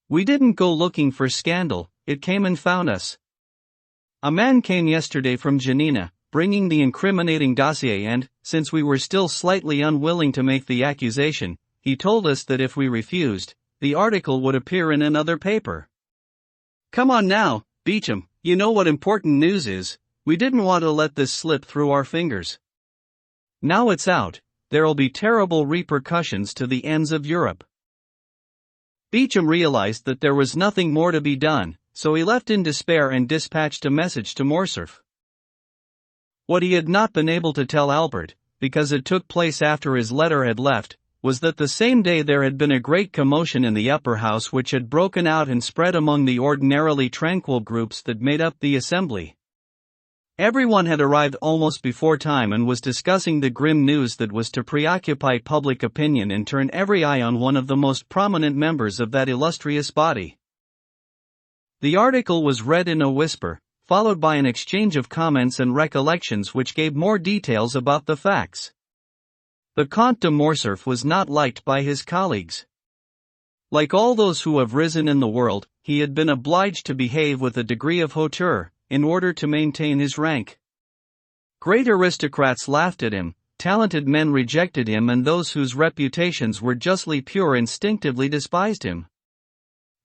We didn't go looking for scandal, it came and found us. A man came yesterday from Janina, bringing the incriminating dossier and, since we were still slightly unwilling to make the accusation, he told us that if we refused, the article would appear in another paper. Come on now, Beecham, you know what important news is. We didn't want to let this slip through our fingers. Now it's out, there'll be terrible repercussions to the ends of Europe. Beecham realized that there was nothing more to be done, so he left in despair and dispatched a message to Morcerf. What he had not been able to tell Albert, because it took place after his letter had left, was that the same day there had been a great commotion in the upper house which had broken out and spread among the ordinarily tranquil groups that made up the assembly. Everyone had arrived almost before time and was discussing the grim news that was to preoccupy public opinion and turn every eye on one of the most prominent members of that illustrious body. The article was read in a whisper, followed by an exchange of comments and recollections which gave more details about the facts. The Count de Morcerf was not liked by his colleagues. Like all those who have risen in the world, he had been obliged to behave with a degree of hauteur, in order to maintain his rank. Great aristocrats laughed at him, talented men rejected him, and those whose reputations were justly pure instinctively despised him.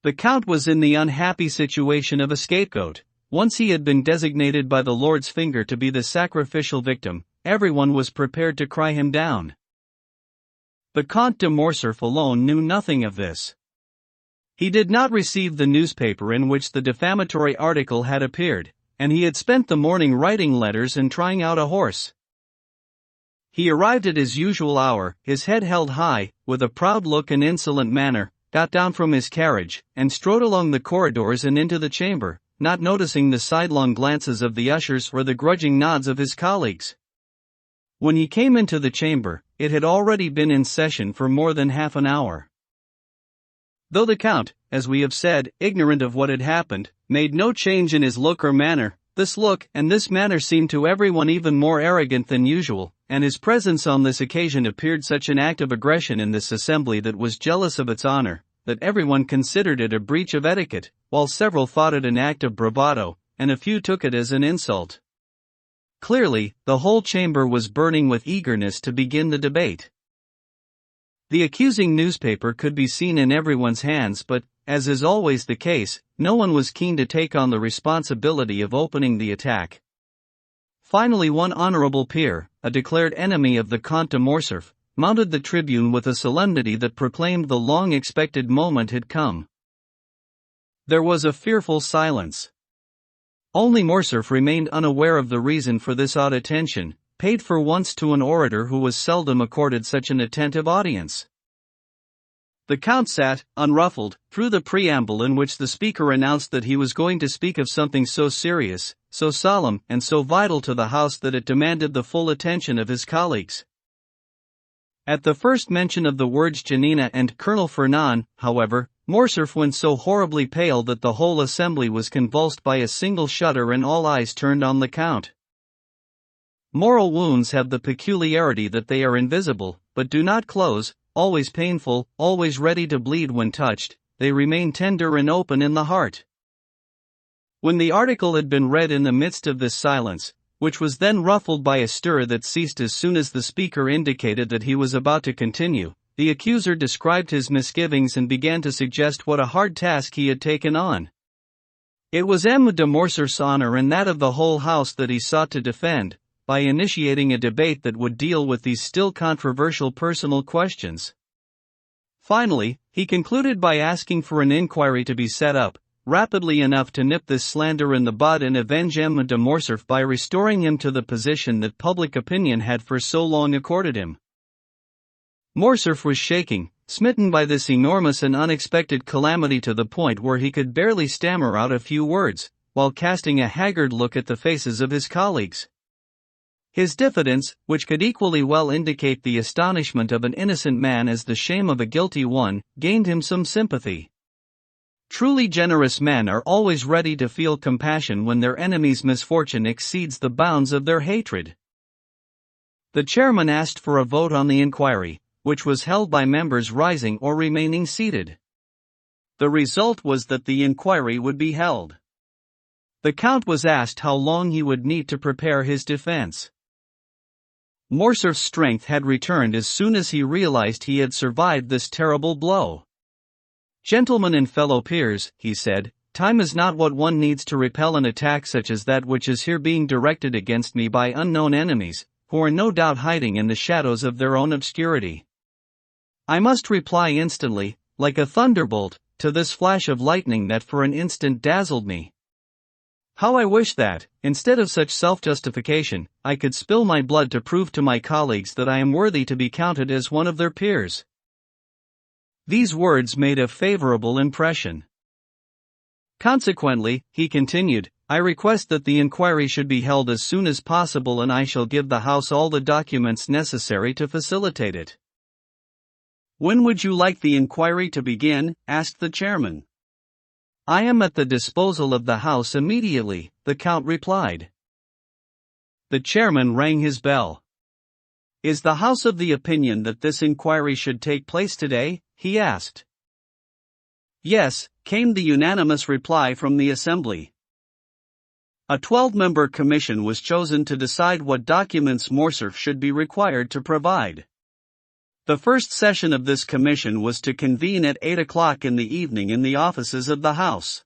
The Count was in the unhappy situation of a scapegoat. Once he had been designated by the Lord's finger to be the sacrificial victim, everyone was prepared to cry him down. The Count de Morcerf alone knew nothing of this. He did not receive the newspaper in which the defamatory article had appeared, and he had spent the morning writing letters and trying out a horse. He arrived at his usual hour, his head held high, with a proud look and insolent manner, got down from his carriage, and strode along the corridors and into the chamber, not noticing the sidelong glances of the ushers or the grudging nods of his colleagues. When he came into the chamber, it had already been in session for more than half an hour. Though the Count, as we have said, ignorant of what had happened, made no change in his look or manner, this look and this manner seemed to everyone even more arrogant than usual, and his presence on this occasion appeared such an act of aggression in this assembly that was jealous of its honor, that everyone considered it a breach of etiquette, while several thought it an act of bravado, and a few took it as an insult. Clearly, the whole chamber was burning with eagerness to begin the debate. The accusing newspaper could be seen in everyone's hands, but, as is always the case, no one was keen to take on the responsibility of opening the attack. Finally, one honorable peer, a declared enemy of the Count de Morcerf, mounted the tribune with a solemnity that proclaimed the long-expected moment had come. There was a fearful silence. Only Morcerf remained unaware of the reason for this odd attention, paid for once to an orator who was seldom accorded such an attentive audience. The Count sat, unruffled, through the preamble in which the speaker announced that he was going to speak of something so serious, so solemn, and so vital to the House that it demanded the full attention of his colleagues. At the first mention of the words Janina and Colonel Fernand, however, Morcerf went so horribly pale that the whole assembly was convulsed by a single shudder and all eyes turned on the Count. Moral wounds have the peculiarity that they are invisible, but do not close, always painful, always ready to bleed when touched, they remain tender and open in the heart. When the article had been read in the midst of this silence, which was then ruffled by a stir that ceased as soon as the speaker indicated that he was about to continue, the accuser described his misgivings and began to suggest what a hard task he had taken on. It was M. de Morcerf's honor and that of the whole House that he sought to defend, by initiating a debate that would deal with these still controversial personal questions. Finally, he concluded by asking for an inquiry to be set up, rapidly enough to nip this slander in the bud and avenge M. de Morcerf by restoring him to the position that public opinion had for so long accorded him. Morcerf was shaking, smitten by this enormous and unexpected calamity to the point where he could barely stammer out a few words, while casting a haggard look at the faces of his colleagues. His diffidence, which could equally well indicate the astonishment of an innocent man as the shame of a guilty one, gained him some sympathy. Truly generous men are always ready to feel compassion when their enemy's misfortune exceeds the bounds of their hatred. The chairman asked for a vote on the inquiry, which was held by members rising or remaining seated. The result was that the inquiry would be held. The Count was asked how long he would need to prepare his defense. Morcerf's strength had returned as soon as he realized he had survived this terrible blow. "Gentlemen and fellow peers," he said, "time is not what one needs to repel an attack such as that which is here being directed against me by unknown enemies, who are no doubt hiding in the shadows of their own obscurity. I must reply instantly, like a thunderbolt, to this flash of lightning that for an instant dazzled me. How I wish that, instead of such self-justification, I could spill my blood to prove to my colleagues that I am worthy to be counted as one of their peers." These words made a favorable impression. "Consequently," he continued, "I request that the inquiry should be held as soon as possible, and I shall give the House all the documents necessary to facilitate it." "When would you like the inquiry to begin?" asked the chairman. "I am at the disposal of the House immediately," the Count replied. The chairman rang his bell. "Is the House of the opinion that this inquiry should take place today?" he asked. "Yes," came the unanimous reply from the assembly. A 12-member commission was chosen to decide what documents Morcerf should be required to provide. The first session of this commission was to convene at 8 o'clock in the evening in the offices of the House.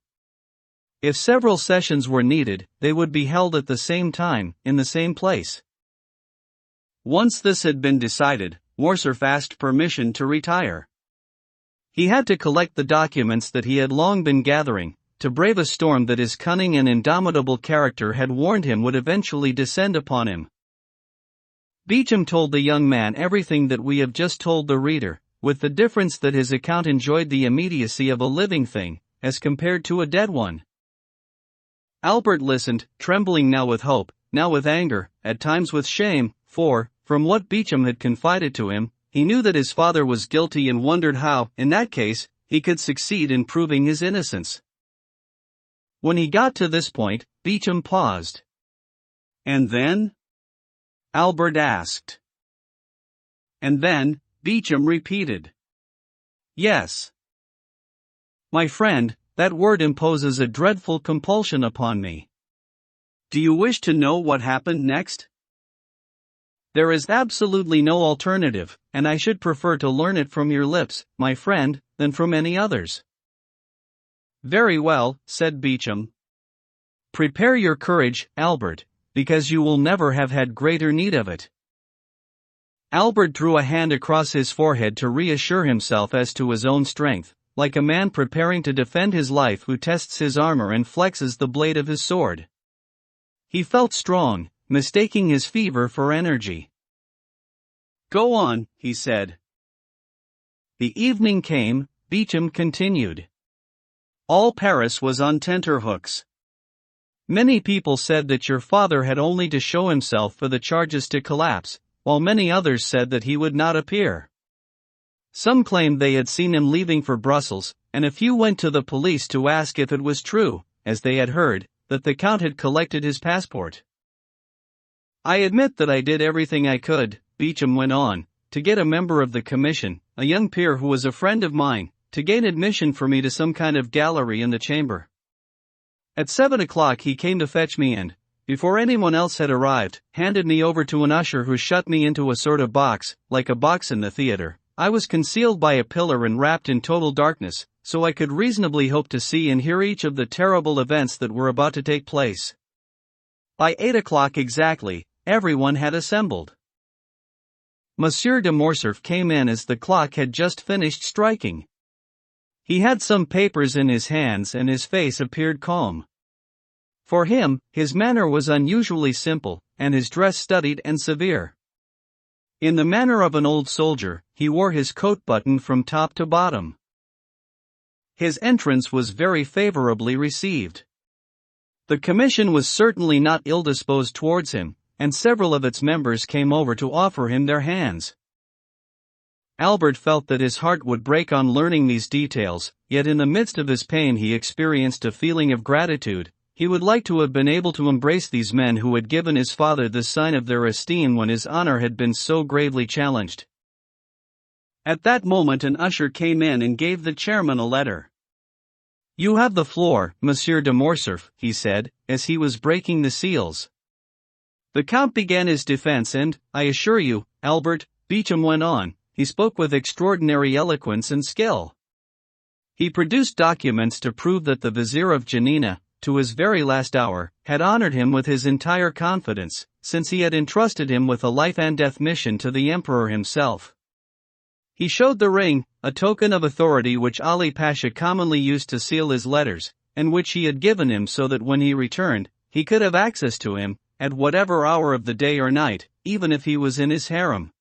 If several sessions were needed, they would be held at the same time, in the same place. Once this had been decided, Morcerf asked permission to retire. He had to collect the documents that he had long been gathering, to brave a storm that his cunning and indomitable character had warned him would eventually descend upon him. Pigeon told the young man everything that we have just told the reader, with the difference that his account enjoyed the immediacy of a living thing, as compared to a dead one. Albert listened, trembling now with hope, now with anger, at times with shame, for, from what Pigeon had confided to him, he knew that his father was guilty and wondered how, in that case, he could succeed in proving his innocence. When he got to this point, Pigeon paused. "And then?" Albert asked. "And then," Pigeon repeated. "Yes. My friend, that word imposes a dreadful compulsion upon me. Do you wish to know what happened next?" "There is absolutely no alternative, and I should prefer to learn it from your lips, my friend, than from any others." "Very well," said Pigeon. "Prepare your courage, Albert, because you will never have had greater need of it." Albert drew a hand across his forehead to reassure himself as to his own strength, like a man preparing to defend his life who tests his armor and flexes the blade of his sword. He felt strong, mistaking his fever for energy. "Go on," he said. "The evening came," Pigeon continued. "All Paris was on tenterhooks. Many people said that your father had only to show himself for the charges to collapse, while many others said that he would not appear. Some claimed they had seen him leaving for Brussels, and a few went to the police to ask if it was true, as they had heard, that the Count had collected his passport. I admit that I did everything I could," Pigeon went on, "to get a member of the commission, a young peer who was a friend of mine, to gain admission for me to some kind of gallery in the chamber. At 7 o'clock he came to fetch me and, before anyone else had arrived, handed me over to an usher who shut me into a sort of box, like a box in the theater. I was concealed by a pillar and wrapped in total darkness, so I could reasonably hope to see and hear each of the terrible events that were about to take place. By 8 o'clock exactly, everyone had assembled. Monsieur de Morcerf came in as the clock had just finished striking. He had some papers in his hands and his face appeared calm. For him, his manner was unusually simple, and his dress studied and severe. In the manner of an old soldier, he wore his coat buttoned from top to bottom. His entrance was very favorably received. The commission was certainly not ill-disposed towards him, and several of its members came over to offer him their hands. Albert felt that his heart would break on learning these details, yet in the midst of his pain he experienced a feeling of gratitude. He would like to have been able to embrace these men who had given his father the sign of their esteem when his honor had been so gravely challenged. At that moment an usher came in and gave the chairman a letter. You have the floor, Monsieur de Morcerf, he said, as he was breaking the seals. The Count began his defense and, I assure you, Albert, Pigeon went on, he spoke with extraordinary eloquence and skill. He produced documents to prove that the Vizier of Janina, to his very last hour, had honored him with his entire confidence, since he had entrusted him with a life-and-death mission to the Emperor himself. He showed the ring, a token of authority which Ali Pasha commonly used to seal his letters, and which he had given him so that when he returned, he could have access to him, at whatever hour of the day or night, even if he was in his harem.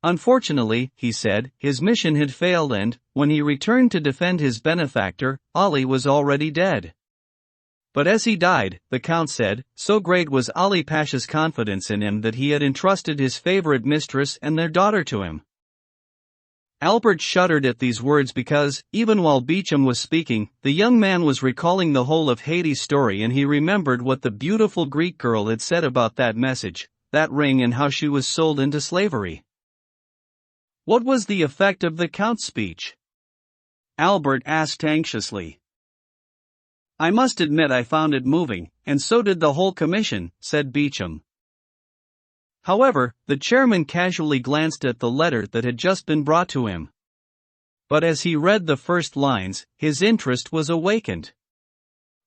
Unfortunately, he said, his mission had failed and, when he returned to defend his benefactor, Ali was already dead. But as he died, the Count said, so great was Ali Pasha's confidence in him that he had entrusted his favorite mistress and their daughter to him. Albert shuddered at these words because, even while Pigeon was speaking, the young man was recalling the whole of Haydée's story and he remembered what the beautiful Greek girl had said about that message, that ring and how she was sold into slavery. What was the effect of the Count's speech? Albert asked anxiously. I must admit I found it moving, and so did the whole commission, said Pigeon. However, the chairman casually glanced at the letter that had just been brought to him. But as he read the first lines, his interest was awakened.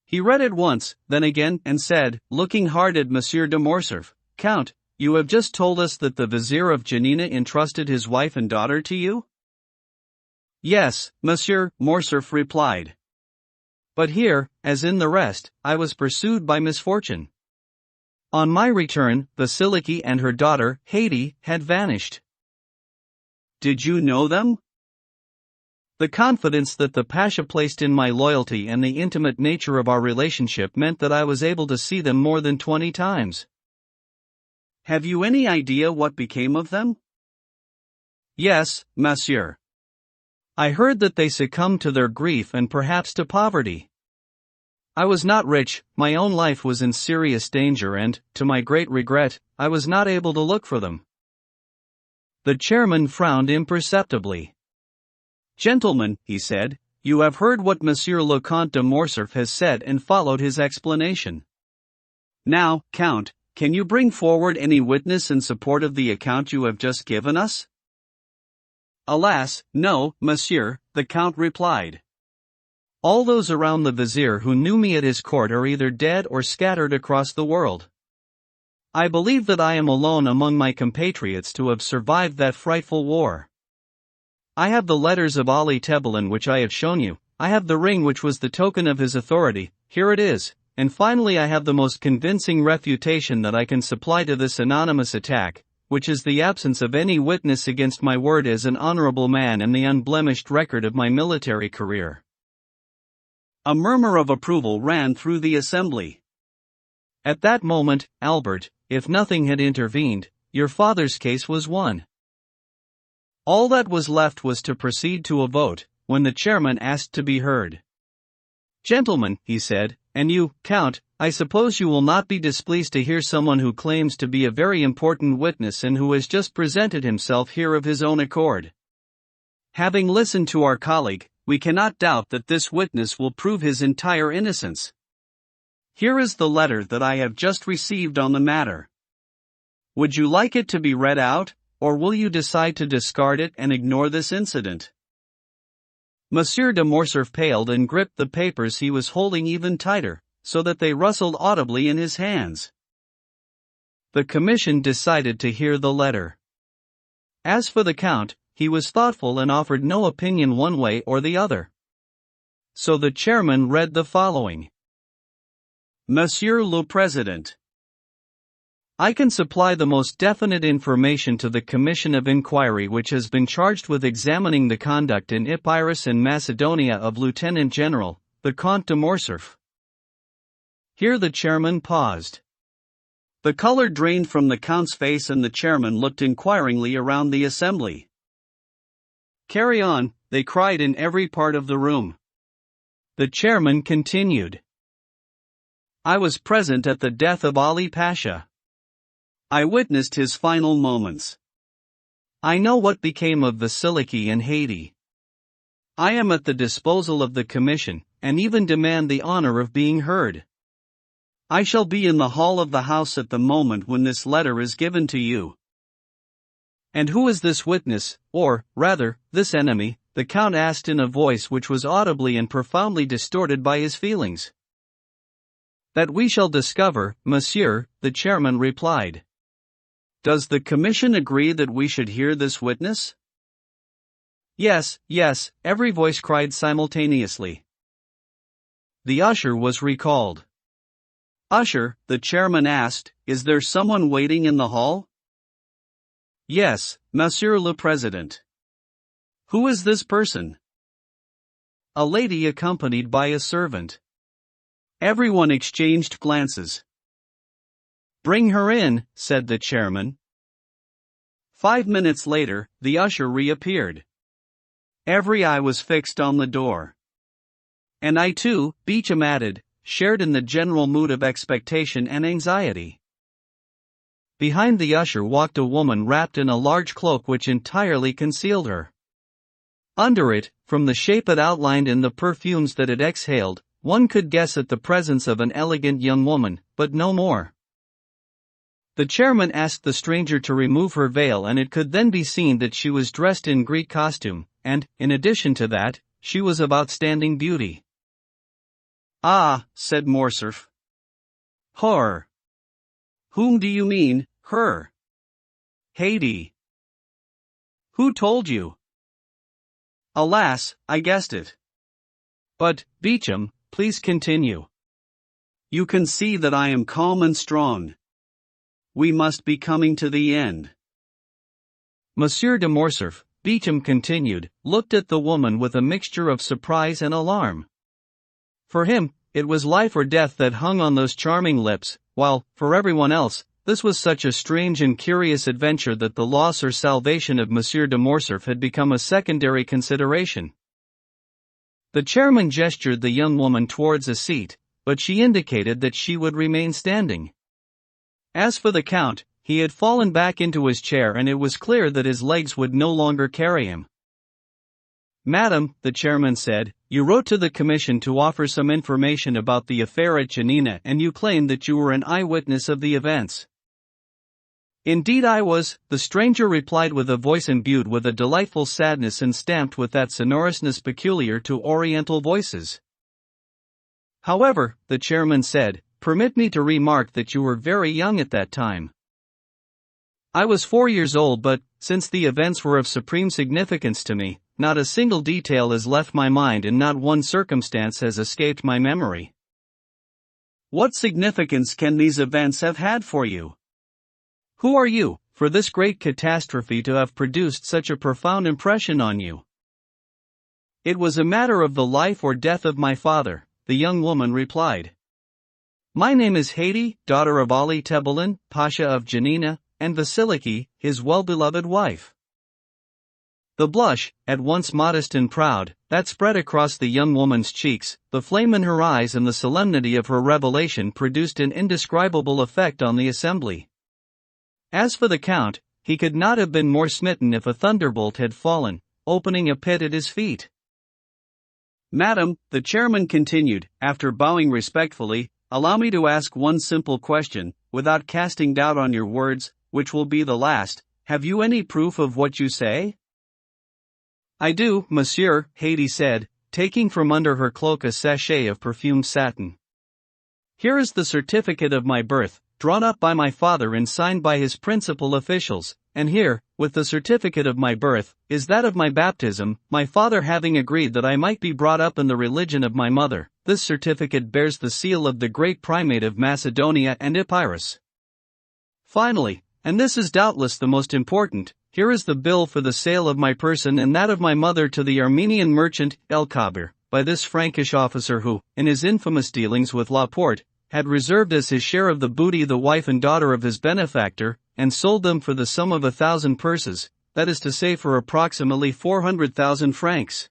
He read it once, then again, and said, looking hard at Monsieur de Morcerf, Count, you have just told us that the Vizier of Janina entrusted his wife and daughter to you? Yes, Monsieur, Morcerf replied. But here, as in the rest, I was pursued by misfortune. On my return, Vasiliki and her daughter, Haydée, had vanished. Did you know them? The confidence that the Pasha placed in my loyalty and the intimate nature of our relationship meant that I was able to see them more than 20 times. Have you any idea what became of them? Yes, monsieur. I heard that they succumbed to their grief and perhaps to poverty. I was not rich, my own life was in serious danger and, to my great regret, I was not able to look for them. The chairman frowned imperceptibly. Gentlemen, he said, you have heard what Monsieur le Comte de Morcerf has said and followed his explanation. Now, Count, can you bring forward any witness in support of the account you have just given us? Alas, no, monsieur, the Count replied. All those around the Vizier who knew me at his court are either dead or scattered across the world. I believe that I am alone among my compatriots to have survived that frightful war. I have the letters of Ali Tebelen which I have shown you, I have the ring which was the token of his authority, here it is, and finally I have the most convincing refutation that I can supply to this anonymous attack, which is the absence of any witness against my word as an honorable man and the unblemished record of my military career. A murmur of approval ran through the assembly. At that moment, Albert, if nothing had intervened, your father's case was won. All that was left was to proceed to a vote, when the chairman asked to be heard. Gentlemen, he said, and you, Count, I suppose you will not be displeased to hear someone who claims to be a very important witness and who has just presented himself here of his own accord. Having listened to our colleague, we cannot doubt that this witness will prove his entire innocence. Here is the letter that I have just received on the matter. Would you like it to be read out, or will you decide to discard it and ignore this incident? Monsieur de Morcerf paled and gripped the papers he was holding even tighter, so that they rustled audibly in his hands. The commission decided to hear the letter. As for the Count, he was thoughtful and offered no opinion one way or the other. So the chairman read the following. Monsieur le Président, I can supply the most definite information to the Commission of Inquiry which has been charged with examining the conduct in Epirus and Macedonia of Lieutenant General, the Count de Morcerf. Here the chairman paused. The color drained from the Count's face and the chairman looked inquiringly around the assembly. Carry on, they cried in every part of the room. The chairman continued. I was present at the death of Ali Pasha. I witnessed his final moments. I know what became of Vasiliki and Haydée. I am at the disposal of the commission, and even demand the honor of being heard. I shall be in the hall of the house at the moment when this letter is given to you. And who is this witness, or, rather, this enemy? The Count asked in a voice which was audibly and profoundly distorted by his feelings. That we shall discover, monsieur, the chairman replied. Does the commission agree that we should hear this witness? Yes, yes, every voice cried simultaneously. The usher was recalled. Usher, the chairman asked, is there someone waiting in the hall? Yes, monsieur le président. Who is this person? A lady accompanied by a servant. Everyone exchanged glances. Bring her in, said the chairman. 5 minutes later, the usher reappeared. Every eye was fixed on the door. And I too, Pigeon added, shared in the general mood of expectation and anxiety. Behind the usher walked a woman wrapped in a large cloak which entirely concealed her. Under it, from the shape it outlined and the perfumes that it exhaled, one could guess at the presence of an elegant young woman, but no more. The chairman asked the stranger to remove her veil, and it could then be seen that she was dressed in Greek costume, and, in addition to that, she was of outstanding beauty. Ah, said Morcerf. Her. Whom do you mean, her? Haiti. Who told you? Alas, I guessed it. But, Pigeon, please continue. You can see that I am calm and strong. We must be coming to the end. Monsieur de Morcerf, Pigeon continued, looked at the woman with a mixture of surprise and alarm. For him, it was life or death that hung on those charming lips, while, for everyone else, this was such a strange and curious adventure that the loss or salvation of Monsieur de Morcerf had become a secondary consideration. The chairman gestured the young woman towards a seat, but she indicated that she would remain standing. As for the Count, he had fallen back into his chair and it was clear that his legs would no longer carry him. Madam, the chairman said, you wrote to the commission to offer some information about the affair at Janina and you claimed that you were an eyewitness of the events. Indeed I was, the stranger replied with a voice imbued with a delightful sadness and stamped with that sonorousness peculiar to Oriental voices. However, the chairman said, permit me to remark that you were very young at that time. I was 4 years old, but, since the events were of supreme significance to me, not a single detail has left my mind and not one circumstance has escaped my memory. What significance can these events have had for you? Who are you, for this great catastrophe to have produced such a profound impression on you? It was a matter of the life or death of my father, the young woman replied. My name is Haiti, daughter of Ali Tebelin, Pasha of Janina, and Vasiliki, his well-beloved wife. The blush, at once modest and proud, that spread across the young woman's cheeks, the flame in her eyes and the solemnity of her revelation produced an indescribable effect on the assembly. As for the Count, he could not have been more smitten if a thunderbolt had fallen, opening a pit at his feet. Madam, the chairman continued, after bowing respectfully, allow me to ask one simple question, without casting doubt on your words, which will be the last. Have you any proof of what you say? I do, monsieur, Haiti said, taking from under her cloak a sachet of perfumed satin. Here is the certificate of my birth, drawn up by my father and signed by his principal officials, and here, with the certificate of my birth, is that of my baptism, my father having agreed that I might be brought up in the religion of my mother. This certificate bears the seal of the great primate of Macedonia and Epirus. Finally, and this is doubtless the most important, here is the bill for the sale of my person and that of my mother to the Armenian merchant, El Kabir, by this Frankish officer who, in his infamous dealings with Laporte, had reserved as his share of the booty the wife and daughter of his benefactor, and sold them for the sum of 1,000 purses, that is to say for approximately 400,000 francs.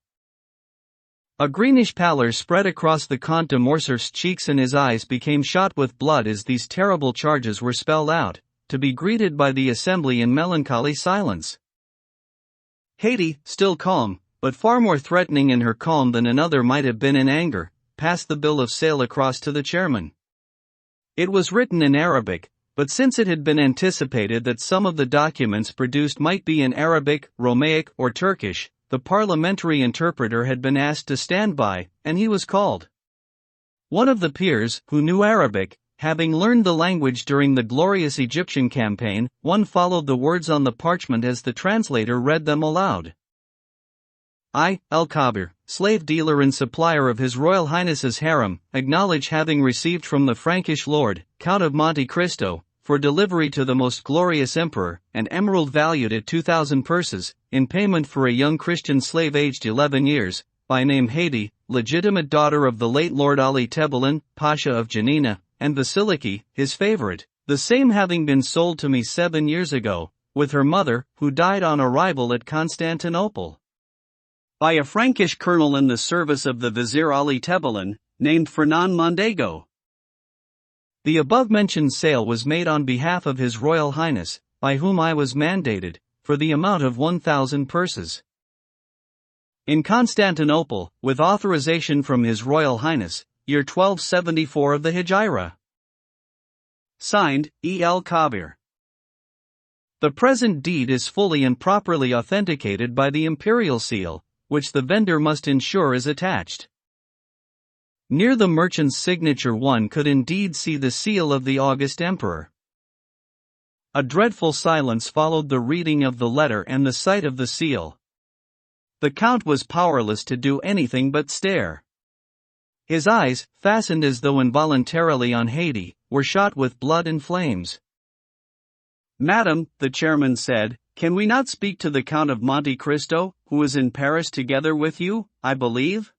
A greenish pallor spread across the Count de Morcerf's cheeks and his eyes became shot with blood as these terrible charges were spelled out, to be greeted by the assembly in melancholy silence. Haiti, still calm, but far more threatening in her calm than another might have been in anger, passed the bill of sale across to the chairman. It was written in Arabic, but since it had been anticipated that some of the documents produced might be in Arabic, Romaic, or Turkish, the parliamentary interpreter had been asked to stand by, and he was called. One of the peers, who knew Arabic, having learned the language during the glorious Egyptian campaign, followed the words on the parchment as the translator read them aloud. I, El-Kabir, slave dealer and supplier of His Royal Highness's harem, acknowledge having received from the Frankish lord, Count of Monte Cristo, for delivery to the most glorious emperor, an emerald valued at 2,000 purses, in payment for a young Christian slave aged 11 years, by name Haiti, legitimate daughter of the late Lord Ali Tebelen, Pasha of Janina, and Vasiliki, his favorite, the same having been sold to me 7 years ago, with her mother, who died on arrival at Constantinople, by a Frankish colonel in the service of the Vizier Ali Tebelen, named Fernand Mondego. The above-mentioned sale was made on behalf of His Royal Highness, by whom I was mandated, for the amount of 1,000 purses. In Constantinople, with authorization from His Royal Highness, year 1274 of the Hijra. Signed, E. L. Kabir. The present deed is fully and properly authenticated by the imperial seal, which the vendor must ensure is attached. Near the merchant's signature one could indeed see the seal of the august emperor. A dreadful silence followed the reading of the letter and the sight of the seal. The count was powerless to do anything but stare. His eyes, fastened as though involuntarily on Haiti, were shot with blood and flames. Madam, the chairman said, can we not speak to the Count of Monte Cristo, who is in Paris together with you, I believe?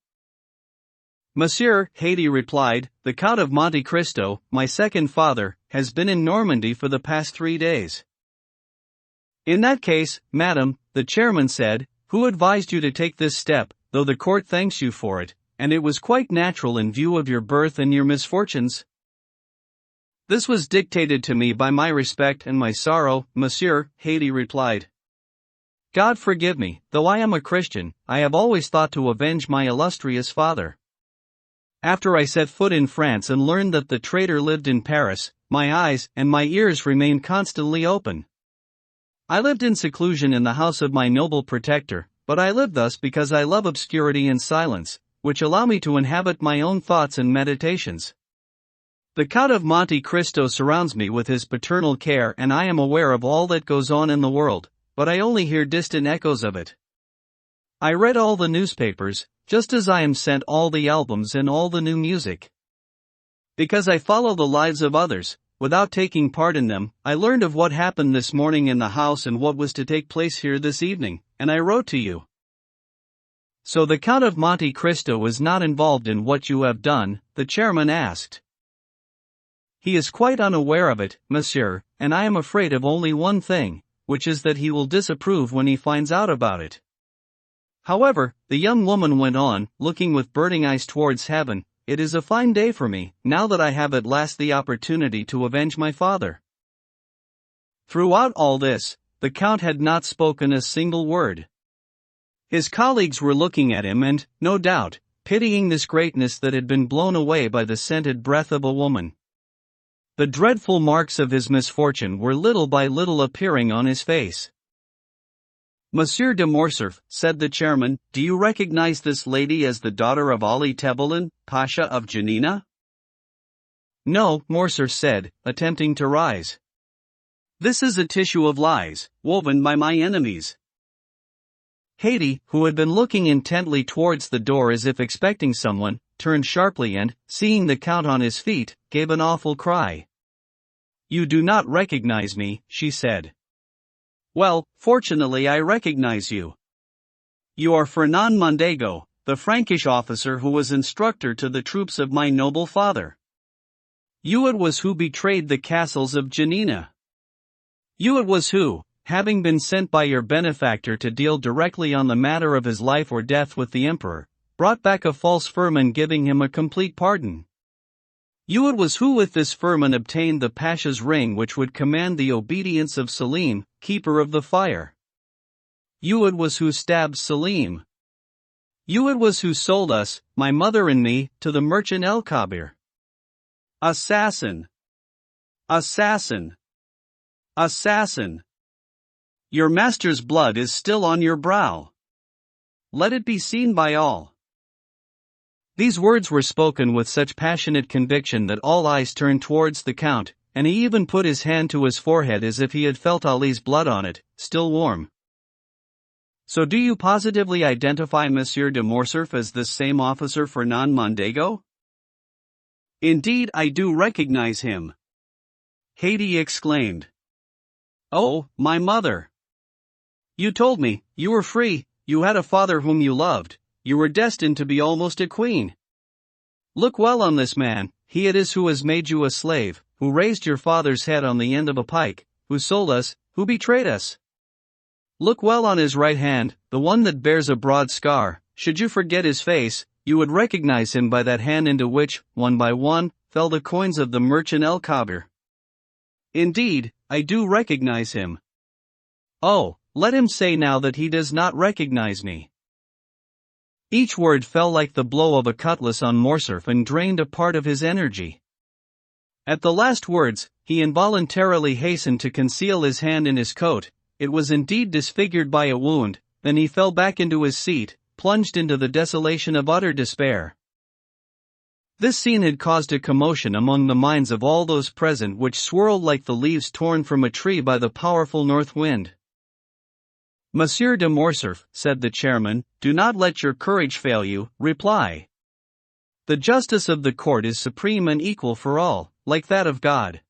Monsieur, Haiti replied, the Count of Monte Cristo, my second father, has been in Normandy for the past 3 days. In that case, madam, the chairman said, who advised you to take this step, though the court thanks you for it, and it was quite natural in view of your birth and your misfortunes? This was dictated to me by my respect and my sorrow, monsieur, Haiti replied. God forgive me, though I am a Christian, I have always thought to avenge my illustrious father. After I set foot in France and learned that the traitor lived in Paris, my eyes and my ears remained constantly open. I lived in seclusion in the house of my noble protector, but I lived thus because I love obscurity and silence, which allow me to inhabit my own thoughts and meditations. The Count of Monte Cristo surrounds me with his paternal care and I am aware of all that goes on in the world, but I only hear distant echoes of it. I read all the newspapers, just as I am sent all the albums and all the new music. Because I follow the lives of others, without taking part in them, I learned of what happened this morning in the house and what was to take place here this evening, and I wrote to you. So the Count of Monte Cristo is not involved in what you have done, the chairman asked. He is quite unaware of it, monsieur, and I am afraid of only one thing, which is that he will disapprove when he finds out about it. However, the young woman went on, looking with burning eyes towards heaven, it is a fine day for me, now that I have at last the opportunity to avenge my father. Throughout all this, the count had not spoken a single word. His colleagues were looking at him and, no doubt, pitying this greatness that had been blown away by the scented breath of a woman. The dreadful marks of his misfortune were little by little appearing on his face. Monsieur de Morcerf, said the chairman, do you recognize this lady as the daughter of Ali Tebelen, Pasha of Janina? No, Morcerf said, attempting to rise. This is a tissue of lies, woven by my enemies. Haiti, who had been looking intently towards the door as if expecting someone, turned sharply and, seeing the count on his feet, gave an awful cry. You do not recognize me, she said. Well, fortunately I recognize you. You are Fernand Mondego, the Frankish officer who was instructor to the troops of my noble father. You it was who betrayed the castles of Janina. You it was who, having been sent by your benefactor to deal directly on the matter of his life or death with the emperor, brought back a false firman giving him a complete pardon. You it was who with this firman obtained the Pasha's ring which would command the obedience of Selim, keeper of the fire. You it was who stabbed Selim. You it was who sold us, my mother and me, to the merchant El Kabir. Assassin! Assassin! Assassin! Your master's blood is still on your brow. Let it be seen by all. These words were spoken with such passionate conviction that all eyes turned towards the Count, and he even put his hand to his forehead as if he had felt Ali's blood on it, still warm. So do you positively identify Monsieur de Morcerf as this same officer Fernand Mondego? Indeed, I do recognize him. Haydée exclaimed. Oh, my mother! You told me, you were free, you had a father whom you loved, you were destined to be almost a queen. Look well on this man, he it is who has made you a slave, who raised your father's head on the end of a pike, who sold us, who betrayed us. Look well on his right hand, the one that bears a broad scar. Should you forget his face, you would recognize him by that hand into which, one by one, fell the coins of the merchant El Kabir. Indeed, I do recognize him. Oh, let him say now that he does not recognize me. Each word fell like the blow of a cutlass on Morcerf and drained a part of his energy. At the last words, he involuntarily hastened to conceal his hand in his coat. It was indeed disfigured by a wound. Then he fell back into his seat, plunged into the desolation of utter despair. This scene had caused a commotion among the minds of all those present which swirled like the leaves torn from a tree by the powerful north wind. Monsieur de Morcerf, said the chairman, do not let your courage fail you, reply. The justice of the court is supreme and equal for all, like that of God.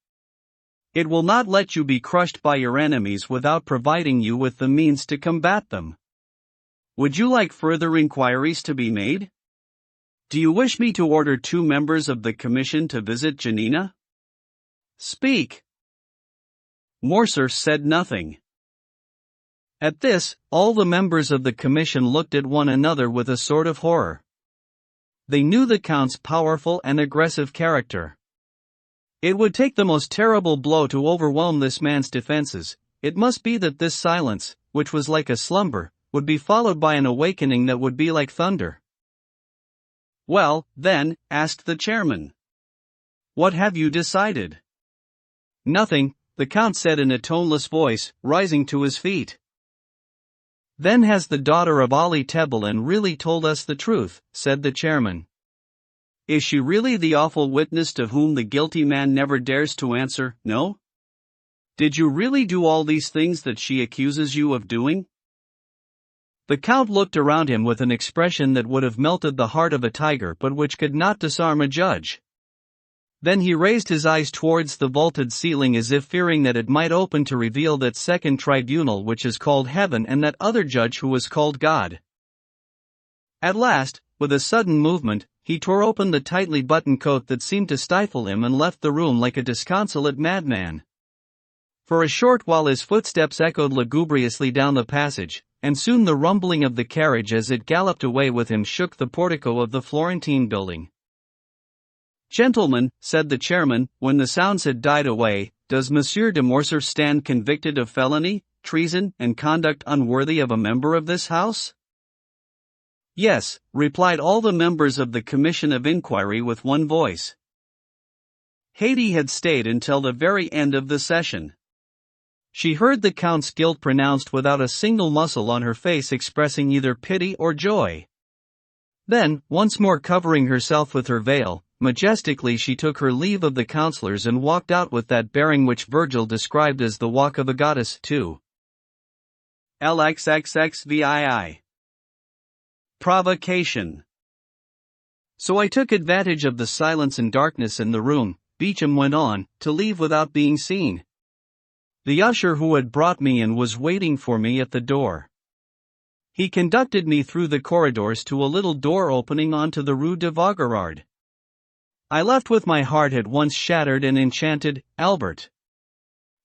It will not let you be crushed by your enemies without providing you with the means to combat them. Would you like further inquiries to be made? Do you wish me to order 2 members of the commission to visit Janina? Speak. Morcerf said nothing. At this, all the members of the commission looked at one another with a sort of horror. They knew the Count's powerful and aggressive character. It would take the most terrible blow to overwhelm this man's defenses. It must be that this silence, which was like a slumber, would be followed by an awakening that would be like thunder. Well, then, asked the chairman. What have you decided? Nothing, the Count said in a toneless voice, rising to his feet. Then has the daughter of Ali Tebelen really told us the truth, said the chairman. Is she really the awful witness to whom the guilty man never dares to answer, no? Did you really do all these things that she accuses you of doing? The Count looked around him with an expression that would have melted the heart of a tiger but which could not disarm a judge. Then he raised his eyes towards the vaulted ceiling as if fearing that it might open to reveal that second tribunal which is called heaven and that other judge who was called God. At last, with a sudden movement, he tore open the tightly buttoned coat that seemed to stifle him and left the room like a disconsolate madman. For a short while his footsteps echoed lugubriously down the passage, and soon the rumbling of the carriage as it galloped away with him shook the portico of the Florentine building. Gentlemen, said the chairman, when the sounds had died away, does Monsieur de Morcerf stand convicted of felony, treason, and conduct unworthy of a member of this house? Yes, replied all the members of the Commission of Inquiry with one voice. Haydée had stayed until the very end of the session. She heard the Count's guilt pronounced without a single muscle on her face expressing either pity or joy. Then, once more covering herself with her veil, majestically she took her leave of the councillors and walked out with that bearing which Virgil described as the walk of a goddess, too. LXXXVII. Provocation. So I took advantage of the silence and darkness in the room, Beauchamp went on, to leave without being seen. The usher who had brought me in was waiting for me at the door. He conducted me through the corridors to a little door opening onto the Rue de Vaugirard. I left with my heart at once shattered and enchanted, Albert.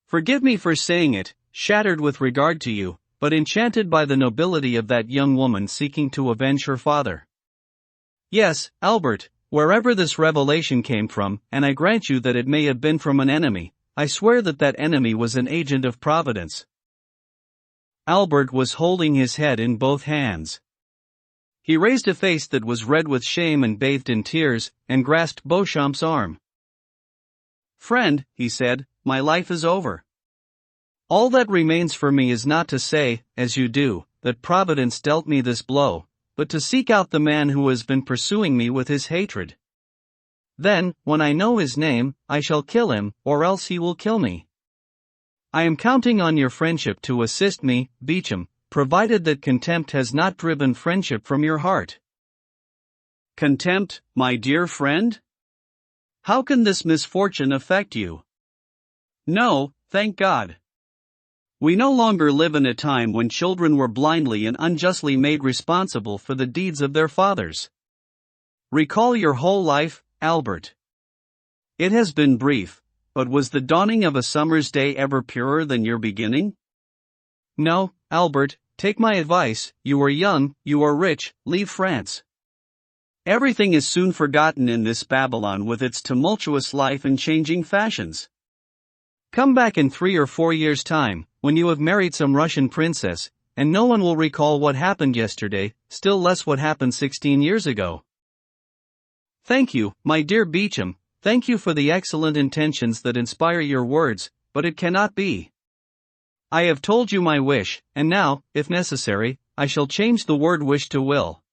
Forgive me for saying it, shattered with regard to you, but enchanted by the nobility of that young woman seeking to avenge her father. Yes, Albert, wherever this revelation came from, and I grant you that it may have been from an enemy, I swear that that enemy was an agent of Providence. Albert was holding his head in both hands. He raised a face that was red with shame and bathed in tears, and grasped Beauchamp's arm. "Friend," he said, "my life is over. All that remains for me is not to say, as you do, that Providence dealt me this blow, but to seek out the man who has been pursuing me with his hatred. Then, when I know his name, I shall kill him, or else he will kill me. I am counting on your friendship to assist me, Beauchamp, provided that contempt has not driven friendship from your heart." "Contempt, my dear friend? How can this misfortune affect you?" "No, thank God. We no longer live in a time when children were blindly and unjustly made responsible for the deeds of their fathers. Recall your whole life, Albert. It has been brief, but was the dawning of a summer's day ever purer than your beginning?" "No, Albert, take my advice, you are young, you are rich, leave France. Everything is soon forgotten in this Babylon with its tumultuous life and changing fashions. Come back in 3 or 4 years' time, when you have married some Russian princess, and no one will recall what happened yesterday, still less what happened 16 years ago. Thank you, my dear Beauchamp, thank you for the excellent intentions that inspire your words, but it cannot be. I have told you my wish, and now, if necessary, I shall change the word wish to will.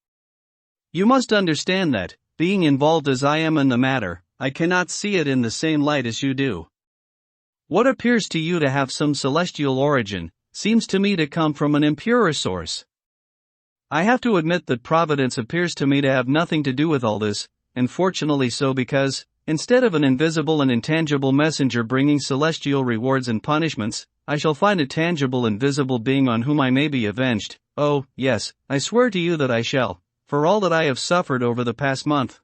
You must understand that, being involved as I am in the matter, I cannot see it in the same light as you do. What appears to you to have some celestial origin, seems to me to come from an impurer source. I have to admit that Providence appears to me to have nothing to do with all this, and fortunately so, because, instead of an invisible and intangible messenger bringing celestial rewards and punishments, I shall find a tangible and visible being on whom I may be avenged. Oh, yes, I swear to you that I shall, for all that I have suffered over the past month.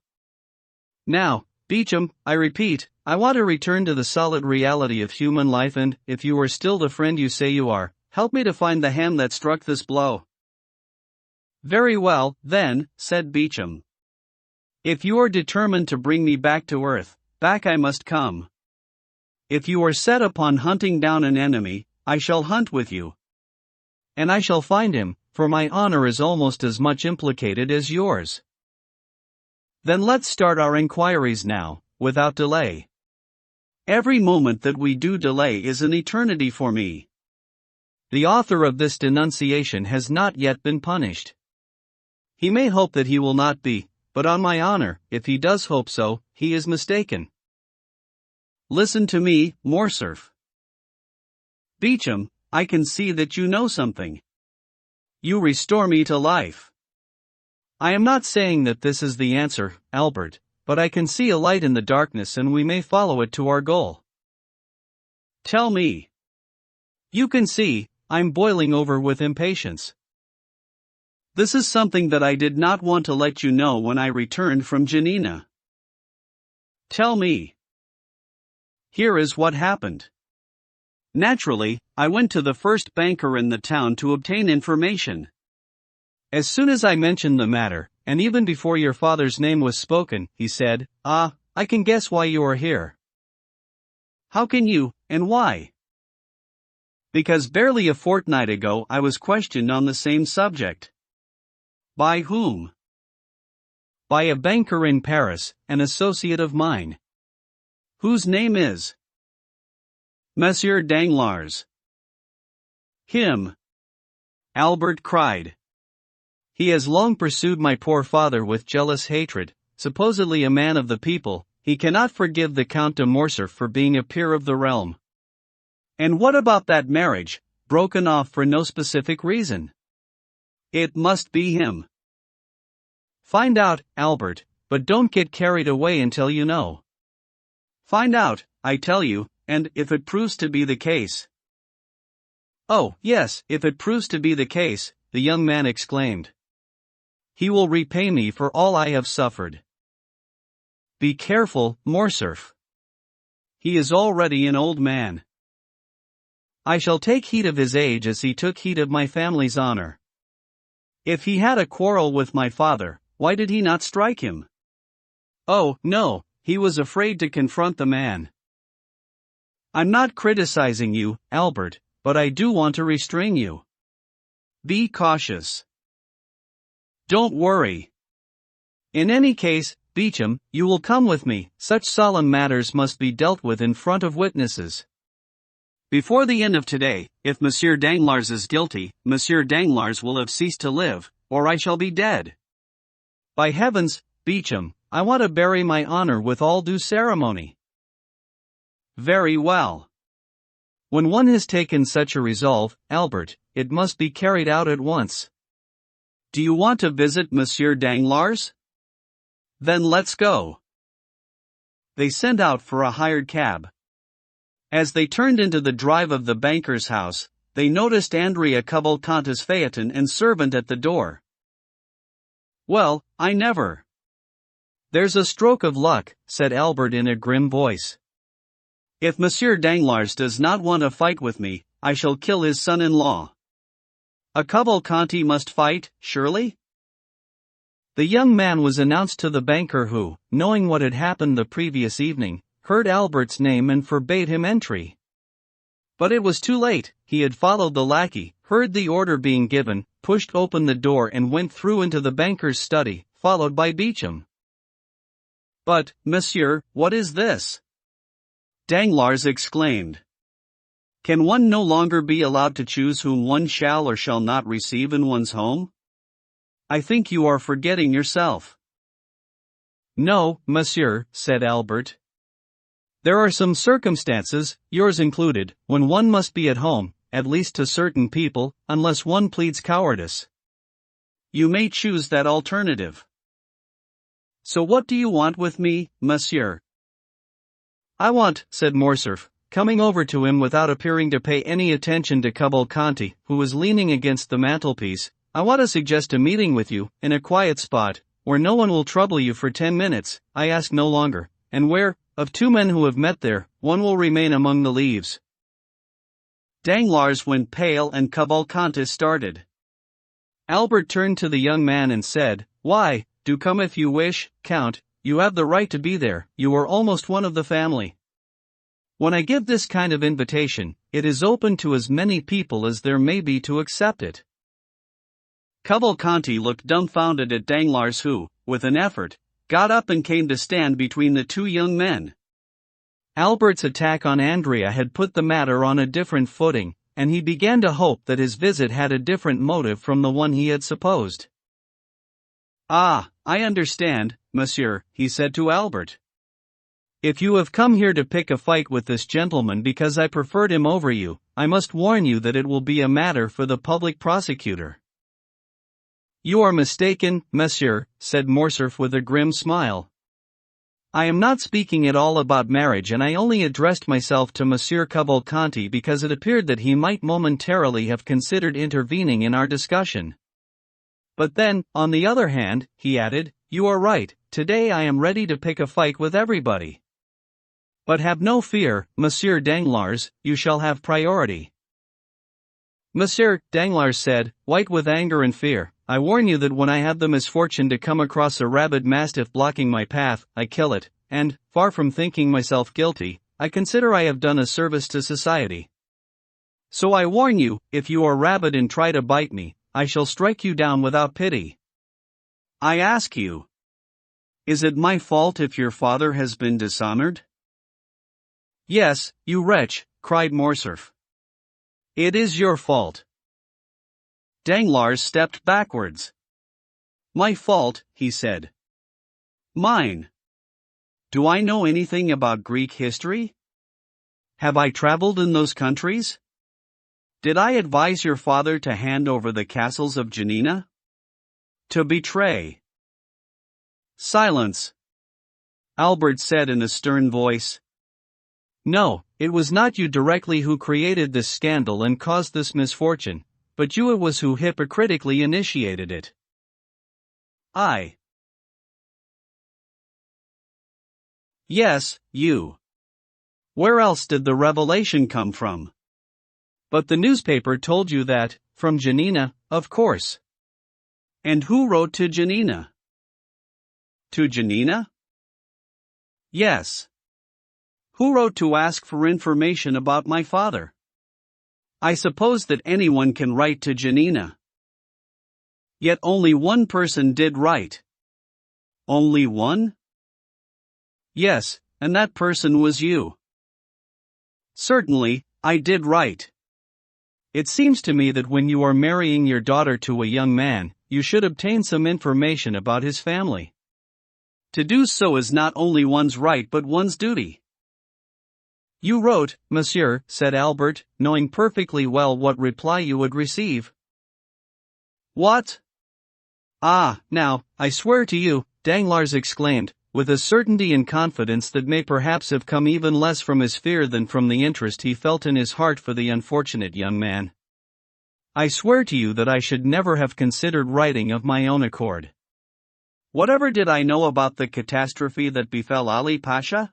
Now, Beauchamp, I repeat, I want to return to the solid reality of human life, and, if you are still the friend you say you are, help me to find the hand that struck this blow." "Very well, then," said Beauchamp. "If you are determined to bring me back to earth, back I must come. If you are set upon hunting down an enemy, I shall hunt with you. And I shall find him, for my honor is almost as much implicated as yours. Then let's start our inquiries now, without delay. Every moment that we do delay is an eternity for me." The author of this denunciation has not yet been punished. He may hope that he will not be, but on my honor, if he does hope so, he is mistaken. Listen to me, Morcerf. Beauchamp, I can see that you know something. You restore me to life. I am not saying that this is the answer, Albert, but I can see a light in the darkness and we may follow it to our goal. Tell me. You can see, I'm boiling over with impatience. This is something that I did not want to let you know when I returned from Janina. Tell me. Here is what happened. Naturally, I went to the first banker in the town to obtain information. As soon as I mentioned the matter, and even before your father's name was spoken, he said, "Ah, I can guess why you are here." "How can you, and why?" "Because barely a fortnight ago I was questioned on the same subject." "By whom?" "By a banker in Paris, an associate of mine." "Whose name is?" "Monsieur Danglars." "Him!" Albert cried. "He has long pursued my poor father with jealous hatred. Supposedly a man of the people, he cannot forgive the Count de Morcerf for being a peer of the realm." "And what about that marriage, broken off for no specific reason?" "It must be him." "Find out, Albert, but don't get carried away until you know." "Find out, I tell you, and if it proves to be the case." "Oh, yes, if it proves to be the case," the young man exclaimed. "He will repay me for all I have suffered." "Be careful, Morcerf. He is already an old man." "I shall take heed of his age as he took heed of my family's honor." "If he had a quarrel with my father, why did he not strike him?" "Oh, no, he was afraid to confront the man." "I'm not criticizing you, Albert, but I do want to restrain you. Be cautious." Don't worry. In any case, Beecham, you will come with me. Such solemn matters must be dealt with in front of witnesses. Before the end of today, if Monsieur Danglars is guilty, Monsieur Danglars will have ceased to live, or I shall be dead. By heavens, Beecham, I want to bury my honor with all due ceremony. Very well. When one has taken such a resolve, Albert, it must be carried out at once. Do you want to visit Monsieur Danglars? Then let's go. They sent out for a hired cab. As they turned into the drive of the banker's house, they noticed Andrea Cavalcanti's phaeton and servant at the door. Well, I never. There's a stroke of luck, said Albert in a grim voice. If Monsieur Danglars does not want to fight with me, I shall kill his son-in-law. A Cavalcanti must fight, surely? The young man was announced to the banker who, knowing what had happened the previous evening, heard Albert's name and forbade him entry. But it was too late. He had followed the lackey, heard the order being given, pushed open the door and went through into the banker's study, followed by Beecham. But, monsieur, what is this? Danglars exclaimed. Can one no longer be allowed to choose whom one shall or shall not receive in one's home? I think you are forgetting yourself. No, monsieur, said Albert. There are some circumstances, yours included, when one must be at home, at least to certain people, unless one pleads cowardice. You may choose that alternative. So what do you want with me, monsieur? I want, said Morcerf, coming over to him without appearing to pay any attention to Cavalcanti, who was leaning against the mantelpiece, I want to suggest a meeting with you, in a quiet spot, where no one will trouble you for 10 minutes, I ask no longer, and where, of two men who have met there, one will remain among the leaves. Danglars went pale and Cavalcanti started. Albert turned to the young man and said, Why, do come if you wish, Count, you have the right to be there, you are almost one of the family. When I give this kind of invitation, it is open to as many people as there may be to accept it. Cavalcanti looked dumbfounded at Danglars who, with an effort, got up and came to stand between the two young men. Albert's attack on Andrea had put the matter on a different footing, and he began to hope that his visit had a different motive from the one he had supposed. Ah, I understand, monsieur, he said to Albert. If you have come here to pick a fight with this gentleman because I preferred him over you, I must warn you that it will be a matter for the public prosecutor. You are mistaken, monsieur, said Morcerf with a grim smile. I am not speaking at all about marriage, and I only addressed myself to Monsieur Cavalcanti because it appeared that he might momentarily have considered intervening in our discussion. But then, on the other hand, he added, you are right, today I am ready to pick a fight with everybody. But have no fear, Monsieur Danglars, you shall have priority. Monsieur, Danglars said, white with anger and fear, I warn you that when I have the misfortune to come across a rabid mastiff blocking my path, I kill it, and, far from thinking myself guilty, I consider I have done a service to society. So I warn you, if you are rabid and try to bite me, I shall strike you down without pity. I ask you, is it my fault if your father has been dishonored? Yes, you wretch, cried Morcerf. It is your fault. Danglars stepped backwards. My fault, he said. Mine. Do I know anything about Greek history? Have I traveled in those countries? Did I advise your father to hand over the castles of Janina? To betray? Silence, Albert said in a stern voice. No, it was not you directly who created this scandal and caused this misfortune, but you it was who hypocritically initiated it. I. Yes, you. Where else did the revelation come from? But the newspaper told you that, from Janina, of course. And who wrote to Janina? To Janina? Yes. Who wrote to ask for information about my father? I suppose that anyone can write to Janina. Yet only one person did right. Only one? Yes, and that person was you. Certainly, I did right. It seems to me that when you are marrying your daughter to a young man, you should obtain some information about his family. To do so is not only one's right but one's duty. You wrote, monsieur, said Albert, knowing perfectly well what reply you would receive. What? Ah, now, I swear to you, Danglars exclaimed, with a certainty and confidence that may perhaps have come even less from his fear than from the interest he felt in his heart for the unfortunate young man. I swear to you that I should never have considered writing of my own accord. Whatever did I know about the catastrophe that befell Ali Pasha?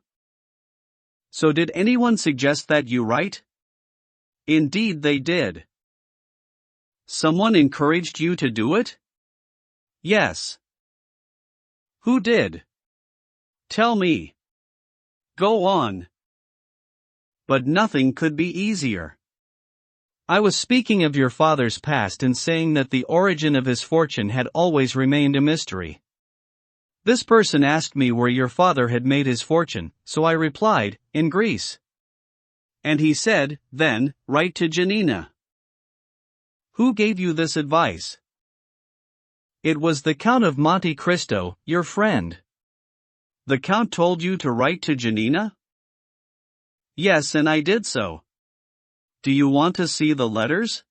So did anyone suggest that you write? Indeed they did. Someone encouraged you to do it? Yes. Who did? Tell me. Go on. But nothing could be easier. I was speaking of your father's past and saying that the origin of his fortune had always remained a mystery. This person asked me where your father had made his fortune, so I replied, in Greece. And he said, then, write to Janina. Who gave you this advice? It was the Count of Monte Cristo, your friend. The Count told you to write to Janina? Yes, and I did so. Do you want to see the letters?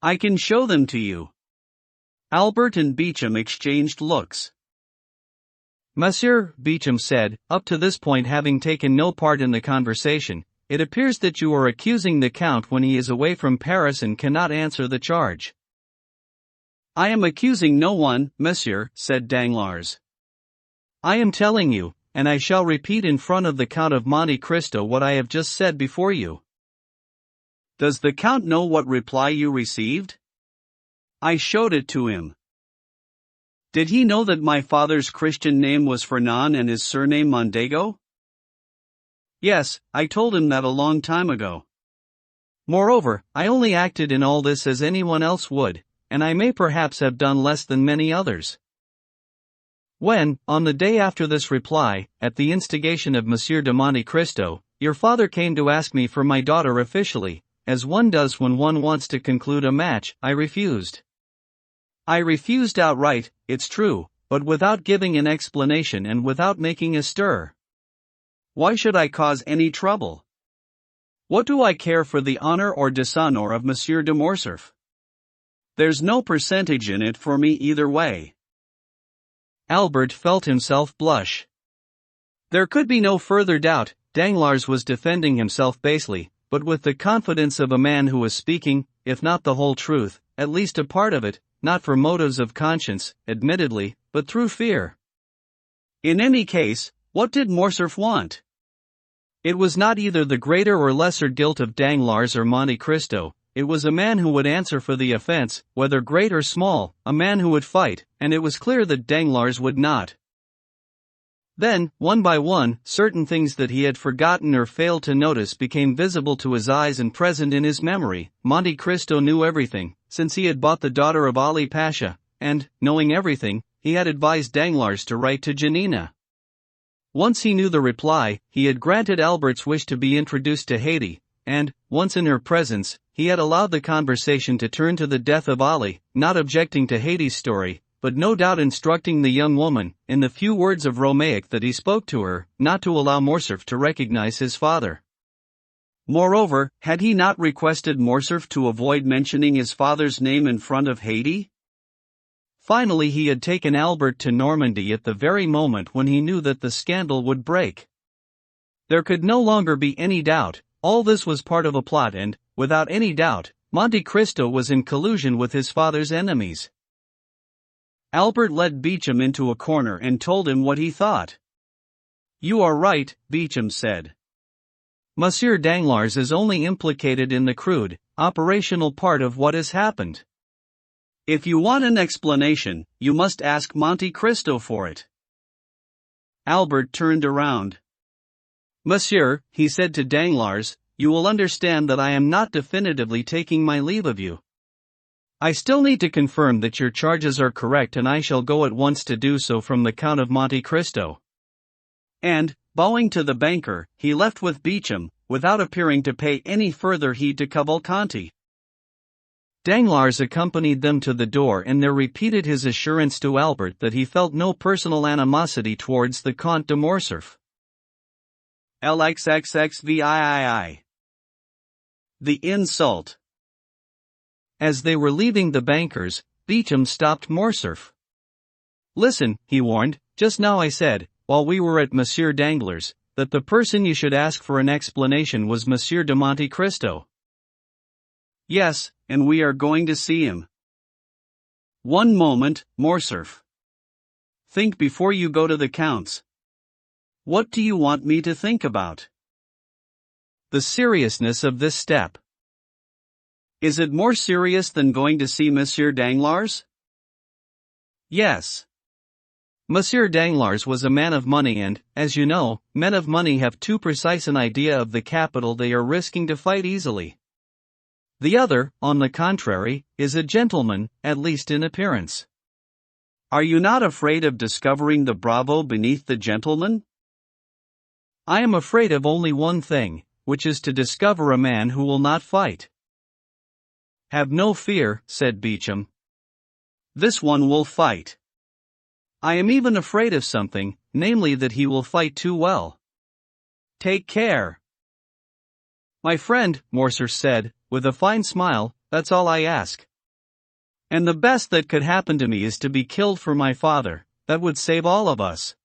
I can show them to you. Albert and Beecham exchanged looks. Monsieur, Beecham said, up to this point having taken no part in the conversation, it appears that you are accusing the Count when he is away from Paris and cannot answer the charge. I am accusing no one, monsieur, said Danglars. I am telling you, and I shall repeat in front of the Count of Monte Cristo what I have just said before you. Does the Count know what reply you received? I showed it to him. Did he know that my father's Christian name was Fernand and his surname Mondego? Yes, I told him that a long time ago. Moreover, I only acted in all this as anyone else would, and I may perhaps have done less than many others. When, on the day after this reply, at the instigation of Monsieur de Monte Cristo, your father came to ask me for my daughter officially, as one does when one wants to conclude a match, I refused. I refused outright, it's true, but without giving an explanation and without making a stir. Why should I cause any trouble? What do I care for the honor or dishonor of Monsieur de Morcerf? There's no percentage in it for me either way. Albert felt himself blush. There could be no further doubt, Danglars was defending himself basely, but with the confidence of a man who was speaking, if not the whole truth, at least a part of it, not for motives of conscience, admittedly, but through fear. In any case, what did Morcerf want? It was not either the greater or lesser guilt of Danglars or Monte Cristo, it was a man who would answer for the offense, whether great or small, a man who would fight, and it was clear that Danglars would not. Then, one by one, certain things that he had forgotten or failed to notice became visible to his eyes and present in his memory. Monte Cristo knew everything, since he had bought the daughter of Ali Pasha, and, knowing everything, he had advised Danglars to write to Janina. Once he knew the reply, he had granted Albert's wish to be introduced to Haydée, and, once in her presence, he had allowed the conversation to turn to the death of Ali, not objecting to Haydée's story, but no doubt instructing the young woman, in the few words of Romaic that he spoke to her, not to allow Morcerf to recognize his father. Moreover, had he not requested Morcerf to avoid mentioning his father's name in front of Haydée? Finally he had taken Albert to Normandy at the very moment when he knew that the scandal would break. There could no longer be any doubt, all this was part of a plot and, without any doubt, Monte Cristo was in collusion with his father's enemies. Albert led Beecham into a corner and told him what he thought. You are right, Beecham said. Monsieur Danglars is only implicated in the crude, operational part of what has happened. If you want an explanation, you must ask Monte Cristo for it. Albert turned around. Monsieur, he said to Danglars, you will understand that I am not definitively taking my leave of you. I still need to confirm that your charges are correct, and I shall go at once to do so from the Count of Monte Cristo. And, bowing to the banker, he left with Pigeon, without appearing to pay any further heed to Cavalcanti. Danglars accompanied them to the door and there repeated his assurance to Albert that he felt no personal animosity towards the Comte de Morcerf. LXXXVIII. The insult. As they were leaving the banker's, Pigeon stopped Morcerf. "Listen," he warned, "just now I said, while we were at Monsieur Danglars, that the person you should ask for an explanation was Monsieur de Monte Cristo." "Yes, and we are going to see him." "One moment, Morcerf. Think before you go to the Count's. What do you want me to think about?" "The seriousness of this step." "Is it more serious than going to see Monsieur Danglars?" "Yes. Monsieur Danglars was a man of money and, as you know, men of money have too precise an idea of the capital they are risking to fight easily. The other, on the contrary, is a gentleman, at least in appearance." "Are you not afraid of discovering the bravo beneath the gentleman?" "I am afraid of only one thing, which is to discover a man who will not fight." "Have no fear," said Pigeon. "This one will fight. I am even afraid of something, namely that he will fight too well." "Take care." "My friend," Morcerf said, with a fine smile, "that's all I ask. And the best that could happen to me is to be killed for my father. That would save all of us."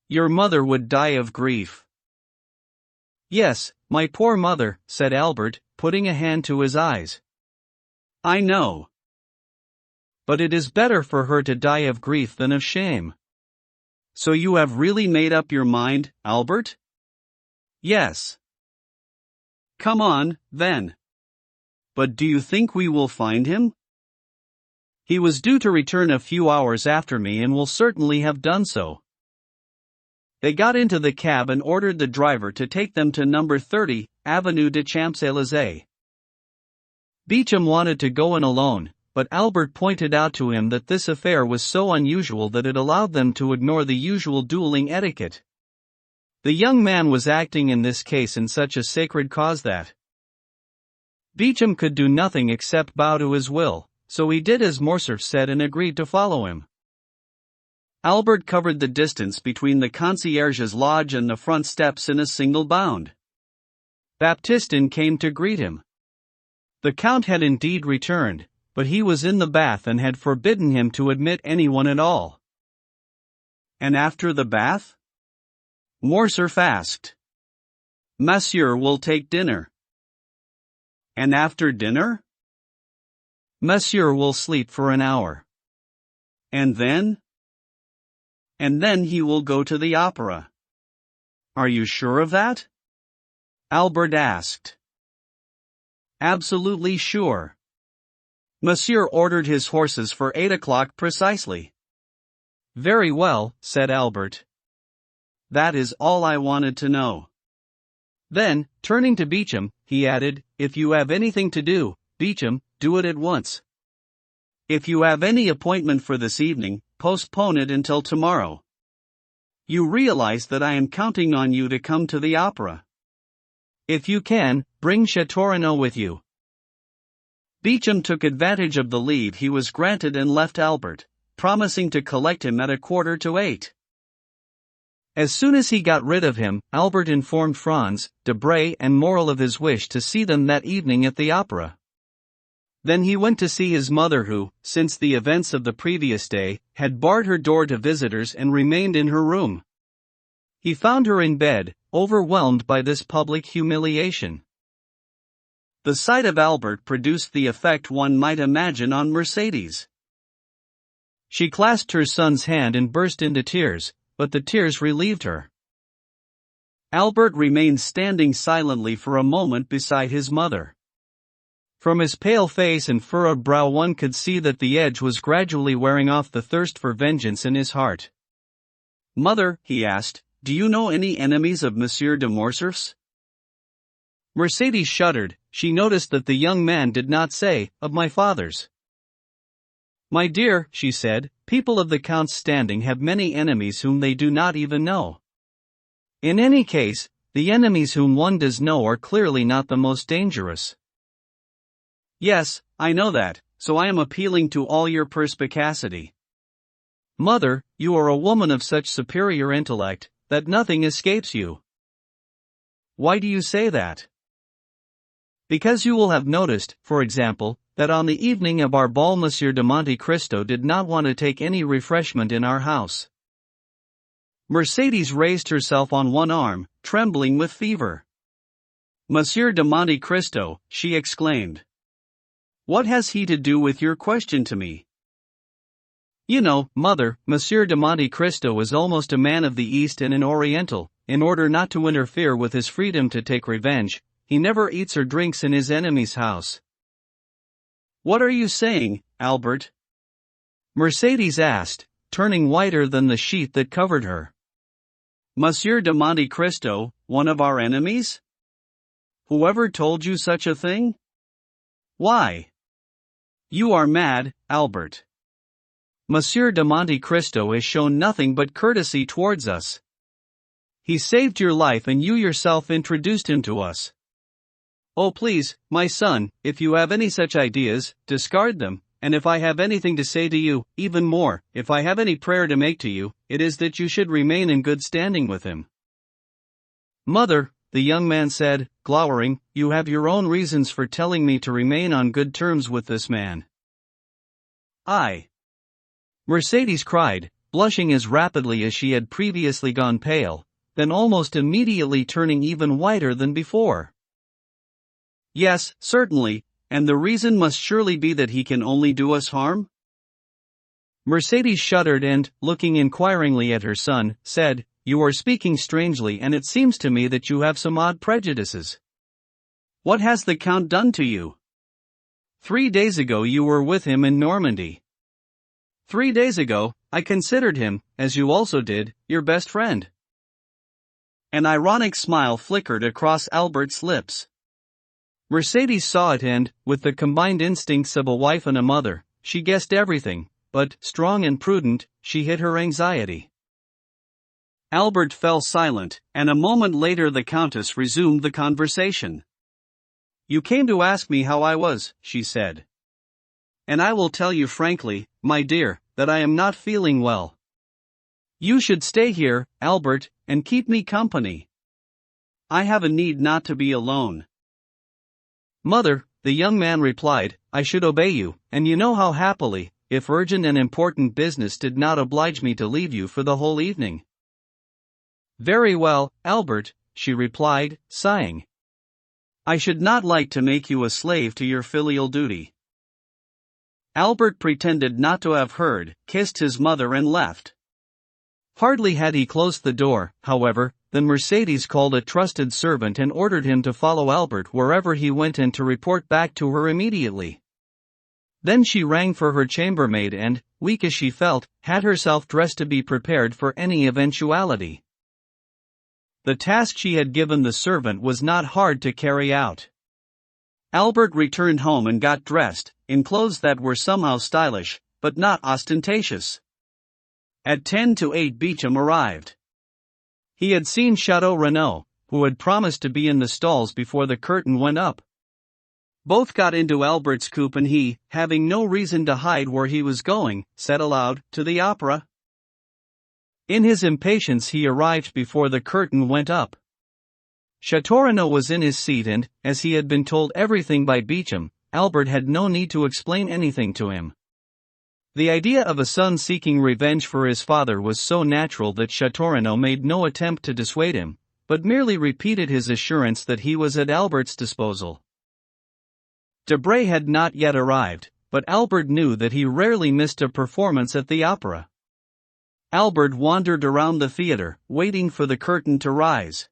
"Your mother would die of grief." "Yes, my poor mother," said Albert, putting a hand to his eyes. "I know. But it is better for her to die of grief than of shame." "So you have really made up your mind, Albert?" "Yes." "Come on, then. But do you think we will find him?" "He was due to return a few hours after me and will certainly have done so." They got into the cab and ordered the driver to take them to number 30, Avenue des Champs-Élysées. Pigeon wanted to go in alone, but Albert pointed out to him that this affair was so unusual that it allowed them to ignore the usual dueling etiquette. The young man was acting in this case in such a sacred cause that Pigeon could do nothing except bow to his will, so he did as Morcerf said and agreed to follow him. Albert covered the distance between the concierge's lodge and the front steps in a single bound. Baptistin came to greet him. The Count had indeed returned, but he was in the bath and had forbidden him to admit anyone at all. "And after the bath?" Morcerf asked. "Monsieur will take dinner." "And after dinner?" "Monsieur will sleep for an hour." "And then?" "And then he will go to the opera." "Are you sure of that?" Albert asked. "Absolutely sure. Monsieur ordered his horses for 8 o'clock precisely." "Very well," said Albert. "That is all I wanted to know." Then, turning to Pigeon, he added, "If you have anything to do, Pigeon, do it at once. If you have any appointment for this evening, postpone it until tomorrow. You realize that I am counting on you to come to the opera. If you can, bring Châteaurenaud with you." Pigeon took advantage of the leave he was granted and left Albert, promising to collect him at 7:15. As soon as he got rid of him, Albert informed Franz, Debray and Morel of his wish to see them that evening at the opera. Then he went to see his mother who, since the events of the previous day, had barred her door to visitors and remained in her room. He found her in bed, overwhelmed by this public humiliation. The sight of Albert produced the effect one might imagine on Mercedes. She clasped her son's hand and burst into tears, but the tears relieved her. Albert remained standing silently for a moment beside his mother. From his pale face and furrowed brow one could see that the edge was gradually wearing off the thirst for vengeance in his heart. "Mother," he asked, "do you know any enemies of Monsieur de Morcerf's?" Mercedes shuddered. She noticed that the young man did not say, "of my father's." "My dear," she said, "people of the Count's standing have many enemies whom they do not even know. In any case, the enemies whom one does know are clearly not the most dangerous." "Yes, I know that, so I am appealing to all your perspicacity." "Mother, you are a woman of such superior intellect, that nothing escapes you." "Why do you say that?" "Because you will have noticed, for example, that on the evening of our ball Monsieur de Monte Cristo did not want to take any refreshment in our house." Mercedes raised herself on one arm, trembling with fever. "Monsieur de Monte Cristo," she exclaimed. "What has he to do with your question to me?" "You know, mother, Monsieur de Monte Cristo is almost a man of the East and an Oriental. In order not to interfere with his freedom to take revenge, he never eats or drinks in his enemy's house." "What are you saying, Albert?" Mercedes asked, turning whiter than the sheet that covered her. "Monsieur de Monte Cristo, one of our enemies? Whoever told you such a thing? Why? You are mad, Albert." "Monsieur de Monte Cristo has shown nothing but courtesy towards us. He saved your life and you yourself introduced him to us." "Oh please, my son, if you have any such ideas, discard them, and if I have anything to say to you, even more, if I have any prayer to make to you, it is that you should remain in good standing with him." "Mother," the young man said, glowering, "you have your own reasons for telling me to remain on good terms with this man." "I?" Mercedes cried, blushing as rapidly as she had previously gone pale, then almost immediately turning even whiter than before. "Yes, certainly, and the reason must surely be that he can only do us harm?" Mercedes shuddered and, looking inquiringly at her son, said, "You are speaking strangely and it seems to me that you have some odd prejudices." "What has the Count done to you?" 3 days ago you were with him in Normandy. 3 days ago, I considered him, as you also did, your best friend." An ironic smile flickered across Albert's lips. Mercedes saw it and, with the combined instincts of a wife and a mother, she guessed everything, but, strong and prudent, she hid her anxiety. Albert fell silent, and a moment later the Countess resumed the conversation. "You came to ask me how I was," she said. "And I will tell you frankly, my dear, that I am not feeling well. You should stay here, Albert, and keep me company. I have a need not to be alone." "Mother," the young man replied, "I should obey you, and you know how happily, if urgent and important business did not oblige me to leave you for the whole evening." "Very well, Albert," she replied, sighing. "I should not like to make you a slave to your filial duty." Albert pretended not to have heard, kissed his mother and left. Hardly had he closed the door, however, than Mercedes called a trusted servant and ordered him to follow Albert wherever he went and to report back to her immediately. Then she rang for her chambermaid and, weak as she felt, had herself dressed to be prepared for any eventuality. The task she had given the servant was not hard to carry out. Albert returned home and got dressed, in clothes that were somehow stylish, but not ostentatious. At 7:50 Beecham arrived. He had seen Chateau Renaud, who had promised to be in the stalls before the curtain went up. Both got into Albert's coupe and he, having no reason to hide where he was going, said aloud, "To the opera." In his impatience he arrived before the curtain went up. Chateau Renaud was in his seat and, as he had been told everything by Beecham, Albert had no need to explain anything to him. The idea of a son seeking revenge for his father was so natural that Chateau Renaud made no attempt to dissuade him, but merely repeated his assurance that he was at Albert's disposal. Debray had not yet arrived, but Albert knew that he rarely missed a performance at the opera. Albert wandered around the theater, waiting for the curtain to rise.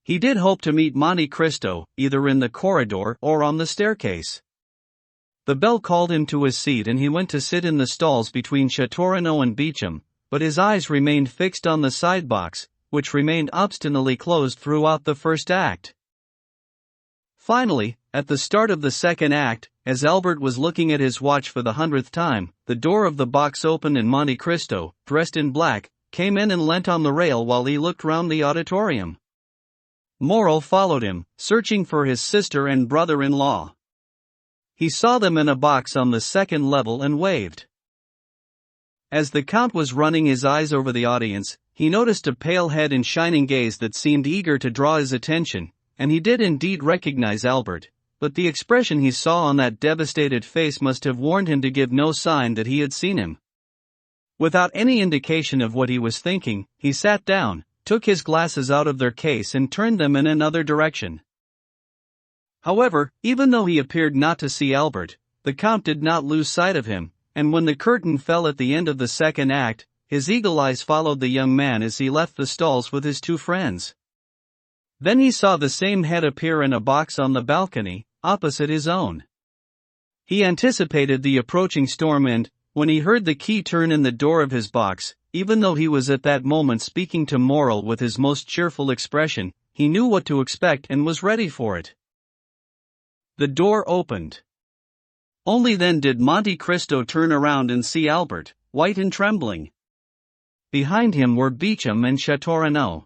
He did hope to meet Monte Cristo, either in the corridor or on the staircase. The bell called him to his seat and he went to sit in the stalls between Chateau Renaud and Beecham, but his eyes remained fixed on the sidebox, which remained obstinately closed throughout the first act. Finally, at the start of the second act, as Albert was looking at his watch for the 100th time, the door of the box opened and Monte Cristo, dressed in black, came in and leant on the rail while he looked round the auditorium. Morel followed him, searching for his sister and brother-in-law. He saw them in a box on the second level and waved. As the Count was running his eyes over the audience, he noticed a pale head and shining gaze that seemed eager to draw his attention, and he did indeed recognize Albert, but the expression he saw on that devastated face must have warned him to give no sign that he had seen him. Without any indication of what he was thinking, he sat down, took his glasses out of their case and turned them in another direction. However, even though he appeared not to see Albert, the Count did not lose sight of him, and when the curtain fell at the end of the second act, his eagle eyes followed the young man as he left the stalls with his two friends. Then he saw the same head appear in a box on the balcony, opposite his own. He anticipated the approaching storm and, when he heard the key turn in the door of his box, even though he was at that moment speaking to Morel with his most cheerful expression, he knew what to expect and was ready for it. The door opened. Only then did Monte Cristo turn around and see Albert, white and trembling. Behind him were Pigeon and Chateaurenaud.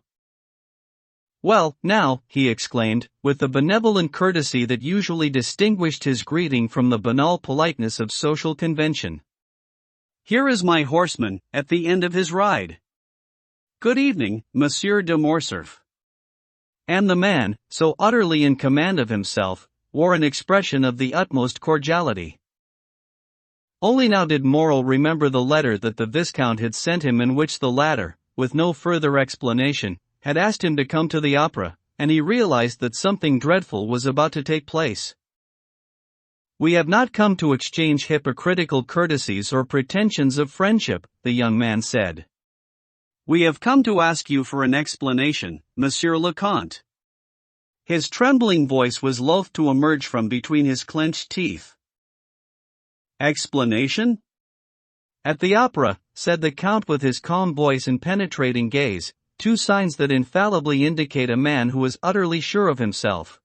"Well, now," he exclaimed, with the benevolent courtesy that usually distinguished his greeting from the banal politeness of social convention. "Here is my horseman, at the end of his ride. Good evening, Monsieur de Morcerf." And the man, so utterly in command of himself, wore an expression of the utmost cordiality. Only now did Morel remember the letter that the Viscount had sent him in which the latter, with no further explanation, had asked him to come to the opera, and he realized that something dreadful was about to take place. "We have not come to exchange hypocritical courtesies or pretensions of friendship," the young man said. "We have come to ask you for an explanation, Monsieur le Comte." His trembling voice was loath to emerge from between his clenched teeth. "Explanation?" "At the opera," said the Count with his calm voice and penetrating gaze, two signs that infallibly indicate a man who is utterly sure of himself.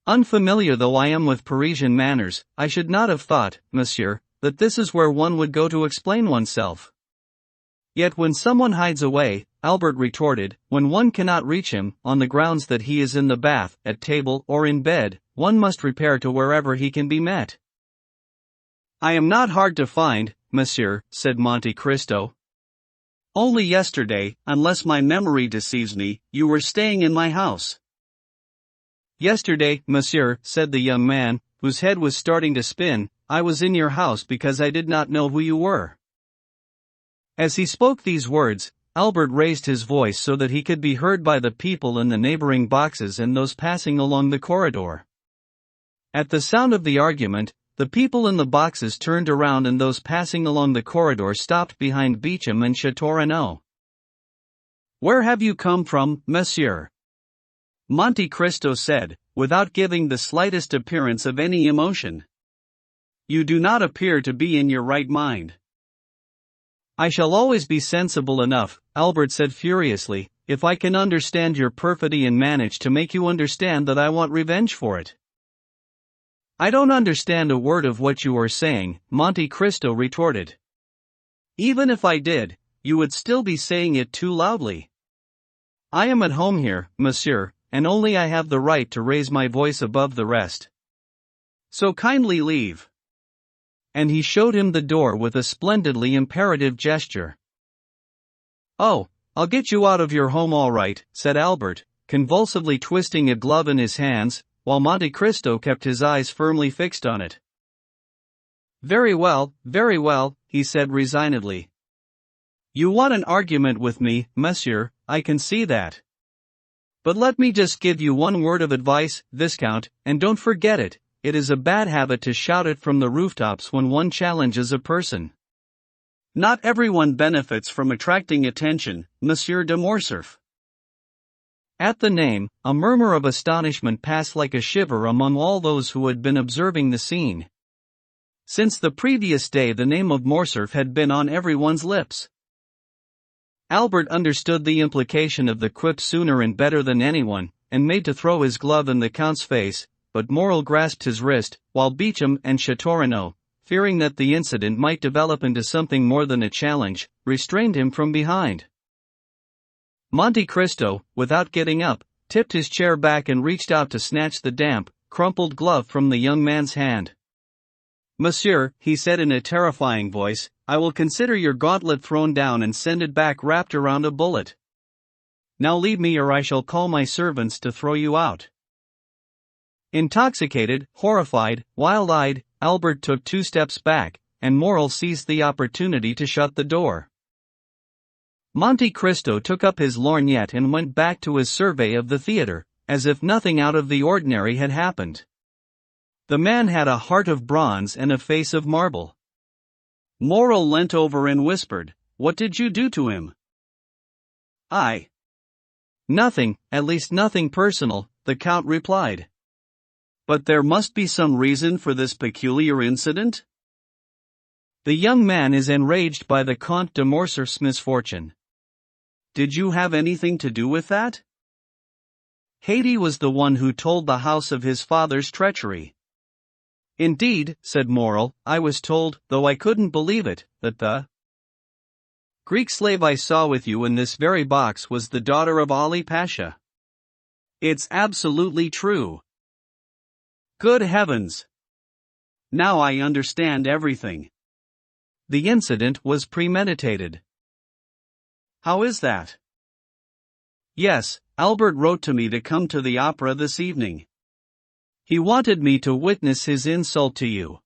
"Unfamiliar though I am with Parisian manners, I should not have thought, monsieur, that this is where one would go to explain oneself." "Yet when someone hides away," Albert retorted, "when one cannot reach him, on the grounds that he is in the bath, at table, or in bed, one must repair to wherever he can be met." "I am not hard to find, monsieur," said Monte Cristo. "Only yesterday, unless my memory deceives me, you were staying in my house." "Yesterday, monsieur," said the young man, whose head was starting to spin, "I was in your house because I did not know who you were." As he spoke these words, Albert raised his voice so that he could be heard by the people in the neighboring boxes and those passing along the corridor. At the sound of the argument, the people in the boxes turned around and those passing along the corridor stopped behind Pigeon and Chateaurenaud. "Where have you come from, monsieur?" Monte Cristo said, without giving the slightest appearance of any emotion. "You do not appear to be in your right mind." "I shall always be sensible enough," Albert said furiously, "if I can understand your perfidy and manage to make you understand that I want revenge for it." "I don't understand a word of what you are saying," Monte Cristo retorted. "Even if I did, you would still be saying it too loudly. I am at home here, monsieur, and only I have the right to raise my voice above the rest. So kindly leave." And he showed him the door with a splendidly imperative gesture. "Oh, I'll get you out of your home all right," said Albert, convulsively twisting a glove in his hands, while Monte Cristo kept his eyes firmly fixed on it. very well," he said resignedly. "You want an argument with me, monsieur, I can see that. But let me just give you one word of advice, Viscount, and don't forget it. It is a bad habit to shout it from the rooftops when one challenges a person. Not everyone benefits from attracting attention, Monsieur de Morcerf." At the name, a murmur of astonishment passed like a shiver among all those who had been observing the scene. Since the previous day the name of Morcerf had been on everyone's lips. Albert understood the implication of the quip sooner and better than anyone, and made to throw his glove in the Count's face, but Morel grasped his wrist, while Beecham and Chateaurenaud, fearing that the incident might develop into something more than a challenge, restrained him from behind. Monte Cristo, without getting up, tipped his chair back and reached out to snatch the damp, crumpled glove from the young man's hand. "Monsieur," he said in a terrifying voice, "I will consider your gauntlet thrown down and send it back wrapped around a bullet. Now leave me or I shall call my servants to throw you out." Intoxicated, horrified, wild-eyed, Albert took 2 steps back, and Morel seized the opportunity to shut the door. Monte Cristo took up his lorgnette and went back to his survey of the theater, as if nothing out of the ordinary had happened. The man had a heart of bronze and a face of marble. Morel leant over and whispered, "What did you do to him?" "Nothing, at least nothing personal," the Count replied. "But there must be some reason for this peculiar incident?" "The young man is enraged by the Count de Morcerf's misfortune." "Did you have anything to do with that?" "Haydée was the one who told the house of his father's treachery." "Indeed," said Morel, "I was told, though I couldn't believe it, that the Greek slave I saw with you in this very box was the daughter of Ali Pasha." "It's absolutely true." "Good heavens! Now I understand everything. The incident was premeditated." "How is that?" "Yes, Albert wrote to me to come to the opera this evening. He wanted me to witness his insult to you."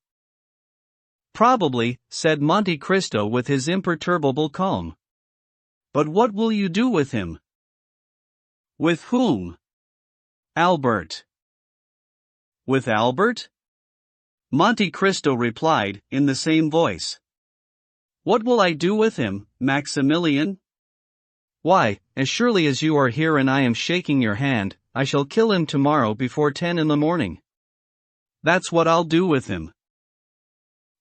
"Probably," said Monte Cristo with his imperturbable calm. "But what will you do with him?" "With whom?" "Albert." "With Albert?" Monte Cristo replied, in the same voice. "What will I do with him, Maximilian?" "Why, as surely as you are here and I am shaking your hand, I shall kill him tomorrow before 10 in the morning. That's what I'll do with him."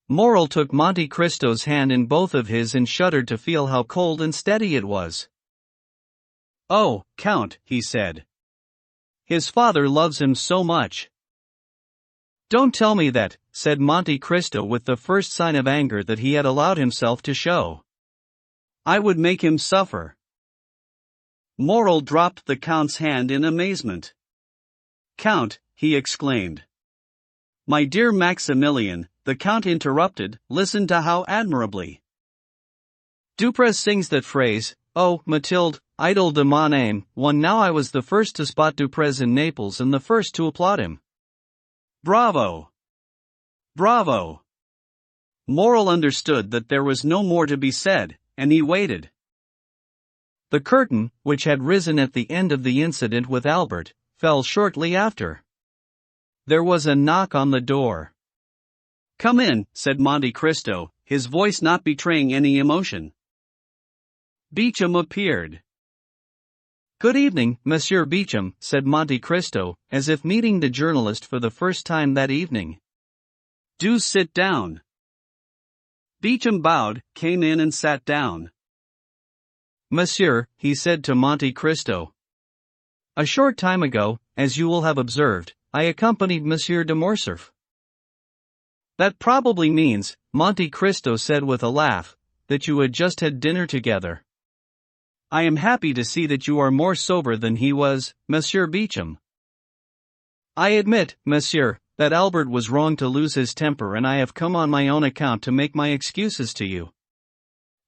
Morel took Monte Cristo's hand in both of his and shuddered to feel how cold and steady it was. "Oh, Count," he said. "His father loves him so much." "Don't tell me that," said Monte Cristo with the first sign of anger that he had allowed himself to show. "I would make him suffer." Morel dropped the Count's hand in amazement. "Count," he exclaimed. "My dear Maximilian," the Count interrupted, "listen to how admirably Duprez sings that phrase, 'Oh, Mathilde, idole de mon âme,' one. Now I was the first to spot Duprez in Naples and the first to applaud him. Bravo! Bravo!" Morel understood that there was no more to be said, and he waited. The curtain, which had risen at the end of the incident with Albert, fell shortly after. There was a knock on the door. "Come in," said Monte Cristo, his voice not betraying any emotion. Beecham appeared. "Good evening, Monsieur Beecham," said Monte Cristo, as if meeting the journalist for the first time that evening. "Do sit down." Beecham bowed, came in and sat down. "Monsieur," he said to Monte Cristo, "a short time ago, as you will have observed, I accompanied Monsieur de Morcerf." "That probably means," Monte Cristo said with a laugh, "that you had just had dinner together. I am happy to see that you are more sober than he was, Monsieur Beecham. I admit, Monsieur, that Albert was wrong to lose his temper, and I have come on my own account to make my excuses to you.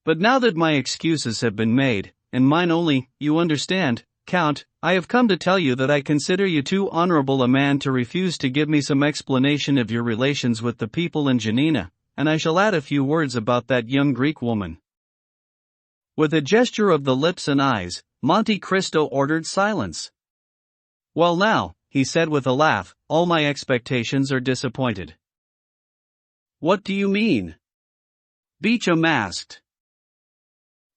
But now that my excuses have been made, and mine only, you understand, Count, I have come to tell you that I consider you too honorable a man to refuse to give me some explanation of your relations with the people in Janina, and I shall add a few words about that young Greek woman." With a gesture of the lips and eyes, Monte Cristo ordered silence. "Well now," he said with a laugh, "all my expectations are disappointed." "What do you mean?" Beecham asked.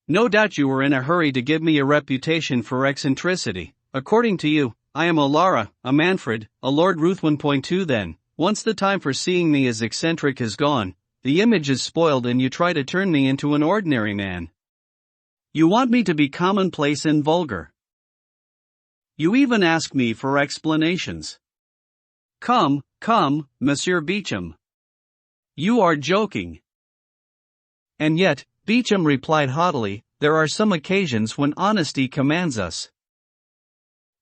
"No doubt you were in a hurry to give me a reputation for eccentricity. According to you, I am a Lara, a Manfred, a Lord Ruthven.2. Then, once the time for seeing me as eccentric is gone, the image is spoiled and you try to turn me into an ordinary man. You want me to be commonplace and vulgar. You even ask me for explanations. Come, Monsieur Beauchamp. You are joking. And yet, Beauchamp replied haughtily, there are some occasions when honesty commands us.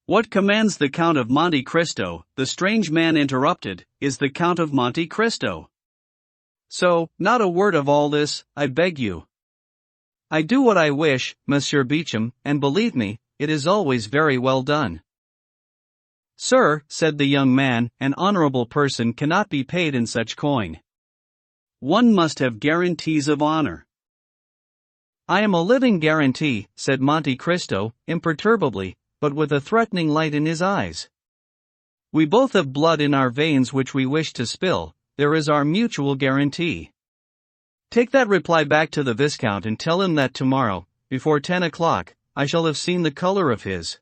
What commands the Count of Monte Cristo, the strange man interrupted, is the Count of Monte Cristo. So, not a word of all this, I beg you. I do what I wish, Monsieur Beauchamp, and believe me, it is always very well done. Sir, said the young man, an honorable person cannot be paid in such coin. One must have guarantees of honor. I am a living guarantee, said Monte Cristo, imperturbably, but with a threatening light in his eyes. We both have blood in our veins which we wish to spill, there is our mutual guarantee. Take that reply back to the Viscount and tell him that tomorrow, before 10 o'clock, I shall have seen the color of his.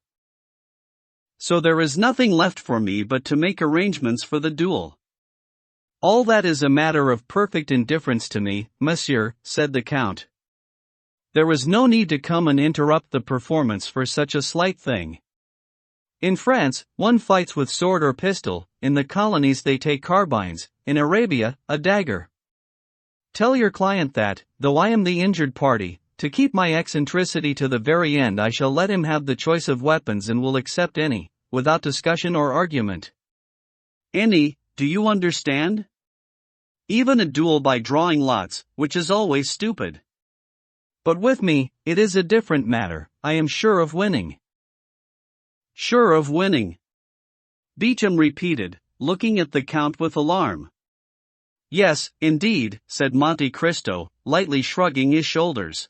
So there is nothing left for me but to make arrangements for the duel. All that is a matter of perfect indifference to me, monsieur, said the Count. There was no need to come and interrupt the performance for such a slight thing. In France, one fights with sword or pistol, in the colonies they take carbines, in Arabia, a dagger. Tell your client that, though I am the injured party, to keep my eccentricity to the very end I shall let him have the choice of weapons and will accept any, without discussion or argument. Any, do you understand? Even a duel by drawing lots, which is always stupid. But with me, it is a different matter, I am sure of winning. Sure of winning? Beauchamp repeated, looking at the Count with alarm. Yes, indeed, said Monte Cristo, lightly shrugging his shoulders.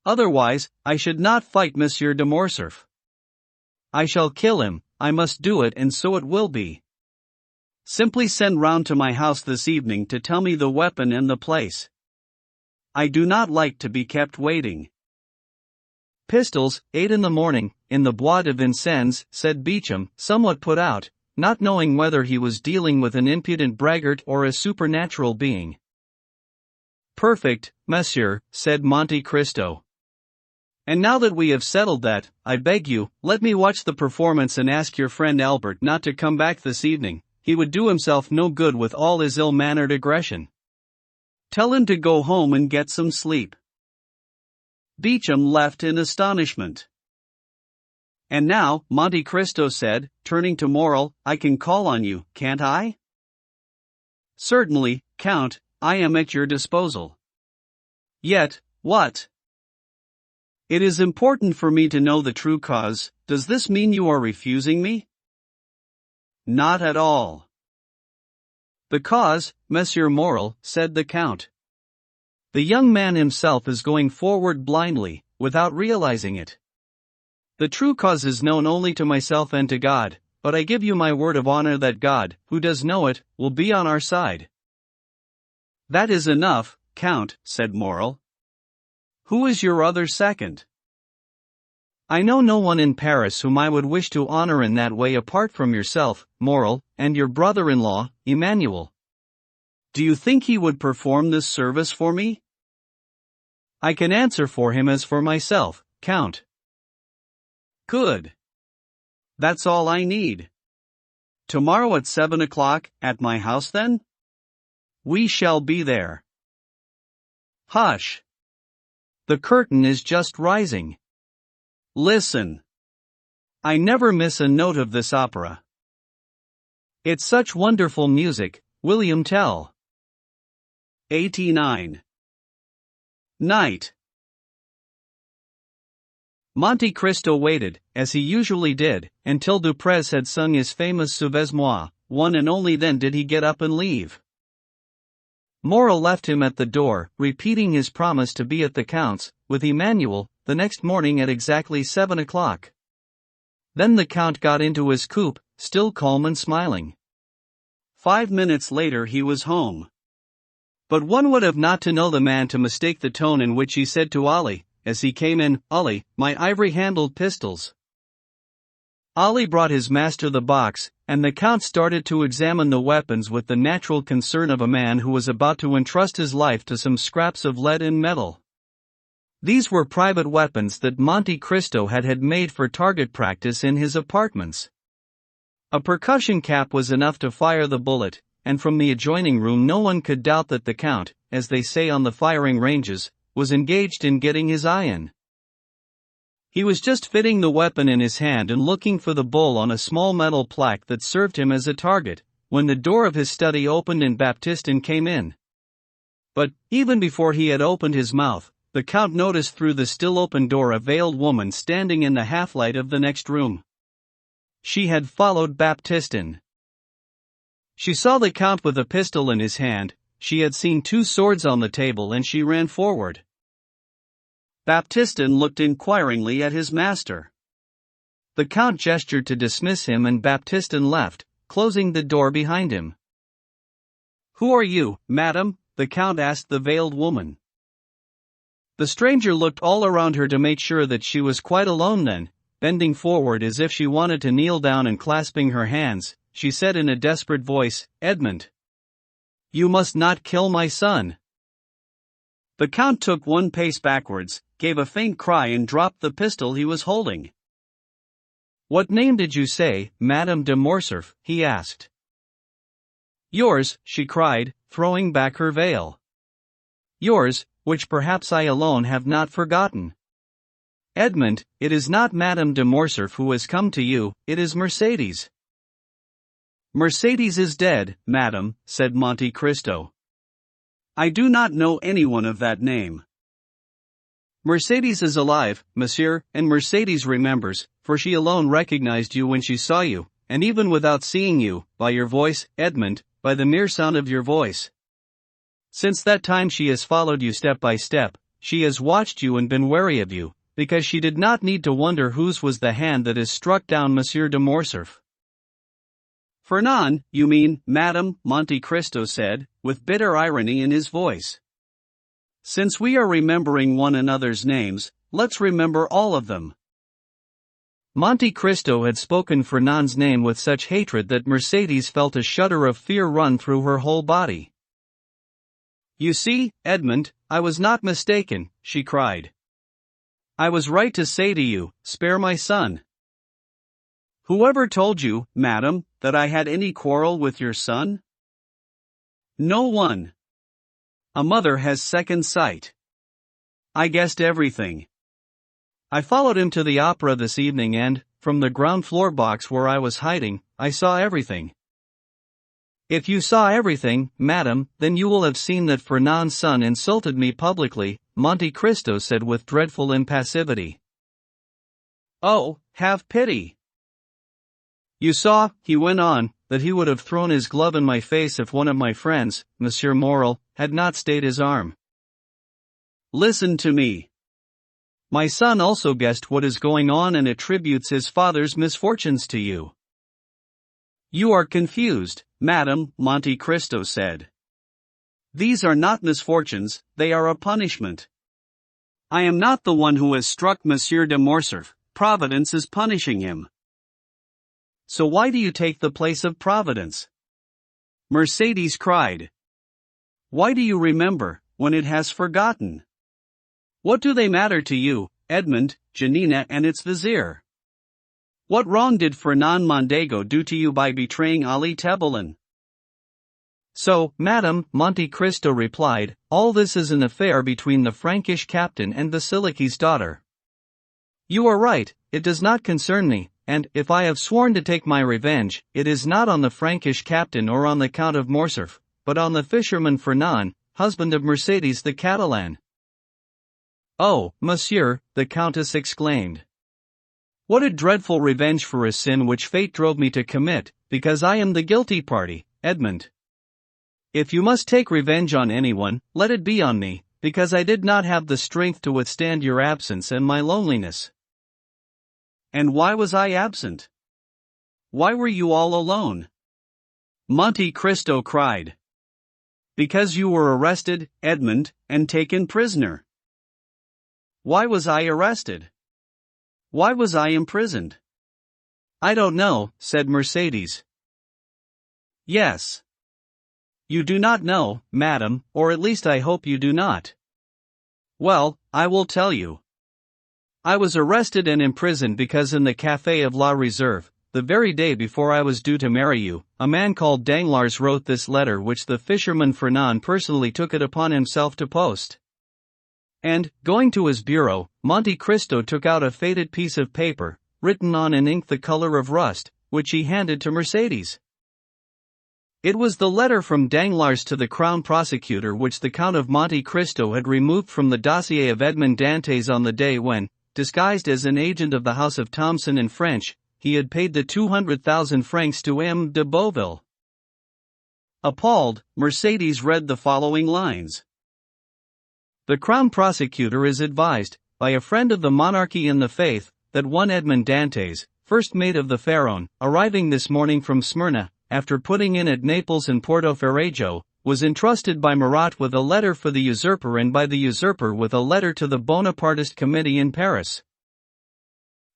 Otherwise, I should not fight Monsieur de Morcerf. I shall kill him, I must do it and so it will be. Simply send round to my house this evening to tell me the weapon and the place. I do not like to be kept waiting. Pistols, 8 in the morning, in the Bois de Vincennes, said Beauchamp, somewhat put out, not knowing whether he was dealing with an impudent braggart or a supernatural being. Perfect, monsieur, said Monte Cristo. And now that we have settled that, I beg you, let me watch the performance and ask your friend Albert not to come back this evening, he would do himself no good with all his ill-mannered aggression. Tell him to go home and get some sleep. Beauchamp left in astonishment. And now, Monte Cristo said, turning to Morrel, I can call on you, can't I? Certainly, Count, I am at your disposal. Yet, what? It is important for me to know the true cause. Does this mean you are refusing me? Not at all. The cause, Monsieur Morrel, said the Count. The young man himself is going forward blindly, without realizing it. The true cause is known only to myself and to God, but I give you my word of honor that God, who does know it, will be on our side. That is enough, Count, said Morrel. Who is your other second? I know no one in Paris whom I would wish to honor in that way apart from yourself, Morrel, and your brother-in-law, Emmanuel. Do you think he would perform this service for me? I can answer for him as for myself, Count. Good. That's all I need. Tomorrow at 7 o'clock, at my house then? We shall be there. Hush. The curtain is just rising. Listen. I never miss a note of this opera. It's such wonderful music, William Tell. 89. Night. Monte Cristo waited, as he usually did, until Duprez had sung his famous Sauvez-moi, one and only then did he get up and leave. Morrel left him at the door, repeating his promise to be at the Count's, with Emmanuel, the next morning at exactly 7 o'clock. Then the Count got into his coupe, still calm and smiling. 5 minutes later he was home. But one would have not to know the man to mistake the tone in which he said to Ali, as he came in, Ali, my ivory-handled pistols. Ali brought his master the box, and the Count started to examine the weapons with the natural concern of a man who was about to entrust his life to some scraps of lead and metal. These were private weapons that Monte Cristo had made for target practice in his apartments. A percussion cap was enough to fire the bullet, and from the adjoining room no one could doubt that the Count, as they say on the firing ranges, was engaged in getting his eye in. He was just fitting the weapon in his hand and looking for the bull on a small metal plaque that served him as a target, when the door of his study opened and Baptistin came in. But, even before he had opened his mouth, the Count noticed through the still open door a veiled woman standing in the half-light of the next room. She had followed Baptistin. She saw the Count with a pistol in his hand, she had seen 2 swords on the table and she ran forward. Baptistin looked inquiringly at his master. The Count gestured to dismiss him and Baptistin left, closing the door behind him. "Who are you, madam?" the Count asked the veiled woman. The stranger looked all around her to make sure that she was quite alone, then, bending forward as if she wanted to kneel down and clasping her hands, she said in a desperate voice, "Edmund, you must not kill my son." The Count took 1 pace backwards, gave a faint cry and dropped the pistol he was holding. "What name did you say, Madame de Morcerf?" he asked. "Yours," she cried, throwing back her veil. "Yours, which perhaps I alone have not forgotten. Edmund, it is not Madame de Morcerf who has come to you, it is Mercedes." "Mercedes is dead, madam," said Monte Cristo. "I do not know anyone of that name." "Mercedes is alive, monsieur, and Mercedes remembers, for she alone recognized you when she saw you, and even without seeing you, by your voice, Edmund, by the mere sound of your voice. Since that time she has followed you step by step, she has watched you and been wary of you, because she did not need to wonder whose was the hand that has struck down Monsieur de Morcerf." "Fernand, you mean, madam," Monte Cristo said, with bitter irony in his voice. "Since we are remembering one another's names, let's remember all of them." Monte Cristo had spoken Fernand's name with such hatred that Mercedes felt a shudder of fear run through her whole body. "You see, Edmund, I was not mistaken," she cried. "I was right to say to you, spare my son." "Whoever told you, madam, that I had any quarrel with your son?" "No one. A mother has second sight. I guessed everything. I followed him to the opera this evening and, from the ground floor box where I was hiding, I saw everything." "If you saw everything, madam, then you will have seen that Fernand's son insulted me publicly," Monte Cristo said with dreadful impassivity. "Oh, have pity." "You saw," he went on, "that he would have thrown his glove in my face if one of my friends, Monsieur Morel, had not stayed his arm. Listen to me. My son also guessed what is going on and attributes his father's misfortunes to you." "You are confused, madam," Monte Cristo said. "These are not misfortunes, they are a punishment. I am not the one who has struck Monsieur de Morcerf, Providence is punishing him." "So why do you take the place of Providence?" Mercedes cried. "Why do you remember, when it has forgotten? What do they matter to you, Edmund, Janina and its vizier? What wrong did Fernand Mondego do to you by betraying Ali Tebelin?" "So, madam," Monte Cristo replied, "all this is an affair between the Frankish captain and Basiliki's daughter. You are right, it does not concern me, and, if I have sworn to take my revenge, it is not on the Frankish captain or on the Count of Morcerf, but on the fisherman Fernand, husband of Mercedes the Catalan." "Oh, monsieur," the countess exclaimed. "What a dreadful revenge for a sin which fate drove me to commit, because I am the guilty party, Edmund. If you must take revenge on anyone, let it be on me, because I did not have the strength to withstand your absence and my loneliness." "And why was I absent? Why were you all alone?" Monte Cristo cried. "Because you were arrested, Edmund, and taken prisoner." "Why was I arrested? Why was I imprisoned?" "I don't know," said Mercedes. "Yes. You do not know, madam, or at least I hope you do not. Well, I will tell you. I was arrested and imprisoned because in the Café of La Réserve, the very day before I was due to marry you, a man called Danglars wrote this letter which the fisherman Fernand personally took it upon himself to post. And, going to his bureau, Monte Cristo took out a faded piece of paper, written on in ink the color of rust, which he handed to Mercédès. It was the letter from Danglars to the Crown Prosecutor which the Count of Monte Cristo had removed from the dossier of Edmond Dantès on the day when, disguised as an agent of the House of Thomson and French, he had paid the 200,000 francs to M. de Beauville. Appalled, Mercédès read the following lines. The Crown Prosecutor is advised, by a friend of the monarchy and the faith, that one Edmond Dantès, first mate of the Pharaon, arriving this morning from Smyrna, after putting in at Naples and Porto Ferrajo, was entrusted by Murat with a letter for the usurper and by the usurper with a letter to the Bonapartist Committee in Paris.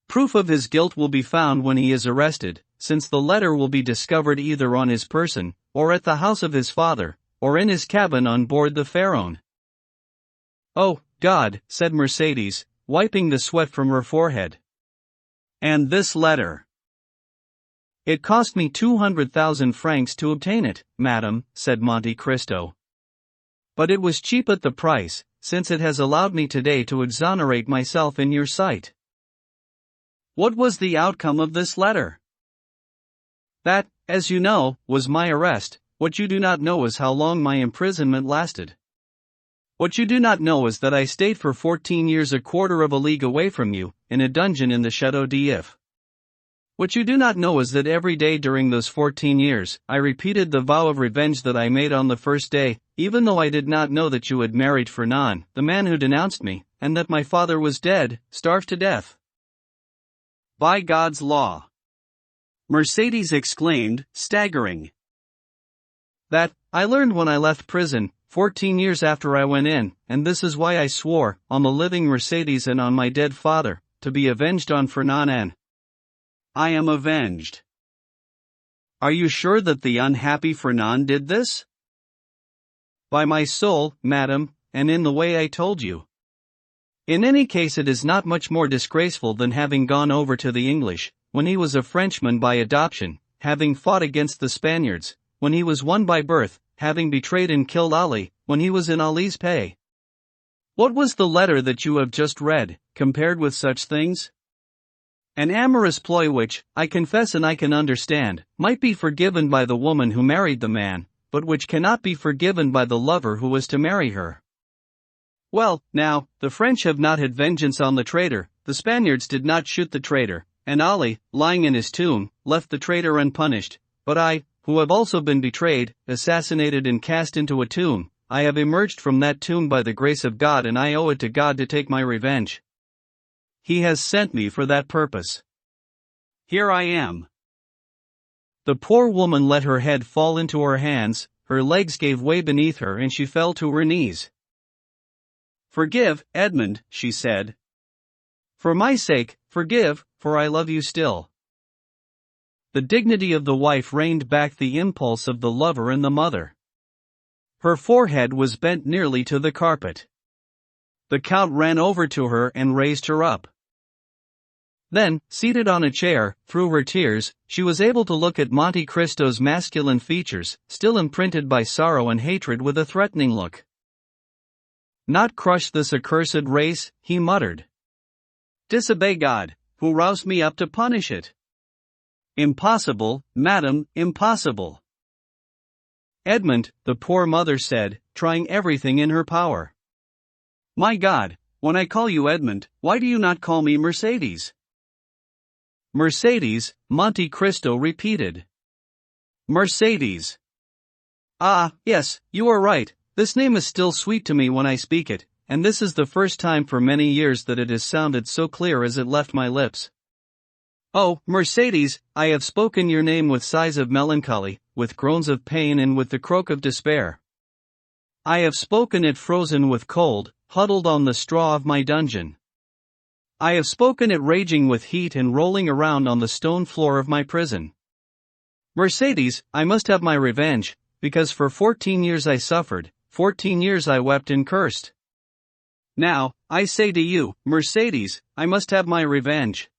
Proof of his guilt will be found when he is arrested, since the letter will be discovered either on his person, or at the house of his father, or in his cabin on board the Pharaon. Oh, God, said Mercédès, wiping the sweat from her forehead. And this letter? It cost me 200,000 francs to obtain it, madam, said Monte Cristo. But it was cheap at the price, since it has allowed me today to exonerate myself in your sight. What was the outcome of this letter? That, as you know, was my arrest. What you do not know is how long my imprisonment lasted. What you do not know is that I stayed for 14 years a quarter of a league away from you, in a dungeon in the Château d'If. What you do not know is that every day during those 14 years, I repeated the vow of revenge that I made on the first day, even though I did not know that you had married Fernand, the man who denounced me, and that my father was dead, starved to death. By God's law! Mercédès exclaimed, staggering. That, I learned when I left prison, 14 years after I went in, and this is why I swore, on the living Mercédès and on my dead father, to be avenged on Fernand and I am avenged. Are you sure that the unhappy Fernand did this? By my soul, madam, and in the way I told you. In any case it is not much more disgraceful than having gone over to the English, when he was a Frenchman by adoption, having fought against the Spaniards, when he was one by birth, having betrayed and killed Ali, when he was in Ali's pay. What was the letter that you have just read, compared with such things? An amorous ploy which, I confess and I can understand, might be forgiven by the woman who married the man, but which cannot be forgiven by the lover who was to marry her. Well, now, the French have not had vengeance on the traitor, the Spaniards did not shoot the traitor, and Ali, lying in his tomb, left the traitor unpunished, but I, who have also been betrayed, assassinated and cast into a tomb, I have emerged from that tomb by the grace of God and I owe it to God to take my revenge. He has sent me for that purpose. Here I am. The poor woman let her head fall into her hands, her legs gave way beneath her and she fell to her knees. Forgive, Edmond, she said. For my sake, forgive, for I love you still. The dignity of the wife reined back the impulse of the lover and the mother. Her forehead was bent nearly to the carpet. The Count ran over to her and raised her up. Then, seated on a chair, through her tears, she was able to look at Monte Cristo's masculine features, still imprinted by sorrow and hatred, with a threatening look. Not crush this accursed race, he muttered. Disobey God, who roused me up to punish it. Impossible, madam, impossible. Edmond, the poor mother said, trying everything in her power. My God, when I call you Edmond, why do you not call me Mercédès? Mercédès, Monte Cristo repeated. Mercédès. Ah, yes, you are right, this name is still sweet to me when I speak it, and this is the first time for many years that it has sounded so clear as it left my lips. Oh, Mercédès, I have spoken your name with sighs of melancholy, with groans of pain and with the croak of despair. I have spoken it frozen with cold, huddled on the straw of my dungeon. I have spoken it raging with heat and rolling around on the stone floor of my prison. Mercédès, I must have my revenge, because for 14 years I suffered, 14 years I wept and cursed. Now, I say to you, Mercédès, I must have my revenge.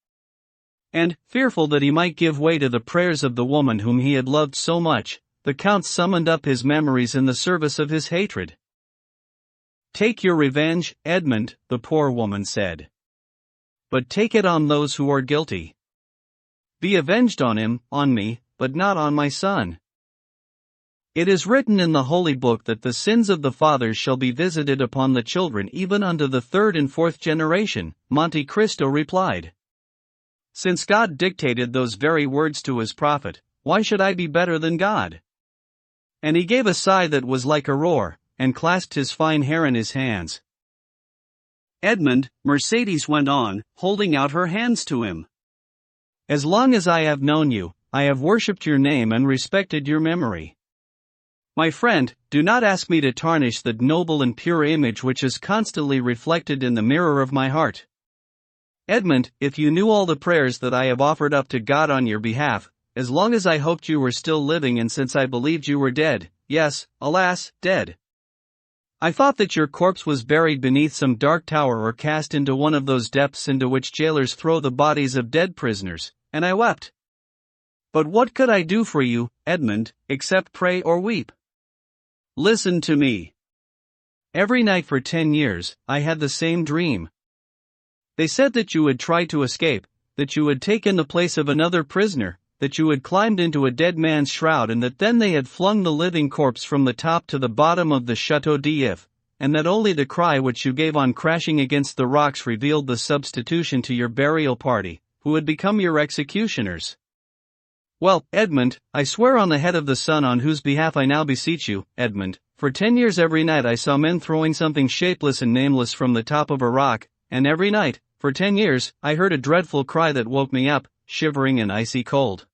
And, fearful that he might give way to the prayers of the woman whom he had loved so much, the Count summoned up his memories in the service of his hatred. "Take your revenge, Edmund," the poor woman said. "But take it on those who are guilty. Be avenged on him, on me, but not on my son. It is written in the Holy Book that the sins of the fathers shall be visited upon the children even unto the third and fourth generation," Monte Cristo replied. "Since God dictated those very words to his prophet, why should I be better than God?" And he gave a sigh that was like a roar, and clasped his fine hair in his hands. "Edmund," Mercedes went on, holding out her hands to him. "As long as I have known you, I have worshipped your name and respected your memory. My friend, do not ask me to tarnish the noble and pure image which is constantly reflected in the mirror of my heart. Edmund, if you knew all the prayers that I have offered up to God on your behalf, as long as I hoped you were still living and since I believed you were dead, yes, alas, dead. I thought that your corpse was buried beneath some dark tower or cast into one of those depths into which jailers throw the bodies of dead prisoners, and I wept. But what could I do for you, Edmund, except pray or weep? Listen to me. Every night for 10 years, I had the same dream. They said that you had tried to escape, that you had taken the place of another prisoner, that you had climbed into a dead man's shroud and that then they had flung the living corpse from the top to the bottom of the Chateau d'If, and that only the cry which you gave on crashing against the rocks revealed the substitution to your burial party, who had become your executioners. Well, Edmund, I swear on the head of the sun on whose behalf I now beseech you, Edmund, for 10 years every night I saw men throwing something shapeless and nameless from the top of a rock, and every night, for 10 years, I heard a dreadful cry that woke me up, shivering and icy cold.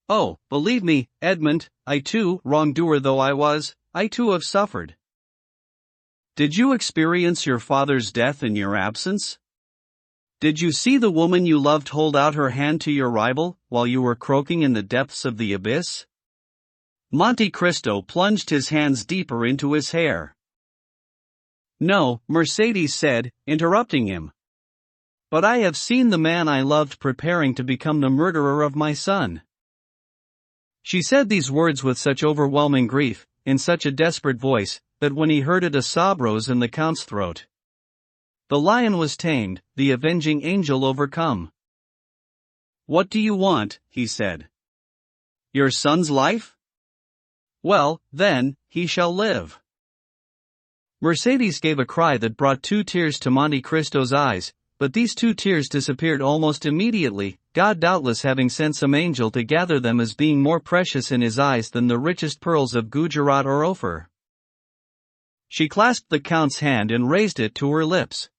Oh, believe me, Edmund, I too, wrongdoer though I was, I too have suffered. Did you experience your father's death in your absence? Did you see the woman you loved hold out her hand to your rival, while you were croaking in the depths of the abyss? Monte Cristo plunged his hands deeper into his hair. No, Mercedes said, interrupting him. But I have seen the man I loved preparing to become the murderer of my son. She said these words with such overwhelming grief, in such a desperate voice, that when he heard it a sob rose in the Count's throat. The lion was tamed, the avenging angel overcome. What do you want? He said. Your son's life? Well, then, he shall live. Mercedes gave a cry that brought 2 tears to Monte Cristo's eyes, but these 2 tears disappeared almost immediately, God doubtless having sent some angel to gather them as being more precious in his eyes than the richest pearls of Gujarat or Ophir. She clasped the Count's hand and raised it to her lips.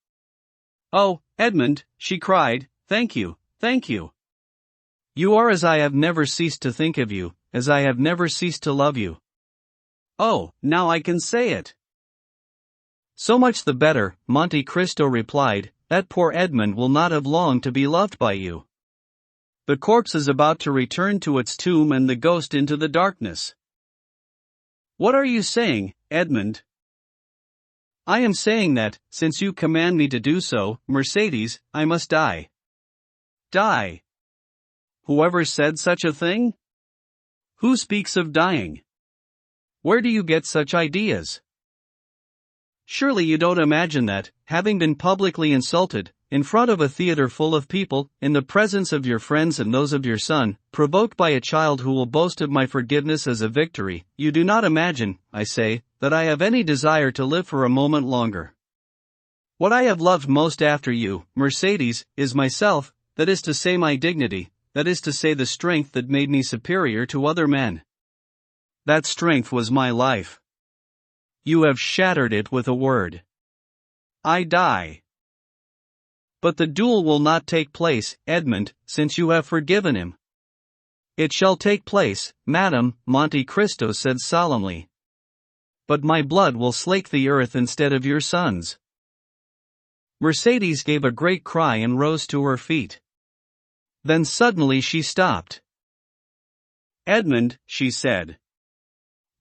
Oh, Edmund, she cried, thank you, thank you. You are as I have never ceased to think of you, as I have never ceased to love you. Oh, now I can say it. So much the better, Monte Cristo replied, that poor Edmund will not have long to be loved by you. The corpse is about to return to its tomb and the ghost into the darkness. What are you saying, Edmund? I am saying that, since you command me to do so, Mercedes, I must die. Die. Whoever said such a thing? Who speaks of dying? Where do you get such ideas? Surely you don't imagine that, having been publicly insulted, in front of a theater full of people, in the presence of your friends and those of your son, provoked by a child who will boast of my forgiveness as a victory, you do not imagine, I say, that I have any desire to live for a moment longer. What I have loved most after you, Mercedes, is myself, that is to say my dignity, that is to say the strength that made me superior to other men. That strength was my life. You have shattered it with a word. I die. But the duel will not take place, Edmund, since you have forgiven him. It shall take place, madam, Monte Cristo said solemnly. But my blood will slake the earth instead of your son's. Mercedes gave a great cry and rose to her feet. Then suddenly she stopped. Edmund, she said.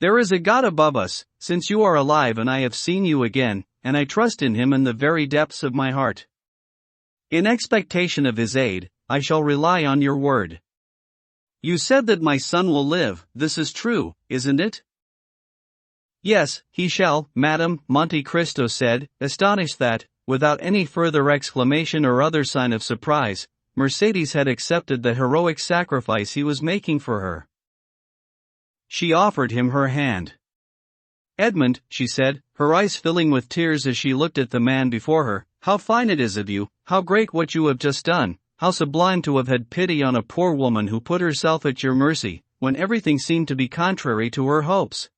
There is a God above us, since you are alive and I have seen you again, and I trust in him in the very depths of my heart. In expectation of his aid, I shall rely on your word. You said that my son will live, this is true, isn't it? Yes, he shall, Madame, Monte Cristo said, astonished that, without any further exclamation or other sign of surprise, Mercedes had accepted the heroic sacrifice he was making for her. She offered him her hand. Edmund, she said, her eyes filling with tears as she looked at the man before her, how fine it is of you, how great what you have just done, how sublime to have had pity on a poor woman who put herself at your mercy, when everything seemed to be contrary to her hopes.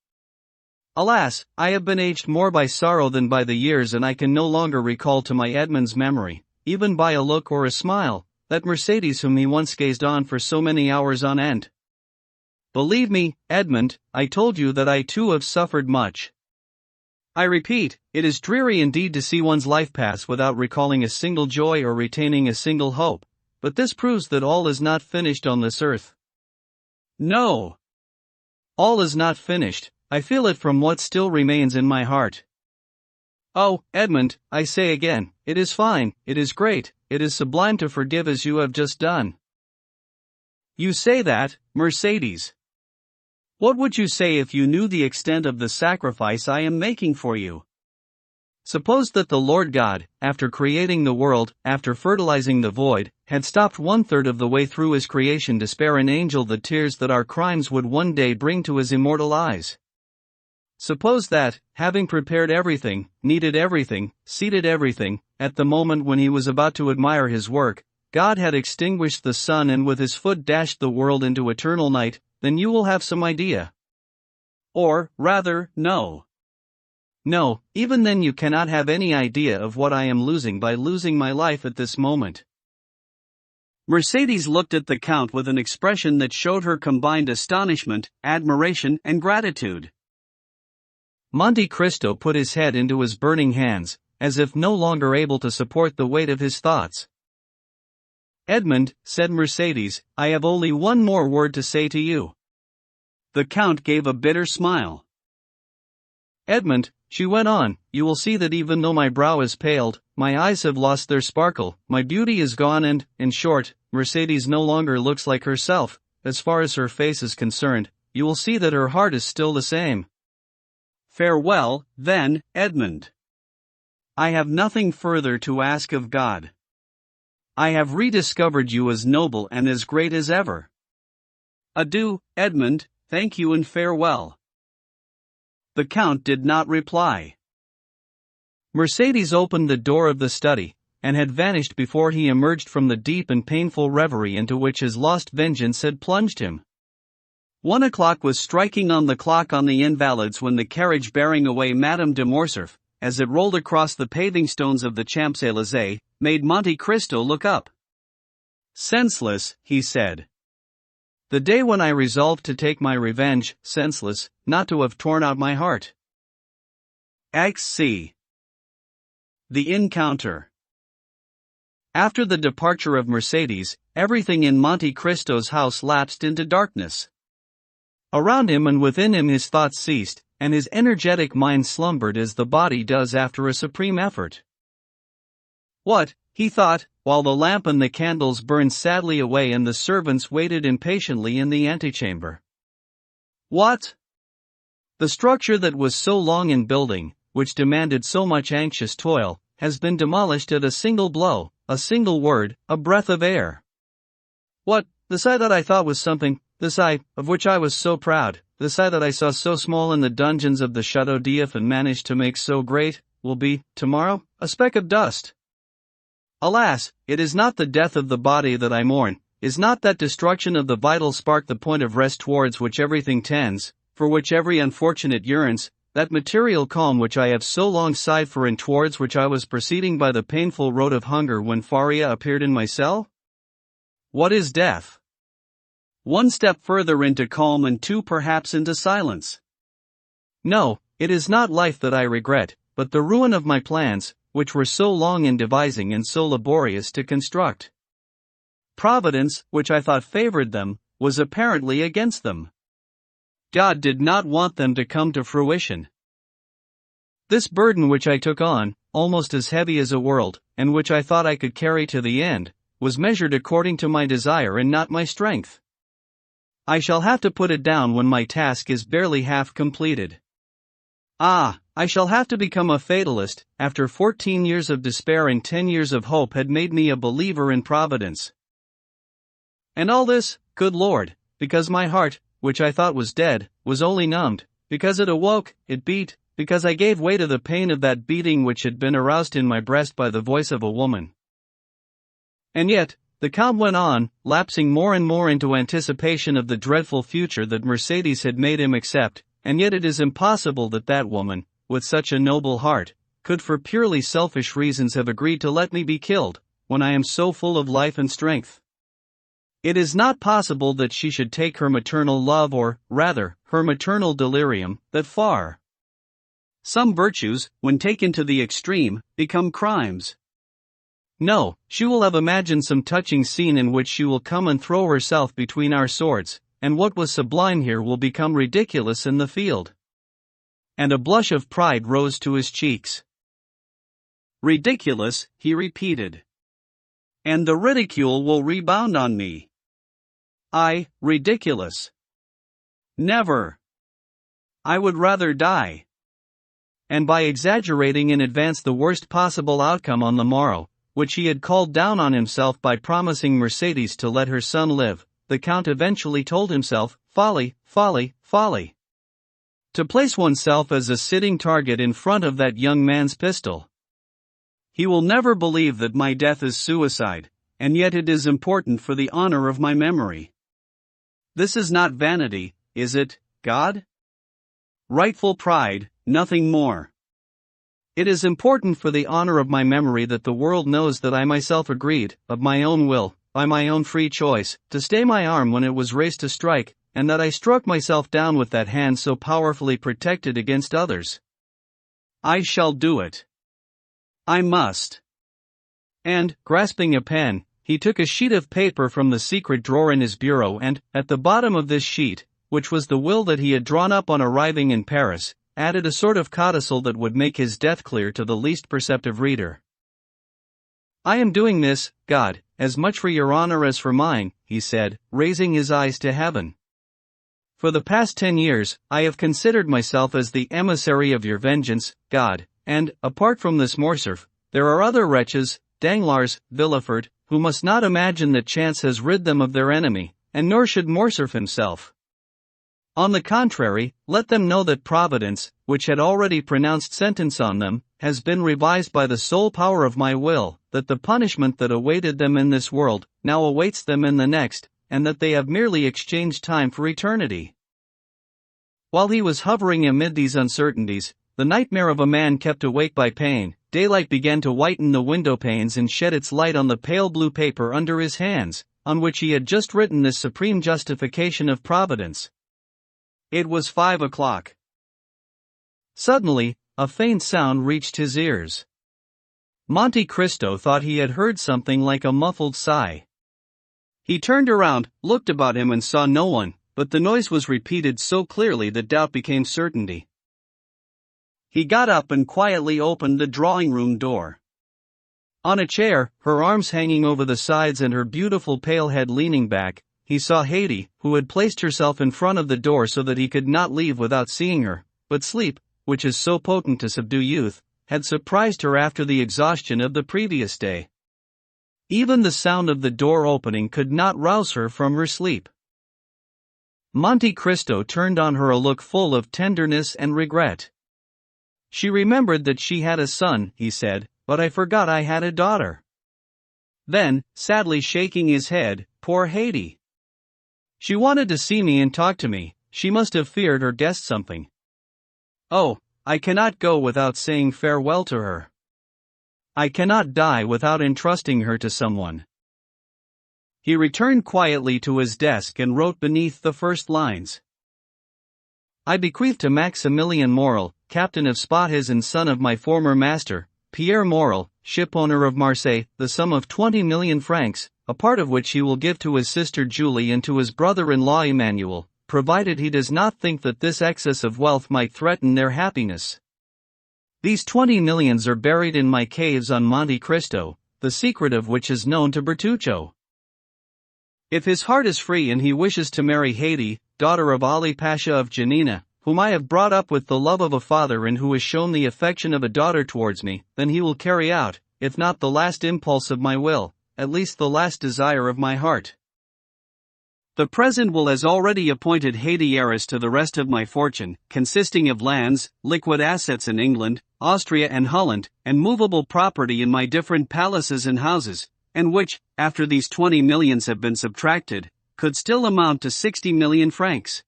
Alas, I have been aged more by sorrow than by the years, and I can no longer recall to my Edmund's memory, even by a look or a smile, that Mercedes whom he once gazed on for so many hours on end. Believe me, Edmund, I told you that I too have suffered much. I repeat, it is dreary indeed to see one's life pass without recalling a single joy or retaining a single hope, but this proves that all is not finished on this earth. No. All is not finished, I feel it from what still remains in my heart. Oh, Edmund, I say again, it is fine, it is great, it is sublime to forgive as you have just done. You say that, Mercedes. What would you say if you knew the extent of the sacrifice I am making for you? Suppose that the Lord God, after creating the world, after fertilizing the void, had stopped 1/3 of the way through his creation to spare an angel the tears that our crimes would one day bring to his immortal eyes. Suppose that, having prepared everything, kneaded everything, seeded everything, at the moment when he was about to admire his work, God had extinguished the sun and with his foot dashed the world into eternal night, then you will have some idea. Or, rather, no. No, even then you cannot have any idea of what I am losing by losing my life at this moment. Mercedes looked at the Count with an expression that showed her combined astonishment, admiration, and gratitude. Monte Cristo put his head into his burning hands, as if no longer able to support the weight of his thoughts. Edmund, said Mercedes, I have only one more word to say to you. The Count gave a bitter smile. Edmund, she went on, you will see that even though my brow is paled, my eyes have lost their sparkle, my beauty is gone and, in short, Mercedes no longer looks like herself, as far as her face is concerned, you will see that her heart is still the same. Farewell, then, Edmund. I have nothing further to ask of God. I have rediscovered you as noble and as great as ever. Adieu, Edmund, thank you and farewell. The Count did not reply. Mercedes opened the door of the study, and had vanished before he emerged from the deep and painful reverie into which his lost vengeance had plunged him. 1 o'clock was striking on the clock on the Invalides when the carriage bearing away Madame de Morcerf, as it rolled across the paving stones of the Champs-Élysées, made Monte Cristo look up. Senseless, he said. The day when I resolved to take my revenge, senseless, not to have torn out my heart. XC. The Encounter. After the departure of Mercedes, everything in Monte Cristo's house lapsed into darkness. Around him and within him his thoughts ceased, and his energetic mind slumbered as the body does after a supreme effort. What, he thought, while the lamp and the candles burned sadly away and the servants waited impatiently in the antechamber. What? The structure that was so long in building, which demanded so much anxious toil, has been demolished at a single blow, a single word, a breath of air. What, the sigh that I thought was something, the sigh, of which I was so proud, the sigh that I saw so small in the dungeons of the Château d'If and managed to make so great, will be, tomorrow, a speck of dust. Alas, it is not the death of the body that I mourn, is not that destruction of the vital spark the point of rest towards which everything tends, for which every unfortunate yearns, that material calm which I have so long sighed for and towards which I was proceeding by the painful road of hunger when Faria appeared in my cell? What is death? 1 step further into calm and 2 perhaps into silence. No, it is not life that I regret, but the ruin of my plans, which were so long in devising and so laborious to construct. Providence, which I thought favored them, was apparently against them. God did not want them to come to fruition. This burden which I took on, almost as heavy as a world, and which I thought I could carry to the end, was measured according to my desire and not my strength. I shall have to put it down when my task is barely half completed. I shall have to become a fatalist, after 14 years of despair and 10 years of hope had made me a believer in Providence. And all this, good Lord, because my heart, which I thought was dead, was only numbed, because it awoke, it beat, because I gave way to the pain of that beating which had been aroused in my breast by the voice of a woman. And yet, the Count went on, lapsing more and more into anticipation of the dreadful future that Mercedes had made him accept, and yet it is impossible that that woman, with such a noble heart, could for purely selfish reasons have agreed to let me be killed, when I am so full of life and strength. It is not possible that she should take her maternal love or, rather, her maternal delirium, that far. Some virtues, when taken to the extreme, become crimes. No, she will have imagined some touching scene in which she will come and throw herself between our swords, and what was sublime here will become ridiculous in the field. And a blush of pride rose to his cheeks. Ridiculous, he repeated. And the ridicule will rebound on me. Ridiculous. Never. I would rather die. And by exaggerating in advance the worst possible outcome on the morrow, which he had called down on himself by promising Mercedes to let her son live, the Count eventually told himself, folly, folly, folly. To place oneself as a sitting target in front of that young man's pistol. He will never believe that my death is suicide, and yet it is important for the honor of my memory. This is not vanity, is it, God? Rightful pride, nothing more. It is important for the honor of my memory that the world knows that I myself agreed, of my own will, by my own free choice, to stay my arm when it was raised to strike, and that I struck myself down with that hand so powerfully protected against others. I shall do it. I must. And, grasping a pen, he took a sheet of paper from the secret drawer in his bureau and, at the bottom of this sheet, which was the will that he had drawn up on arriving in Paris, added a sort of codicil that would make his death clear to the least perceptive reader. I am doing this, God, as much for your honor as for mine, he said, raising his eyes to heaven. For the past 10 years, I have considered myself as the emissary of your vengeance, God, and, apart from this Morcerf, there are other wretches, Danglars, Villefort, who must not imagine that chance has rid them of their enemy, and nor should Morcerf himself. On the contrary, let them know that Providence, which had already pronounced sentence on them, has been revised by the sole power of my will, that the punishment that awaited them in this world, now awaits them in the next, and that they have merely exchanged time for eternity. While he was hovering amid these uncertainties, the nightmare of a man kept awake by pain, daylight began to whiten the window panes and shed its light on the pale blue paper under his hands, on which he had just written this supreme justification of Providence. It was 5 o'clock. Suddenly, a faint sound reached his ears. Monte Cristo thought he had heard something like a muffled sigh. He turned around, looked about him and saw no one, but the noise was repeated so clearly that doubt became certainty. He got up and quietly opened the drawing-room door. On a chair, her arms hanging over the sides and her beautiful pale head leaning back, he saw Haydée, who had placed herself in front of the door so that he could not leave without seeing her, but sleep, which is so potent to subdue youth, had surprised her after the exhaustion of the previous day. Even the sound of the door opening could not rouse her from her sleep. Monte Cristo turned on her a look full of tenderness and regret. She remembered that she had a son, he said, but I forgot I had a daughter. Then, sadly shaking his head, poor Haydée. She wanted to see me and talk to me, she must have feared or guessed something. Oh, I cannot go without saying farewell to her. I cannot die without entrusting her to someone. He returned quietly to his desk and wrote beneath the first lines. I bequeath to Maximilien Morel, captain of Spahis and son of my former master, Pierre Morel, shipowner of Marseille, the sum of 20 million francs, a part of which he will give to his sister Julie and to his brother-in-law Emmanuel, provided he does not think that this excess of wealth might threaten their happiness. These 20 millions are buried in my caves on Monte Cristo, the secret of which is known to Bertuccio. If his heart is free and he wishes to marry Haydée, daughter of Ali Pasha of Janina, whom I have brought up with the love of a father and who has shown the affection of a daughter towards me, then he will carry out, if not the last impulse of my will, at least the last desire of my heart. The present will has already appointed Haydée heiress to the rest of my fortune, consisting of lands, liquid assets in England, Austria and Holland, and movable property in my different palaces and houses, and which, after these 20 millions have been subtracted, could still amount to 60 million francs.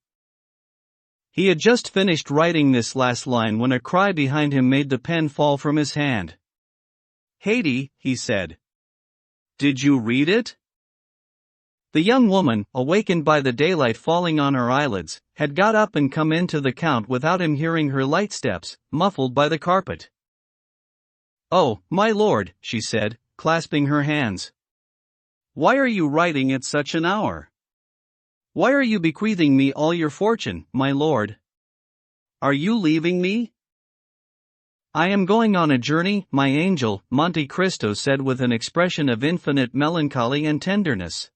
He had just finished writing this last line when a cry behind him made the pen fall from his hand. "Haydée," he said. "Did you read it?" The young woman, awakened by the daylight falling on her eyelids, had got up and come in to the Count without him hearing her light steps, muffled by the carpet. "Oh, my lord," she said, clasping her hands. "Why are you writing at such an hour? Why are you bequeathing me all your fortune, my lord? Are you leaving me?" "I am going on a journey, my angel," Monte Cristo said with an expression of infinite melancholy and tenderness.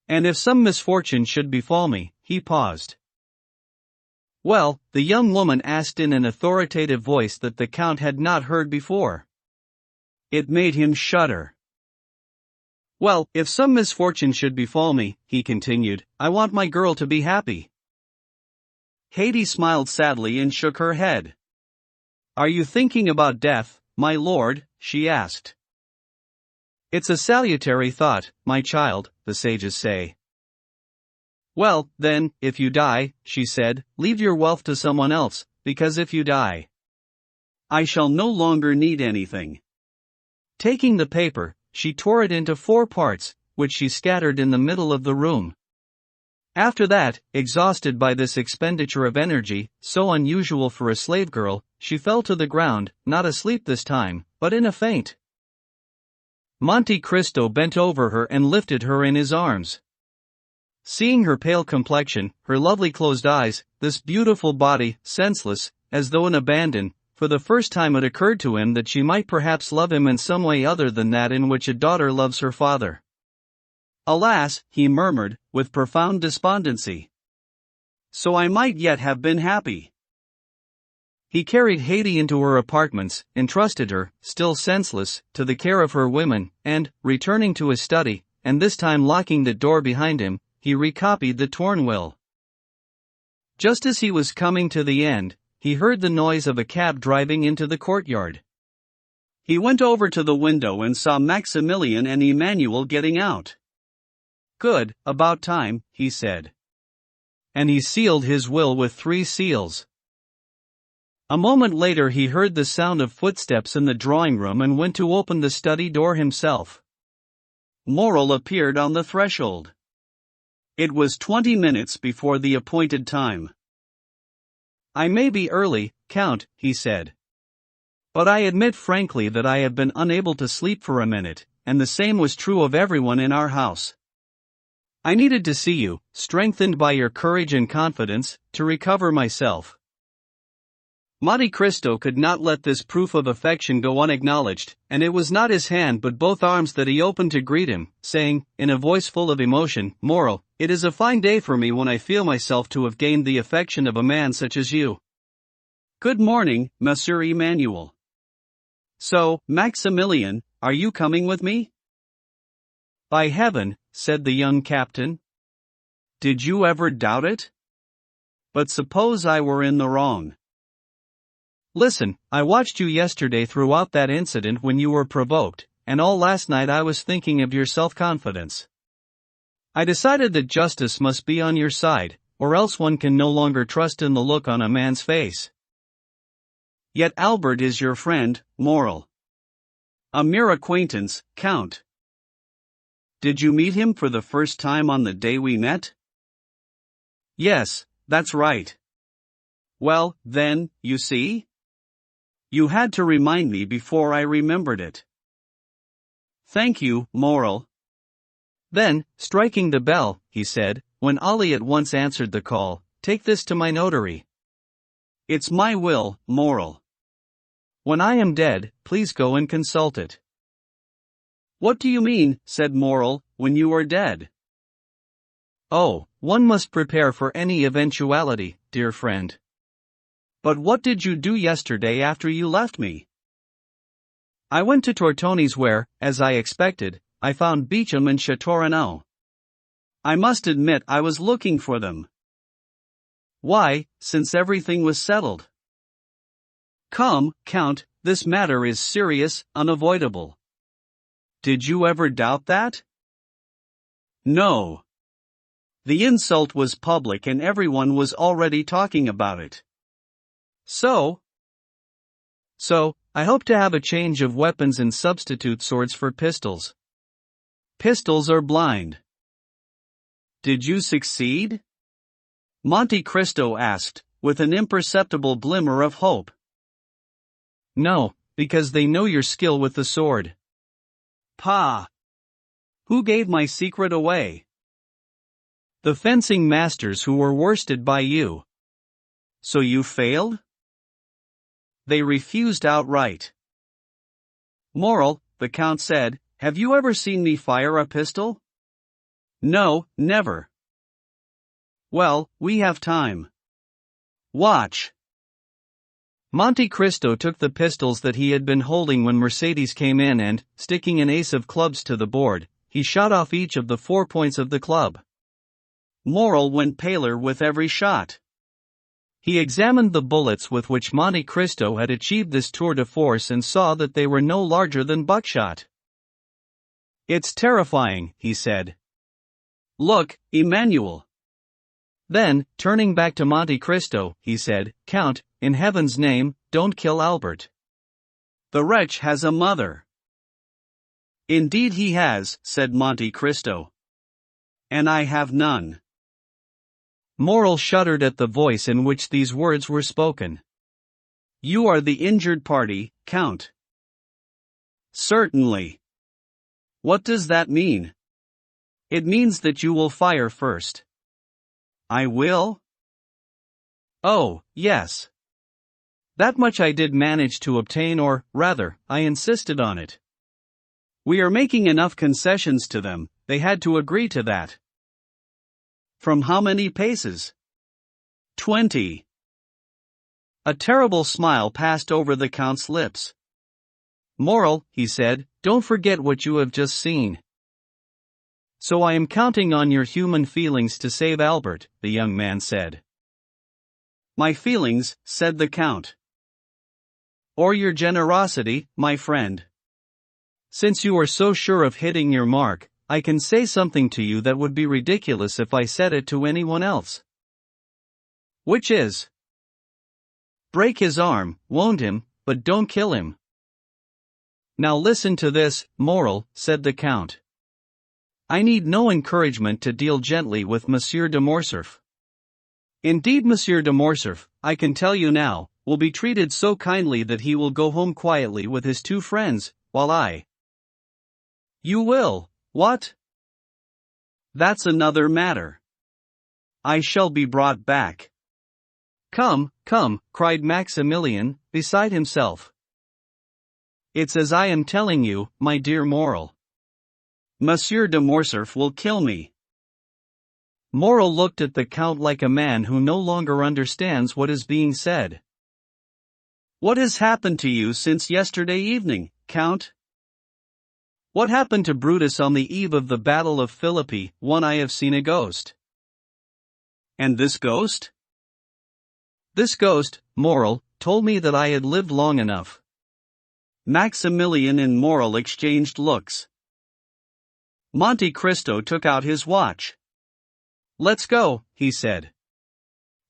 "And if some misfortune should befall me," he paused. "Well?" the young woman asked in an authoritative voice that the Count had not heard before. It made him shudder. "Well, if some misfortune should befall me," he continued, "I want my girl to be happy." Haydée smiled sadly and shook her head. "Are you thinking about death, my lord?" she asked. "It's a salutary thought, my child, the sages say." "Well, then, if you die," she said, "leave your wealth to someone else, because if you die, I shall no longer need anything." Taking the paper, she tore it into 4 parts, which she scattered in the middle of the room. After that, exhausted by this expenditure of energy, so unusual for a slave girl, she fell to the ground, not asleep this time, but in a faint. Monte Cristo bent over her and lifted her in his arms. Seeing her pale complexion, her lovely closed eyes, this beautiful body, senseless, as though in abandon, for the first time it occurred to him that she might perhaps love him in some way other than that in which a daughter loves her father. "Alas," he murmured, with profound despondency. "So I might yet have been happy." He carried Haydée into her apartments, entrusted her, still senseless, to the care of her women, and, returning to his study, and this time locking the door behind him, he recopied the torn will. Just as he was coming to the end, he heard the noise of a cab driving into the courtyard. He went over to the window and saw Maximilian and Emmanuel getting out. "Good, about time," he said. And he sealed his will with 3 seals. A moment later he heard the sound of footsteps in the drawing room and went to open the study door himself. Morel appeared on the threshold. It was 20 minutes before the appointed time. "I may be early, Count," he said. "But I admit frankly that I have been unable to sleep for a minute, and the same was true of everyone in our house. I needed to see you, strengthened by your courage and confidence, to recover myself." Monte Cristo could not let this proof of affection go unacknowledged, and it was not his hand but both arms that he opened to greet him, saying, in a voice full of emotion, "Morel, it is a fine day for me when I feel myself to have gained the affection of a man such as you. Good morning, Monsieur Emmanuel. So, Maximilian, are you coming with me?" "By heaven," said the young captain. "Did you ever doubt it? But suppose I were in the wrong? Listen, I watched you yesterday throughout that incident when you were provoked, and all last night I was thinking of your self-confidence. I decided that justice must be on your side, or else one can no longer trust in the look on a man's face. Yet Albert is your friend, Morel. A mere acquaintance, Count. Did you meet him for the first time on the day we met?" "Yes, that's right." "Well, then, you see? You had to remind me before I remembered it." "Thank you, Morel." Then, striking the bell, he said, when Ali at once answered the call, "Take this to my notary. It's my will, Morel. When I am dead, please go and consult it." What do you mean, said Moral, when you are dead? Oh, one must prepare for any eventuality, dear friend. But what did you do yesterday after you left me? I went to Tortoni's where, as I expected, I found Pigeon and Chateaurenaud. I must admit I was looking for them. Why, since everything was settled? Come, Count, this matter is serious, unavoidable. Did you ever doubt that? No. The insult was public and everyone was already talking about it. So, I hope to have a change of weapons and substitute swords for pistols. Pistols are blind. Did you succeed? Monte Cristo asked, with an imperceptible glimmer of hope. No, because they know your skill with the sword. Pah! Who gave my secret away? The fencing masters who were worsted by you. So you failed? They refused outright. Moral, the Count said, have you ever seen me fire a pistol? No, never. Well, we have time. Watch. Monte Cristo took the pistols that he had been holding when Mercedes came in and, sticking an ace of clubs to the board, he shot off each of the 4 points of the club. Moral went paler with every shot. He examined the bullets with which Monte Cristo had achieved this tour de force and saw that they were no larger than buckshot. It's terrifying, he said. Look, Emmanuel. Then, turning back to Monte Cristo, he said, Count, in heaven's name, don't kill Albert. The wretch has a mother. Indeed he has, said Monte Cristo. And I have none. Moral shuddered at the voice in which these words were spoken. You are the injured party, Count. Certainly. What does that mean? It means that you will fire first. I will? Oh, yes. That much I did manage to obtain, or, rather, I insisted on it. We are making enough concessions to them, they had to agree to that. From how many paces? 20. A terrible smile passed over the Count's lips. Moral, he said, don't forget what you have just seen. So I am counting on your human feelings to save Albert, the young man said. My feelings, said the Count. Or your generosity, my friend. Since you are so sure of hitting your mark, I can say something to you that would be ridiculous if I said it to anyone else. Which is? Break his arm, wound him, but don't kill him. Now listen to this, Moral, said the Count. I need no encouragement to deal gently with Monsieur de Morcerf. Indeed, Monsieur de Morcerf, I can tell you now, will be treated so kindly that he will go home quietly with his 2 friends, while I... You will, what? That's another matter. I shall be brought back. Come, come, cried Maximilian, beside himself. It's as I am telling you, my dear Moral. Monsieur de Morcerf will kill me. Moral looked at the Count like a man who no longer understands what is being said. What has happened to you since yesterday evening, Count? What happened to Brutus on the eve of the Battle of Philippi? I have seen a ghost. And this ghost? This ghost, Moral, told me that I had lived long enough. Maximilian and Moral exchanged looks. Monte Cristo took out his watch. Let's go, he said.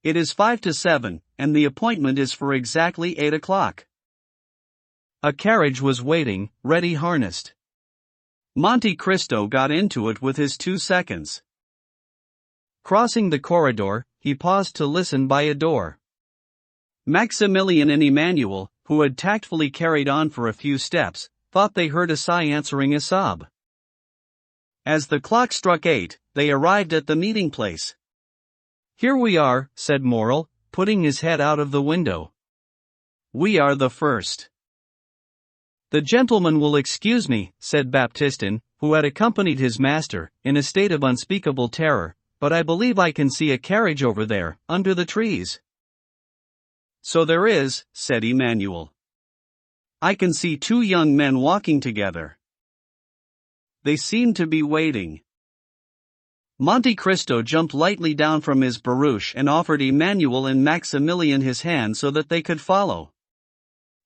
It is 5 to 7, and the appointment is for exactly 8 o'clock. A carriage was waiting, ready harnessed. Monte Cristo got into it with his 2 seconds. Crossing the corridor, he paused to listen by a door. Maximilian and Emmanuel, who had tactfully carried on for a few steps, thought they heard a sigh answering a sob. As the clock struck 8, they arrived at the meeting place. Here we are, said Moral, putting his head out of the window. We are the first. The gentleman will excuse me, said Baptistin, who had accompanied his master, in a state of unspeakable terror, but I believe I can see a carriage over there, under the trees. So there is, said Emmanuel. I can see two young men walking together. They seem to be waiting. Monte Cristo jumped lightly down from his barouche and offered Emmanuel and Maximilian his hand so that they could follow.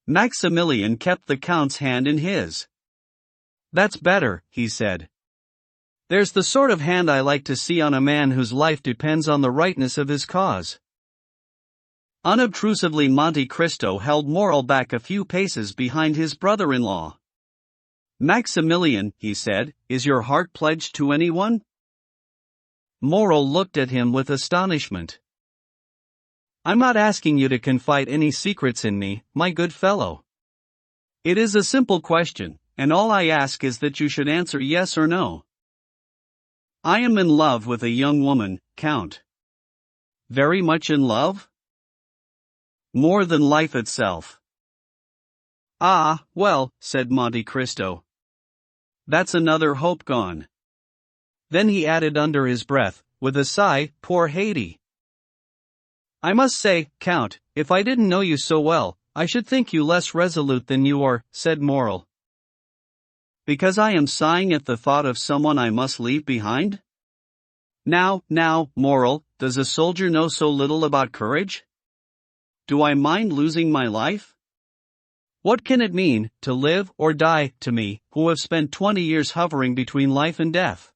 Maximilian kept the Count's hand in his. That's better, he said. There's the sort of hand I like to see on a man whose life depends on the rightness of his cause. Unobtrusively, Monte Cristo held Morrel back a few paces behind his brother-in-law. Maximilian, he said, is your heart pledged to anyone? Morrel looked at him with astonishment. I'm not asking you to confide any secrets in me, my good fellow. It is a simple question, and all I ask is that you should answer yes or no. I am in love with a young woman, Count. Very much in love? More than life itself. Ah, well, said Monte Cristo. That's another hope gone. Then he added under his breath, with a sigh, poor Haiti. I must say, Count, if I didn't know you so well, I should think you less resolute than you are, said Morrel. Because I am sighing at the thought of someone I must leave behind? Now, Morrel, does a soldier know so little about courage? Do I mind losing my life? What can it mean, to live or die, to me, who have spent 20 years hovering between life and death?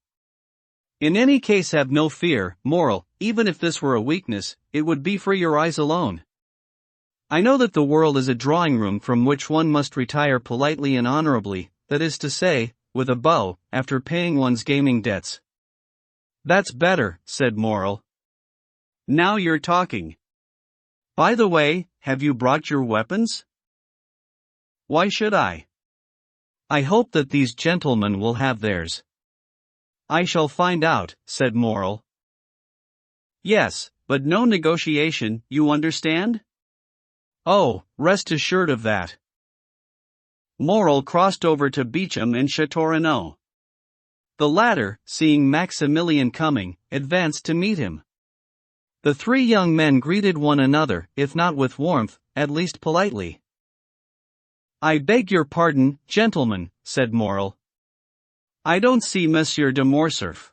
In any case, have no fear, Morrel, even if this were a weakness, it would be for your eyes alone. I know that the world is a drawing room from which one must retire politely and honorably, that is to say, with a bow, after paying one's gaming debts. That's better, said Morrel. Now you're talking. By the way, have you brought your weapons? Why should I? I hope that these gentlemen will have theirs. I shall find out, said Morrel. Yes, but no negotiation, you understand? Oh, rest assured of that. Morrel crossed over to Pigeon and Châteaurenaud. The latter, seeing Maximilian coming, advanced to meet him. The three young men greeted one another, if not with warmth, at least politely. I beg your pardon, gentlemen, said Morrel. I don't see Monsieur de Morcerf.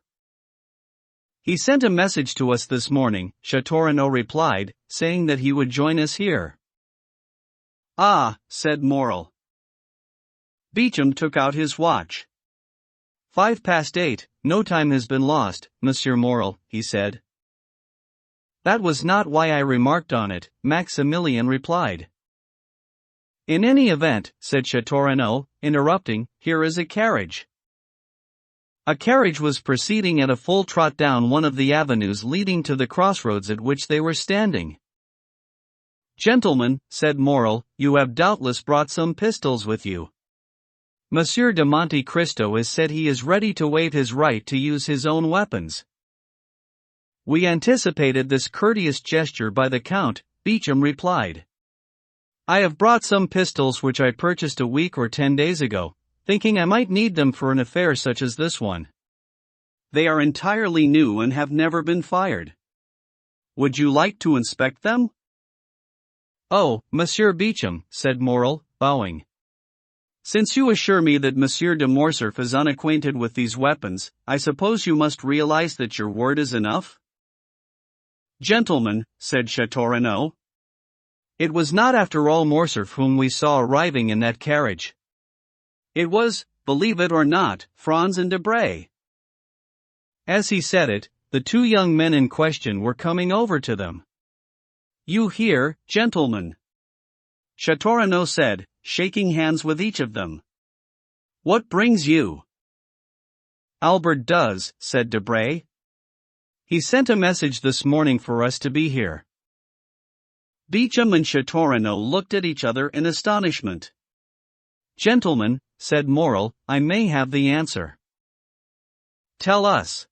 He sent a message to us this morning, Châteaurenaud replied, saying that he would join us here. Ah, said Morrel. Pigeon took out his watch. 8:05, no time has been lost, Monsieur Morrel, he said. That was not why I remarked on it, Maximilian replied. In any event, said Châteaurenaud, interrupting, here is a carriage. A carriage was proceeding at a full trot down one of the avenues leading to the crossroads at which they were standing. Gentlemen, said Morrel, you have doubtless brought some pistols with you. Monsieur de Monte Cristo has said he is ready to waive his right to use his own weapons. We anticipated this courteous gesture by the Count, Pigeon replied. I have brought some pistols which I purchased a week or 10 days ago, thinking I might need them for an affair such as this one. They are entirely new and have never been fired. Would you like to inspect them? Oh, Monsieur Pigeon, said Morrel, bowing. Since you assure me that Monsieur de Morcerf is unacquainted with these weapons, I suppose you must realize that your word is enough? Gentlemen, said Châteaurenaud. It was not after all Morcerf whom we saw arriving in that carriage. It was, believe it or not, Franz and Debray. As he said it, the two young men in question were coming over to them. You hear, gentlemen? Châteaurenaud said, shaking hands with each of them. What brings you? Albert does, said Debray. He sent a message this morning for us to be here. Pigeon and Châteaurenaud looked at each other in astonishment. Gentlemen, said Morrel, I may have the answer. Tell us.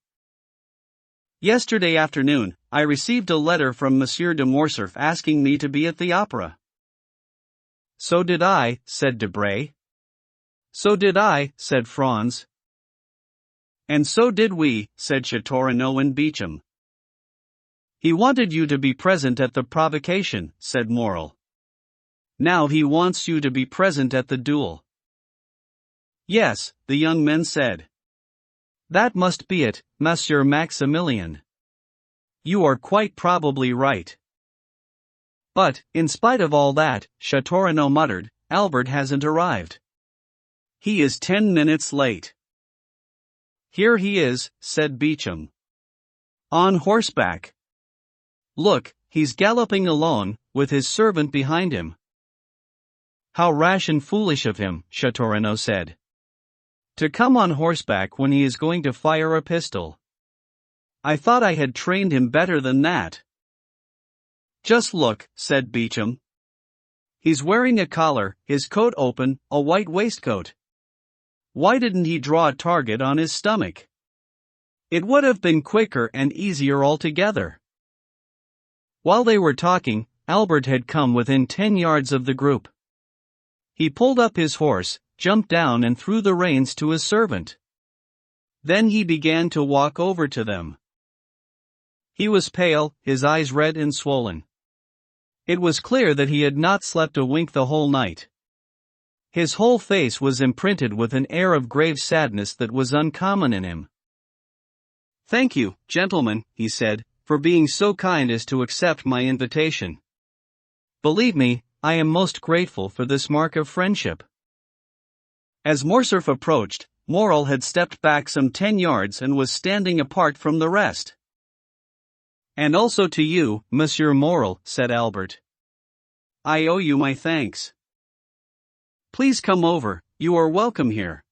Yesterday afternoon, I received a letter from Monsieur de Morcerf asking me to be at the opera. So did I, said Debray. So did I, said Franz. And so did we, said Châteaurenaud and Beecham. He wanted you to be present at the provocation, said Morel. Now he wants you to be present at the duel. Yes, the young men said. That must be it, Monsieur Maximilien. You are quite probably right. But, in spite of all that, Châteaurenaud muttered, Albert hasn't arrived. He is 10 minutes late. Here he is, said Beecham. On horseback. Look, he's galloping alone, with his servant behind him. How rash and foolish of him, Châteaurenaud said. To come on horseback when he is going to fire a pistol. I thought I had trained him better than that. Just look, said Beecham. He's wearing a collar, his coat open, a white waistcoat. Why didn't he draw a target on his stomach? It would have been quicker and easier altogether. While they were talking, Albert had come within 10 yards of the group. He pulled up his horse, jumped down and threw the reins to his servant. Then he began to walk over to them. He was pale, his eyes red and swollen. It was clear that he had not slept a wink the whole night. His whole face was imprinted with an air of grave sadness that was uncommon in him. Thank you, gentlemen, he said, for being so kind as to accept my invitation. Believe me, I am most grateful for this mark of friendship. As Morcerf approached, Morel had stepped back some 10 yards and was standing apart from the rest. And also to you, Monsieur Morel, said Albert. I owe you my thanks. Please come over, you are welcome here.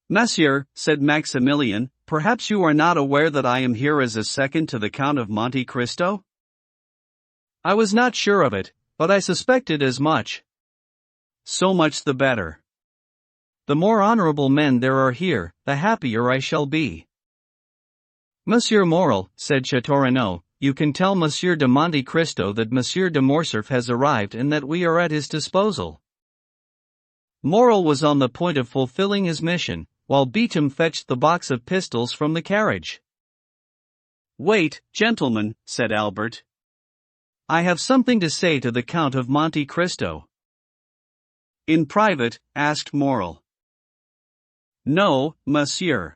Monsieur, said Maximilien, perhaps you are not aware that I am here as a second to the Count of Monte Cristo? I was not sure of it, but I suspected as much. So much the better. The more honorable men there are here, the happier I shall be. Monsieur Morel, said Châteaurenaud, you can tell Monsieur de Monte Cristo that Monsieur de Morcerf has arrived and that we are at his disposal. Morel was on the point of fulfilling his mission, while Beecham fetched the box of pistols from the carriage. Wait, gentlemen, said Albert. I have something to say to the Count of Monte Cristo. In private, asked Morel. No, monsieur.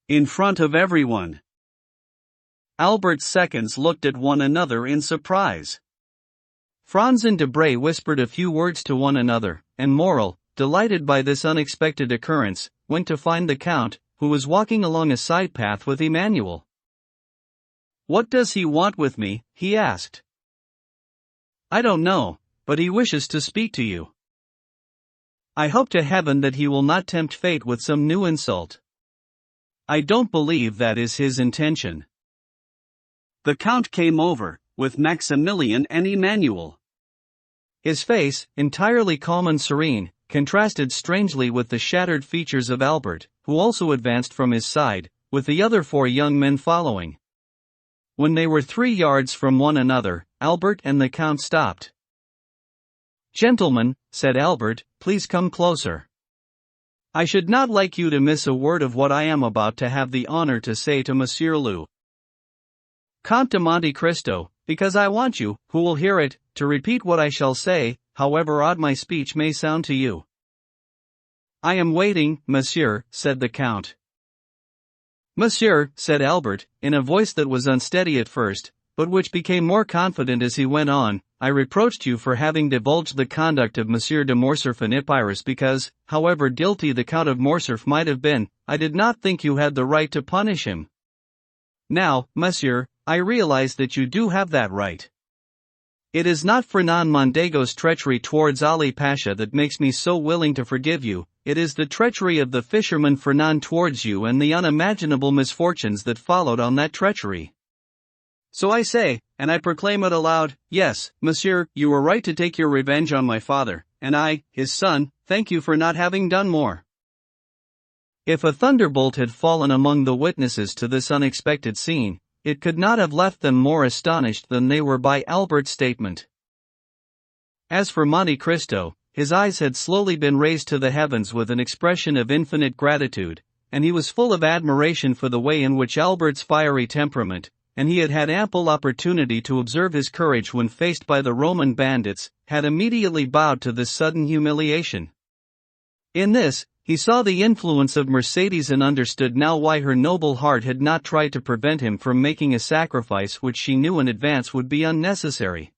In front of everyone. Albert's seconds looked at one another in surprise. Franz and Debray whispered a few words to one another, and Morel, delighted by this unexpected occurrence, went to find the Count, who was walking along a side path with Emmanuel. What does he want with me? He asked. I don't know, but he wishes to speak to you. I hope to heaven that he will not tempt fate with some new insult. I don't believe that is his intention. The Count came over, with Maximilien and Emmanuel. His face, entirely calm and serene, contrasted strangely with the shattered features of Albert, who also advanced from his side, with the other 4 young men following. When they were 3 yards from one another, Albert and the Count stopped. Gentlemen, said Albert, please come closer. I should not like you to miss a word of what I am about to have the honor to say to Monsieur le Count de Monte Cristo, because I want you, who will hear it, to repeat what I shall say, however odd my speech may sound to you. I am waiting, monsieur, said the Count. Monsieur, said Albert, in a voice that was unsteady at first, but which became more confident as he went on, I reproached you for having divulged the conduct of Monsieur de Morcerf and Epirus because, however guilty the Count of Morcerf might have been, I did not think you had the right to punish him. Now, monsieur, I realize that you do have that right. It is not Fernand Mondégo's treachery towards Ali Pasha that makes me so willing to forgive you, it is the treachery of the fisherman Fernand towards you and the unimaginable misfortunes that followed on that treachery. So I say, and I proclaim it aloud, yes, monsieur, you were right to take your revenge on my father, and I, his son, thank you for not having done more. If a thunderbolt had fallen among the witnesses to this unexpected scene, it could not have left them more astonished than they were by Albert's statement. As for Monte Cristo, his eyes had slowly been raised to the heavens with an expression of infinite gratitude, and he was full of admiration for the way in which Albert's fiery temperament, and he had had ample opportunity to observe his courage when faced by the Roman bandits, had immediately bowed to this sudden humiliation. In this, he saw the influence of Mercedes and understood now why her noble heart had not tried to prevent him from making a sacrifice which she knew in advance would be unnecessary.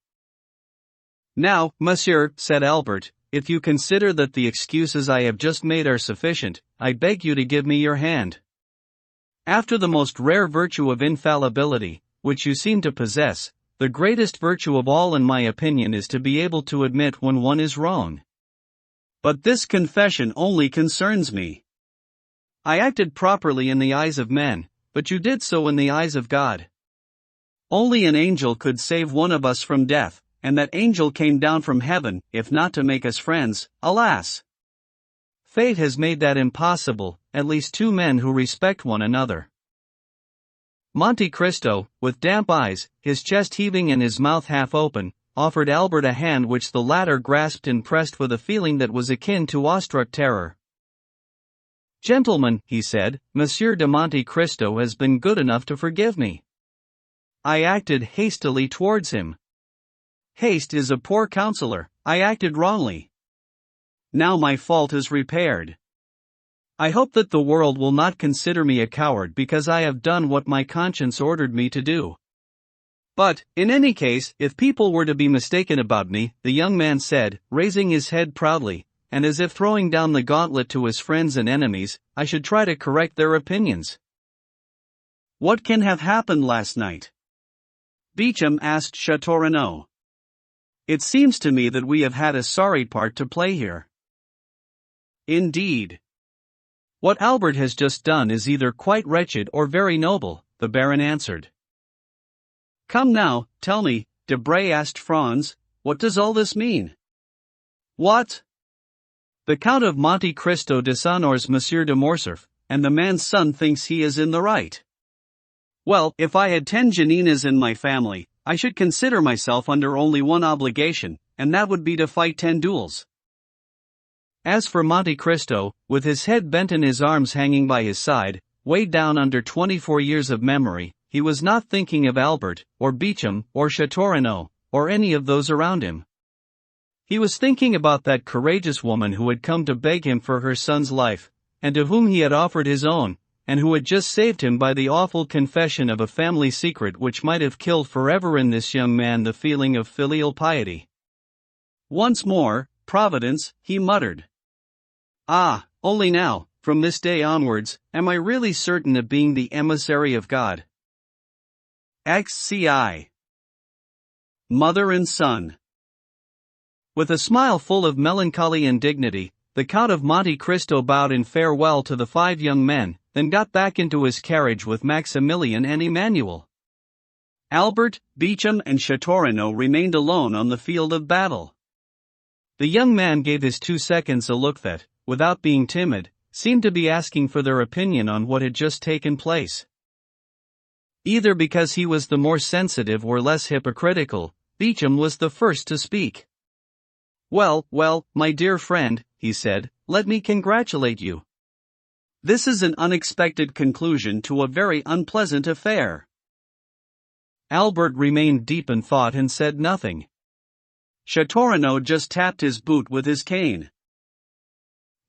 "Now, monsieur," said Albert, "if you consider that the excuses I have just made are sufficient, I beg you to give me your hand. After the most rare virtue of infallibility, which you seem to possess, the greatest virtue of all in my opinion is to be able to admit when one is wrong. But this confession only concerns me. I acted properly in the eyes of men, but you did so in the eyes of God. Only an angel could save one of us from death, and that angel came down from heaven, if not to make us friends, alas! Fate has made that impossible, at least two men who respect one another." Monte Cristo, with damp eyes, his chest heaving and his mouth half open, offered Albert a hand which the latter grasped and pressed with a feeling that was akin to awestruck terror. "Gentlemen," he said, "Monsieur de Monte Cristo has been good enough to forgive me. I acted hastily towards him. Haste is a poor counselor. I acted wrongly. Now my fault is repaired. I hope that the world will not consider me a coward because I have done what my conscience ordered me to do. But, in any case, if people were to be mistaken about me," the young man said, raising his head proudly, and as if throwing down the gauntlet to his friends and enemies, "I should try to correct their opinions." "What can have happened last night?" Beecham asked Chateaurenaud. "It seems to me that we have had a sorry part to play here." "Indeed. What Albert has just done is either quite wretched or very noble," the Baron answered. "Come now, tell me," Debray asked Franz, "what does all this mean?" "What? The Count of Monte Cristo dishonors Monsieur de Morcerf, and the man's son thinks he is in the right. Well, if I had 10 Janinas in my family, I should consider myself under only one obligation, and that would be to fight 10 duels." As for Monte Cristo, with his head bent and his arms hanging by his side, weighed down under 24 years of memory, he was not thinking of Albert, or Beecham, or Chateaurenaud, or any of those around him. He was thinking about that courageous woman who had come to beg him for her son's life, and to whom he had offered his own, and who had just saved him by the awful confession of a family secret which might have killed forever in this young man the feeling of filial piety. "Once more, Providence," he muttered. "Ah, only now, from this day onwards, am I really certain of being the emissary of God. XCI. Mother and son." With a smile full of melancholy and dignity, the Count of Monte Cristo bowed in farewell to the 5 young men, then got back into his carriage with Maximilian and Emmanuel. Albert, Beecham and Chateaurenaud remained alone on the field of battle. The young man gave his 2 seconds a look that, without being timid, seemed to be asking for their opinion on what had just taken place. Either because he was the more sensitive or less hypocritical, Beecham was the first to speak. Well, my dear friend," he said, "let me congratulate you. This is an unexpected conclusion to a very unpleasant affair." Albert remained deep in thought and said nothing. Chateaurenaud just tapped his boot with his cane.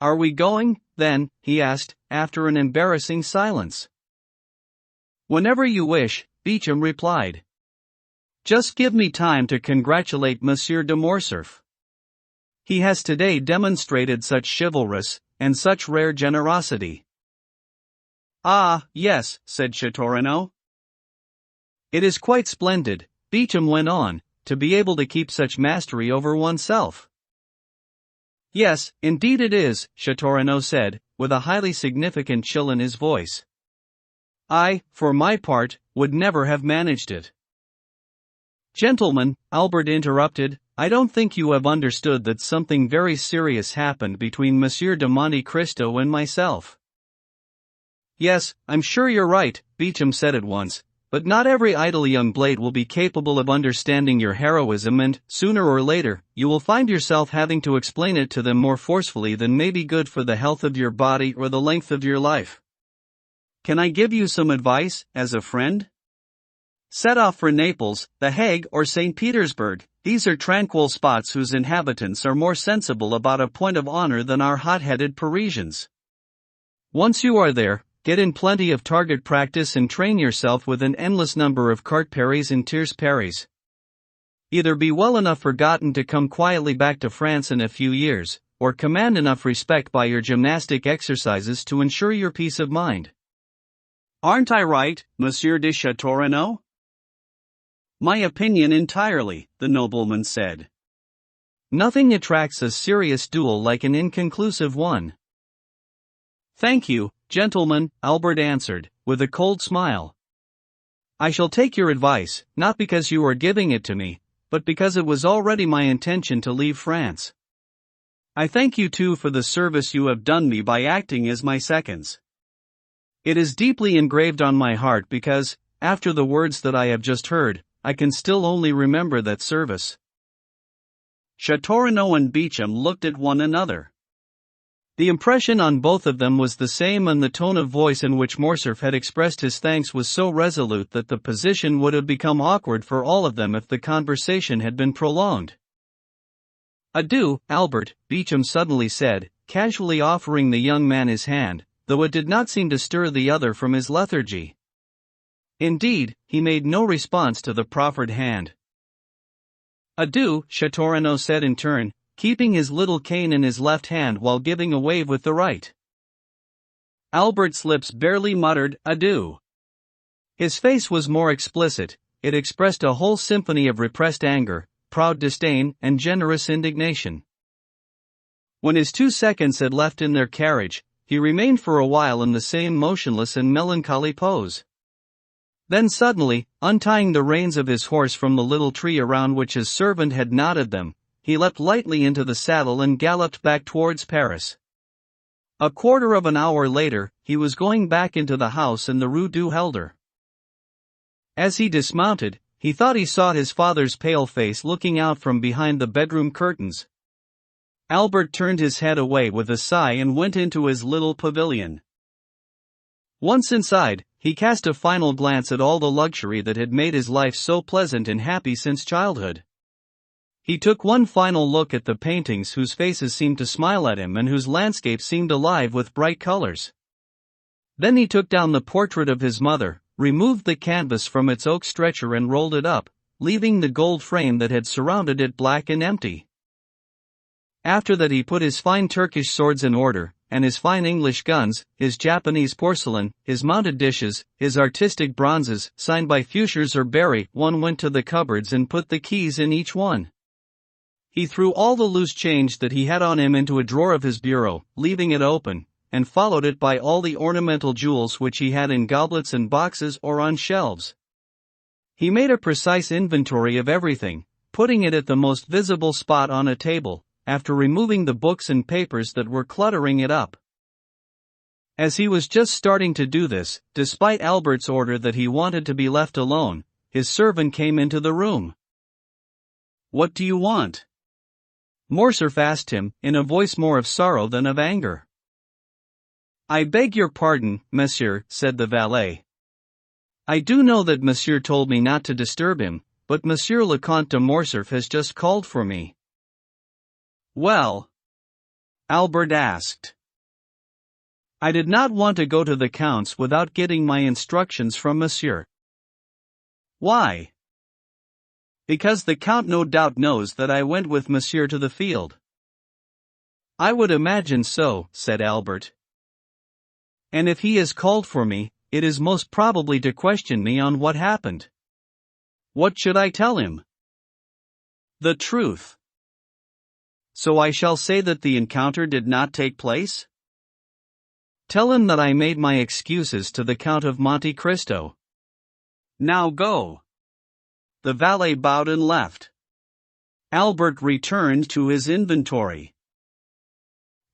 "Are we going, then?" he asked, after an embarrassing silence. "Whenever you wish," Beecham replied. "Just give me time to congratulate Monsieur de Morcerf. He has today demonstrated such chivalrous, and such rare generosity." "Ah, yes," said Chateaurenaud. "It is quite splendid," Beecham went on, "to be able to keep such mastery over oneself." "Yes, indeed it is," Chateaurenaud said, with a highly significant chill in his voice. "I, for my part, would never have managed it." "Gentlemen," Albert interrupted, "I don't think you have understood that something very serious happened between Monsieur de Monte Cristo and myself." "Yes, I'm sure you're right," Beecham said at once, But not every idle young blade will be capable of understanding your heroism, and, sooner or later, you will find yourself having to explain it to them more forcefully than may be good for the health of your body or the length of your life. Can I give you some advice, as a friend? Set off for Naples, The Hague, or St. Petersburg. These are tranquil spots whose inhabitants are more sensible about a point of honor than our hot-headed Parisians. Once you are there, get in plenty of target practice and train yourself with an endless number of carte parries and tierce parries. Either be well enough forgotten to come quietly back to France in a few years, or command enough respect by your gymnastic exercises to ensure your peace of mind. Aren't I right, Monsieur de Chateaurenaud? My opinion entirely, the nobleman said. Nothing attracts a serious duel like an inconclusive one. Thank you, gentlemen, Albert answered, with a cold smile. I shall take your advice, not because you are giving it to me, but because it was already my intention to leave France. I thank you too for the service you have done me by acting as my seconds. It is deeply engraved on my heart because, after the words that I have just heard, I can still only remember that service. Chateaurenaud and Pigeon looked at one another. The impression on both of them was the same, and the tone of voice in which Morcerf had expressed his thanks was so resolute that the position would have become awkward for all of them if the conversation had been prolonged. Adieu, Albert, Pigeon suddenly said, casually offering the young man his hand, though it did not seem to stir the other from his lethargy. Indeed, he made no response to the proffered hand. Adieu, Chateaurenaud said in turn, keeping his little cane in his left hand while giving a wave with the right. Albert's lips barely muttered, adieu. His face was more explicit, it expressed a whole symphony of repressed anger, proud disdain, and generous indignation. When his 2 seconds had left in their carriage, he remained for a while in the same motionless and melancholy pose. Then suddenly, untying the reins of his horse from the little tree around which his servant had knotted them, he leapt lightly into the saddle and galloped back towards Paris. A quarter of an hour later, he was going back into the house in the Rue du Helder. As he dismounted, he thought he saw his father's pale face looking out from behind the bedroom curtains. Albert turned his head away with a sigh and went into his little pavilion. Once inside, he cast a final glance at all the luxury that had made his life so pleasant and happy since childhood. He took one final look at the paintings whose faces seemed to smile at him and whose landscapes seemed alive with bright colors. Then he took down the portrait of his mother, removed the canvas from its oak stretcher and rolled it up, leaving the gold frame that had surrounded it black and empty. After that he put his fine Turkish swords in order, and his fine English guns, his Japanese porcelain, his mounted dishes, his artistic bronzes, signed by Feuchers or Barry. One went to the cupboards and put the keys in each one. He threw all the loose change that he had on him into a drawer of his bureau, leaving it open, and followed it by all the ornamental jewels which he had in goblets and boxes or on shelves. He made a precise inventory of everything, putting it at the most visible spot on a table, after removing the books and papers that were cluttering it up. As he was just starting to do this, despite Albert's order that he wanted to be left alone, his servant came into the room. "What do you want?" Morcerf asked him, in a voice more of sorrow than of anger. "I beg your pardon, monsieur," said the valet. "I do know that monsieur told me not to disturb him, but Monsieur le Comte de Morcerf has just called for me." "Well?" Albert asked. "I did not want to go to the Count's without getting my instructions from monsieur." "Why?" "Because the Count no doubt knows that I went with monsieur to the field." "I would imagine so," said Albert. "And if he has called for me, it is most probably to question me on what happened." "What should I tell him?" "The truth." "So I shall say that the encounter did not take place?" "Tell him that I made my excuses to the Count of Monte Cristo." "Now go." The valet bowed and left. Albert returned to his inventory.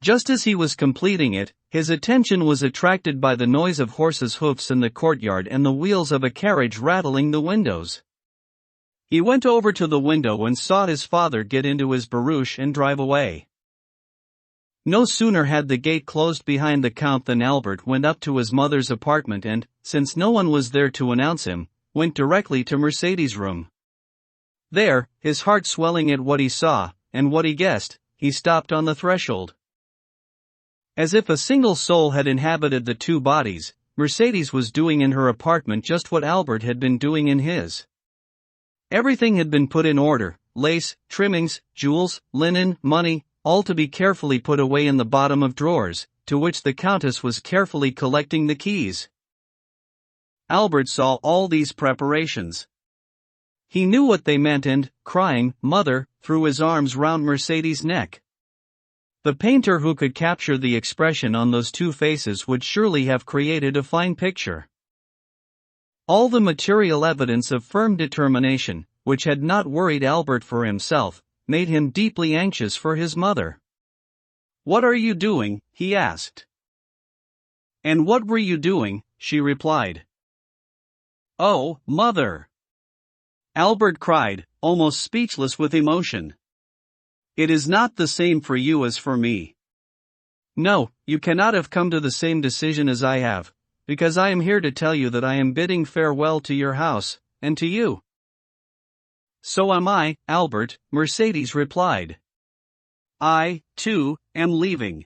Just as he was completing it, his attention was attracted by the noise of horses' hoofs in the courtyard and the wheels of a carriage rattling the windows. He went over to the window and saw his father get into his barouche and drive away. No sooner had the gate closed behind the Count than Albert went up to his mother's apartment and, since no one was there to announce him, went directly to Mercedes' room. There, his heart swelling at what he saw, and what he guessed, he stopped on the threshold. As if a single soul had inhabited the two bodies, Mercedes was doing in her apartment just what Albert had been doing in his. Everything had been put in order: lace, trimmings, jewels, linen, money, all to be carefully put away in the bottom of drawers, to which the Countess was carefully collecting the keys. Albert saw all these preparations. He knew what they meant and, crying, "Mother," threw his arms round Mercedes' neck. The painter who could capture the expression on those two faces would surely have created a fine picture. All the material evidence of firm determination, which had not worried Albert for himself, made him deeply anxious for his mother. "What are you doing?" he asked. "And what were you doing?" she replied. "Oh, mother!" Albert cried, almost speechless with emotion. "It is not the same for you as for me. No, you cannot have come to the same decision as I have, because I am here to tell you that I am bidding farewell to your house, and to you." "So am I, Albert," Mercedes replied. "I, too, am leaving.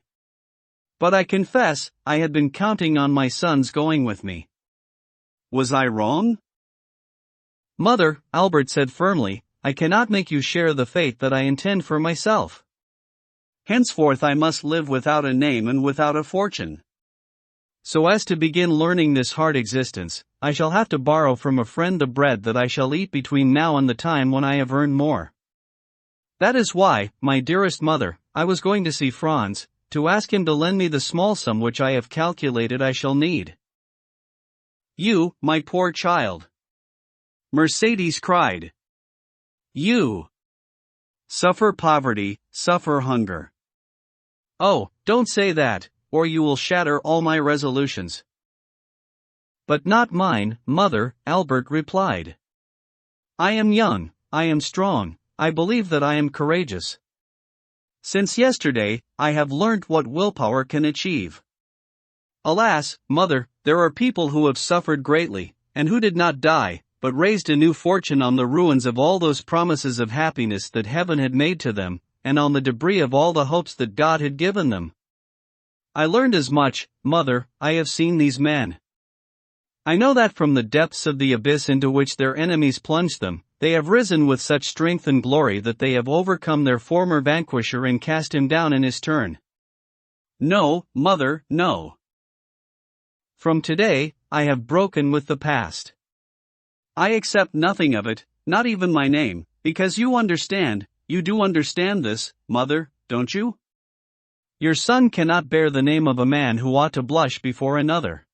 But I confess, I had been counting on my sons going with me. Was I wrong?" "Mother," Albert said firmly, "I cannot make you share the fate that I intend for myself. Henceforth I must live without a name and without a fortune. So as to begin learning this hard existence, I shall have to borrow from a friend the bread that I shall eat between now and the time when I have earned more. That is why, my dearest mother, I was going to see Franz, to ask him to lend me the small sum which I have calculated I shall need." "You, my poor child!" Mercedes cried. "You! Suffer poverty, suffer hunger. Oh, don't say that, or you will shatter all my resolutions." "But not mine, mother," Albert replied. "I am young, I am strong, I believe that I am courageous. Since yesterday, I have learnt what willpower can achieve. Alas, mother, there are people who have suffered greatly, and who did not die, but raised a new fortune on the ruins of all those promises of happiness that heaven had made to them, and on the debris of all the hopes that God had given them. I learned as much, mother. I have seen these men. I know that from the depths of the abyss into which their enemies plunged them, they have risen with such strength and glory that they have overcome their former vanquisher and cast him down in his turn. No, mother, no. From today, I have broken with the past. I accept nothing of it, not even my name, because you understand, you do understand this, mother, don't you? Your son cannot bear the name of a man who ought to blush before another."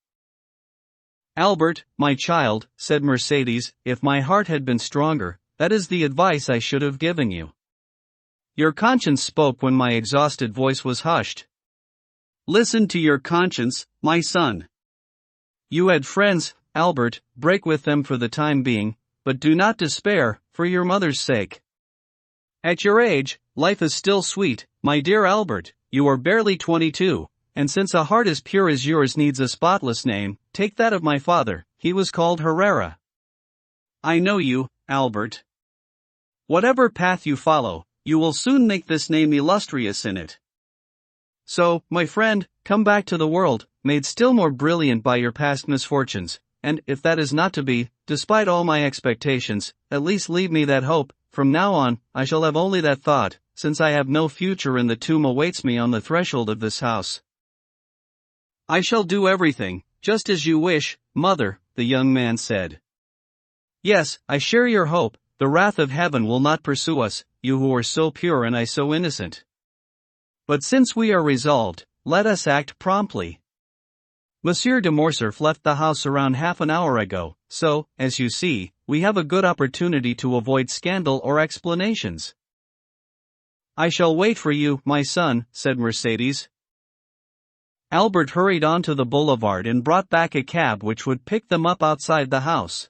"Albert, my child," said Mercedes, "if my heart had been stronger, that is the advice I should have given you. Your conscience spoke when my exhausted voice was hushed. Listen to your conscience, my son. You had friends, Albert, break with them for the time being, but do not despair, for your mother's sake. At your age, life is still sweet, my dear Albert. You are barely 22, and since a heart as pure as yours needs a spotless name, take that of my father. He was called Herrera. I know you, Albert. Whatever path you follow, you will soon make this name illustrious in it. So, my friend, come back to the world, made still more brilliant by your past misfortunes, and, if that is not to be, despite all my expectations, at least leave me that hope. From now on, I shall have only that thought, since I have no future and the tomb awaits me on the threshold of this house." "I shall do everything, just as you wish, mother," the young man said. "Yes, I share your hope. The wrath of heaven will not pursue us, you who are so pure and I so innocent. But since we are resolved, let us act promptly. Monsieur de Morcerf left the house around half an hour ago, so, as you see, we have a good opportunity to avoid scandal or explanations." I shall wait for you, my son, said Mercedes. Albert hurried on to the boulevard and brought back a cab which would pick them up outside the house.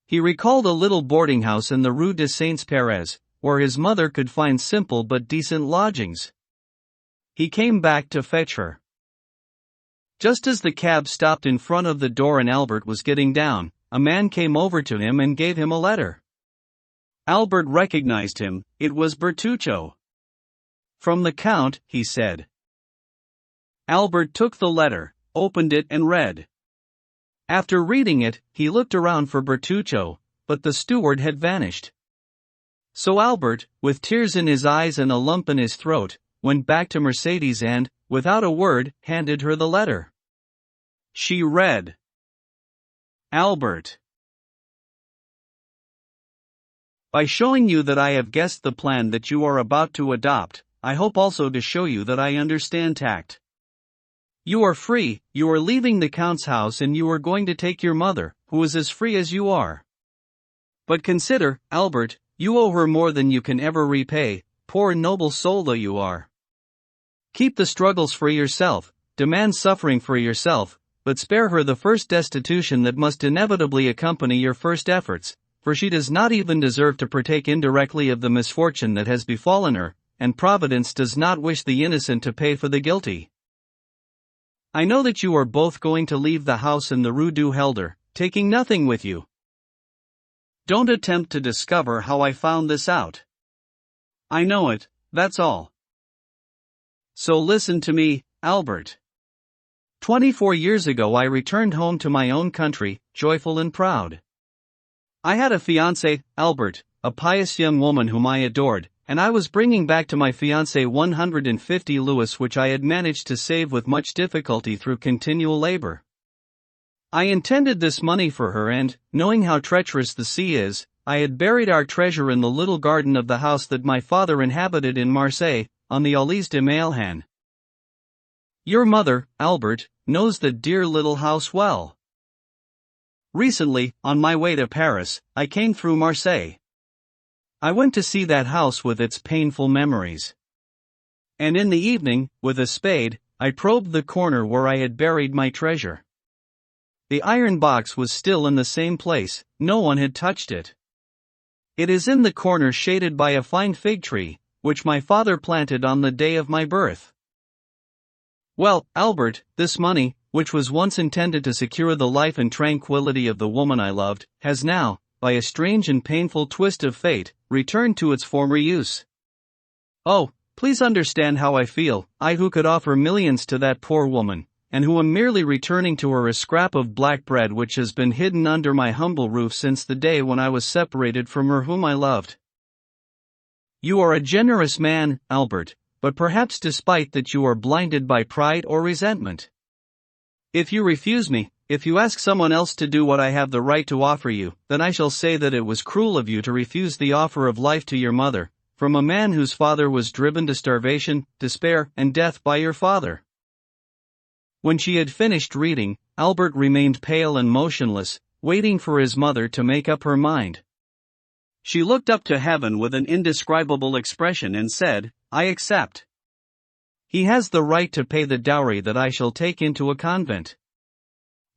He recalled a little boarding house in the Rue de Saints-Pérez, where his mother could find simple but decent lodgings. He came back to fetch her. Just as the cab stopped in front of the door and Albert was getting down, a man came over to him and gave him a letter. Albert recognized him. It was Bertuccio. From the Count, he said. Albert took the letter, opened it and read. After reading it, he looked around for Bertuccio, but the steward had vanished. So Albert, with tears in his eyes and a lump in his throat, went back to Mercedes and, without a word, handed her the letter. She read. Albert. By showing you that I have guessed the plan that you are about to adopt, I hope also to show you that I understand tact. You are free, you are leaving the Count's house and you are going to take your mother, who is as free as you are. But consider, Albert, you owe her more than you can ever repay, poor noble soul though you are. Keep the struggles for yourself, demand suffering for yourself, but spare her the first destitution that must inevitably accompany your first efforts, for she does not even deserve to partake indirectly of the misfortune that has befallen her, and Providence does not wish the innocent to pay for the guilty. I know that you are both going to leave the house in the Rue du Helder, taking nothing with you. Don't attempt to discover how I found this out. I know it, that's all. So listen to me, Albert. 24 years ago I returned home to my own country, joyful and proud. I had a fiancée, Albert, a pious young woman whom I adored, and I was bringing back to my fiancée 150 louis which I had managed to save with much difficulty through continual labor. I intended this money for her and, knowing how treacherous the sea is, I had buried our treasure in the little garden of the house that my father inhabited in Marseille, on the Allées de Mailhan. Your mother, Albert, knows the dear little house well. Recently, on my way to Paris, I came through Marseille. I went to see that house with its painful memories. And in the evening, with a spade, I probed the corner where I had buried my treasure. The iron box was still in the same place, no one had touched it. It is in the corner shaded by a fine fig tree, which my father planted on the day of my birth. Well, Albert, this money, which was once intended to secure the life and tranquility of the woman I loved, has now, by a strange and painful twist of fate, returned to its former use. Oh, please understand how I feel, I who could offer millions to that poor woman, and who am merely returning to her a scrap of black bread which has been hidden under my humble roof since the day when I was separated from her whom I loved. You are a generous man, Albert, but perhaps despite that you are blinded by pride or resentment. If you refuse me, if you ask someone else to do what I have the right to offer you, then I shall say that it was cruel of you to refuse the offer of life to your mother, from a man whose father was driven to starvation, despair, and death by your father. When she had finished reading, Albert remained pale and motionless, waiting for his mother to make up her mind. She looked up to heaven with an indescribable expression and said, I accept. He has the right to pay the dowry that I shall take into a convent.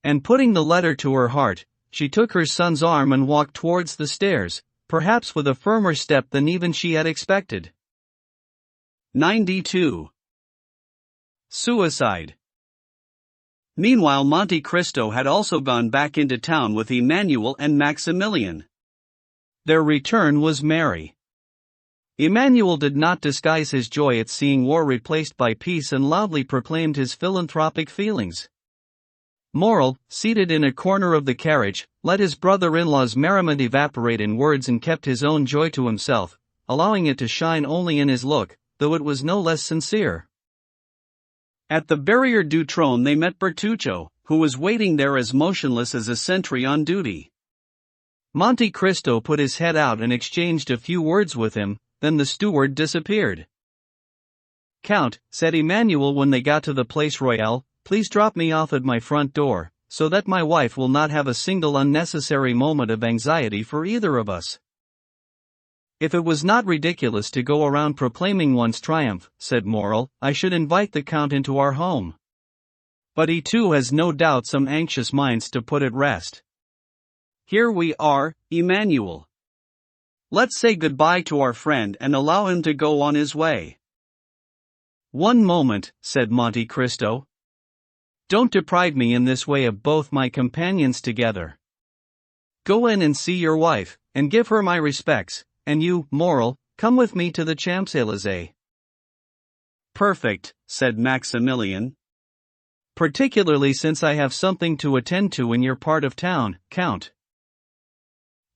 And putting the letter to her heart, she took her son's arm and walked towards the stairs, perhaps with a firmer step than even she had expected. 92. Suicide. Meanwhile, Monte Cristo had also gone back into town with Emmanuel and Maximilian. Their return was merry. Emmanuel did not disguise his joy at seeing war replaced by peace and loudly proclaimed his philanthropic feelings. Moral, seated in a corner of the carriage, let his brother-in-law's merriment evaporate in words and kept his own joy to himself, allowing it to shine only in his look, though it was no less sincere. At the Barrière du Trône they met Bertuccio, who was waiting there as motionless as a sentry on duty. Monte Cristo put his head out and exchanged a few words with him, then the steward disappeared. Count, said Emmanuel when they got to the Place Royale, please drop me off at my front door, so that my wife will not have a single unnecessary moment of anxiety for either of us. If it was not ridiculous to go around proclaiming one's triumph, said Morel, I should invite the Count into our home. But he too has no doubt some anxious minds to put at rest. Here we are, Emmanuel. Let's say goodbye to our friend and allow him to go on his way. One moment, said Monte Cristo. Don't deprive me in this way of both my companions together. Go in and see your wife, and give her my respects, and you, Morel, come with me to the Champs-Élysées. Perfect, said Maximilian. Particularly since I have something to attend to in your part of town, Count.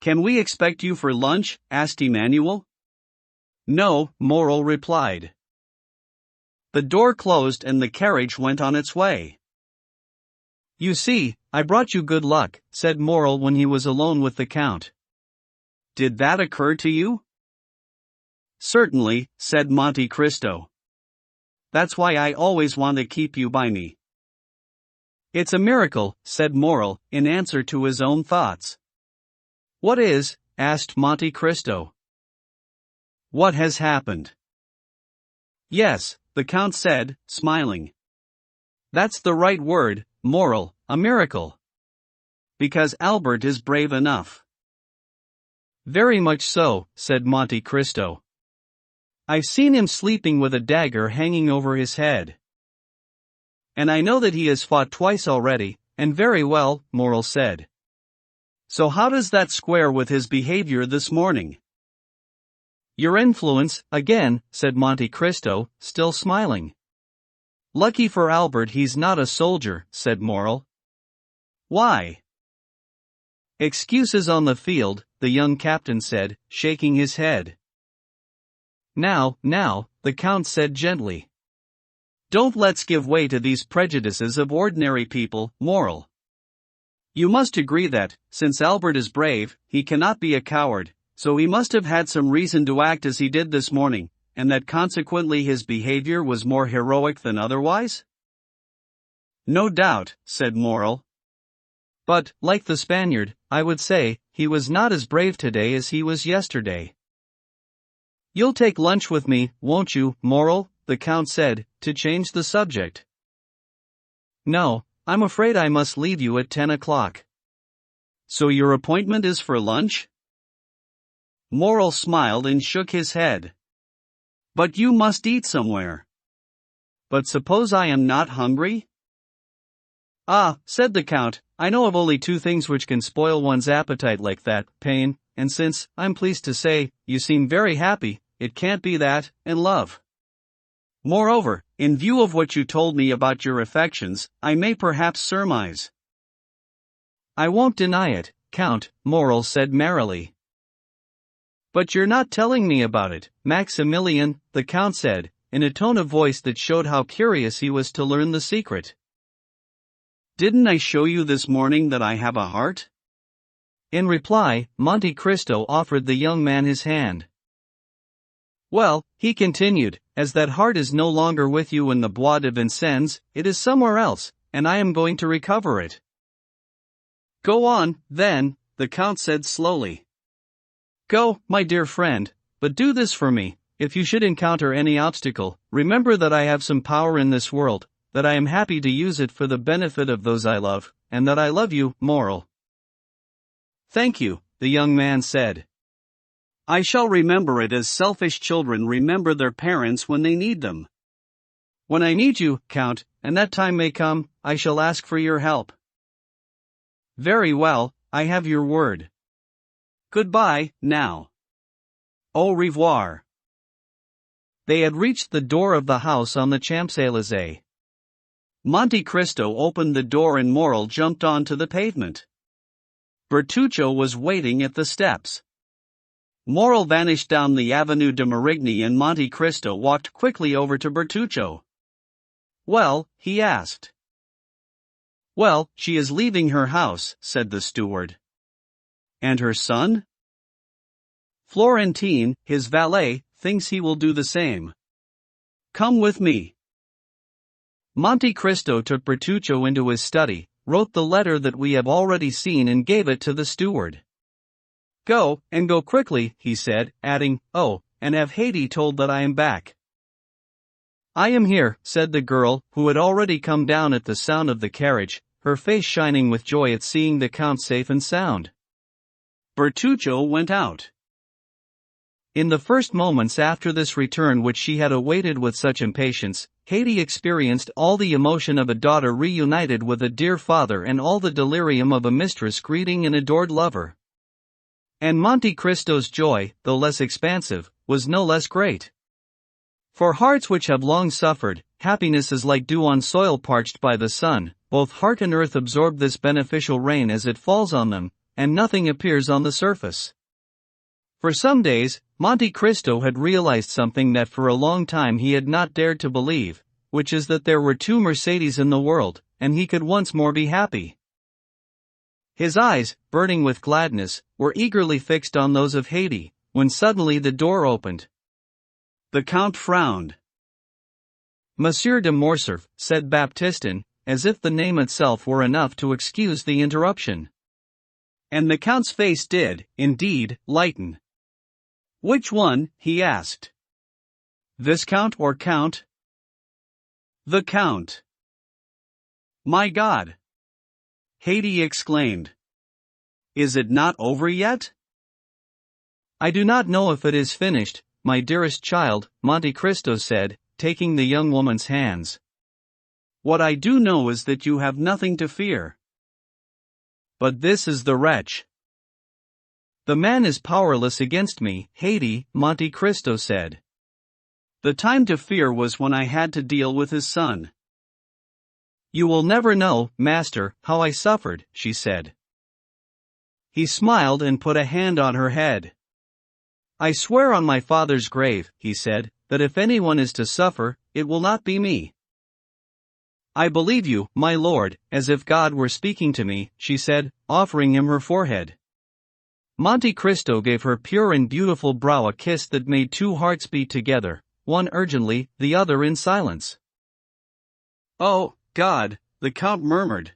Can we expect you for lunch? Asked Emmanuel. No, Morel replied. The door closed and the carriage went on its way. You see, I brought you good luck, said Morel when he was alone with the Count. Did that occur to you? Certainly, said Monte Cristo. That's why I always want to keep you by me. It's a miracle, said Morel, in answer to his own thoughts. What is? Asked Monte Cristo. What has happened? Yes, the Count said, smiling. That's the right word, Morel, a miracle. Because Albert is brave enough. Very much so, said Monte Cristo. I've seen him sleeping with a dagger hanging over his head. And I know that he has fought twice already, and very well, Morel said. So how does that square with his behavior this morning? Your influence, again, said Monte Cristo, still smiling. Lucky for Albert he's not a soldier, said Morel. Why? Excuses on the field, the young captain said, shaking his head. Now, the Count said gently. Don't let's give way to these prejudices of ordinary people, Morel. You must agree that, since Albert is brave, he cannot be a coward, so he must have had some reason to act as he did this morning, and that consequently his behavior was more heroic than otherwise? No doubt, said Morel. But, like the Spaniard, I would say, he was not as brave today as he was yesterday. You'll take lunch with me, won't you, Morel? The Count said, to change the subject. No, I'm afraid I must leave you at 10 o'clock. So your appointment is for lunch? Morel smiled and shook his head. But you must eat somewhere. But suppose I am not hungry? Ah, said the Count, I know of only two things which can spoil one's appetite like that, pain, and since, I'm pleased to say, you seem very happy, it can't be that, and love. Moreover, in view of what you told me about your affections, I may perhaps surmise. I won't deny it, Count, Morel said merrily. But you're not telling me about it, Maximilian, the Count said, in a tone of voice that showed how curious he was to learn the secret. Didn't I show you this morning that I have a heart? In reply, Monte Cristo offered the young man his hand. Well, he continued, as that heart is no longer with you in the Bois de Vincennes, it is somewhere else, and I am going to recover it. Go on, then, the Count said slowly. Go, my dear friend, but do this for me, if you should encounter any obstacle, remember that I have some power in this world, that I am happy to use it for the benefit of those I love, and that I love you, Morel. Thank you, the young man said. I shall remember it as selfish children remember their parents when they need them. When I need you, Count, and that time may come, I shall ask for your help. Very well, I have your word. Goodbye, now. Au revoir. They had reached the door of the house on the Champs-Élysées. Monte Cristo opened the door and Morel jumped onto the pavement. Bertuccio was waiting at the steps. Morel vanished down the Avenue de Marigny and Monte Cristo walked quickly over to Bertuccio. Well, he asked. Well, she is leaving her house, said the steward. And her son? Florentine, his valet, thinks he will do the same. Come with me. Monte Cristo took Bertuccio into his study, wrote the letter that we have already seen and gave it to the steward. Go, and go quickly, he said, adding, "Oh, and have Haiti told that I am back." "I am here," said the girl, who had already come down at the sound of the carriage, her face shining with joy at seeing the Count safe and sound. Bertuccio went out. In the first moments after this return, which she had awaited with such impatience, Haiti experienced all the emotion of a daughter reunited with a dear father and all the delirium of a mistress greeting an adored lover. And Monte Cristo's joy, though less expansive, was no less great. For hearts which have long suffered, happiness is like dew on soil parched by the sun. Both heart and earth absorb this beneficial rain as it falls on them, and nothing appears on the surface. For some days, Monte Cristo had realized something that for a long time he had not dared to believe, which is that there were two Mercedes in the world, and he could once more be happy. His eyes, burning with gladness, were eagerly fixed on those of Haiti, when suddenly the door opened. The Count frowned. "Monsieur de Morcerf," said Baptistin, as if the name itself were enough to excuse the interruption. And the Count's face did, indeed, lighten. "Which one?" he asked. "Viscount or Count?" "The Count." "My God!" Haiti exclaimed. "Is it not over yet?" "I do not know if it is finished, my dearest child," Monte Cristo said, taking the young woman's hands. "What I do know is that you have nothing to fear. But this is the wretch." "The man is powerless against me, Haiti," Monte Cristo said. "The time to fear was when I had to deal with his son." "You will never know, master, how I suffered," she said. He smiled and put a hand on her head. "I swear on my father's grave," he said, "that if anyone is to suffer, it will not be me." "I believe you, my lord, as if God were speaking to me," she said, offering him her forehead. Monte Cristo gave her pure and beautiful brow a kiss that made two hearts beat together, one urgently, the other in silence. "Oh, God," the Count murmured.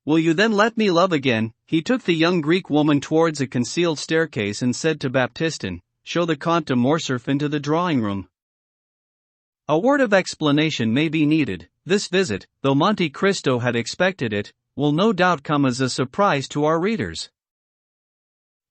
"Will you then let me love again?" He took the young Greek woman towards a concealed staircase and said to Baptistin, "Show the Count de Morcerf into the drawing-room." A word of explanation may be needed. This visit, though Monte Cristo had expected it, will no doubt come as a surprise to our readers.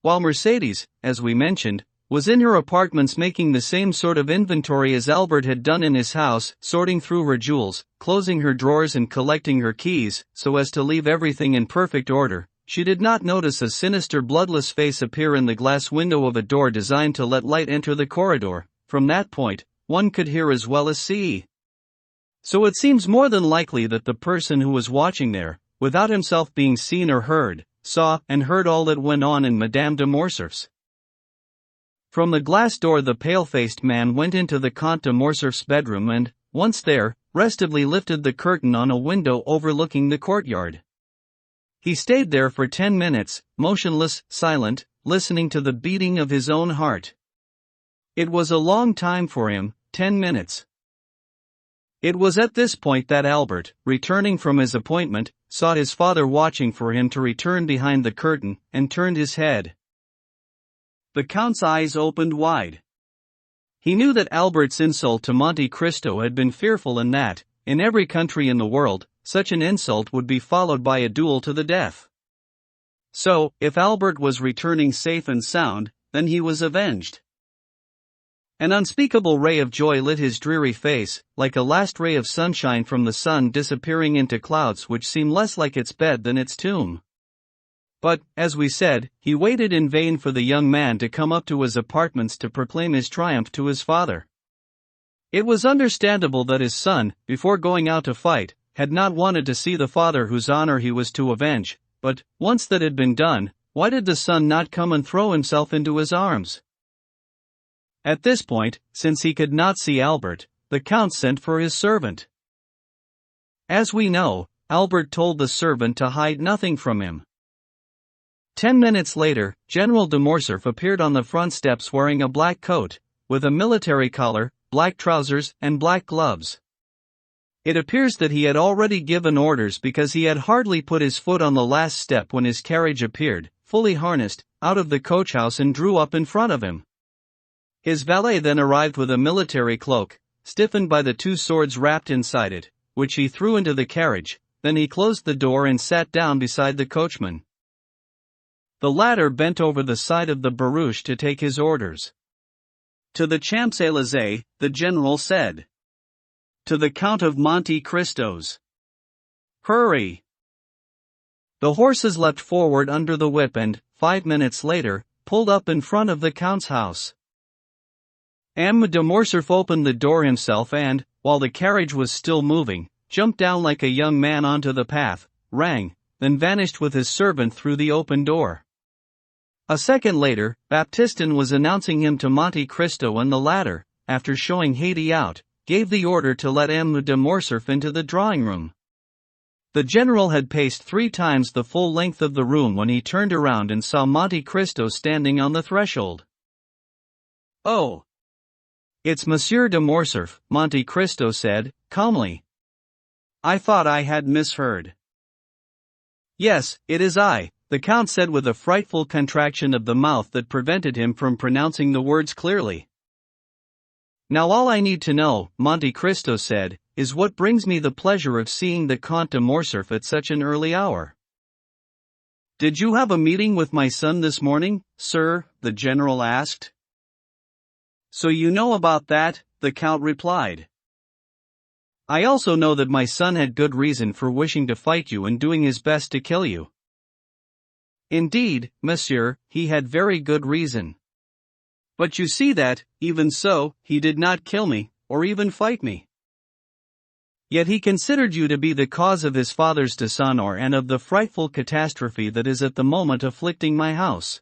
While Mercedes, as we mentioned, was in her apartments making the same sort of inventory as Albert had done in his house, sorting through her jewels, closing her drawers and collecting her keys, so as to leave everything in perfect order, she did not notice a sinister bloodless face appear in the glass window of a door designed to let light enter the corridor. From that point, one could hear as well as see. So it seems more than likely that the person who was watching there, without himself being seen or heard, saw and heard all that went on in Madame de Morcerf's. From the glass door the pale-faced man went into the Count de Morcerf's bedroom and, once there, restively lifted the curtain on a window overlooking the courtyard. He stayed there for 10 minutes, motionless, silent, listening to the beating of his own heart. It was a long time for him, 10 minutes. It was at this point that Albert, returning from his appointment, saw his father watching for him to return behind the curtain, and turned his head. The Count's eyes opened wide. He knew that Albert's insult to Monte Cristo had been fearful and that, in every country in the world, such an insult would be followed by a duel to the death. So, if Albert was returning safe and sound, then he was avenged. An unspeakable ray of joy lit his dreary face, like a last ray of sunshine from the sun disappearing into clouds which seemed less like its bed than its tomb. But, as we said, he waited in vain for the young man to come up to his apartments to proclaim his triumph to his father. It was understandable that his son, before going out to fight, had not wanted to see the father whose honor he was to avenge, but, once that had been done, why did the son not come and throw himself into his arms? At this point, since he could not see Albert, the Count sent for his servant. As we know, Albert told the servant to hide nothing from him. 10 minutes later, General de Morcerf appeared on the front steps wearing a black coat, with a military collar, black trousers, and black gloves. It appears that he had already given orders because he had hardly put his foot on the last step when his carriage appeared, fully harnessed, out of the coachhouse and drew up in front of him. His valet then arrived with a military cloak, stiffened by the 2 swords wrapped inside it, which he threw into the carriage. Then he closed the door and sat down beside the coachman. The latter bent over the side of the barouche to take his orders. To the Champs-Élysées, the general said. To the Count of Monte Cristos. Hurry! The horses leapt forward under the whip and, 5 minutes later, pulled up in front of the Count's house. M. de Morcerf opened the door himself and, while the carriage was still moving, jumped down like a young man onto the path, rang, then vanished with his servant through the open door. A second later, Baptistin was announcing him to Monte Cristo, and the latter, after showing Haydée out, gave the order to let M. de Morcerf into the drawing-room. The general had paced 3 times the full length of the room when he turned around and saw Monte Cristo standing on the threshold. "Oh! It's Monsieur de Morcerf," Monte Cristo said, calmly. "I thought I had misheard." "Yes, it is I," the Count said with a frightful contraction of the mouth that prevented him from pronouncing the words clearly. "Now all I need to know," Monte Cristo said, "is what brings me the pleasure of seeing the Count de Morcerf at such an early hour." "Did you have a meeting with my son this morning, sir?" the general asked. "So you know about that," the Count replied. "I also know that my son had good reason for wishing to fight you and doing his best to kill you." "Indeed, monsieur, he had very good reason. But you see that, even so, he did not kill me, or even fight me." "Yet he considered you to be the cause of his father's dishonor and of the frightful catastrophe that is at the moment afflicting my house."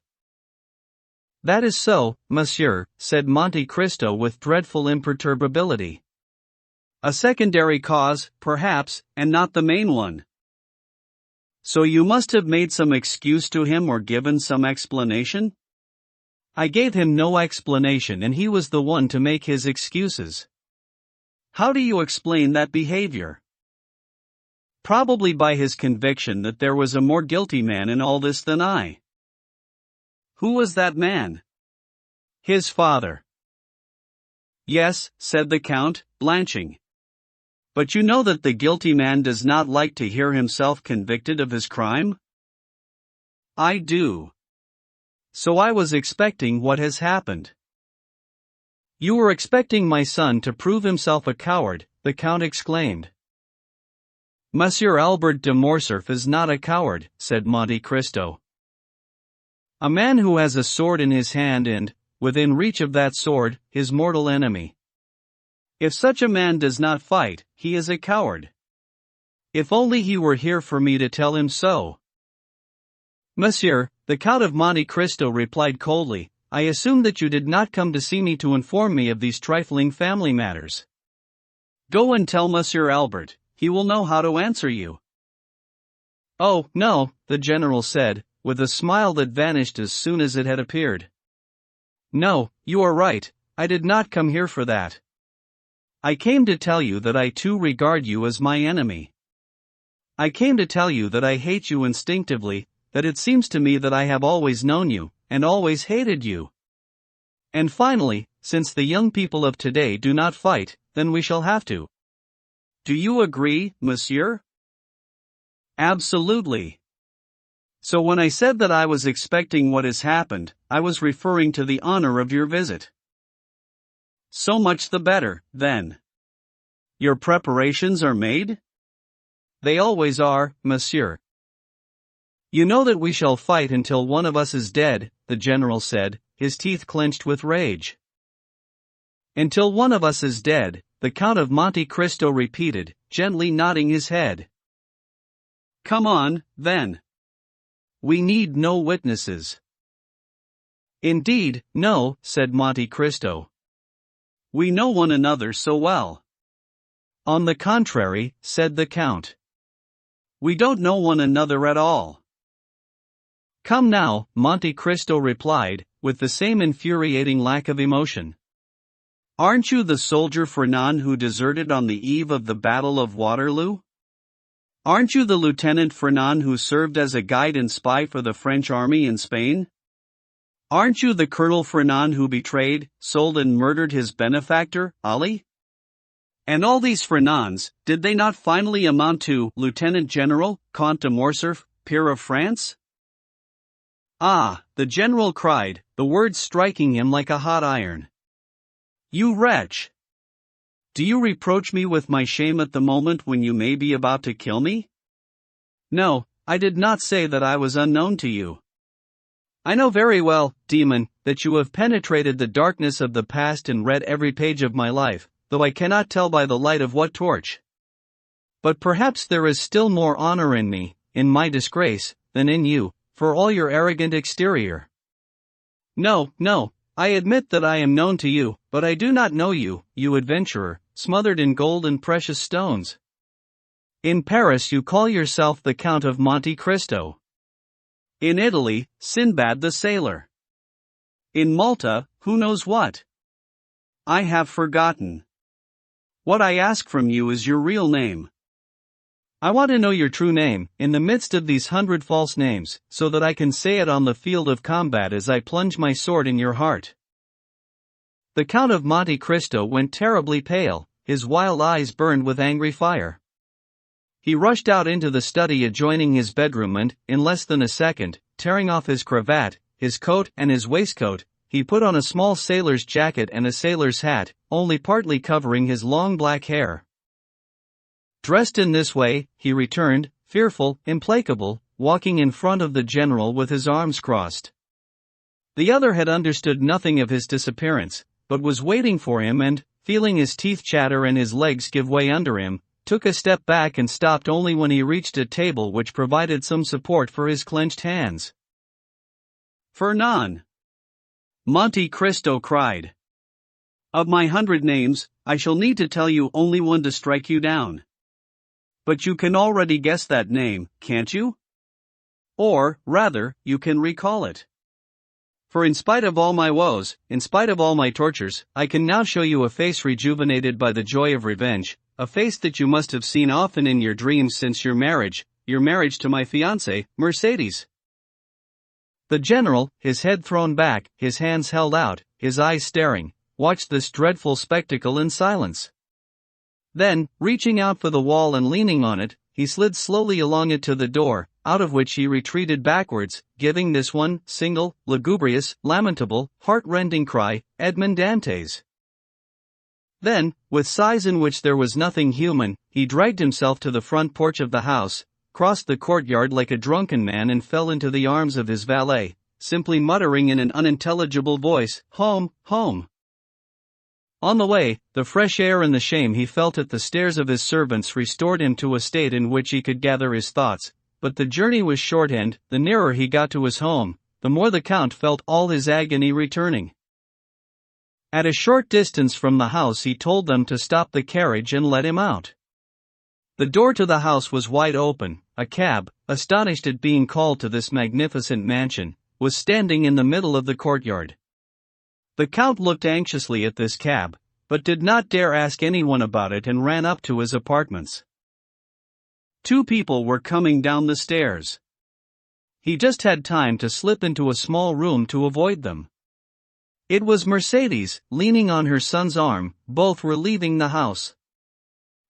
"That is so, monsieur," said Monte Cristo with dreadful imperturbability. "A secondary cause, perhaps, and not the main one. So you must have made some excuse to him or given some explanation?" "I gave him no explanation and he was the one to make his excuses." "How do you explain that behavior?" "Probably by his conviction that there was a more guilty man in all this than I." "Who was that man?" "His father." "Yes," said the Count, blanching. "But you know that the guilty man does not like to hear himself convicted of his crime?" "I do. So I was expecting what has happened." "You were expecting my son to prove himself a coward," the Count exclaimed. "Monsieur Albert de Morcerf is not a coward," said Monte Cristo. "A man who has a sword in his hand and, within reach of that sword, his mortal enemy. If such a man does not fight, he is a coward. If only he were here for me to tell him so." "Monsieur," the Count of Monte Cristo replied coldly, "I assume that you did not come to see me to inform me of these trifling family matters." "Go and tell Monsieur Albert, he will know how to answer you." "Oh, no," the general said, with a smile that vanished as soon as it had appeared. "No, you are right, I did not come here for that. I came to tell you that I too regard you as my enemy. I came to tell you that I hate you instinctively, that it seems to me that I have always known you, and always hated you. And finally, since the young people of today do not fight, then we shall have to." "Do you agree, monsieur?" "Absolutely. So when I said that I was expecting what has happened, I was referring to the honor of your visit." "So much the better, then. Your preparations are made?" "They always are, monsieur." "You know that we shall fight until one of us is dead," the general said, his teeth clenched with rage. "Until one of us is dead," the Count of Monte Cristo repeated, gently nodding his head. "Come on, then. We need no witnesses." "Indeed, no," said Monte Cristo. "We know one another so well." "On the contrary," said the Count. "We don't know one another at all." "Come now," Monte Cristo replied, with the same infuriating lack of emotion. "Aren't you the soldier Fernand who deserted on the eve of the Battle of Waterloo?" Aren't you the Lieutenant Fernand who served as a guide and spy for the French army in Spain? Aren't you the Colonel Fernand who betrayed, sold and murdered his benefactor, Ali? And all these Fernands, did they not finally amount to Lieutenant General, Count de Morcerf, peer of France? Ah, the general cried, the words striking him like a hot iron. You wretch! Do you reproach me with my shame at the moment when you may be about to kill me? No, I did not say that I was unknown to you. I know very well, demon, that you have penetrated the darkness of the past and read every page of my life, though I cannot tell by the light of what torch. But perhaps there is still more honor in me, in my disgrace, than in you, for all your arrogant exterior. No, I admit that I am known to you, but I do not know you, you adventurer, smothered in gold and precious stones. In Paris you call yourself the Count of Monte Cristo. In Italy, Sinbad the sailor. In Malta, who knows what? I have forgotten. What I ask from you is your real name. I want to know your true name, in the midst of these 100 false names, so that I can say it on the field of combat as I plunge my sword in your heart. The Count of Monte Cristo went terribly pale, his wild eyes burned with angry fire. He rushed out into the study adjoining his bedroom and, in less than a second, tearing off his cravat, his coat and his waistcoat, he put on a small sailor's jacket and a sailor's hat, only partly covering his long black hair. Dressed in this way, he returned, fearful, implacable, walking in front of the general with his arms crossed. The other had understood nothing of his disappearance, but was waiting for him and, feeling his teeth chatter and his legs give way under him, took a step back and stopped only when he reached a table which provided some support for his clenched hands. Fernand! Monte Cristo cried. Of my 100 names, I shall need to tell you only one to strike you down. But you can already guess that name, can't you? Or, rather, you can recall it. For in spite of all my woes, in spite of all my tortures, I can now show you a face rejuvenated by the joy of revenge, a face that you must have seen often in your dreams since your marriage to my fiancée, Mercedes. The general, his head thrown back, his hands held out, his eyes staring, watched this dreadful spectacle in silence. Then, reaching out for the wall and leaning on it, he slid slowly along it to the door, out of which he retreated backwards, giving this one, single, lugubrious, lamentable, heart-rending cry, Edmond Dantes. Then, with sighs in which there was nothing human, he dragged himself to the front porch of the house, crossed the courtyard like a drunken man and fell into the arms of his valet, simply muttering in an unintelligible voice, "Home, home." On the way, the fresh air and the shame he felt at the stares of his servants restored him to a state in which he could gather his thoughts, but the journey was short and, the nearer he got to his home, the more the Count felt all his agony returning. At a short distance from the house he told them to stop the carriage and let him out. The door to the house was wide open, a cab, astonished at being called to this magnificent mansion, was standing in the middle of the courtyard. The Count looked anxiously at this cab, but did not dare ask anyone about it and ran up to his apartments. 2 people were coming down the stairs. He just had time to slip into a small room to avoid them. It was Mercedes, leaning on her son's arm, both were leaving the house.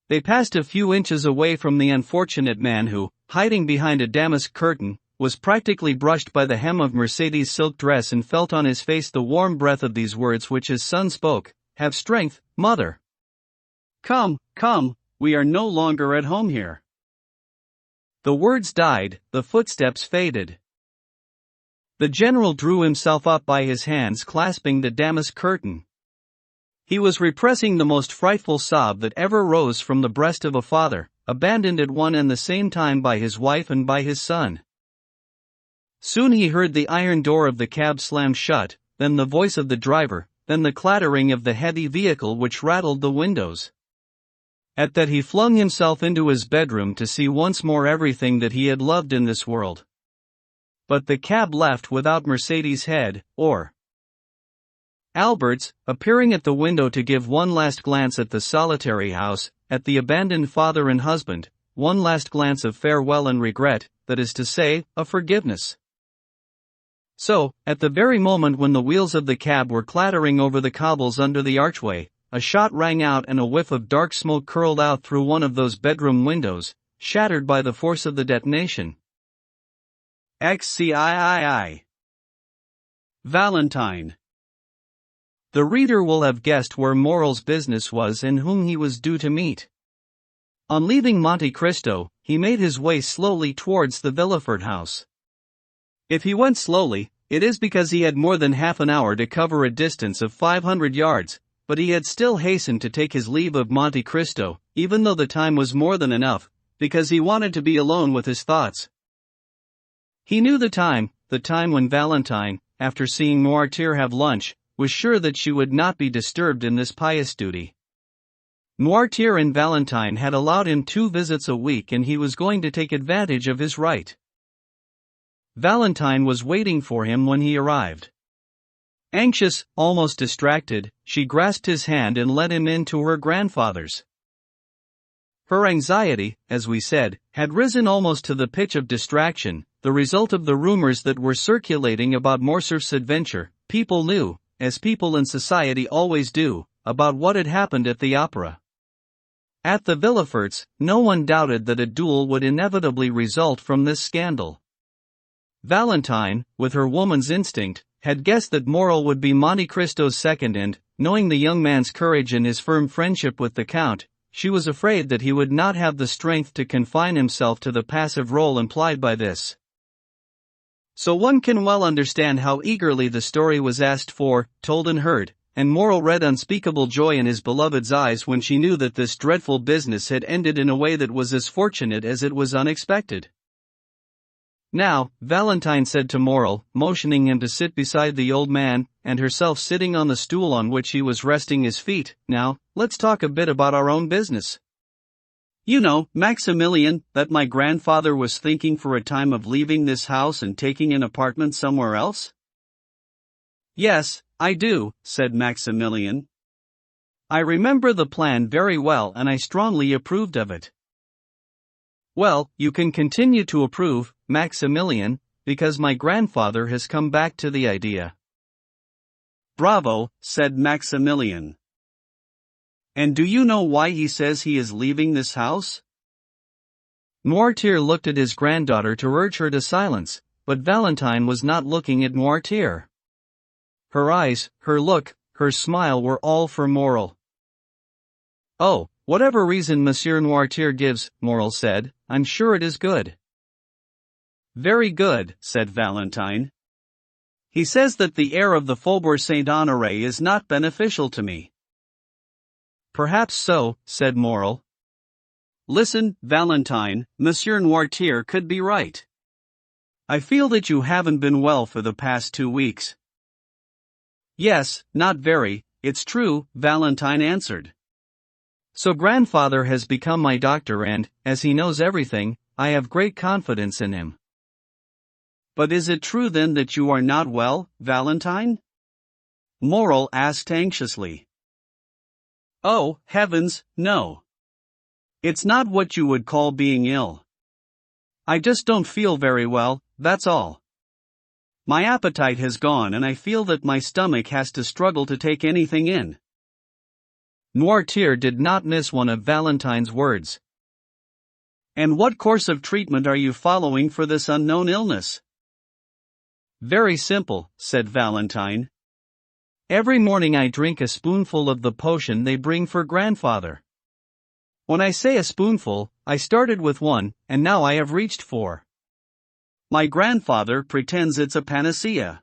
They passed a few inches away from the unfortunate man who, hiding behind a damask curtain, was practically brushed by the hem of Mercedes' silk dress and felt on his face the warm breath of these words which his son spoke, "Have strength, mother. Come, we are no longer at home here." The words died, the footsteps faded. The general drew himself up by his hands clasping the damask curtain. He was repressing the most frightful sob that ever rose from the breast of a father, abandoned at one and the same time by his wife and by his son. Soon he heard the iron door of the cab slam shut, then the voice of the driver, then the clattering of the heavy vehicle which rattled the windows. At that he flung himself into his bedroom to see once more everything that he had loved in this world. But the cab left without Mercedes' head, or Albert's, appearing at the window to give one last glance at the solitary house, at the abandoned father and husband, one last glance of farewell and regret, that is to say, of forgiveness. So, at the very moment when the wheels of the cab were clattering over the cobbles under the archway, a shot rang out and a whiff of dark smoke curled out through one of those bedroom windows, shattered by the force of the detonation. XCIII. Valentine. The reader will have guessed where Morrel's business was and whom he was due to meet. On leaving Monte Cristo, he made his way slowly towards the Villefort house. If he went slowly, it is because he had more than half an hour to cover a distance of 500 yards, but he had still hastened to take his leave of Monte Cristo, even though the time was more than enough, because he wanted to be alone with his thoughts. He knew the time when Valentine, after seeing Noirtier have lunch, was sure that she would not be disturbed in this pious duty. Noirtier and Valentine had allowed him 2 visits a week and he was going to take advantage of his right. Valentine was waiting for him when he arrived. Anxious, almost distracted, she grasped his hand and led him in to her grandfather's. Her anxiety, as we said, had risen almost to the pitch of distraction, the result of the rumors that were circulating about Morcerf's adventure. People knew, as people in society always do, about what had happened at the opera. At the Villeforts, no one doubted that a duel would inevitably result from this scandal. Valentine, with her woman's instinct, had guessed that Morrel would be Monte Cristo's second and, knowing the young man's courage and his firm friendship with the Count, she was afraid that he would not have the strength to confine himself to the passive role implied by this. So one can well understand how eagerly the story was asked for, told and heard, and Morrel read unspeakable joy in his beloved's eyes when she knew that this dreadful business had ended in a way that was as fortunate as it was unexpected. Now, Valentine said to Morrel, motioning him to sit beside the old man, and herself sitting on the stool on which he was resting his feet, "Now, let's talk a bit about our own business. You know, Maximilian, that my grandfather was thinking for a time of leaving this house and taking an apartment somewhere else?" "Yes, I do," said Maximilian. "I remember the plan very well and I strongly approved of it." "Well, you can continue to approve, Maximilian, because my grandfather has come back to the idea." "Bravo," said Maximilian. "And do you know why he says he is leaving this house?" Noirtier looked at his granddaughter to urge her to silence, but Valentine was not looking at Noirtier. Her eyes, her look, her smile were all for Morrel. "Oh, whatever reason Monsieur Noirtier gives," Morrel said, "I'm sure it is good." "Very good," said Valentine. "He says that the air of the Faubourg Saint-Honoré is not beneficial to me." "Perhaps so," said Morrel. "Listen, Valentine, Monsieur Noirtier could be right. I feel that you haven't been well for the past 2 weeks." "Yes, not very, it's true," Valentine answered. "So grandfather has become my doctor and, as he knows everything, I have great confidence in him." "But is it true then that you are not well, Valentine?" Morrel asked anxiously. "Oh, heavens, no. It's not what you would call being ill. I just don't feel very well, that's all. My appetite has gone and I feel that my stomach has to struggle to take anything in." Noirtier did not miss one of Valentine's words. "And what course of treatment are you following for this unknown illness?" "Very simple," said Valentine. "Every morning I drink a spoonful of the potion they bring for grandfather. When I say a spoonful, I started with 1, and now I have reached 4. My grandfather pretends it's a panacea."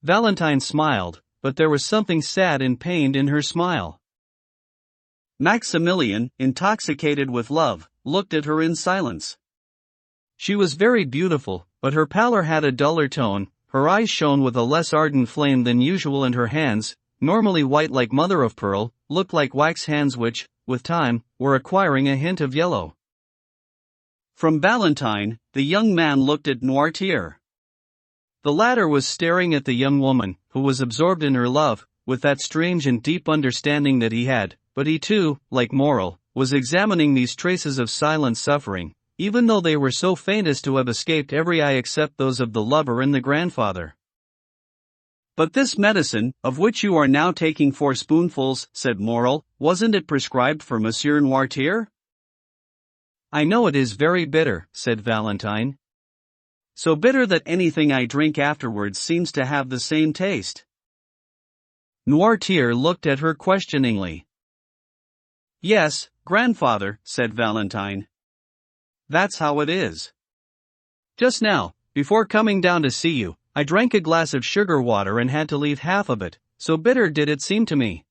Valentine smiled, but there was something sad and pained in her smile. Maximilian, intoxicated with love, looked at her in silence. She was very beautiful, but her pallor had a duller tone, her eyes shone with a less ardent flame than usual and her hands, normally white like mother of pearl, looked like wax hands which, with time, were acquiring a hint of yellow. From Valentine, the young man looked at Noirtier. The latter was staring at the young woman, who was absorbed in her love, with that strange and deep understanding that he had, but he too, like Morrel, was examining these traces of silent suffering, even though they were so faint as to have escaped every eye except those of the lover and the grandfather. "But this medicine, of which you are now taking 4 spoonfuls, said Morel, "wasn't it prescribed for Monsieur Noirtier?" "I know it is very bitter," said Valentine. "So bitter that anything I drink afterwards seems to have the same taste." Noirtier looked at her questioningly. "Yes, grandfather," said Valentine. "That's how it is. Just now, before coming down to see you, I drank a glass of sugar water and had to leave half of it, so bitter did it seem to me."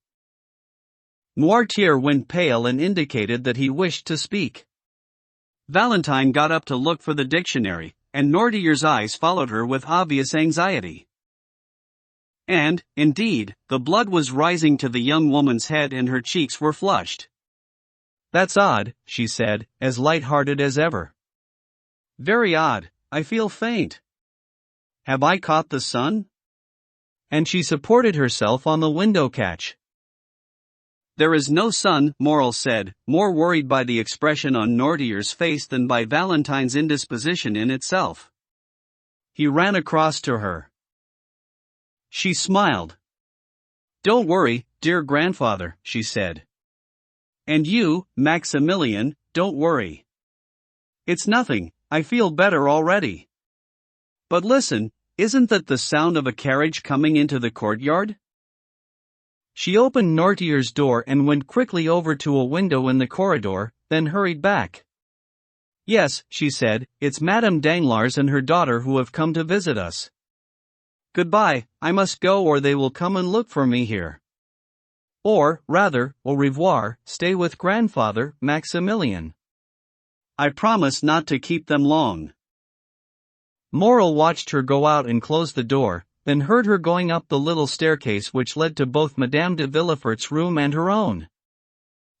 Noirtier went pale and indicated that he wished to speak. Valentine got up to look for the dictionary, and Noirtier's eyes followed her with obvious anxiety. And, indeed, the blood was rising to the young woman's head and her cheeks were flushed. "That's odd," she said, as light-hearted as ever. "Very odd, I feel faint. Have I caught the sun?" And she supported herself on the window catch. "There is no sun," Morel said, more worried by the expression on Noirtier's face than by Valentine's indisposition in itself. He ran across to her. She smiled. "Don't worry, dear grandfather," she said. "And you, Maximilian, don't worry. It's nothing, I feel better already. But listen, isn't that the sound of a carriage coming into the courtyard?" She opened Noirtier's door and went quickly over to a window in the corridor, then hurried back. "Yes," she said, "it's Madame Danglars and her daughter who have come to visit us. Goodbye, I must go or they will come and look for me here. Or, rather, au revoir, stay with grandfather, Maximilian. I promise not to keep them long." Morel watched her go out and close the door, then heard her going up the little staircase which led to both Madame de Villefort's room and her own.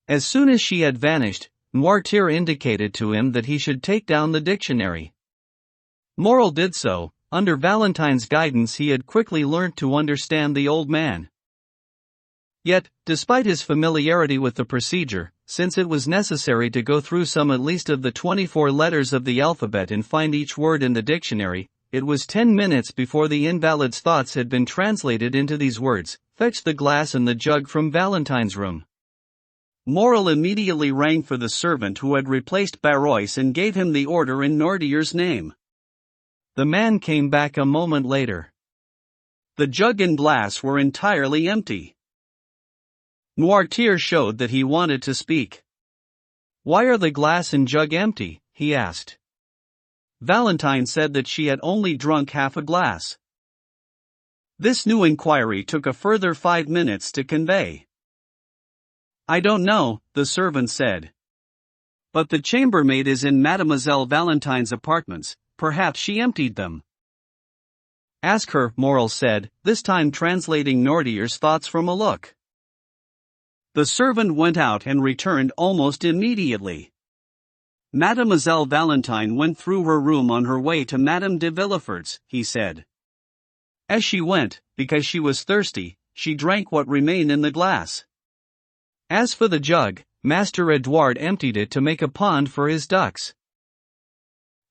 As soon as she had vanished, Noirtier indicated to him that he should take down the dictionary. Morel did so. Under Valentine's guidance he had quickly learnt to understand the old man. Yet, despite his familiarity with the procedure, since it was necessary to go through some at least of the 24 letters of the alphabet and find each word in the dictionary, it was 10 minutes before the invalid's thoughts had been translated into these words: "Fetch the glass and the jug from Valentine's room." Morel immediately rang for the servant who had replaced Barrois and gave him the order in Noirtier's name. The man came back a moment later. The jug and glass were entirely empty. Noirtier showed that he wanted to speak. "Why are the glass and jug empty?" he asked. Valentine said that she had only drunk half a glass. This new inquiry took a further 5 minutes to convey. "I don't know," the servant said. "But the chambermaid is in Mademoiselle Valentine's apartments. Perhaps she emptied them." "Ask her," Morel said, this time translating Noirtier's thoughts from a look. The servant went out and returned almost immediately. "Mademoiselle Valentine went through her room on her way to Madame de Villefort's," he said. "As she went, because she was thirsty, she drank what remained in the glass. As for the jug, Master Edouard emptied it to make a pond for his ducks."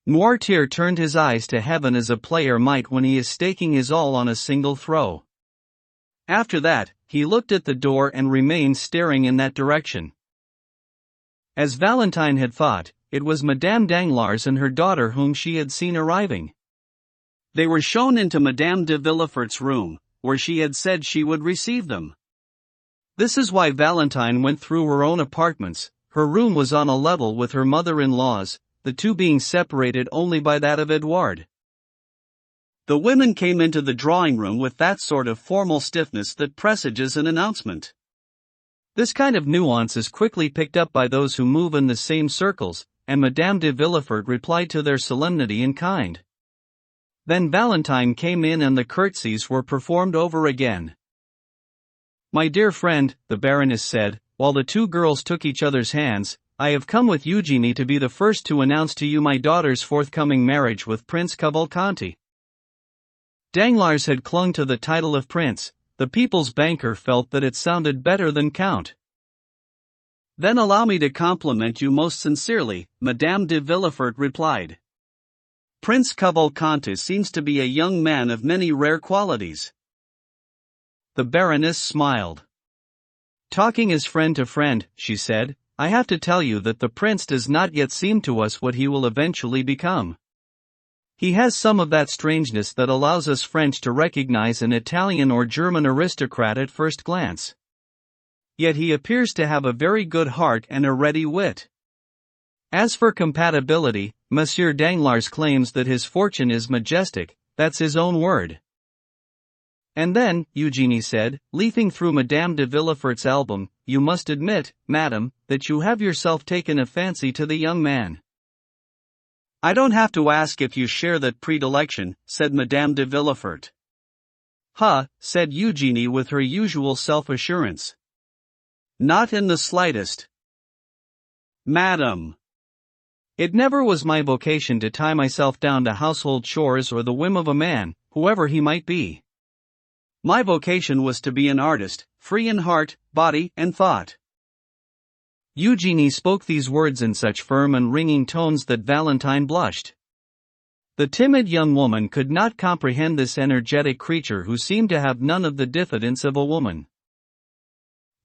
Noirtier turned his eyes to heaven as a player might when he is staking his all on a single throw. After that, he looked at the door and remained staring in that direction. As Valentine had thought, it was Madame Danglars and her daughter whom she had seen arriving. They were shown into Madame de Villefort's room, where she had said she would receive them. This is why Valentine went through her own apartments. Her room was on a level with her mother-in-law's, the two being separated only by that of Edouard. The women came into the drawing-room with that sort of formal stiffness that presages an announcement. This kind of nuance is quickly picked up by those who move in the same circles, and Madame de Villefort replied to their solemnity in kind. Then Valentine came in and the curtsies were performed over again. "My dear friend," the Baroness said, while the two girls took each other's hands, "I have come with Eugenie to be the first to announce to you my daughter's forthcoming marriage with Prince Cavalcanti." Danglars had clung to the title of prince. The people's banker felt that it sounded better than count. Then allow me to compliment you most sincerely, Madame de Villefort replied. Prince Cavalcanti seems to be a young man of many rare qualities. The Baroness smiled. Talking as friend to friend, she said, I have to tell you that the prince does not yet seem to us what he will eventually become. He has some of that strangeness that allows us French to recognize an Italian or German aristocrat at first glance. Yet he appears to have a very good heart and a ready wit. As for compatibility, Monsieur Danglars claims that his fortune is majestic, that's his own word. And then, Eugenie said, leafing through Madame de Villefort's album, you must admit, madame, that you have yourself taken a fancy to the young man. I don't have to ask if you share that predilection, said Madame de Villefort. Ha, said Eugenie with her usual self-assurance. Not in the slightest. Madam. It never was my vocation to tie myself down to household chores or the whim of a man, whoever he might be. My vocation was to be an artist, free in heart, body, and thought. Eugenie spoke these words in such firm and ringing tones that Valentine blushed. The timid young woman could not comprehend this energetic creature who seemed to have none of the diffidence of a woman.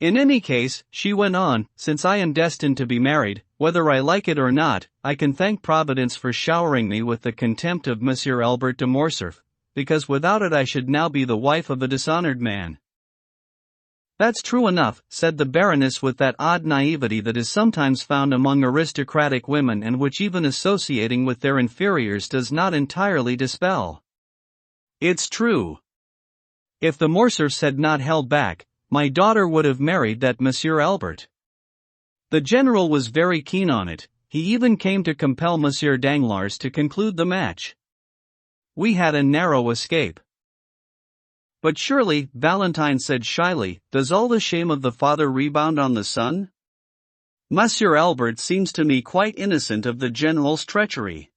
In any case, she went on, since I am destined to be married, whether I like it or not, I can thank Providence for showering me with the contempt of Monsieur Albert de Morcerf, because without it I should now be the wife of a dishonored man. That's true enough, said the Baroness with that odd naivety that is sometimes found among aristocratic women and which even associating with their inferiors does not entirely dispel. It's true. If the Morcerfs had not held back, my daughter would have married that Monsieur Albert. The general was very keen on it, he even came to compel Monsieur Danglars to conclude the match. We had a narrow escape. But surely, Valentine said shyly, does all the shame of the father rebound on the son? Monsieur Albert seems to me quite innocent of the general's treachery.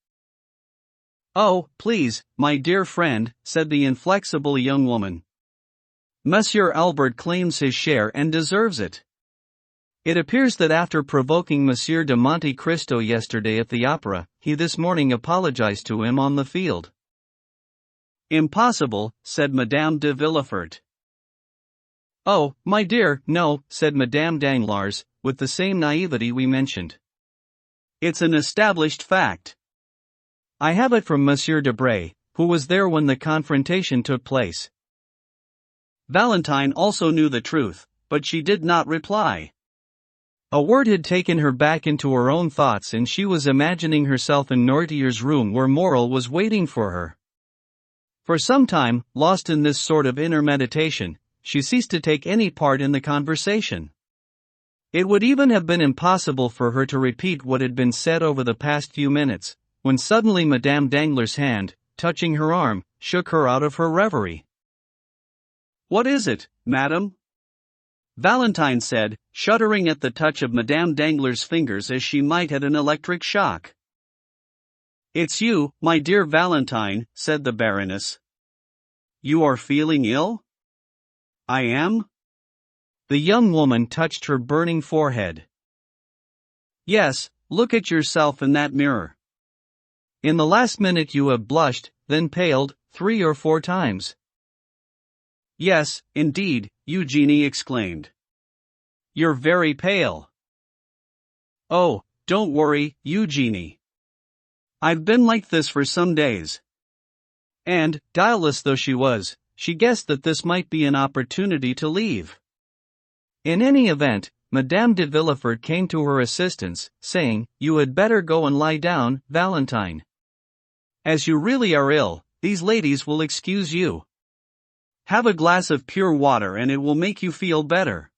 Oh, please, my dear friend, said the inflexible young woman. Monsieur Albert claims his share and deserves it. It appears that after provoking Monsieur de Monte Cristo yesterday at the opera, he this morning apologized to him on the field. Impossible, said Madame de Villefort. Oh, my dear, no, said Madame Danglars, with the same naivety we mentioned. It's an established fact. I have it from Monsieur Debray, who was there when the confrontation took place. Valentine also knew the truth, but she did not reply. A word had taken her back into her own thoughts and she was imagining herself in Noirtier's room where Morrel was waiting for her. For some time, lost in this sort of inner meditation, she ceased to take any part in the conversation. It would even have been impossible for her to repeat what had been said over the past few minutes, when suddenly Madame Danglars' hand, touching her arm, shook her out of her reverie. What is it, madam? Valentine said, shuddering at the touch of Madame Danglars' fingers as she might at an electric shock. It's you, my dear Valentine, said the Baroness. You are feeling ill? I am? The young woman touched her burning forehead. Yes, look at yourself in that mirror. In the last minute you have blushed, then paled, 3 or 4 times. Yes, indeed, Eugenie exclaimed. You're very pale. Oh, don't worry, Eugenie. I've been like this for some days. And, guileless though she was, she guessed that this might be an opportunity to leave. In any event, Madame de Villefort came to her assistance, saying, You had better go and lie down, Valentine. As you really are ill, these ladies will excuse you. Have a glass of pure water and it will make you feel better.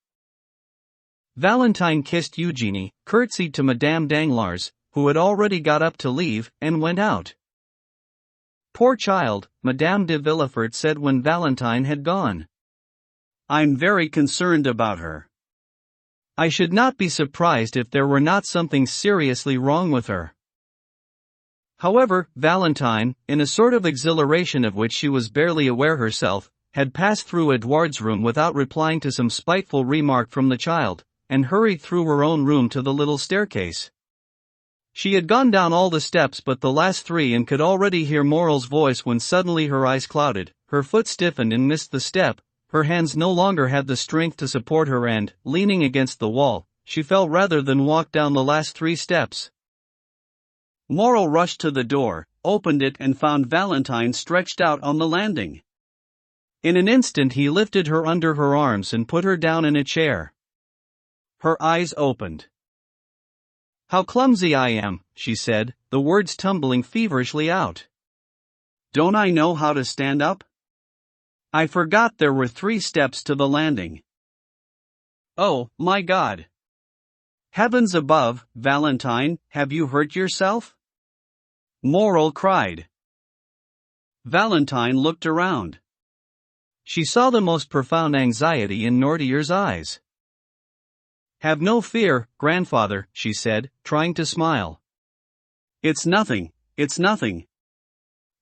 Valentine kissed Eugenie, curtsied to Madame Danglars, who had already got up to leave, and went out. Poor child, Madame de Villefort said when Valentine had gone. I'm very concerned about her. I should not be surprised if there were not something seriously wrong with her. However, Valentine, in a sort of exhilaration of which she was barely aware herself, had passed through Edouard's room without replying to some spiteful remark from the child, and hurried through her own room to the little staircase. She had gone down all the steps but the last 3 and could already hear Morel's voice when suddenly her eyes clouded, her foot stiffened and missed the step, her hands no longer had the strength to support her and, leaning against the wall, she fell rather than walked down the last 3 steps. Morel rushed to the door, opened it and found Valentine stretched out on the landing. In an instant he lifted her under her arms and put her down in a chair. Her eyes opened. "How clumsy I am," she said, the words tumbling feverishly out. "Don't I know how to stand up? I forgot there were 3 steps to the landing. Oh, my God! Heavens above, Valentine, have you hurt yourself?" Morel cried. Valentine looked around. She saw the most profound anxiety in Noirtier's eyes. "Have no fear, grandfather," she said, trying to smile. It's nothing.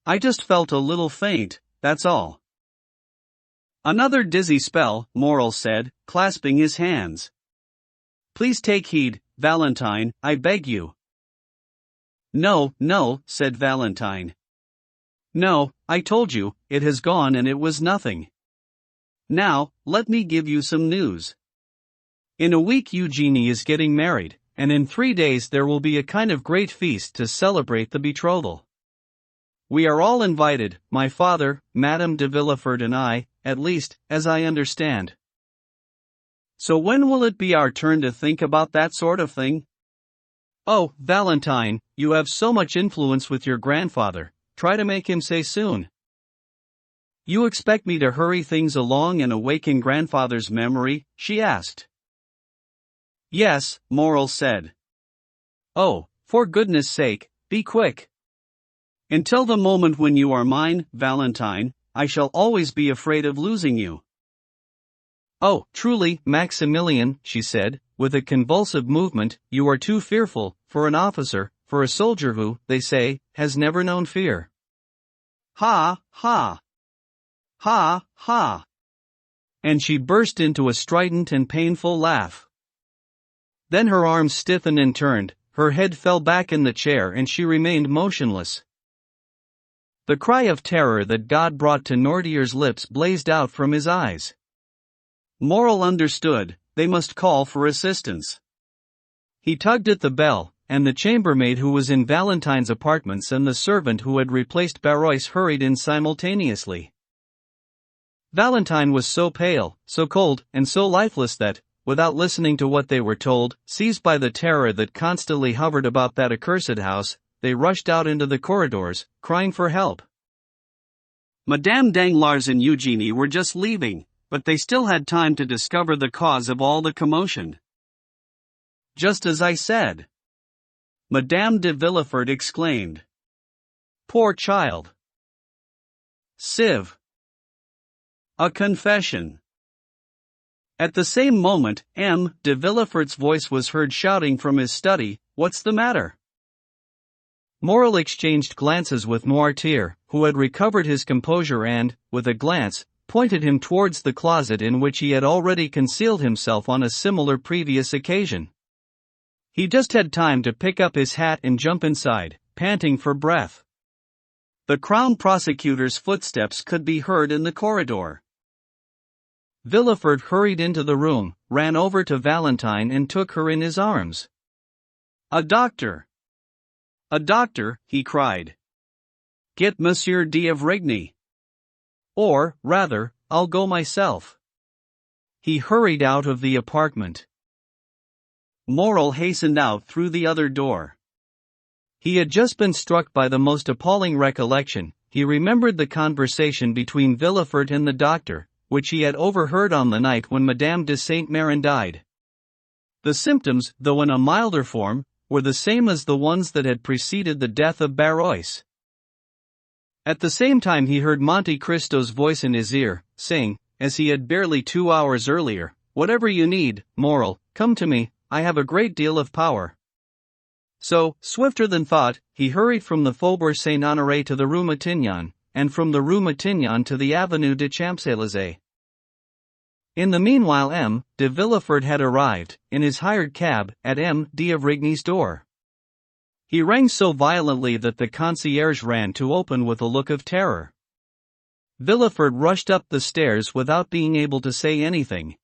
I just felt a little faint, that's all." "Another dizzy spell," Morel said, clasping his hands. "Please take heed, Valentine, I beg you." No, said Valentine. "No, I told you, it has gone and it was nothing. Now, let me give you some news. In a week Eugenie is getting married, and in 3 days there will be a kind of great feast to celebrate the betrothal. We are all invited, my father, Madame de Villefort and I, at least, as I understand. So when will it be our turn to think about that sort of thing?" "Oh, Valentine, you have so much influence with your grandfather, try to make him say soon." "You expect me to hurry things along and awaken grandfather's memory?" she asked. "Yes," Morel said. "Oh, for goodness sake, be quick. Until the moment when you are mine, Valentine, I shall always be afraid of losing you." "Oh, truly, Maximilian," she said, with a convulsive movement, "you are too fearful, for an officer, for a soldier who, they say, has never known fear." "Ha, ha! Ha, ha!" And she burst into a strident and painful laugh. Then her arms stiffened and turned, her head fell back in the chair and she remained motionless. The cry of terror that God brought to Noirtier's lips blazed out from his eyes. Morel understood, they must call for assistance. He tugged at the bell, and the chambermaid who was in Valentine's apartments and the servant who had replaced Barrois hurried in simultaneously. Valentine was so pale, so cold, and so lifeless that, without listening to what they were told, seized by the terror that constantly hovered about that accursed house, they rushed out into the corridors, crying for help. Madame Danglars and Eugenie were just leaving, but they still had time to discover the cause of all the commotion. "Just as I said," Madame de Villefort exclaimed. "Poor child! Civ! A confession!" At the same moment, M. de Villefort's voice was heard shouting from his study, "What's the matter?" Morel exchanged glances with Noirtier, who had recovered his composure and, with a glance, pointed him towards the closet in which he had already concealed himself on a similar previous occasion. He just had time to pick up his hat and jump inside, panting for breath. The Crown Prosecutor's footsteps could be heard in the corridor. Villefort hurried into the room, ran over to Valentine and took her in his arms. "A doctor! A doctor!" he cried. "Get Monsieur d'Avrigny. Or, rather, I'll go myself." He hurried out of the apartment. Morel hastened out through the other door. He had just been struck by the most appalling recollection. He remembered the conversation between Villefort and the doctor, which he had overheard on the night when Madame de Saint-Méran died. The symptoms, though in a milder form, were the same as the ones that had preceded the death of Barrois. At the same time he heard Monte Cristo's voice in his ear, saying, as he had barely 2 hours earlier, "Whatever you need, Morel, come to me, I have a great deal of power." So, swifter than thought, he hurried from the Faubourg Saint-Honoré to the Rue Matignon, and from the Rue Matignon to the Avenue des Champs-Élysées. In the meanwhile M. de Villefort had arrived, in his hired cab, at M. d'Avrigny's door. He rang so violently that the concierge ran to open with a look of terror. Villefort rushed up the stairs without being able to say anything.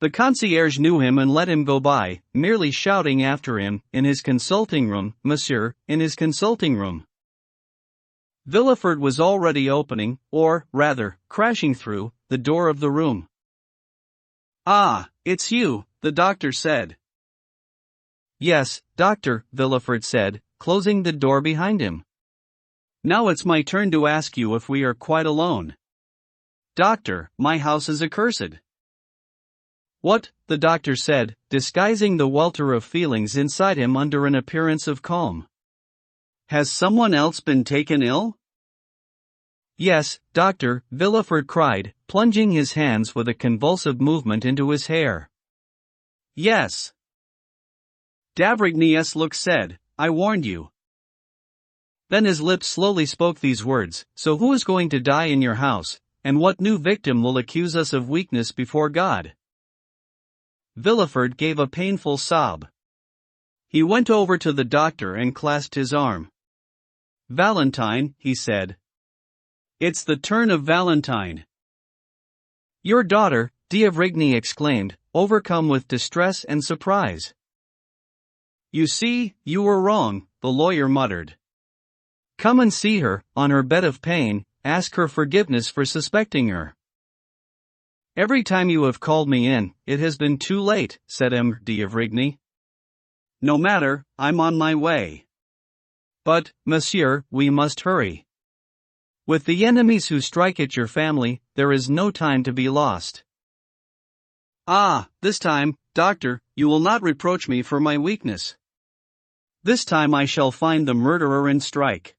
The concierge knew him and let him go by, merely shouting after him, "In his consulting room, monsieur, in his consulting room." Villefort was already opening, or, rather, crashing through, the door of the room. "Ah, it's you," the doctor said. "Yes, doctor," Villefort said, closing the door behind him. "Now it's my turn to ask you if we are quite alone." "Doctor, my house is accursed." "What?" the doctor said, disguising the welter of feelings inside him under an appearance of calm. "Has someone else been taken ill?" "Yes, doctor," Villefort cried, plunging his hands with a convulsive movement into his hair. "Yes." D'Avrigny's look said, "I warned you." Then his lips slowly spoke these words: "So who is going to die in your house, and what new victim will accuse us of weakness before God?" Villefort gave a painful sob. He went over to the doctor and clasped his arm. "Valentine," he said. "It's the turn of Valentine." "Your daughter," d'Avrigny exclaimed, overcome with distress and surprise. "You see, you were wrong," the lawyer muttered. "Come and see her, on her bed of pain, ask her forgiveness for suspecting her." "Every time you have called me in, it has been too late," said M. d'Avrigny. "No matter, I'm on my way." "But, monsieur, we must hurry. With the enemies who strike at your family, there is no time to be lost." "Ah, this time, doctor, you will not reproach me for my weakness. This time I shall find the murderer and strike."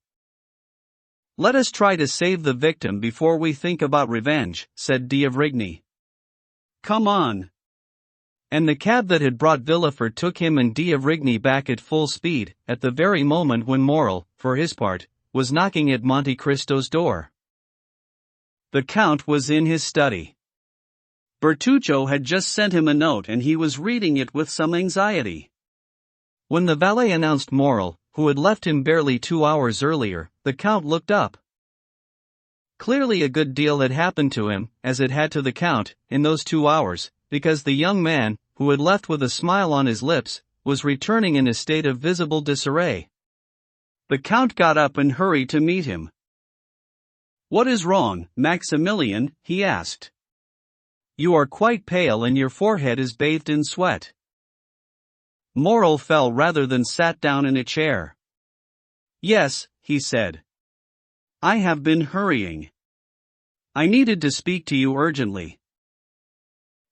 "Let us try to save the victim before we think about revenge," said d'Avrigny. "Come on." And the cab that had brought Villefort took him and d'Avrigny back at full speed, at the very moment when Morrel, for his part, was knocking at Monte Cristo's door. The Count was in his study. Bertuccio had just sent him a note and he was reading it with some anxiety. When the valet announced Morrel, who had left him barely 2 hours earlier, the Count looked up. Clearly a good deal had happened to him, as it had to the Count, in those 2 hours, because the young man, who had left with a smile on his lips, was returning in a state of visible disarray. The Count got up and hurried to meet him. "What is wrong, Maximilian?" he asked. "You are quite pale and your forehead is bathed in sweat." Morrel fell rather than sat down in a chair. "Yes," he said. "I have been hurrying. I needed to speak to you urgently."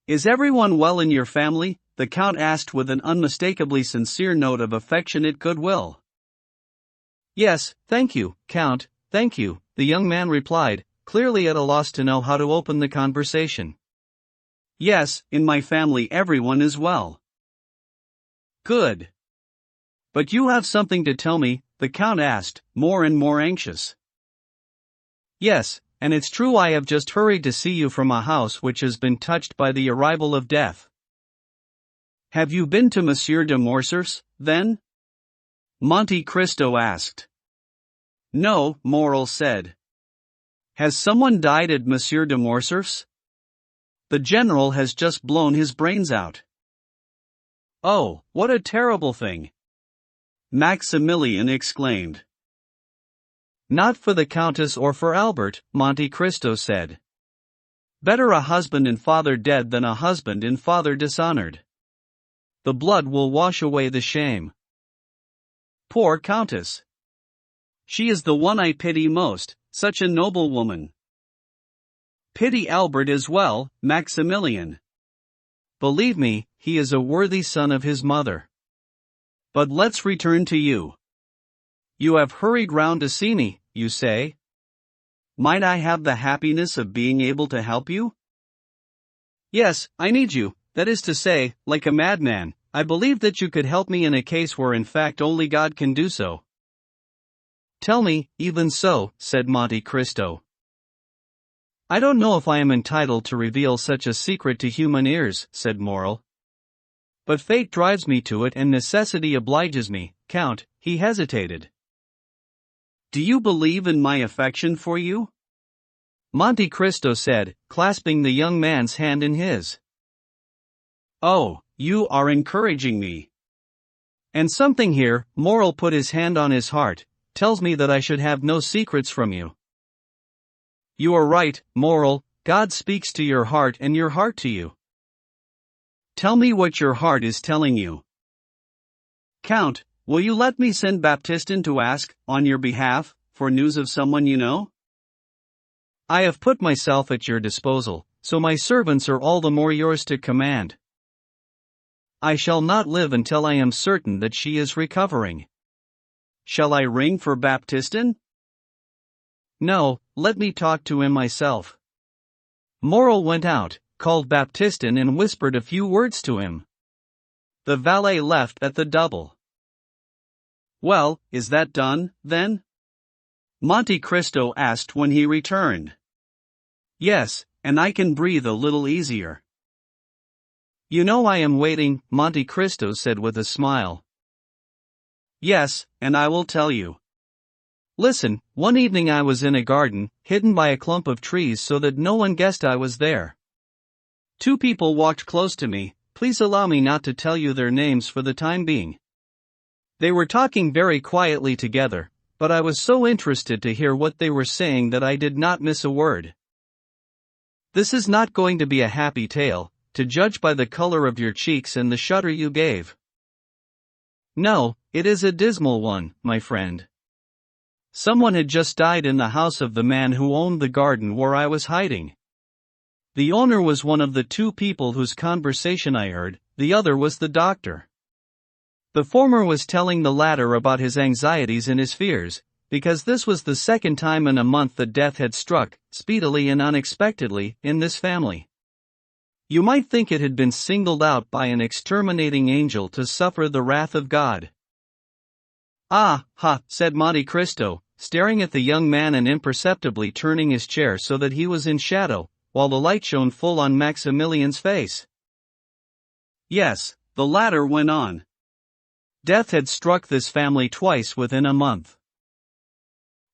"Is everyone well in your family?" the Count asked with an unmistakably sincere note of affectionate goodwill. "Yes, thank you, Count, thank you," the young man replied, clearly at a loss to know how to open the conversation. "Yes, in my family everyone is well." "Good. But you have something to tell me," the Count asked, more and more anxious. "Yes, and it's true I have just hurried to see you from a house which has been touched by the arrival of death." "Have you been to Monsieur de Morcerf's, then?" Monte Cristo asked. "No," Morrel said. "Has someone died at Monsieur de Morcerf's?" "The general has just blown his brains out." "Oh, what a terrible thing!" Maximilian exclaimed. "Not for the Countess or for Albert," Monte Cristo said. "Better a husband and father dead than a husband and father dishonored. The blood will wash away the shame." "Poor Countess! She is the one I pity most, such a noble woman." "Pity Albert as well, Maximilian. Believe me, he is a worthy son of his mother. But let's return to you. You have hurried round to see me, you say? Might I have the happiness of being able to help you?" "Yes, I need you, that is to say, like a madman. I believe that you could help me in a case where in fact only God can do so." "Tell me, even so," said Monte Cristo. I don't know if I am entitled to reveal such a secret to human ears, said Moral. But fate drives me to it and necessity obliges me, Count. He hesitated. Do you believe in my affection for you? Monte Cristo said, clasping the young man's hand in his. Oh, you are encouraging me. And something here, Moral put his hand on his heart, tells me that I should have no secrets from you. You are right, Moral, God speaks to your heart and your heart to you. Tell me what your heart is telling you. Count, will you let me send Baptistin to ask, on your behalf, for news of someone you know? I have put myself at your disposal, so my servants are all the more yours to command. I shall not live until I am certain that she is recovering. Shall I ring for Baptistin? No, let me talk to him myself. Moral went out, called Baptistin and whispered a few words to him. The valet left at the double. Well, is that done, then? Monte Cristo asked when he returned. Yes, and I can breathe a little easier. You know I am waiting, Monte Cristo said with a smile. Yes, and I will tell you. Listen, one evening I was in a garden, hidden by a clump of trees so that no one guessed I was there. Two people walked close to me. Please allow me not to tell you their names for the time being. They were talking very quietly together, but I was so interested to hear what they were saying that I did not miss a word. This is not going to be a happy tale, to judge by the color of your cheeks and the shudder you gave. No, it is a dismal one, my friend. Someone had just died in the house of the man who owned the garden where I was hiding. The owner was one of the two people whose conversation I heard, the other was the doctor. The former was telling the latter about his anxieties and his fears, because this was the second time in a month that death had struck, speedily and unexpectedly, in this family. You might think it had been singled out by an exterminating angel to suffer the wrath of God. Ah, ha, said Monte Cristo, staring at the young man and imperceptibly turning his chair so that he was in shadow, while the light shone full on Maximilian's face. Yes, the latter went on. Death had struck this family twice within a month.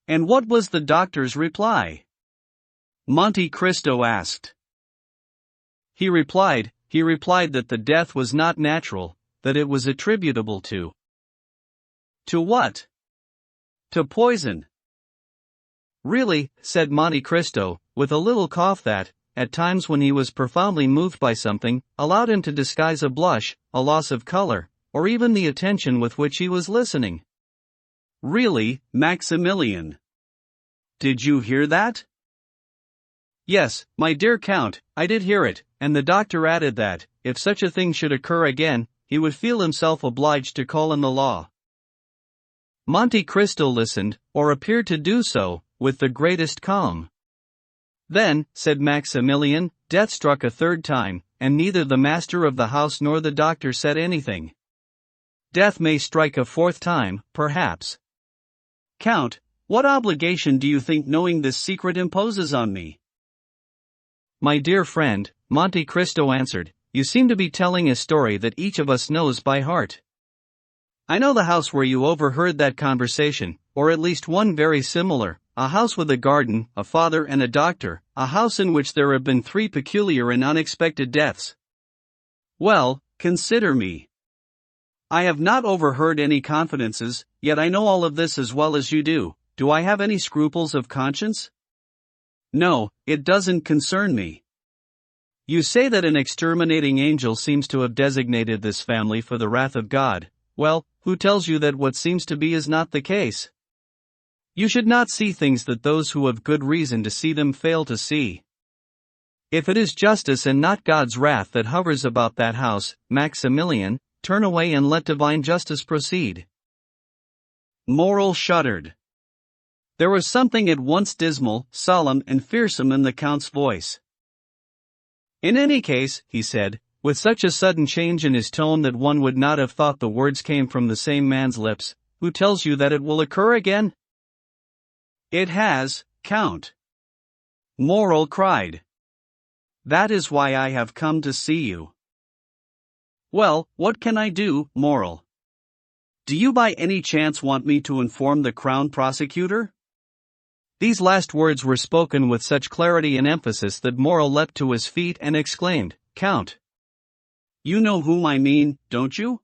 And what was the doctor's reply? Monte Cristo asked. He replied that the death was not natural, that it was attributable to. To what? To poison. Really, said Monte Cristo, with a little cough that, at times when he was profoundly moved by something, allowed him to disguise a blush, a loss of color, or even the attention with which he was listening. Really, Maximilian. Did you hear that? Yes, my dear Count, I did hear it, and the doctor added that, if such a thing should occur again, he would feel himself obliged to call in the law. Monte Cristo listened, or appeared to do so, with the greatest calm. Then, said Maximilian, death struck a third time, and neither the master of the house nor the doctor said anything. Death may strike a fourth time, perhaps. Count, what obligation do you think knowing this secret imposes on me? My dear friend, Monte Cristo answered, you seem to be telling a story that each of us knows by heart. I know the house where you overheard that conversation, or at least one very similar, a house with a garden, a father and a doctor, a house in which there have been 3 peculiar and unexpected deaths. Well, consider me. I have not overheard any confidences, yet I know all of this as well as you do. Do I have any scruples of conscience? No, it doesn't concern me. You say that an exterminating angel seems to have designated this family for the wrath of God. Well, who tells you that what seems to be is not the case? You should not see things that those who have good reason to see them fail to see. If it is justice and not God's wrath that hovers about that house, Maximilian, turn away and let divine justice proceed. Moral shuddered. There was something at once dismal, solemn, and fearsome in the Count's voice. In any case, he said, with such a sudden change in his tone that one would not have thought the words came from the same man's lips, who tells you that it will occur again? It has, Count. Moral cried. That is why I have come to see you. Well, what can I do, Moral? Do you by any chance want me to inform the Crown Prosecutor? These last words were spoken with such clarity and emphasis that Moral leapt to his feet and exclaimed, Count! You know whom I mean, don't you?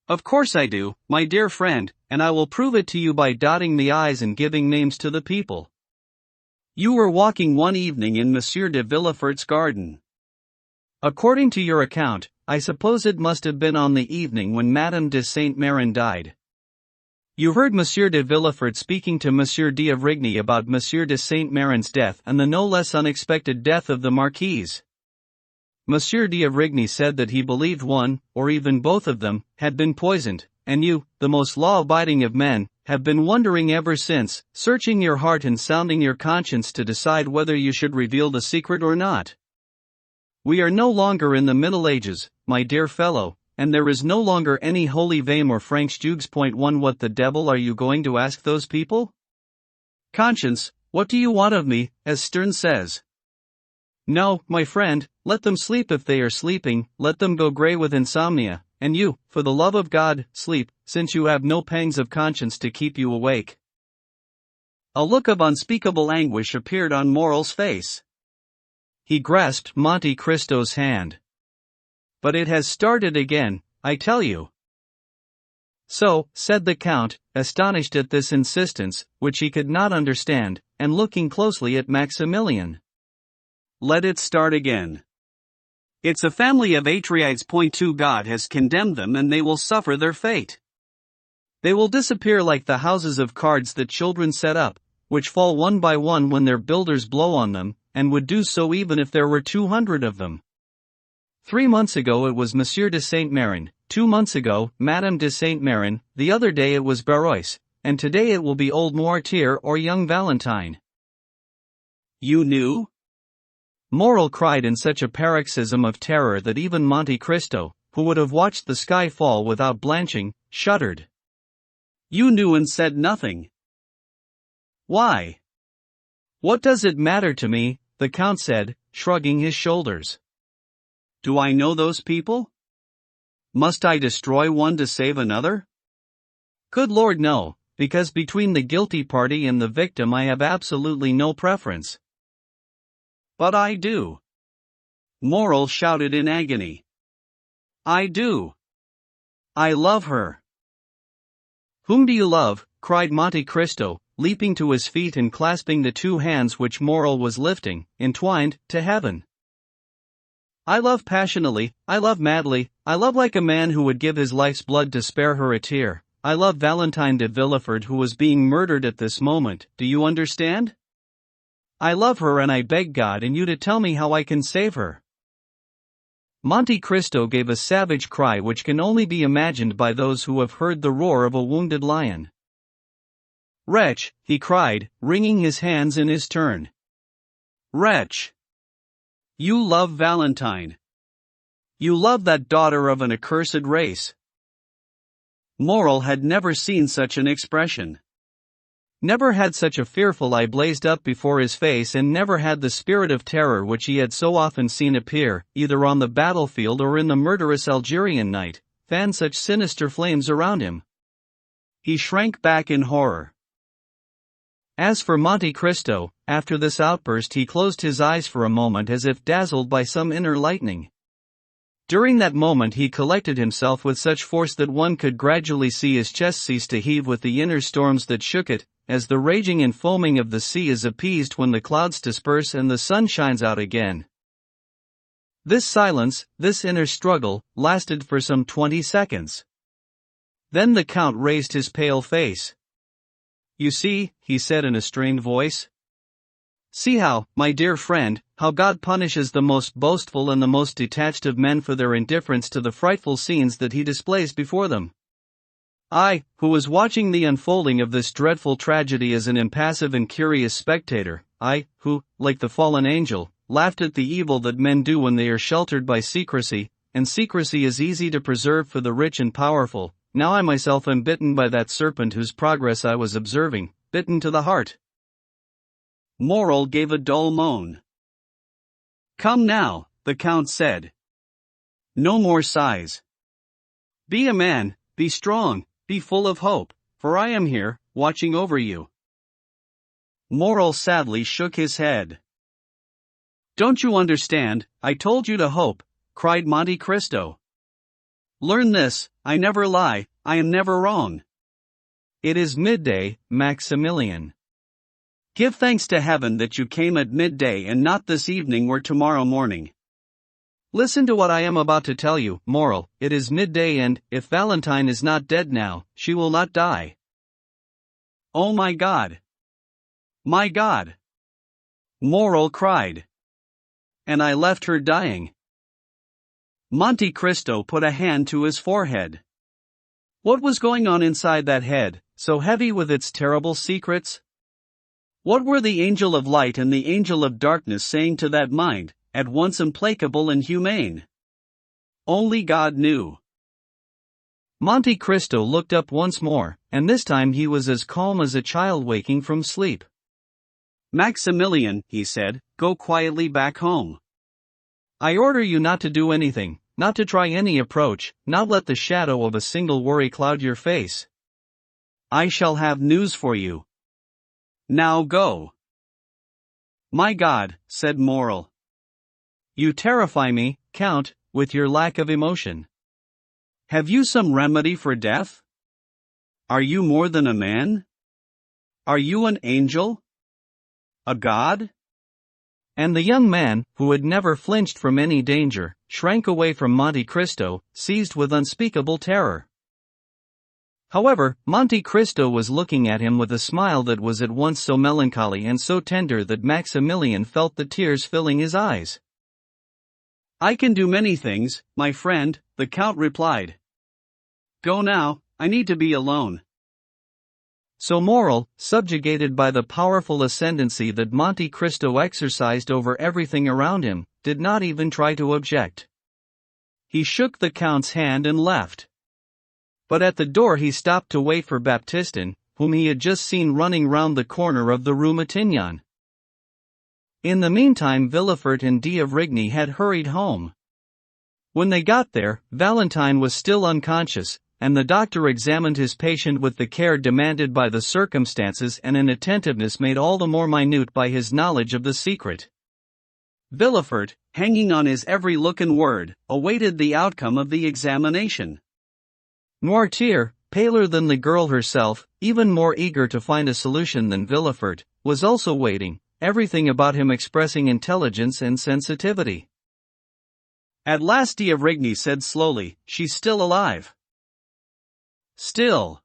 Of course I do, my dear friend, and I will prove it to you by dotting the I's and giving names to the people. You were walking one evening in Monsieur de Villefort's garden. According to your account, I suppose it must have been on the evening when Madame de Saint-Méran died. You heard Monsieur de Villefort speaking to Monsieur d'Avrigny about Monsieur de Saint-Méran's death and the no less unexpected death of the Marquise. Monsieur d'Avrigny said that he believed one, or even both of them, had been poisoned, and you, the most law-abiding of men, have been wondering ever since, searching your heart and sounding your conscience to decide whether you should reveal the secret or not. We are no longer in the Middle Ages, my dear fellow, and there is no longer any holy vame or Francs Juges. .1 What the devil are you going to ask those people? Conscience, what do you want of me, as Sterne says? No, my friend, let them sleep if they are sleeping, let them go grey with insomnia, and you, for the love of God, sleep, since you have no pangs of conscience to keep you awake. A look of unspeakable anguish appeared on Moral's face. He grasped Monte Cristo's hand. But it has started again, I tell you. So, said the Count, astonished at this insistence, which he could not understand, and looking closely at Maximilian. Let it start again. It's a family of Atriites. 2 God has condemned them and they will suffer their fate. They will disappear like the houses of cards that children set up, which fall one by one when their builders blow on them, and would do so even if there were 200 of them. 3 months ago it was Monsieur de Saint-Méran, 2 months ago, Madame de Saint-Méran, the other day it was Barrois, and today it will be old Noirtier or young Valentine. You knew? Moral cried in such a paroxysm of terror that even Monte Cristo, who would have watched the sky fall without blanching, shuddered. You knew and said nothing. Why? What does it matter to me? The Count said, shrugging his shoulders. Do I know those people? Must I destroy one to save another? Good Lord, no, because between the guilty party and the victim I have absolutely no preference. But I do. Moral shouted in agony. I do. I love her. Whom do you love? Cried Monte Cristo, leaping to his feet and clasping the 2 hands which Moral was lifting, entwined, to heaven. I love passionately, I love madly, I love like a man who would give his life's blood to spare her a tear. I love Valentine de Villefort who was being murdered at this moment, do you understand? I love her and I beg God and you to tell me how I can save her. Monte Cristo gave a savage cry which can only be imagined by those who have heard the roar of a wounded lion. Wretch, he cried, wringing his hands in his turn. Wretch! You love Valentine. You love that daughter of an accursed race. Moral had never seen such an expression. Never had such a fearful eye blazed up before his face, and never had the spirit of terror which he had so often seen appear, either on the battlefield or in the murderous Algerian night, fan such sinister flames around him. He shrank back in horror. As for Monte Cristo, after this outburst he closed his eyes for a moment as if dazzled by some inner lightning. During that moment he collected himself with such force that one could gradually see his chest cease to heave with the inner storms that shook it, as the raging and foaming of the sea is appeased when the clouds disperse and the sun shines out again. This silence, this inner struggle, lasted for some 20 seconds. Then the Count raised his pale face. You see, he said in a strained voice. See how, my dear friend, how God punishes the most boastful and the most detached of men for their indifference to the frightful scenes that he displays before them. I, who was watching the unfolding of this dreadful tragedy as an impassive and curious spectator, I, who, like the fallen angel, laughed at the evil that men do when they are sheltered by secrecy, and secrecy is easy to preserve for the rich and powerful, now I myself am bitten by that serpent whose progress I was observing, bitten to the heart. Moral gave a dull moan. Come now, the Count said. No more sighs. Be a man, be strong, be full of hope, for I am here, watching over you. Moral sadly shook his head. Don't you understand? I told you to hope, cried Monte Cristo. Learn this, I never lie, I am never wrong. It is midday, Maximilian. Give thanks to heaven that you came at midday and not this evening or tomorrow morning. Listen to what I am about to tell you, Moral. It is midday and, if Valentine is not dead now, she will not die. Oh my God! My God! Moral cried. And I left her dying. Monte Cristo put a hand to his forehead. What was going on inside that head, so heavy with its terrible secrets? What were the angel of light and the angel of darkness saying to that mind, at once implacable and humane? Only God knew. Monte Cristo looked up once more, and this time he was as calm as a child waking from sleep. Maximilian, he said, go quietly back home. I order you not to do anything, not to try any approach, not let the shadow of a single worry cloud your face. I shall have news for you. Now go. My God, said Moral. You terrify me, Count, with your lack of emotion. Have you some remedy for death? Are you more than a man? Are you an angel? A god? And the young man, who had never flinched from any danger, shrank away from Monte Cristo, seized with unspeakable terror. However, Monte Cristo was looking at him with a smile that was at once so melancholy and so tender that Maximilian felt the tears filling his eyes. I can do many things, my friend, the Count replied. Go now, I need to be alone. So Moral, subjugated by the powerful ascendancy that Monte Cristo exercised over everything around him, did not even try to object. He shook the Count's hand and left. But at the door he stopped to wait for Baptistin, whom he had just seen running round the corner of the Rue Matignon. In the meantime Villefort and d'Avrigny had hurried home. When they got there, Valentine was still unconscious, and the doctor examined his patient with the care demanded by the circumstances and an attentiveness made all the more minute by his knowledge of the secret. Villefort, hanging on his every look and word, awaited the outcome of the examination. Noirtier, paler than the girl herself, even more eager to find a solution than Villefort, was also waiting, everything about him expressing intelligence and sensitivity. At last d'Avrigny said slowly, "She's still alive." "Still?"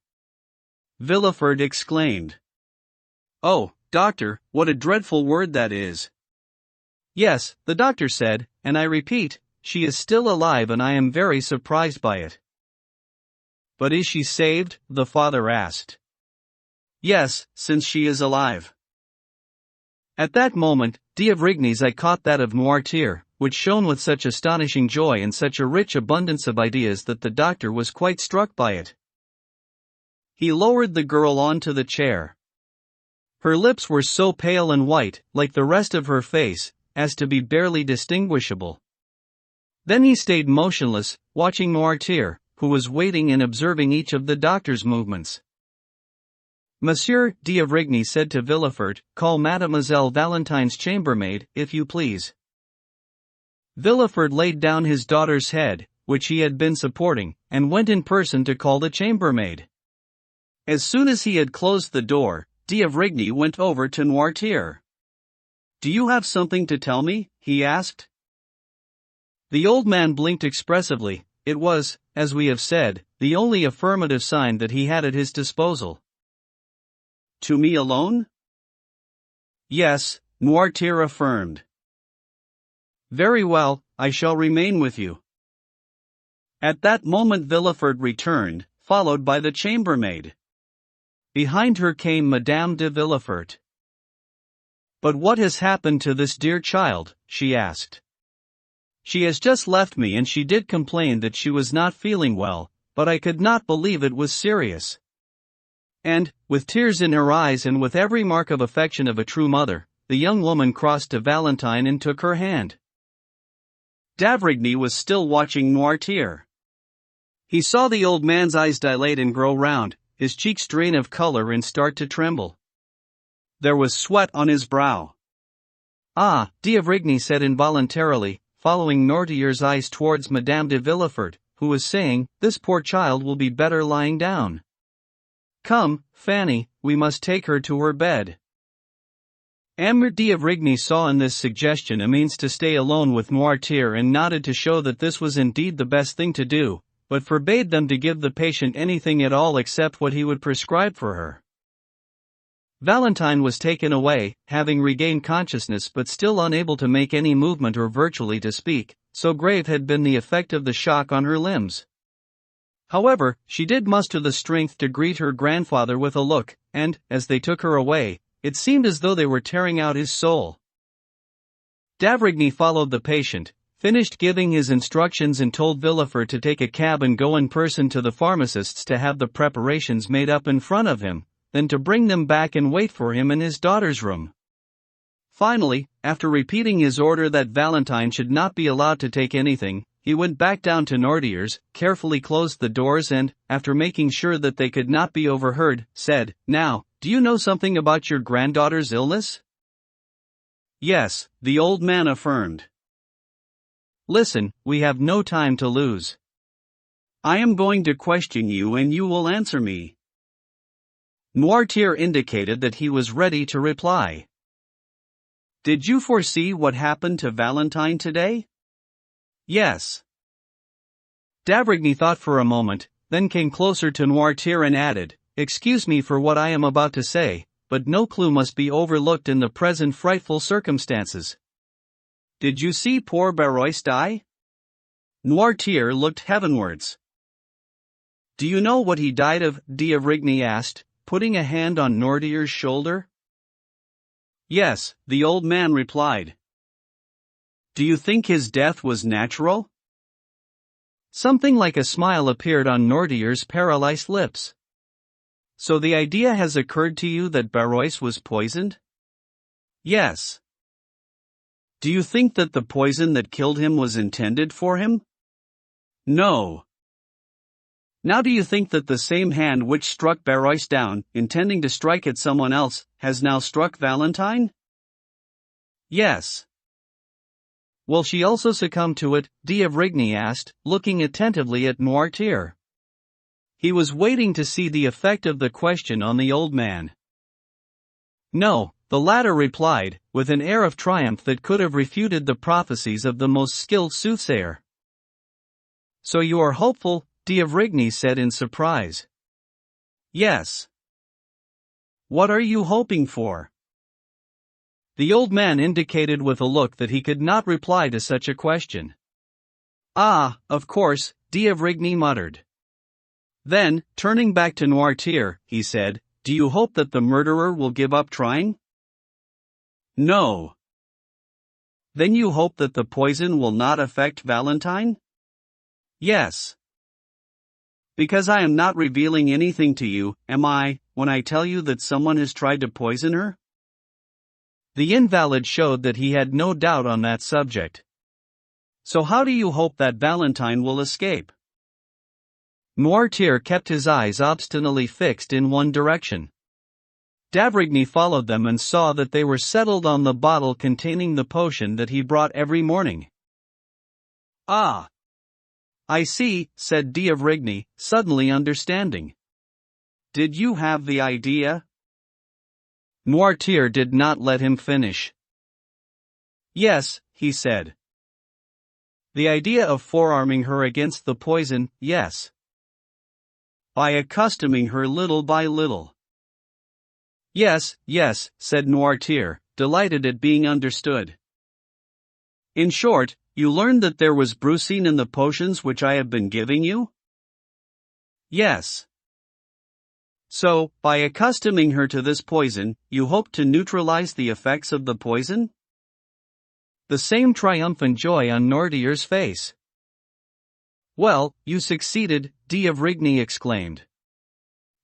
Villefort exclaimed. "Oh, doctor, what a dreadful word that is." "Yes," the doctor said, "and I repeat, she is still alive and I am very surprised by it." "But is she saved?" the father asked. "Yes, since she is alive." At that moment, d'Avrigny's eye caught that of Noirtier, which shone with such astonishing joy and such a rich abundance of ideas that the doctor was quite struck by it. He lowered the girl onto the chair. Her lips were so pale and white, like the rest of her face, as to be barely distinguishable. Then he stayed motionless, watching Noirtier, who was waiting and observing each of the doctor's movements. "Monsieur," d'Avrigny said to Villefort, "call Mademoiselle Valentine's chambermaid, if you please." Villefort laid down his daughter's head, which he had been supporting, and went in person to call the chambermaid. As soon as he had closed the door, d'Avrigny went over to Noirtier. "Do you have something to tell me?" he asked. The old man blinked expressively. It was, as we have said, the only affirmative sign that he had at his disposal. "To me alone?" "Yes," Noirtier affirmed. "Very well, I shall remain with you." At that moment Villefort returned, followed by the chambermaid. Behind her came Madame de Villefort. "But what has happened to this dear child?" she asked. "She has just left me and she did complain that she was not feeling well, but I could not believe it was serious." And, with tears in her eyes and with every mark of affection of a true mother, the young woman crossed to Valentine and took her hand. D'avrigny was still watching Noirtier. He saw the old man's eyes dilate and grow round, his cheeks drain of color and start to tremble. There was sweat on his brow. Ah, d'Avrigny said involuntarily, following Noirtier's eyes towards Madame de Villefort, who was saying, "This poor child will be better lying down. Come, Fanny, we must take her to her bed." Amber d'Avrigny saw in this suggestion a means to stay alone with Noirtier and nodded to show that this was indeed the best thing to do, but forbade them to give the patient anything at all except what he would prescribe for her. Valentine was taken away, having regained consciousness but still unable to make any movement or virtually to speak, so grave had been the effect of the shock on her limbs. However, she did muster the strength to greet her grandfather with a look, and, as they took her away, it seemed as though they were tearing out his soul. D'Avrigny followed the patient, finished giving his instructions and told Villefort to take a cab and go in person to the pharmacist's to have the preparations made up in front of him, then to bring them back and wait for him in his daughter's room. Finally, after repeating his order that Valentine should not be allowed to take anything, he went back down to Noirtier's, carefully closed the doors and, after making sure that they could not be overheard, said, "Now, do you know something about your granddaughter's illness?" "Yes," the old man affirmed. "Listen, we have no time to lose. I am going to question you and you will answer me." Noirtier indicated that he was ready to reply. "Did you foresee what happened to Valentine today?" "Yes." D'Avrigny thought for a moment, then came closer to Noirtier and added, "Excuse me for what I am about to say, but no clue must be overlooked in the present frightful circumstances." "Did you see poor Barrois die?" Noirtier looked heavenwards. "Do you know what he died of?" d'Avrigny asked, putting a hand on Noirtier's shoulder. "Yes," the old man replied. "Do you think his death was natural?" Something like a smile appeared on Noirtier's paralyzed lips. "So the idea has occurred to you that Barrois was poisoned?" "Yes." "Do you think that the poison that killed him was intended for him?" "No." "Now do you think that the same hand which struck Barrois down, intending to strike at someone else, has now struck Valentine?" "Yes." "Will she also succumb to it?" d'Avrigny asked, looking attentively at Noirtier. He was waiting to see the effect of the question on the old man. "No," the latter replied, with an air of triumph that could have refuted the prophecies of the most skilled soothsayer. "So you are hopeful?" d'Avrigny said in surprise. "Yes." "What are you hoping for?" The old man indicated with a look that he could not reply to such a question. "Ah, of course," d'Avrigny muttered. Then, turning back to Noirtier, he said, "Do you hope that the murderer will give up trying?" "No." "Then you hope that the poison will not affect Valentine?" "Yes." "Because I am not revealing anything to you, am I, when I tell you that someone has tried to poison her?" The invalid showed that he had no doubt on that subject. "So how do you hope that Valentine will escape?" Noirtier kept his eyes obstinately fixed in one direction. D'Avrigny followed them and saw that they were settled on the bottle containing the potion that he brought every morning. "Ah! I see," said d'Avrigny, suddenly understanding. Did you have the idea?" Noirtier did not let him finish. "Yes," he said. "The idea of forearming her against the poison, yes. By accustoming her little by little." "Yes, yes," said Noirtier, delighted at being understood. "In short, you learned that there was brucine in the potions which I have been giving you?" "Yes." "So, by accustoming her to this poison, you hope to neutralize the effects of the poison?" The same triumphant joy on Noirtier's face. "Well, you succeeded," d'Avrigny exclaimed.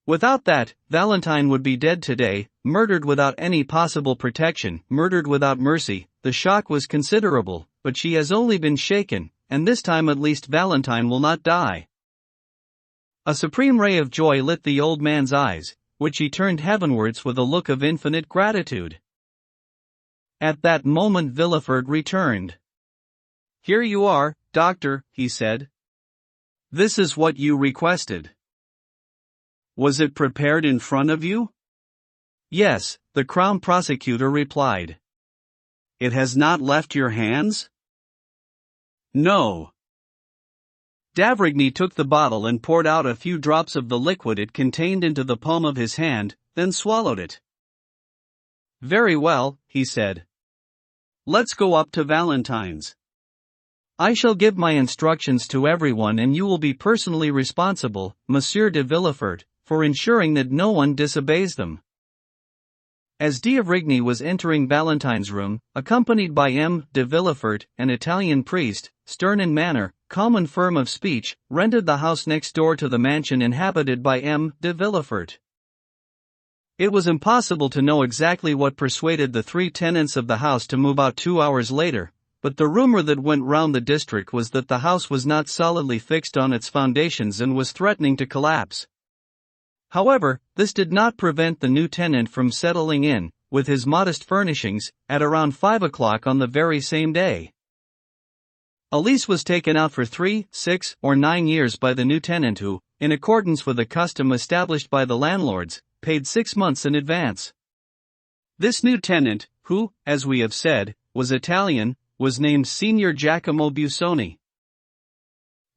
Without that, Valentine would be dead today, murdered without any possible protection, murdered without mercy. The shock was considerable, but she has only been shaken, and this time at least Valentine will not die. A supreme ray of joy lit the old man's eyes, which he turned heavenwards with a look of infinite gratitude. At that moment Villefort returned. "Here you are, doctor," he said. "This is what you requested." "Was it prepared in front of you?" "Yes," the Crown Prosecutor replied. "It has not left your hands?" "No." D'avrigny took the bottle and poured out a few drops of the liquid it contained into the palm of his hand, then swallowed it. "Very well," he said. "Let's go up to Valentine's. I shall give my instructions to everyone and you will be personally responsible, Monsieur de Villefort, for ensuring that no one disobeys them." As d'Avrigny was entering Valentine's room, accompanied by M. de Villefort, an Italian priest, stern in manner, calm and firm of speech, rented the house next door to the mansion inhabited by M. de Villefort. It was impossible to know exactly what persuaded the 3 tenants of the house to move out 2 hours later, but the rumor that went round the district was that the house was not solidly fixed on its foundations and was threatening to collapse. However, this did not prevent the new tenant from settling in, with his modest furnishings, at around 5 o'clock on the very same day. A lease was taken out for 3, 6, or 9 years by the new tenant who, in accordance with a custom established by the landlords, paid 6 months in advance. This new tenant, who, as we have said, was Italian, was named Signor Giacomo Busoni.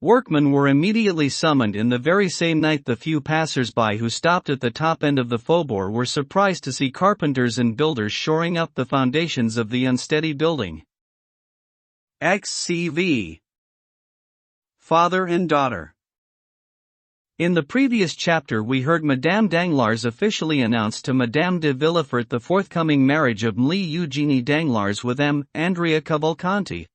Workmen were immediately summoned and the very same night the few passers-by who stopped at the top end of the faubourg were surprised to see carpenters and builders shoring up the foundations of the unsteady building. XCV. Father and daughter. In the previous chapter we heard Madame Danglars officially announce to Madame de Villefort the forthcoming marriage of Mlle Eugénie Danglars with M. Andrea Cavalcanti.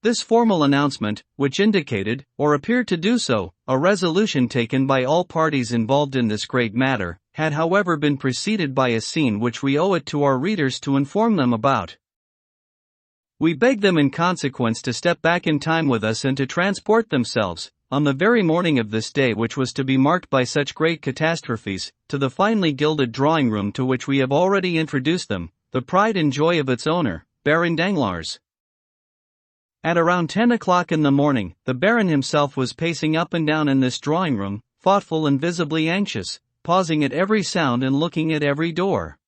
This formal announcement, which indicated, or appeared to do so, a resolution taken by all parties involved in this great matter, had however been preceded by a scene which we owe it to our readers to inform them about. We beg them in consequence to step back in time with us and to transport themselves, on the very morning of this day which was to be marked by such great catastrophes, to the finely gilded drawing-room to which we have already introduced them, the pride and joy of its owner, Baron Danglars. At around 10 o'clock in the morning, the Baron himself was pacing up and down in this drawing-room, thoughtful and visibly anxious, pausing at every sound and looking at every door.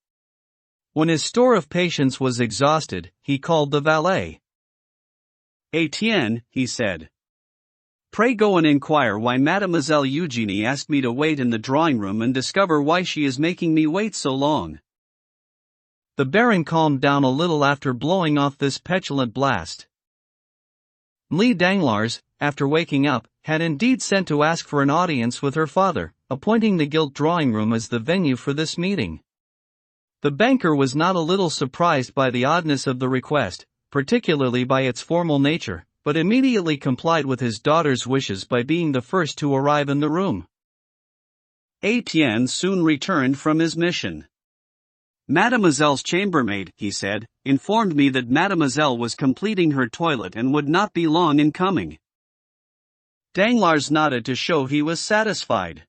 When his store of patience was exhausted, he called the valet. "Etienne," he said, "pray go and inquire why Mademoiselle Eugénie asked me to wait in the drawing-room and discover why she is making me wait so long." The Baron calmed down a little after blowing off this petulant blast. Mlle Danglars, after waking up, had indeed sent to ask for an audience with her father, appointing the gilt drawing-room as the venue for this meeting. The banker was not a little surprised by the oddness of the request, particularly by its formal nature, but immediately complied with his daughter's wishes by being the first to arrive in the room. Etienne soon returned from his mission. "Mademoiselle's chambermaid," he said, "informed me that Mademoiselle was completing her toilet and would not be long in coming." Danglars nodded to show he was satisfied.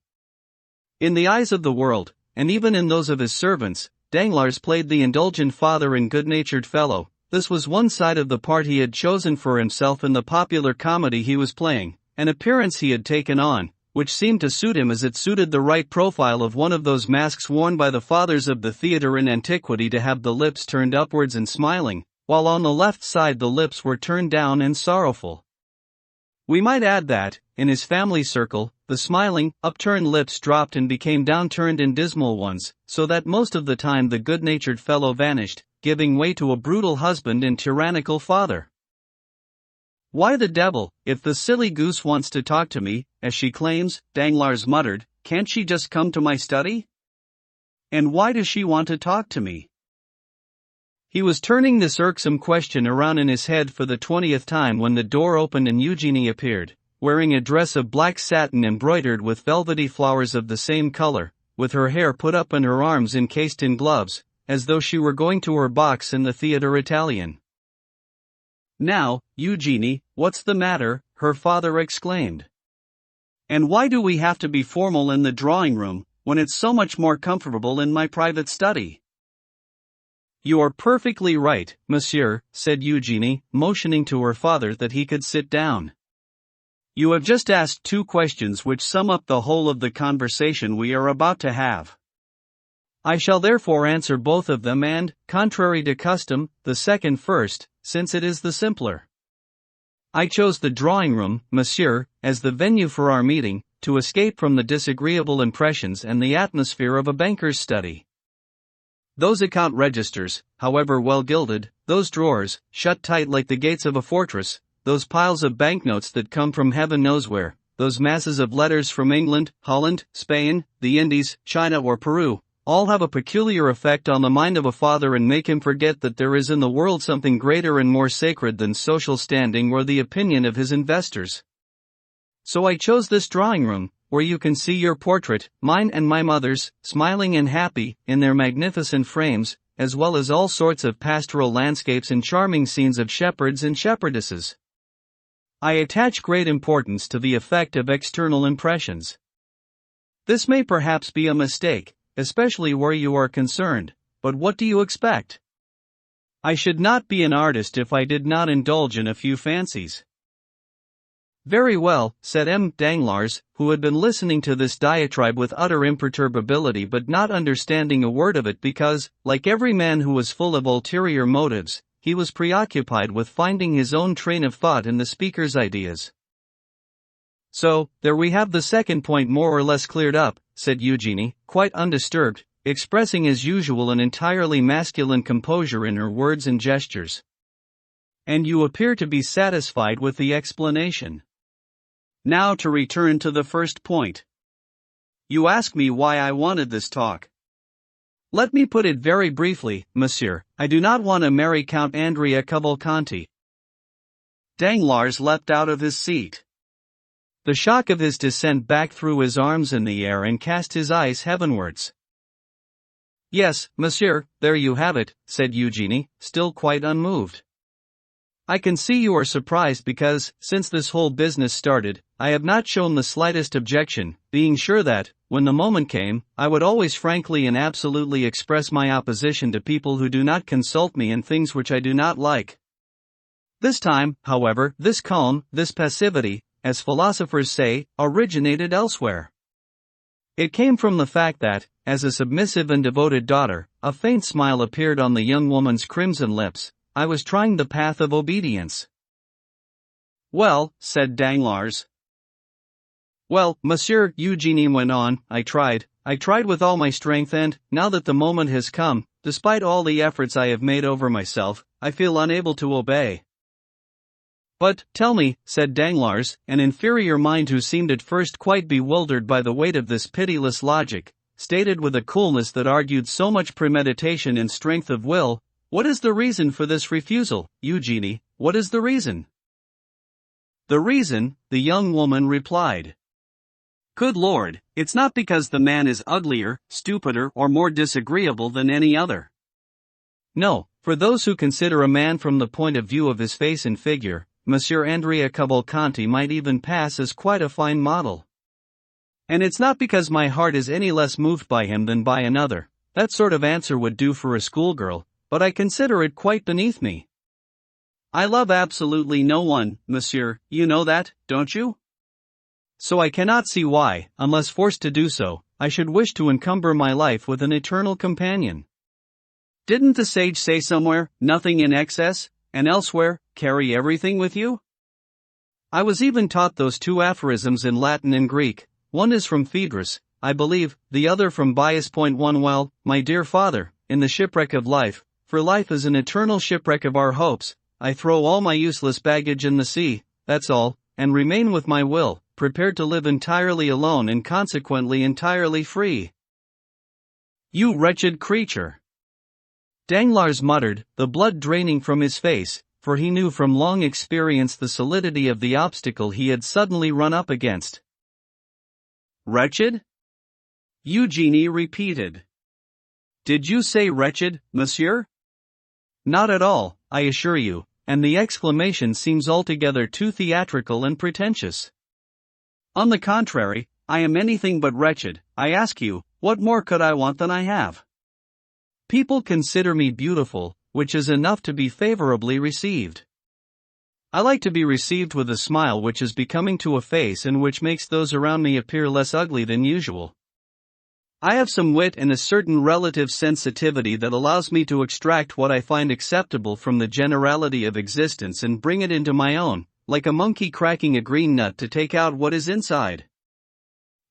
In the eyes of the world, and even in those of his servants, Danglars played the indulgent father and good-natured fellow. This was one side of the part he had chosen for himself in the popular comedy he was playing, an appearance he had taken on, which seemed to suit him as it suited the right profile of one of those masks worn by the fathers of the theatre in antiquity to have the lips turned upwards and smiling, while on the left side the lips were turned down and sorrowful. We might add that, in his family circle, the smiling, upturned lips dropped and became downturned and dismal ones, so that most of the time the good-natured fellow vanished, giving way to a brutal husband and tyrannical father. "Why the devil, if the silly goose wants to talk to me, as she claims," Danglars muttered, "can't she just come to my study? And why does she want to talk to me?" He was turning this irksome question around in his head for the 20th time when the door opened and Eugénie appeared, wearing a dress of black satin embroidered with velvety flowers of the same color, with her hair put up and her arms encased in gloves, as though she were going to her box in the Theatre Italien. "Now, Eugenie, what's the matter?" her father exclaimed. "And why do we have to be formal in the drawing room, when it's so much more comfortable in my private study?" "You are perfectly right, monsieur," said Eugenie, motioning to her father that he could sit down. "You have just asked two questions which sum up the whole of the conversation we are about to have. I shall therefore answer both of them and, contrary to custom, the second first, since it is the simpler. I chose the drawing room, monsieur, as the venue for our meeting, to escape from the disagreeable impressions and the atmosphere of a banker's study. Those account registers, however well gilded, those drawers, shut tight like the gates of a fortress, those piles of banknotes that come from heaven knows where, those masses of letters from England, Holland, Spain, the Indies, China or Peru, all have a peculiar effect on the mind of a father and make him forget that there is in the world something greater and more sacred than social standing or the opinion of his investors. So I chose this drawing room, where you can see your portrait, mine and my mother's, smiling and happy, in their magnificent frames, as well as all sorts of pastoral landscapes and charming scenes of shepherds and shepherdesses. I attach great importance to the effect of external impressions. This may perhaps be a mistake, especially where you are concerned, but what do you expect? I should not be an artist if I did not indulge in a few fancies." "Very well," said M. Danglars, who had been listening to this diatribe with utter imperturbability but not understanding a word of it because, like every man who was full of ulterior motives, he was preoccupied with finding his own train of thought in the speaker's ideas. "So, there we have the second point more or less cleared up," said Eugenie, quite undisturbed, expressing as usual an entirely masculine composure in her words and gestures. "And you appear to be satisfied with the explanation. Now to return to the first point. You ask me why I wanted this talk. Let me put it very briefly, monsieur, I do not want to marry Count Andrea Cavalcanti." Danglars leapt out of his seat. The shock of his descent back threw his arms in the air and cast his eyes heavenwards. "Yes, monsieur, there you have it," said Eugenie, still quite unmoved. "I can see you are surprised because, since this whole business started, I have not shown the slightest objection, being sure that, when the moment came, I would always frankly and absolutely express my opposition to people who do not consult me in things which I do not like. This time, however, this calm, this passivity, as philosophers say, originated elsewhere. It came from the fact that, as a submissive and devoted daughter, a faint smile appeared on the young woman's crimson lips. I was trying the path of obedience." "Well," said Danglars. "Well, monsieur," Eugenie went on, I tried with all my strength and, now that the moment has come, despite all the efforts I have made over myself, I feel unable to obey." "But, tell me," said Danglars, an inferior mind who seemed at first quite bewildered by the weight of this pitiless logic, stated with a coolness that argued so much premeditation and strength of will, "what is the reason for this refusal, Eugenie, what is the reason?" "The reason," the young woman replied. "Good Lord, it's not because the man is uglier, stupider or more disagreeable than any other. No, for those who consider a man from the point of view of his face and figure, Monsieur Andrea Cavalcanti might even pass as quite a fine model. And it's not because my heart is any less moved by him than by another, that sort of answer would do for a schoolgirl, but I consider it quite beneath me. I love absolutely no one, monsieur, you know that, don't you? So I cannot see why, unless forced to do so, I should wish to encumber my life with an eternal companion. Didn't the sage say somewhere, nothing in excess, and elsewhere, carry everything with you? I was even taught those two aphorisms in Latin and Greek, one is from Phaedrus, I believe, the other from Bias. One. Well, my dear father, in the shipwreck of life, for life is an eternal shipwreck of our hopes, I throw all my useless baggage in the sea, that's all, and remain with my will, prepared to live entirely alone and consequently entirely free." "You wretched creature!" Danglars muttered, the blood draining from his face, for he knew from long experience the solidity of the obstacle he had suddenly run up against. Wretched? Eugenie repeated. Did you say wretched, monsieur? Not at all, I assure you, and the exclamation seems altogether too theatrical and pretentious. On the contrary, I am anything but wretched. I ask you, what more could I want than I have? People consider me beautiful, which is enough to be favorably received. I like to be received with a smile which is becoming to a face and which makes those around me appear less ugly than usual. I have some wit and a certain relative sensitivity that allows me to extract what I find acceptable from the generality of existence and bring it into my own, like a monkey cracking a green nut to take out what is inside.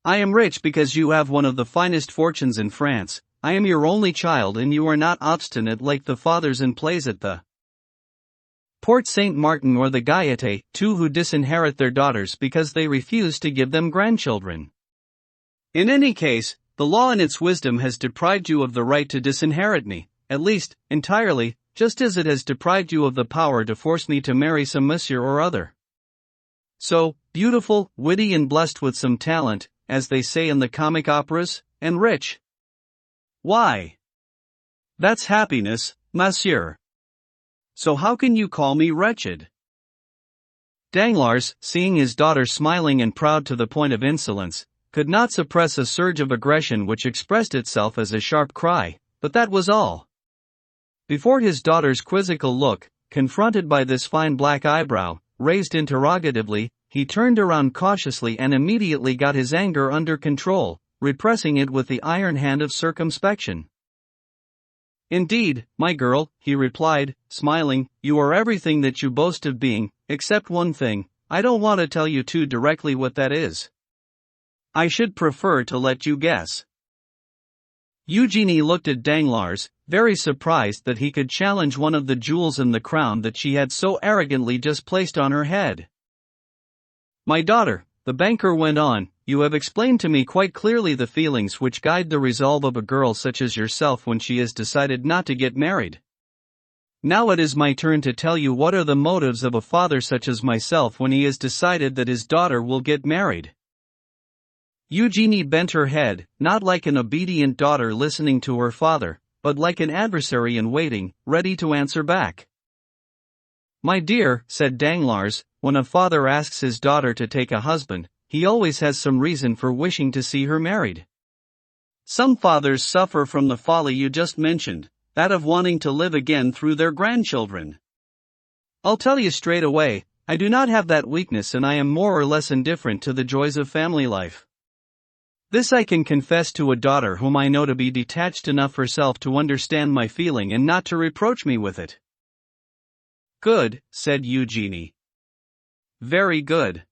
I am rich because you have one of the finest fortunes in France. I am your only child and you are not obstinate like the fathers in plays at the Porte Saint Martin or the Gaieté, two who disinherit their daughters because they refuse to give them grandchildren. In any case, the law in its wisdom has deprived you of the right to disinherit me, at least, entirely, just as it has deprived you of the power to force me to marry some monsieur or other. So, beautiful, witty and blessed with some talent, as they say in the comic operas, and rich. Why? That's happiness, monsieur. So how can you call me wretched? Danglars, seeing his daughter smiling and proud to the point of insolence, could not suppress a surge of aggression which expressed itself as a sharp cry, but that was all. Before his daughter's quizzical look, confronted by this fine black eyebrow, raised interrogatively, he turned around cautiously and immediately got his anger under control, repressing it with the iron hand of circumspection. Indeed, my girl, he replied, smiling, you are everything that you boast of being, except one thing. I don't want to tell you too directly what that is. I should prefer to let you guess. Eugenie looked at Danglars, very surprised that he could challenge one of the jewels in the crown that she had so arrogantly just placed on her head. My daughter, the banker went on, you have explained to me quite clearly the feelings which guide the resolve of a girl such as yourself when she has decided not to get married. Now it is my turn to tell you what are the motives of a father such as myself when he has decided that his daughter will get married. Eugenie bent her head, not like an obedient daughter listening to her father, but like an adversary in waiting, ready to answer back. My dear, said Danglars, when a father asks his daughter to take a husband, he always has some reason for wishing to see her married. Some fathers suffer from the folly you just mentioned, that of wanting to live again through their grandchildren. I'll tell you straight away, I do not have that weakness and I am more or less indifferent to the joys of family life. This I can confess to a daughter whom I know to be detached enough herself to understand my feeling and not to reproach me with it. Good, said Eugenie. Very good.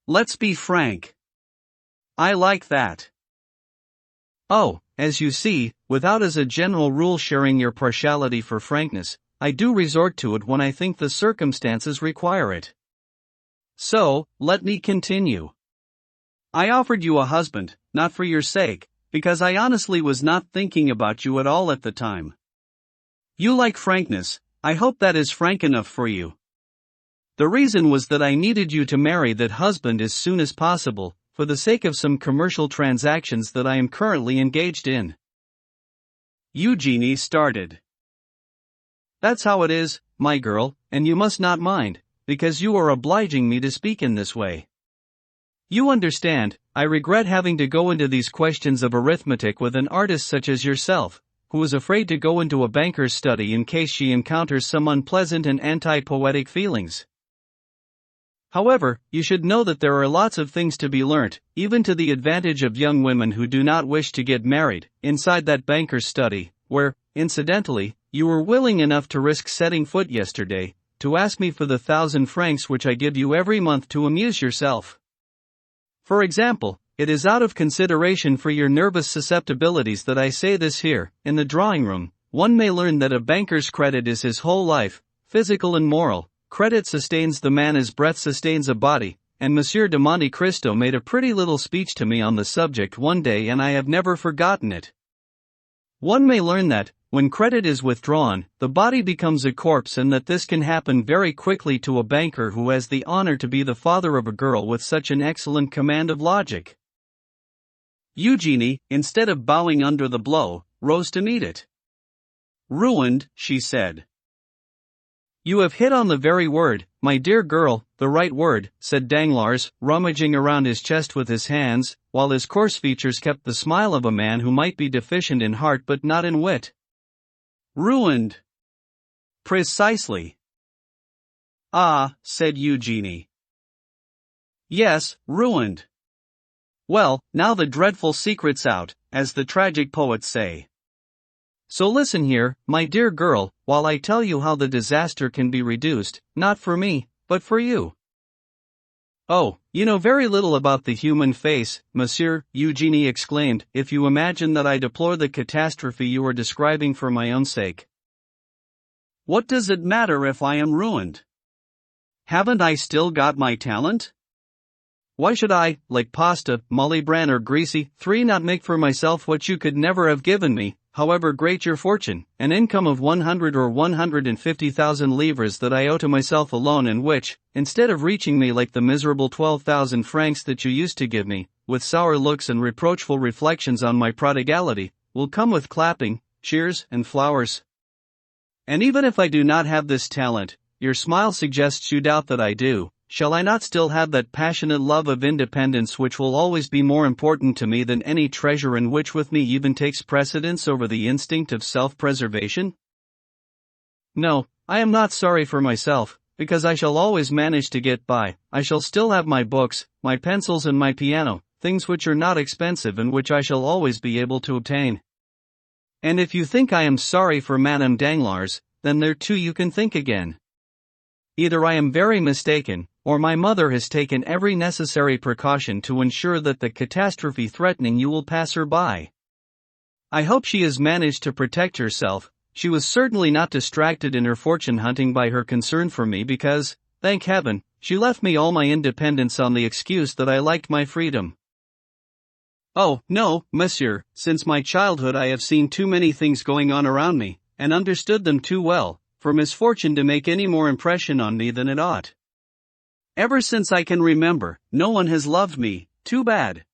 Let's be frank. I like that. Oh, as you see, without as a general rule sharing your partiality for frankness, I do resort to it when I think the circumstances require it. So, let me continue. I offered you a husband, not for your sake, because I honestly was not thinking about you at all at the time. You like frankness, I hope that is frank enough for you. The reason was that I needed you to marry that husband as soon as possible, for the sake of some commercial transactions that I am currently engaged in. Eugenie started. That's how it is, my girl, and you must not mind, because you are obliging me to speak in this way. You understand, I regret having to go into these questions of arithmetic with an artist such as yourself, who is afraid to go into a banker's study in case she encounters some unpleasant and anti-poetic feelings. However, you should know that there are lots of things to be learnt, even to the advantage of young women who do not wish to get married, inside that banker's study, where, incidentally, you were willing enough to risk setting foot yesterday, to ask me for the 1,000 francs which I give you every month to amuse yourself. For example, it is out of consideration for your nervous susceptibilities that I say this here. In the drawing room, one may learn that a banker's credit is his whole life, physical and moral. Credit sustains the man as breath sustains a body, and Monsieur de Monte Cristo made a pretty little speech to me on the subject one day and I have never forgotten it. One may learn that, when credit is withdrawn, the body becomes a corpse, and that this can happen very quickly to a banker who has the honor to be the father of a girl with such an excellent command of logic. Eugenie, instead of bowing under the blow, rose to meet it. "Ruined," she said. "You have hit on the very word, my dear girl, the right word," said Danglars, rummaging around his chest with his hands, while his coarse features kept the smile of a man who might be deficient in heart but not in wit. "Ruined." "Precisely." "Ah," said Eugenie. "Yes, ruined. Well, now the dreadful secret's out, as the tragic poets say. So listen here, my dear girl, while I tell you how the disaster can be reduced, not for me, but for you." "Oh, you know very little about the human face, monsieur," Eugenie exclaimed, "if you imagine that I deplore the catastrophe you are describing for my own sake." "What does it matter if I am ruined? Haven't I still got my talent? Why should I, like pasta, Molly-Bran or Greasy, not make for myself what you could never have given me, however great your fortune, an income of 100 or 150,000 livres that I owe to myself alone, and which, instead of reaching me like the miserable 12,000 francs that you used to give me, with sour looks and reproachful reflections on my prodigality, will come with clapping, cheers, and flowers? And even if I do not have this talent, your smile suggests you doubt that I do. Shall I not still have that passionate love of independence which will always be more important to me than any treasure, and which with me even takes precedence over the instinct of self-preservation? No, I am not sorry for myself, because I shall always manage to get by. I shall still have my books, my pencils and my piano, things which are not expensive and which I shall always be able to obtain. And if you think I am sorry for Madame Danglars, then there too you can think again. Either I am very mistaken, or my mother has taken every necessary precaution to ensure that the catastrophe threatening you will pass her by. I hope she has managed to protect herself. She was certainly not distracted in her fortune hunting by her concern for me, because, thank heaven, she left me all my independence on the excuse that I liked my freedom. Oh, no, monsieur, since my childhood I have seen too many things going on around me, and understood them too well, for misfortune to make any more impression on me than it ought. Ever since I can remember, no one has loved me, too bad.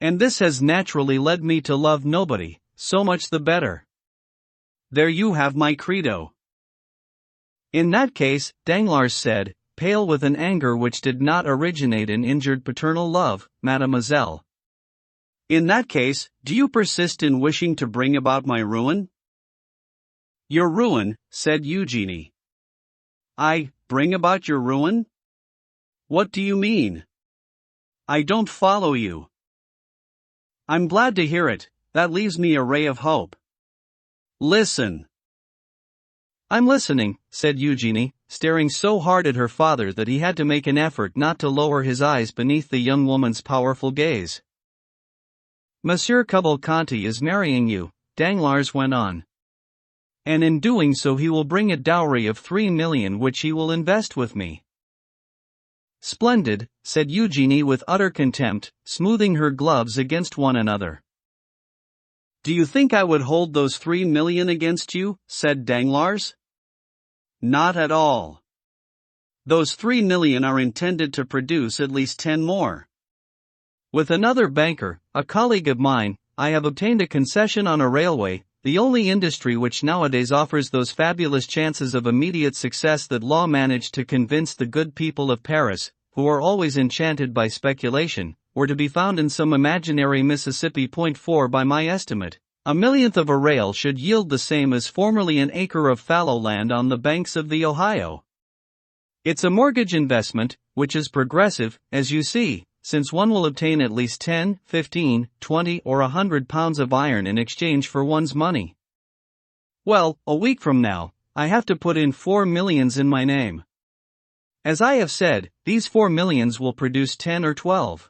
And this has naturally led me to love nobody, so much the better. There you have my credo." "In that case," Danglars said, pale with an anger which did not originate in injured paternal love, "mademoiselle. In that case, do you persist in wishing to bring about my ruin?" "Your ruin," said Eugenie. "I bring about your ruin? What do you mean? I don't follow you." "I'm glad to hear it, that leaves me a ray of hope. Listen." "I'm listening," said Eugenie, staring so hard at her father that he had to make an effort not to lower his eyes beneath the young woman's powerful gaze. "Monsieur Cavalcanti is marrying you," Danglars went on. "And in doing so he will bring a dowry of 3 million which he will invest with me." "Splendid," said Eugenie with utter contempt, smoothing her gloves against one another. "Do you think I would hold those 3 million against you?" said Danglars. "Not at all. Those 3 million are intended to produce at least 10 more. With another banker, a colleague of mine, I have obtained a concession on a railway, the only industry which nowadays offers those fabulous chances of immediate success that law managed to convince the good people of Paris, who are always enchanted by speculation, were to be found in some imaginary Mississippi. 4 By my estimate, a millionth of a rail should yield the same as formerly an acre of fallow land on the banks of the Ohio. It's a mortgage investment, which is progressive, as you see, since one will obtain at least 10, 15, 20 or 100 pounds of iron in exchange for one's money. Well, a week from now, I have to put in 4 millions in my name. As I have said, these 4 millions will produce 10 or 12.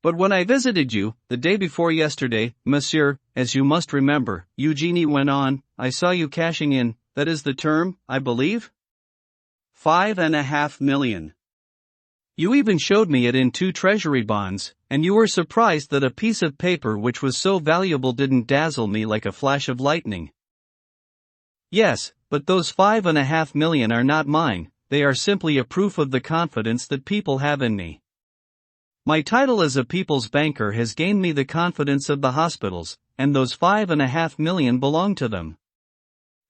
But when I visited you, the day before yesterday, monsieur, as you must remember," Eugenie went on, "I saw you cashing in, that is the term, I believe? 5.5 million. You even showed me it in 2 treasury bonds, and you were surprised that a piece of paper which was so valuable didn't dazzle me like a flash of lightning. Yes, but those 5.5 million are not mine, they are simply a proof of the confidence that people have in me. My title as a people's banker has gained me the confidence of the hospitals, and those 5.5 million belong to them.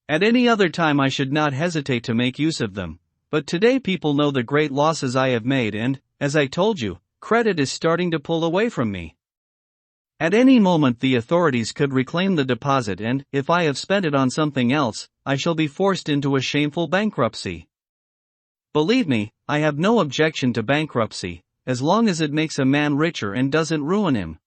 At any other time I should not hesitate to make use of them, but today people know the great losses I have made and, as I told you, credit is starting to pull away from me. At any moment the authorities could reclaim the deposit and, if I have spent it on something else, I shall be forced into a shameful bankruptcy. Believe me, I have no objection to bankruptcy, as long as it makes a man richer and doesn't ruin him.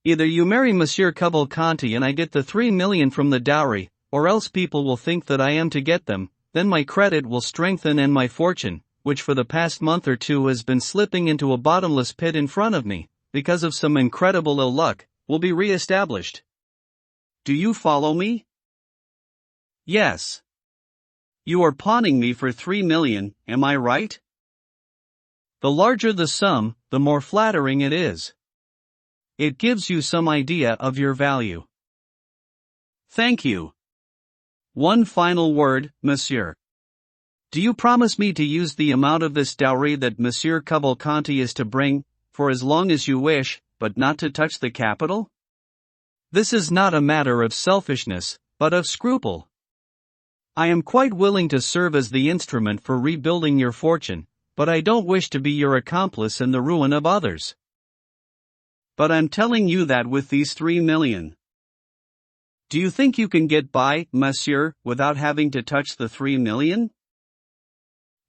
Either you marry Monsieur Cavalcanti and I get the 3 million from the dowry, or else people will think that I am to get them, then my credit will strengthen and my fortune, which for the past month or 2 has been slipping into a bottomless pit in front of me, because of some incredible ill luck, will be re-established. Do you follow me? Yes. You are pawning me for 3 million, am I right? The larger the sum, the more flattering it is. It gives you some idea of your value. Thank you. One final word, monsieur. Do you promise me to use the amount of this dowry that Monsieur Cavalcanti is to bring, for as long as you wish, but not to touch the capital? This is not a matter of selfishness, but of scruple. I am quite willing to serve as the instrument for rebuilding your fortune, but I don't wish to be your accomplice in the ruin of others. But I'm telling you that with these 3 million. Do you think you can get by, monsieur, without having to touch the 3 million?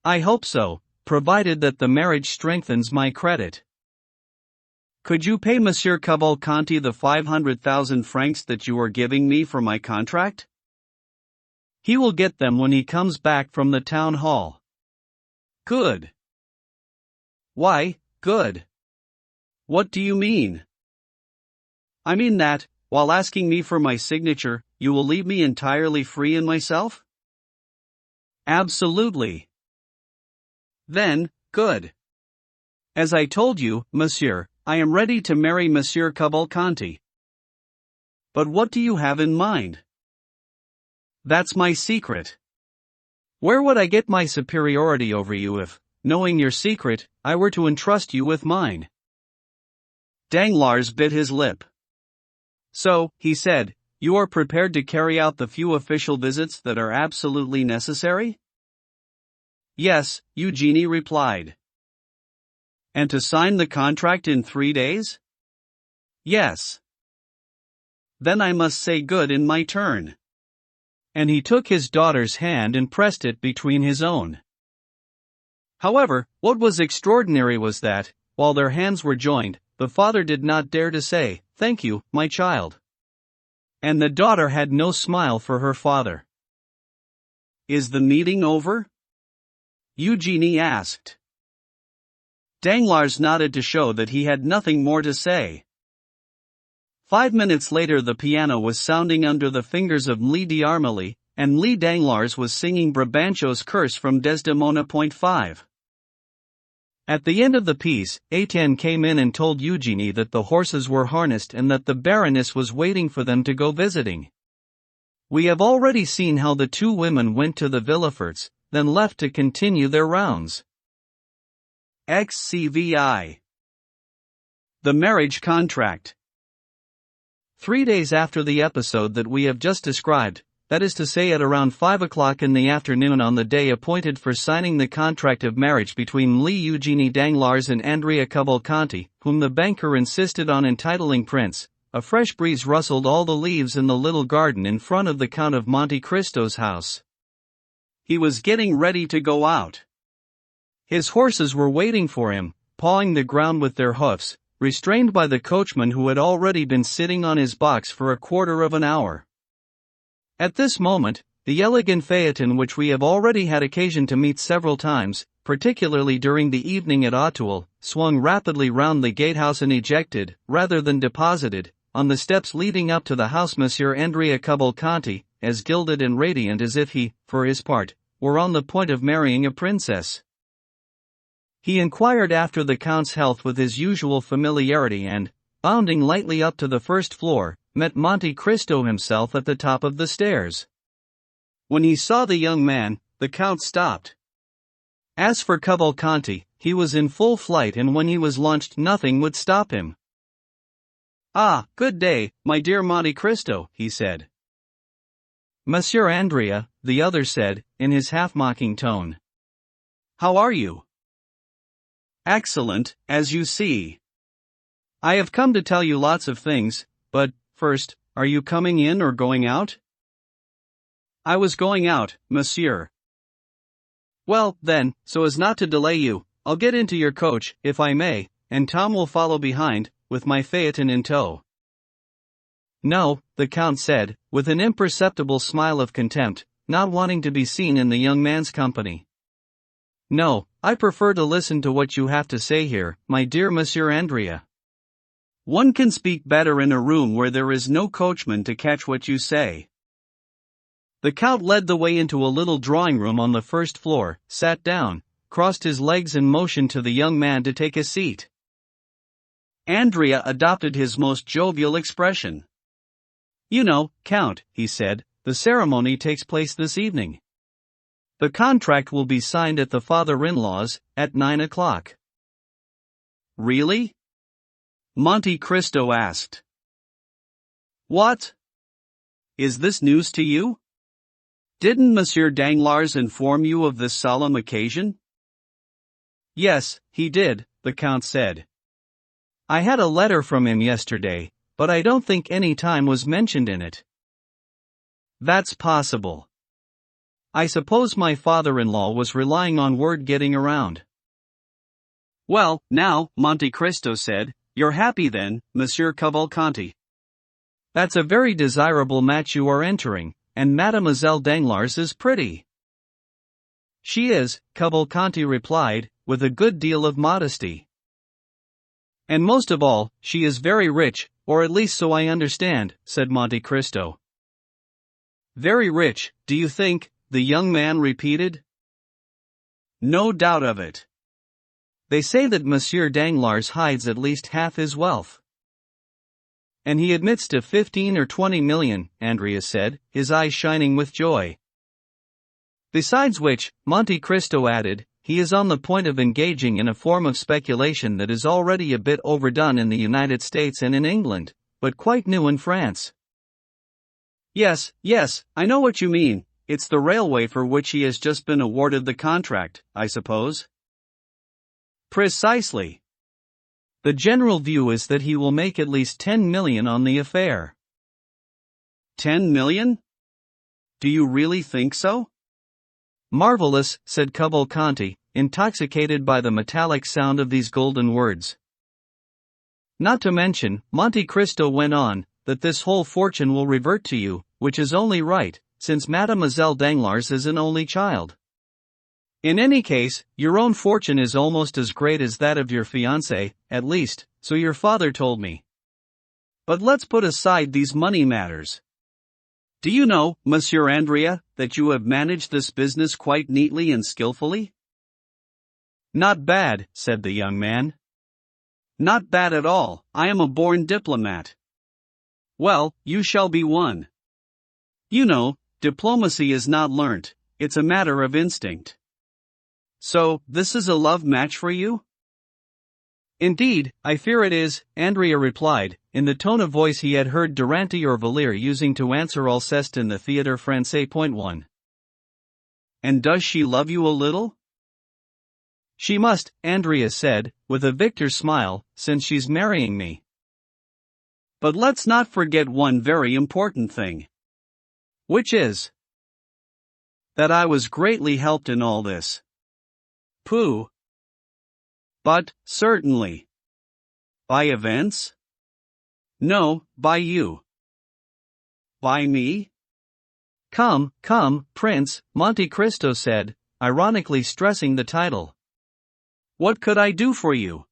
I hope so, provided that the marriage strengthens my credit. Could you pay Monsieur Cavalcanti the 500,000 francs that you are giving me for my contract? He will get them when he comes back from the town hall. Good. Why, good? What do you mean? I mean that, while asking me for my signature, you will leave me entirely free in myself? Absolutely. Then, good. As I told you, monsieur, I am ready to marry Monsieur Cavalcanti. But what do you have in mind? That's my secret. Where would I get my superiority over you if, knowing your secret, I were to entrust you with mine? Danglars bit his lip. So, he said, you are prepared to carry out the few official visits that are absolutely necessary? Yes, Eugenie replied. And to sign the contract in 3 days? Yes. Then I must say good in my turn. And he took his daughter's hand and pressed it between his own. However, what was extraordinary was that, while their hands were joined, the father did not dare to say, "Thank you, my child." And the daughter had no smile for her father. Is the meeting over? Eugenie asked. Danglars nodded to show that he had nothing more to say. 5 minutes later the piano was sounding under the fingers of Lee d'Armilly, and Lee Danglars was singing Brabantio's curse from Desdemona. 5. At the end of the piece, Etienne came in and told Eugenie that the horses were harnessed and that the Baroness was waiting for them to go visiting. We have already seen how the 2 women went to the Villaforts, then left to continue their rounds. XCVI. The marriage contract. 3 days after the episode that we have just described, that is to say at around 5 o'clock in the afternoon on the day appointed for signing the contract of marriage between Lee Eugenie Danglars and Andrea Cavalcanti, whom the banker insisted on entitling Prince, a fresh breeze rustled all the leaves in the little garden in front of the Count of Monte Cristo's house. He was getting ready to go out. His horses were waiting for him, pawing the ground with their hoofs, restrained by the coachman who had already been sitting on his box for a quarter of an hour. At this moment, the elegant phaeton which we have already had occasion to meet several times, particularly during the evening at Auteuil, swung rapidly round the gatehouse and ejected, rather than deposited, on the steps leading up to the house Monsieur Andrea Cavalcanti, as gilded and radiant as if he, for his part, were on the point of marrying a princess. He inquired after the Count's health with his usual familiarity and, bounding lightly up to the first floor, met Monte Cristo himself at the top of the stairs. When he saw the young man, the Count stopped. As for Cavalcanti, he was in full flight, and when he was launched nothing would stop him. "Ah, good day, my dear Monte Cristo," he said. "Monsieur Andrea," the other said, in his half-mocking tone. "How are you?" "Excellent, as you see. I have come to tell you lots of things, but, first, are you coming in or going out?" "I was going out, monsieur." "Well, then, so as not to delay you, I'll get into your coach, if I may, and Tom will follow behind, with my phaeton in tow." "No," the Count said, with an imperceptible smile of contempt, not wanting to be seen in the young man's company. "No, I prefer to listen to what you have to say here, my dear Monsieur Andrea." "One can speak better in a room where there is no coachman to catch what you say." The Count led the way into a little drawing room on the first floor, sat down, crossed his legs and motioned to the young man to take a seat. Andrea adopted his most jovial expression. "You know, Count," he said, "the ceremony takes place this evening. The contract will be signed at the father-in-law's, at 9 o'clock. "Really?" Monte Cristo asked. "What? Is this news to you? Didn't Monsieur Danglars inform you of this solemn occasion?" "Yes, he did," the Count said. "I had a letter from him yesterday, but I don't think any time was mentioned in it." "That's possible. I suppose my father-in-law was relying on word getting around." "Well, now," Monte Cristo said, "you're happy then, Monsieur Cavalcanti." "That's a very desirable match you are entering, and Mademoiselle Danglars is pretty." "She is," Cavalcanti replied, with a good deal of modesty. "And most of all, she is very rich, or at least so I understand," said Monte Cristo. "Very rich, do you think?" the young man repeated. "No doubt of it. They say that Monsieur Danglars hides at least half his wealth." "And he admits to 15 or 20 million, Andrea said, his eyes shining with joy. "Besides which," Monte Cristo added, "he is on the point of engaging in a form of speculation that is already a bit overdone in the United States and in England, but quite new in France." Yes, I know what you mean. It's the railway for which he has just been awarded the contract, I suppose?" "Precisely. The general view is that he will make at least 10 million on the affair." 10 million? Do you really think so?" "Marvelous," said Cavalcanti, intoxicated by the metallic sound of these golden words. "Not to mention," Monte Cristo went on, "that this whole fortune will revert to you, which is only right, since Mademoiselle Danglars is an only child. In any case, your own fortune is almost as great as that of your fiancée, at least, so your father told me. But let's put aside these money matters. Do you know, Monsieur Andrea, that you have managed this business quite neatly and skillfully?" "Not bad," said the young man. "Not bad at all. I am a born diplomat." "Well, you shall be one. You know, diplomacy is not learnt, it's a matter of instinct." "So, this is a love match for you?" "Indeed, I fear it is," Andrea replied, in the tone of voice he had heard Durante or Valier using to answer Alceste in the Théâtre Français. 1. "And does she love you a little?" "She must," Andrea said, with a victor's smile, "since she's marrying me." "But let's not forget one very important thing." "Which is?" "That I was greatly helped in all this." "Pooh." "But, certainly." "By events?" "No, by you." "By me?" Come, Prince," Monte Cristo said, ironically stressing the title. "What could I do for you?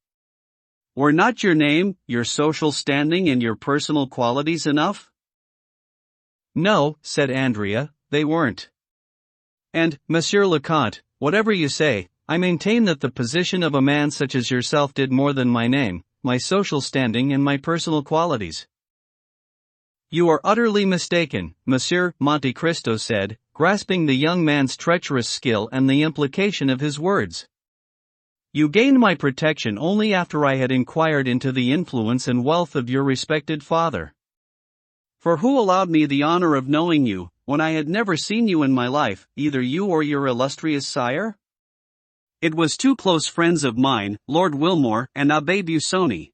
Were not your name, your social standing and your personal qualities enough?" "No," said Andrea, "they weren't. And, Monsieur le Comte, whatever you say, I maintain that the position of a man such as yourself did more than my name, my social standing and my personal qualities. You are utterly mistaken, Monsieur, Monte Cristo said, grasping the young man's treacherous skill and the implication of his words. You gained my protection only after I had inquired into the influence and wealth of your respected father. For who allowed me the honor of knowing you, when I had never seen you in my life, either you or your illustrious sire? It was two close friends of mine, Lord Wilmore and Abbé Busoni.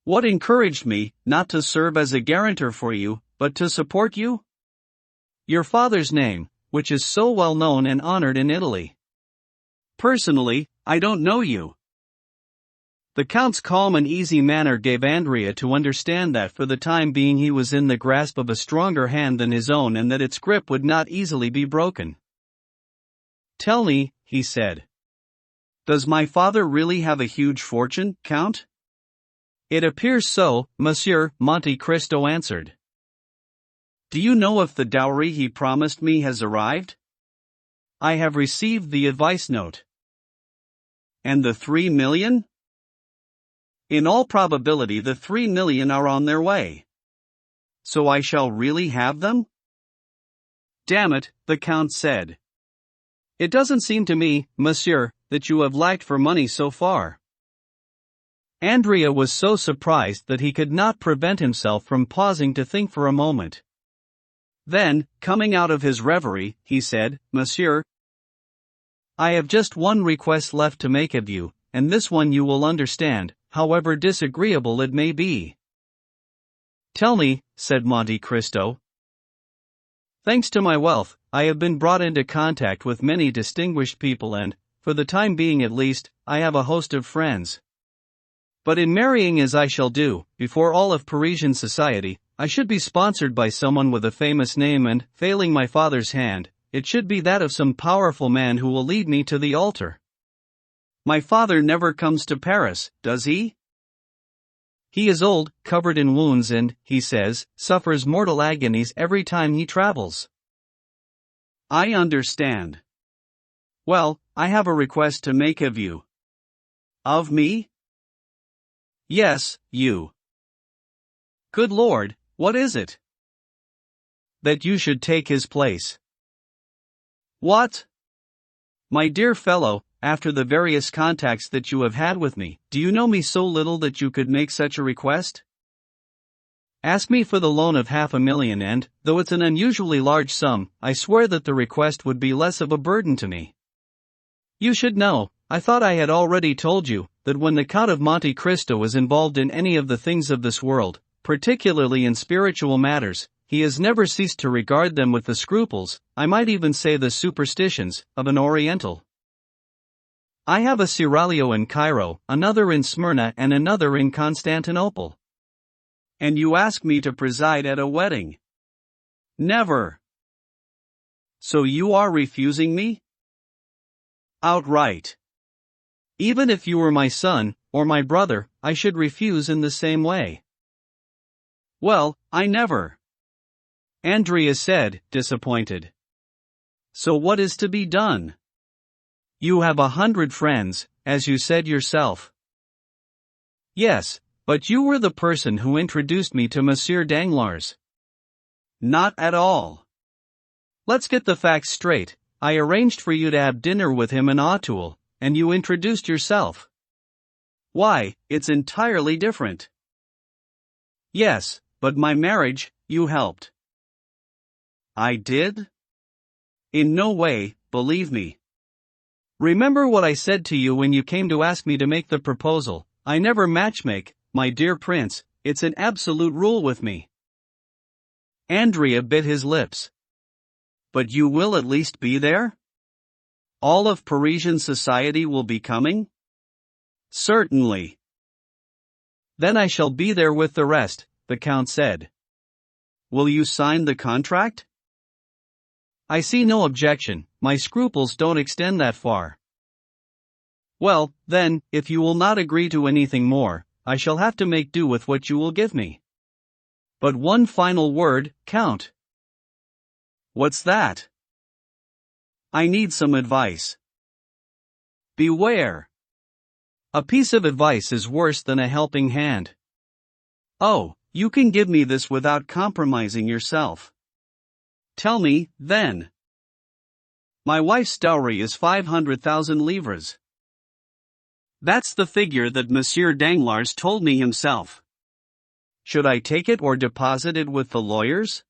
What encouraged me, not to serve as a guarantor for you, but to support you? Your father's name, which is so well known and honored in Italy. Personally, I don't know you. The Count's calm and easy manner gave Andrea to understand that for the time being he was in the grasp of a stronger hand than his own and that its grip would not easily be broken. Tell me, he said. Does my father really have a huge fortune, Count? It appears so, Monsieur, Monte Cristo answered. Do you know if the dowry he promised me has arrived? I have received the advice note. And the 3 million? In all probability the 3 million are on their way. So I shall really have them? Damn it, the Count said. It doesn't seem to me, Monsieur, that you have lacked for money so far. Andrea was so surprised that he could not prevent himself from pausing to think for a moment. Then, coming out of his reverie, he said, Monsieur, I have just one request left to make of you, and this one you will understand, however disagreeable it may be. Tell me, said Monte Cristo. Thanks to my wealth, I have been brought into contact with many distinguished people and, for the time being at least, I have a host of friends. But in marrying as I shall do, before all of Parisian society, I should be sponsored by someone with a famous name and, failing my father's hand, it should be that of some powerful man who will lead me to the altar. My father never comes to Paris, does he? He is old, covered in wounds and, he says, suffers mortal agonies every time he travels. I understand. Well, I have a request to make of you. Of me? Yes, you. Good Lord, what is it? That you should take his place. What? My dear fellow, after the various contacts that you have had with me, do you know me so little that you could make such a request? Ask me for the loan of 500,000 and, though it's an unusually large sum, I swear that the request would be less of a burden to me. You should know, I thought I had already told you, that when the Count of Monte Cristo was involved in any of the things of this world, particularly in spiritual matters, he has never ceased to regard them with the scruples, I might even say the superstitions, of an Oriental. I have a seraglio in Cairo, another in Smyrna and another in Constantinople. And you ask me to preside at a wedding? Never. So you are refusing me? Outright. Even if you were my son, or my brother, I should refuse in the same way. Well, I never. Andrea said, disappointed. So what is to be done? You have 100 friends, as you said yourself. Yes, but you were the person who introduced me to Monsieur Danglars. Not at all. Let's get the facts straight. I arranged for you to have dinner with him in Auteuil, and you introduced yourself. Why, it's entirely different. Yes, but my marriage, you helped. I did? In no way, believe me. Remember what I said to you when you came to ask me to make the proposal. I never matchmake, my dear prince, it's an absolute rule with me. Andrea bit his lips. But you will at least be there? All of Parisian society will be coming? Certainly. Then I shall be there with the rest, the Count said. Will you sign the contract? I see no objection, my scruples don't extend that far. Well, then, if you will not agree to anything more, I shall have to make do with what you will give me. But one final word, Count. What's that? I need some advice. Beware. A piece of advice is worse than a helping hand. Oh, you can give me this without compromising yourself. Tell me, then. My wife's dowry is 500,000 livres. That's the figure that Monsieur Danglars told me himself. Should I take it or deposit it with the lawyers?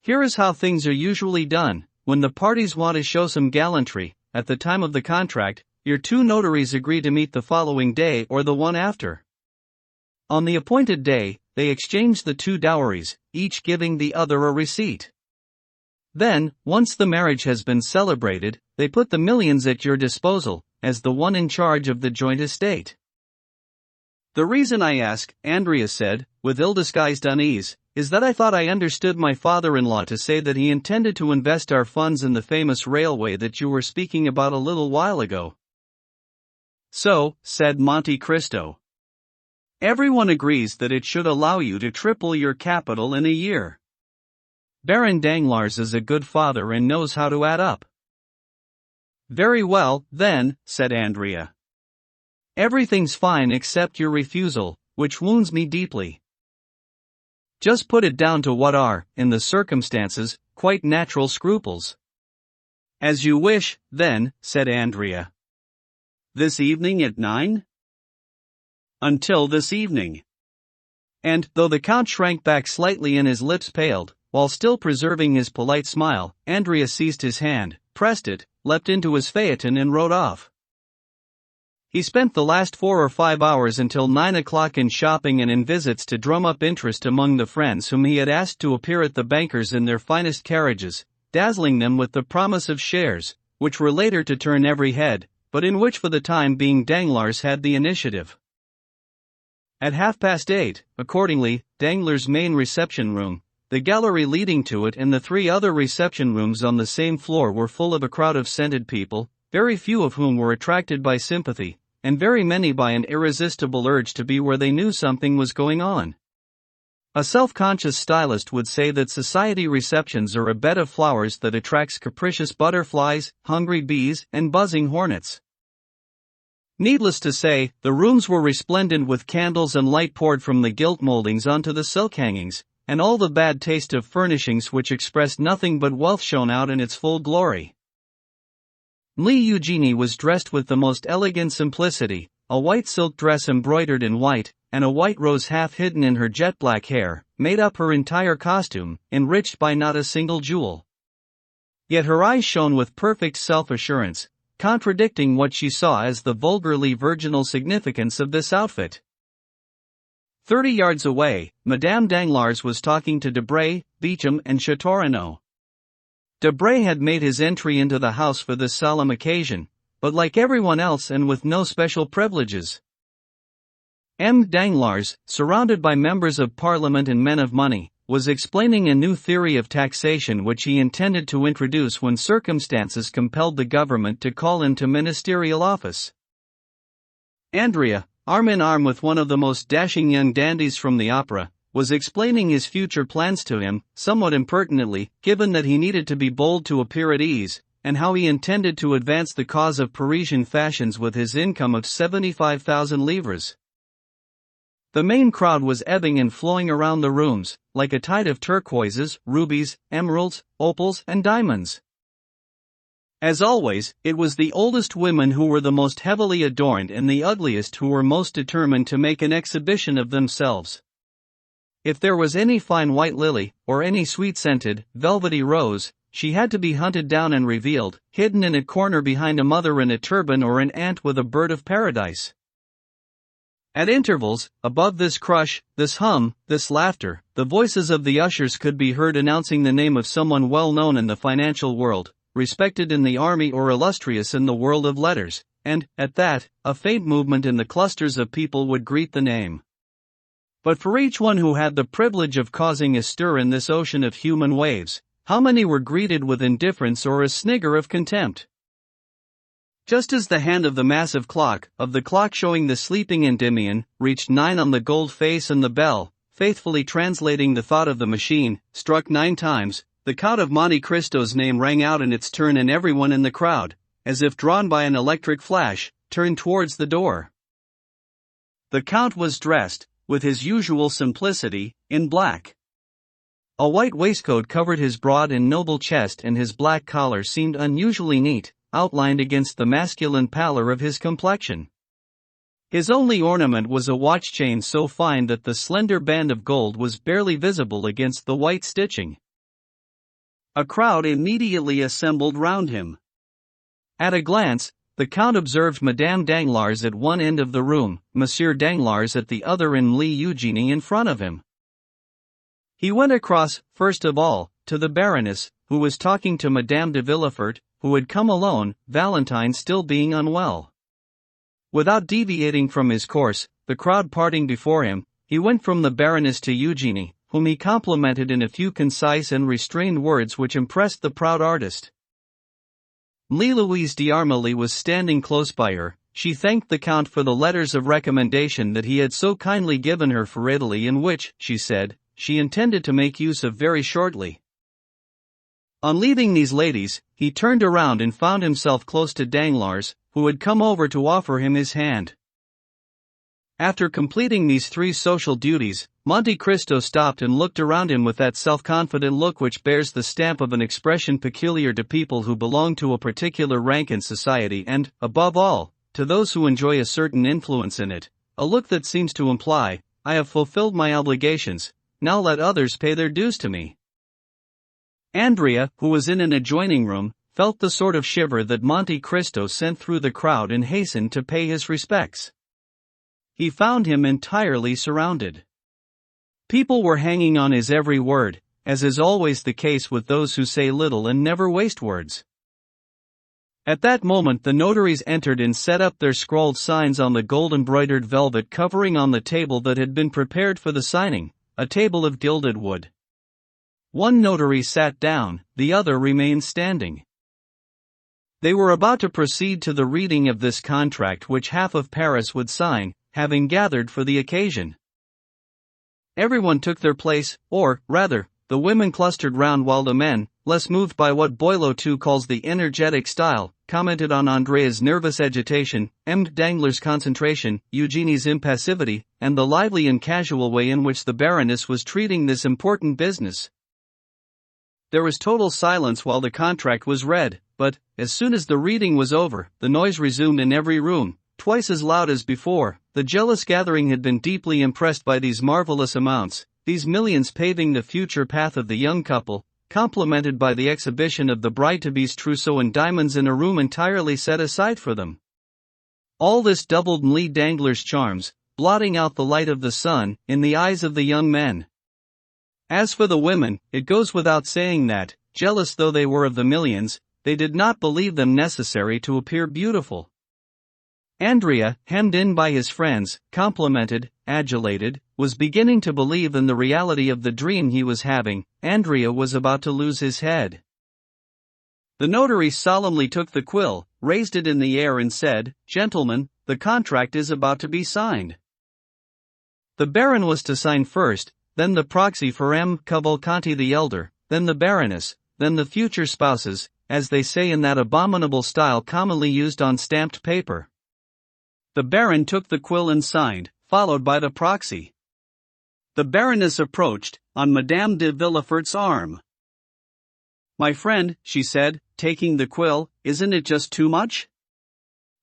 Here is how things are usually done. When the parties want to show some gallantry, at the time of the contract, your two notaries agree to meet the following day or the one after. On the appointed day, they exchange the two dowries, each giving the other a receipt. Then, once the marriage has been celebrated, they put the millions at your disposal, as the one in charge of the joint estate. The reason I ask, Andrea said, with ill-disguised unease, is that I thought I understood my father-in-law to say that he intended to invest our funds in the famous railway that you were speaking about a little while ago. So, said Monte Cristo. Everyone agrees that it should allow you to triple your capital in a year. Baron Danglars is a good father and knows how to add up. Very well, then, said Andrea. Everything's fine except your refusal, which wounds me deeply. Just put it down to what are, in the circumstances, quite natural scruples. As you wish, then, said Andrea. This evening at 9? Until this evening. And, though the Count shrank back slightly and his lips paled, while still preserving his polite smile, Andrea seized his hand, pressed it, leapt into his phaeton and rode off. He spent the last 4 or 5 hours until 9 o'clock in shopping and in visits to drum up interest among the friends whom he had asked to appear at the bankers in their finest carriages, dazzling them with the promise of shares, which were later to turn every head, but in which for the time being Danglars had the initiative. At 8:30, accordingly, Danglars' main reception room, the gallery leading to it and the 3 other reception rooms on the same floor were full of a crowd of scented people, very few of whom were attracted by sympathy, and very many by an irresistible urge to be where they knew something was going on. A self-conscious stylist would say that society receptions are a bed of flowers that attracts capricious butterflies, hungry bees, and buzzing hornets. Needless to say, the rooms were resplendent with candles and light poured from the gilt moldings onto the silk hangings, and all the bad taste of furnishings which expressed nothing but wealth shone out in its full glory. Eugenie was dressed with the most elegant simplicity, a white silk dress embroidered in white, and a white rose half hidden in her jet-black hair, made up her entire costume, enriched by not a single jewel. Yet her eyes shone with perfect self-assurance, contradicting what she saw as the vulgarly virginal significance of this outfit. 30 yards away, Madame Danglars was talking to Debray, Pigeon and Châteaurenaud. Debray had made his entry into the house for this solemn occasion, but like everyone else and with no special privileges. M. Danglars, surrounded by members of Parliament and men of money, was explaining a new theory of taxation which he intended to introduce when circumstances compelled the government to call him to ministerial office. Andrea, arm in arm with one of the most dashing young dandies from the opera, was explaining his future plans to him, somewhat impertinently, given that he needed to be bold to appear at ease, and how he intended to advance the cause of Parisian fashions with his income of 75,000 livres. The main crowd was ebbing and flowing around the rooms, like a tide of turquoises, rubies, emeralds, opals, and diamonds. As always, it was the oldest women who were the most heavily adorned and the ugliest who were most determined to make an exhibition of themselves. If there was any fine white lily, or any sweet-scented, velvety rose, she had to be hunted down and revealed, hidden in a corner behind a mother in a turban or an ant with a bird of paradise. At intervals, above this crush, this hum, this laughter, the voices of the ushers could be heard announcing the name of someone well known in the financial world, respected in the army or illustrious in the world of letters, and, at that, a faint movement in the clusters of people would greet the name. But for each one who had the privilege of causing a stir in this ocean of human waves, how many were greeted with indifference or a snigger of contempt? Just as the hand of the massive clock, of the clock showing the sleeping Endymion, reached 9 on the gold face and the bell, faithfully translating the thought of the machine, struck 9 times, the Count of Monte Cristo's name rang out in its turn and everyone in the crowd, as if drawn by an electric flash, turned towards the door. The Count was dressed, with his usual simplicity, in black. A white waistcoat covered his broad and noble chest, and his black collar seemed unusually neat, outlined against the masculine pallor of his complexion. His only ornament was a watch chain so fine that the slender band of gold was barely visible against the white stitching. A crowd immediately assembled round him. At a glance, the Count observed Madame Danglars at one end of the room, Monsieur Danglars at the other, and Eugenie in front of him. He went across, first of all, to the Baroness, who was talking to Madame de Villefort, who had come alone, Valentine still being unwell. Without deviating from his course, the crowd parting before him, he went from the Baroness to Eugenie, whom he complimented in a few concise and restrained words which impressed the proud artist. Louise d'Armilly was standing close by her. She thanked the Count for the letters of recommendation that he had so kindly given her for Italy, and which, she said, she intended to make use of very shortly. On leaving these ladies, he turned around and found himself close to Danglars, who had come over to offer him his hand. After completing these three social duties, Monte Cristo stopped and looked around him with that self-confident look which bears the stamp of an expression peculiar to people who belong to a particular rank in society and, above all, to those who enjoy a certain influence in it, a look that seems to imply, "I have fulfilled my obligations, now let others pay their dues to me." Andrea, who was in an adjoining room, felt the sort of shiver that Monte Cristo sent through the crowd and hastened to pay his respects. He found him entirely surrounded. People were hanging on his every word, as is always the case with those who say little and never waste words. At that moment the notaries entered and set up their scrawled signs on the gold-embroidered velvet covering on the table that had been prepared for the signing, a table of gilded wood. One notary sat down, the other remained standing. They were about to proceed to the reading of this contract which half of Paris would sign, having gathered for the occasion. Everyone took their place, or, rather, the women clustered round while the men, less moved by what Boileau too calls the energetic style, commented on Andrea's nervous agitation, Danglars' concentration, Eugenie's impassivity, and the lively and casual way in which the Baroness was treating this important business. There was total silence while the contract was read, but, as soon as the reading was over, the noise resumed in every room, twice as loud as before. The jealous gathering had been deeply impressed by these marvelous amounts, these millions paving the future path of the young couple, complemented by the exhibition of the bride-to-be's trousseau and diamonds in a room entirely set aside for them. All this doubled Danglars' charms, blotting out the light of the sun in the eyes of the young men. As for the women, it goes without saying that, jealous though they were of the millions, they did not believe them necessary to appear beautiful. Andrea, hemmed in by his friends, complimented, adulated, was beginning to believe in the reality of the dream he was having. Andrea was about to lose his head. The notary solemnly took the quill, raised it in the air and said, "Gentlemen, the contract is about to be signed." The Baron was to sign first, then the proxy for M. Cavalcanti the elder, then the Baroness, then the future spouses, as they say in that abominable style commonly used on stamped paper. The Baron took the quill and signed, followed by the proxy. The Baroness approached, on Madame de Villefort's arm. "My friend," she said, taking the quill, "isn't it just too much?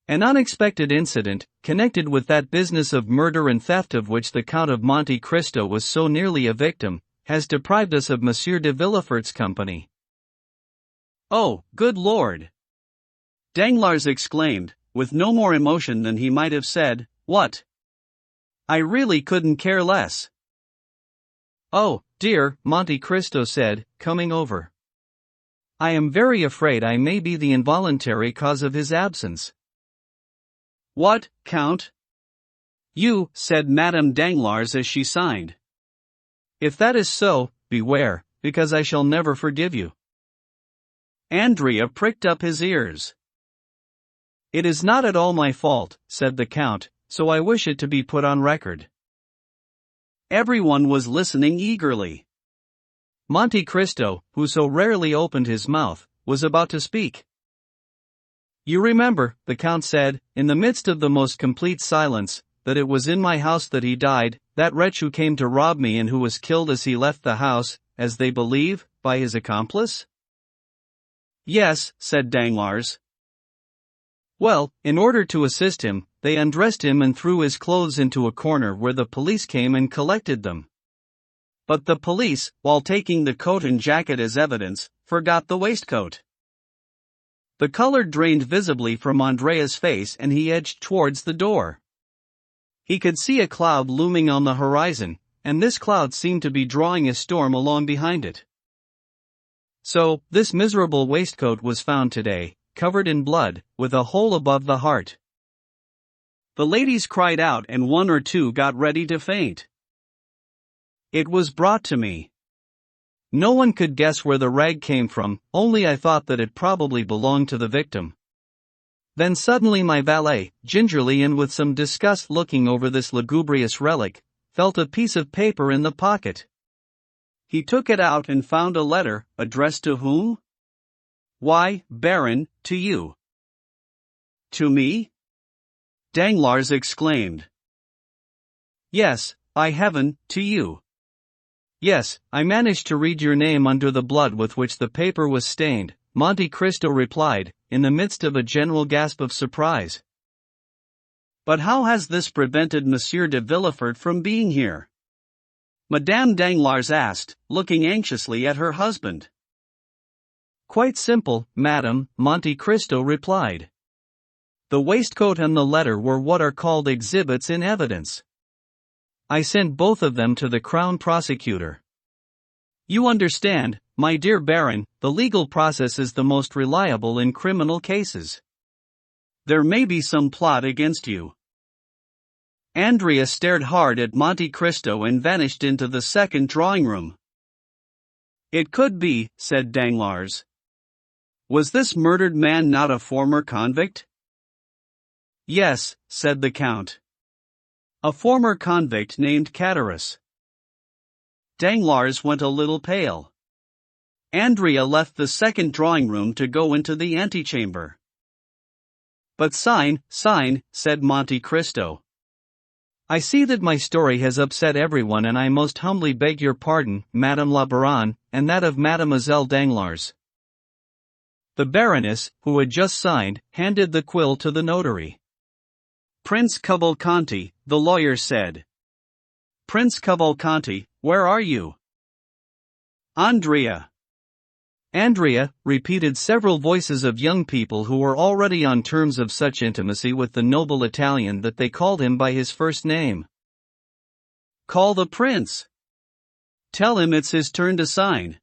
An unexpected incident, connected with that business of murder and theft of which the Count of Monte Cristo was so nearly a victim, has deprived us of Monsieur de Villefort's company." "Oh, good Lord!" Danglars exclaimed, with no more emotion than he might have said, "What? I really couldn't care less." "Oh, dear," Monte Cristo said, coming over. "I am very afraid I may be the involuntary cause of his absence." "What, Count?" "You," said Madame Danglars as she signed. "If that is so, beware, because I shall never forgive you." Andrea pricked up his ears. "It is not at all my fault," said the Count, "so I wish it to be put on record." Everyone was listening eagerly. Monte Cristo, who so rarely opened his mouth, was about to speak. You remember, the Count said, in the midst of the most complete silence, that it was in my house that he died, that wretch who came to rob me and who was killed as he left the house, as they believe, by his accomplice? Yes, said Danglars. Well, in order to assist him, they undressed him and threw his clothes into a corner where the police came and collected them. But the police, while taking the coat and jacket as evidence, forgot the waistcoat. The color drained visibly from Andrea's face and he edged towards the door. He could see a cloud looming on the horizon, and this cloud seemed to be drawing a storm along behind it. So, this miserable waistcoat was found today, covered in blood, with a hole above the heart. The ladies cried out and one or two got ready to faint. It was brought to me. No one could guess where the rag came from, only I thought that it probably belonged to the victim. Then suddenly my valet, gingerly and with some disgust looking over this lugubrious relic, felt a piece of paper in the pocket. He took it out and found a letter, addressed to whom? Why, Baron, to you. To me? Danglars exclaimed. Yes, by heaven, to you. Yes, I managed to read your name under the blood with which the paper was stained, Monte Cristo replied, in the midst of a general gasp of surprise. But how has this prevented Monsieur de Villefort from being here? Madame Danglars asked, looking anxiously at her husband. Quite simple, madam, Monte Cristo replied. The waistcoat and the letter were what are called exhibits in evidence. I sent both of them to the Crown Prosecutor. You understand, my dear Baron, the legal process is the most reliable in criminal cases. There may be some plot against you. Andrea stared hard at Monte Cristo and vanished into the second drawing room. It could be, said Danglars. Was this murdered man not a former convict? Yes, said the Count. A former convict named Catarus. Danglars went a little pale. Andrea left the second drawing room to go into the antechamber. But sign, said Monte Cristo. I see that my story has upset everyone and I most humbly beg your pardon, Madame la Baronne, and that of Mademoiselle Danglars. The Baroness, who had just signed, handed the quill to the notary. Prince Cavalcanti, the lawyer said. Prince Cavalcanti, where are you? Andrea. Andrea, repeated several voices of young people who were already on terms of such intimacy with the noble Italian that they called him by his first name. Call the prince. Tell him it's his turn to sign.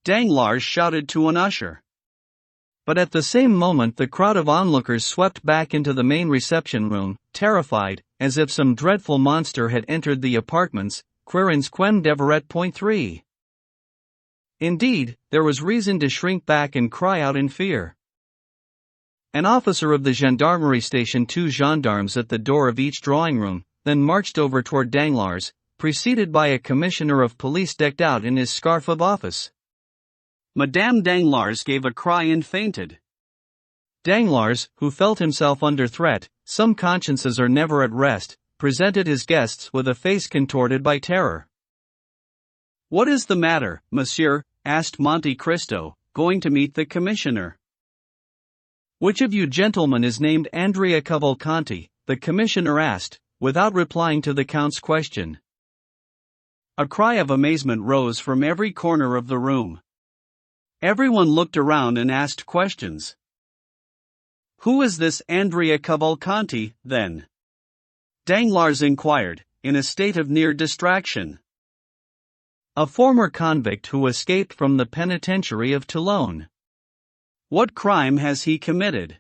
Danglars shouted to an usher. But at the same moment the crowd of onlookers swept back into the main reception room, terrified, as if some dreadful monster had entered the apartments, quærensquem deveret.3. Indeed, there was reason to shrink back and cry out in fear. An officer of the gendarmerie stationed 2 gendarmes at the door of each drawing room, then marched over toward Danglars, preceded by a commissioner of police decked out in his scarf of office. Madame Danglars gave a cry and fainted. Danglars, who felt himself under threat, some consciences are never at rest, presented his guests with a face contorted by terror. What is the matter, monsieur? Asked Monte Cristo, going to meet the commissioner. Which of you gentlemen is named Andrea Cavalcanti? The commissioner asked, without replying to the Count's question. A cry of amazement rose from every corner of the room. Everyone looked around and asked questions. Who is this Andrea Cavalcanti, then? Danglars inquired, in a state of near distraction. A former convict who escaped from the penitentiary of Toulon. What crime has he committed?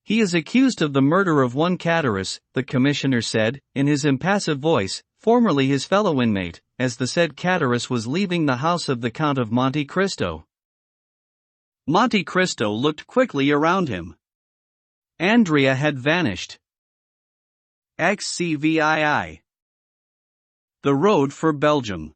He is accused of the murder of one Catarus, the commissioner said, in his impassive voice, formerly his fellow inmate, as the said Catarus was leaving the house of the Count of Monte Cristo. Monte Cristo looked quickly around him. Andrea had vanished. XCVII. The road for Belgium.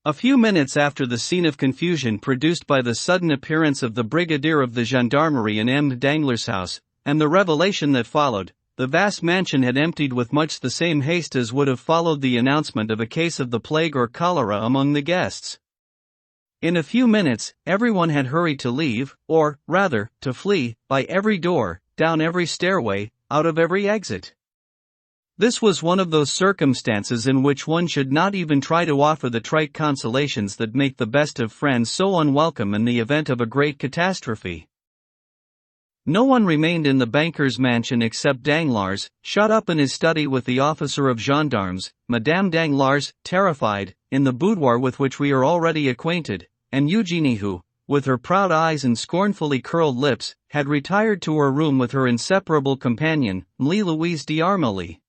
A few minutes after the scene of confusion produced by the sudden appearance of the brigadier of the gendarmerie in M. Dangler's house, and the revelation that followed, the vast mansion had emptied with much the same haste as would have followed the announcement of a case of the plague or cholera among the guests. In a few minutes, everyone had hurried to leave, or, rather, to flee, by every door, down every stairway, out of every exit. This was one of those circumstances in which one should not even try to offer the trite consolations that make the best of friends so unwelcome in the event of a great catastrophe. No one remained in the banker's mansion except Danglars, shut up in his study with the officer of gendarmes, Madame Danglars, terrified, in the boudoir with which we are already acquainted, and Eugénie who, with her proud eyes and scornfully curled lips, had retired to her room with her inseparable companion, Louise d'Armilly.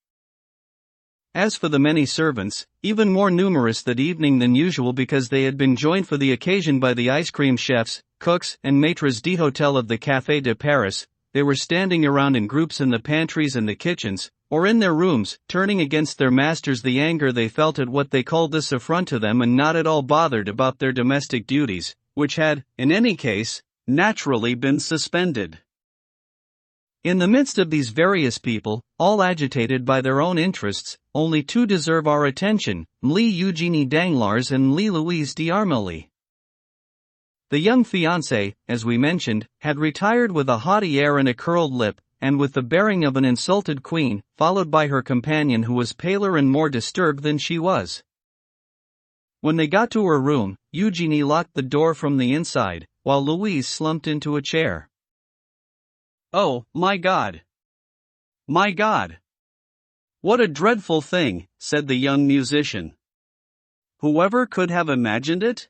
As for the many servants, even more numerous that evening than usual because they had been joined for the occasion by the ice cream chefs, cooks, and maîtres d'hôtel of the Café de Paris, they were standing around in groups in the pantries and the kitchens, or in their rooms, turning against their masters the anger they felt at what they called this affront to them and not at all bothered about their domestic duties, which had, in any case, naturally been suspended. In the midst of these various people, all agitated by their own interests, only two deserve our attention, Eugénie Danglars and Louise d'Armilly. The young fiancée, as we mentioned, had retired with a haughty air and a curled lip, and with the bearing of an insulted queen, followed by her companion who was paler and more disturbed than she was. When they got to her room, Eugénie locked the door from the inside, while Louise slumped into a chair. "Oh, my God! My God! What a dreadful thing," said the young musician. "Whoever could have imagined it?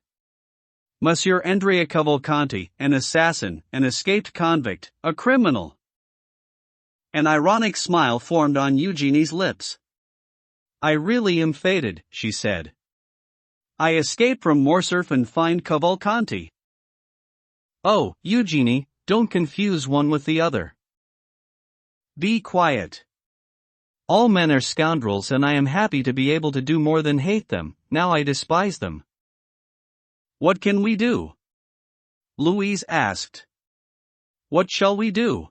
Monsieur Andrea Cavalcanti, an assassin, an escaped convict, a criminal." An ironic smile formed on Eugénie's lips. "I really am fated," she said. "I escaped from Morcerf and find Cavalcanti." "Oh, Eugénie, don't confuse one with the other. Be quiet. All men are scoundrels and I am happy to be able to do more than hate them, now I despise them." "What can we do?" Louise asked. "What shall we do?"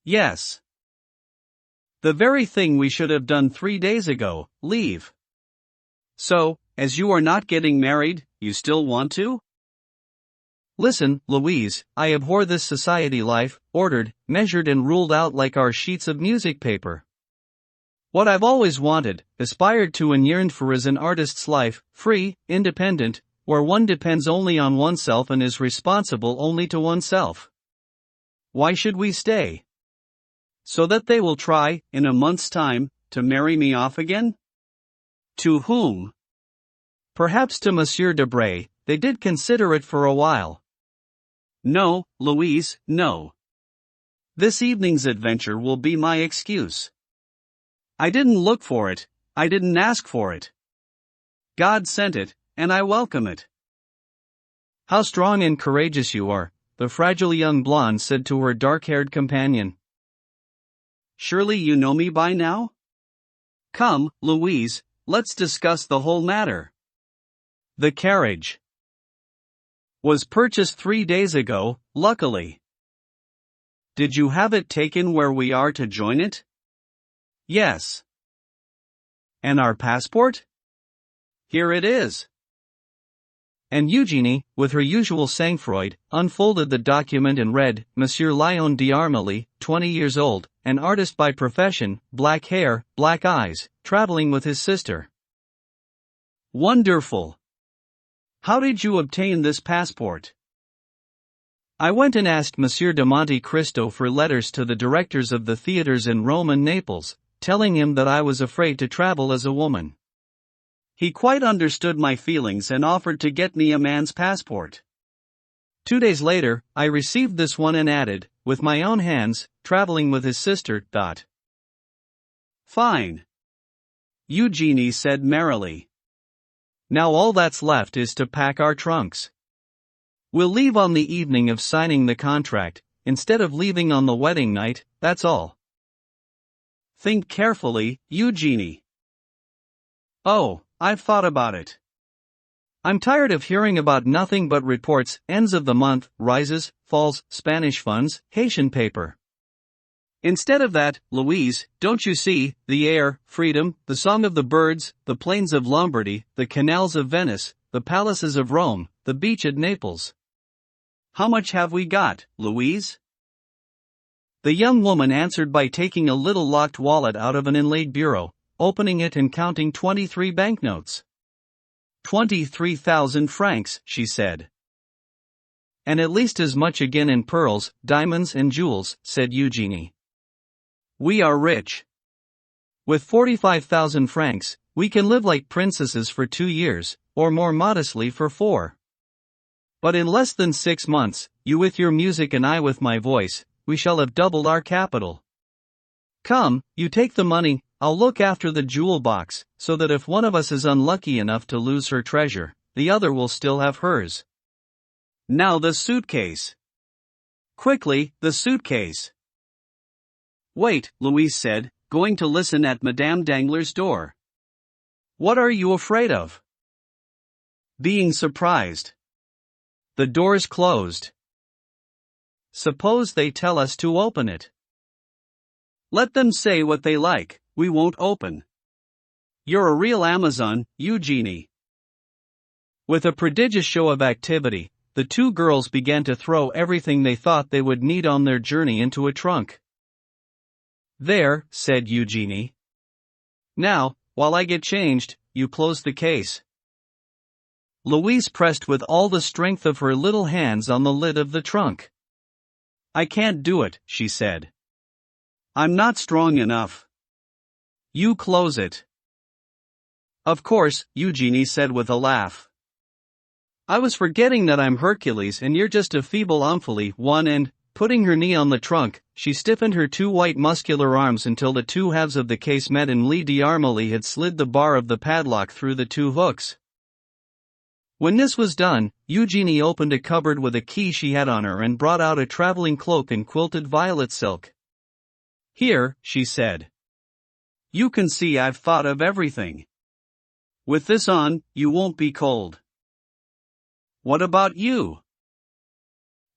"Yes. The very thing we should have done 3 days ago, leave. So, as you are not getting married, you still want to? Listen, Louise, I abhor this society life, ordered, measured and ruled out like our sheets of music paper. What I've always wanted, aspired to and yearned for is an artist's life, free, independent, where one depends only on oneself and is responsible only to oneself. Why should we stay? So that they will try, in a month's time, to marry me off again? To whom? Perhaps to Monsieur Debray. They did consider it for a while. No, Louise, no. This evening's adventure will be my excuse. I didn't look for it, I didn't ask for it. God sent it, and I welcome it." "How strong and courageous you are," the fragile young blonde said to her dark-haired companion. "Surely you know me by now? Come, Louise, let's discuss the whole matter." "The carriage was purchased 3 days ago, luckily." "Did you have it taken where we are to join it?" "Yes." "And our passport?" "Here it is." And Eugénie, with her usual sang-froid, unfolded the document and read, Monsieur Léon d'Armilly, 20 years old, an artist by profession, black hair, black eyes, traveling with his sister. "Wonderful! How did you obtain this passport?" "I went and asked Monsieur de Monte Cristo for letters to the directors of the theaters in Rome and Naples, telling him that I was afraid to travel as a woman. He quite understood my feelings and offered to get me a man's passport. 2 days later, I received this one and added, with my own hands, traveling with his sister. Fine," Eugénie said merrily. "Now all that's left is to pack our trunks. We'll leave on the evening of signing the contract, instead of leaving on the wedding night, that's all." "Think carefully, Eugénie." "Oh, I've thought about it. I'm tired of hearing about nothing but reports, ends of the month, rises, falls, Spanish funds, Haitian paper. Instead of that, Louise, don't you see, the air, freedom, the song of the birds, the plains of Lombardy, the canals of Venice, the palaces of Rome, the beach at Naples. How much have we got, Louise? The young woman answered by taking a little locked wallet out of an inlaid bureau, opening it and counting 23 banknotes. 23,000 francs, she said. And at least as much again in pearls, diamonds and jewels, said Eugenie. We are rich. With 45,000 francs, we can live like princesses for 2 years, or more modestly for 4. But in less than 6 months, you with your music and I with my voice, we shall have doubled our capital. Come, you take the money, I'll look after the jewel box, so that if one of us is unlucky enough to lose her treasure, the other will still have hers. Now the suitcase. Quickly, the suitcase. Wait, Louise said, going to listen at Madame Danglars' door. What are you afraid of? Being surprised. The door's closed. Suppose they tell us to open it. Let them say what they like, we won't open. You're a real Amazon, Eugenie. With a prodigious show of activity, the two girls began to throw everything they thought they would need on their journey into a trunk. There, said Eugenie. Now, while I get changed, you close the case. Louise pressed with all the strength of her little hands on the lid of the trunk. I can't do it, she said. I'm not strong enough. You close it. Of course, Eugenie said with a laugh. I was forgetting that I'm Hercules and you're just a feeble omphale one, and, putting her knee on the trunk, she stiffened her 2 white muscular arms until the 2 halves of the case met and Lee d'Armilly had slid the bar of the padlock through the 2 hooks. When this was done, Eugenie opened a cupboard with a key she had on her and brought out a traveling cloak in quilted violet silk. Here, she said. You can see I've thought of everything. With this on, you won't be cold. What about you?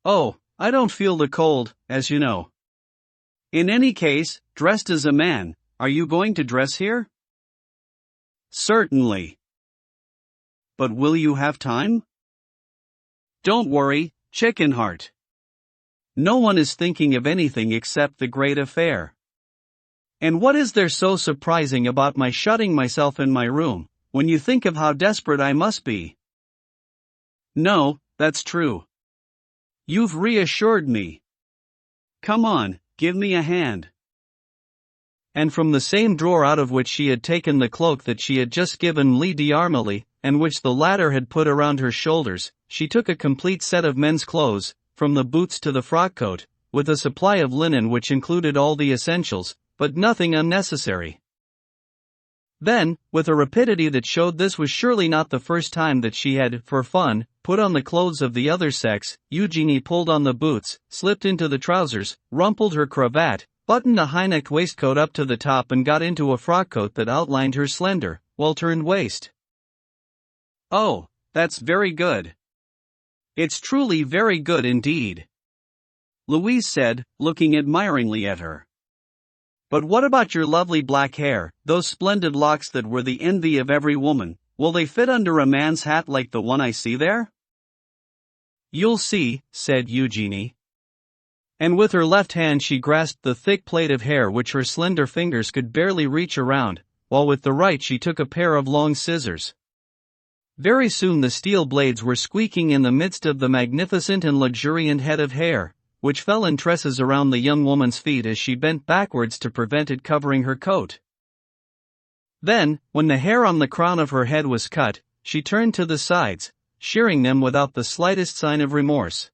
Oh, I don't feel the cold, as you know. In any case, dressed as a man, are you going to dress here? Certainly. But will you have time? Don't worry, chicken heart. No one is thinking of anything except the great affair. And what is there so surprising about my shutting myself in my room, when you think of how desperate I must be? No, that's true. You've reassured me. Come on, give me a hand. And from the same drawer out of which she had taken the cloak that she had just given Lee d'Armilly, and which the latter had put around her shoulders, she took a complete set of men's clothes, from the boots to the frock coat, with a supply of linen which included all the essentials, but nothing unnecessary. Then, with a rapidity that showed this was surely not the first time that she had, for fun, put on the clothes of the other sex, Eugenie pulled on the boots, slipped into the trousers, rumpled her cravat, buttoned a high-necked waistcoat up to the top and got into a frock coat that outlined her slender, well-turned waist. Oh, that's very good. It's truly very good indeed, Louise said, looking admiringly at her. But what about your lovely black hair, those splendid locks that were the envy of every woman, will they fit under a man's hat like the one I see there? You'll see, said Eugenie. And with her left hand she grasped the thick plait of hair which her slender fingers could barely reach around, while with the right she took a pair of long scissors. Very soon the steel blades were squeaking in the midst of the magnificent and luxuriant head of hair, which fell in tresses around the young woman's feet as she bent backwards to prevent it covering her coat. Then, when the hair on the crown of her head was cut, she turned to the sides, shearing them without the slightest sign of remorse.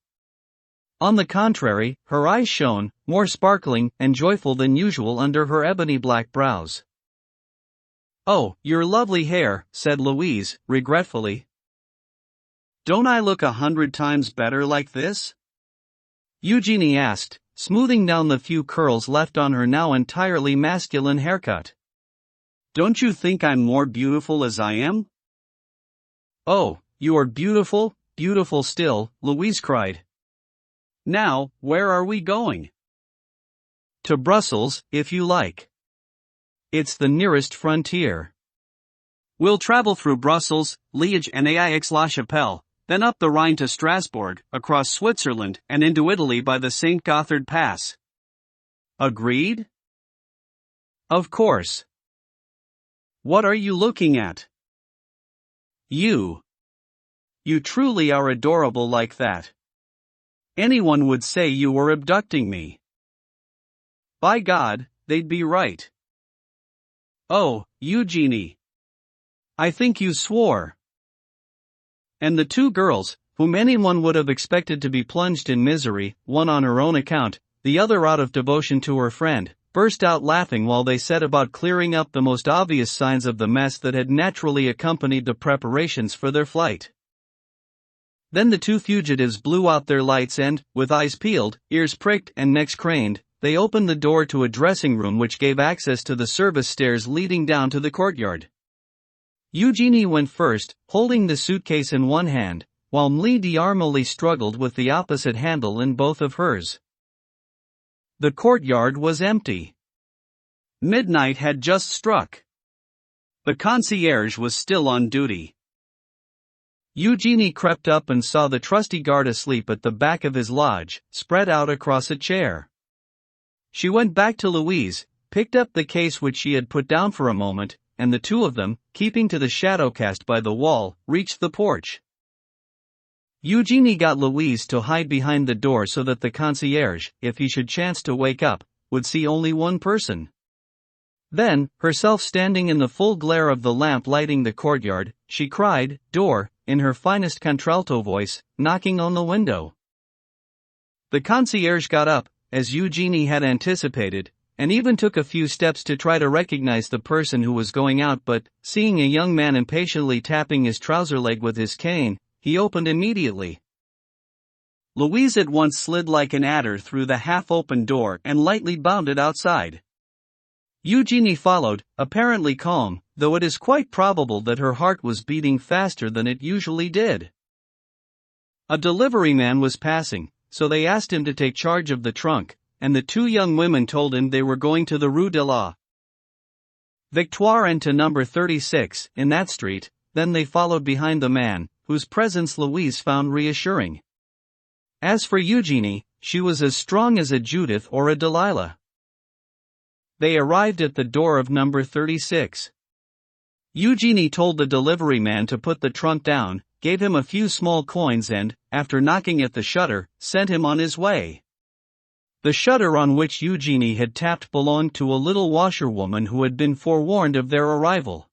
On the contrary, her eyes shone, more sparkling and joyful than usual under her ebony black brows. Oh, your lovely hair, said Louise, regretfully. Don't I look 100 times better like this? Eugenie asked, smoothing down the few curls left on her now entirely masculine haircut. Don't you think I'm more beautiful as I am? Oh, You are beautiful, beautiful still," Louise cried. "Now, where are we going?" "To Brussels, if you like. It's the nearest frontier." "We'll travel through Brussels, Liège and Aix-la-Chapelle, then up the Rhine to Strasbourg, across Switzerland and into Italy by the St. Gothard Pass." "Agreed?" "Of course. What are you looking at?" "You. You truly are adorable like that. Anyone would say you were abducting me." By God, they'd be right." "Oh, Eugenie. I think you swore." And the two girls, whom anyone would have expected to be plunged in misery, one on her own account, the other out of devotion to her friend, burst out laughing while they set about clearing up the most obvious signs of the mess that had naturally accompanied the preparations for their flight. Then the two fugitives blew out their lights and, with eyes peeled, ears pricked and necks craned, they opened the door to a dressing room which gave access to the service stairs leading down to the courtyard. Eugenie went first, holding the suitcase in one hand, while Mlle d'Armilly struggled with the opposite handle in both of hers. The courtyard was empty. Midnight had just struck. The concierge was still on duty. Eugenie crept up and saw the trusty guard asleep at the back of his lodge, spread out across a chair. She went back to Louise, picked up the case which she had put down for a moment, and the two of them, keeping to the shadow cast by the wall, reached the porch. Eugenie got Louise to hide behind the door so that the concierge, if he should chance to wake up, would see only one person. Then, herself standing in the full glare of the lamp lighting the courtyard, she cried, "Door," in her finest contralto voice, knocking on the window. The concierge got up, as Eugenie had anticipated, and even took a few steps to try to recognize the person who was going out, but, seeing a young man impatiently tapping his trouser leg with his cane, he opened immediately. Louise at once slid like an adder through the half-open door and lightly bounded outside. Eugenie followed, apparently calm, though it is quite probable that her heart was beating faster than it usually did. A delivery man was passing, so they asked him to take charge of the trunk, and the two young women told him they were going to the Rue de la Victoire and to number 36, in that street. Then they followed behind the man, whose presence Louise found reassuring. As for Eugenie, she was as strong as a Judith or a Delilah. They arrived at the door of number 36. Eugenie told the delivery man to put the trunk down, gave him a few small coins and, after knocking at the shutter, sent him on his way. The shutter on which Eugenie had tapped belonged to a little washerwoman who had been forewarned of their arrival.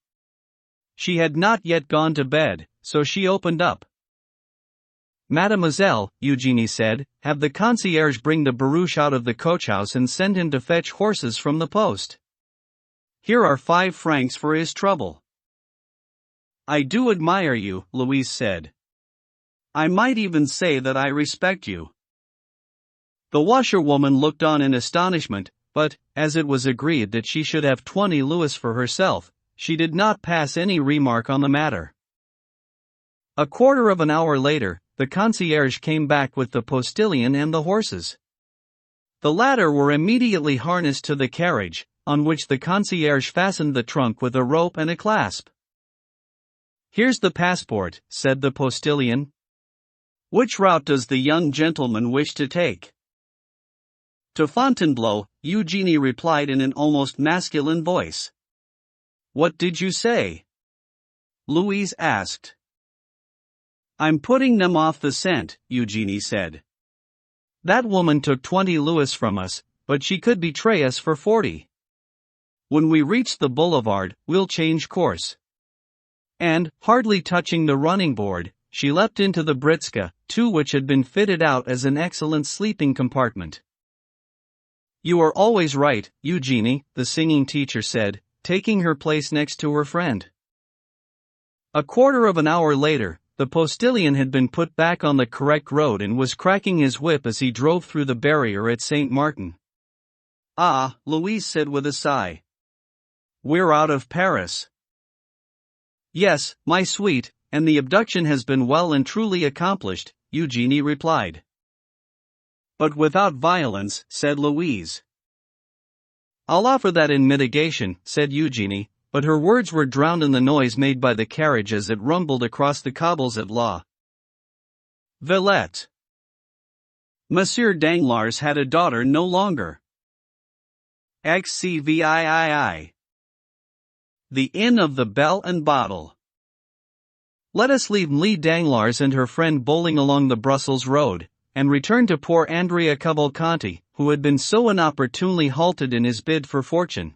She had not yet gone to bed, so she opened up. "Mademoiselle," Eugenie said, "have the concierge bring the barouche out of the coachhouse and send him to fetch horses from the post. Here are 5 francs for his trouble." "I do admire you," Louise said. "I might even say that I respect you." The washerwoman looked on in astonishment, but, as it was agreed that she should have 20 louis for herself, she did not pass any remark on the matter. A quarter of an hour later, the concierge came back with the postilion and the horses. The latter were immediately harnessed to the carriage, on which the concierge fastened the trunk with a rope and a clasp. "Here's the passport," said the postilion. "Which route does the young gentleman wish to take?" "To Fontainebleau," Eugenie replied in an almost masculine voice. "What did you say?" Louise asked. "I'm putting them off the scent," Eugenie said. "That woman took 20 louis from us, but she could betray us for 40. When we reach the boulevard, we'll change course." And, hardly touching the running board, she leapt into the britska, too, which had been fitted out as an excellent sleeping compartment. "You are always right, Eugenie," the singing teacher said, taking her place next to her friend. A quarter of an hour later, the postilion had been put back on the correct road and was cracking his whip as he drove through the barrier at Saint Martin. "Ah," Louise said with a sigh. "We're out of Paris." "Yes, my sweet, and the abduction has been well and truly accomplished, Eugenie replied. But without violence, said Louise. I'll offer that in mitigation, said Eugenie, but her words were drowned in the noise made by the carriage as it rumbled across the cobbles at La Villette. Monsieur Danglars had a daughter no longer. XCVIII. The Inn of the Bell and Bottle. Let us leave Lee Danglars and her friend bowling along the Brussels road, and return to poor Andrea Cavalcanti, who had been so inopportunely halted in his bid for fortune.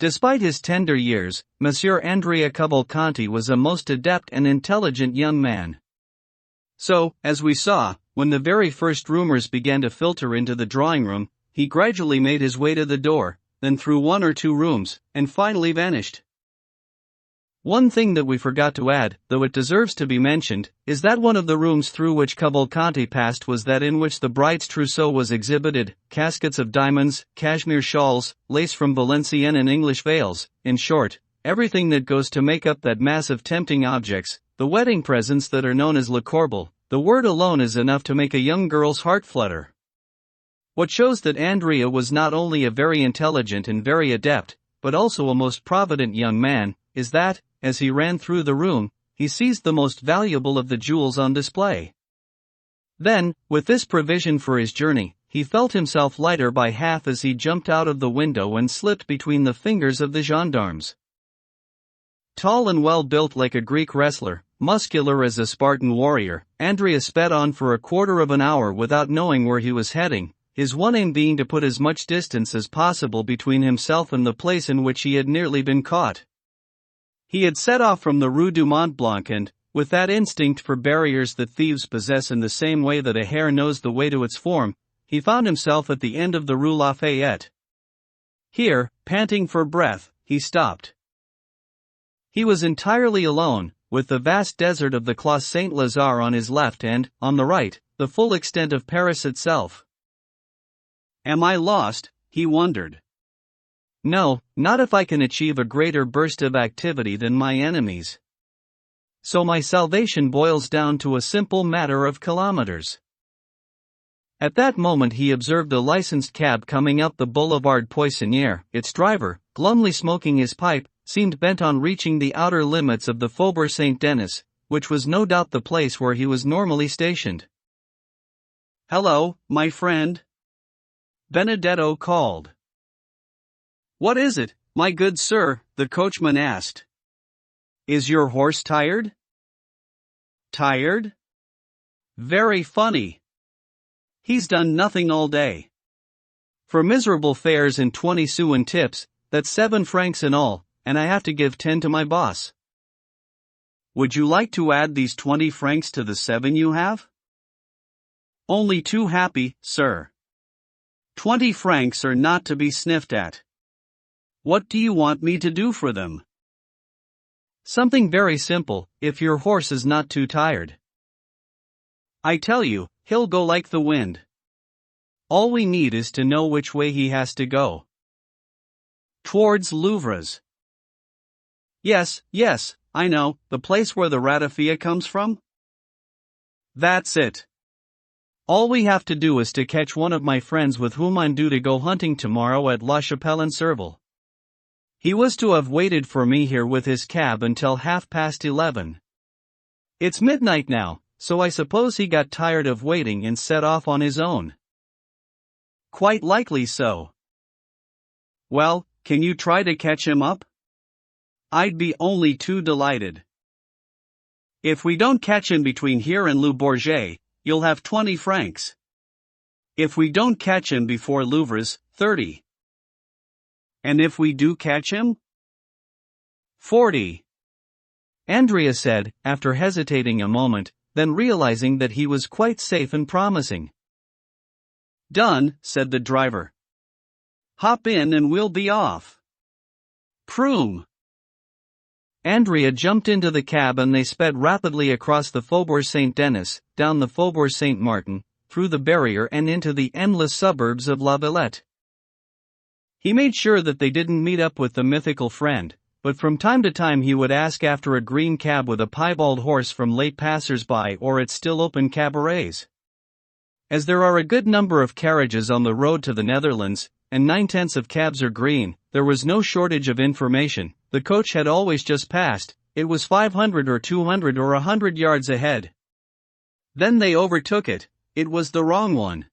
Despite his tender years, Monsieur Andrea Cavalcanti was a most adept and intelligent young man. So, as we saw, when the very first rumors began to filter into the drawing room, he gradually made his way to the door, then through one or two rooms, and finally vanished. One thing that we forgot to add, though it deserves to be mentioned, is that one of the rooms through which Cavalcanti passed was that in which the bride's trousseau was exhibited, caskets of diamonds, cashmere shawls, lace from Valenciennes and English veils, in short, everything that goes to make up that mass of tempting objects, the wedding presents that are known as le corbel. The word alone is enough to make a young girl's heart flutter. What shows that Andrea was not only a very intelligent and very adept, but also a most provident young man, is that, as he ran through the room, he seized the most valuable of the jewels on display. Then, with this provision for his journey, he felt himself lighter by half as he jumped out of the window and slipped between the fingers of the gendarmes. Tall and well-built like a Greek wrestler, muscular as a Spartan warrior, Andrea sped on for a quarter of an hour without knowing where he was heading, his one aim being to put as much distance as possible between himself and the place in which he had nearly been caught. He had set off from the Rue du Mont Blanc and, with that instinct for barriers that thieves possess in the same way that a hare knows the way to its form, he found himself at the end of the Rue Lafayette. Here, panting for breath, he stopped. He was entirely alone, with the vast desert of the Clos Saint-Lazare on his left and, on the right, the full extent of Paris itself. Am I lost? He wondered. No, not if I can achieve a greater burst of activity than my enemies. So my salvation boils down to a simple matter of kilometers. At that moment he observed a licensed cab coming up the Boulevard Poissonnière. Its driver, glumly smoking his pipe, seemed bent on reaching the outer limits of the Faubourg Saint-Denis, which was no doubt the place where he was normally stationed. "Hello, my friend," Benedetto called. "What is it, my good sir?" the coachman asked. "Is your horse tired?" "Tired? Very funny. He's done nothing all day. For miserable fares and 20 sous in tips, that's 7 francs in all, and I have to give 10 to my boss. Would you like to add these 20 francs to the 7 you have?" "Only too happy, sir. 20 francs are not to be sniffed at. What do you want me to do for them?" "Something very simple, if your horse is not too tired. I tell you, he'll go like the wind. All we need is to know which way he has to go." "Towards Louvres." Yes, I know, the place where the ratafia comes from?" "That's it. All we have to do is to catch one of my friends with whom I'm due to go hunting tomorrow at La Chapelle-en-Serval. He was to have waited for me here with his cab until 11:30. It's midnight now, so I suppose he got tired of waiting and set off on his own." "Quite likely so." "Well, can you try to catch him up? I'd be only too delighted. If we don't catch him between here and Le Bourget, you'll have 20 francs. If we don't catch him before Louvres, 30. And if we do catch him? 40. Andrea said, after hesitating a moment, then realizing that he was quite safe and promising. "Done," said the driver. "Hop in and we'll be off." Proom. Andrea jumped into the cab and they sped rapidly across the Faubourg Saint-Denis, down the Faubourg Saint-Martin, through the barrier and into the endless suburbs of La Villette. He made sure that they didn't meet up with the mythical friend, but from time to time he would ask after a green cab with a piebald horse from late passers-by or at still-open cabarets. As there are a good number of carriages on the road to the Netherlands, and 9/10 of cabs are green, there was no shortage of information. The coach had always just passed, it was 500 or 200 or 100 yards ahead. Then they overtook it, it was the wrong one.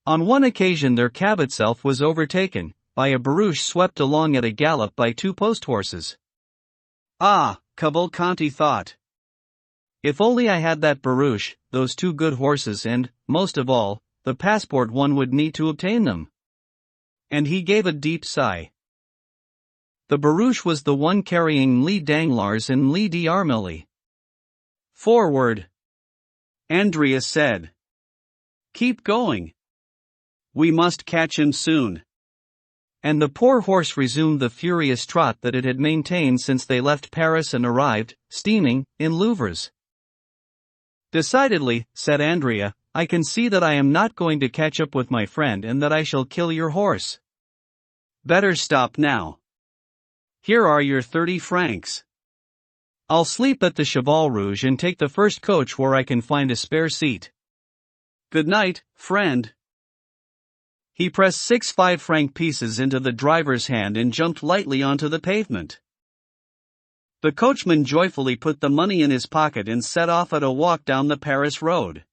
On one occasion their cab itself was overtaken by a barouche swept along at a gallop by 2 post horses. Ah, Cavalcanti thought. If only I had that barouche, those 2 good horses and, most of all, the passport one would need to obtain them. And he gave a deep sigh. The barouche was the one carrying Lee Danglars and Lee d'Armilly. Forward, Andrea said. Keep going. We must catch him soon. And the poor horse resumed the furious trot that it had maintained since they left Paris and arrived, steaming, in Louvres. Decidedly, said Andrea, I can see that I am not going to catch up with my friend and that I shall kill your horse. Better stop now. Here are your 30 francs. I'll sleep at the Cheval Rouge and take the first coach where I can find a spare seat. Good night, friend. He pressed 6 5-franc pieces into the driver's hand and jumped lightly onto the pavement. The coachman joyfully put the money in his pocket and set off at a walk down the Paris road.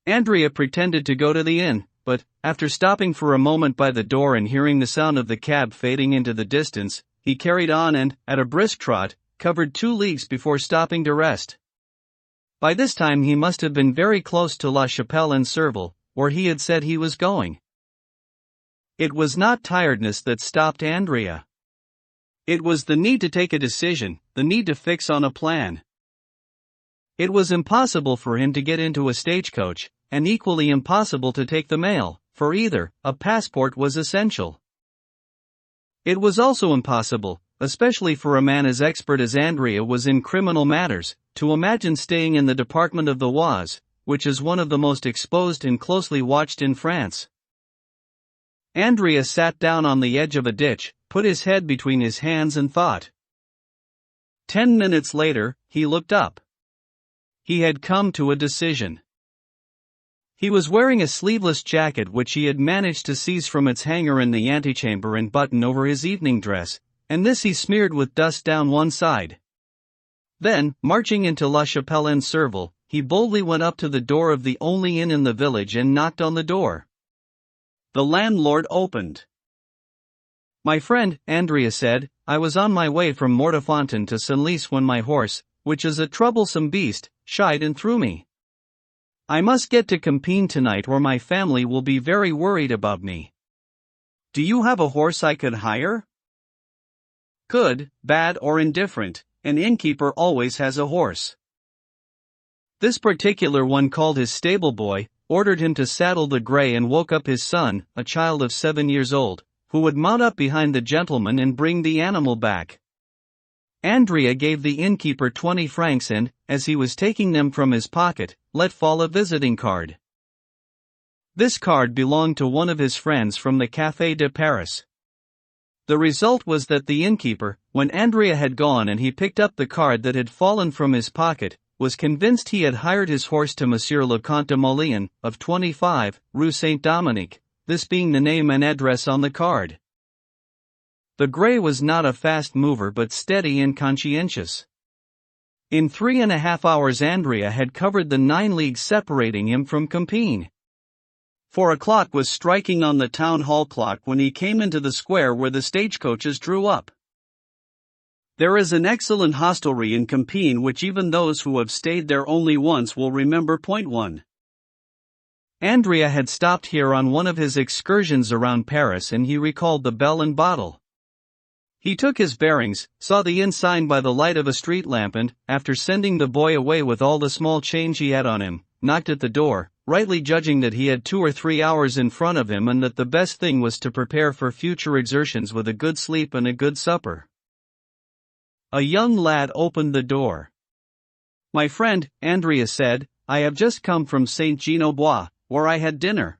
Andrea pretended to go to the inn, but, after stopping for a moment by the door and hearing the sound of the cab fading into the distance, he carried on and, at a brisk trot, covered 2 leagues before stopping to rest. By this time he must have been very close to La Chapelle-en-Serval, where he had said he was going. It was not tiredness that stopped Andrea. It was the need to take a decision, the need to fix on a plan. It was impossible for him to get into a stagecoach, and equally impossible to take the mail, for either, a passport was essential. It was also impossible, especially for a man as expert as Andrea was in criminal matters, to imagine staying in the department of the Oise, which is one of the most exposed and closely watched in France. Andrea sat down on the edge of a ditch, put his head between his hands and thought. 10 minutes later, he looked up. He had come to a decision. He was wearing a sleeveless jacket which he had managed to seize from its hanger in the antechamber and button over his evening dress, and this he smeared with dust down one side. Then, marching into La Chapelle-en-Serval, he boldly went up to the door of the only inn in the village and knocked on the door. The landlord opened. My friend, Andrea said, I was on my way from Mortefontaine to Senlis when my horse, which is a troublesome beast, shied and threw me. I must get to Compiègne tonight or my family will be very worried about me. Do you have a horse I could hire? Good, bad or indifferent, an innkeeper always has a horse. This particular one called his stable boy, ordered him to saddle the grey and woke up his son, a child of 7 years old, who would mount up behind the gentleman and bring the animal back. Andrea gave the innkeeper 20 francs and, as he was taking them from his pocket, let fall a visiting card. This card belonged to one of his friends from the Café de Paris. The result was that the innkeeper, when Andrea had gone and he picked up the card that had fallen from his pocket, was convinced he had hired his horse to Monsieur le Comte de Molian, of 25, Rue Saint-Dominique, this being the name and address on the card. The grey was not a fast mover but steady and conscientious. In 3.5 hours Andrea had covered the 9 leagues separating him from Compiègne. 4 o'clock was striking on the town hall clock when he came into the square where the stagecoaches drew up. There is an excellent hostelry in Compiègne which even those who have stayed there only once will remember. 1. Andrea had stopped here on one of his excursions around Paris and he recalled the Bell and Bottle. He took his bearings, saw the inn sign by the light of a street lamp and, after sending the boy away with all the small change he had on him, knocked at the door, rightly judging that he had 2 or 3 hours in front of him and that the best thing was to prepare for future exertions with a good sleep and a good supper. A young lad opened the door. My friend, Andrea said, I have just come from Saint-Jean-au-Bois, where I had dinner.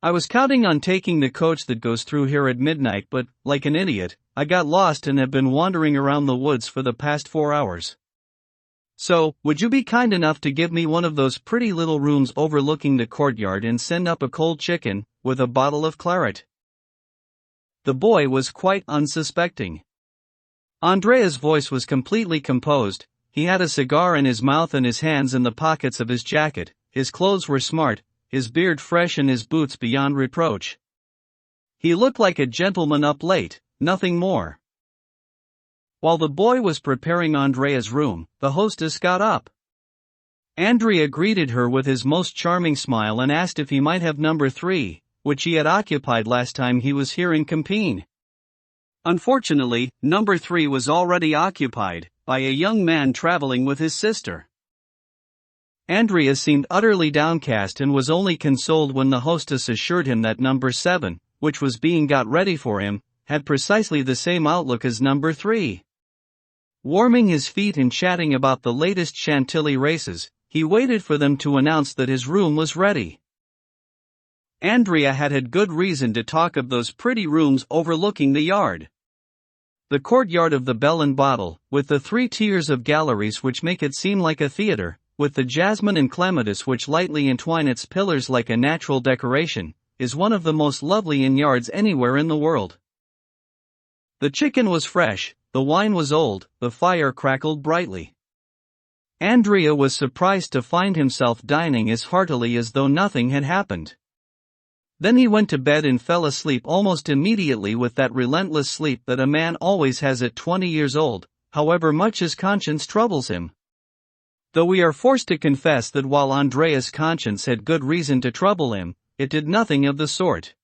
I was counting on taking the coach that goes through here at midnight but, like an idiot, I got lost and have been wandering around the woods for the past 4 hours. So, would you be kind enough to give me one of those pretty little rooms overlooking the courtyard and send up a cold chicken, with a bottle of claret?" The boy was quite unsuspecting. Andrea's voice was completely composed. He had a cigar in his mouth and his hands in the pockets of his jacket. His clothes were smart, his beard fresh and his boots beyond reproach. He looked like a gentleman up late, nothing more. While the boy was preparing Andrea's room, the hostess got up. Andrea greeted her with his most charming smile and asked if he might have number 3, which he had occupied last time he was here in Campine. Unfortunately, number 3 was already occupied by a young man traveling with his sister. Andrea seemed utterly downcast and was only consoled when the hostess assured him that number 7, which was being got ready for him, had precisely the same outlook as number 3. Warming his feet and chatting about the latest Chantilly races, he waited for them to announce that his room was ready. Andrea had good reason to talk of those pretty rooms overlooking the yard. The courtyard of the Bell and Bottle, with the 3 tiers of galleries which make it seem like a theater, with the jasmine and clematis which lightly entwine its pillars like a natural decoration, is one of the most lovely inn yards anywhere in the world. The chicken was fresh, the wine was old, the fire crackled brightly. Andrea was surprised to find himself dining as heartily as though nothing had happened. Then he went to bed and fell asleep almost immediately with that relentless sleep that a man always has at 20 years old, however much his conscience troubles him. Though we are forced to confess that while Andrea's conscience had good reason to trouble him, it did nothing of the sort.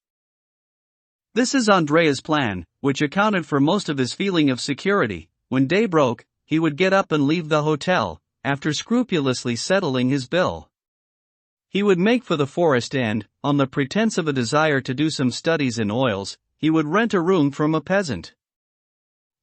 This is Andrea's plan, which accounted for most of his feeling of security. When day broke, he would get up and leave the hotel, after scrupulously settling his bill. He would make for the forest and, on the pretense of a desire to do some studies in oils, he would rent a room from a peasant.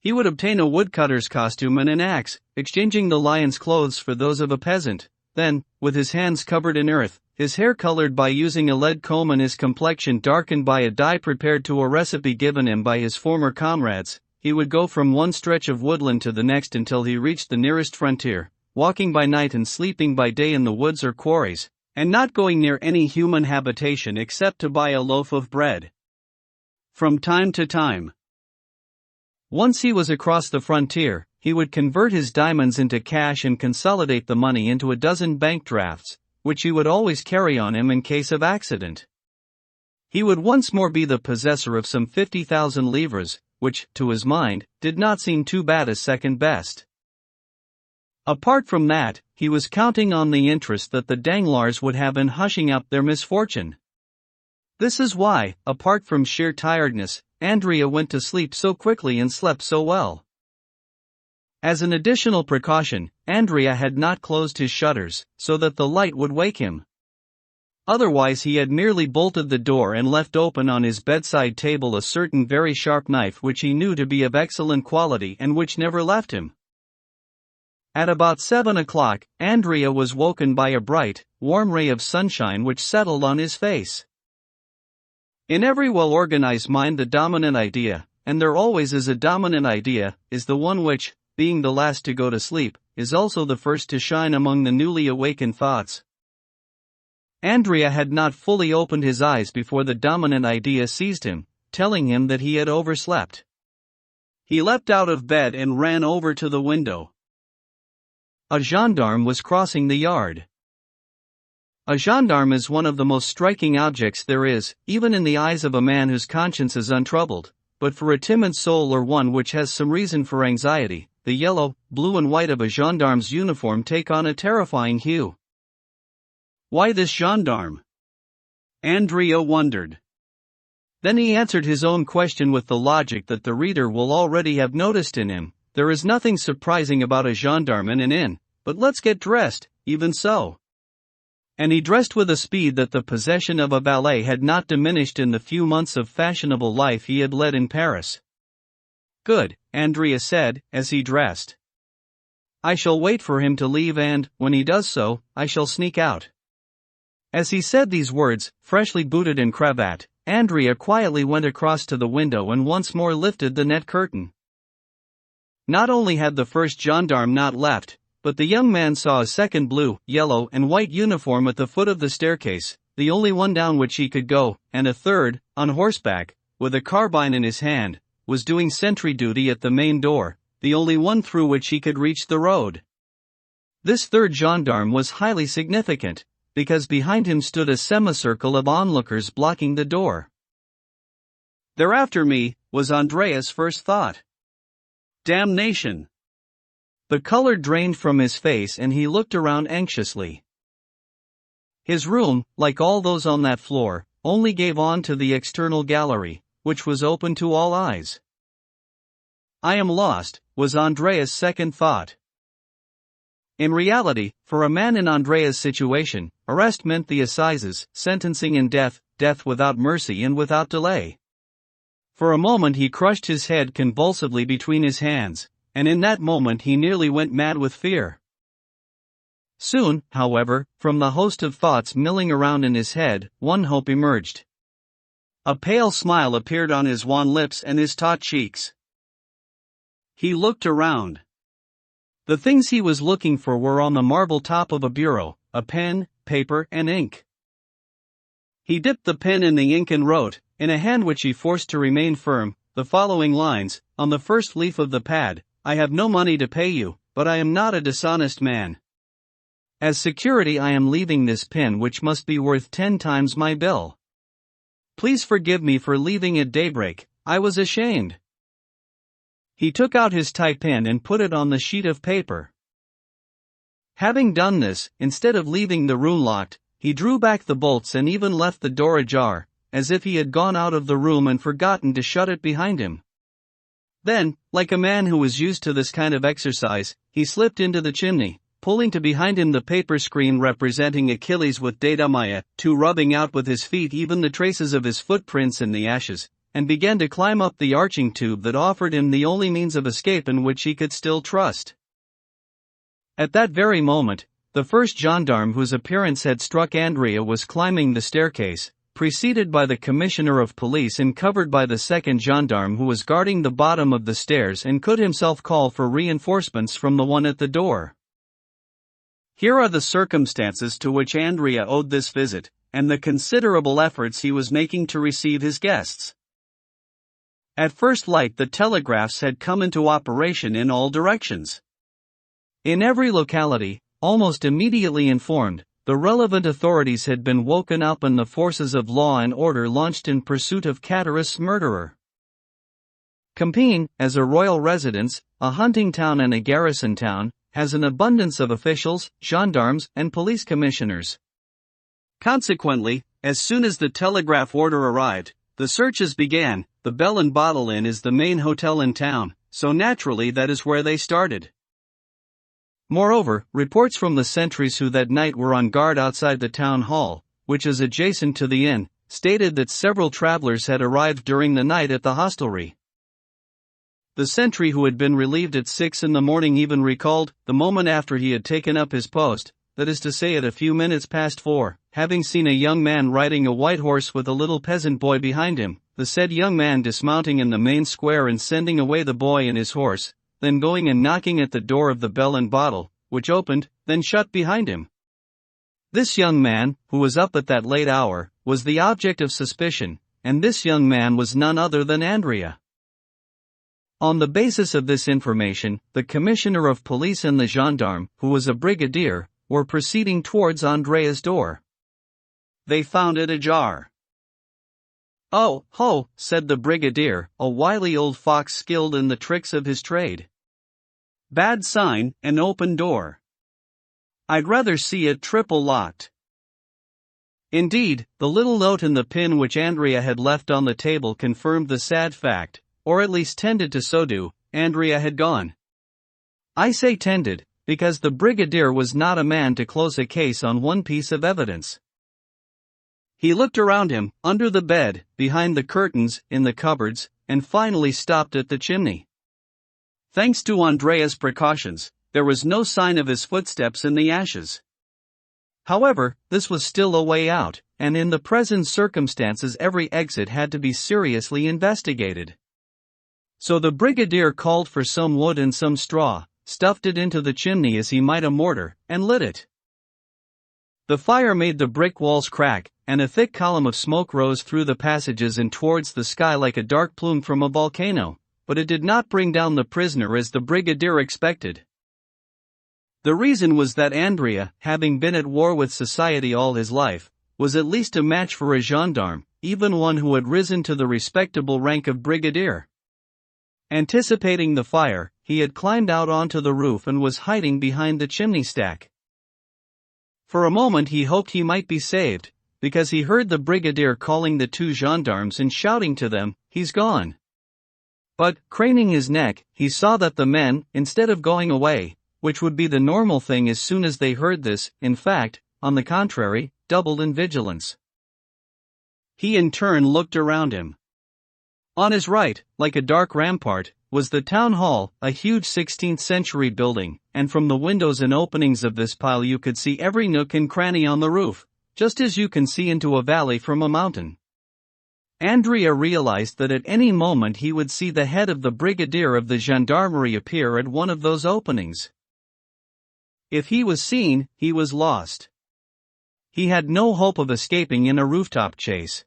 He would obtain a woodcutter's costume and an axe, exchanging the lion's clothes for those of a peasant. Then, with his hands covered in earth, his hair colored by using a lead comb and his complexion darkened by a dye prepared to a recipe given him by his former comrades, he would go from one stretch of woodland to the next until he reached the nearest frontier, walking by night and sleeping by day in the woods or quarries, and not going near any human habitation except to buy a loaf of bread. From time to time, once he was across the frontier, he would convert his diamonds into cash and consolidate the money into a dozen bank drafts, which he would always carry on him in case of accident. He would once more be the possessor of some 50,000 livres, which, to his mind, did not seem too bad as second best. Apart from that, he was counting on the interest that the Danglars would have in hushing up their misfortune. This is why, apart from sheer tiredness, Andrea went to sleep so quickly and slept so well. As an additional precaution, Andrea had not closed his shutters, so that the light would wake him. Otherwise he had merely bolted the door and left open on his bedside table a certain very sharp knife which he knew to be of excellent quality and which never left him. At about 7 o'clock, Andrea was woken by a bright, warm ray of sunshine which settled on his face. In every well-organized mind the dominant idea, and there always is a dominant idea, is the one which, being the last to go to sleep, is also the first to shine among the newly awakened thoughts. Andrea had not fully opened his eyes before the dominant idea seized him, telling him that he had overslept. He leapt out of bed and ran over to the window. A gendarme was crossing the yard. A gendarme is one of the most striking objects there is, even in the eyes of a man whose conscience is untroubled, but for a timid soul or one which has some reason for anxiety, the yellow, blue and white of a gendarme's uniform take on a terrifying hue. Why this gendarme? Andrea wondered. Then he answered his own question with the logic that the reader will already have noticed in him. There is nothing surprising about a gendarme in an inn, but let's get dressed, even so. And he dressed with a speed that the possession of a valet had not diminished in the few months of fashionable life he had led in Paris. Good, Andrea said, as he dressed. I shall wait for him to leave and, when he does so, I shall sneak out. As he said these words, freshly booted and cravat, Andrea quietly went across to the window and once more lifted the net curtain. Not only had the first gendarme not left, but the young man saw a second blue, yellow, and white uniform at the foot of the staircase, the only one down which he could go, and a third, on horseback, with a carbine in his hand, was doing sentry duty at the main door, the only one through which he could reach the road. This third gendarme was highly significant, because behind him stood a semicircle of onlookers blocking the door. "They're after me," was Andrea's first thought. "Damnation!" The color drained from his face and he looked around anxiously. His room, like all those on that floor, only gave on to the external gallery, which was open to all eyes. "I am lost," was Andrea's second thought. In reality, for a man in Andrea's situation, arrest meant the assizes, sentencing and death, death without mercy and without delay. For a moment he crushed his head convulsively between his hands, and in that moment he nearly went mad with fear. Soon, however, from the host of thoughts milling around in his head, one hope emerged. A pale smile appeared on his wan lips and his taut cheeks. He looked around. The things he was looking for were on the marble top of a bureau: a pen, paper, and ink. He dipped the pen in the ink and wrote, in a hand which he forced to remain firm, the following lines, on the first leaf of the pad: "I have no money to pay you, but I am not a dishonest man. As security I am leaving this pen which must be worth 10 times my bill. Please forgive me for leaving at daybreak, I was ashamed." He took out his tie pen and put it on the sheet of paper. Having done this, instead of leaving the room locked, he drew back the bolts and even left the door ajar, as if he had gone out of the room and forgotten to shut it behind him. Then, like a man who was used to this kind of exercise, he slipped into the chimney, pulling to behind him the paper screen representing Achilles with Data rubbing out with his feet even the traces of his footprints in the ashes, and began to climb up the arching tube that offered him the only means of escape in which he could still trust. At that very moment, the first gendarme whose appearance had struck Andrea was climbing the staircase, preceded by the commissioner of police and covered by the second gendarme who was guarding the bottom of the stairs and could himself call for reinforcements from the one at the door. Here are the circumstances to which Andrea owed this visit, and the considerable efforts he was making to receive his guests. At first light, the telegraphs had come into operation in all directions. In every locality, almost immediately informed, the relevant authorities had been woken up and the forces of law and order launched in pursuit of Catara's murderer. Compiègne, as a royal residence, a hunting town and a garrison town, has an abundance of officials, gendarmes, and police commissioners. Consequently, as soon as the telegraph order arrived, the searches began. The Bell and Bottle Inn is the main hotel in town, so naturally that is where they started. Moreover, reports from the sentries who that night were on guard outside the town hall, which is adjacent to the inn, stated that several travelers had arrived during the night at the hostelry. The sentry who had been relieved at 6 in the morning even recalled, the moment after he had taken up his post, that is to say at a few minutes past 4, having seen a young man riding a white horse with a little peasant boy behind him, the said young man dismounting in the main square and sending away the boy and his horse, then going and knocking at the door of the Bell and Bottle, which opened, then shut behind him. This young man, who was up at that late hour, was the object of suspicion, and this young man was none other than Andrea. On the basis of this information, the commissioner of police and the gendarme, who was a brigadier, were proceeding towards Andrea's door. They found it ajar. "Oh, ho," said the brigadier, a wily old fox skilled in the tricks of his trade. "Bad sign, an open door. I'd rather see it triple locked." Indeed, the little note in the pin which Andrea had left on the table confirmed the sad fact, or at least tended to so do. Andrea had gone. I say tended, because the brigadier was not a man to close a case on one piece of evidence. He looked around him, under the bed, behind the curtains, in the cupboards, and finally stopped at the chimney. Thanks to Andrea's precautions, there was no sign of his footsteps in the ashes. However, this was still a way out, and in the present circumstances every exit had to be seriously investigated. So the brigadier called for some wood and some straw, stuffed it into the chimney as he might a mortar, and lit it. The fire made the brick walls crack, and a thick column of smoke rose through the passages and towards the sky like a dark plume from a volcano, but it did not bring down the prisoner as the brigadier expected. The reason was that Andrea, having been at war with society all his life, was at least a match for a gendarme, even one who had risen to the respectable rank of brigadier. Anticipating the fire, he had climbed out onto the roof and was hiding behind the chimney stack. For a moment he hoped he might be saved, because he heard the brigadier calling the two gendarmes and shouting to them, "He's gone." But, craning his neck, he saw that the men, instead of going away, which would be the normal thing as soon as they heard this, in fact, on the contrary, doubled in vigilance. He in turn looked around him. On his right, like a dark rampart, was the town hall, a huge 16th century building, and from the windows and openings of this pile you could see every nook and cranny on the roof, just as you can see into a valley from a mountain. Andrea realized that at any moment he would see the head of the brigadier of the gendarmerie appear at one of those openings. If he was seen, he was lost. He had no hope of escaping in a rooftop chase.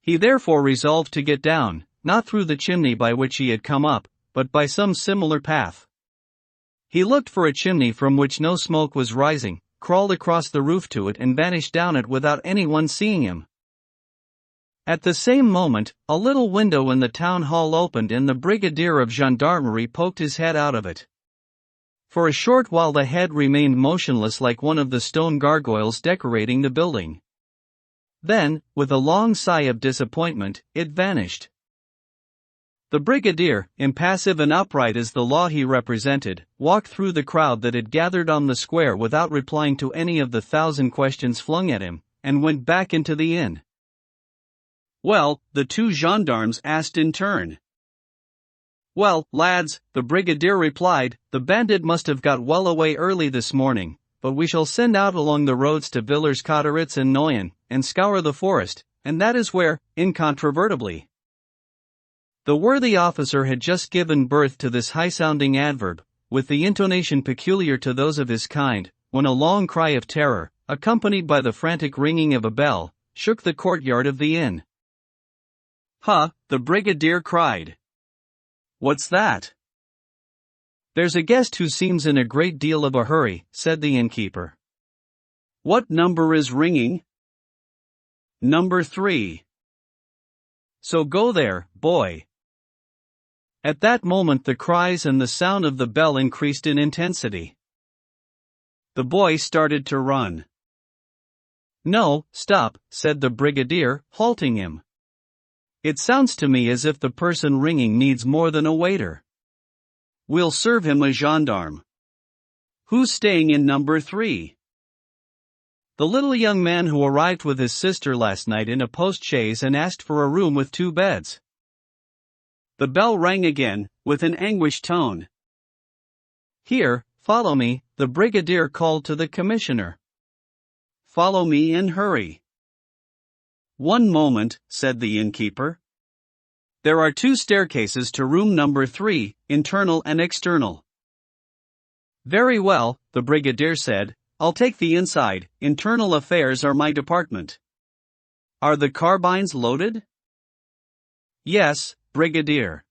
He therefore resolved to get down, not through the chimney by which he had come up, but by some similar path. He looked for a chimney from which no smoke was rising, crawled across the roof to it and vanished down it without anyone seeing him. At the same moment, a little window in the town hall opened and the brigadier of gendarmerie poked his head out of it. For a short while the head remained motionless like one of the stone gargoyles decorating the building. Then, with a long sigh of disappointment, it vanished. The brigadier, impassive and upright as the law he represented, walked through the crowd that had gathered on the square without replying to any of the 1,000 questions flung at him, and went back into the inn. "Well?" the two gendarmes asked in turn. "Well, lads," the brigadier replied, "the bandit must have got well away early this morning, but we shall send out along the roads to Villers-Cotterets and Noyen, and scour the forest, and that is where, incontrovertibly." The worthy officer had just given birth to this high-sounding adverb, with the intonation peculiar to those of his kind, when a long cry of terror, accompanied by the frantic ringing of a bell, shook the courtyard of the inn. "Huh!" the brigadier cried. "What's that?" "There's a guest who seems in a great deal of a hurry," said the innkeeper. "What number is ringing?" "Number 3. "So go there, boy." At that moment the cries and the sound of the bell increased in intensity. The boy started to run. "No, stop," said the brigadier, halting him. "It sounds to me as if the person ringing needs more than a waiter. We'll serve him a gendarme. Who's staying in number 3? "The little young man who arrived with his sister last night in a post-chaise and asked for a room with 2 beds. The bell rang again, with an anguished tone. "Here, follow me," the brigadier called to the commissioner. "Follow me and hurry." "One moment," said the innkeeper. "There are 2 staircases to room number 3, internal and external." "Very well," the brigadier said, "I'll take the inside, internal affairs are my department." "Are the carbines loaded?" "Yes, brigadier."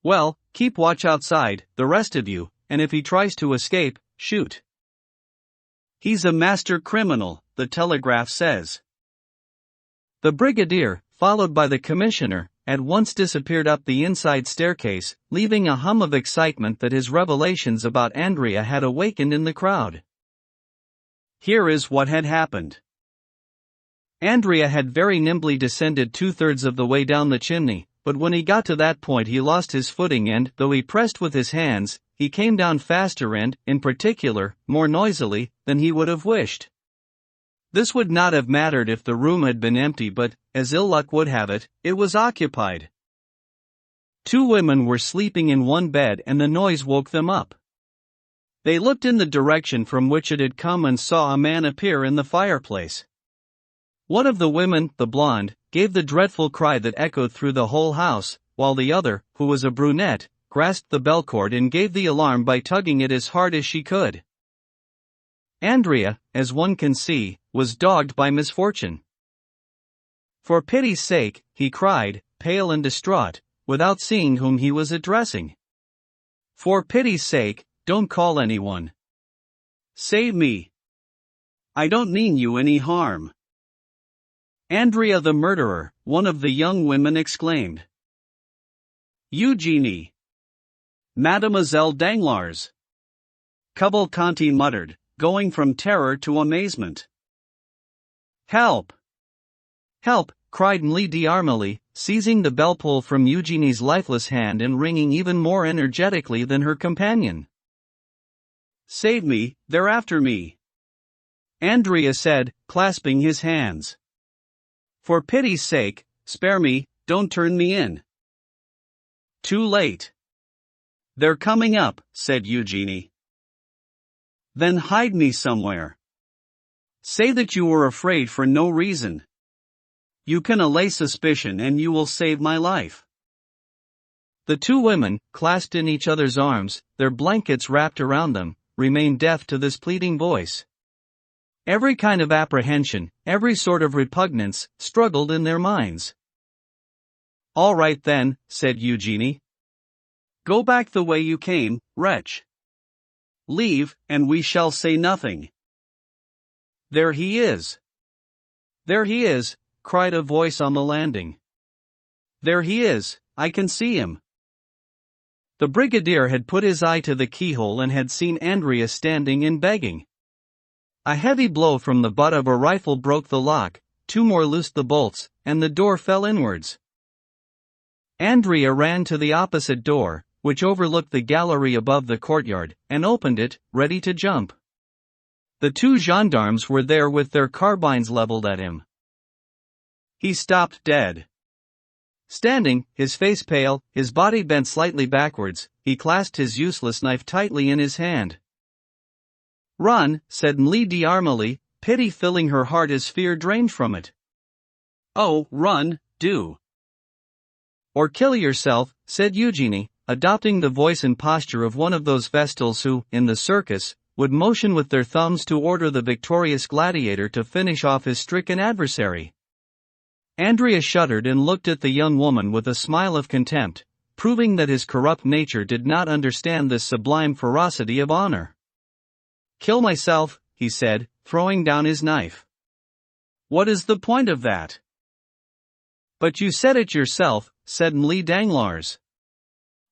"Well, keep watch outside, the rest of you, and if he tries to escape, shoot. He's a master criminal, the telegraph says." The brigadier, followed by the commissioner, at once disappeared up the inside staircase, leaving a hum of excitement that his revelations about Andrea had awakened in the crowd. Here is what had happened. Andrea had very nimbly descended 2/3 of the way down the chimney, but when he got to that point he lost his footing and, though he pressed with his hands, he came down faster and, in particular, more noisily, than he would have wished. This would not have mattered if the room had been empty, but, as ill luck would have it, it was occupied. 2 women were sleeping in one bed and the noise woke them up. They looked in the direction from which it had come and saw a man appear in the fireplace. One of the women, the blonde, gave the dreadful cry that echoed through the whole house, while the other, who was a brunette, grasped the bell cord and gave the alarm by tugging it as hard as she could. Andrea, as one can see, was dogged by misfortune. "For pity's sake," he cried, pale and distraught, without seeing whom he was addressing. "For pity's sake, don't call anyone. Save me. I don't mean you any harm." "Andrea the murderer," one of the young women exclaimed. "Eugenie. Mademoiselle Danglars," Cavalcanti muttered, going from terror to amazement. "Help! Help!" cried Mlle d'Armilly, seizing the bell-pull from Eugenie's lifeless hand and ringing even more energetically than her companion. "Save me, they're after me," Andrea said, clasping his hands. "For pity's sake, spare me, don't turn me in." "Too late. They're coming up," said Eugenie. "Then hide me somewhere. Say that you were afraid for no reason. You can allay suspicion and you will save my life." The two women, clasped in each other's arms, their blankets wrapped around them, remained deaf to this pleading voice. Every kind of apprehension, every sort of repugnance, struggled in their minds. "All right then," said Eugenie. "Go back the way you came, wretch. Leave, and we shall say nothing." "There he is! There he is!" cried a voice on the landing. "There he is, I can see him." The brigadier had put his eye to the keyhole and had seen Andrea standing and begging. A heavy blow from the butt of a rifle broke the lock, two more loosed the bolts, and the door fell inwards. Andrea ran to the opposite door, which overlooked the gallery above the courtyard, and opened it, ready to jump. The two gendarmes were there with their carbines leveled at him. He stopped dead. Standing, his face pale, his body bent slightly backwards, he clasped his useless knife tightly in his hand. "Run," said Mlle d'Armilly, pity filling her heart as fear drained from it. "Oh, run, do." "Or kill yourself," said Eugenie, adopting the voice and posture of one of those vestals who, in the circus, would motion with their thumbs to order the victorious gladiator to finish off his stricken adversary. Andrea shuddered and looked at the young woman with a smile of contempt, proving that his corrupt nature did not understand this sublime ferocity of honor. "Kill myself," he said, throwing down his knife. "What is the point of that?" "But you said it yourself," said Mlle Danglars.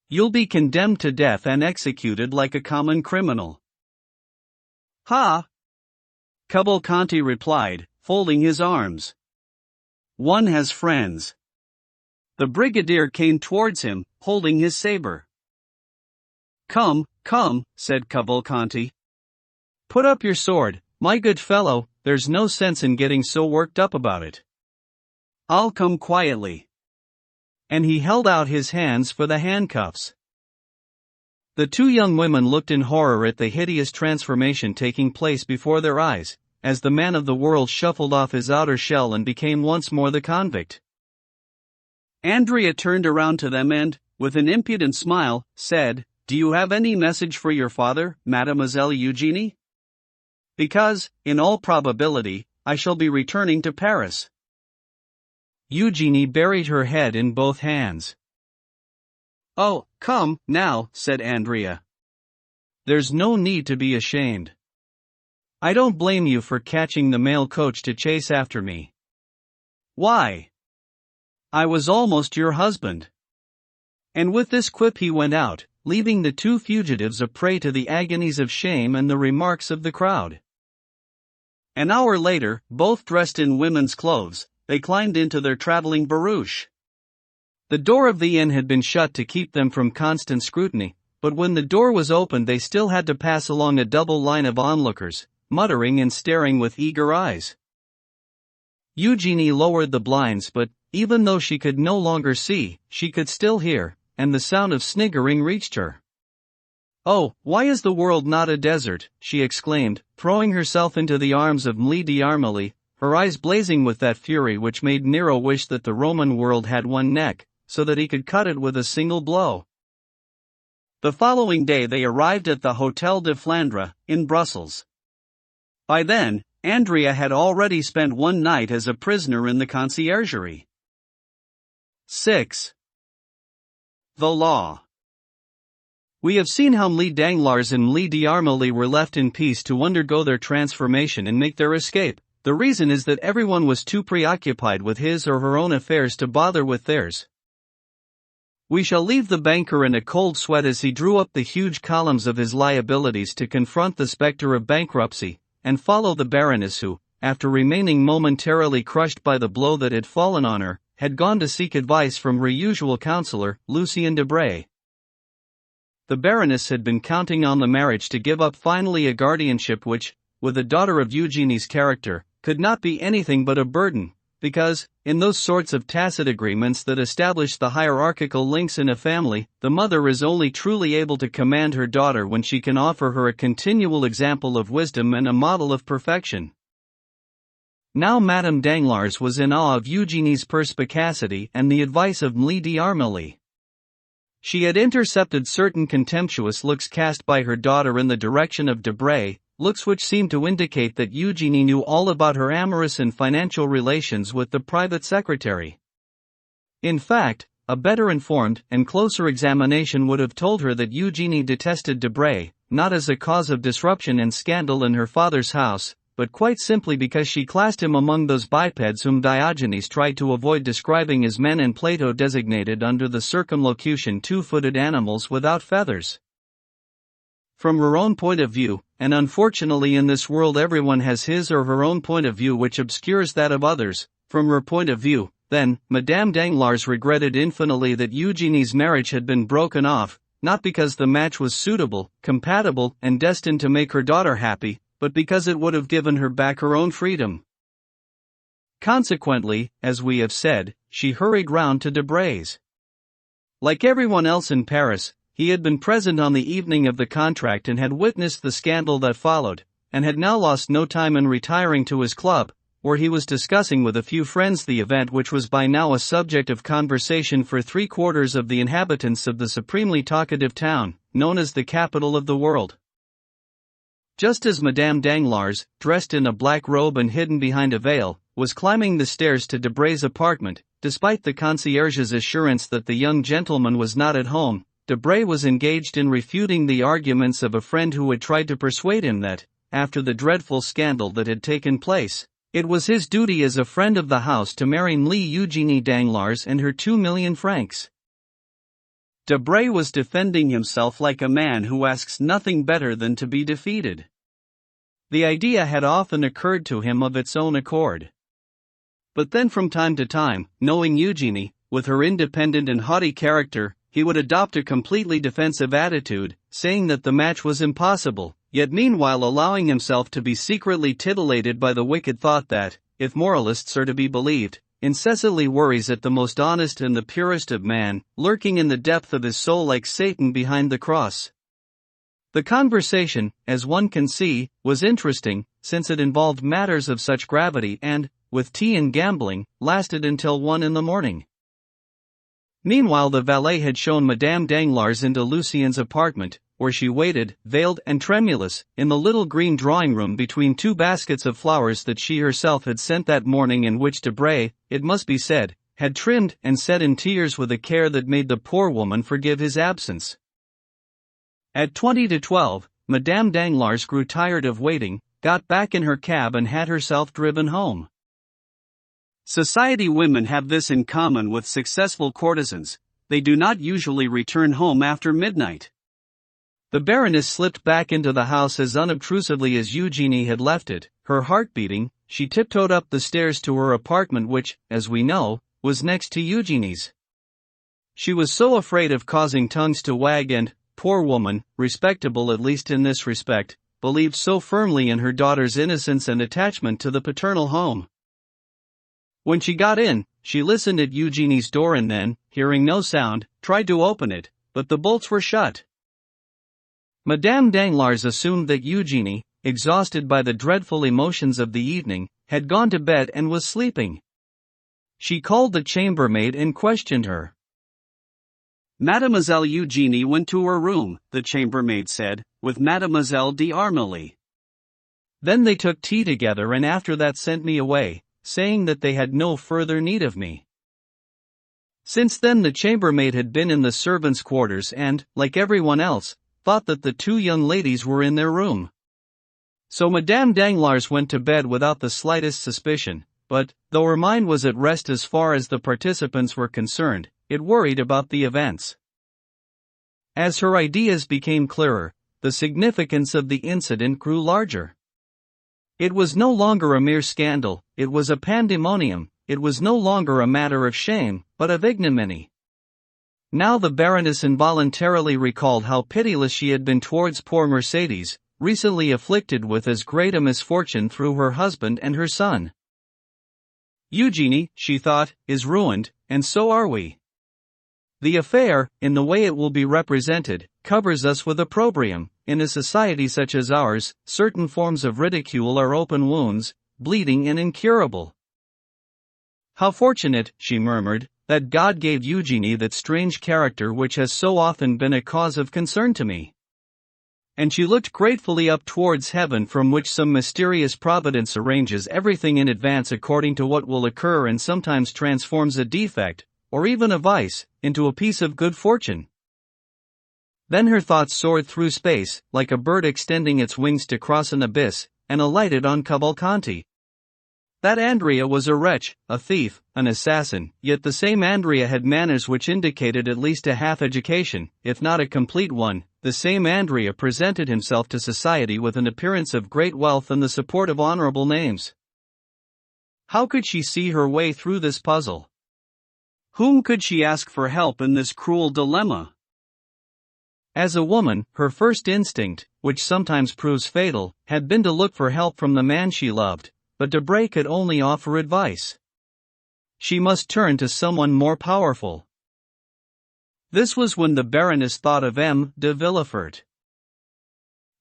"You'll be condemned to death and executed like a common criminal." "Ha!" Cavalcanti replied, folding his arms. "One has friends." The brigadier came towards him, holding his saber. "Come, come," said Cavalcanti. "Put up your sword, my good fellow, there's no sense in getting so worked up about it. I'll come quietly." And he held out his hands for the handcuffs. The two young women looked in horror at the hideous transformation taking place before their eyes, as the man of the world shuffled off his outer shell and became once more the convict. Andrea turned around to them and, with an impudent smile, said, "Do you have any message for your father, Mademoiselle Eugenie? Because, in all probability, I shall be returning to Paris." Eugenie buried her head in both hands. "Oh, come, now," said Andrea. "There's no need to be ashamed. I don't blame you for catching the mail coach to chase after me. Why? I was almost your husband." And with this quip he went out, leaving the two fugitives a prey to the agonies of shame and the remarks of the crowd. An hour later, both dressed in women's clothes, they climbed into their traveling barouche. The door of the inn had been shut to keep them from constant scrutiny, but when the door was opened they still had to pass along a double line of onlookers, muttering and staring with eager eyes. Eugenie lowered the blinds, but, even though she could no longer see, she could still hear, and the sound of sniggering reached her. "Oh, why is the world not a desert?" she exclaimed, throwing herself into the arms of Mlle d'Armilly, her eyes blazing with that fury which made Nero wish that the Roman world had one neck, so that he could cut it with a single blow. The following day they arrived at the Hôtel de Flandre, in Brussels. By then, Andrea had already spent one night as a prisoner in the conciergerie. 6. The law. We have seen how Mlle Danglars and Mlle d'Armilly were left in peace to undergo their transformation and make their escape. The reason is that everyone was too preoccupied with his or her own affairs to bother with theirs. We shall leave the banker in a cold sweat as he drew up the huge columns of his liabilities to confront the specter of bankruptcy, and follow the Baroness who, after remaining momentarily crushed by the blow that had fallen on her, had gone to seek advice from her usual counselor, Lucien Debray. The Baroness had been counting on the marriage to give up finally a guardianship which, with a daughter of Eugenie's character, could not be anything but a burden, because, in those sorts of tacit agreements that establish the hierarchical links in a family, the mother is only truly able to command her daughter when she can offer her a continual example of wisdom and a model of perfection. Now Madame Danglars was in awe of Eugenie's perspicacity and the advice of Mlle d'Armilly. She had intercepted certain contemptuous looks cast by her daughter in the direction of Debray, looks which seemed to indicate that Eugenie knew all about her amorous and financial relations with the private secretary. In fact, a better informed and closer examination would have told her that Eugenie detested Debray, not as a cause of disruption and scandal in her father's house, but quite simply because she classed him among those bipeds whom Diogenes tried to avoid describing as men and Plato designated under the circumlocution two-footed animals without feathers. From her own point of view, and unfortunately in this world everyone has his or her own point of view which obscures that of others, from her point of view, then, Madame Danglars regretted infinitely that Eugenie's marriage had been broken off, not because the match was suitable, compatible, and destined to make her daughter happy, but because it would have given her back her own freedom. Consequently, as we have said, she hurried round to Debray's. Like everyone else in Paris, he had been present on the evening of the contract and had witnessed the scandal that followed, and had now lost no time in retiring to his club, where he was discussing with a few friends the event which was by now a subject of conversation for 3/4 of the inhabitants of the supremely talkative town, known as the capital of the world. Just as Madame Danglars, dressed in a black robe and hidden behind a veil, was climbing the stairs to Debray's apartment, despite the concierge's assurance that the young gentleman was not at home, Debray was engaged in refuting the arguments of a friend who had tried to persuade him that, after the dreadful scandal that had taken place, it was his duty as a friend of the house to marry Mlle Eugenie Danglars and her 2,000,000 francs. Debray was defending himself like a man who asks nothing better than to be defeated. The idea had often occurred to him of its own accord. But then from time to time, knowing Eugenie, with her independent and haughty character, he would adopt a completely defensive attitude, saying that the match was impossible, yet meanwhile allowing himself to be secretly titillated by the wicked thought that, if moralists are to be believed, incessantly worries at the most honest and the purest of man, lurking in the depth of his soul like Satan behind the cross. The conversation, as one can see, was interesting, since it involved matters of such gravity and, with tea and gambling, lasted until 1 in the morning. Meanwhile the valet had shown Madame Danglars into Lucien's apartment, where she waited, veiled and tremulous, in the little green drawing-room between 2 baskets of flowers that she herself had sent that morning and which Debray, it must be said, had trimmed and set in tears with a care that made the poor woman forgive his absence. At 20 to 12, Madame Danglars grew tired of waiting, got back in her cab and had herself driven home. Society women have this in common with successful courtesans: they do not usually return home after midnight. The Baroness slipped back into the house as unobtrusively as Eugenie had left it, her heart beating. She tiptoed up the stairs to her apartment which, as we know, was next to Eugenie's. She was so afraid of causing tongues to wag and, poor woman, respectable at least in this respect, believed so firmly in her daughter's innocence and attachment to the paternal home. When she got in, she listened at Eugenie's door and then, hearing no sound, tried to open it, but the bolts were shut. Madame Danglars assumed that Eugenie, exhausted by the dreadful emotions of the evening, had gone to bed and was sleeping. She called the chambermaid and questioned her. Mademoiselle Eugenie went to her room, the chambermaid said, with Mademoiselle d'Armilly. Then they took tea together and after that sent me away, saying that they had no further need of me. Since then the chambermaid had been in the servants' quarters and, like everyone else, thought that the two young ladies were in their room. So Madame Danglars went to bed without the slightest suspicion, but, though her mind was at rest as far as the participants were concerned, it worried about the events. As her ideas became clearer, the significance of the incident grew larger. It was no longer a mere scandal, it was a pandemonium, it was no longer a matter of shame, but of ignominy. Now the Baroness involuntarily recalled how pitiless she had been towards poor Mercedes, recently afflicted with as great a misfortune through her husband and her son. Eugenie, she thought, is ruined, and so are we. The affair, in the way it will be represented, covers us with opprobrium. In a society such as ours, certain forms of ridicule are open wounds, bleeding and incurable. How fortunate, she murmured, that God gave Eugenie that strange character which has so often been a cause of concern to me. And she looked gratefully up towards heaven, from which some mysterious providence arranges everything in advance according to what will occur and sometimes transforms a defect, or even a vice, into a piece of good fortune. Then her thoughts soared through space, like a bird extending its wings to cross an abyss, and alighted on Cavalcanti. That Andrea was a wretch, a thief, an assassin, yet the same Andrea had manners which indicated at least a half-education, if not a complete one. The same Andrea presented himself to society with an appearance of great wealth and the support of honorable names. How could she see her way through this puzzle? Whom could she ask for help in this cruel dilemma? As a woman, her first instinct, which sometimes proves fatal, had been to look for help from the man she loved, but Debray could only offer advice. She must turn to someone more powerful. This was when the Baroness thought of M. de Villefort.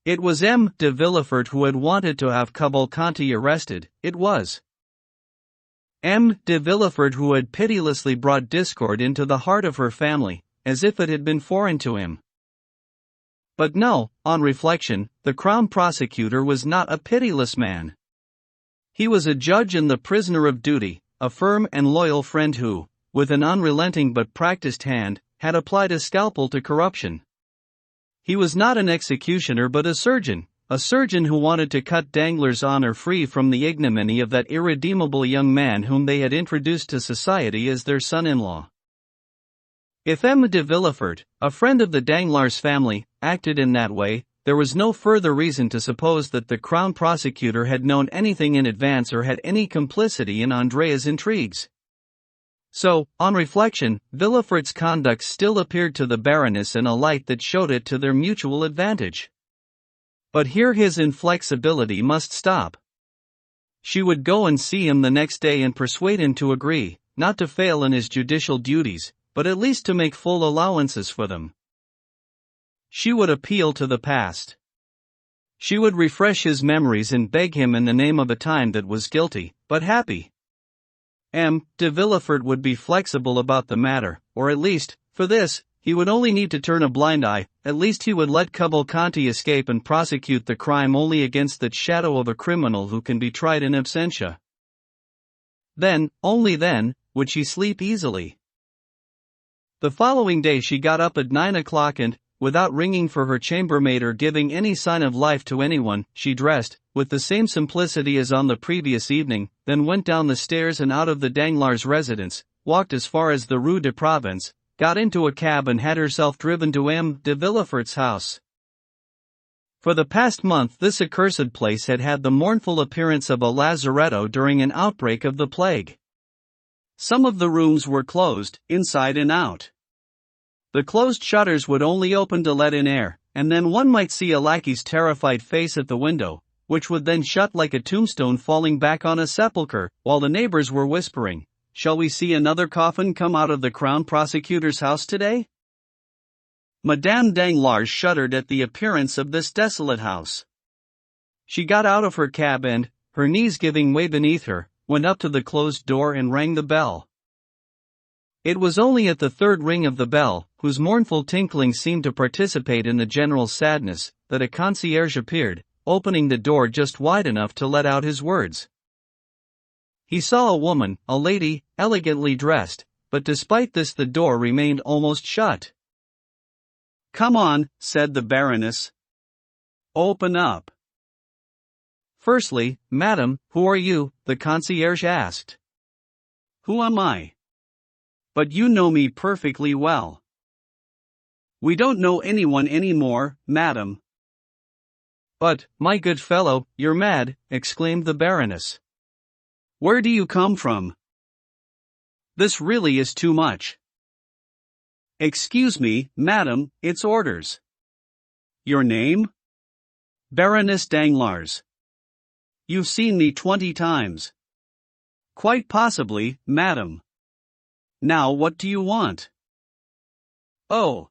It was M. de Villefort who had wanted to have Cavalcanti arrested, it was M. de Villefort who had pitilessly brought discord into the heart of her family, as if it had been foreign to him. But no, on reflection, the Crown Prosecutor was not a pitiless man. He was a judge and the prisoner of duty, a firm and loyal friend who, with an unrelenting but practiced hand, had applied a scalpel to corruption. He was not an executioner but a surgeon who wanted to cut Danglars' honor free from the ignominy of that irredeemable young man whom they had introduced to society as their son-in-law. If M. de Villefort, a friend of the Danglars family, acted in that way, there was no further reason to suppose that the Crown Prosecutor had known anything in advance or had any complicity in Andrea's intrigues. So, on reflection, Villefort's conduct still appeared to the Baroness in a light that showed it to their mutual advantage. But here his inflexibility must stop. She would go and see him the next day and persuade him to agree, not to fail in his judicial duties, but at least to make full allowances for them. She would appeal to the past. She would refresh his memories and beg him in the name of a time that was guilty, but happy. M. de Villefort would be flexible about the matter, or at least, for this, he would only need to turn a blind eye. At least he would let Cavalcanti escape and prosecute the crime only against that shadow of a criminal who can be tried in absentia. Then, only then, would she sleep easily. The following day she got up at 9 o'clock and, without ringing for her chambermaid or giving any sign of life to anyone, she dressed, with the same simplicity as on the previous evening, then went down the stairs and out of the Danglars' residence, walked as far as the Rue de Provence, got into a cab and had herself driven to M. de Villefort's house. For the past month this accursed place had had the mournful appearance of a lazaretto during an outbreak of the plague. Some of the rooms were closed, inside and out. The closed shutters would only open to let in air, and then one might see a lackey's terrified face at the window, which would then shut like a tombstone falling back on a sepulchre, while the neighbors were whispering, "Shall we see another coffin come out of the Crown Prosecutor's house today?" Madame Danglars shuddered at the appearance of this desolate house. She got out of her cab and, her knees giving way beneath her, went up to the closed door and rang the bell. It was only at the third ring of the bell, whose mournful tinkling seemed to participate in the general sadness, that a concierge appeared, opening the door just wide enough to let out his words. He saw a woman, a lady, elegantly dressed, but despite this the door remained almost shut. "Come on," said the Baroness. "Open up." "Firstly, madam, who are you?" the concierge asked. "Who am I? But you know me perfectly well." "We don't know anyone anymore, madam." "But, my good fellow, you're mad," exclaimed the Baroness. "Where do you come from? This really is too much." "Excuse me, madam, it's orders." "Your name?" "Baroness Danglars." "You've seen me 20 times." "Quite possibly, madam. Now what do you want?" "Oh,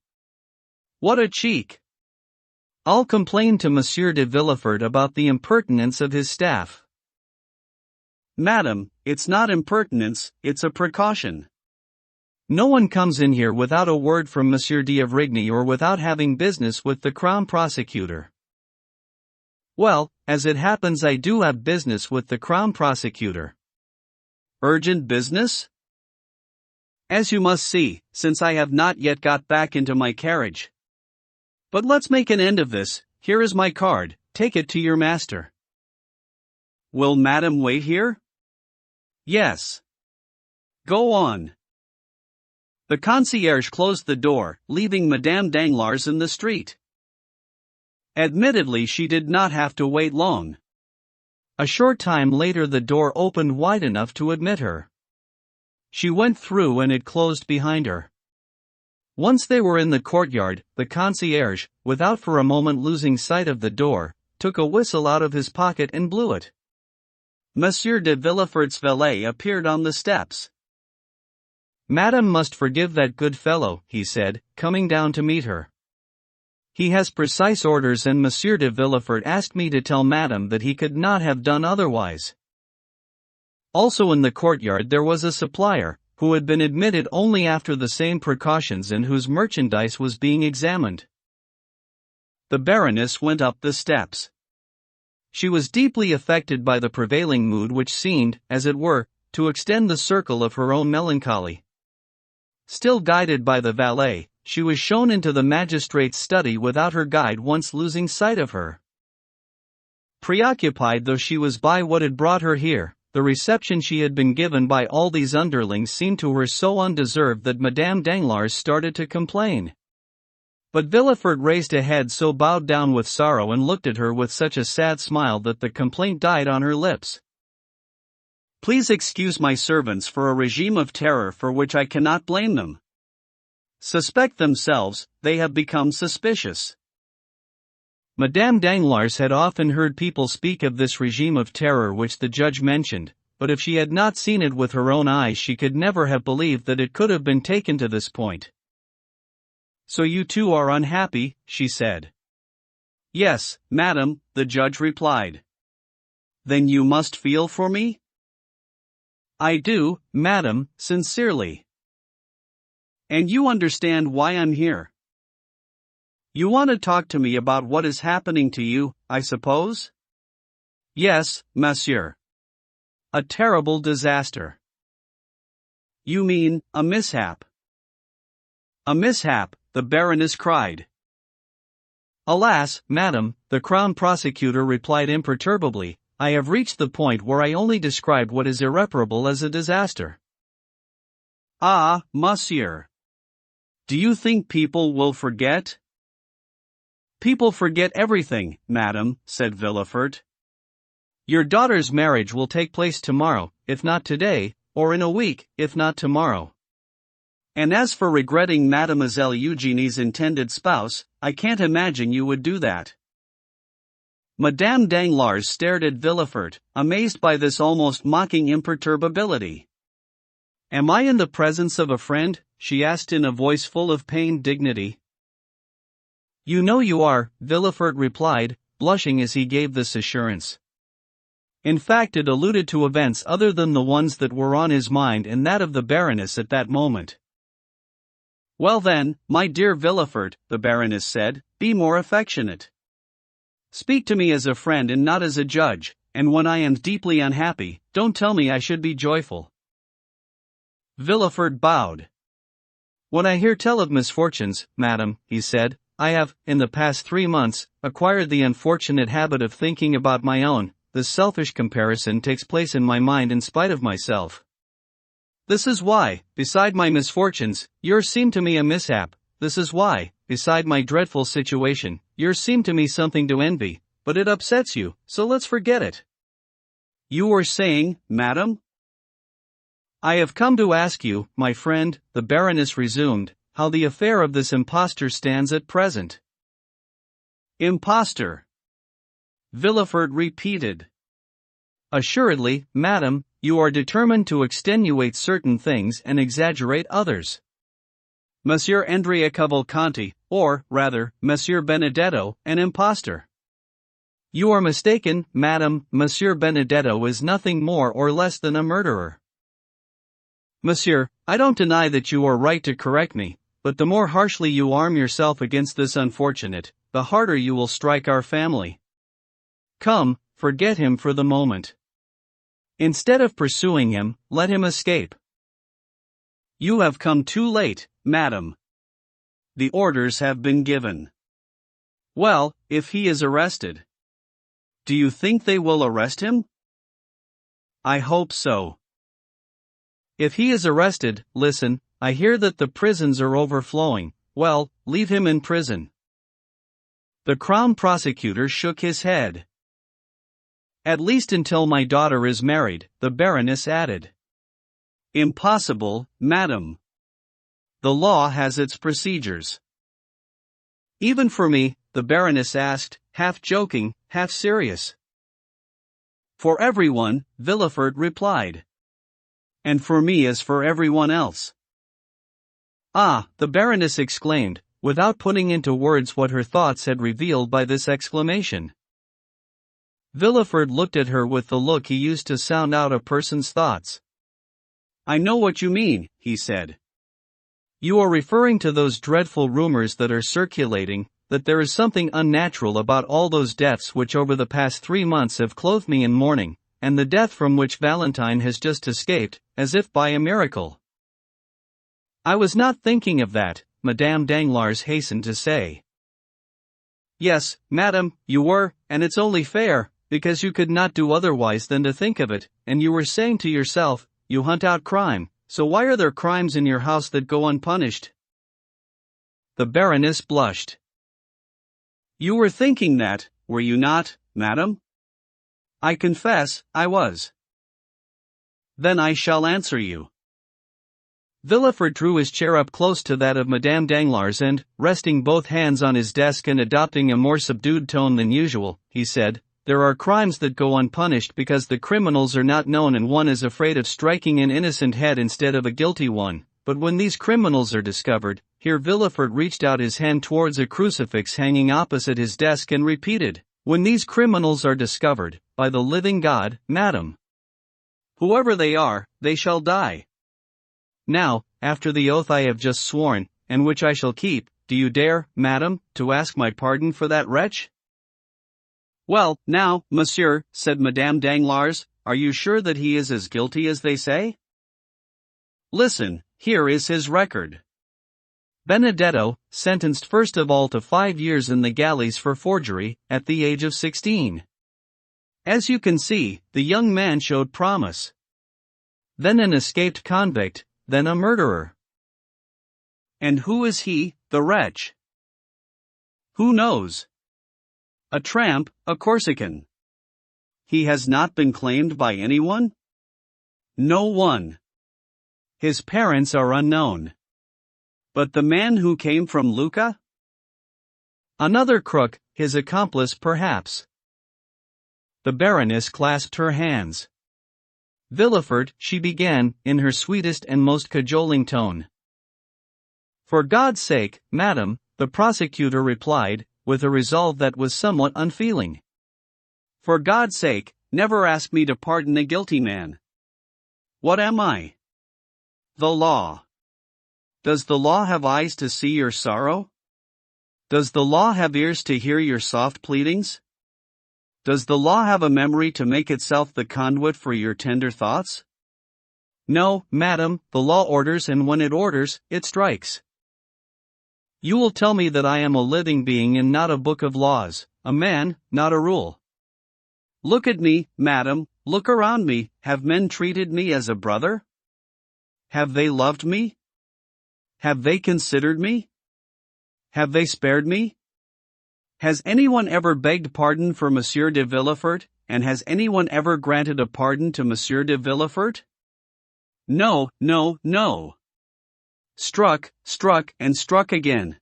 what a cheek!" "I'll complain to Monsieur de Villefort about the impertinence of his staff." "Madam, it's not impertinence, it's a precaution." "No one comes in here without a word from Monsieur d'Avrigny or without having business with the Crown Prosecutor." "Well, as it happens I do have business with the Crown Prosecutor." "Urgent business?" "As you must see, since I have not yet got back into my carriage. But let's make an end of this. Here is my card, take it to your master." "Will madam wait here?" "Yes." "Go on." The concierge closed the door, leaving Madame Danglars in the street. Admittedly, she did not have to wait long. A short time later the door opened wide enough to admit her. She went through and it closed behind her. Once they were in the courtyard, the concierge, without for a moment losing sight of the door, took a whistle out of his pocket and blew it. Monsieur de Villefort's valet appeared on the steps. "Madame must forgive that good fellow," he said, coming down to meet her. "He has precise orders and Monsieur de Villefort asked me to tell Madame that he could not have done otherwise." Also in the courtyard there was a supplier, who had been admitted only after the same precautions and whose merchandise was being examined. The Baroness went up the steps. She was deeply affected by the prevailing mood which seemed, as it were, to extend the circle of her own melancholy. Still guided by the valet, she was shown into the magistrate's study without her guide once losing sight of her. Preoccupied though she was by what had brought her here, the reception she had been given by all these underlings seemed to her so undeserved that Madame Danglars started to complain. But Villefort raised a head so bowed down with sorrow and looked at her with such a sad smile that the complaint died on her lips. "Please excuse my servants for a regime of terror for which I cannot blame them. Suspect themselves, they have become suspicious." Madame Danglars had often heard people speak of this regime of terror which the judge mentioned, but if she had not seen it with her own eyes she could never have believed that it could have been taken to this point. "So you too are unhappy," she said. "Yes, madam," the judge replied. "Then you must feel for me?" "I do, madam, sincerely." "And you understand why I'm here? You want to talk to me about what is happening to you, I suppose?" "Yes, monsieur. A terrible disaster." "You mean, a mishap?" "A mishap," the Baroness cried. "Alas, madam," the Crown Prosecutor replied imperturbably, "I have reached the point where I only described what is irreparable as a disaster." "Ah, monsieur. Do you think people will forget?" "People forget everything, madam," said Villefort. "Your daughter's marriage will take place tomorrow, if not today, or in a week, if not tomorrow. And as for regretting Mademoiselle Eugenie's intended spouse, I can't imagine you would do that." Madame Danglars stared at Villefort, amazed by this almost mocking imperturbability. "Am I in the presence of a friend?" she asked in a voice full of pained dignity. You know you are, Villefort replied, blushing as he gave this assurance. In fact, it alluded to events other than the ones that were on his mind and that of the Baroness at that moment. Well then, my dear Villefort, the Baroness said, be more affectionate. Speak to me as a friend and not as a judge, and when I am deeply unhappy, don't tell me I should be joyful. Villefort bowed. When I hear tell of misfortunes, madam, he said, I have, in the past 3 months, acquired the unfortunate habit of thinking about my own. This selfish comparison takes place in my mind in spite of myself. This is why, beside my misfortunes, yours seem to me a mishap. This is why, beside my dreadful situation, yours seem to me something to envy, but it upsets you, so let's forget it. You were saying, madam? I have come to ask you, my friend, the Baroness resumed, how the affair of this impostor stands at present. Impostor? Villefort repeated. Assuredly, madam, you are determined to extenuate certain things and exaggerate others. Monsieur Andrea Cavalcanti, or, rather, Monsieur Benedetto, an impostor. You are mistaken, madam, Monsieur Benedetto is nothing more or less than a murderer. Monsieur, I don't deny that you are right to correct me, but the more harshly you arm yourself against this unfortunate, the harder you will strike our family. Come, forget him for the moment. Instead of pursuing him, let him escape. You have come too late, madam. The orders have been given. Well, if he is arrested. Do you think they will arrest him? I hope so. If he is arrested, listen, I hear that the prisons are overflowing. Well, leave him in prison. The Crown Prosecutor shook his head. At least until my daughter is married, the Baroness added. Impossible, madam. The law has its procedures. Even for me, the Baroness asked, half joking, half serious. For everyone, Villefort replied. And for me as for everyone else. Ah, the Baroness exclaimed, without putting into words what her thoughts had revealed by this exclamation. Villefort looked at her with the look he used to sound out a person's thoughts. I know what you mean, he said. You are referring to those dreadful rumors that are circulating, that there is something unnatural about all those deaths which over the past 3 months have clothed me in mourning, and the death from which Valentine has just escaped, as if by a miracle. I was not thinking of that, Madame Danglars hastened to say. Yes, madam, you were, and it's only fair, because you could not do otherwise than to think of it, and you were saying to yourself, you hunt out crime, so why are there crimes in your house that go unpunished? The Baroness blushed. You were thinking that, were you not, madam? I confess, I was. Then I shall answer you. Villefort drew his chair up close to that of Madame Danglars and, resting both hands on his desk and adopting a more subdued tone than usual, he said, there are crimes that go unpunished because the criminals are not known and one is afraid of striking an innocent head instead of a guilty one, but when these criminals are discovered, here Villefort reached out his hand towards a crucifix hanging opposite his desk and repeated, when these criminals are discovered, by the living God, madam. Whoever they are, they shall die. Now, after the oath I have just sworn, and which I shall keep, do you dare, madam, to ask my pardon for that wretch? Well, now, monsieur, said Madame Danglars, are you sure that he is as guilty as they say? Listen, here is his record. Benedetto, sentenced first of all to 5 years in the galleys for forgery, at the age of 16. As you can see, the young man showed promise. Then an escaped convict, then a murderer. And who is he, the wretch? Who knows? A tramp, a Corsican. He has not been claimed by anyone? No one. His parents are unknown. But the man who came from Lucca? Another crook, his accomplice perhaps. The Baroness clasped her hands. Villefort, she began, in her sweetest and most cajoling tone. For God's sake, madam, the prosecutor replied, with a resolve that was somewhat unfeeling. For God's sake, never ask me to pardon a guilty man. What am I? The law. Does the law have eyes to see your sorrow? Does the law have ears to hear your soft pleadings? Does the law have a memory to make itself the conduit for your tender thoughts? No, madam, the law orders, and when it orders, it strikes. You will tell me that I am a living being and not a book of laws, a man, not a rule. Look at me, madam, look around me. Have men treated me as a brother? Have they loved me? Have they considered me? Have they spared me? Has anyone ever begged pardon for Monsieur de Villefort, and has anyone ever granted a pardon to Monsieur de Villefort? No, no, no. Struck, and struck again.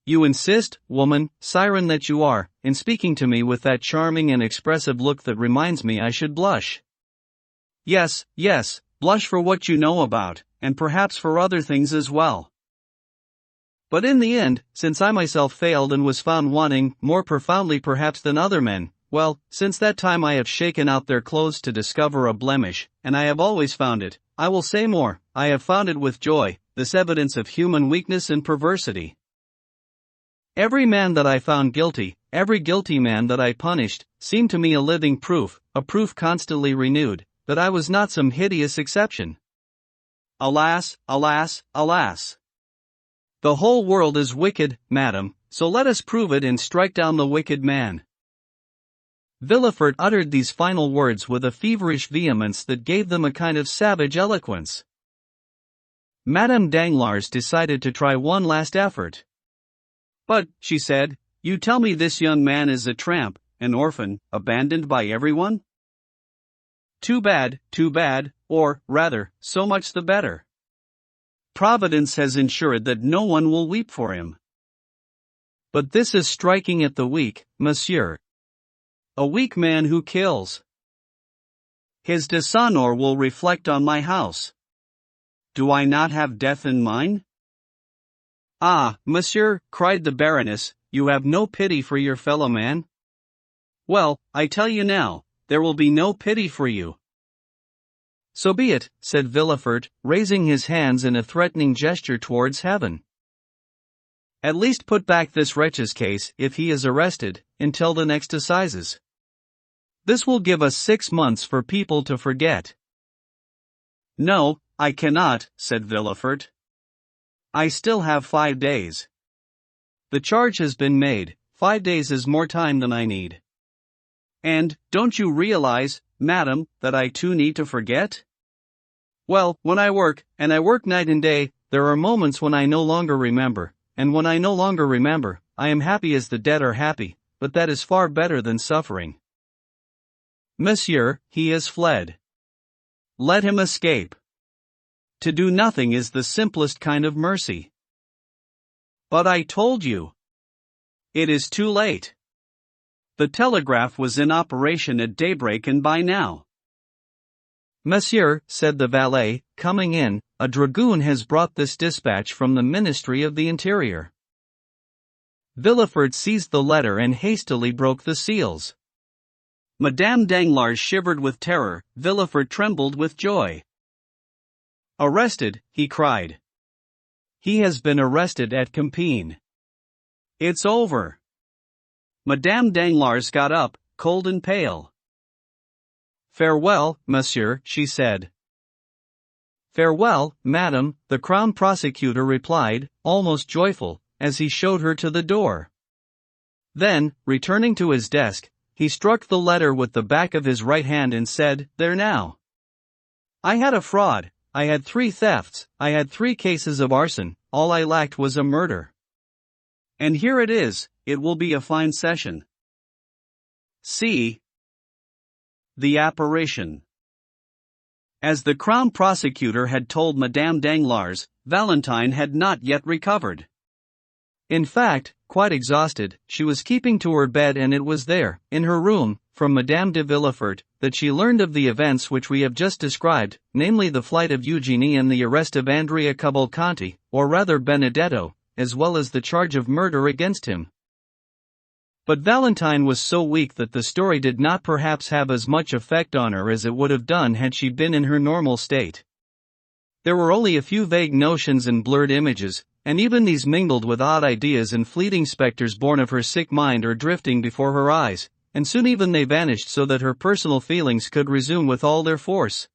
You insist, woman, siren that you are, in speaking to me with that charming and expressive look that reminds me I should blush. Yes, blush for what you know about, and perhaps for other things as well. But in the end, since I myself failed and was found wanting, more profoundly perhaps than other men, well, since that time I have shaken out their clothes to discover a blemish, and I have always found it, I will say more, I have found it with joy, this evidence of human weakness and perversity. Every man that I found guilty, every guilty man that I punished, seemed to me a living proof, a proof constantly renewed, that I was not some hideous exception. Alas, alas, alas! The whole world is wicked, madam, so let us prove it and strike down the wicked man. Villefort uttered these final words with a feverish vehemence that gave them a kind of savage eloquence. Madame Danglars decided to try one last effort. But, she said, you tell me this young man is a tramp, an orphan, abandoned by everyone? Too bad, or, rather, so much the better. Providence has ensured that no one will weep for him. But this is striking at the weak, monsieur. A weak man who kills. His dishonor will reflect on my house. Do I not have death in mine? Ah, monsieur, cried the Baroness, you have no pity for your fellow man? Well, I tell you now, there will be no pity for you. So be it, said Villefort, raising his hands in a threatening gesture towards heaven. At least put back this wretch's case, if he is arrested, until the next assizes. This will give us 6 months for people to forget. No, I cannot, said Villefort. I still have 5 days. The charge has been made, 5 days is more time than I need. And, don't you realize, madam, that I too need to forget? Well, when I work, and I work night and day, there are moments when I no longer remember, and when I no longer remember, I am happy as the dead are happy, but that is far better than suffering. Monsieur, he has fled. Let him escape. To do nothing is the simplest kind of mercy. But I told you. It is too late. The telegraph was in operation at daybreak and by now. Monsieur, said the valet, coming in, a dragoon has brought this dispatch from the Ministry of the Interior. Villefort seized the letter and hastily broke the seals. Madame Danglars shivered with terror, Villefort trembled with joy. Arrested, he cried. He has been arrested at Compiègne. It's over. Madame Danglars got up, cold and pale. Farewell, monsieur, she said. Farewell, madam, the Crown Prosecutor replied, almost joyful, as he showed her to the door. Then, returning to his desk, he struck the letter with the back of his right hand and said, There now. I had a fraud, I had 3 thefts, I had 3 cases of arson, all I lacked was a murder. And here it is, it will be a fine session. See. The apparition. As the Crown Prosecutor had told Madame Danglars, Valentine had not yet recovered. In fact, quite exhausted, she was keeping to her bed, and it was there, in her room, from Madame de Villefort, that she learned of the events which we have just described, namely the flight of Eugénie and the arrest of Andrea Cavalcanti, or rather Benedetto, as well as the charge of murder against him. But Valentine was so weak that the story did not perhaps have as much effect on her as it would have done had she been in her normal state. There were only a few vague notions and blurred images, and even these mingled with odd ideas and fleeting specters born of her sick mind or drifting before her eyes, and soon even they vanished so that her personal feelings could resume with all their force.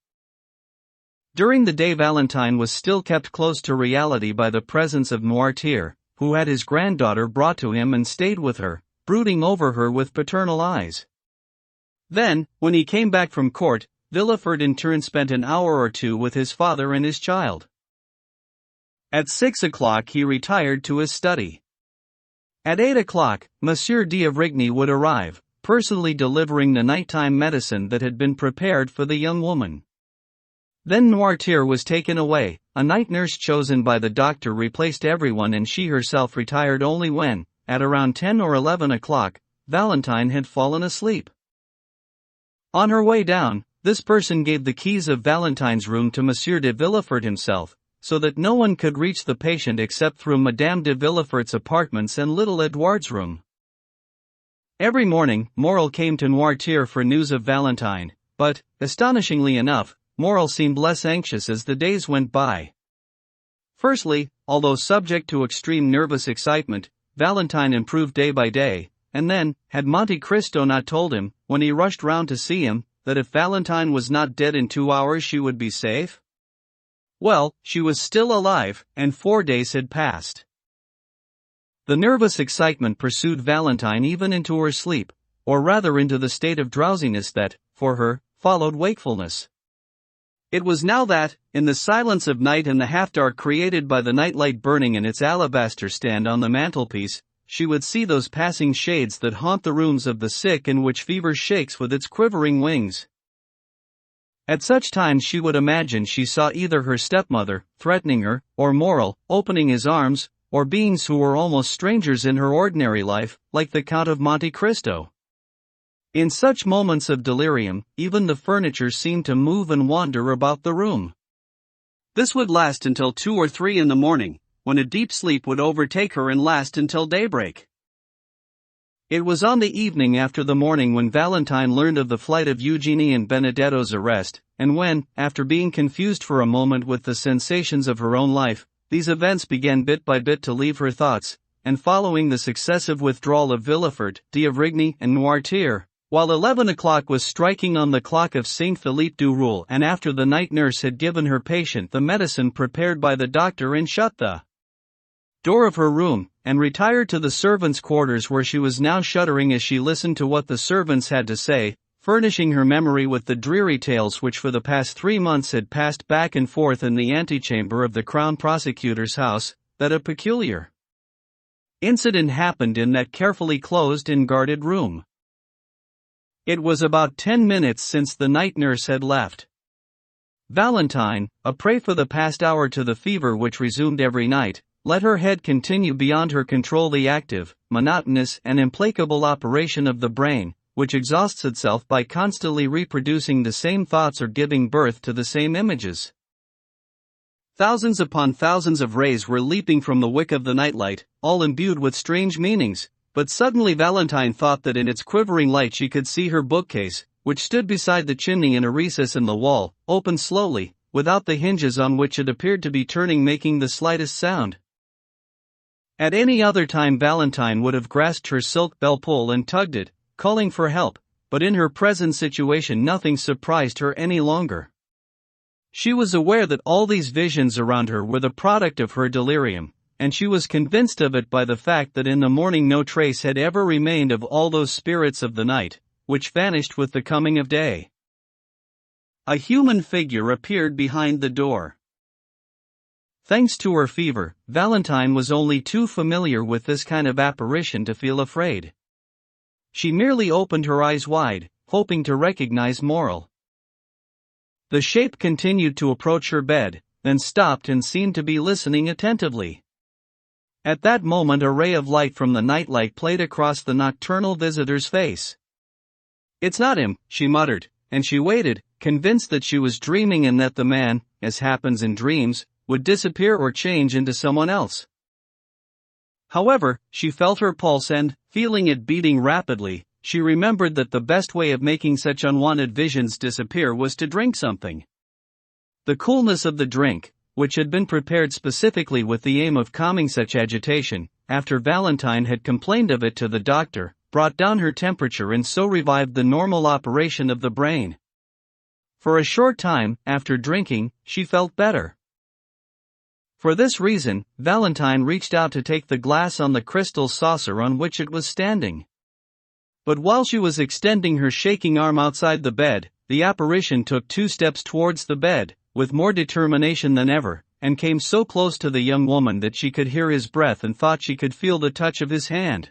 During the day Valentine was still kept close to reality by the presence of Noirtier, who had his granddaughter brought to him and stayed with her, brooding over her with paternal eyes. Then, when he came back from court, Villefort in turn spent an hour or two with his father and his child. At 6 o'clock he retired to his study. At 8 o'clock, Monsieur d'Avrigny would arrive, personally delivering the nighttime medicine that had been prepared for the young woman. Then Noirtier was taken away, a night nurse chosen by the doctor replaced everyone and she herself retired only when, at around 10 or 11 o'clock, Valentine had fallen asleep. On her way down, this person gave the keys of Valentine's room to Monsieur de Villefort himself, so that no one could reach the patient except through Madame de Villefort's apartments and little Edouard's room. Every morning, Morel came to Noirtier for news of Valentine, but, astonishingly enough, Morel seemed less anxious as the days went by. Firstly, although subject to extreme nervous excitement, Valentine improved day by day, and then, had Monte Cristo not told him, when he rushed round to see him, that if Valentine was not dead in 2 hours she would be safe? Well, she was still alive, and 4 days had passed. The nervous excitement pursued Valentine even into her sleep, or rather into the state of drowsiness that, for her, followed wakefulness. It was now that, in the silence of night and the half-dark created by the nightlight burning in its alabaster stand on the mantelpiece, she would see those passing shades that haunt the rooms of the sick and which fever shakes with its quivering wings. At such times she would imagine she saw either her stepmother, threatening her, or Morel, opening his arms, or beings who were almost strangers in her ordinary life, like the Count of Monte Cristo. In such moments of delirium, even the furniture seemed to move and wander about the room. This would last until 2 or 3 in the morning, when a deep sleep would overtake her and last until daybreak. It was on the evening after the morning when Valentine learned of the flight of Eugenie and Benedetto's arrest, and when, after being confused for a moment with the sensations of her own life, these events began bit by bit to leave her thoughts, and following the successive withdrawal of Villefort, d'Avrigny, and Noirtier, while 11 o'clock was striking on the clock of Saint Philippe du Roule and after the night nurse had given her patient the medicine prepared by the doctor and shut the door of her room, and retired to the servants' quarters where she was now shuddering as she listened to what the servants had to say, furnishing her memory with the dreary tales which for the past 3 months had passed back and forth in the antechamber of the Crown Prosecutor's house, that a peculiar incident happened in that carefully closed and guarded room. It was about 10 minutes since the night nurse had left. Valentine, a prey for the past hour to the fever which resumed every night, let her head continue beyond her control the active, monotonous and implacable operation of the brain, which exhausts itself by constantly reproducing the same thoughts or giving birth to the same images. Thousands upon thousands of rays were leaping from the wick of the nightlight, all imbued with strange meanings, but suddenly Valentine thought that in its quivering light she could see her bookcase, which stood beside the chimney in a recess in the wall, open slowly, without the hinges on which it appeared to be turning making the slightest sound. At any other time Valentine would have grasped her silk bell-pull and tugged it, calling for help, but in her present situation nothing surprised her any longer. She was aware that all these visions around her were the product of her delirium, and she was convinced of it by the fact that in the morning no trace had ever remained of all those spirits of the night, which vanished with the coming of day. A human figure appeared behind the door. Thanks to her fever, Valentine was only too familiar with this kind of apparition to feel afraid. She merely opened her eyes wide, hoping to recognize Morel. The shape continued to approach her bed, then stopped and seemed to be listening attentively. At that moment a ray of light from the nightlight played across the nocturnal visitor's face. "It's not him," she muttered, and she waited, convinced that she was dreaming and that the man, as happens in dreams, would disappear or change into someone else. However, she felt her pulse and, feeling it beating rapidly, she remembered that the best way of making such unwanted visions disappear was to drink something. The coolness of the drink, which had been prepared specifically with the aim of calming such agitation, after Valentine had complained of it to the doctor, brought down her temperature and so revived the normal operation of the brain. For a short time, after drinking, she felt better. For this reason, Valentine reached out to take the glass on the crystal saucer on which it was standing. But while she was extending her shaking arm outside the bed, the apparition took 2 steps towards the bed, with more determination than ever, and came so close to the young woman that she could hear his breath and thought she could feel the touch of his hand.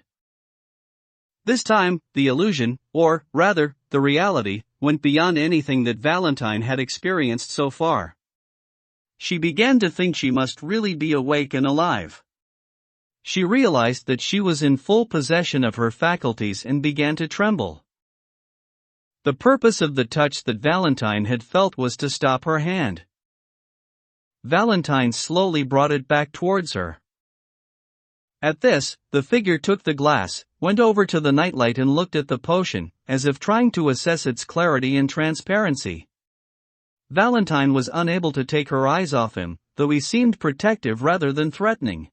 This time, the illusion, or, rather, the reality, went beyond anything that Valentine had experienced so far. She began to think she must really be awake and alive. She realized that she was in full possession of her faculties and began to tremble. The purpose of the touch that Valentine had felt was to stop her hand. Valentine slowly brought it back towards her. At this, the figure took the glass, went over to the nightlight and looked at the potion, as if trying to assess its clarity and transparency. Valentine was unable to take her eyes off him, though he seemed protective rather than threatening.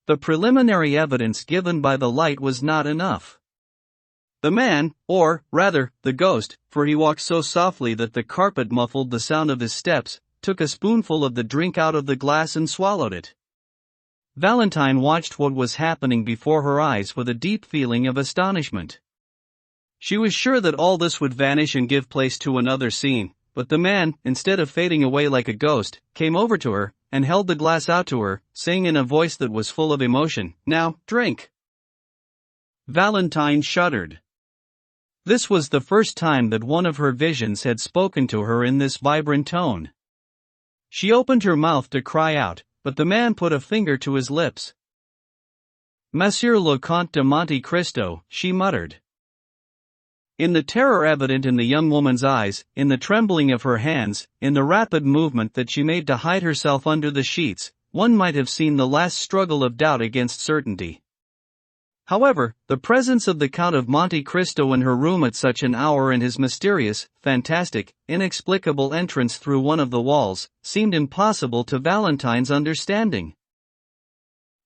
The preliminary evidence given by the light was not enough. The man, or, rather, the ghost, for he walked so softly that the carpet muffled the sound of his steps, took a spoonful of the drink out of the glass and swallowed it. Valentine watched what was happening before her eyes with a deep feeling of astonishment. She was sure that all this would vanish and give place to another scene, but the man, instead of fading away like a ghost, came over to her, and held the glass out to her, saying in a voice that was full of emotion, "Now, drink." Valentine shuddered. This was the first time that one of her visions had spoken to her in this vibrant tone. She opened her mouth to cry out, but the man put a finger to his lips. "Monsieur le Count de Monte Cristo," she muttered. In the terror evident in the young woman's eyes, in the trembling of her hands, in the rapid movement that she made to hide herself under the sheets, one might have seen the last struggle of doubt against certainty. However, the presence of the Count of Monte Cristo in her room at such an hour and his mysterious, fantastic, inexplicable entrance through one of the walls, seemed impossible to Valentine's understanding.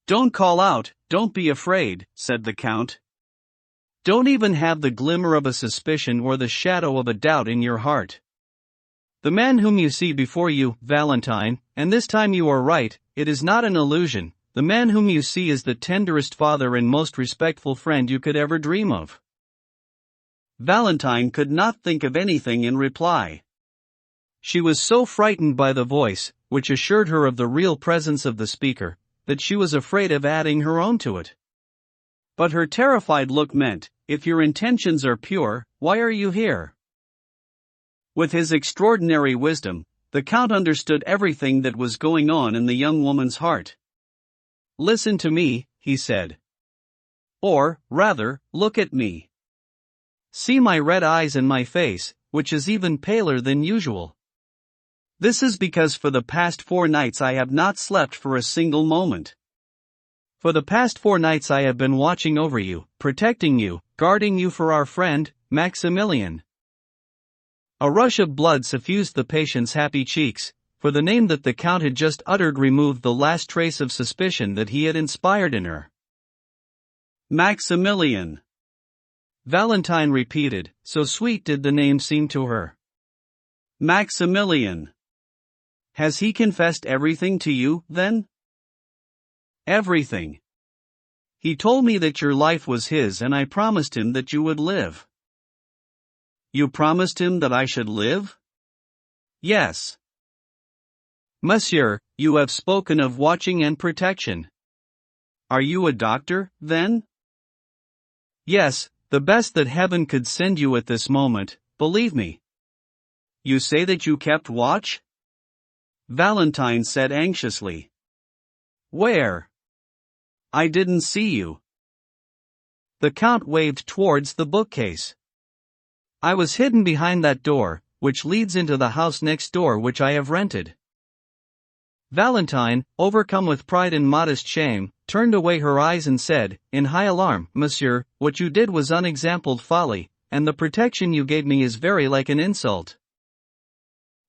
"Don't call out, don't be afraid," said the Count. "Don't even have the glimmer of a suspicion or the shadow of a doubt in your heart. The man whom you see before you, Valentine, and this time you are right, it is not an illusion. The man whom you see is the tenderest father and most respectful friend you could ever dream of." Valentine could not think of anything in reply. She was so frightened by the voice, which assured her of the real presence of the speaker, that she was afraid of adding her own to it. But her terrified look meant, "If your intentions are pure, why are you here?" With his extraordinary wisdom, the Count understood everything that was going on in the young woman's heart. "Listen to me," he said. "Or, rather, look at me. See my red eyes and my face, which is even paler than usual. This is because for the past 4 nights I have not slept for a single moment. For the past 4 nights I have been watching over you, protecting you, guarding you for our friend, Maximilian." A rush of blood suffused the patient's happy cheeks, for the name that the Count had just uttered removed the last trace of suspicion that he had inspired in her. "Maximilian," Valentine repeated, so sweet did the name seem to her. "Maximilian. Has he confessed everything to you, then?" "Everything. He told me that your life was his and I promised him that you would live." "You promised him that I should live?" "Yes." "Monsieur, you have spoken of watching and protection. Are you a doctor, then?" "Yes, the best that heaven could send you at this moment, believe me." "You say that you kept watch?" Valentine said anxiously. "Where? I didn't see you." The Count waved towards the bookcase. "I was hidden behind that door, which leads into the house next door which I have rented." Valentine, overcome with pride and modest shame, turned away her eyes and said, in high alarm, Monsieur, what you did was unexampled folly, and the protection you gave me is very like an insult.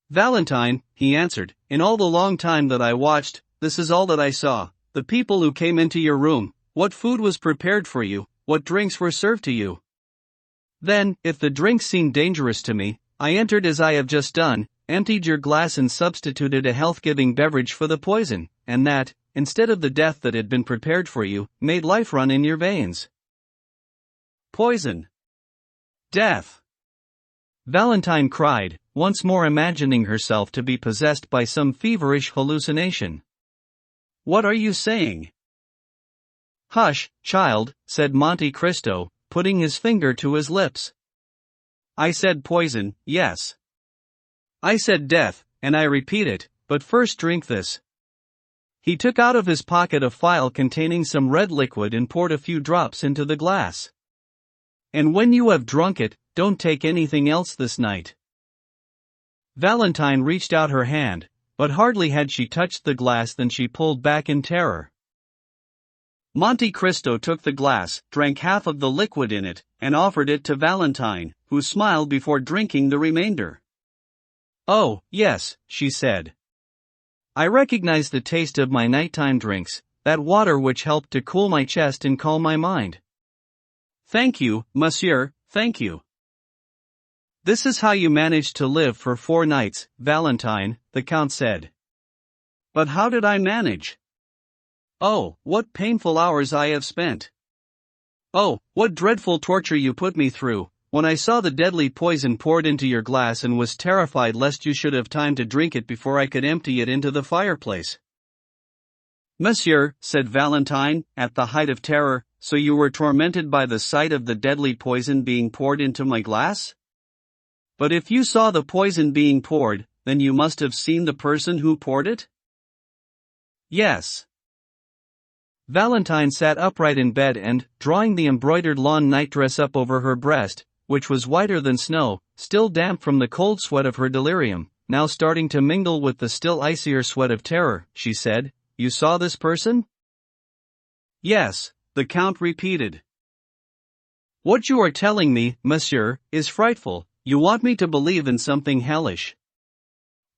Valentine, he answered, in all the long time that I watched, this is all that I saw, the people who came into your room, what food was prepared for you, what drinks were served to you. Then, if the drinks seemed dangerous to me, I entered as I have just done, emptied your glass and substituted a health-giving beverage for the poison, and that, instead of the death that had been prepared for you, made life run in your veins. Poison. Death. Valentine cried, once more imagining herself to be possessed by some feverish hallucination. What are you saying? Hush, child, said Monte Cristo, putting his finger to his lips. I said poison, yes. I said death, and I repeat it, but first drink this. He took out of his pocket a phial containing some red liquid and poured a few drops into the glass. And when you have drunk it, don't take anything else this night. Valentine reached out her hand, but hardly had she touched the glass than she pulled back in terror. Monte Cristo took the glass, drank half of the liquid in it, and offered it to Valentine, who smiled before drinking the remainder. Oh, yes, she said. I recognize the taste of my nighttime drinks, that water which helped to cool my chest and calm my mind. Thank you, monsieur, thank you. This is how you managed to live for 4 nights, Valentine, the Count said. But how did I manage? Oh, what painful hours I have spent. Oh, what dreadful torture you put me through, when I saw the deadly poison poured into your glass and was terrified lest you should have time to drink it before I could empty it into the fireplace. Monsieur, said Valentine, at the height of terror, so you were tormented by the sight of the deadly poison being poured into my glass? But if you saw the poison being poured, then you must have seen the person who poured it? Yes. Valentine sat upright in bed and, drawing the embroidered lawn nightdress up over her breast, which was whiter than snow, still damp from the cold sweat of her delirium, now starting to mingle with the still icier sweat of terror, she said, You saw this person? Yes, the Count repeated. What you are telling me, monsieur, is frightful. You want me to believe in something hellish.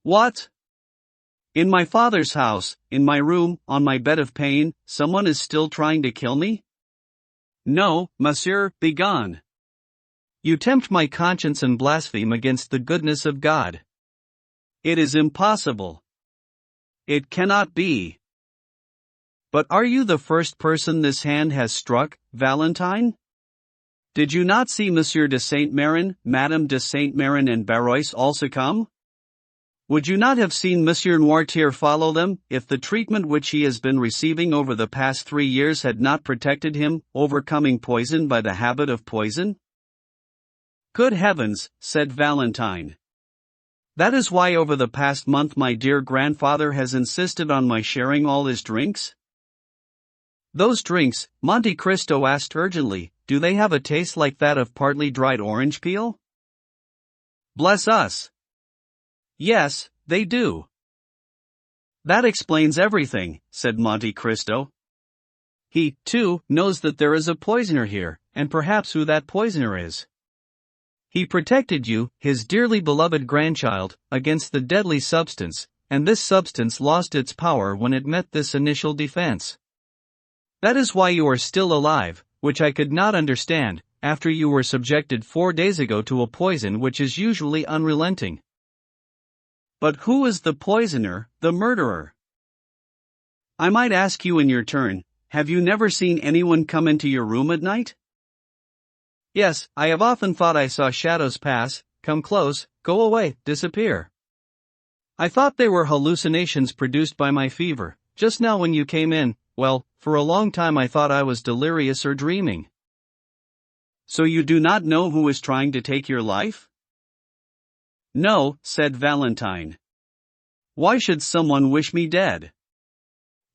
What? In my father's house, in my room, on my bed of pain, someone is still trying to kill me? No, monsieur, begone. You tempt my conscience and blaspheme against the goodness of God. It is impossible. It cannot be. But are you the first person this hand has struck, Valentine? Did you not see Monsieur de Saint-Méran, Madame de Saint-Méran and Barrois all succumb? Would you not have seen Monsieur Noirtier follow them, if the treatment which he has been receiving over the past 3 years had not protected him, overcoming poison by the habit of poison? Good heavens, said Valentine. That is why over the past month my dear grandfather has insisted on my sharing all his drinks? Those drinks, Monte Cristo asked urgently, do they have a taste like that of partly dried orange peel? Bless us! Yes, they do. That explains everything, said Monte Cristo. He, too, knows that there is a poisoner here, and perhaps who that poisoner is. He protected you, his dearly beloved grandchild, against the deadly substance, and this substance lost its power when it met this initial defense. That is why you are still alive, which I could not understand, after you were subjected 4 days ago to a poison which is usually unrelenting. But who is the poisoner, the murderer? I might ask you in your turn, have you never seen anyone come into your room at night? Yes, I have often thought I saw shadows pass, come close, go away, disappear. I thought they were hallucinations produced by my fever. Just now when you came in, well, for a long time I thought I was delirious or dreaming. So you do not know who is trying to take your life? No, said Valentine. Why should someone wish me dead?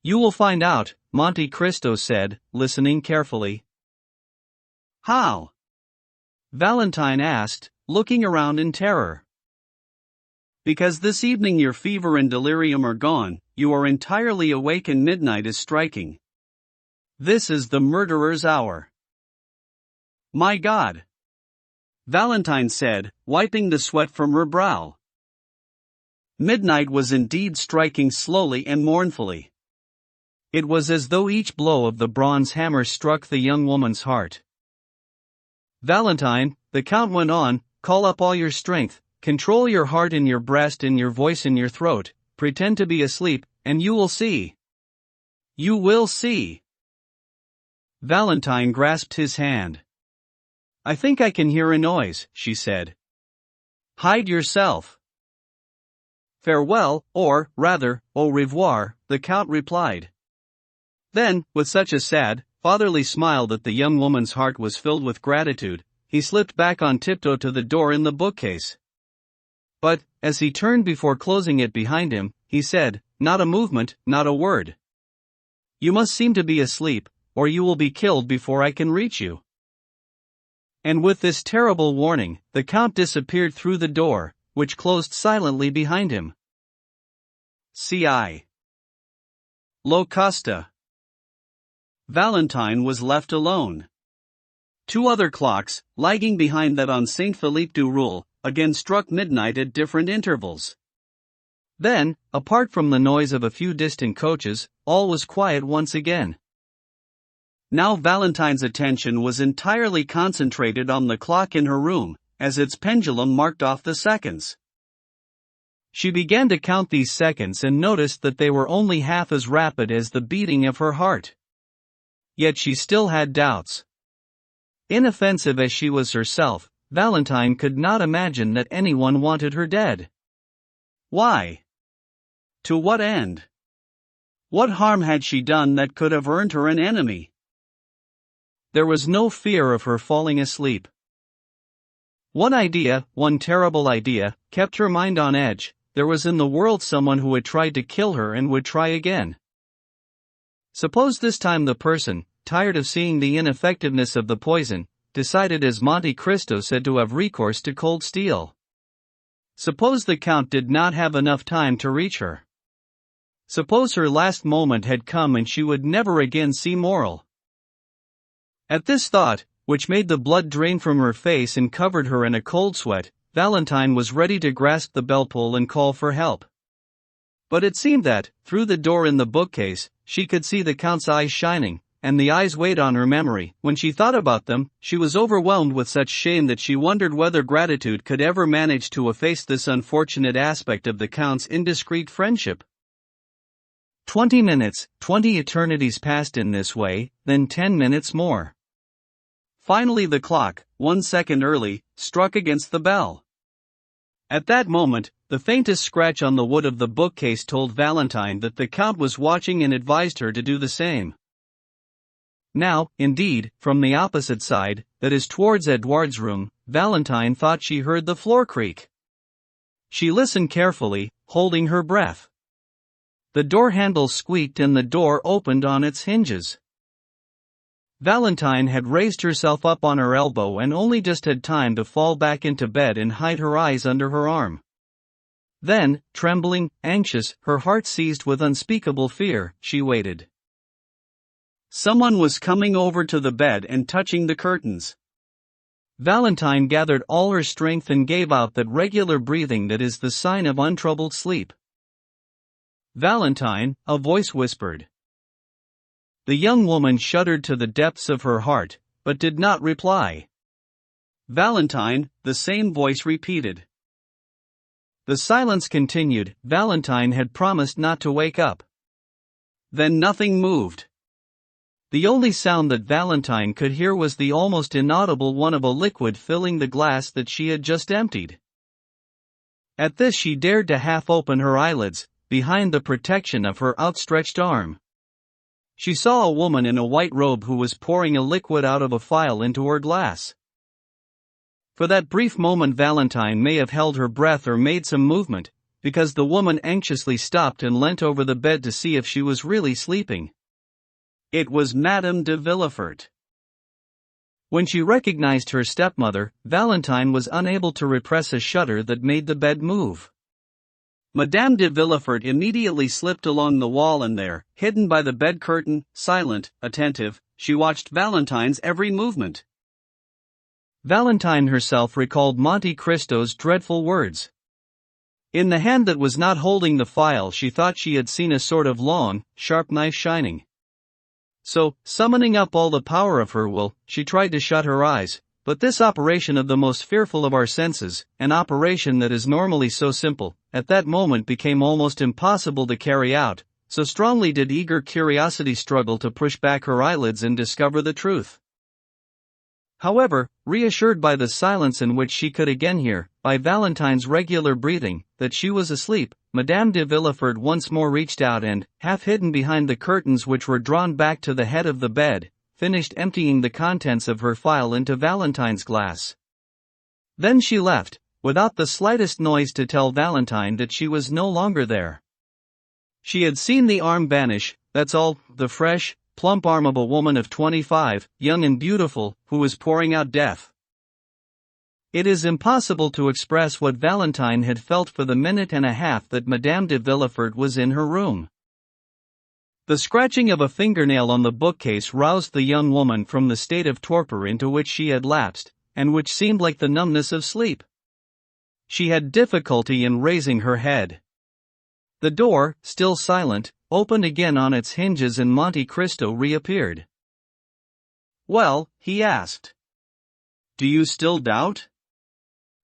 You will find out, Monte Cristo said, listening carefully. How? Valentine asked, looking around in terror. Because this evening your fever and delirium are gone, you are entirely awake and midnight is striking. This is the murderer's hour. My God! Valentine said, wiping the sweat from her brow. Midnight was indeed striking slowly and mournfully. It was as though each blow of the bronze hammer struck the young woman's heart. Valentine, the Count went on, call up all your strength, control your heart in your breast and your voice in your throat, pretend to be asleep, and you will see. You will see. Valentine grasped his hand. I think I can hear a noise, she said. Hide yourself. Farewell, or, rather, au revoir, the Count replied. Then, with such a sad, fatherly smile that the young woman's heart was filled with gratitude, he slipped back on tiptoe to the door in the bookcase. But, as he turned before closing it behind him, he said, not a movement, not a word. You must seem to be asleep, or you will be killed before I can reach you. And with this terrible warning, the Count disappeared through the door, which closed silently behind him. C.I. Lo Costa. Valentine was left alone. 2 other clocks, lagging behind that on Saint Philippe du Roule, again struck midnight at different intervals. Then, apart from the noise of a few distant coaches, all was quiet once again. Now Valentine's attention was entirely concentrated on the clock in her room, as its pendulum marked off the seconds. She began to count these seconds and noticed that they were only half as rapid as the beating of her heart. Yet she still had doubts. Inoffensive as she was herself, Valentine could not imagine that anyone wanted her dead. Why? To what end? What harm had she done that could have earned her an enemy? There was no fear of her falling asleep. One terrible idea, kept her mind on edge. There was in the world someone who had tried to kill her and would try again. Suppose this time the person, tired of seeing the ineffectiveness of the poison, decided as Monte Cristo said to have recourse to cold steel. Suppose the Count did not have enough time to reach her. Suppose her last moment had come and she would never again see Morel. At this thought, which made the blood drain from her face and covered her in a cold sweat, Valentine was ready to grasp the bell-pull and call for help. But it seemed that, through the door in the bookcase, she could see the Count's eyes shining, and the eyes weighed on her memory. When she thought about them, she was overwhelmed with such shame that she wondered whether gratitude could ever manage to efface this unfortunate aspect of the Count's indiscreet friendship. 20 minutes, 20 eternities passed in this way, then 10 minutes more. Finally the clock, 1 second early, struck against the bell. At that moment, the faintest scratch on the wood of the bookcase told Valentine that the Count was watching and advised her to do the same. Now, indeed, from the opposite side, that is towards Edouard's room, Valentine thought she heard the floor creak. She listened carefully, holding her breath. The door handle squeaked and the door opened on its hinges. Valentine had raised herself up on her elbow and only just had time to fall back into bed and hide her eyes under her arm. Then, trembling, anxious, her heart seized with unspeakable fear, she waited. Someone was coming over to the bed and touching the curtains. Valentine gathered all her strength and gave out that regular breathing that is the sign of untroubled sleep. Valentine, a voice whispered. The young woman shuddered to the depths of her heart, but did not reply. Valentine, the same voice repeated. The silence continued. Valentine had promised not to wake up. Then nothing moved. The only sound that Valentine could hear was the almost inaudible one of a liquid filling the glass that she had just emptied. At this she dared to half open her eyelids, behind the protection of her outstretched arm. She saw a woman in a white robe who was pouring a liquid out of a phial into her glass. For that brief moment Valentine may have held her breath or made some movement, because the woman anxiously stopped and leant over the bed to see if she was really sleeping. It was Madame de Villefort. When she recognized her stepmother, Valentine was unable to repress a shudder that made the bed move. Madame de Villefort immediately slipped along the wall, and there, hidden by the bed curtain, silent, attentive, she watched Valentine's every movement. Valentine herself recalled Monte Cristo's dreadful words. In the hand that was not holding the file she thought she had seen a sort of long, sharp knife shining. So, summoning up all the power of her will, she tried to shut her eyes, but this operation of the most fearful of our senses, an operation that is normally so simple, at that moment became almost impossible to carry out, so strongly did eager curiosity struggle to push back her eyelids and discover the truth. However, reassured by the silence in which she could again hear, by Valentine's regular breathing, that she was asleep, Madame de Villefort once more reached out and, half hidden behind the curtains which were drawn back to the head of the bed, finished emptying the contents of her file into Valentine's glass. Then she left, without the slightest noise to tell Valentine that she was no longer there. She had seen the arm vanish, that's all, the fresh, plump arm of a woman of 25, young and beautiful, who was pouring out death. It is impossible to express what Valentine had felt for the minute and a half that Madame de Villefort was in her room. The scratching of a fingernail on the bookcase roused the young woman from the state of torpor into which she had lapsed, and which seemed like the numbness of sleep. She had difficulty in raising her head. The door, still silent, opened again on its hinges and Monte Cristo reappeared. "Well," he asked. "Do you still doubt?"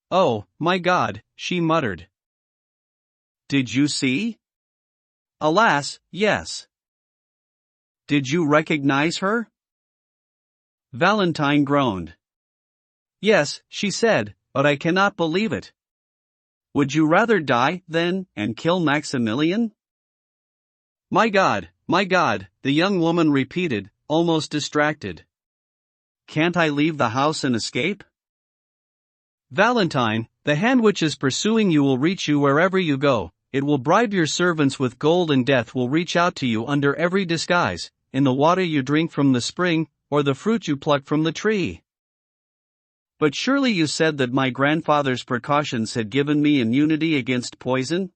"Oh, my God," she muttered. "Did you see?" "Alas, yes." "Did you recognize her?" Valentine groaned. "Yes," she said, "but I cannot believe it." "Would you rather die, then, and kill Maximilian?" My God," the young woman repeated, almost distracted. "Can't I leave the house and escape?" "Valentine, the hand which is pursuing you will reach you wherever you go, it will bribe your servants with gold, and death will reach out to you under every disguise, in the water you drink from the spring, or the fruit you pluck from the tree." "But surely you said that my grandfather's precautions had given me immunity against poison?"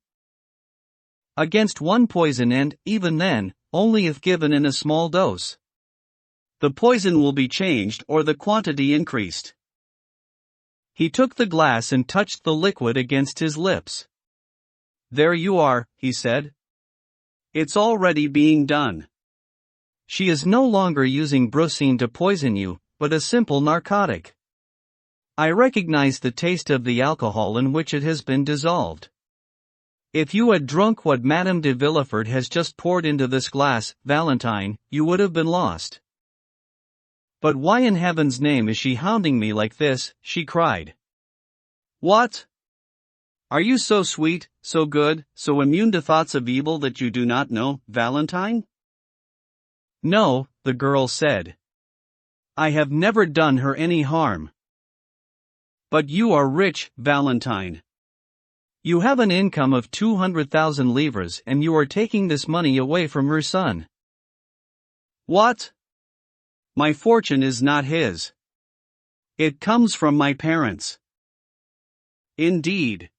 "Against one poison, and, even then, only if given in a small dose. The poison will be changed or the quantity increased." He took the glass and touched the liquid against his lips. "There you are," he said. "It's already being done. She is no longer using brucine to poison you, but a simple narcotic. I recognize the taste of the alcohol in which it has been dissolved. If you had drunk what Madame de Villefort has just poured into this glass, Valentine, you would have been lost." "But why in heaven's name is she hounding me like this?" she cried. "What? Are you so sweet, so good, so immune to thoughts of evil that you do not know, Valentine?" "No," the girl said. "I have never done her any harm." "But you are rich, Valentine. You have an income of 200,000 livres and you are taking this money away from her son." "What? My fortune is not his. It comes from my parents." "Indeed.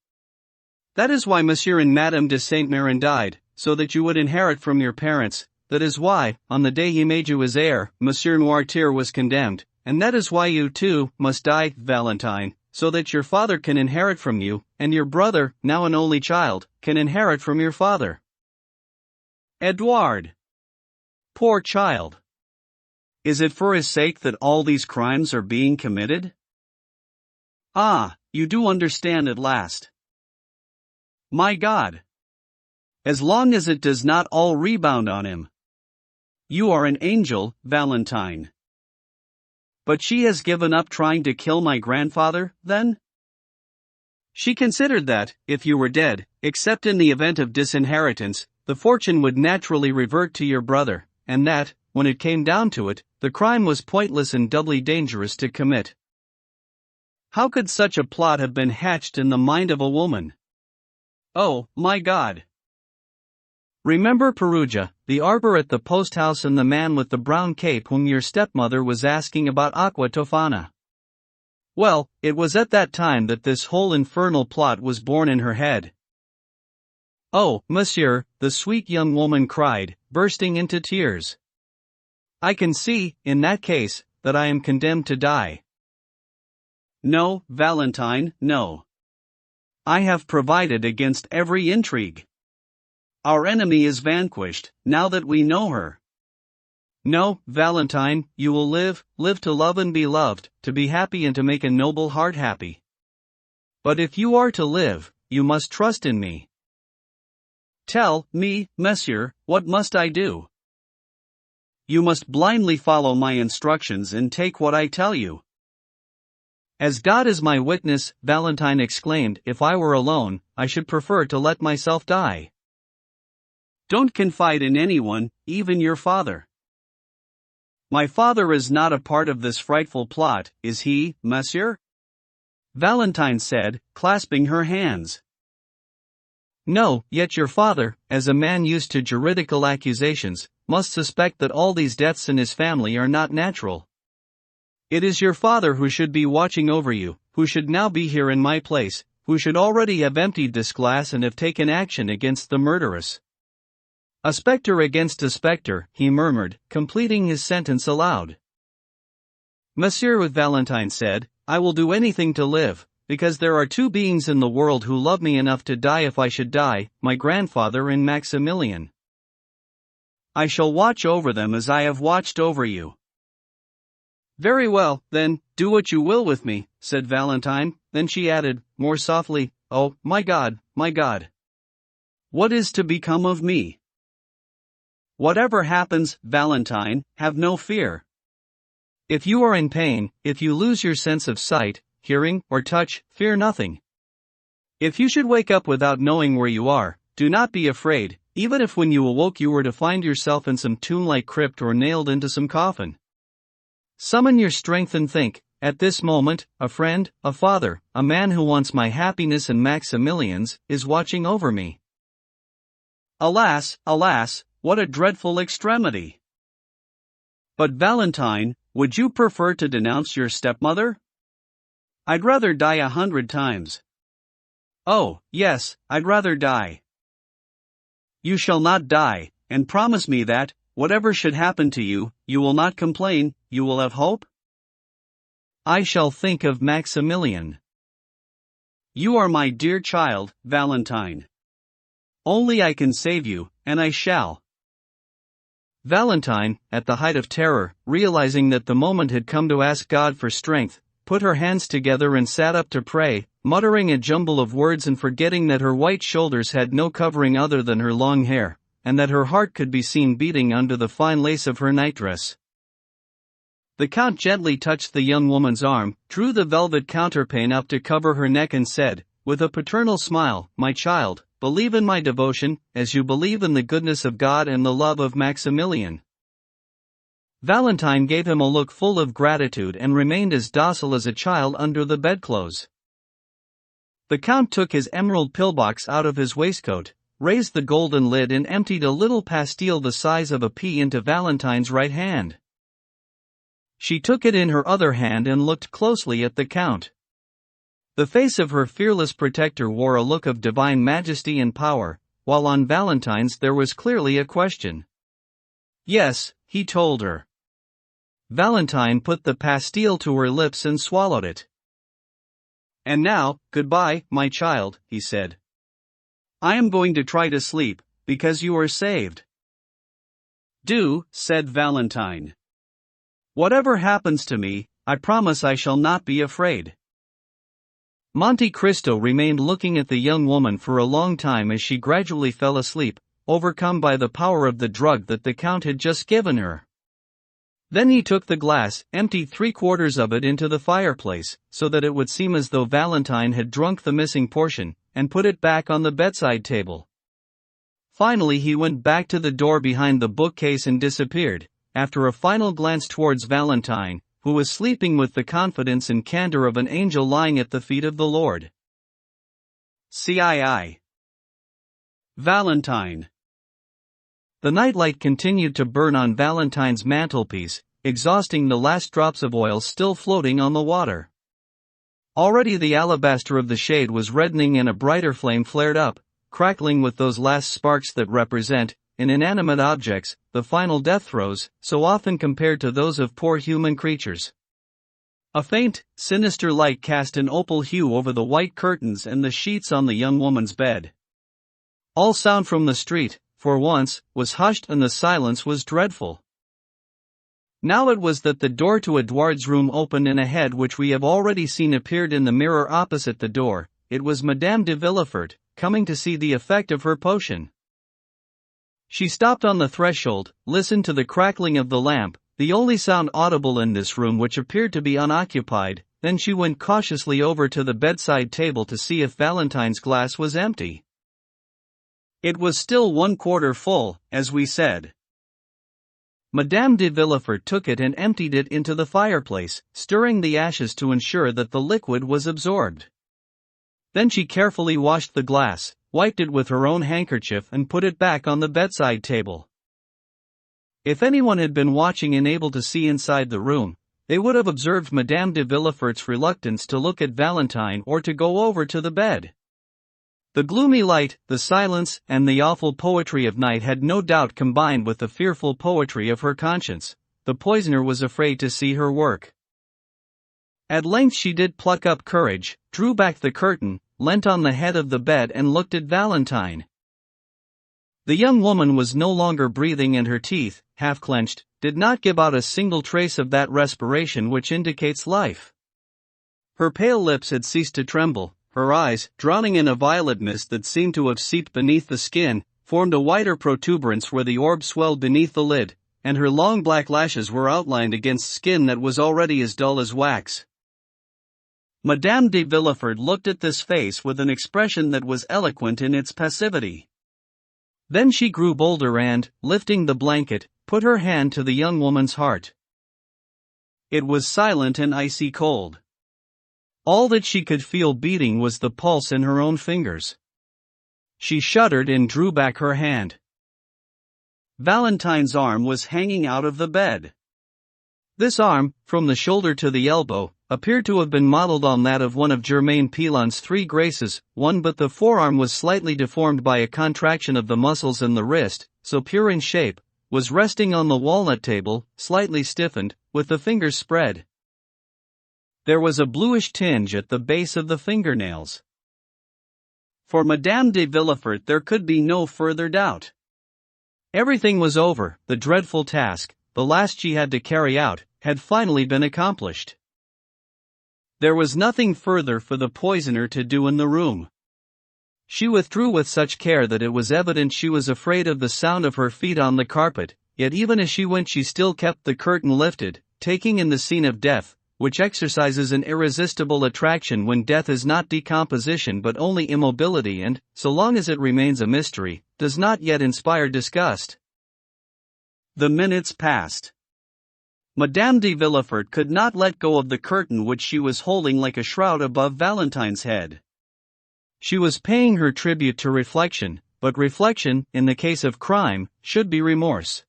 That is why Monsieur and Madame de Saint-Méran died, so that you would inherit from your parents. That is why, on the day he made you his heir, Monsieur Noirtier was condemned, and that is why you too must die, Valentine, so that your father can inherit from you, and your brother, now an only child, can inherit from your father." "Edouard! Poor child! Is it for his sake that all these crimes are being committed?" "Ah, you do understand at last." "My God! As long as it does not all rebound on him. You are an angel, Valentine." "But she has given up trying to kill my grandfather, then?" "She considered that, if you were dead, except in the event of disinheritance, the fortune would naturally revert to your brother, and that, when it came down to it, the crime was pointless and doubly dangerous to commit." How could such a plot have been hatched in the mind of a woman? Oh, my God! Remember Perugia, the arbor at the post house, and the man with the brown cape whom your stepmother was asking about Aqua Tofana? Well, it was at that time that this whole infernal plot was born in her head. Oh, monsieur, the sweet young woman cried, bursting into tears. I can see, in that case, that I am condemned to die. No, Valentine, no. I have provided against every intrigue. Our enemy is vanquished, now that we know her. No, Valentine, you will live to love and be loved, to be happy and to make a noble heart happy. But if you are to live, you must trust in me. Tell me, monsieur, what must I do? You must blindly follow my instructions and take what I tell you. As God is my witness, Valentine exclaimed, if I were alone, I should prefer to let myself die. Don't confide in anyone, even your father. My father is not a part of this frightful plot, is he, monsieur? Valentine said, clasping her hands. No, yet your father, as a man used to juridical accusations, must suspect that all these deaths in his family are not natural. It is your father who should be watching over you, who should now be here in my place, who should already have emptied this glass and have taken action against the murderess. A spectre against a spectre, he murmured, completing his sentence aloud. Monsieur, Valentine said, I will do anything to live, because there are two beings in the world who love me enough to die if I should die, my grandfather and Maximilian. I shall watch over them as I have watched over you. Very well, then, do what you will with me, said Valentine. Then she added, more softly, oh, my God, what is to become of me? Whatever happens, Valentine, have no fear. If you are in pain, if you lose your sense of sight, hearing, or touch, fear nothing. If you should wake up without knowing where you are, do not be afraid, even if when you awoke you were to find yourself in some tomb-like crypt or nailed into some coffin. Summon your strength and think, at this moment, a friend, a father, a man who wants my happiness and Maximilian's, is watching over me. Alas, alas, what a dreadful extremity! But Valentine, would you prefer to denounce your stepmother? I'd rather die 100 times. Oh, yes, I'd rather die. You shall not die, and promise me that, whatever should happen to you, you will not complain, you will have hope? I shall think of Maximilian. You are my dear child, Valentine. Only I can save you, and I shall. Valentine, at the height of terror, realizing that the moment had come to ask God for strength, put her hands together and sat up to pray, muttering a jumble of words and forgetting that her white shoulders had no covering other than her long hair, and that her heart could be seen beating under the fine lace of her nightdress. The Count gently touched the young woman's arm, drew the velvet counterpane up to cover her neck and said, with a paternal smile, my child, believe in my devotion, as you believe in the goodness of God and the love of Maximilian. Valentine gave him a look full of gratitude and remained as docile as a child under the bedclothes. The Count took his emerald pillbox out of his waistcoat, raised the golden lid and emptied a little pastille the size of a pea into Valentine's right hand. She took it in her other hand and looked closely at the Count. The face of her fearless protector wore a look of divine majesty and power, while on Valentine's there was clearly a question. Yes, he told her. Valentine put the pastille to her lips and swallowed it. And now, goodbye, my child, he said. I am going to try to sleep, because you are saved. Do, said Valentine. Whatever happens to me, I promise I shall not be afraid. Monte Cristo remained looking at the young woman for a long time as she gradually fell asleep, overcome by the power of the drug that the Count had just given her. Then he took the glass, emptied 3/4 of it into the fireplace, so that it would seem as though Valentine had drunk the missing portion, and put it back on the bedside table. Finally he went back to the door behind the bookcase and disappeared, after a final glance towards Valentine, who was sleeping with the confidence and candor of an angel lying at the feet of the Lord. CII. Valentine. The nightlight continued to burn on Valentine's mantelpiece, exhausting the last drops of oil still floating on the water. Already the alabaster of the shade was reddening and a brighter flame flared up, crackling with those last sparks that represent, in inanimate objects, the final death throes, so often compared to those of poor human creatures. A faint, sinister light cast an opal hue over the white curtains and the sheets on the young woman's bed. All sound from the street, for once, was hushed, and the silence was dreadful. Now it was that the door to Edouard's room opened, and a head which we have already seen appeared in the mirror opposite the door. It was Madame de Villefort, coming to see the effect of her potion. She stopped on the threshold, listened to the crackling of the lamp, the only sound audible in this room which appeared to be unoccupied, then she went cautiously over to the bedside table to see if Valentine's glass was empty. It was still 1/4 full, as we said. Madame de Villefort took it and emptied it into the fireplace, stirring the ashes to ensure that the liquid was absorbed. Then she carefully washed the glass, wiped it with her own handkerchief, and put it back on the bedside table. If anyone had been watching and able to see inside the room, they would have observed Madame de Villefort's reluctance to look at Valentine or to go over to the bed. The gloomy light, the silence, and the awful poetry of night had no doubt combined with the fearful poetry of her conscience. The poisoner was afraid to see her work. At length she did pluck up courage, drew back the curtain, leant on the head of the bed and looked at Valentine. The young woman was no longer breathing, and her teeth, half clenched, did not give out a single trace of that respiration which indicates life. Her pale lips had ceased to tremble. Her eyes, drowning in a violet mist that seemed to have seeped beneath the skin, formed a wider protuberance where the orb swelled beneath the lid, and her long black lashes were outlined against skin that was already as dull as wax. Madame de Villefort looked at this face with an expression that was eloquent in its passivity. Then she grew bolder and, lifting the blanket, put her hand to the young woman's heart. It was silent and icy cold. All that she could feel beating was the pulse in her own fingers. She shuddered and drew back her hand. Valentine's arm was hanging out of the bed. This arm, from the shoulder to the elbow, appeared to have been modeled on that of one of Germain Pilon's 3 Graces, but the forearm was slightly deformed by a contraction of the muscles, and the wrist, so pure in shape, was resting on the walnut table, slightly stiffened, with the fingers spread. There was a bluish tinge at the base of the fingernails. For Madame de Villefort there could be no further doubt. Everything was over. The dreadful task, the last she had to carry out, had finally been accomplished. There was nothing further for the poisoner to do in the room. She withdrew with such care that it was evident she was afraid of the sound of her feet on the carpet, yet even as she went she still kept the curtain lifted, taking in the scene of death, which exercises an irresistible attraction when death is not decomposition but only immobility, and, so long as it remains a mystery, does not yet inspire disgust. The minutes passed. Madame de Villefort could not let go of the curtain which she was holding like a shroud above Valentine's head. She was paying her tribute to reflection, but reflection, in the case of crime, should be remorse.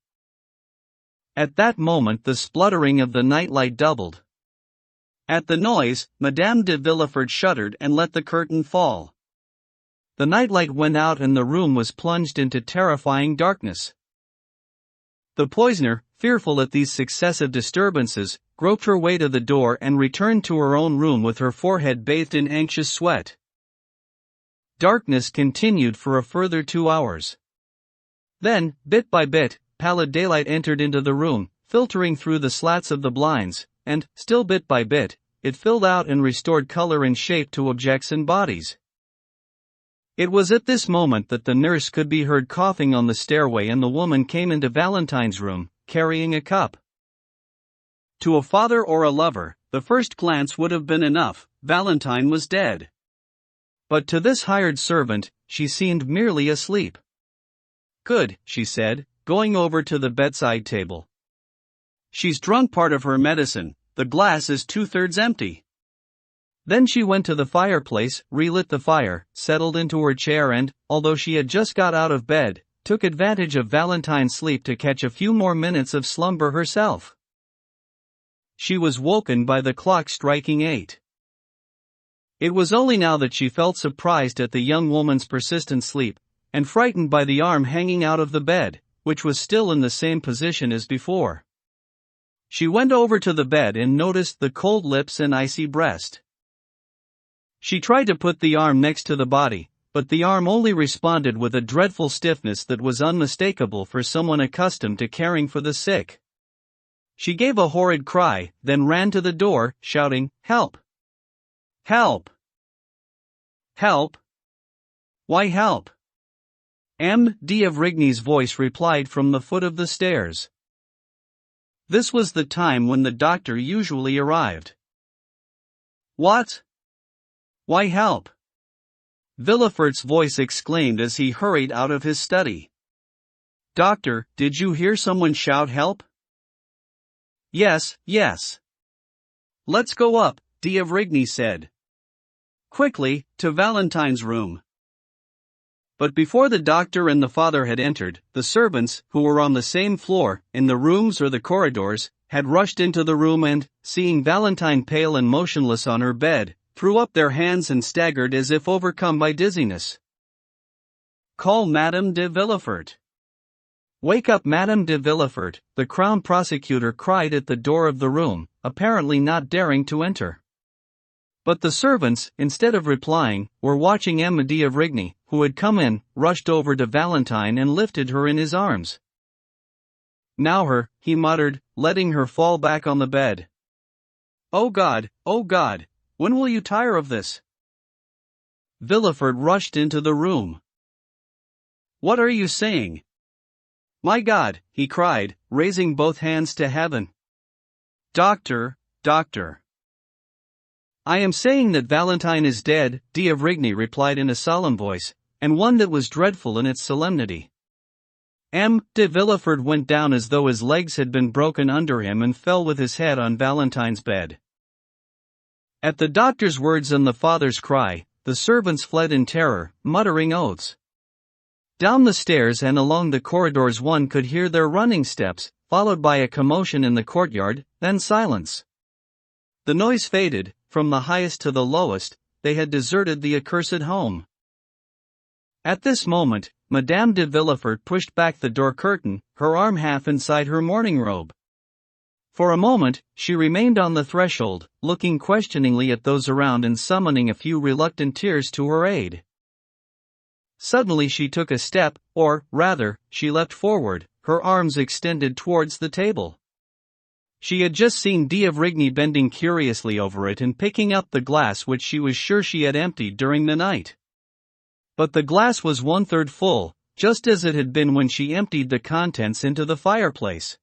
At that moment the spluttering of the nightlight doubled. At the noise, Madame de Villefort shuddered and let the curtain fall. The nightlight went out and the room was plunged into terrifying darkness. The poisoner, fearful at these successive disturbances, groped her way to the door and returned to her own room with her forehead bathed in anxious sweat. Darkness continued for a further 2 hours. Then, bit by bit, pallid daylight entered into the room, filtering through the slats of the blinds, and, still bit by bit, it filled out and restored color and shape to objects and bodies. It was at this moment that the nurse could be heard coughing on the stairway, and the woman came into Valentine's room, carrying a cup. To a father or a lover, the first glance would have been enough. Valentine was dead. But to this hired servant, she seemed merely asleep. "Good," she said, going over to the bedside table. "She's drunk part of her medicine. The glass is 2/3 empty." Then she went to the fireplace, relit the fire, settled into her chair and, although she had just got out of bed, took advantage of Valentine's sleep to catch a few more minutes of slumber herself. She was woken by the clock striking 8. It was only now that she felt surprised at the young woman's persistent sleep, and frightened by the arm hanging out of the bed, which was still in the same position as before. She went over to the bed and noticed the cold lips and icy breast. She tried to put the arm next to the body, but the arm only responded with a dreadful stiffness that was unmistakable for someone accustomed to caring for the sick. She gave a horrid cry, then ran to the door, shouting, "Help! Help! Help! Why help?" M. d'Avrigny's voice replied from the foot of the stairs. This was the time when the doctor usually arrived. "What? Why help?" Villefort's voice exclaimed as he hurried out of his study. "Doctor, did you hear someone shout help?" "Yes, yes." "Let's go up," d'Avrigny said. "Quickly, to Valentine's room." But before the doctor and the father had entered, the servants, who were on the same floor, in the rooms or the corridors, had rushed into the room and, seeing Valentine pale and motionless on her bed, threw up their hands and staggered as if overcome by dizziness. "Call Madame de Villefort." "Wake up Madame de Villefort," the crown prosecutor cried at the door of the room, apparently not daring to enter. But the servants, instead of replying, were watching M. d'Avrigny, who had come in, rushed over to Valentine and lifted her in his arms. "Now he muttered, letting her fall back on the bed. Oh God, when will you tire of this?" Villefort rushed into the room. "What are you saying? My God," he cried, raising both hands to heaven. Doctor. "I am saying that Valentine is dead," d'Avrigny replied in a solemn voice, and one that was dreadful in its solemnity. M. de Villefort went down as though his legs had been broken under him and fell with his head on Valentine's bed. At the doctor's words and the father's cry, the servants fled in terror, muttering oaths. Down the stairs and along the corridors one could hear their running steps, followed by a commotion in the courtyard, then silence. The noise faded. From the highest to the lowest, they had deserted the accursed home. At this moment, Madame de Villefort pushed back the door curtain, her arm half inside her mourning robe. For a moment, she remained on the threshold, looking questioningly at those around and summoning a few reluctant tears to her aid. Suddenly she took a step, or, rather, she leapt forward, her arms extended towards the table. She had just seen d'Avrigny bending curiously over it and picking up the glass which she was sure she had emptied during the night. But the glass was 1/3 full, just as it had been when she emptied the contents into the fireplace.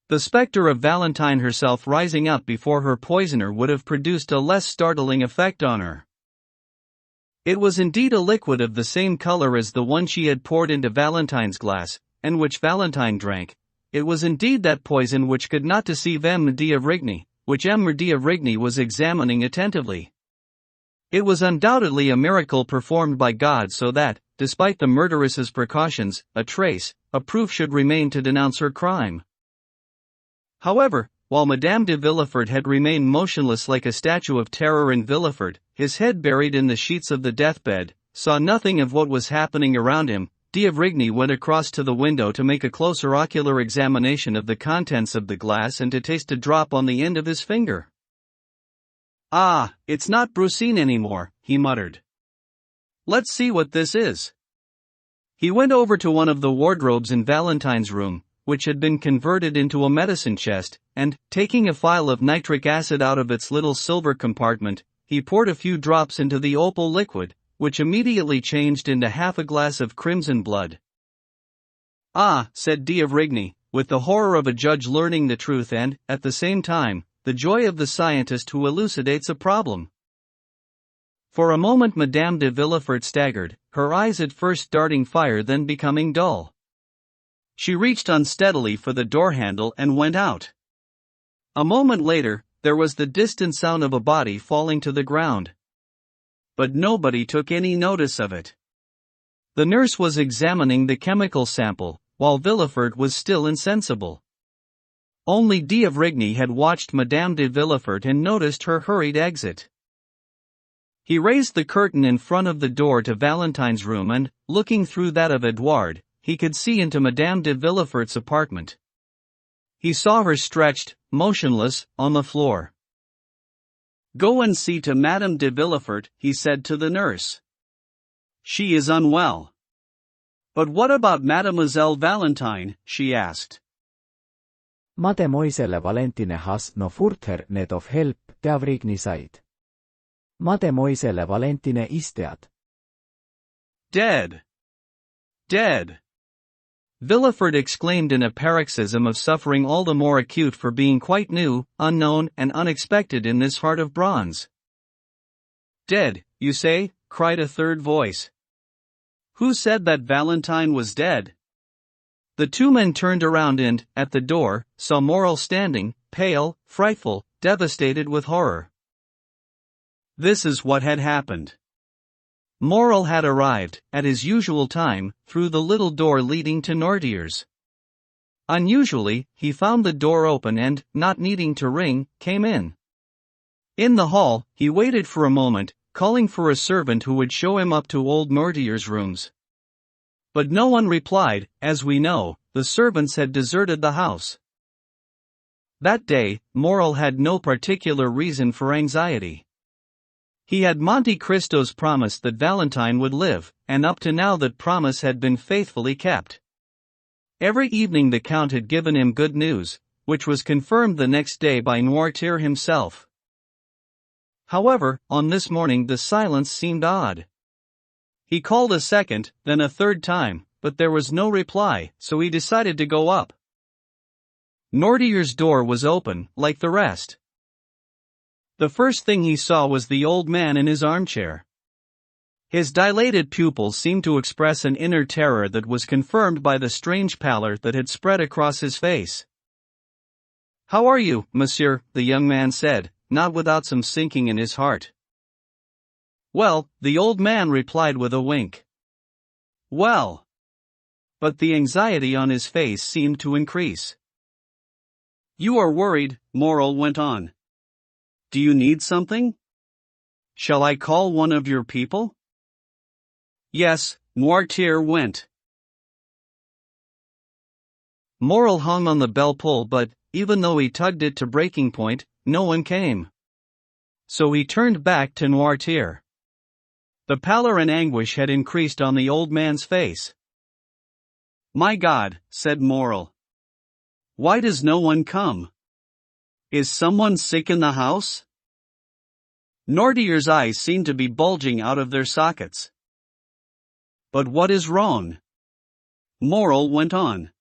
The spectre of Valentine herself rising up before her poisoner would have produced a less startling effect on her. It was indeed a liquid of the same color as the one she had poured into Valentine's glass, and which Valentine drank. It was indeed that poison which could not deceive M. d'Avrigny, which M. d'Avrigny was examining attentively. It was undoubtedly a miracle performed by God so that, despite the murderess's precautions, a proof should remain to denounce her crime. However, while Madame de Villefort had remained motionless like a statue of terror, and Villefort, his head buried in the sheets of the deathbed, saw nothing of what was happening around him, d'Avrigny went across to the window to make a closer ocular examination of the contents of the glass and to taste a drop on the end of his finger. "Ah, it's not brucine anymore," he muttered. "Let's see what this is." He went over to one of the wardrobes in Valentine's room, which had been converted into a medicine chest, and, taking a phial of nitric acid out of its little silver compartment, he poured a few drops into the opal liquid, which immediately changed into half a glass of crimson blood. "Ah," said d'Avrigny, with the horror of a judge learning the truth and, at the same time, the joy of the scientist who elucidates a problem. For a moment Madame de Villefort staggered, her eyes at first darting fire then becoming dull. She reached unsteadily for the door handle and went out. A moment later, there was the distant sound of a body falling to the ground. But nobody took any notice of it. The nurse was examining the chemical sample, while Villefort was still insensible. Only d'Avrigny had watched Madame de Villefort and noticed her hurried exit. He raised the curtain in front of the door to Valentine's room and, looking through that of Edouard, he could see into Madame de Villefort's apartment. He saw her stretched, motionless, on the floor. "Go and see to Madame de Villefort," he said to the nurse. "She is unwell." "But what about Mademoiselle Valentine?" she asked. Mademoiselle Valentine has no further need of help, Gavrigny said. Mademoiselle Valentine is dead. Dead. Dead. Villefort exclaimed in a paroxysm of suffering all the more acute for being quite new, unknown, and unexpected in this heart of bronze. "Dead, you say?" cried a third voice. "Who said that Valentine was dead?" The two men turned around and, at the door, saw Morel standing, pale, frightful, devastated with horror. This is what had happened. Morel had arrived, at his usual time, through the little door leading to Noirtier's. Unusually, he found the door open and, not needing to ring, came in. In the hall, he waited for a moment, calling for a servant who would show him up to old Noirtier's rooms. But no one replied. As we know, the servants had deserted the house. That day, Morel had no particular reason for anxiety. He had Monte Cristo's promise that Valentine would live, and up to now that promise had been faithfully kept. Every evening the Count had given him good news, which was confirmed the next day by Noirtier himself. However, on this morning the silence seemed odd. He called a second, then a third time, but there was no reply, so he decided to go up. Noirtier's door was open, like the rest. The first thing he saw was the old man in his armchair. His dilated pupils seemed to express an inner terror that was confirmed by the strange pallor that had spread across his face. "How are you, monsieur?" the young man said, not without some sinking in his heart. "Well," the old man replied with a wink. "Well." But the anxiety on his face seemed to increase. "You are worried," Morel went on. "Do you need something? Shall I call one of your people?" "Yes," Noirtier went. Morel hung on the bell pull, but, even though he tugged it to breaking point, no one came. So he turned back to Noirtier. The pallor and anguish had increased on the old man's face. "My God," said Morel. "Why does no one come? Is someone sick in the house?" Noirtier's eyes seemed to be bulging out of their sockets. "But what is wrong?" Morel went on.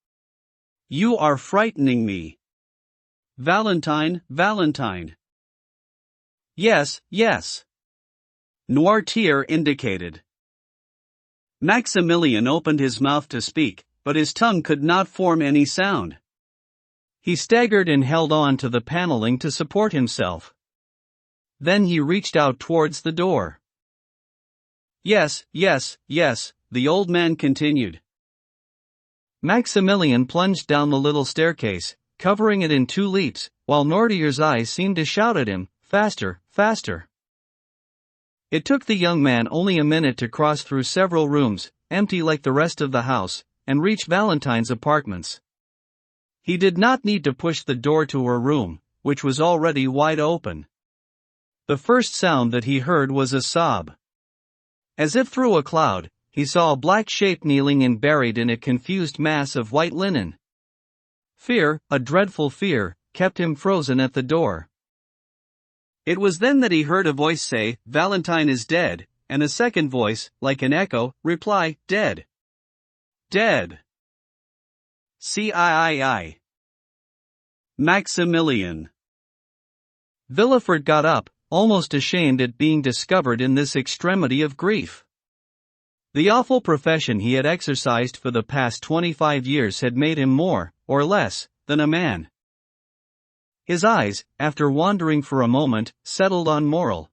"You are frightening me. Valentine, Valentine." "Yes, yes." Noirtier indicated. Maximilian opened his mouth to speak, but his tongue could not form any sound. He staggered and held on to the paneling to support himself. Then he reached out towards the door. "Yes, yes, yes," the old man continued. Maximilian plunged down the little staircase, covering it in 2 leaps, while Noirtier's eyes seemed to shout at him, "Faster, faster." It took the young man only a minute to cross through several rooms, empty like the rest of the house, and reach Valentine's apartments. He did not need to push the door to her room, which was already wide open. The first sound that he heard was a sob. As if through a cloud, he saw a black shape kneeling and buried in a confused mass of white linen. Fear, a dreadful fear, kept him frozen at the door. It was then that he heard a voice say, "Valentine is dead," and a second voice, like an echo, reply, "Dead. Dead. CIII. Maximilian." Villefort got up, almost ashamed at being discovered in this extremity of grief. The awful profession he had exercised for the past 25 years had made him more, or less, than a man. His eyes, after wandering for a moment, settled on Morel.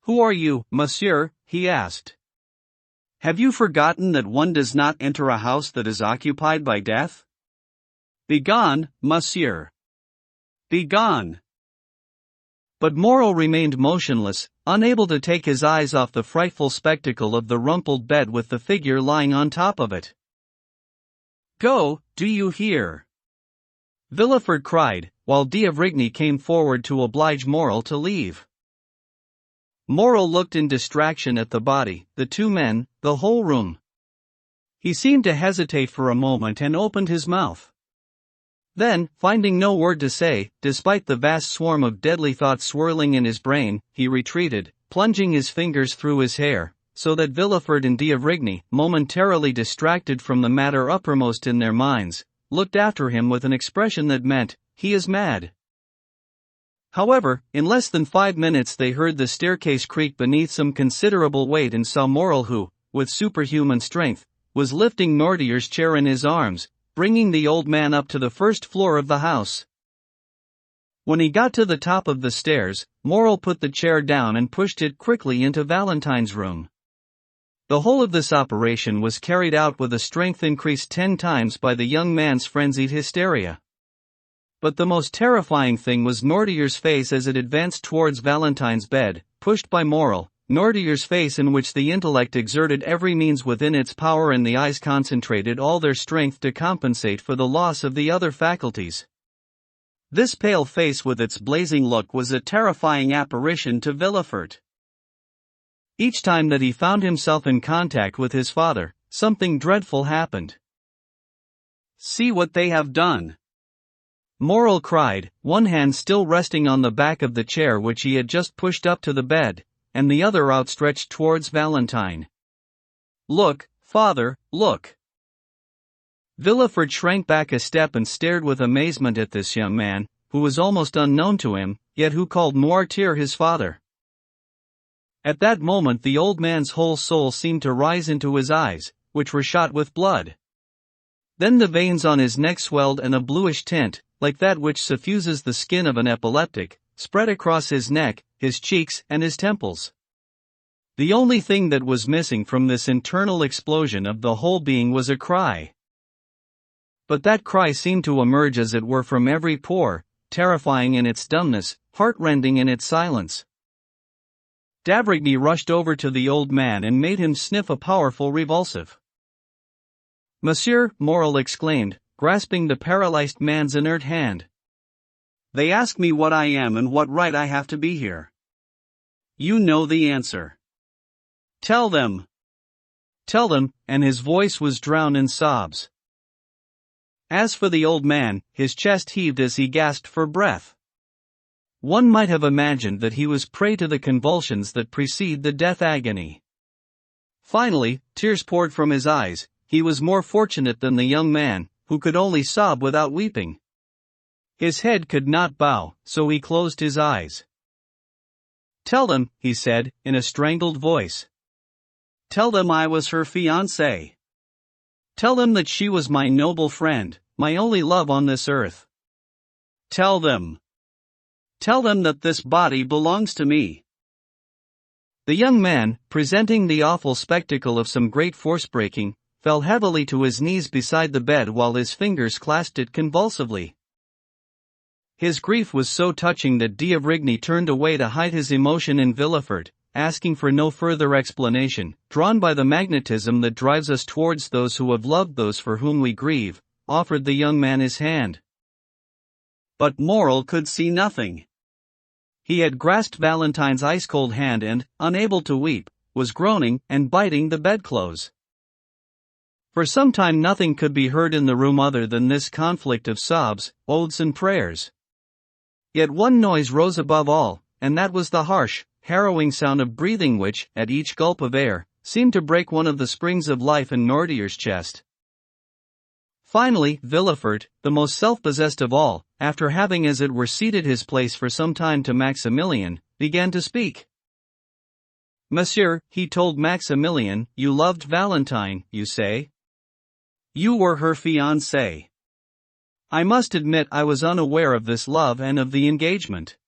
"Who are you, monsieur?" he asked. "Have you forgotten that one does not enter a house that is occupied by death? Begone, monsieur. Begone." But Morel remained motionless, unable to take his eyes off the frightful spectacle of the rumpled bed with the figure lying on top of it. "Go, do you hear?" Villefort cried, while d'Avrigny came forward to oblige Morrel to leave. Morrel looked in distraction at the body, the two men, the whole room. He seemed to hesitate for a moment and opened his mouth. Then, finding no word to say, despite the vast swarm of deadly thoughts swirling in his brain, he retreated, plunging his fingers through his hair, so that Villefort and d'Avrigny, momentarily distracted from the matter uppermost in their minds, looked after him with an expression that meant, "He is mad." However, in less than 5 minutes they heard the staircase creak beneath some considerable weight and saw Morrel who, with superhuman strength, was lifting Nordier's chair in his arms, bringing the old man up to the first floor of the house. When he got to the top of the stairs, Morrel put the chair down and pushed it quickly into Valentine's room. The whole of this operation was carried out with a strength increased 10 times by the young man's frenzied hysteria. But the most terrifying thing was Nordier's face as it advanced towards Valentine's bed, pushed by Morrel, Nordier's face in which the intellect exerted every means within its power and the eyes concentrated all their strength to compensate for the loss of the other faculties. This pale face with its blazing look was a terrifying apparition to Villefort. Each time that he found himself in contact with his father, something dreadful happened. "See what they have done!" Morrel cried, one hand still resting on the back of the chair which he had just pushed up to the bed, and the other outstretched towards Valentine. "Look, father, look!" Villefort shrank back a step and stared with amazement at this young man, who was almost unknown to him, yet who called Noirtier his father. At that moment the old man's whole soul seemed to rise into his eyes, which were shot with blood. Then the veins on his neck swelled and a bluish tint, like that which suffuses the skin of an epileptic, spread across his neck, his cheeks, and his temples. The only thing that was missing from this internal explosion of the whole being was a cry. But that cry seemed to emerge as it were from every pore, terrifying in its dumbness, heartrending in its silence. d'Avrigny rushed over to the old man and made him sniff a powerful revulsive. "Monsieur," Morrel exclaimed, grasping the paralyzed man's inert hand. "They ask me what I am and what right I have to be here. You know the answer. Tell them." "Tell them," and his voice was drowned in sobs. As for the old man, his chest heaved as he gasped for breath. One might have imagined that he was prey to the convulsions that precede the death agony. Finally, tears poured from his eyes. He was more fortunate than the young man, who could only sob without weeping. His head could not bow, so he closed his eyes. "Tell them," he said, in a strangled voice. "Tell them I was her fiancé. Tell them that she was my noble friend, my only love on this earth. Tell them. Tell them that this body belongs to me." The young man, presenting the awful spectacle of some great force-breaking, fell heavily to his knees beside the bed while his fingers clasped it convulsively. His grief was so touching that d'Avrigny turned away to hide his emotion in Villefort, asking for no further explanation. Drawn by the magnetism that drives us towards those who have loved those for whom we grieve, offered the young man his hand. But Morrel could see nothing. He had grasped Valentine's ice-cold hand and, unable to weep, was groaning and biting the bedclothes. For some time nothing could be heard in the room other than this conflict of sobs, oaths and prayers. Yet one noise rose above all, and that was the harsh, harrowing sound of breathing which, at each gulp of air, seemed to break one of the springs of life in Nordier's chest. Finally, Villefort, the most self-possessed of all, after having as it were ceded his place for some time to Maximilian, began to speak. "Monsieur," he told Maximilian, "you loved Valentine, you say? You were her fiancé. I must admit I was unaware of this love and of the engagement.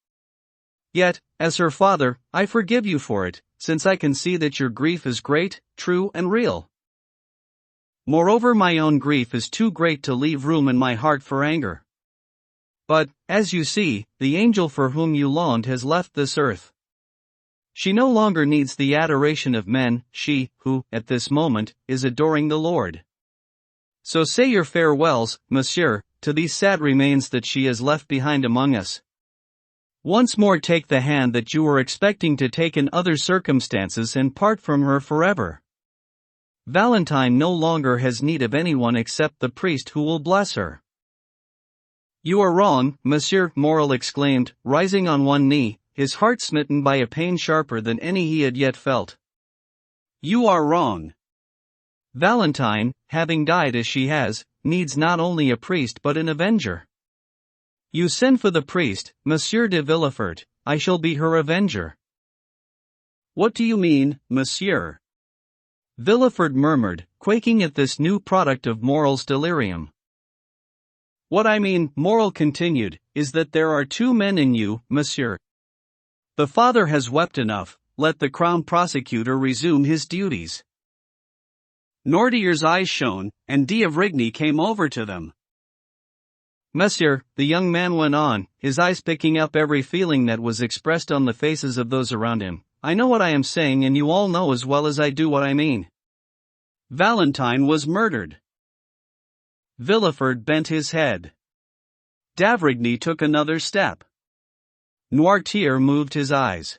Yet, as her father, I forgive you for it, since I can see that your grief is great, true and real. Moreover, my own grief is too great to leave room in my heart for anger. But, as you see, the angel for whom you longed has left this earth. She no longer needs the adoration of men, she, who, at this moment, is adoring the Lord. So say your farewells, monsieur, to these sad remains that she has left behind among us. Once more take the hand that you were expecting to take in other circumstances and part from her forever. Valentine no longer has need of anyone except the priest who will bless her. You are wrong, monsieur, Morel exclaimed, rising on one knee, his heart smitten by a pain sharper than any he had yet felt. You are wrong. Valentine, having died as she has, needs not only a priest but an avenger. You send for the priest, Monsieur de Villefort, I shall be her avenger. What do you mean, monsieur? Villefort murmured, quaking at this new product of Morel's delirium. What I mean, Morel continued, is that there are two men in you, monsieur. The father has wept enough, let the crown prosecutor resume his duties. Noirtier's eyes shone, and d'Avrigny came over to them. Monsieur, the young man went on, his eyes picking up every feeling that was expressed on the faces of those around him, I know what I am saying and you all know as well as I do what I mean. Valentine was murdered. Villefort bent his head. D'Avrigny took another step. Noirtier moved his eyes.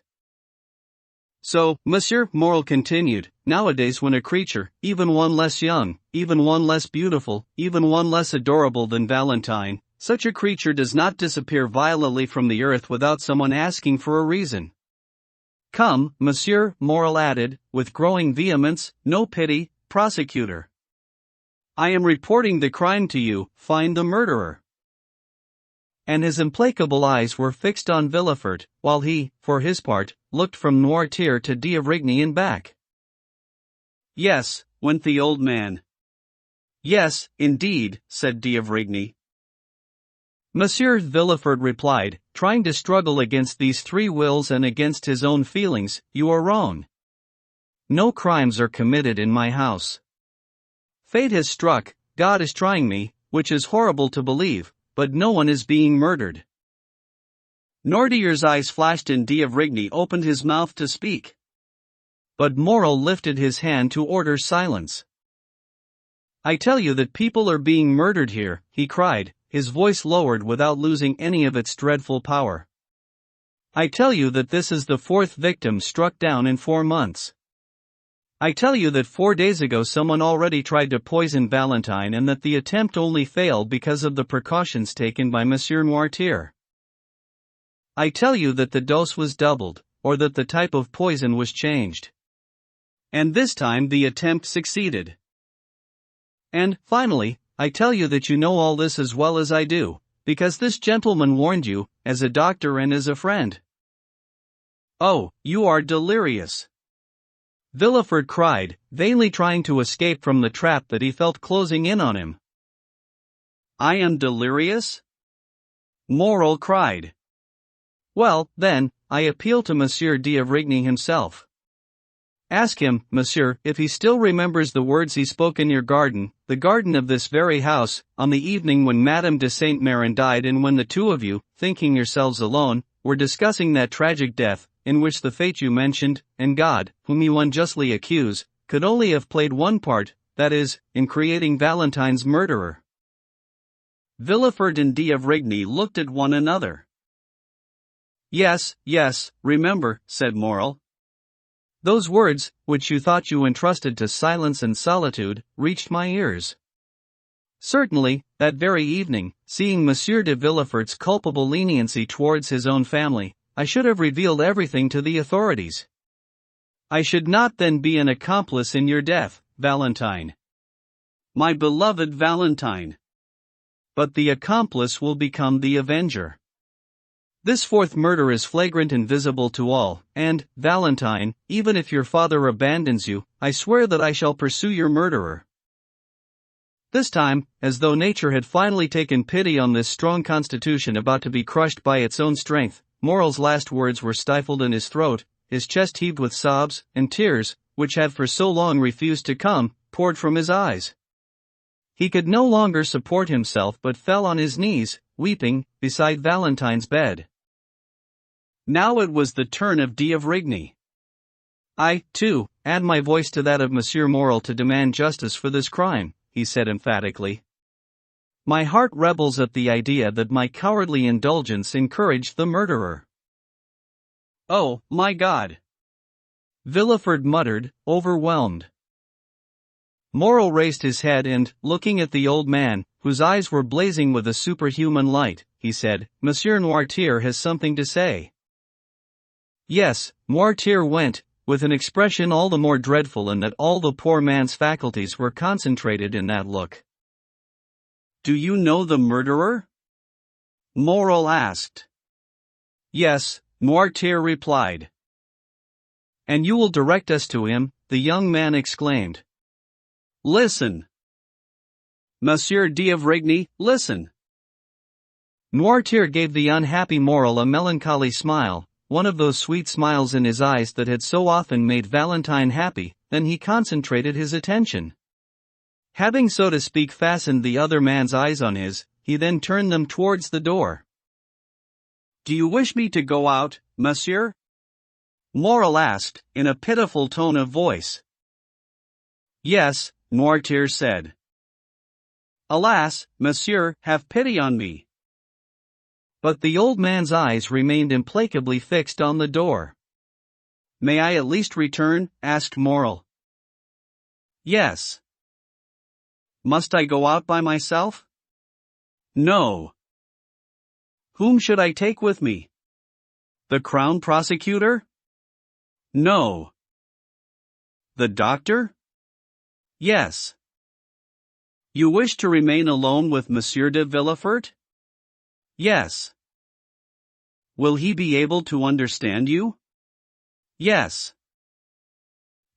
So, Monsieur, Morel continued, nowadays when a creature, even one less young, even one less beautiful, even one less adorable than Valentine, such a creature does not disappear violently from the earth without someone asking for a reason. Come, Monsieur, Morel added, with growing vehemence, no pity, prosecutor. I am reporting the crime to you, find the murderer. And his implacable eyes were fixed on Villefort, while he, for his part, looked from Noirtier to d'Avrigny and back. Yes, went the old man. Yes, indeed, said d'Avrigny. Monsieur Villefort replied, trying to struggle against these three wills and against his own feelings, you are wrong. No crimes are committed in my house. Fate has struck, God is trying me, which is horrible to believe, but no one is being murdered. Noirtier's eyes flashed and d'Avrigny opened his mouth to speak. But Morel lifted his hand to order silence. I tell you that people are being murdered here, he cried, his voice lowered without losing any of its dreadful power. I tell you that this is the fourth victim struck down in 4 months. I tell you that 4 days ago someone already tried to poison Valentine and that the attempt only failed because of the precautions taken by Monsieur Noirtier. I tell you that the dose was doubled, or that the type of poison was changed. And this time the attempt succeeded. And, finally, I tell you that you know all this as well as I do, because this gentleman warned you, as a doctor and as a friend. Oh, you are delirious. Villefort cried, vainly trying to escape from the trap that he felt closing in on him. I am delirious? Morel cried. Well, then, I appeal to Monsieur d'Avrigny himself. Ask him, monsieur, if he still remembers the words he spoke in your garden, the garden of this very house, on the evening when Madame de Saint-Méran died and when the two of you, thinking yourselves alone, were discussing that tragic death, in which the fate you mentioned, and God, whom you unjustly accuse, could only have played one part, that is, in creating Valentine's murderer. Villefort and d'Avrigny looked at one another. Yes, remember, said Morel. Those words, which you thought you entrusted to silence and solitude, reached my ears. Certainly, that very evening, seeing Monsieur de Villefort's culpable leniency towards his own family, I should have revealed everything to the authorities. I should not then be an accomplice in your death, Valentine. My beloved Valentine. But the accomplice will become the avenger. This fourth murder is flagrant and visible to all, and, Valentine, even if your father abandons you, I swear that I shall pursue your murderer. This time, as though nature had finally taken pity on this strong constitution about to be crushed by its own strength, Morel's last words were stifled in his throat, his chest heaved with sobs, and tears, which had for so long refused to come, poured from his eyes. He could no longer support himself but fell on his knees, weeping, beside Valentine's bed. Now it was the turn of d'Avrigny. I, too, add my voice to that of Monsieur Morel to demand justice for this crime, he said emphatically. My heart rebels at the idea that my cowardly indulgence encouraged the murderer. Oh, my God! Villefort muttered, overwhelmed. Morel raised his head and, looking at the old man, whose eyes were blazing with a superhuman light, he said, Monsieur Noirtier has something to say. Yes, Noirtier went, with an expression all the more dreadful in that all the poor man's faculties were concentrated in that look. Do you know the murderer? Morel asked. Yes, Noirtier replied. And you will direct us to him, the young man exclaimed. Listen. Monsieur d'Avrigny, listen. Noirtier gave the unhappy Morel a melancholy smile, one of those sweet smiles in his eyes that had so often made Valentine happy. Then he concentrated his attention. Having so to speak fastened the other man's eyes on his, he then turned them towards the door. Do you wish me to go out, monsieur? Morel asked, in a pitiful tone of voice. Yes, Noirtier said. Alas, monsieur, have pity on me. But the old man's eyes remained implacably fixed on the door. May I at least return? Asked Morel. Yes. Must I go out by myself? No. Whom should I take with me? The Crown Prosecutor? No. The doctor? Yes. You wish to remain alone with Monsieur de Villefort? Yes. Will he be able to understand you? Yes.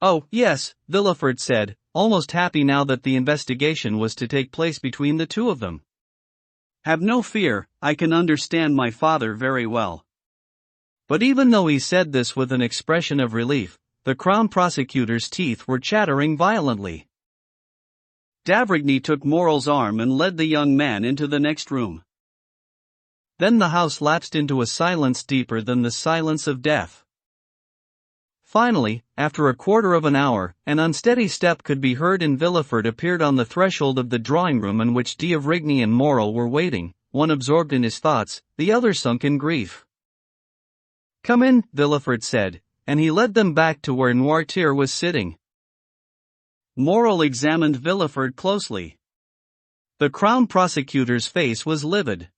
Oh, yes, Villefort said, almost happy now that the investigation was to take place between the two of them. Have no fear, I can understand my father very well. But even though he said this with an expression of relief, the Crown Prosecutor's teeth were chattering violently. d'Avrigny took Morel's arm and led the young man into the next room. Then the house lapsed into a silence deeper than the silence of death. Finally, after a quarter of an hour, an unsteady step could be heard and Villefort appeared on the threshold of the drawing-room in which d'Avrigny and Morel were waiting, one absorbed in his thoughts, the other sunk in grief. Come in, Villefort said, and he led them back to where Noirtier was sitting. Morel examined Villefort closely. The Crown Prosecutor's face was livid.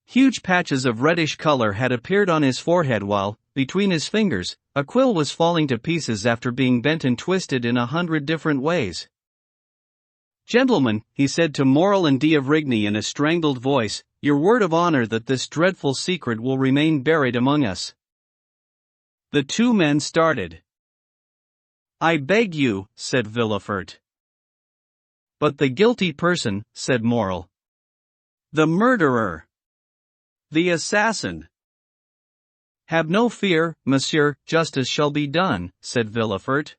Huge patches of reddish color had appeared on his forehead while, between his fingers, a quill was falling to pieces after being bent and twisted in 100 different ways. Gentlemen, he said to Morel and d'Avrigny in a strangled voice, your word of honor that this dreadful secret will remain buried among us. The two men started. I beg you, said Villefort. But the guilty person, said Morel. The murderer. The assassin. Have no fear, monsieur, justice shall be done, said Villefort.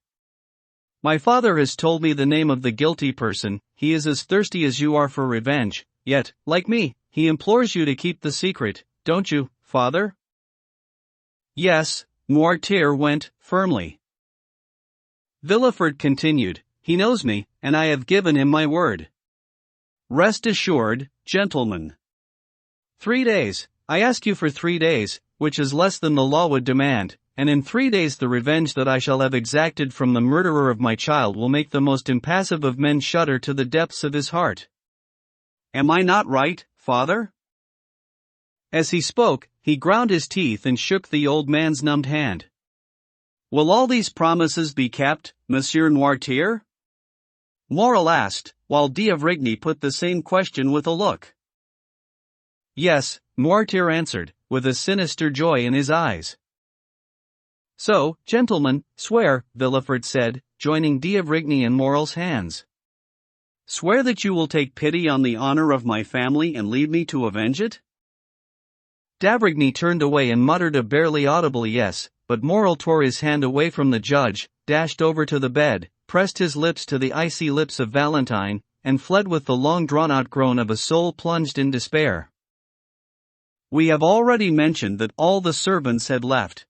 My father has told me the name of the guilty person, he is as thirsty as you are for revenge, yet, like me, he implores you to keep the secret, don't you, father? Yes, Noirtier went, firmly. Villefort continued, he knows me, and I have given him my word. Rest assured, gentlemen. 3 days, I ask you for 3 days, which is less than the law would demand, and in 3 days the revenge that I shall have exacted from the murderer of my child will make the most impassive of men shudder to the depths of his heart. Am I not right, father? As he spoke, he ground his teeth and shook the old man's numbed hand. Will all these promises be kept, Monsieur Noirtier? Morel asked, while d'Avrigny put the same question with a look. Yes, Noirtier answered, with a sinister joy in his eyes. So, gentlemen, swear, Villefort said, joining d'Avrigny and Morel's hands. Swear that you will take pity on the honor of my family and leave me to avenge it? d'Avrigny turned away and muttered a barely audible yes, but Morel tore his hand away from the judge, dashed over to the bed, pressed his lips to the icy lips of Valentine, and fled with the long drawn-out groan of a soul plunged in despair. We have already mentioned that all the servants had left.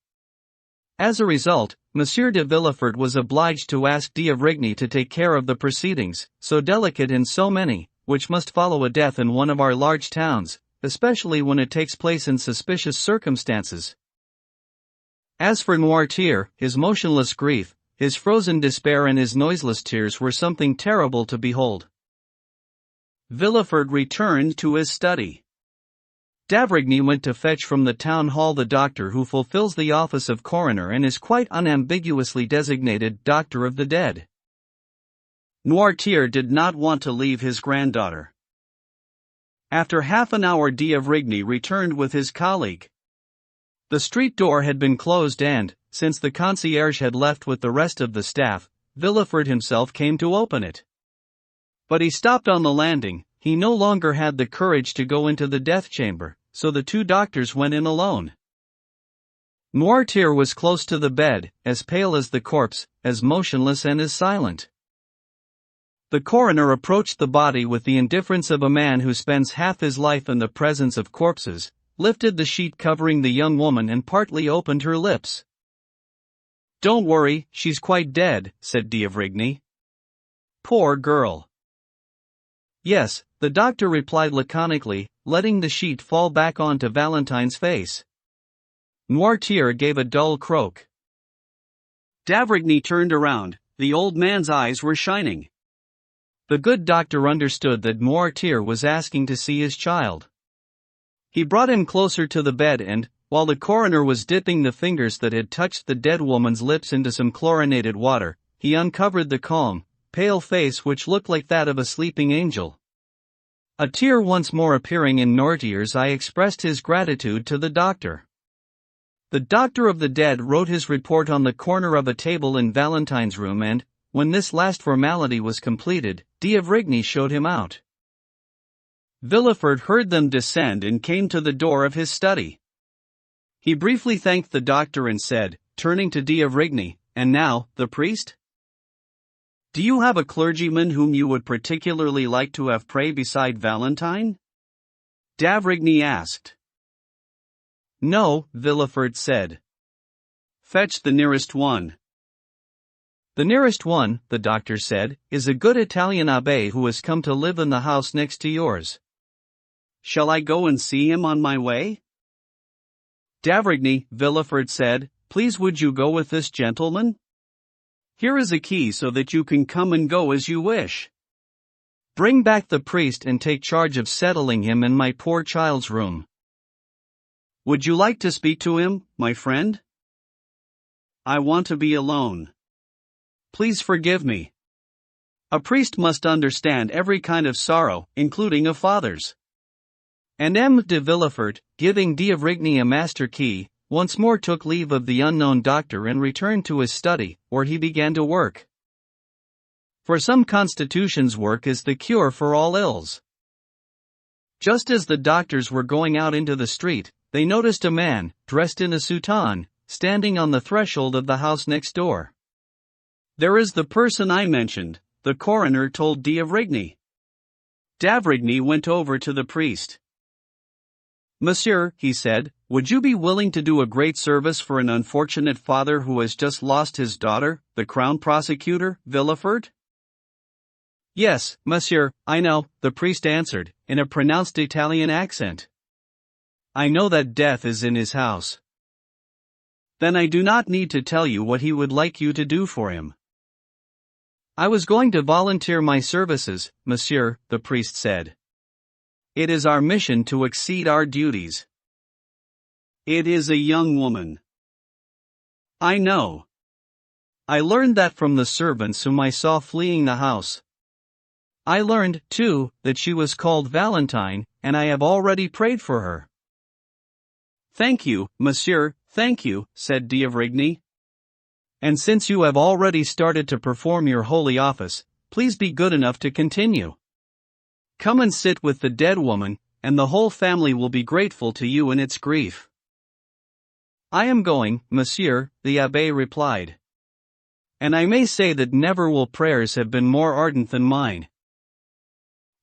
As a result, Monsieur de Villefort was obliged to ask d'Avrigny to take care of the proceedings, so delicate and so many, which must follow a death in one of our large towns, especially when it takes place in suspicious circumstances. As for Noirtier, his motionless grief, his frozen despair and his noiseless tears were something terrible to behold. Villefort returned to his study. d'Avrigny went to fetch from the town hall the doctor who fulfills the office of coroner and is quite unambiguously designated Doctor of the Dead. Noirtier did not want to leave his granddaughter. After half an hour d'Avrigny returned with his colleague. The street door had been closed and, since the concierge had left with the rest of the staff, Villefort himself came to open it. But he stopped on the landing. He no longer had the courage to go into the death chamber, so the two doctors went in alone. Noirtier was close to the bed, as pale as the corpse, as motionless and as silent. The coroner approached the body with the indifference of a man who spends half his life in the presence of corpses, lifted the sheet covering the young woman and partly opened her lips. "Don't worry, she's quite dead," said d'Avrigny. "Poor girl." "Yes," the doctor replied laconically, letting the sheet fall back onto Valentine's face. Noirtier gave a dull croak. d'Avrigny turned around. The old man's eyes were shining. The good doctor understood that Noirtier was asking to see his child. He brought him closer to the bed and, while the coroner was dipping the fingers that had touched the dead woman's lips into some chlorinated water, he uncovered the calm, pale face which looked like that of a sleeping angel. A tear once more appearing in Noirtier's eye expressed his gratitude to the doctor. The Doctor of the Dead wrote his report on the corner of a table in Valentine's room and, when this last formality was completed, d'Avrigny showed him out. Villefort heard them descend and came to the door of his study. He briefly thanked the doctor and said, turning to d'Avrigny, "And now, the priest? Do you have a clergyman whom you would particularly like to have pray beside Valentine?" d'Avrigny asked. "No," Villefort said. "Fetch the nearest one." "The nearest one," the doctor said, "is a good Italian abbé who has come to live in the house next to yours." "Shall I go and see him on my way?" "d'Avrigny," Villefort said, "please would you go with this gentleman? Here is a key so that you can come and go as you wish. Bring back the priest and take charge of settling him in my poor child's room." "Would you like to speak to him, my friend?" "I want to be alone. Please forgive me. A priest must understand every kind of sorrow, including a father's." And M. de Villefort, giving d'Avrigny a master key, once more took leave of the unknown doctor and returned to his study, where he began to work. For some constitutions work is the cure for all ills. Just as the doctors were going out into the street, they noticed a man, dressed in a soutane, standing on the threshold of the house next door. "There is the person I mentioned," the coroner told d'Avrigny. d'Avrigny went over to the priest. "Monsieur," he said, "would you be willing to do a great service for an unfortunate father who has just lost his daughter, the crown prosecutor, Villefort?" "Yes, monsieur, I know," the priest answered, in a pronounced Italian accent. "I know that death is in his house." "Then I do not need to tell you what he would like you to do for him." "I was going to volunteer my services, monsieur," the priest said. "It is our mission to exceed our duties." "It is a young woman." "I know. I learned that from the servants whom I saw fleeing the house. I learned, too, that she was called Valentine, and I have already prayed for her." "Thank you, monsieur, thank you," said d'Avrigny. "And since you have already started to perform your holy office, please be good enough to continue. Come and sit with the dead woman, and the whole family will be grateful to you in its grief." "I am going, monsieur," the abbé replied. "And I may say that never will prayers have been more ardent than mine."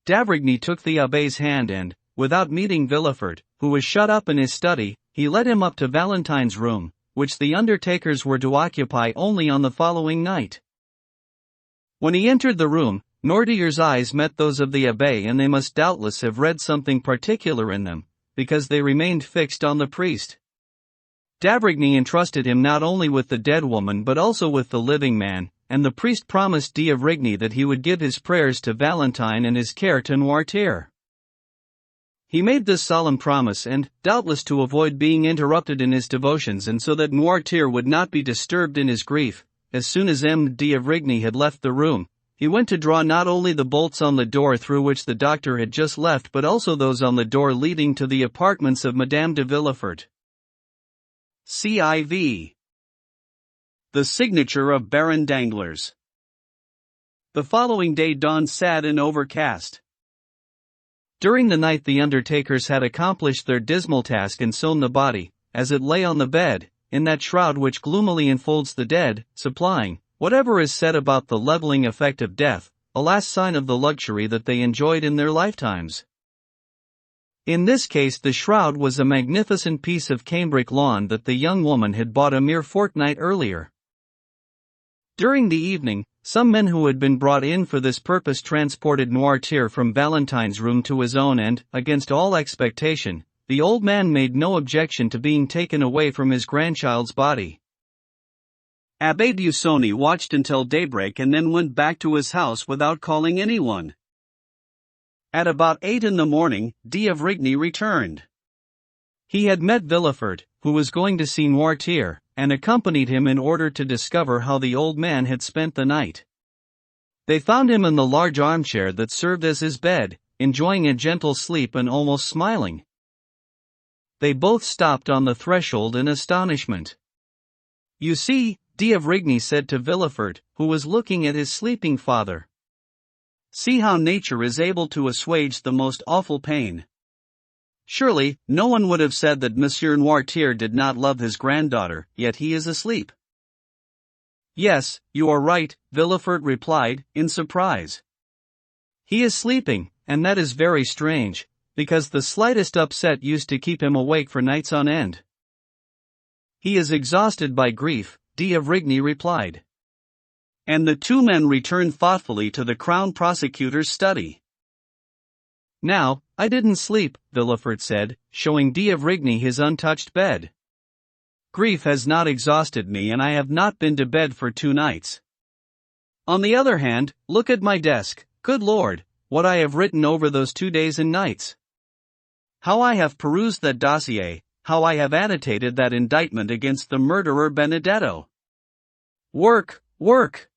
d'Avrigny took the abbé's hand and, without meeting Villefort, who was shut up in his study, he led him up to Valentine's room, which the undertakers were to occupy only on the following night. When he entered the room, Noirtier's eyes met those of the abbé, and they must doubtless have read something particular in them, because they remained fixed on the priest. D'Avrigny entrusted him not only with the dead woman but also with the living man, and the priest promised d'Avrigny that he would give his prayers to Valentine and his care to Noirtier. He made this solemn promise, and, doubtless to avoid being interrupted in his devotions and so that Noirtier would not be disturbed in his grief, as soon as M. d'Avrigny had left the room, he went to draw not only the bolts on the door through which the doctor had just left but also those on the door leading to the apartments of Madame de Villefort. CIV. The signature of Baron Danglars. The following day dawned sad and overcast. During the night the undertakers had accomplished their dismal task and sewn the body, as it lay on the bed, in that shroud which gloomily enfolds the dead, supplying, whatever is said about the leveling effect of death, a last sign of the luxury that they enjoyed in their lifetimes. In this case the shroud was a magnificent piece of cambric lawn that the young woman had bought a mere fortnight earlier. During the evening, some men who had been brought in for this purpose transported Noirtier from Valentine's room to his own, and, against all expectation, the old man made no objection to being taken away from his grandchild's body. Abbé Busoni watched until daybreak and then went back to his house without calling anyone. At about 8 in the morning, d'Avrigny returned. He had met Villefort, who was going to see Noirtier, and accompanied him in order to discover how the old man had spent the night. They found him in the large armchair that served as his bed, enjoying a gentle sleep and almost smiling. They both stopped on the threshold in astonishment. "You see," d'Avrigny said to Villefort, who was looking at his sleeping father. "See how nature is able to assuage the most awful pain. Surely, no one would have said that Monsieur Noirtier did not love his granddaughter, yet he is asleep." "Yes, you are right," Villefort replied, in surprise. "He is sleeping, and that is very strange, because the slightest upset used to keep him awake for nights on end." "He is exhausted by grief," d'Avrigny replied. And the two men returned thoughtfully to the Crown Prosecutor's study. "Now, I didn't sleep," Villefort said, showing d'Avrigny his untouched bed. "Grief has not exhausted me and I have not been to bed for 2 nights. On the other hand, look at my desk. Good Lord, what I have written over those 2 days and nights! How I have perused that dossier, how I have annotated that indictment against the murderer Benedetto! Work, work!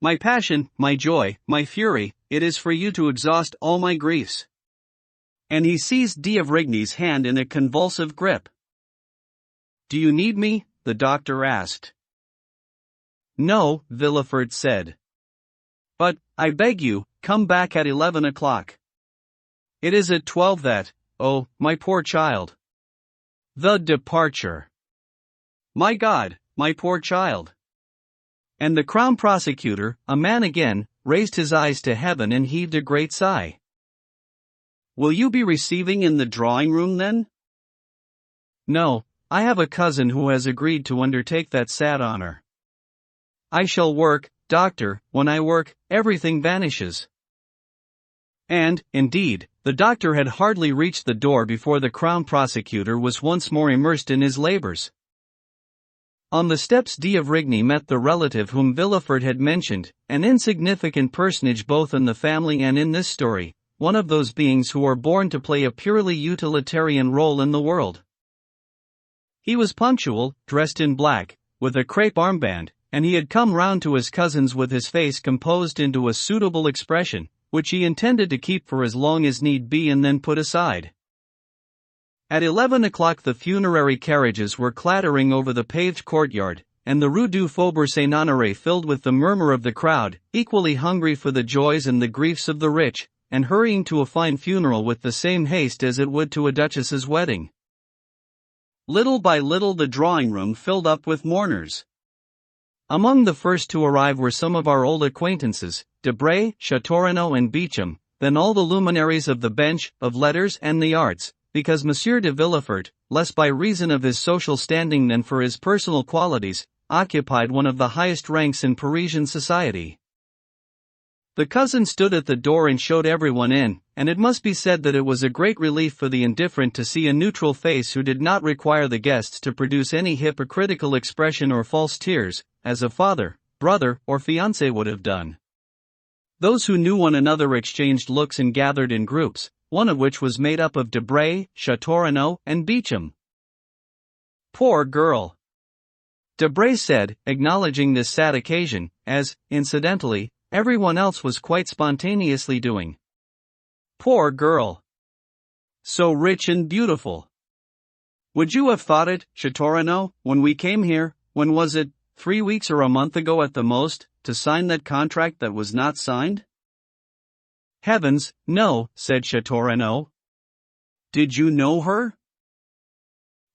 My passion, my joy, my fury, it is for you to exhaust all my griefs." And he seized d'Avrigny's hand in a convulsive grip. "Do you need me?" the doctor asked. "No," Villefort said. "But, I beg you, come back at 11 o'clock. It is at 12 that, oh, my poor child. The departure. My God, my poor child." And the Crown Prosecutor, a man again, raised his eyes to heaven and heaved a great sigh. "Will you be receiving in the drawing-room then?" "No, I have a cousin who has agreed to undertake that sad honor. I shall work, doctor. When I work, everything vanishes." And, indeed, the doctor had hardly reached the door before the Crown Prosecutor was once more immersed in his labors. On the steps d'Avrigny met the relative whom Villefort had mentioned, an insignificant personage both in the family and in this story, one of those beings who are born to play a purely utilitarian role in the world. He was punctual, dressed in black, with a crepe armband, and he had come round to his cousin's with his face composed into a suitable expression, which he intended to keep for as long as need be and then put aside. At 11 o'clock the funerary carriages were clattering over the paved courtyard, and the Rue du Faubourg Saint-Honoré filled with the murmur of the crowd, equally hungry for the joys and the griefs of the rich, and hurrying to a fine funeral with the same haste as it would to a duchess's wedding. Little by little the drawing-room filled up with mourners. Among the first to arrive were some of our old acquaintances, Debray, Châteaurenaud and Beauchamp, then all the luminaries of the bench, of letters and the arts, because Monsieur de Villefort, less by reason of his social standing than for his personal qualities, occupied one of the highest ranks in Parisian society. The cousin stood at the door and showed everyone in, and it must be said that it was a great relief for the indifferent to see a neutral face who did not require the guests to produce any hypocritical expression or false tears, as a father, brother, or fiancé would have done. Those who knew one another exchanged looks and gathered in groups, one of which was made up of Debray, Châteaurenaud, and Beauchamp. "Poor girl," Debray said, acknowledging this sad occasion, as, incidentally, everyone else was quite spontaneously doing. "Poor girl. So rich and beautiful. Would you have thought it, Châteaurenaud, when we came here, when was it, 3 weeks or a month ago at the most, to sign that contract that was not signed?" "Heavens, no," said Châteaurenaud. "Did you know her?"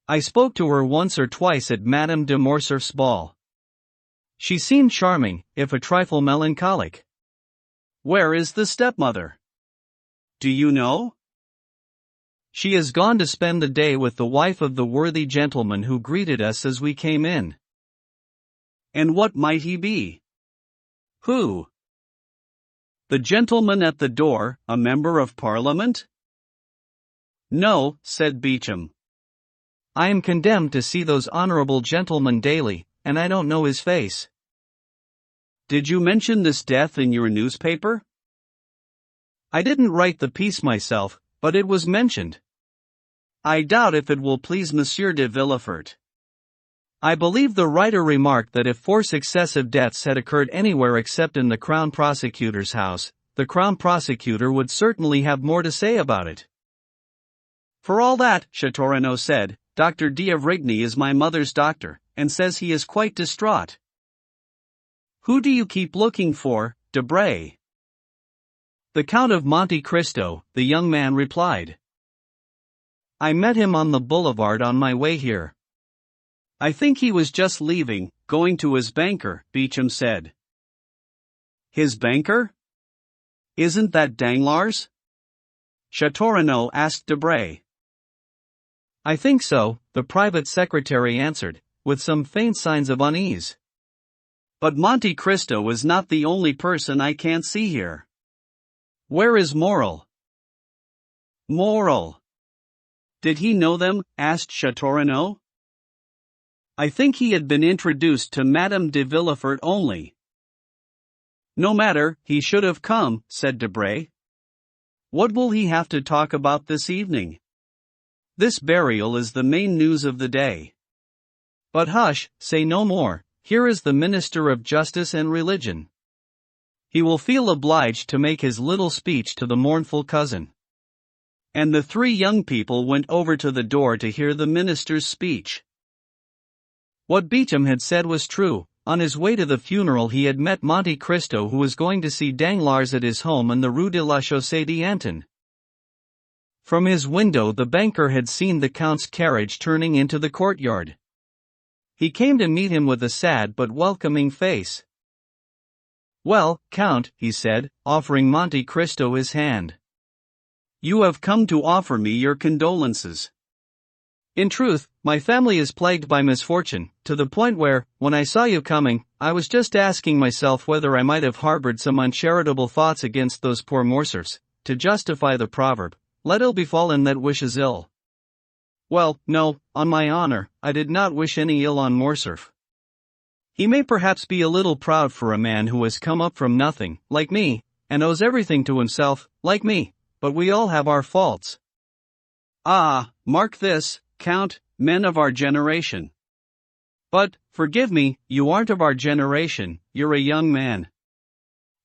"I spoke to her once or twice at Madame de Morcerf's ball. She seemed charming, if a trifle melancholic." "Where is the stepmother? Do you know?" "She has gone to spend the day with the wife of the worthy gentleman who greeted us as we came in." "And what might he be?" "Who?" "The gentleman at the door, a member of Parliament?" "No," said Beauchamp. "I am condemned to see those honorable gentlemen daily, and I don't know his face." "Did you mention this death in your newspaper?" "I didn't write the piece myself, but it was mentioned." "I doubt if it will please Monsieur de Villefort." "I believe the writer remarked that if 4 successive deaths had occurred anywhere except in the Crown Prosecutor's house, the Crown Prosecutor would certainly have more to say about it." "For all that," Châteaurenaud said, "Dr. d'Avrigny is my mother's doctor, and says he is quite distraught." "Who do you keep looking for, Debray?" "The Count of Monte Cristo," the young man replied. "I met him on the boulevard on my way here." "I think he was just leaving, going to his banker," Beauchamp said. "His banker? Isn't that Danglars?" Châteaurenaud asked Debray. "I think so," the private secretary answered, with some faint signs of unease. "But Monte Cristo is not the only person I can't see here." "Where is Morel?" "Morel? Did he know them?" asked Châteaurenaud. "I think he had been introduced to Madame de Villefort only." "No matter, he should have come," said Debray. "What will he have to talk about this evening? This burial is the main news of the day." "But hush, say no more, here is the Minister of Justice and Religion. He will feel obliged to make his little speech to the mournful cousin." And the 3 young people went over to the door to hear the minister's speech. What Beauchamp had said was true. On his way to the funeral he had met Monte Cristo, who was going to see Danglars at his home in the Rue de la Chaussée d'Antin. From his window the banker had seen the Count's carriage turning into the courtyard. He came to meet him with a sad but welcoming face. "Well, Count," he said, offering Monte Cristo his hand. "You have come to offer me your condolences." "In truth, my family is plagued by misfortune, to the point where, when I saw you coming, I was just asking myself whether I might have harbored some uncharitable thoughts against those poor Morcerfs, to justify the proverb, 'Let ill befall him that wishes ill.' Well, no, on my honor, I did not wish any ill on Morcerf. He may perhaps be a little proud for a man who has come up from nothing, like me, and owes everything to himself, like me, but we all have our faults. Ah, mark this, Count, men of our generation. But, forgive me, you aren't of our generation, you're a young man.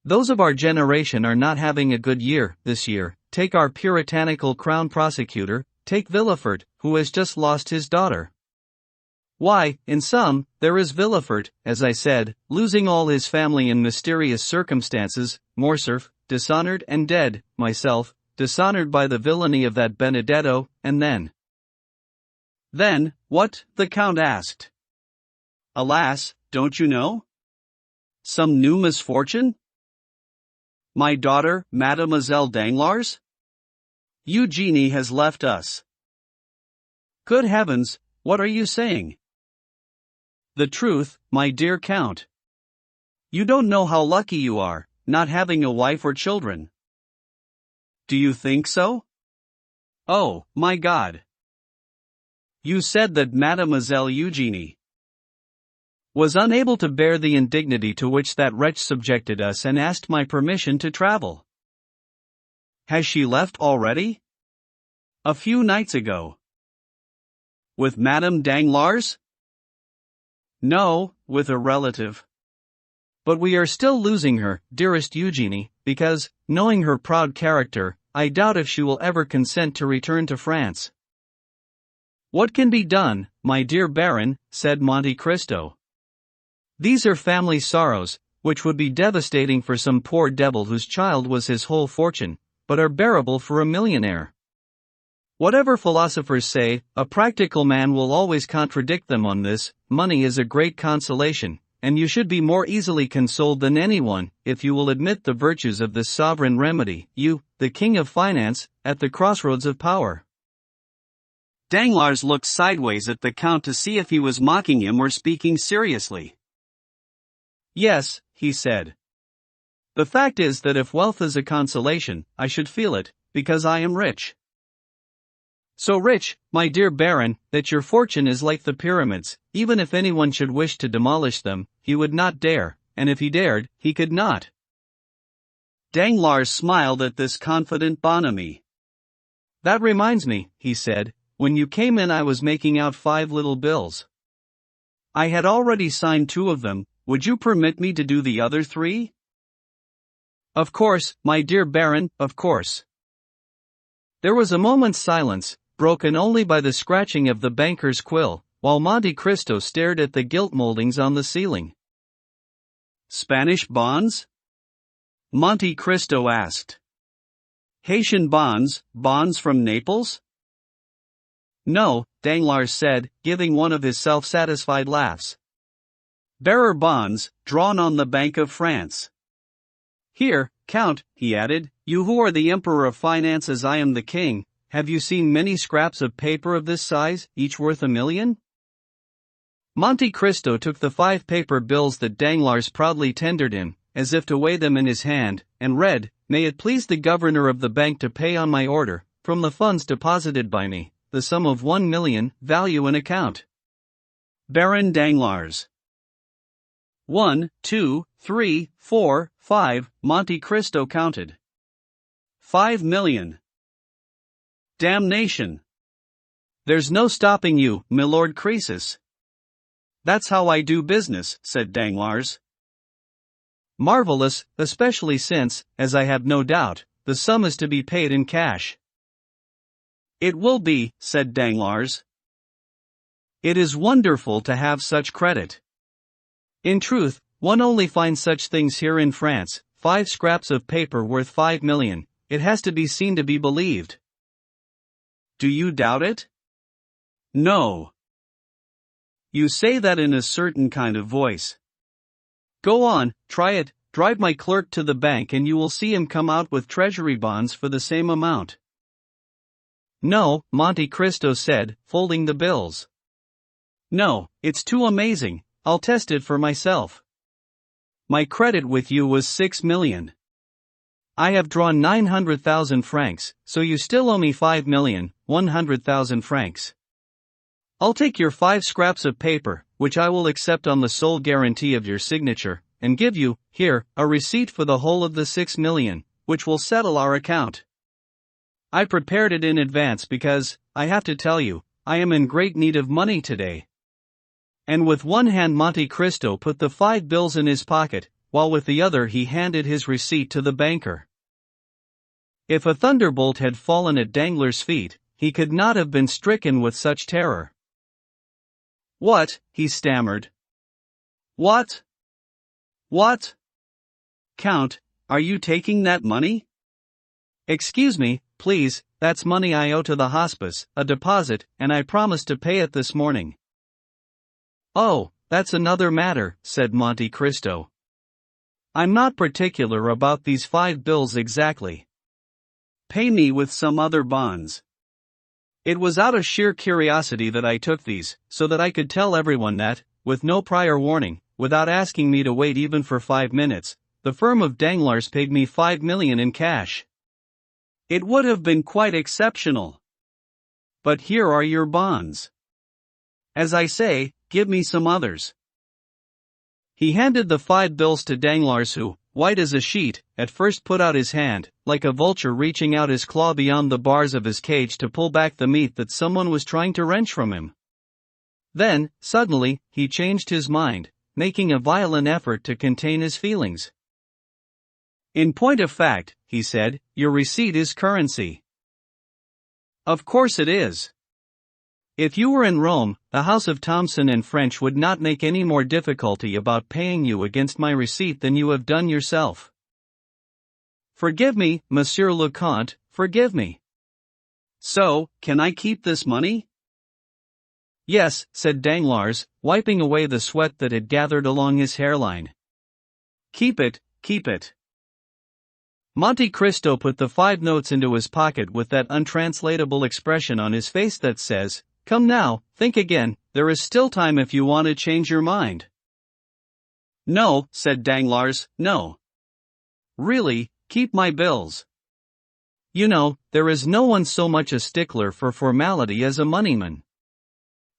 Those of our generation are not having a good year, this year. Take our puritanical Crown Prosecutor, take Villefort, who has just lost his daughter. Why, in sum, there is Villefort, as I said, losing all his family in mysterious circumstances, Morcerf, dishonored and dead, myself, dishonored by the villainy of that Benedetto, and then. Then, what? The Count asked. Alas, don't you know? Some new misfortune? My daughter, Mademoiselle Danglars? Eugenie has left us. Good heavens, what are you saying? The truth, my dear Count. You don't know how lucky you are, not having a wife or children. Do you think so? Oh, my God. You said that Mademoiselle Eugenie was unable to bear the indignity to which that wretch subjected us and asked my permission to travel. Has she left already? A few nights ago. With Madame Danglars? No, with a relative. But we are still losing her, dearest Eugenie, because, knowing her proud character, I doubt if she will ever consent to return to France. What can be done, my dear Baron, said Monte Cristo. These are family sorrows, which would be devastating for some poor devil whose child was his whole fortune, but are bearable for a millionaire. Whatever philosophers say, a practical man will always contradict them on this. Money is a great consolation, and you should be more easily consoled than anyone, if you will admit the virtues of this sovereign remedy, you, the king of finance, at the crossroads of power. Danglars looked sideways at the Count to see if he was mocking him or speaking seriously. Yes, he said. The fact is that if wealth is a consolation, I should feel it, because I am rich. So rich, my dear Baron, that your fortune is like the pyramids. Even if anyone should wish to demolish them, he would not dare, and if he dared, he could not. Danglars smiled at this confident bonhomie. That reminds me, he said, when you came in I was making out 5 little bills. I had already signed 2 of them. Would you permit me to do the other 3? Of course, my dear Baron, of course. There was a moment's silence, broken only by the scratching of the banker's quill, while Monte Cristo stared at the gilt moldings on the ceiling. Spanish bonds? Monte Cristo asked. Haitian bonds, bonds from Naples? No, Danglars said, giving one of his self-satisfied laughs. Bearer bonds, drawn on the Bank of France. Here, Count, he added, you who are the emperor of finance as I am the king, have you seen many scraps of paper of this size, each worth $1 million? Monte Cristo took the 5 paper bills that Danglars proudly tendered him, as if to weigh them in his hand, and read, May it please the governor of the bank to pay on my order, from the funds deposited by me, the sum of 1 million, value in account. Baron Danglars. 1, 2, 3, 4, 5, Monte Cristo counted. 5 million. Damnation. There's no stopping you, milord Croesus. That's how I do business, said Danglars. Marvelous, especially since, as I have no doubt, the sum is to be paid in cash. It will be, said Danglars. It is wonderful to have such credit. In truth, one only finds such things here in France, 5 scraps of paper worth 5 million, it has to be seen to be believed. Do you doubt it? No. You say that in a certain kind of voice. Go on, try it, drive my clerk to the bank and you will see him come out with treasury bonds for the same amount. No, Monte Cristo said, folding the bills. No, it's too amazing, I'll test it for myself. My credit with you was 6 million. I have drawn 900,000 francs, so you still owe me 5,100,000 francs. I'll take your 5 scraps of paper, which I will accept on the sole guarantee of your signature, and give you, here, a receipt for the whole of the 6 million, which will settle our account. I prepared it in advance because, I have to tell you, I am in great need of money today. And with one hand Monte Cristo put the 5 bills in his pocket, while with the other he handed his receipt to the banker. If a thunderbolt had fallen at Danglars' feet, he could not have been stricken with such terror. What? He stammered. What? What? Count, are you taking that money? Excuse me, please, that's money I owe to the hospice, a deposit, and I promised to pay it this morning. Oh, that's another matter, said Monte Cristo. I'm not particular about these 5 bills exactly. Pay me with some other bonds. It was out of sheer curiosity that I took these, so that I could tell everyone that, with no prior warning, without asking me to wait even for 5 minutes, the firm of Danglars paid me 5 million in cash. It would have been quite exceptional. But here are your bonds. As I say, give me some others. He handed the 5 bills to Danglars, who, white as a sheet, at first put out his hand, like a vulture reaching out his claw beyond the bars of his cage to pull back the meat that someone was trying to wrench from him. Then, suddenly, he changed his mind, making a violent effort to contain his feelings. In point of fact, he said, your receipt is currency. Of course it is. If you were in Rome, the house of Thomson and French would not make any more difficulty about paying you against my receipt than you have done yourself. Forgive me, Monsieur le Comte, forgive me. So, can I keep this money? Yes, said Danglars, wiping away the sweat that had gathered along his hairline. Keep it, keep it. Monte Cristo put the 5 notes into his pocket with that untranslatable expression on his face that says, "Come now, think again, there is still time if you want to change your mind." No, said Danglars, no. Really, keep my bills. You know, there is no one so much a stickler for formality as a moneyman.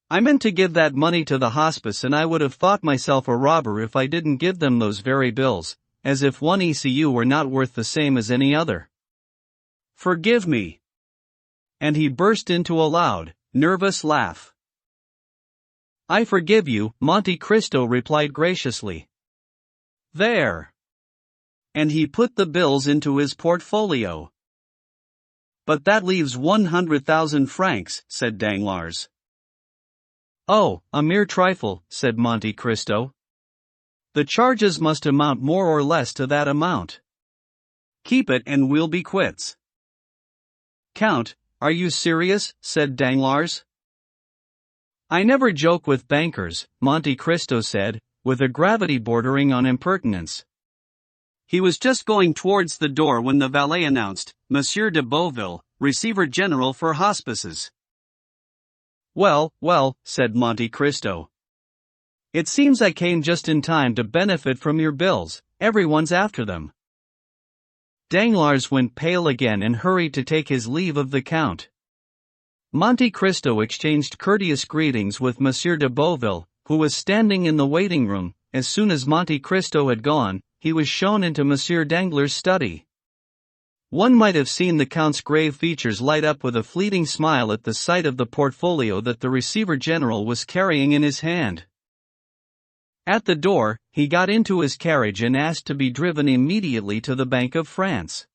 I meant to give that money to the hospice, and I would have thought myself a robber if I didn't give them those very bills, as if one ECU were not worth the same as any other. Forgive me. And he burst into a loud, nervous laugh. I forgive you, Monte Cristo replied graciously. There. And he put the bills into his portfolio. But that leaves 100,000 francs, said Danglars. Oh, a mere trifle, said Monte Cristo. The charges must amount more or less to that amount. Keep it and we'll be quits. Count, are you serious? Said Danglars. I never joke with bankers, Monte Cristo said, with a gravity bordering on impertinence. He was just going towards the door when the valet announced, Monsieur de Beauville, Receiver General for Hospices. Well, well, said Monte Cristo. It seems I came just in time to benefit from your bills, everyone's after them. Danglars went pale again and hurried to take his leave of the Count. Monte Cristo exchanged courteous greetings with Monsieur de Beauville, who was standing in the waiting room. As soon as Monte Cristo had gone, he was shown into Monsieur Danglars' study. One might have seen the Count's grave features light up with a fleeting smile at the sight of the portfolio that the Receiver General was carrying in his hand. At the door, he got into his carriage and asked to be driven immediately to the Bank of France.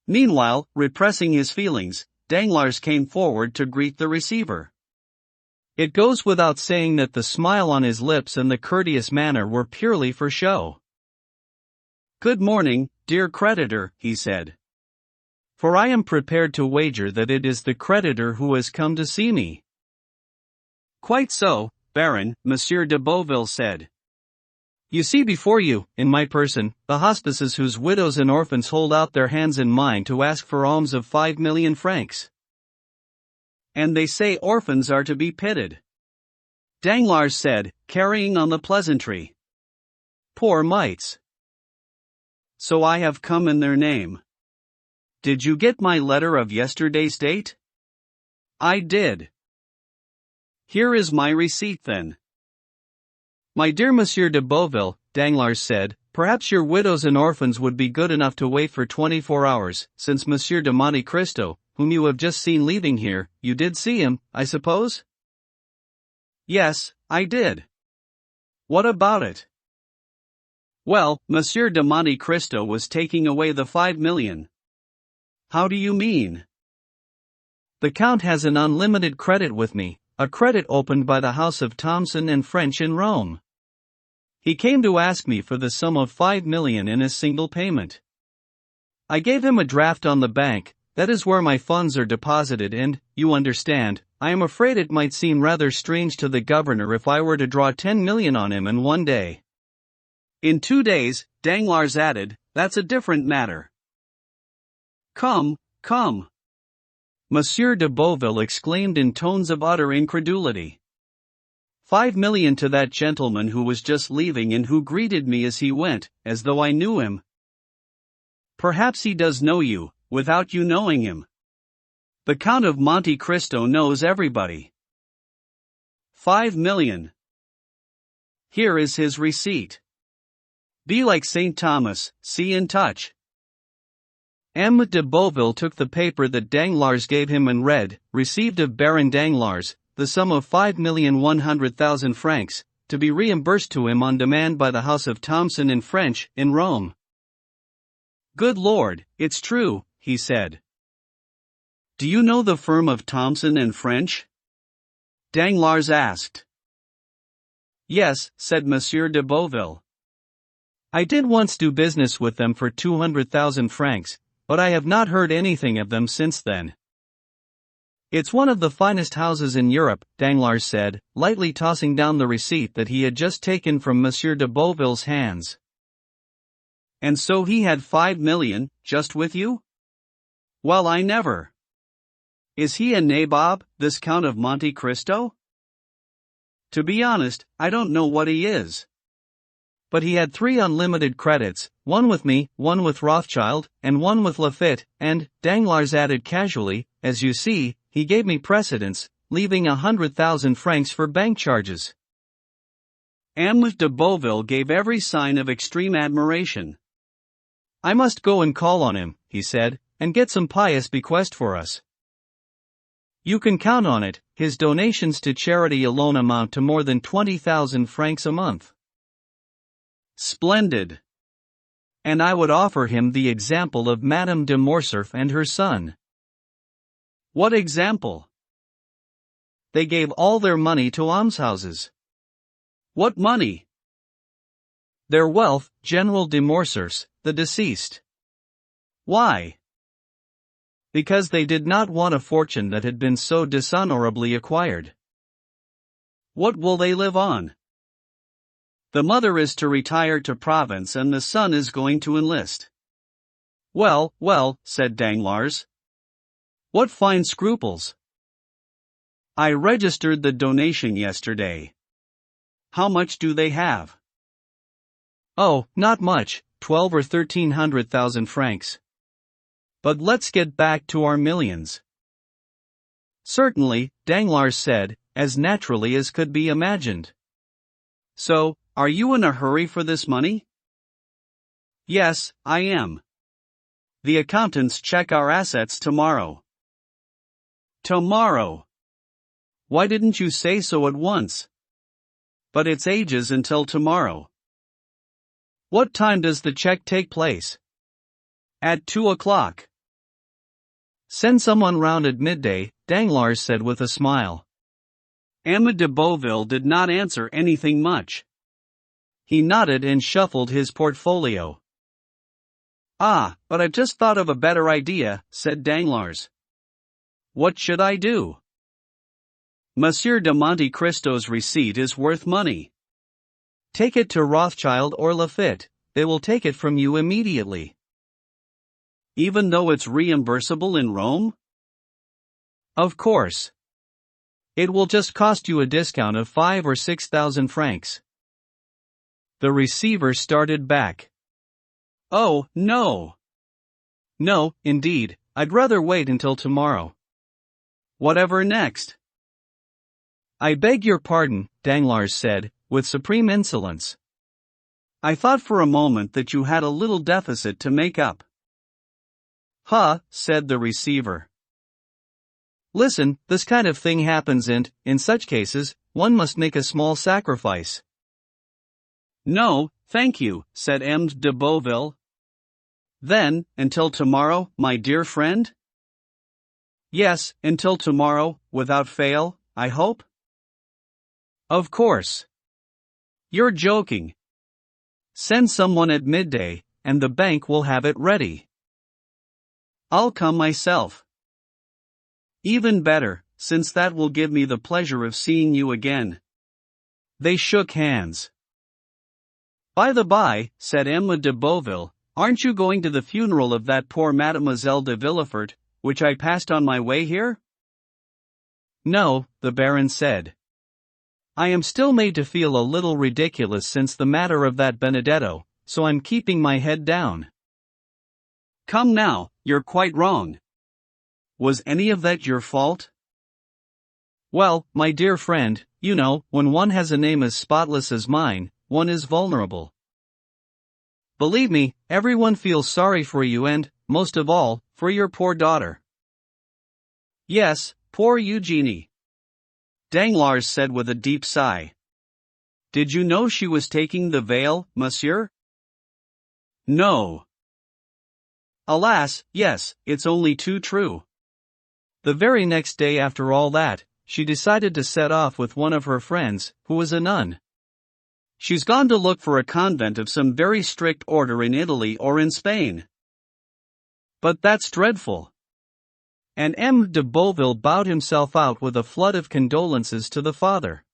Meanwhile, repressing his feelings, Danglars came forward to greet the receiver. It goes without saying that the smile on his lips and the courteous manner were purely for show. Good morning, dear creditor, he said. For I am prepared to wager that it is the creditor who has come to see me. Quite so, Baron, Monsieur de Beauville said. You see before you, in my person, the hospices whose widows and orphans hold out their hands in mine to ask for alms of 5 million francs. And they say orphans are to be pitied. Danglars said, carrying on the pleasantry. Poor mites. So I have come in their name. Did you get my letter of yesterday's date? I did. Here is my receipt then. My dear Monsieur de Beauville, Danglars said, perhaps your widows and orphans would be good enough to wait for 24 hours, since Monsieur de Monte Cristo, whom you have just seen leaving here, you did see him, I suppose? Yes, I did. What about it? Well, Monsieur de Monte Cristo was taking away the 5 million. How do you mean? The Count has an unlimited credit with me, a credit opened by the house of Thomson and French in Rome. He came to ask me for the sum of 5 million in a single payment. I gave him a draft on the bank, that is where my funds are deposited, and, you understand, I am afraid it might seem rather strange to the governor if I were to draw 10 million on him in one day. In 2 days, Danglars added, that's a different matter. Come, come. Monsieur de Beauville exclaimed in tones of utter incredulity. 5 million to that gentleman who was just leaving and who greeted me as he went, as though I knew him. Perhaps he does know you, without you knowing him. The Count of Monte Cristo knows everybody. 5 million. Here is his receipt. Be like St. Thomas, see and touch. M. de Beauville took the paper that Danglars gave him and read, received of Baron Danglars, the sum of 5,100,000 francs, to be reimbursed to him on demand by the house of Thomson and French, in Rome. Good Lord, it's true, he said. Do you know the firm of Thomson and French? Danglars asked. Yes, said Monsieur de Beauville. I did once do business with them for 200,000 francs, but I have not heard anything of them since then. It's one of the finest houses in Europe, Danglars said, lightly tossing down the receipt that he had just taken from Monsieur de Beauville's hands. And so he had 5 million, just with you? Well, I never. Is he a nabob, this Count of Monte Cristo? To be honest, I don't know what he is. But he had 3 unlimited credits, one with me, one with Rothschild, and one with Lafitte, and, Danglars added casually, as you see, he gave me precedence, leaving 100,000 francs for bank charges. M. de Beauville gave every sign of extreme admiration. I must go and call on him, he said, and get some pious bequest for us. You can count on it, his donations to charity alone amount to more than 20,000 francs a month. Splendid. And I would offer him the example of Madame de Morcerf and her son. What example? They gave all their money to almshouses. What money? Their wealth, General de Morcerf's, the deceased. Why? Because they did not want a fortune that had been so dishonorably acquired. What will they live on? The mother is to retire to Provence and the son is going to enlist. Well, well, said Danglars. What fine scruples! I registered the donation yesterday. How much do they have? Oh, not much, 12 or 1,300,000 francs. But let's get back to our millions. Certainly, Danglars said, as naturally as could be imagined. So, are you in a hurry for this money? Yes, I am. The accountants check our assets tomorrow. Tomorrow. Why didn't you say so at once? But it's ages until tomorrow. What time does the check take place? At 2 o'clock. Send someone round at midday, Danglars said with a smile. M. de Beauville did not answer anything much. He nodded and shuffled his portfolio. Ah, but I've just thought of a better idea, said Danglars. What should I do? Monsieur de Monte Cristo's receipt is worth money. Take it to Rothschild or Lafitte, they will take it from you immediately. Even though it's reimbursable in Rome? Of course. It will just cost you a discount of 5 or 6,000 francs. The receiver started back. Oh, no. No, indeed, I'd rather wait until tomorrow. Whatever next? I beg your pardon, Danglars said, with supreme insolence. I thought for a moment that you had a little deficit to make up. Huh, said the receiver. Listen, this kind of thing happens and, in such cases, one must make a small sacrifice. No, thank you, said M. de Beauville. Then, until tomorrow, my dear friend? Yes, until tomorrow, without fail, I hope? Of course. You're joking. Send someone at midday, and the bank will have it ready. I'll come myself. Even better, since that will give me the pleasure of seeing you again. They shook hands. By the by, said M. de Beauville, aren't you going to the funeral of that poor Mademoiselle de Villefort, which I passed on my way here? No, the Baron said. I am still made to feel a little ridiculous since the matter of that Benedetto, so I'm keeping my head down. Come now, you're quite wrong. Was any of that your fault? Well, my dear friend, you know, when one has a name as spotless as mine, one is vulnerable. Believe me, everyone feels sorry for you and, most of all, for your poor daughter. Yes, poor Eugenie. Danglars said with a deep sigh. Did you know she was taking the veil, monsieur? No. Alas, yes, it's only too true. The very next day after all that, she decided to set off with one of her friends, who was a nun. She's gone to look for a convent of some very strict order in Italy or in Spain. But that's dreadful. And M. de Beauville bowed himself out with a flood of condolences to the father.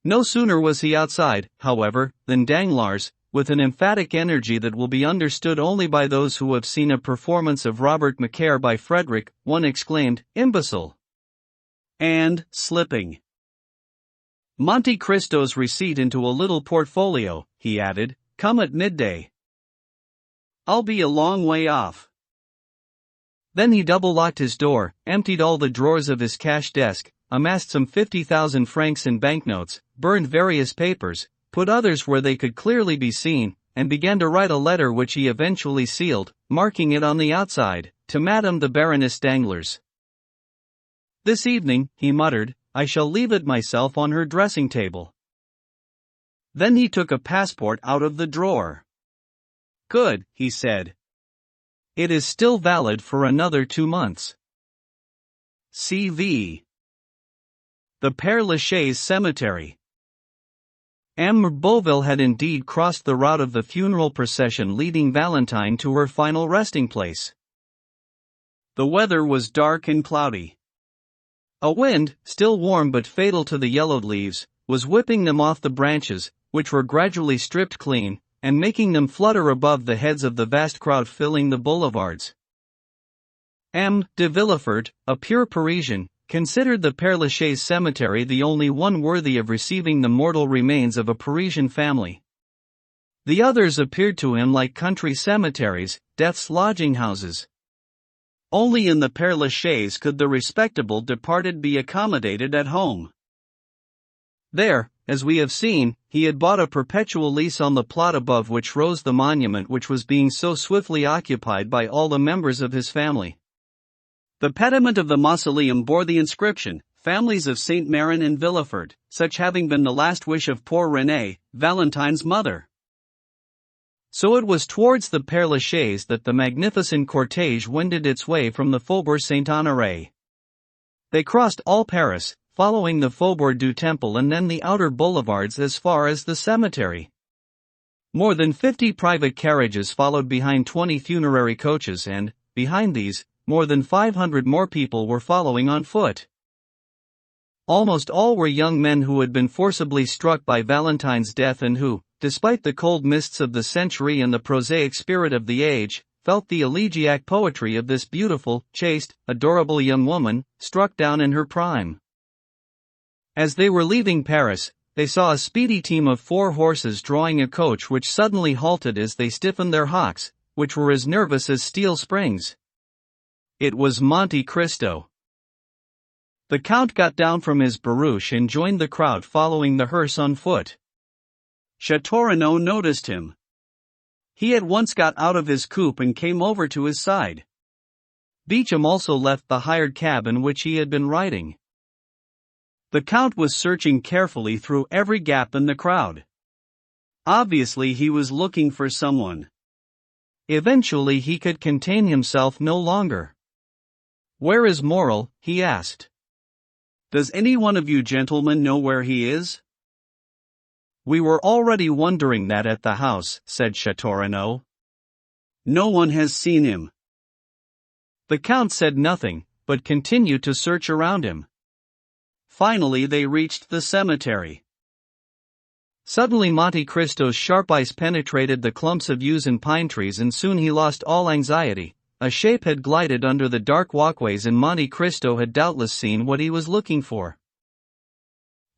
No sooner was he outside, however, than Danglars, with an emphatic energy that will be understood only by those who have seen a performance of Robert Macaire by Frederick, one exclaimed, "Imbecile!" And, slipping Monte Cristo's receipt into a little portfolio, he added, "Come at midday. I'll be a long way off." Then he double-locked his door, emptied all the drawers of his cash desk, amassed some 50,000 francs in banknotes, burned various papers, put others where they could clearly be seen, and began to write a letter which he eventually sealed, marking it on the outside, to Madame the Baroness Danglars. "This evening," he muttered, "I shall leave it myself on her dressing table." Then he took a passport out of the drawer. "Good," he said. "It is still valid for another 2 months." C.V. The Père Lachaise Cemetery. M. Beauville had indeed crossed the route of the funeral procession leading Valentine to her final resting place. The weather was dark and cloudy. A wind, still warm but fatal to the yellowed leaves, was whipping them off the branches, which were gradually stripped clean, and making them flutter above the heads of the vast crowd filling the boulevards. M. de Villefort, a pure Parisian, considered the Père Lachaise cemetery the only one worthy of receiving the mortal remains of a Parisian family. The others appeared to him like country cemeteries, death's lodging houses. Only in the Père Lachaise could the respectable departed be accommodated at home. There, as we have seen, he had bought a perpetual lease on the plot above which rose the monument which was being so swiftly occupied by all the members of his family. The pediment of the mausoleum bore the inscription, "Families of Saint Marin and Villefort," such having been the last wish of poor Renée, Valentine's mother. So it was towards the Père Lachaise that the magnificent cortege wended its way from the Faubourg Saint-Honoré. They crossed all Paris, following the Faubourg du Temple and then the outer boulevards as far as the cemetery. More than 50 private carriages followed behind 20 funerary coaches and, behind these, more than 500 more people were following on foot. Almost all were young men who had been forcibly struck by Valentine's death and who, despite the cold mists of the century and the prosaic spirit of the age, felt the elegiac poetry of this beautiful, chaste, adorable young woman, struck down in her prime. As they were leaving Paris, they saw a speedy team of 4 horses drawing a coach which suddenly halted as they stiffened their hocks, which were as nervous as steel springs. It was Monte Cristo. The Count got down from his barouche and joined the crowd following the hearse on foot. Chateau Renaud noticed him. He at once got out of his coupe and came over to his side. Beauchamp also left the hired cab in which he had been riding. The Count was searching carefully through every gap in the crowd. Obviously he was looking for someone. Eventually he could contain himself no longer. "Where is Morel?" he asked. "Does any one of you gentlemen know where he is?" "We were already wondering that at the house," said Chateau Renaud. "No one has seen him." The Count said nothing, but continued to search around him. Finally they reached the cemetery. Suddenly Monte Cristo's sharp eyes penetrated the clumps of yews and pine trees and soon he lost all anxiety, a shape had glided under the dark walkways and Monte Cristo had doubtless seen what he was looking for.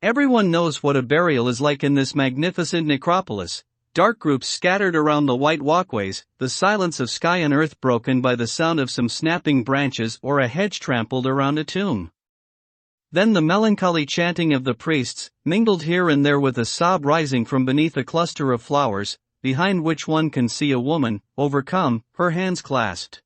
Everyone knows what a burial is like in this magnificent necropolis. Dark groups scattered around the white walkways, the silence of sky and earth broken by the sound of some snapping branches or a hedge trampled around a tomb. Then the melancholy chanting of the priests, mingled here and there with a sob rising from beneath a cluster of flowers, behind which one can see a woman, overcome, her hands clasped.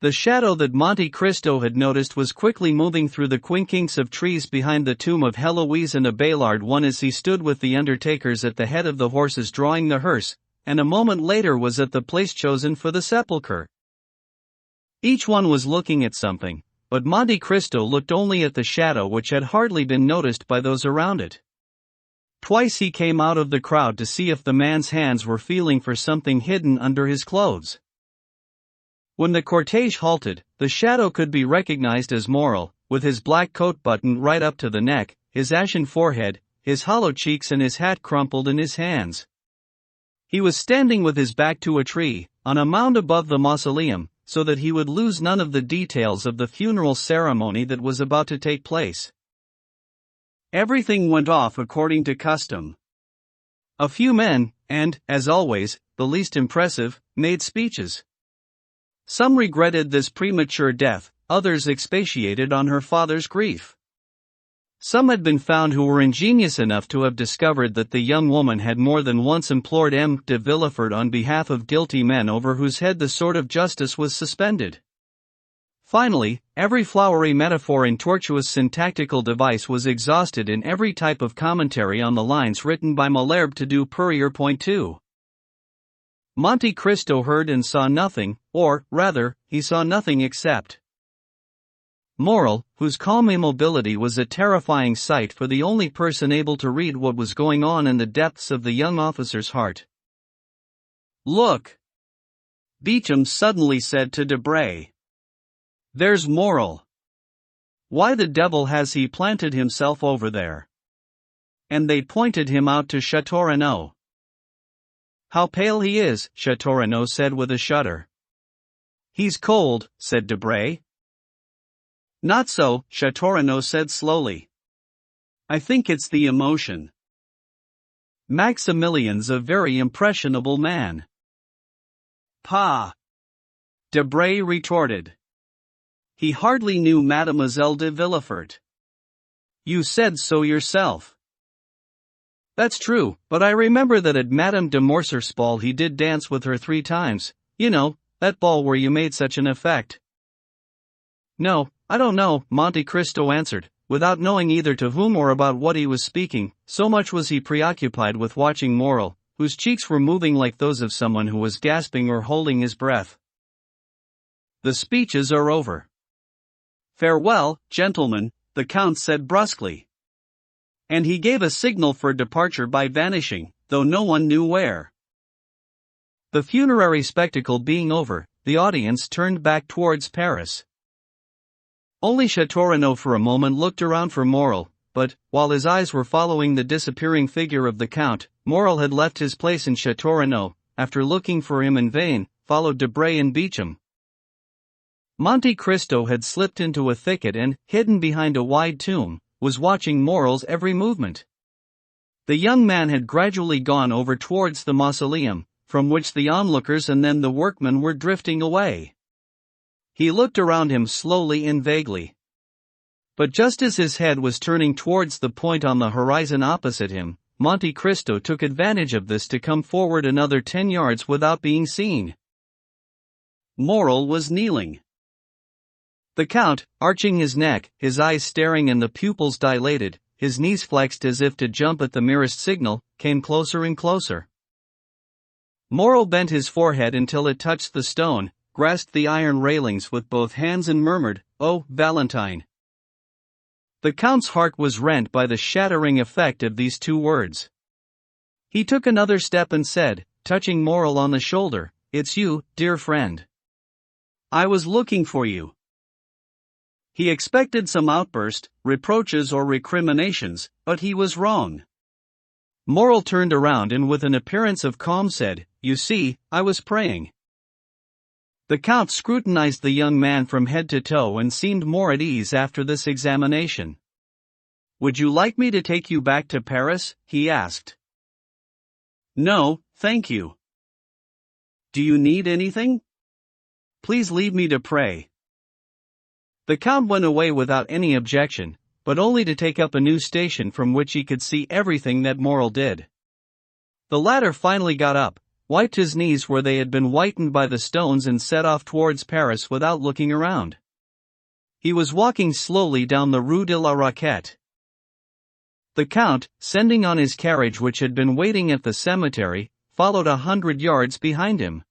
The shadow that Monte Cristo had noticed was quickly moving through the quincunx of trees behind the tomb of Heloise and Abelard one as he stood with the undertakers at the head of the horses drawing the hearse, and a moment later was at the place chosen for the sepulchre. Each one was looking at something, but Monte Cristo looked only at the shadow which had hardly been noticed by those around it. Twice he came out of the crowd to see if the man's hands were feeling for something hidden under his clothes. When the cortege halted, the shadow could be recognized as Morel, with his black coat buttoned right up to the neck, his ashen forehead, his hollow cheeks and his hat crumpled in his hands. He was standing with his back to a tree, on a mound above the mausoleum, so that he would lose none of the details of the funeral ceremony that was about to take place. Everything went off according to custom. A few men, and, as always, the least impressive, made speeches. Some regretted this premature death, others expatiated on her father's grief. Some had been found who were ingenious enough to have discovered that the young woman had more than once implored M. de Villefort on behalf of guilty men over whose head the sword of justice was suspended. Finally, every flowery metaphor and tortuous syntactical device was exhausted in every type of commentary on the lines written by Malherbe to du Poirier.2. Monte Cristo heard and saw nothing, or, rather, he saw nothing except Morel, whose calm immobility was a terrifying sight for the only person able to read what was going on in the depths of the young officer's heart. "Look!" Beecham suddenly said to Debray. "There's Morel. Why the devil has he planted himself over there?" And they pointed him out to Châteaurenaud. "How pale he is," Châteaurenaud said with a shudder. "He's cold," said Debray. "Not so," Châteaurenaud said slowly. "I think it's the emotion. Maximilian's a very impressionable man." "Pah!" Debray retorted. "He hardly knew Mademoiselle de Villefort." "You said so yourself." "That's true, but I remember that at Madame de Morcerf's ball he did dance with her 3 times, you know, that ball where you made such an effect." "No, I don't know," Monte Cristo answered, without knowing either to whom or about what he was speaking, so much was he preoccupied with watching Morel, whose cheeks were moving like those of someone who was gasping or holding his breath. "The speeches are over. Farewell, gentlemen," the Count said brusquely. And he gave a signal for departure by vanishing, though no one knew where. The funerary spectacle being over, the audience turned back towards Paris. Only Châteaurenaud for a moment looked around for Morel, but, while his eyes were following the disappearing figure of the Count, Morel had left his place and Châteaurenaud, after looking for him in vain, followed Debray and Beecham. Monte Cristo had slipped into a thicket and, hidden behind a wide tomb, was watching Morel's every movement. The young man had gradually gone over towards the mausoleum, from which the onlookers and then the workmen were drifting away. He looked around him slowly and vaguely. But just as his head was turning towards the point on the horizon opposite him, Monte Cristo took advantage of this to come forward another 10 yards without being seen. Morel was kneeling. The Count, arching his neck, his eyes staring and the pupils dilated, his knees flexed as if to jump at the merest signal, came closer and closer. Morel bent his forehead until it touched the stone, grasped the iron railings with both hands and murmured, "Oh, Valentine." The Count's heart was rent by the shattering effect of these 2 words. He took another step and said, touching Morel on the shoulder, "It's you, dear friend. I was looking for you." He expected some outburst, reproaches or recriminations, but he was wrong. Morel turned around and with an appearance of calm said, "You see, I was praying." The Count scrutinized the young man from head to toe and seemed more at ease after this examination. "Would you like me to take you back to Paris?" he asked. "No, thank you." "Do you need anything?" "Please leave me to pray." The Count went away without any objection, but only to take up a new station from which he could see everything that Morel did. The latter finally got up, wiped his knees where they had been whitened by the stones and set off towards Paris without looking around. He was walking slowly down the Rue de la Roquette. The Count, sending on his carriage which had been waiting at the cemetery, followed 100 yards behind him.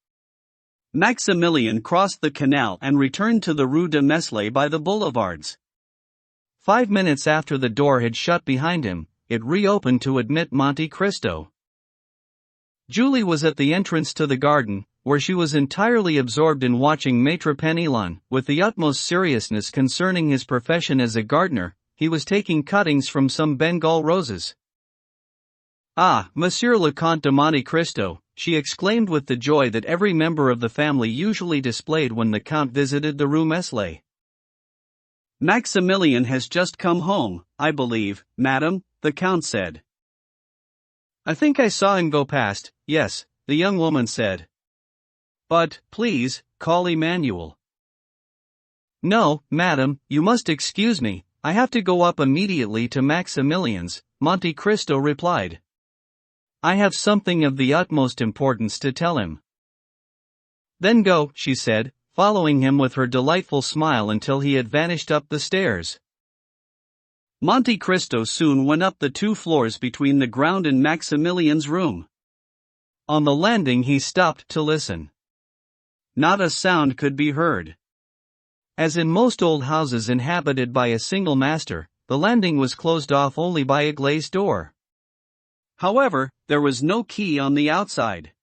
Maximilian crossed the canal and returned to the Rue de Meslay by the boulevards. 5 minutes after the door had shut behind him, it reopened to admit Monte Cristo. Julie was at the entrance to the garden, where she was entirely absorbed in watching Maître Penelon. With the utmost seriousness concerning his profession as a gardener, he was taking cuttings from some Bengal roses. "Ah, Monsieur le Count de Monte Cristo," she exclaimed with the joy that every member of the family usually displayed when the Count visited the Rue Meslay. "Maximilian has just come home, I believe, madam," the Count said. "I think I saw him go past, yes," the young woman said. "But, please, call Emmanuel." "No, madam, you must excuse me, I have to go up immediately to Maximilian's," Monte Cristo replied. "I have something of the utmost importance to tell him." "Then go," she said, following him with her delightful smile until he had vanished up the stairs. Monte Cristo soon went up the 2 floors between the ground and Maximilian's room. On the landing he stopped to listen. Not a sound could be heard. As in most old houses inhabited by a single master, the landing was closed off only by a glazed door. However, there was no key on the outside.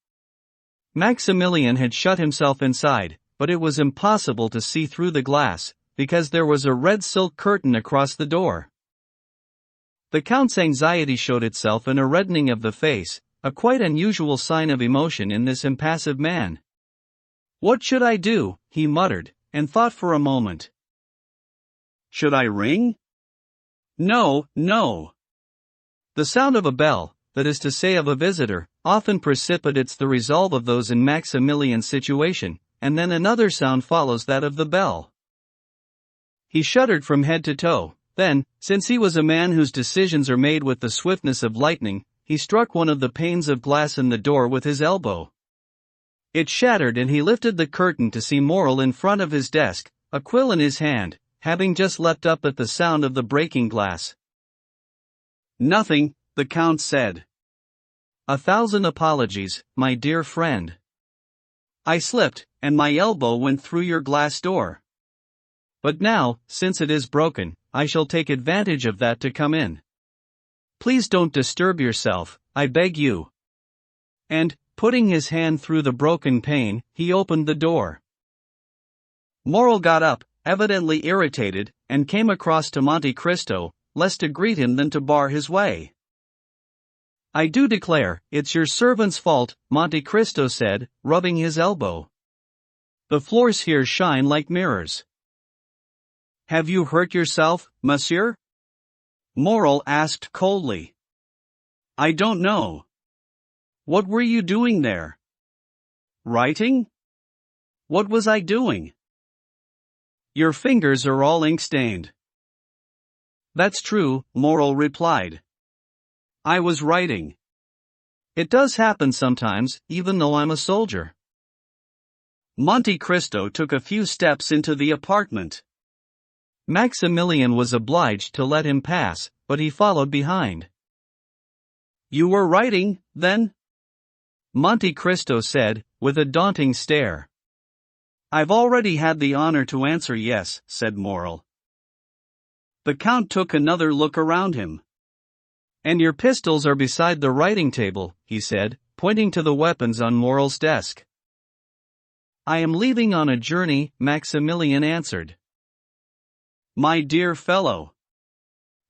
Maximilian had shut himself inside, but it was impossible to see through the glass, because there was a red silk curtain across the door. The Count's anxiety showed itself in a reddening of the face, a quite unusual sign of emotion in this impassive man. "What should I do?" he muttered, and thought for a moment. "Should I ring? No, no." The sound of a bell, that is to say of a visitor, often precipitates the resolve of those in Maximilian's situation, and then another sound follows that of the bell. He shuddered from head to toe. Then, since he was a man whose decisions are made with the swiftness of lightning, he struck one of the panes of glass in the door with his elbow. It shattered and he lifted the curtain to see Morel in front of his desk, a quill in his hand, having just leapt up at the sound of the breaking glass. "Nothing," the Count said. "1,000 apologies, my dear friend. I slipped, and my elbow went through your glass door. But now, since it is broken, I shall take advantage of that to come in. Please don't disturb yourself, I beg you." And, putting his hand through the broken pane, he opened the door. Morel got up, evidently irritated, and came across to Monte Cristo, less to greet him than to bar his way. "I do declare, it's your servant's fault," Monte Cristo said, rubbing his elbow. "The floors here shine like mirrors." "Have you hurt yourself, monsieur?" Morel asked coldly. "I don't know." "What were you doing there?" "Writing?" "What was I doing?" "Your fingers are all ink-stained." "That's true," Morel replied. "I was writing. It does happen sometimes, even though I'm a soldier." Monte Cristo took a few steps into the apartment. Maximilian was obliged to let him pass, but he followed behind. "You were writing, then?" Monte Cristo said, with a daunting stare. "I've already had the honor to answer yes," said Morel. The Count took another look around him. "And your pistols are beside the writing table," he said, pointing to the weapons on Morel's desk. "I am leaving on a journey," Maximilian answered. "My dear fellow,"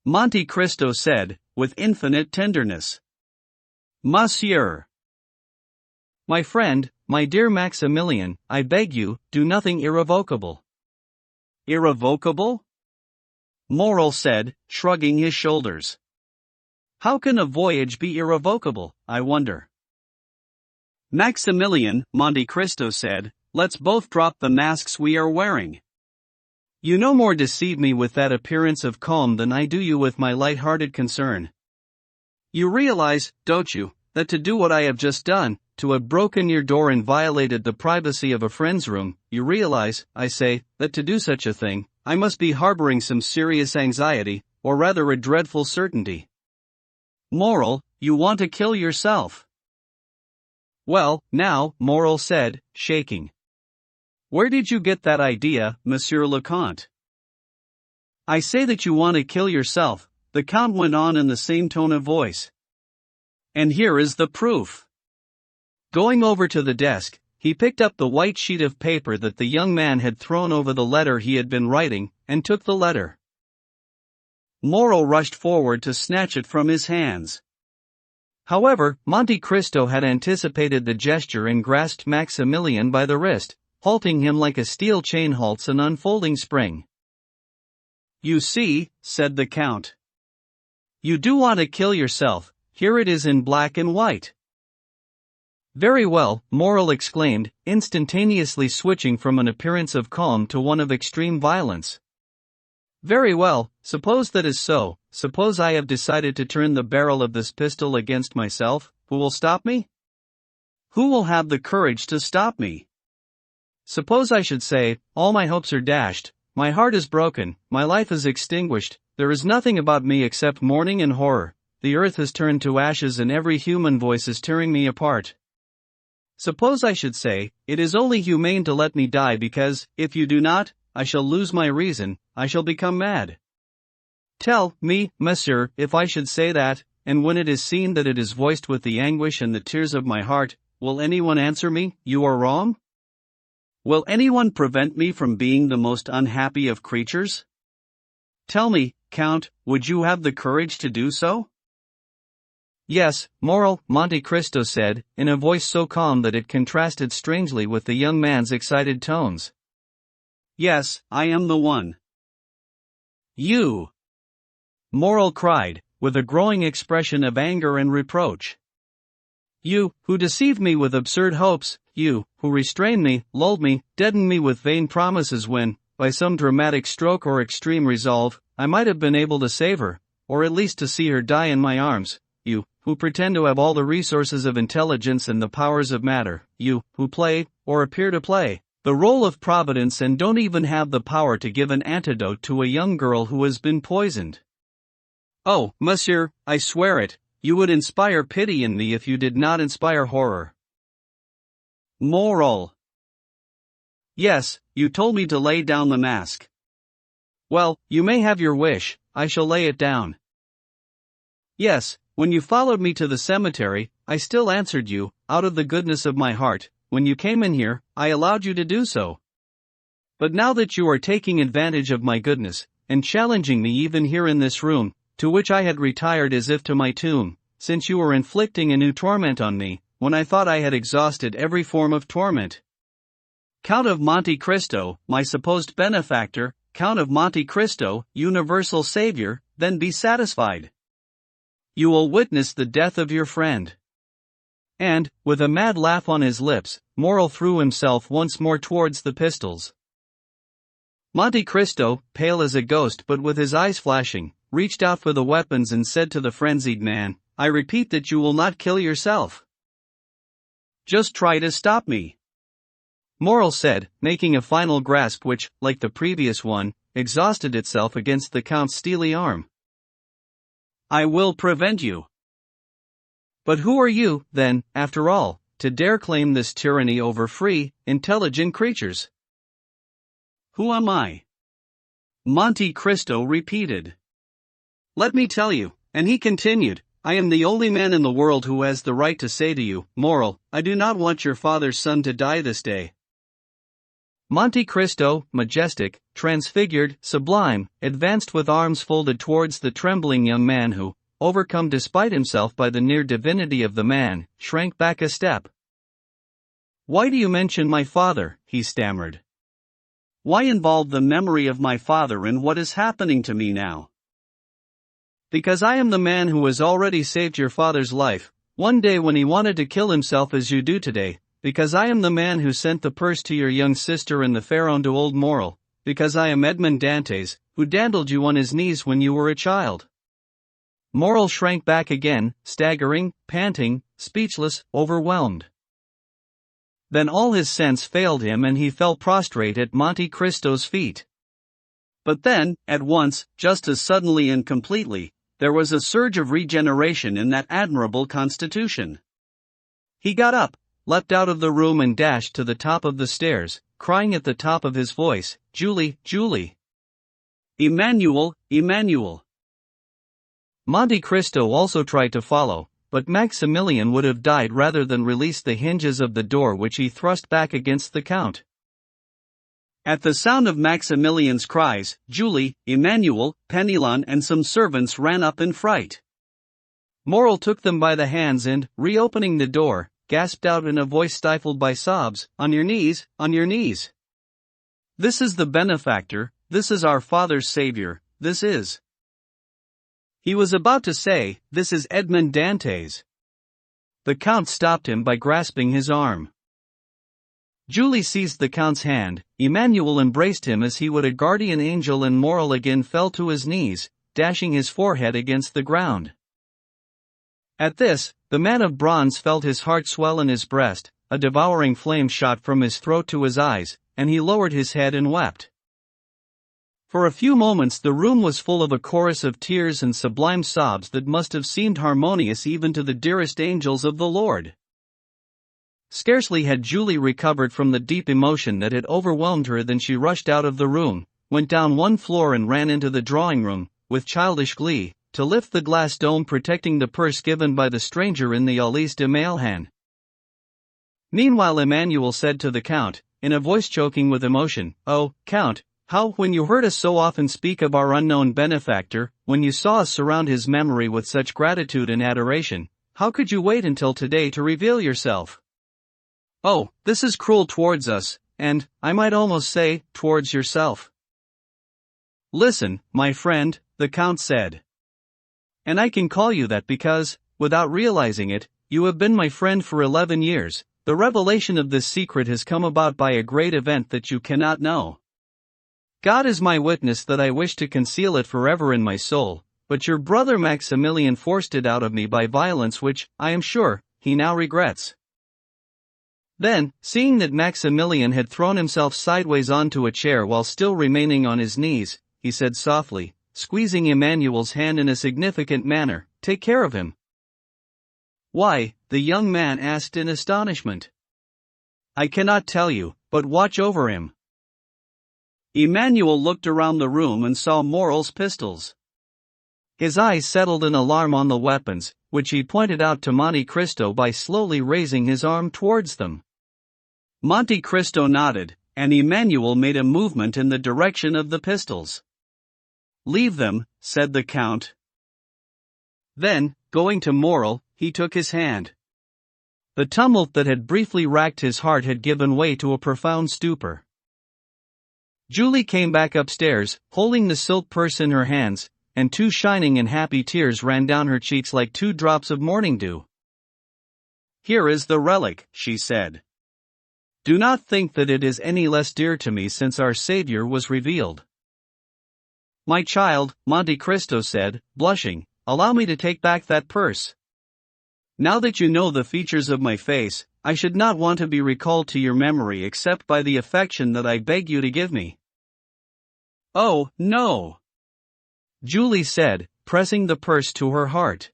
Monte Cristo said, with infinite tenderness. "Monsieur." "My friend, my dear Maximilian, I beg you, do nothing irrevocable. Irrevocable? Morel said, shrugging his shoulders. How can a voyage be irrevocable, I wonder? Maximilian, Monte Cristo said, let's both drop the masks we are wearing. You no more deceive me with that appearance of calm than I do you with my light-hearted concern. You realize, don't you, that to do what I have just done, to have broken your door and violated the privacy of a friend's room, you realize, I say, that to do such a thing, I must be harboring some serious anxiety, or rather a dreadful certainty. Morel, you want to kill yourself. Well, now, Morel said, shaking. Where did you get that idea, Monsieur le Comte? I say that you want to kill yourself, the Count went on in the same tone of voice. And here is the proof. Going over to the desk, he picked up the white sheet of paper that the young man had thrown over the letter he had been writing, and took the letter. Morel rushed forward to snatch it from his hands. However, Monte Cristo had anticipated the gesture and grasped Maximilian by the wrist, halting him like a steel chain halts an unfolding spring. You see, said the Count. You do want to kill yourself, here it is in black and white. Very well, Morel exclaimed, instantaneously switching from an appearance of calm to one of extreme violence. Very well, suppose that is so, suppose I have decided to turn the barrel of this pistol against myself, who will stop me? Who will have the courage to stop me? Suppose I should say, all my hopes are dashed, my heart is broken, my life is extinguished, there is nothing about me except mourning and horror, the earth has turned to ashes and every human voice is tearing me apart. Suppose I should say, it is only humane to let me die because, if you do not, I shall lose my reason, I shall become mad. Tell me, monsieur, if I should say that, and when it is seen that it is voiced with the anguish and the tears of my heart, will anyone answer me, you are wrong? Will anyone prevent me from being the most unhappy of creatures? Tell me, Count, would you have the courage to do so? Yes, Morel, Monte Cristo said, in a voice so calm that it contrasted strangely with the young man's excited tones. Yes, I am the one. You! Morel cried, with a growing expression of anger and reproach. You, who deceived me with absurd hopes, you, who restrained me, lulled me, deadened me with vain promises when, by some dramatic stroke or extreme resolve, I might have been able to save her, or at least to see her die in my arms, you, who pretend to have all the resources of intelligence and the powers of matter, you, who play, or appear to play, the role of Providence and don't even have the power to give an antidote to a young girl who has been poisoned. Oh, monsieur, I swear it, you would inspire pity in me if you did not inspire horror. Morel. Yes, you told me to lay down the mask. Well, you may have your wish, I shall lay it down. Yes, when you followed me to the cemetery, I still answered you, out of the goodness of my heart. When you came in here, I allowed you to do so. But now that you are taking advantage of my goodness, and challenging me even here in this room, to which I had retired as if to my tomb, since you are inflicting a new torment on me, when I thought I had exhausted every form of torment. Count of Monte Cristo, my supposed benefactor, Count of Monte Cristo, universal savior, then be satisfied. You will witness the death of your friend. And, with a mad laugh on his lips, Morel threw himself once more towards the pistols. Monte Cristo, pale as a ghost but with his eyes flashing, reached out for the weapons and said to the frenzied man, I repeat that you will not kill yourself. Just try to stop me. Morel said, making a final grasp which, like the previous one, exhausted itself against the Count's steely arm. I will prevent you. But who are you, then, after all, to dare claim this tyranny over free, intelligent creatures? Who am I? Monte Cristo repeated. Let me tell you, and he continued, I am the only man in the world who has the right to say to you, Morel, I do not want your father's son to die this day. Monte Cristo, majestic, transfigured, sublime, advanced with arms folded towards the trembling young man who, overcome despite himself by the near divinity of the man, shrank back a step. Why do you mention my father? He stammered. Why involve the memory of my father in what is happening to me now? Because I am the man who has already saved your father's life, one day when he wanted to kill himself as you do today, because I am the man who sent the purse to your young sister and the pharaoh to old Moral, because I am Edmond Dantes, who dandled you on his knees when you were a child. Moral shrank back again, staggering, panting, speechless, overwhelmed. Then all his sense failed him and he fell prostrate at Monte Cristo's feet. But then, at once, just as suddenly and completely, there was a surge of regeneration in that admirable constitution. He got up, leapt out of the room and dashed to the top of the stairs, crying at the top of his voice, "Julie, Julie! Emmanuel, Emmanuel!" Monte Cristo also tried to follow, but Maximilian would have died rather than release the hinges of the door which he thrust back against the Count. At the sound of Maximilian's cries, Julie, Emmanuel, Penelon and some servants ran up in fright. Moral took them by the hands and, reopening the door, gasped out in a voice stifled by sobs, "On your knees, on your knees! This is the benefactor, this is our father's savior, this is..." He was about to say, "This is Edmond Dantes." The Count stopped him by grasping his arm. Julie seized the Count's hand, Emmanuel embraced him as he would a guardian angel and Moral again fell to his knees, dashing his forehead against the ground. At this, the man of bronze felt his heart swell in his breast, a devouring flame shot from his throat to his eyes, and he lowered his head and wept. For a few moments the room was full of a chorus of tears and sublime sobs that must have seemed harmonious even to the dearest angels of the Lord. Scarcely had Julie recovered from the deep emotion that had overwhelmed her than she rushed out of the room, went down one floor and ran into the drawing room, with childish glee, to lift the glass dome protecting the purse given by the stranger in the Alice de Mailhan. Meanwhile Emmanuel said to the Count, in a voice choking with emotion, "Oh, Count, how, when you heard us so often speak of our unknown benefactor, when you saw us surround his memory with such gratitude and adoration, how could you wait until today to reveal yourself? Oh, this is cruel towards us, and, I might almost say, towards yourself." "Listen, my friend," the Count said. "And I can call you that because, without realizing it, you have been my friend for 11 years, the revelation of this secret has come about by a great event that you cannot know. God is my witness that I wish to conceal it forever in my soul, but your brother Maximilian forced it out of me by violence which, I am sure, he now regrets." Then, seeing that Maximilian had thrown himself sideways onto a chair while still remaining on his knees, he said softly, squeezing Emmanuel's hand in a significant manner, "Take care of him." "Why?" the young man asked in astonishment. "I cannot tell you, but watch over him." Emmanuel looked around the room and saw Moral's pistols. His eyes settled in alarm on the weapons, which he pointed out to Monte Cristo by slowly raising his arm towards them. Monte Cristo nodded, and Emmanuel made a movement in the direction of the pistols. "Leave them," said the Count. Then, going to Moral, he took his hand. The tumult that had briefly racked his heart had given way to a profound stupor. Julie came back upstairs, holding the silk purse in her hands, and 2 shining and happy tears ran down her cheeks like 2 drops of morning dew. "Here is the relic," she said. "Do not think that it is any less dear to me since our Savior was revealed." "My child," Monte Cristo said, blushing, "allow me to take back that purse. Now that you know the features of my face, I should not want to be recalled to your memory except by the affection that I beg you to give me." "Oh, no!" Julie said, pressing the purse to her heart.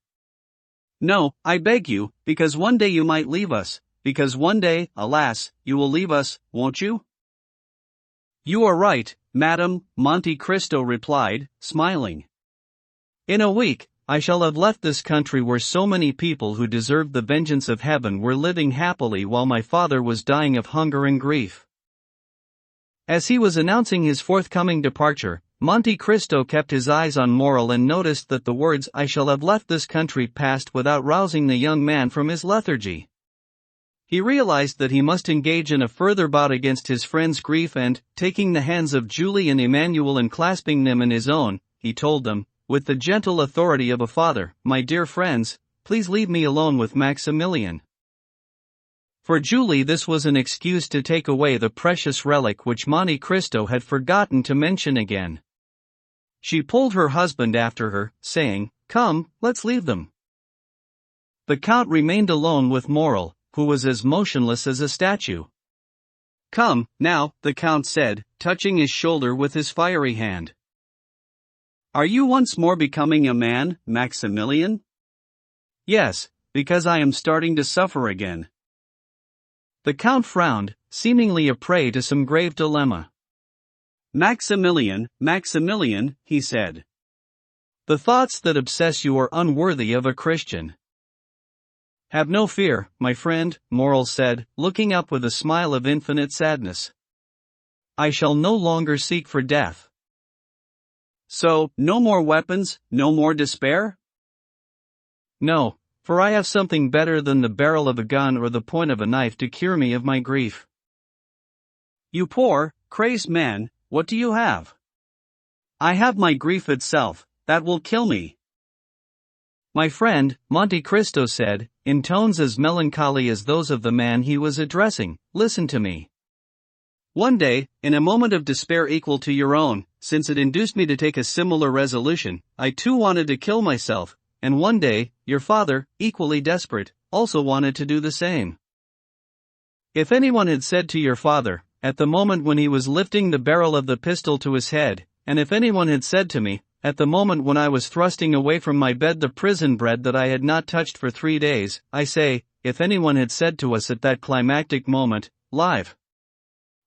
"No, I beg you, because one day you might leave us, because one day, alas, you will leave us, won't you?" "You are right, madam," Monte Cristo replied, smiling. "In a week, I shall have left this country where so many people who deserved the vengeance of heaven were living happily while my father was dying of hunger and grief." As he was announcing his forthcoming departure, Monte Cristo kept his eyes on Moral and noticed that the words "I shall have left this country" passed without rousing the young man from his lethargy. He realized that he must engage in a further bout against his friend's grief and, taking the hands of Julie and Emmanuel and clasping them in his own, he told them, with the gentle authority of a father, "My dear friends, please leave me alone with Maximilian." For Julie, this was an excuse to take away the precious relic which Monte Cristo had forgotten to mention again. She pulled her husband after her, saying, "Come, let's leave them." The Count remained alone with Morel, who was as motionless as a statue. "Come, now," the Count said, touching his shoulder with his fiery hand. "Are you once more becoming a man, Maximilian?" "Yes, because I am starting to suffer again." The Count frowned, seemingly a prey to some grave dilemma. "Maximilian, Maximilian," he said. "The thoughts that obsess you are unworthy of a Christian." "Have no fear, my friend," Morel said, looking up with a smile of infinite sadness. "I shall no longer seek for death." "So, no more weapons, no more despair?" "No, for I have something better than the barrel of a gun or the point of a knife to cure me of my grief." "You poor, crazed man, what do you have?" "I have my grief itself, that will kill me." "My friend," Monte Cristo said, in tones as melancholy as those of the man he was addressing, "listen to me. One day, in a moment of despair equal to your own, since it induced me to take a similar resolution, I too wanted to kill myself, and one day, your father, equally desperate, also wanted to do the same. If anyone had said to your father, at the moment when he was lifting the barrel of the pistol to his head, and if anyone had said to me, at the moment when I was thrusting away from my bed the prison bread that I had not touched for 3 days, I say, if anyone had said to us at that climactic moment, live.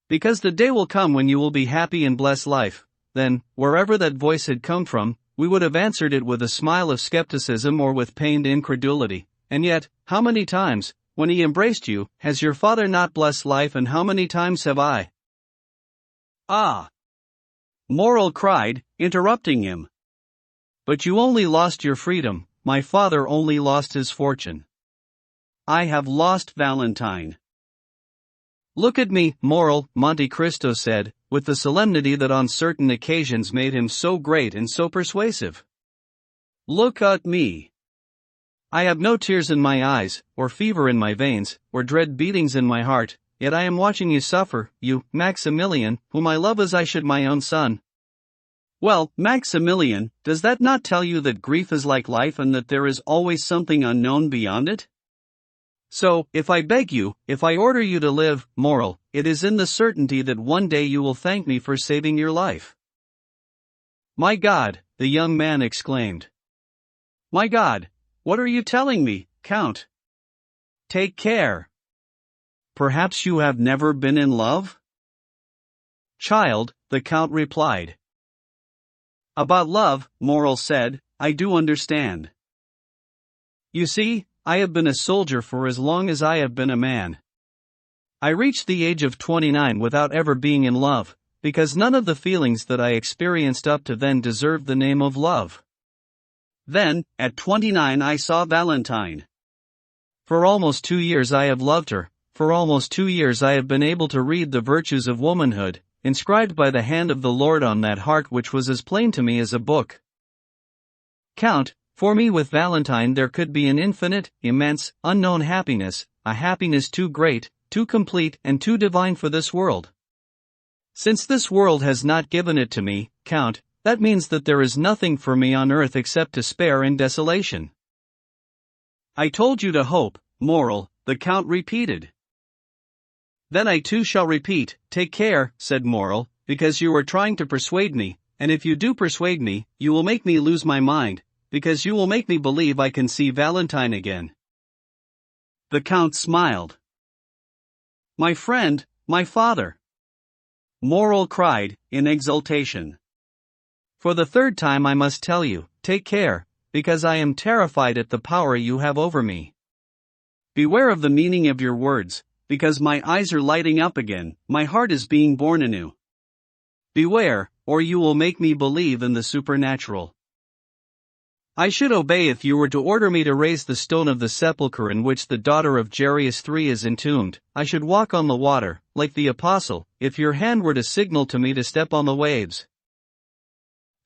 Because the day will come when you will be happy and bless life, then, wherever that voice had come from, we would have answered it with a smile of skepticism or with pained incredulity. And yet, how many times, when he embraced you, has your father not blessed life, and how many times have I?" "Ah!" Morel cried, interrupting him. "But you only lost your freedom, my father only lost his fortune. I have lost Valentine." "Look at me, Morel," Monte Cristo said, with the solemnity that on certain occasions made him so great and so persuasive. "Look at me. I have no tears in my eyes, or fever in my veins, or dread beatings in my heart, yet I am watching you suffer, you, Maximilian, whom I love as I should my own son. Well, Maximilian, does that not tell you that grief is like life and that there is always something unknown beyond it? So, if I beg you, if I order you to live, Morel, it is in the certainty that one day you will thank me for saving your life." "My God," the young man exclaimed. "My God, what are you telling me, Count? Take care. Perhaps you have never been in love?" "Child," the Count replied. "About love," Morel said, "I do understand. You see, I have been a soldier for as long as I have been a man. I reached the age of 29 without ever being in love, because none of the feelings that I experienced up to then deserved the name of love. Then, at 29 I saw Valentine. For almost 2 years I have loved her, for almost 2 years I have been able to read the virtues of womanhood, inscribed by the hand of the Lord on that heart which was as plain to me as a book. Count, for me with Valentine there could be an infinite, immense, unknown happiness, a happiness too great, too complete and too divine for this world. Since this world has not given it to me, Count, that means that there is nothing for me on earth except despair and desolation." "I told you to hope, Morel," the Count repeated. "Then I too shall repeat, take care," said Morel, "because you are trying to persuade me, and if you do persuade me, you will make me lose my mind, because you will make me believe I can see Valentine again." The Count smiled. "My friend, my father!" Morel cried, in exultation. "For the 3rd time I must tell you, take care, because I am terrified at the power you have over me. Beware of the meaning of your words, because my eyes are lighting up again, my heart is being born anew. Beware, or you will make me believe in the supernatural." I should obey if you were to order me to raise the stone of the sepulchre in which the daughter of Jairus III is entombed. I should walk on the water, like the apostle, if your hand were to signal to me to step on the waves.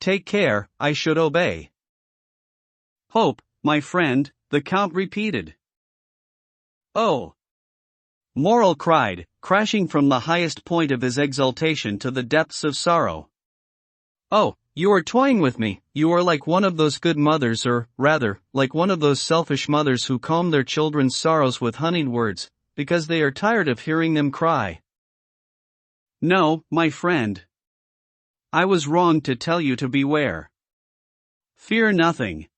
Take care, I should obey. Hope, my friend, the Count repeated. Oh! Moral cried, crashing from the highest point of his exultation to the depths of sorrow. Oh, you are toying with me. You are like one of those good mothers, or, rather, like one of those selfish mothers who calm their children's sorrows with honeyed words, because they are tired of hearing them cry. No, my friend. I was wrong to tell you to beware. Fear nothing.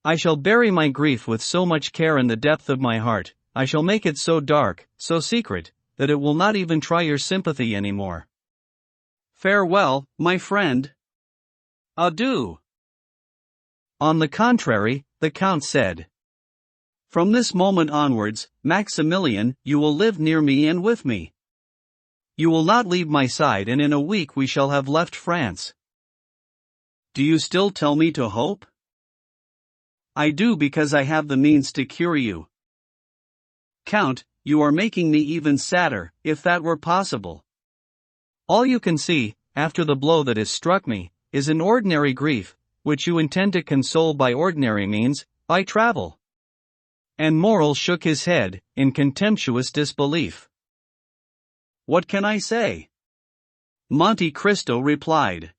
I shall bury my grief with so much care in the depth of my heart, I shall make it so dark, so secret, that it will not even try your sympathy anymore. Farewell, my friend. Adieu. On the contrary, the Count said. From this moment onwards, Maximilian, you will live near me and with me. You will not leave my side, and in a week we shall have left France. Do you still tell me to hope? I do, because I have the means to cure you. Count, you are making me even sadder, if that were possible. All you can see, after the blow that has struck me, is an ordinary grief, which you intend to console by ordinary means, by travel. And Morrel shook his head, in contemptuous disbelief. What can I say? Monte Cristo replied.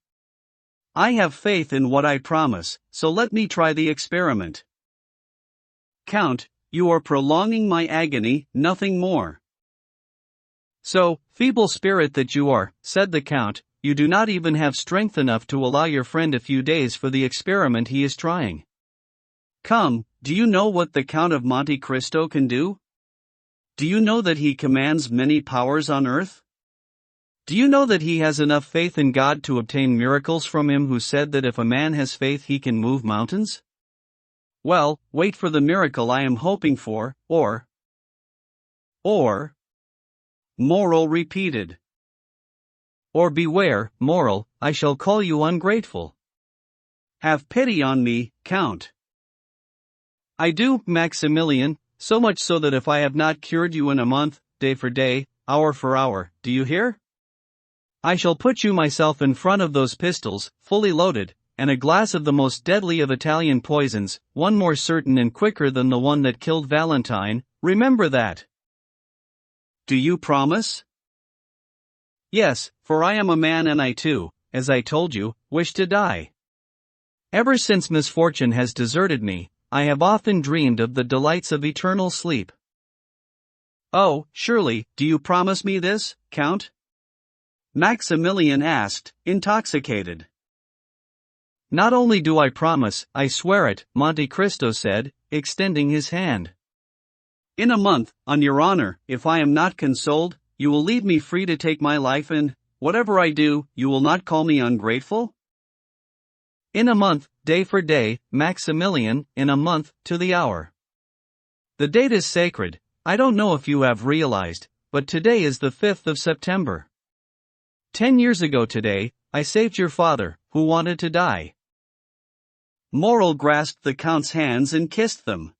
I have faith in what I promise, so let me try the experiment. Count, you are prolonging my agony, nothing more. So, feeble spirit that you are, said the Count, you do not even have strength enough to allow your friend a few days for the experiment he is trying. Come, do you know what the Count of Monte Cristo can do? Do you know that he commands many powers on earth? Do you know that he has enough faith in God to obtain miracles from him who said that if a man has faith he can move mountains? Well, wait for the miracle I am hoping for, or, Morrel repeated. Or beware, Morrel, I shall call you ungrateful. Have pity on me, Count. I do, Maximilian, so much so that if I have not cured you in a month, day for day, hour for hour, do you hear? I shall put you myself in front of those pistols, fully loaded, and a glass of the most deadly of Italian poisons, one more certain and quicker than the one that killed Valentine, remember that. Do you promise? Yes, for I am a man and I too, as I told you, wish to die. Ever since misfortune has deserted me, I have often dreamed of the delights of eternal sleep. Oh, surely, do you promise me this, Count? Maximilian asked, intoxicated. Not only do I promise, I swear it, Monte Cristo said, extending his hand. In a month, on your honor, if I am not consoled, you will leave me free to take my life and, whatever I do, you will not call me ungrateful? In a month, day for day, Maximilian, in a month, to the hour. The date is sacred, I don't know if you have realized, but today is the 5th of September. 10 years ago today, I saved your father, who wanted to die. Morrel grasped the Count's hands and kissed them.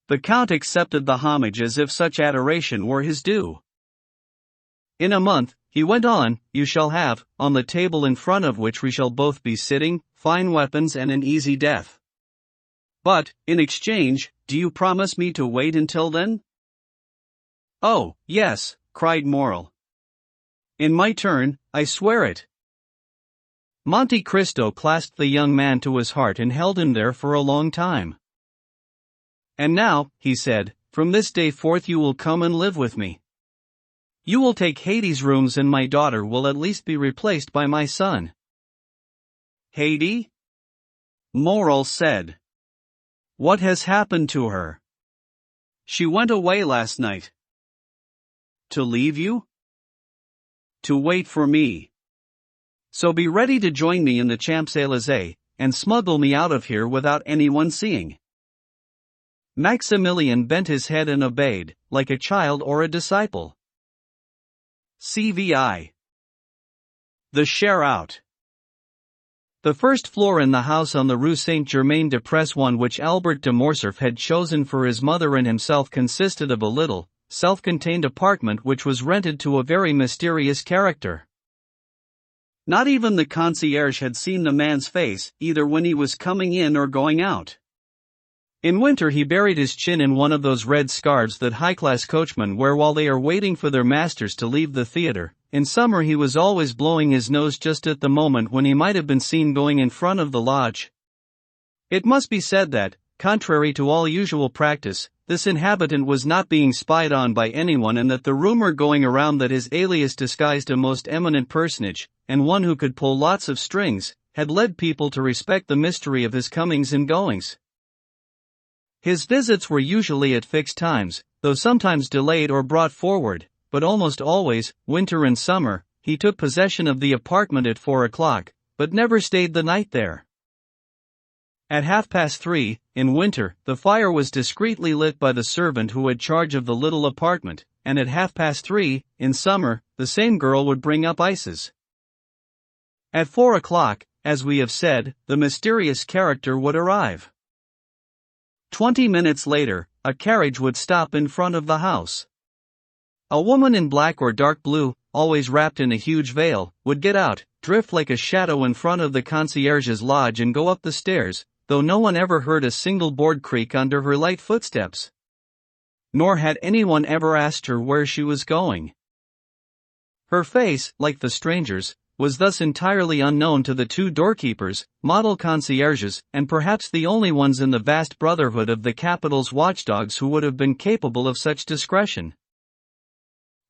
The Count accepted the homage as if such adoration were his due. In a month, he went on, you shall have, on the table in front of which we shall both be sitting, fine weapons and an easy death. But, in exchange, do you promise me to wait until then? Oh, yes, cried Morrel. In my turn, I swear it. Monte Cristo clasped the young man to his heart and held him there for a long time. And now, he said, from this day forth you will come and live with me. You will take Hades' rooms and my daughter will at least be replaced by my son. Haydée? Morrel said. What has happened to her? She went away last night. To leave you? To wait for me. So be ready to join me in the Champs-Élysées, and smuggle me out of here without anyone seeing. Maximilian bent his head and obeyed, like a child or a disciple. CVI. The share out. The first floor in the house on the Rue Saint-Germain-des-Prés, one which Albert de Morcerf had chosen for his mother and himself, consisted of a little, self-contained apartment which was rented to a very mysterious character. Not even the concierge had seen the man's face, either when he was coming in or going out. In winter he buried his chin in one of those red scarves that high-class coachmen wear while they are waiting for their masters to leave the theater. In summer he was always blowing his nose just at the moment when he might have been seen going in front of the lodge. It must be said that, contrary to all usual practice, this inhabitant was not being spied on by anyone, and that the rumor going around that his alias disguised a most eminent personage, and one who could pull lots of strings, had led people to respect the mystery of his comings and goings. His visits were usually at fixed times, though sometimes delayed or brought forward, but almost always, winter and summer, he took possession of the apartment at 4 o'clock, but never stayed the night there. At 3:30, in winter, the fire was discreetly lit by the servant who had charge of the little apartment, and at 3:30, in summer, the same girl would bring up ices. At 4 o'clock, as we have said, the mysterious character would arrive. 20 minutes later, a carriage would stop in front of the house. A woman in black or dark blue, always wrapped in a huge veil, would get out, drift like a shadow in front of the concierge's lodge and go up the stairs, though no one ever heard a single board creak under her light footsteps. Nor had anyone ever asked her where she was going. Her face, like the stranger's, was thus entirely unknown to the two doorkeepers, model concierges, and perhaps the only ones in the vast brotherhood of the capital's watchdogs who would have been capable of such discretion.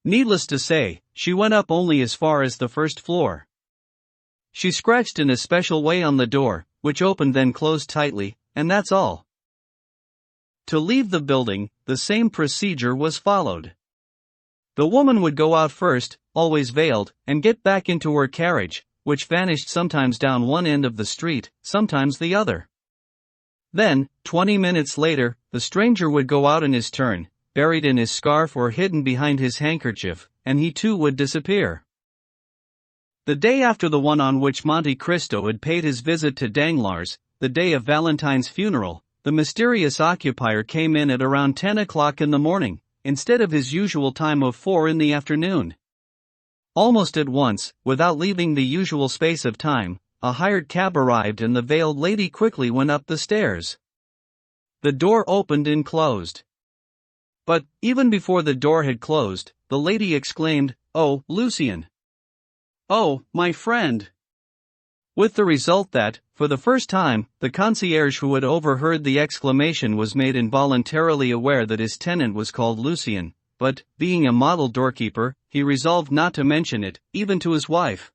Needless to say, she went up only as far as the first floor. She scratched in a special way on the door, which opened then closed tightly, and that's all. To leave the building, the same procedure was followed. The woman would go out first, always veiled, and get back into her carriage, which vanished sometimes down one end of the street, sometimes the other. Then, 20 minutes later, the stranger would go out in his turn, buried in his scarf or hidden behind his handkerchief, and he too would disappear. The day after the one on which Monte Cristo had paid his visit to Danglars, the day of Valentine's funeral, the mysterious occupier came in at around 10 o'clock in the morning, instead of his usual time of 4 in the afternoon. Almost at once, without leaving the usual space of time, a hired cab arrived and the veiled lady quickly went up the stairs. The door opened and closed. But, even before the door had closed, the lady exclaimed, "Oh, Lucien! Oh, my friend!" With the result that, for the first time, the concierge who had overheard the exclamation was made involuntarily aware that his tenant was called Lucien, but, being a model doorkeeper, he resolved not to mention it, even to his wife.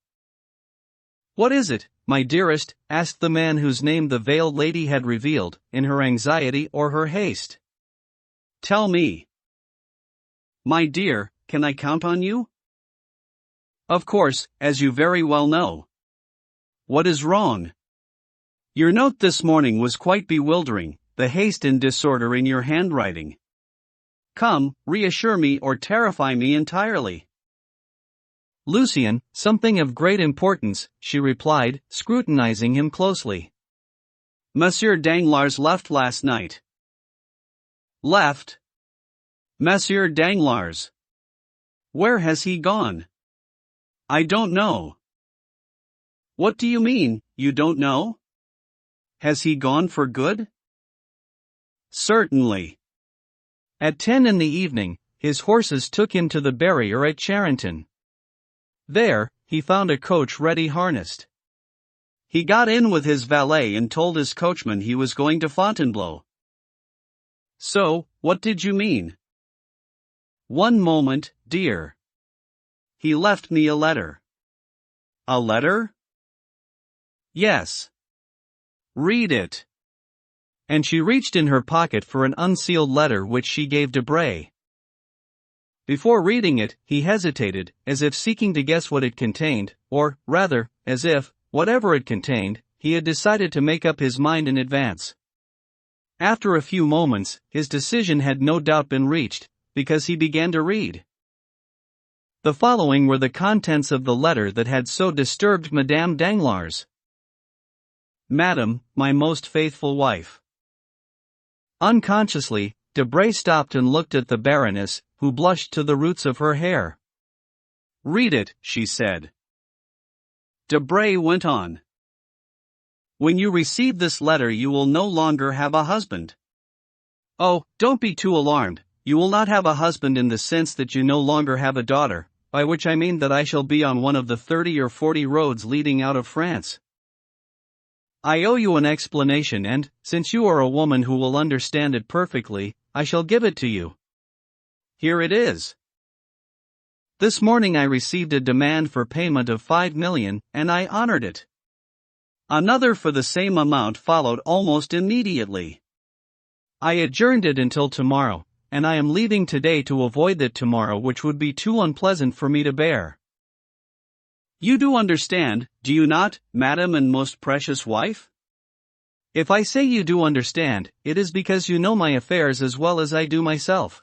"What is it, my dearest?" asked the man whose name the veiled lady had revealed, in her anxiety or her haste. "Tell me." "My dear, can I count on you?" "Of course, as you very well know." "What is wrong?" "Your note this morning was quite bewildering, the haste and disorder in your handwriting. Come, reassure me or terrify me entirely." "Lucien, something of great importance," she replied, scrutinizing him closely. "Monsieur Danglars left last night." "Left? Monsieur Danglars? Where has he gone?" "I don't know." "What do you mean, you don't know? Has he gone for good?" "Certainly. At 10 in the evening, his horses took him to the barrier at Charenton. There, he found a coach ready harnessed. He got in with his valet and told his coachman he was going to Fontainebleau." "So, what did you mean?" "One moment, dear. He left me a letter." "A letter?" "Yes. Read it." And she reached in her pocket for an unsealed letter which she gave Debray. Before reading it, he hesitated, as if seeking to guess what it contained, or, rather, as if, whatever it contained, he had decided to make up his mind in advance. After a few moments, his decision had no doubt been reached, because he began to read. The following were the contents of the letter that had so disturbed Madame Danglars. Madam, my most faithful wife. Unconsciously, Debray stopped and looked at the Baroness, who blushed to the roots of her hair. Read it, she said. Debray went on. When you receive this letter you will no longer have a husband. Oh, don't be too alarmed, you will not have a husband in the sense that you no longer have a daughter, by which I mean that I shall be on one of the 30 or 40 roads leading out of France. I owe you an explanation and, since you are a woman who will understand it perfectly, I shall give it to you. Here it is. This morning I received a demand for payment of 5 million, and I honored it. Another for the same amount followed almost immediately. I adjourned it until tomorrow, and I am leaving today to avoid that tomorrow which would be too unpleasant for me to bear. You do understand, do you not, madam and most precious wife? If I say you do understand, it is because you know my affairs as well as I do myself.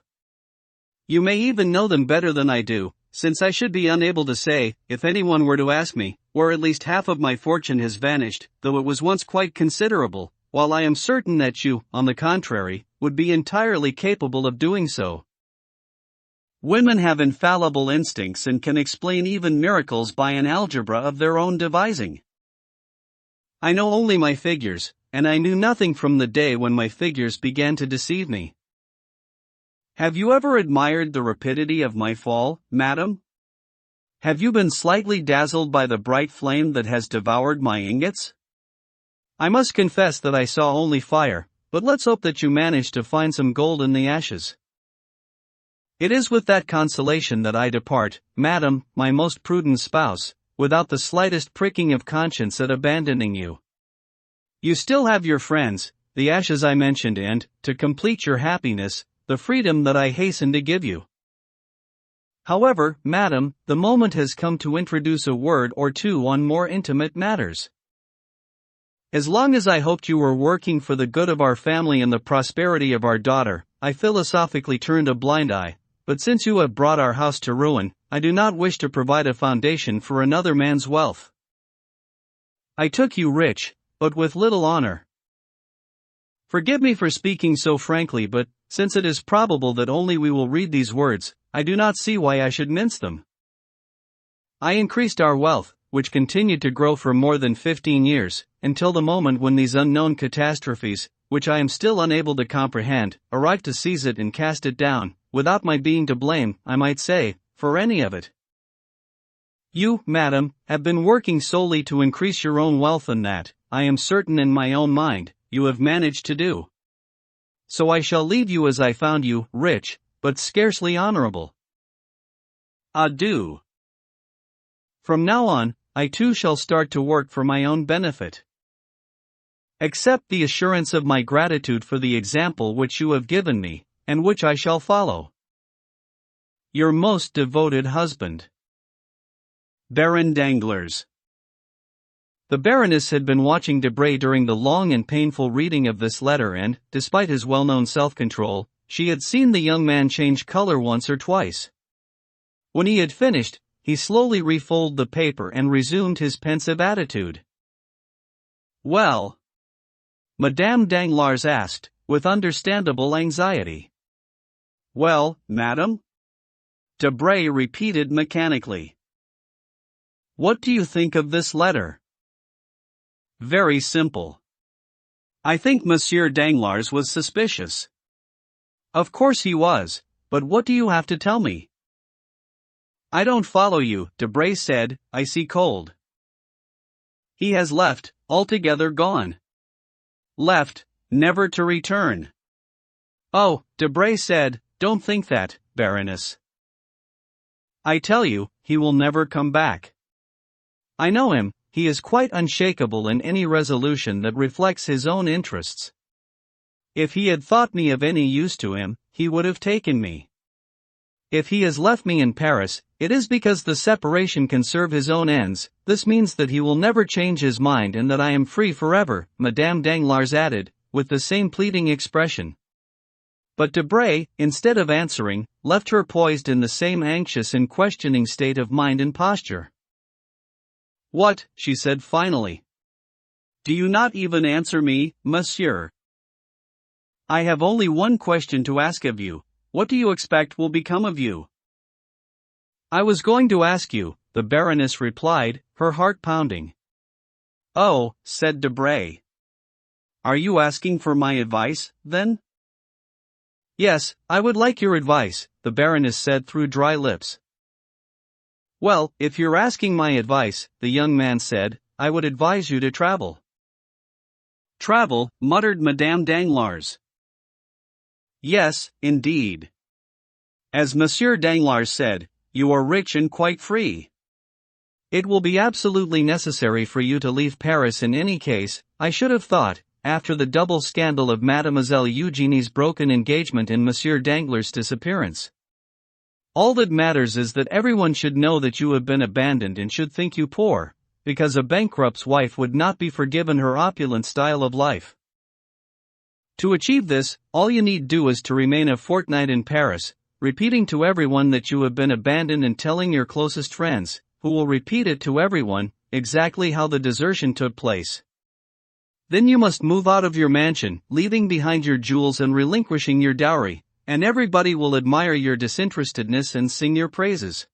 You may even know them better than I do, since I should be unable to say, if anyone were to ask me, where at least half of my fortune has vanished, though it was once quite considerable, while I am certain that you, on the contrary, would be entirely capable of doing so. Women have infallible instincts and can explain even miracles by an algebra of their own devising. I know only my figures, and I knew nothing from the day when my figures began to deceive me. Have you ever admired the rapidity of my fall, madam? Have you been slightly dazzled by the bright flame that has devoured my ingots? I must confess that I saw only fire, but let's hope that you managed to find some gold in the ashes. It is with that consolation that I depart, madam, my most prudent spouse, without the slightest pricking of conscience at abandoning you. You still have your friends, the ashes I mentioned, and, to complete your happiness, the freedom that I hasten to give you. However, madam, the moment has come to introduce a word or two on more intimate matters. As long as I hoped you were working for the good of our family and the prosperity of our daughter, I philosophically turned a blind eye. But since you have brought our house to ruin, I do not wish to provide a foundation for another man's wealth. I took you rich, but with little honor. Forgive me for speaking so frankly, but, since it is probable that only we will read these words, I do not see why I should mince them. I increased our wealth, which continued to grow for more than 15 years, until the moment when these unknown catastrophes, which I am still unable to comprehend, arrived to seize it and cast it down, without my being to blame, I might say, for any of it. You, madam, have been working solely to increase your own wealth, and that, I am certain in my own mind, you have managed to do. So I shall leave you as I found you, rich, but scarcely honorable. Adieu. From now on, I too shall start to work for my own benefit. Accept the assurance of my gratitude for the example which you have given me, and which I shall follow. Your most devoted husband, Baron Danglars. The Baroness had been watching Debray during the long and painful reading of this letter and, despite his well-known self-control, she had seen the young man change color once or twice. When he had finished, he slowly refolded the paper and resumed his pensive attitude. Well? Madame Danglars asked, with understandable anxiety. Well, madam? Debray repeated mechanically. What do you think of this letter? Very simple. I think Monsieur Danglars was suspicious. Of course he was, but what do you have to tell me? I don't follow you, Debray said, icy cold. He has left, altogether gone. Left, never to return. Oh, Debray said, don't think that, Baroness. I tell you, he will never come back. I know him, he is quite unshakable in any resolution that reflects his own interests. If he had thought me of any use to him, he would have taken me. If he has left me in Paris, it is because the separation can serve his own ends. This means that he will never change his mind and that I am free forever, Madame Danglars added, with the same pleading expression. But Debray, instead of answering, left her poised in the same anxious and questioning state of mind and posture. What, she said finally. Do you not even answer me, monsieur? I have only one question to ask of you. What do you expect will become of you? I was going to ask you, the Baroness replied, her heart pounding. Oh, said Debray. Are you asking for my advice, then? Yes, I would like your advice, the Baroness said through dry lips. Well, if you're asking my advice, the young man said, I would advise you to travel. Travel, muttered Madame Danglars. Yes, indeed. As Monsieur Danglars said, you are rich and quite free. It will be absolutely necessary for you to leave Paris in any case, I should have thought, after the double scandal of Mademoiselle Eugenie's broken engagement and Monsieur Danglars' disappearance. All that matters is that everyone should know that you have been abandoned and should think you poor, because a bankrupt's wife would not be forgiven her opulent style of life. To achieve this, all you need do is to remain a fortnight in Paris, repeating to everyone that you have been abandoned and telling your closest friends, who will repeat it to everyone, exactly how the desertion took place. Then you must move out of your mansion, leaving behind your jewels and relinquishing your dowry, and everybody will admire your disinterestedness and sing your praises.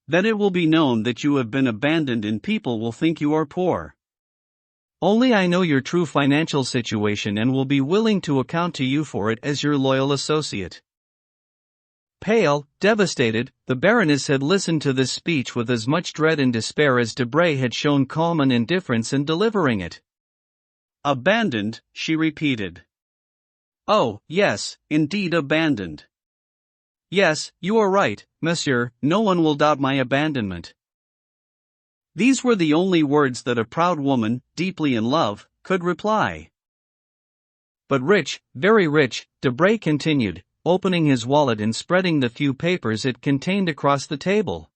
Then it will be known that you have been abandoned and people will think you are poor. Only I know your true financial situation and will be willing to account to you for it as your loyal associate. Pale, devastated, the Baroness had listened to this speech with as much dread and despair as Debray had shown calm and indifference in delivering it. Abandoned, she repeated. Oh, yes, indeed abandoned. Yes, you are right, monsieur, no one will doubt my abandonment. These were the only words that a proud woman, deeply in love, could reply. But rich, very rich, Debray continued, opening his wallet and spreading the few papers it contained across the table.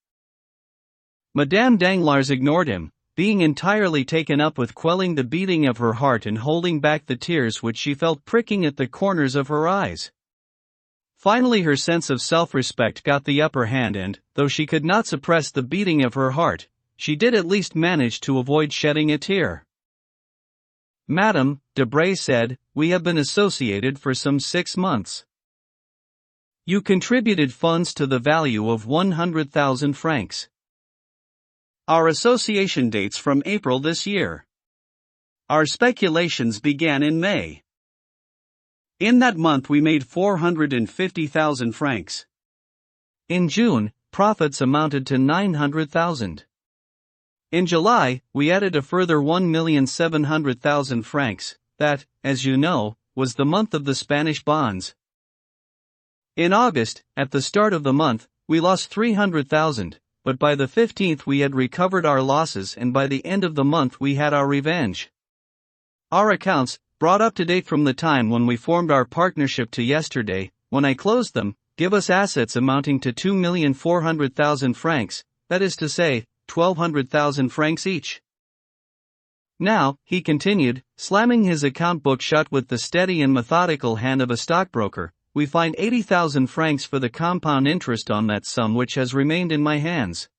Madame Danglars ignored him, being entirely taken up with quelling the beating of her heart and holding back the tears which she felt pricking at the corners of her eyes. Finally her sense of self-respect got the upper hand and, though she could not suppress the beating of her heart, she did at least manage to avoid shedding a tear. Madam, Debray said, we have been associated for some 6 months. You contributed funds to the value of 100,000 francs. Our association dates from April this year. Our speculations began in May. In that month we made 450,000 francs. In June, profits amounted to 900,000. In July, we added a further 1,700,000 francs, that, as you know, was the month of the Spanish bonds. In August, at the start of the month, we lost 300,000, but by the 15th we had recovered our losses and by the end of the month we had our revenge. Our accounts, brought up to date from the time when we formed our partnership to yesterday, when I closed them, give us assets amounting to 2,400,000 francs, that is to say, 1,200,000 francs each. Now, he continued, slamming his account book shut with the steady and methodical hand of a stockbroker, we find 80,000 francs for the compound interest on that sum which has remained in my hands.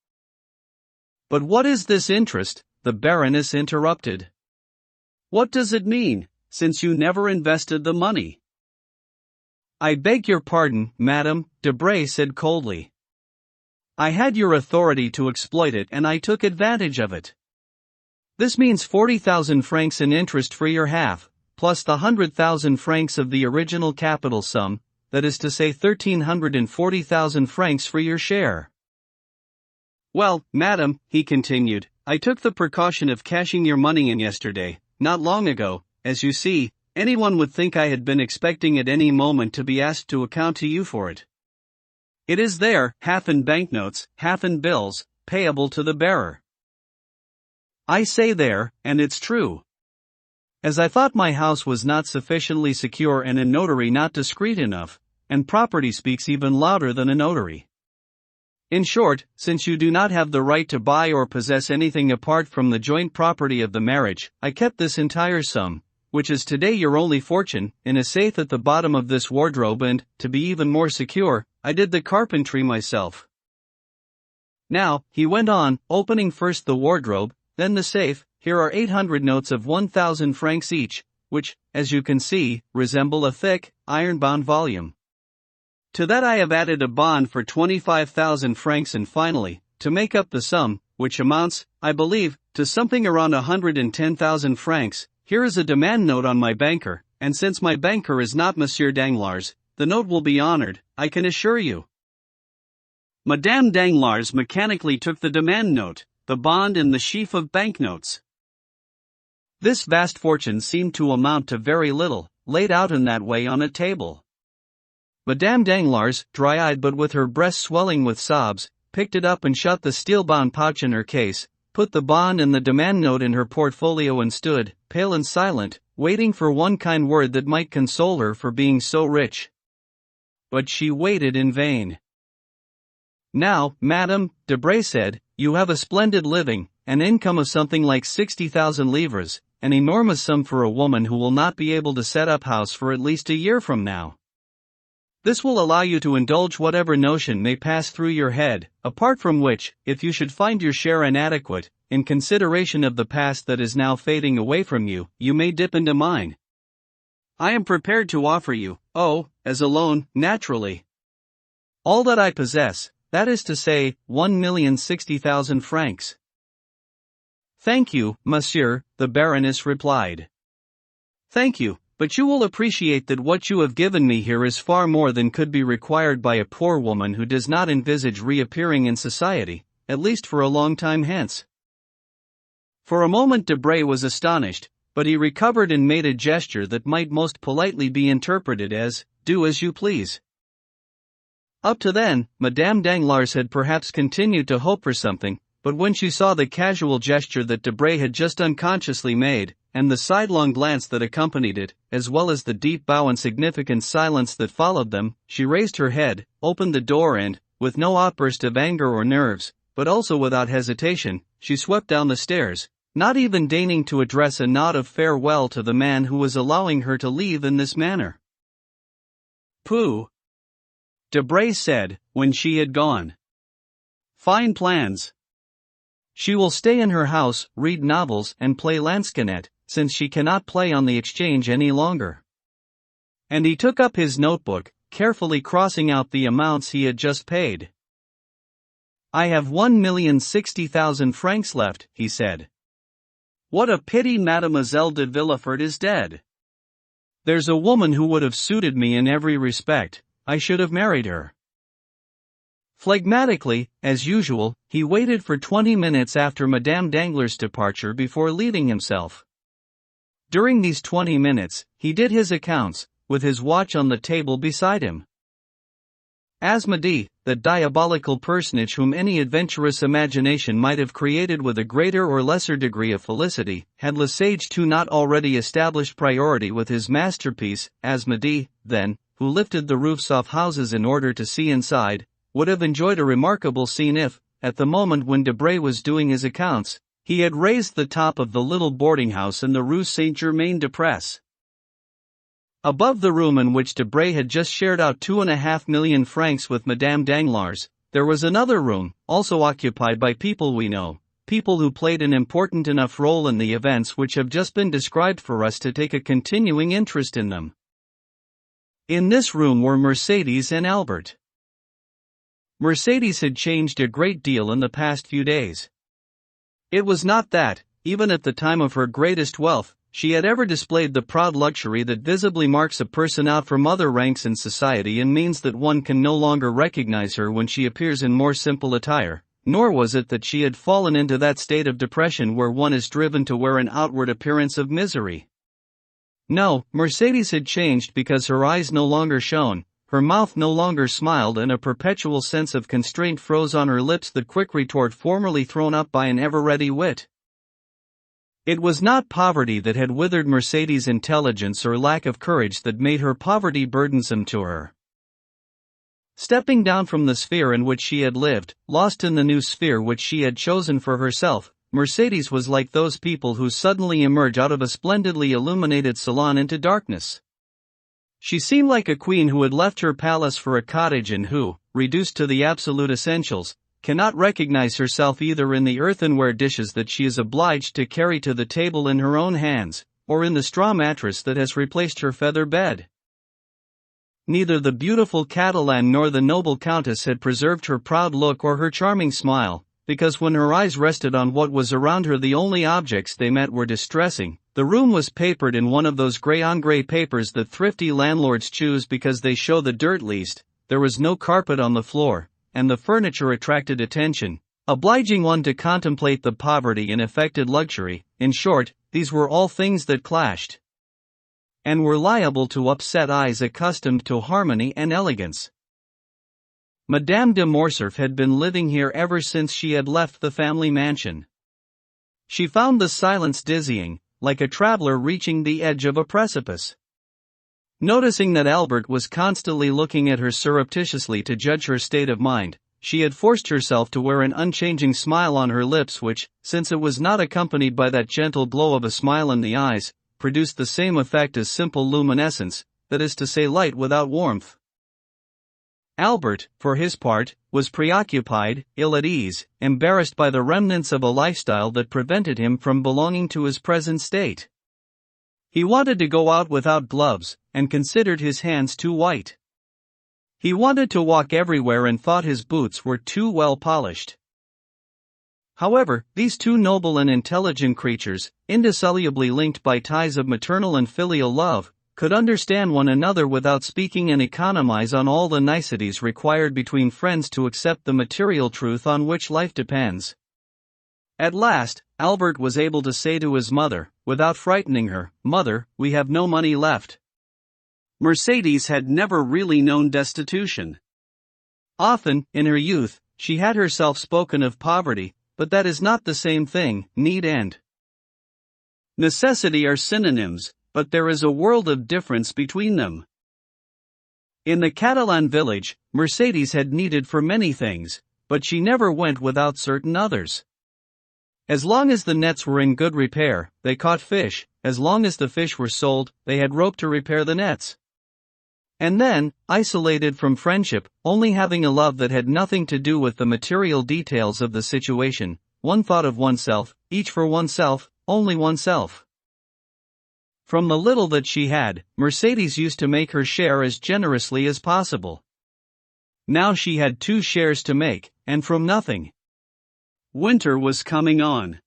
But what is this interest? The Baroness interrupted. What does it mean, since you never invested the money? I beg your pardon, madame, Debray said coldly. I had your authority to exploit it and I took advantage of it. This means 40,000 francs in interest for your half, plus the 100,000 francs of the original capital sum, that is to say 1,340,000 francs for your share. Well, madam, he continued, I took the precaution of cashing your money in yesterday, not long ago, as you see, anyone would think I had been expecting at any moment to be asked to account to you for it. It is there, half in banknotes, half in bills, payable to the bearer. I say there, and it's true. As I thought my house was not sufficiently secure and a notary not discreet enough, and property speaks even louder than a notary. In short, since you do not have the right to buy or possess anything apart from the joint property of the marriage, I kept this entire sum, which is today your only fortune, in a safe at the bottom of this wardrobe and, to be even more secure, I did the carpentry myself. Now, he went on, opening first the wardrobe, then the safe, here are 800 notes of 1,000 francs each, which, as you can see, resemble a thick, iron-bound volume. To that I have added a bond for 25,000 francs, and finally, to make up the sum, which amounts, I believe, to something around 110,000 francs, here is a demand note on my banker, and since my banker is not Monsieur Danglars, the note will be honored, I can assure you. Madame Danglars mechanically took the demand note, the bond and the sheaf of banknotes. This vast fortune seemed to amount to very little, laid out in that way on a table. Madame Danglars, dry-eyed but with her breast swelling with sobs, picked it up and shut the steel-bound pouch in her case, put the bond and the demand note in her portfolio and stood, pale and silent, waiting for one kind word that might console her for being so rich. But she waited in vain. Now, Madame, Debray said, you have a splendid living, an income of something like 60,000 livres, an enormous sum for a woman who will not be able to set up house for at least a year from now. This will allow you to indulge whatever notion may pass through your head, apart from which, if you should find your share inadequate, in consideration of the past that is now fading away from you, you may dip into mine. I am prepared to offer you, as a loan, naturally, all that I possess, that is to say, 1,060,000 francs. Thank you, monsieur, the Baroness replied. Thank you, but you will appreciate that what you have given me here is far more than could be required by a poor woman who does not envisage reappearing in society, at least for a long time hence. For a moment Debray was astonished, but he recovered and made a gesture that might most politely be interpreted as, do as you please. Up to then, Madame Danglars had perhaps continued to hope for something, but when she saw the casual gesture that Debray had just unconsciously made, and the sidelong glance that accompanied it, as well as the deep bow and significant silence that followed them, she raised her head, opened the door and, with no outburst of anger or nerves, but also without hesitation, she swept down the stairs, not even deigning to address a nod of farewell to the man who was allowing her to leave in this manner. Pooh! Debray said, when she had gone. Fine plans. She will stay in her house, read novels, and play lansquenet, since she cannot play on the exchange any longer. And he took up his notebook, carefully crossing out the amounts he had just paid. I have 1,060,000 francs left, he said. What a pity Mademoiselle de Villefort is dead. There's a woman who would have suited me in every respect. I should have married her. Phlegmatically, as usual, he waited for 20 minutes after Madame Danglars' departure before leaving himself. During these 20 minutes, he did his accounts, with his watch on the table beside him. Asmodee, the diabolical personage whom any adventurous imagination might have created with a greater or lesser degree of felicity, had Lesage too not already established priority with his masterpiece, Asmodee, then, who lifted the roofs off houses in order to see inside, would have enjoyed a remarkable scene if, at the moment when Debray was doing his accounts, he had raised the top of the little boarding house in the Rue Saint-Germain-des-Prés. Above the room in which Debray had just shared out 2.5 million francs with Madame Danglars, there was another room, also occupied by people we know, people who played an important enough role in the events which have just been described for us to take a continuing interest in them. In this room were Mercedes and Albert. Mercedes had changed a great deal in the past few days. It was not that, even at the time of her greatest wealth, she had ever displayed the proud luxury that visibly marks a person out from other ranks in society and means that one can no longer recognize her when she appears in more simple attire, nor was it that she had fallen into that state of depression where one is driven to wear an outward appearance of misery. No, Mercedes had changed because her eyes no longer shone, her mouth no longer smiled, and a perpetual sense of constraint froze on her lips, the quick retort formerly thrown up by an ever-ready wit. It was not poverty that had withered Mercedes' intelligence or lack of courage that made her poverty burdensome to her. Stepping down from the sphere in which she had lived, lost in the new sphere which she had chosen for herself, Mercedes was like those people who suddenly emerge out of a splendidly illuminated salon into darkness. She seemed like a queen who had left her palace for a cottage and who, reduced to the absolute essentials, cannot recognize herself either in the earthenware dishes that she is obliged to carry to the table in her own hands, or in the straw mattress that has replaced her feather bed. Neither the beautiful Catalan nor the noble Countess had preserved her proud look or her charming smile, because when her eyes rested on what was around her the only objects they met were distressing. The room was papered in one of those grey-on-grey papers that thrifty landlords choose because they show the dirt least. There was no carpet on the floor, and the furniture attracted attention, obliging one to contemplate the poverty and affected luxury. In short, these were all things that clashed, and were liable to upset eyes accustomed to harmony and elegance. Madame de Morcerf had been living here ever since she had left the family mansion. She found the silence dizzying, like a traveler reaching the edge of a precipice. Noticing that Albert was constantly looking at her surreptitiously to judge her state of mind, she had forced herself to wear an unchanging smile on her lips which, since it was not accompanied by that gentle glow of a smile in the eyes, produced the same effect as simple luminescence, that is to say light without warmth. Albert, for his part, was preoccupied, ill at ease, embarrassed by the remnants of a lifestyle that prevented him from belonging to his present state. He wanted to go out without gloves, and considered his hands too white. He wanted to walk everywhere and thought his boots were too well polished. However, these two noble and intelligent creatures, indissolubly linked by ties of maternal and filial love, could understand one another without speaking and economize on all the niceties required between friends to accept the material truth on which life depends. At last, Albert was able to say to his mother, without frightening her, "Mother, we have no money left." Mercedes had never really known destitution. Often, in her youth, she had herself spoken of poverty, but that is not the same thing. Need and necessity are synonyms, but there is a world of difference between them. In the Catalan village, Mercedes had needed for many things, but she never went without certain others. As long as the nets were in good repair, they caught fish. As long as the fish were sold, they had rope to repair the nets. And then, isolated from friendship, only having a love that had nothing to do with the material details of the situation, one thought of oneself, each for oneself, only oneself. From the little that she had, Mercedes used to make her share as generously as possible. Now she had 2 shares to make, and from nothing. Winter was coming on.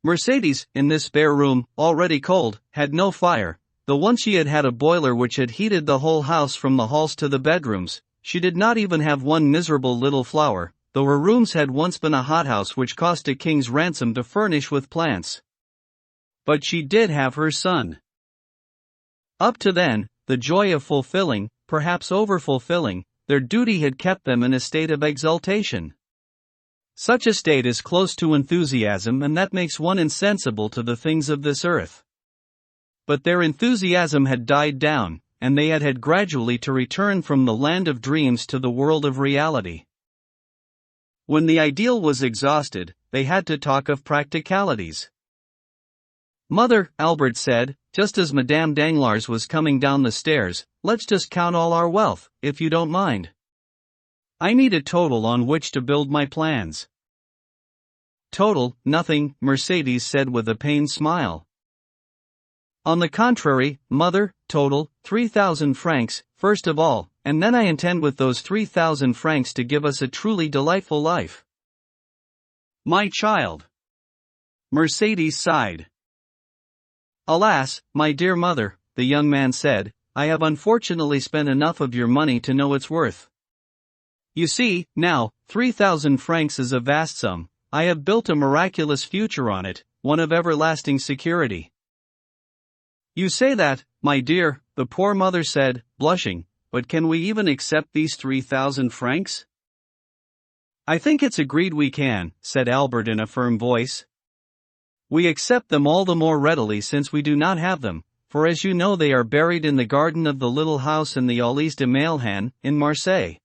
Mercedes, in this spare room, already cold, had no fire. Though once she had had a boiler which had heated the whole house from the halls to the bedrooms, she did not even have one miserable little flower, though her rooms had once been a hothouse which cost a king's ransom to furnish with plants. But she did have her son. Up to then, the joy of fulfilling, perhaps over-fulfilling, their duty had kept them in a state of exaltation. Such a state is close to enthusiasm, and that makes one insensible to the things of this earth. But their enthusiasm had died down, and they had gradually to return from the land of dreams to the world of reality. When the ideal was exhausted, they had to talk of practicalities. "Mother," Albert said, just as Madame Danglars was coming down the stairs, "let's just count all our wealth, if you don't mind. I need a total on which to build my plans." "Total, nothing," Mercedes said with a pained smile. "On the contrary, mother, total, 3,000 francs, first of all, and then I intend with those 3,000 francs to give us a truly delightful life." "My child." Mercedes sighed. "Alas, my dear mother," the young man said, "I have unfortunately spent enough of your money to know its worth. You see, now, 3,000 francs is a vast sum. I have built a miraculous future on it, one of everlasting security." "You say that, my dear," the poor mother said, blushing, "but can we even accept these 3,000 francs? "I think it's agreed we can," said Albert in a firm voice. "We accept them all the more readily since we do not have them, for as you know they are buried in the garden of the little house in the Allées de Mailhan, in Marseille.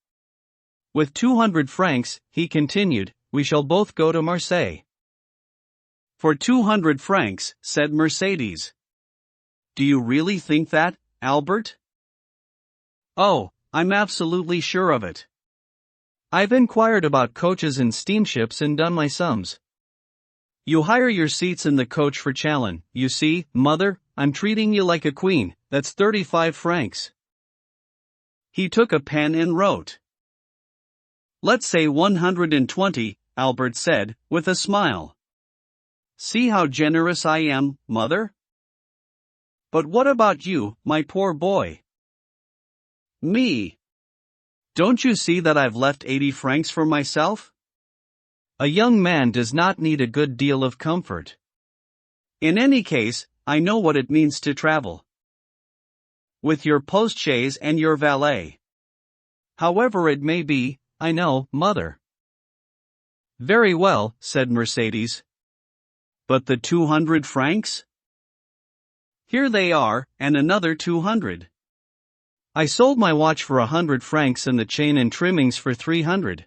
With 200 francs, he continued, we shall both go to Marseille." "For 200 francs, said Mercedes. "Do you really think that, Albert?" "Oh, I'm absolutely sure of it. I've inquired about coaches and steamships and done my sums. You hire your seats in the coach for Chalon. You see, mother, I'm treating you like a queen. That's 35 francs. He took a pen and wrote. Let's say 120, Albert said, with a smile. See how generous I am, mother? But what about you, my poor boy? Me. Don't you see that I've left 80 francs for myself? A young man does not need a good deal of comfort. In any case, I know what it means to travel. With your postchaise and your valet. However it may be, I know, mother. Very well, said Mercedes. But the 200 francs? Here they are, and another 200. I sold my watch for 100 francs and the chain and trimmings for 300.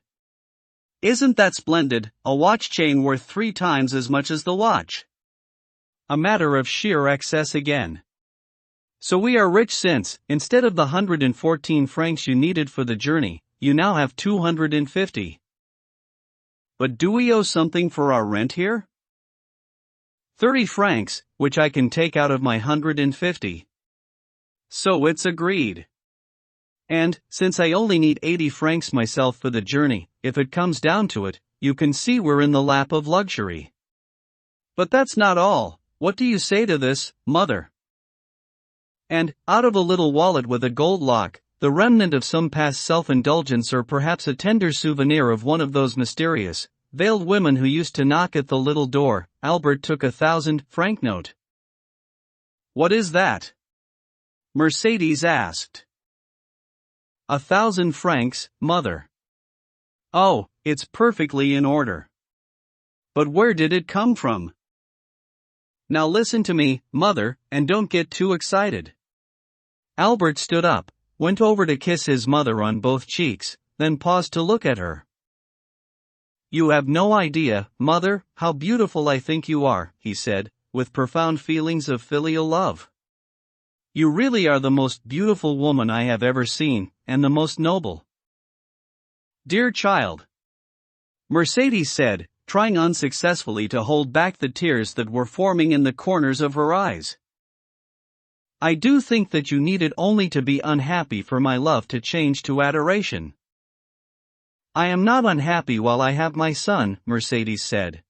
Isn't that splendid, a watch chain worth 3 times as much as the watch? A matter of sheer excess again. So we are rich since, instead of the 114 francs you needed for the journey, you now have 250. But do we owe something for our rent here? 30 francs, which I can take out of my 150. So it's agreed. And, since I only need 80 francs myself for the journey, if it comes down to it, you can see we're in the lap of luxury. But that's not all. What do you say to this, mother? And, out of a little wallet with a gold lock, the remnant of some past self-indulgence or perhaps a tender souvenir of one of those mysterious, veiled women who used to knock at the little door, Albert took 1,000-franc note. What is that? Mercedes asked. 1,000 francs, mother. Oh, it's perfectly in order. But where did it come from? Now listen to me, mother, and don't get too excited. Albert stood up, went over to kiss his mother on both cheeks, then paused to look at her. You have no idea, mother, how beautiful I think you are, he said, with profound feelings of filial love. You really are the most beautiful woman I have ever seen, and the most noble. Dear child, Mercedes said, trying unsuccessfully to hold back the tears that were forming in the corners of her eyes. I do think that you needed only to be unhappy for my love to change to adoration. I am not unhappy while I have my son, Mercedes said.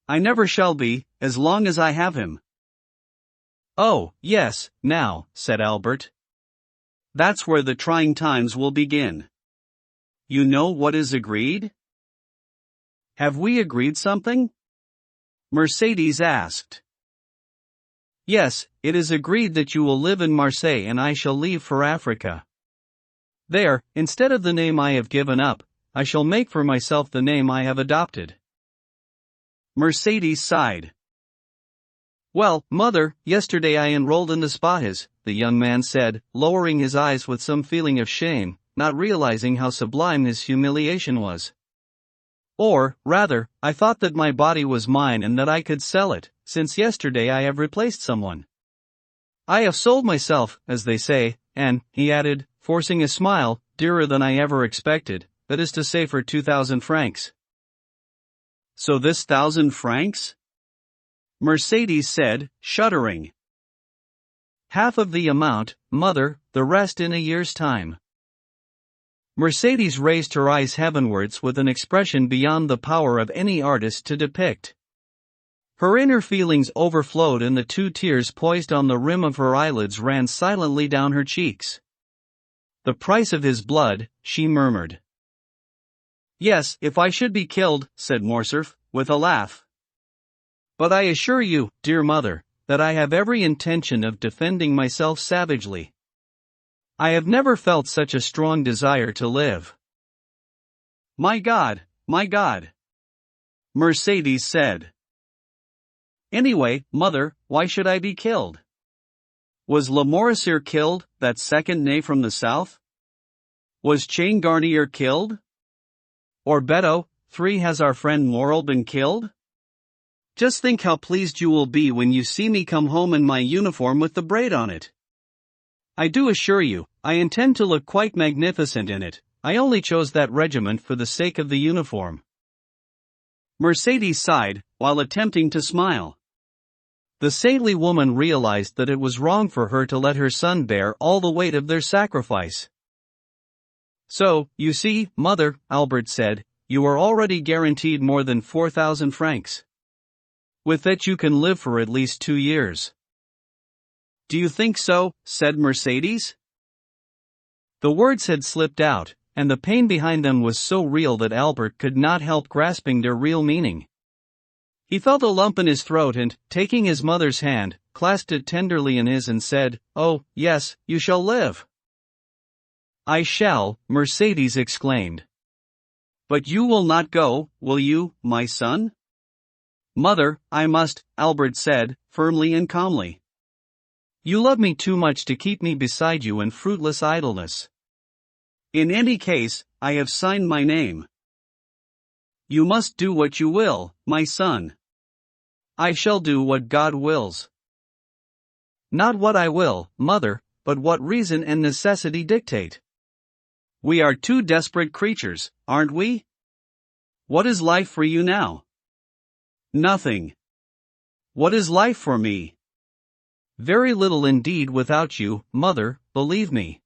I never shall be, as long as I have him. Oh, yes, now, said Albert. That's where the trying times will begin. You know what is agreed? Have we agreed something? Mercedes asked. Yes, it is agreed that you will live in Marseille and I shall leave for Africa. There, instead of the name I have given up, I shall make for myself the name I have adopted. Mercedes sighed. Well, mother, yesterday I enrolled in the Spahiz, the young man said, lowering his eyes with some feeling of shame, not realizing how sublime his humiliation was. Or, rather, I thought that my body was mine and that I could sell it, since yesterday I have replaced someone. I have sold myself, as they say, and, he added, forcing a smile, dearer than I ever expected, that is to say for 2,000 francs. So this 1,000 francs? Mercedes said, shuddering. Half of the amount, mother, the rest in a year's time. Mercedes raised her eyes heavenwards with an expression beyond the power of any artist to depict. Her inner feelings overflowed and the 2 tears poised on the rim of her eyelids ran silently down her cheeks. The price of his blood, she murmured. Yes, if I should be killed, said Morcerf, with a laugh. But I assure you, dear mother, that I have every intention of defending myself savagely. I have never felt such a strong desire to live. My God, Mercedes said. Anyway, mother, why should I be killed? Was Lamoricier killed, that second knave from the south? Was Chain Garnier killed? Or Beto, 3 has our friend Morel been killed? Just think how pleased you will be when you see me come home in my uniform with the braid on it. I do assure you, I intend to look quite magnificent in it, I only chose that regiment for the sake of the uniform. Mercedes sighed, while attempting to smile. The saintly woman realized that it was wrong for her to let her son bear all the weight of their sacrifice. So, you see, mother, Albert said, you are already guaranteed more than 4,000 francs. With that you can live for at least 2 years. Do you think so? Said Mercedes. The words had slipped out, and the pain behind them was so real that Albert could not help grasping their real meaning. He felt a lump in his throat and, taking his mother's hand, clasped it tenderly in his and said, "Oh, yes, you shall live." "I shall," Mercedes exclaimed. "But you will not go, will you, my son?" "Mother, I must," Albert said, firmly and calmly. "You love me too much to keep me beside you in fruitless idleness. In any case, I have signed my name. You must do what you will, my son." "I shall do what God wills." "Not what I will, mother, but what reason and necessity dictate." "We are two desperate creatures, aren't we? What is life for you now?" "Nothing." "What is life for me?" "Very little indeed without you, mother, believe me.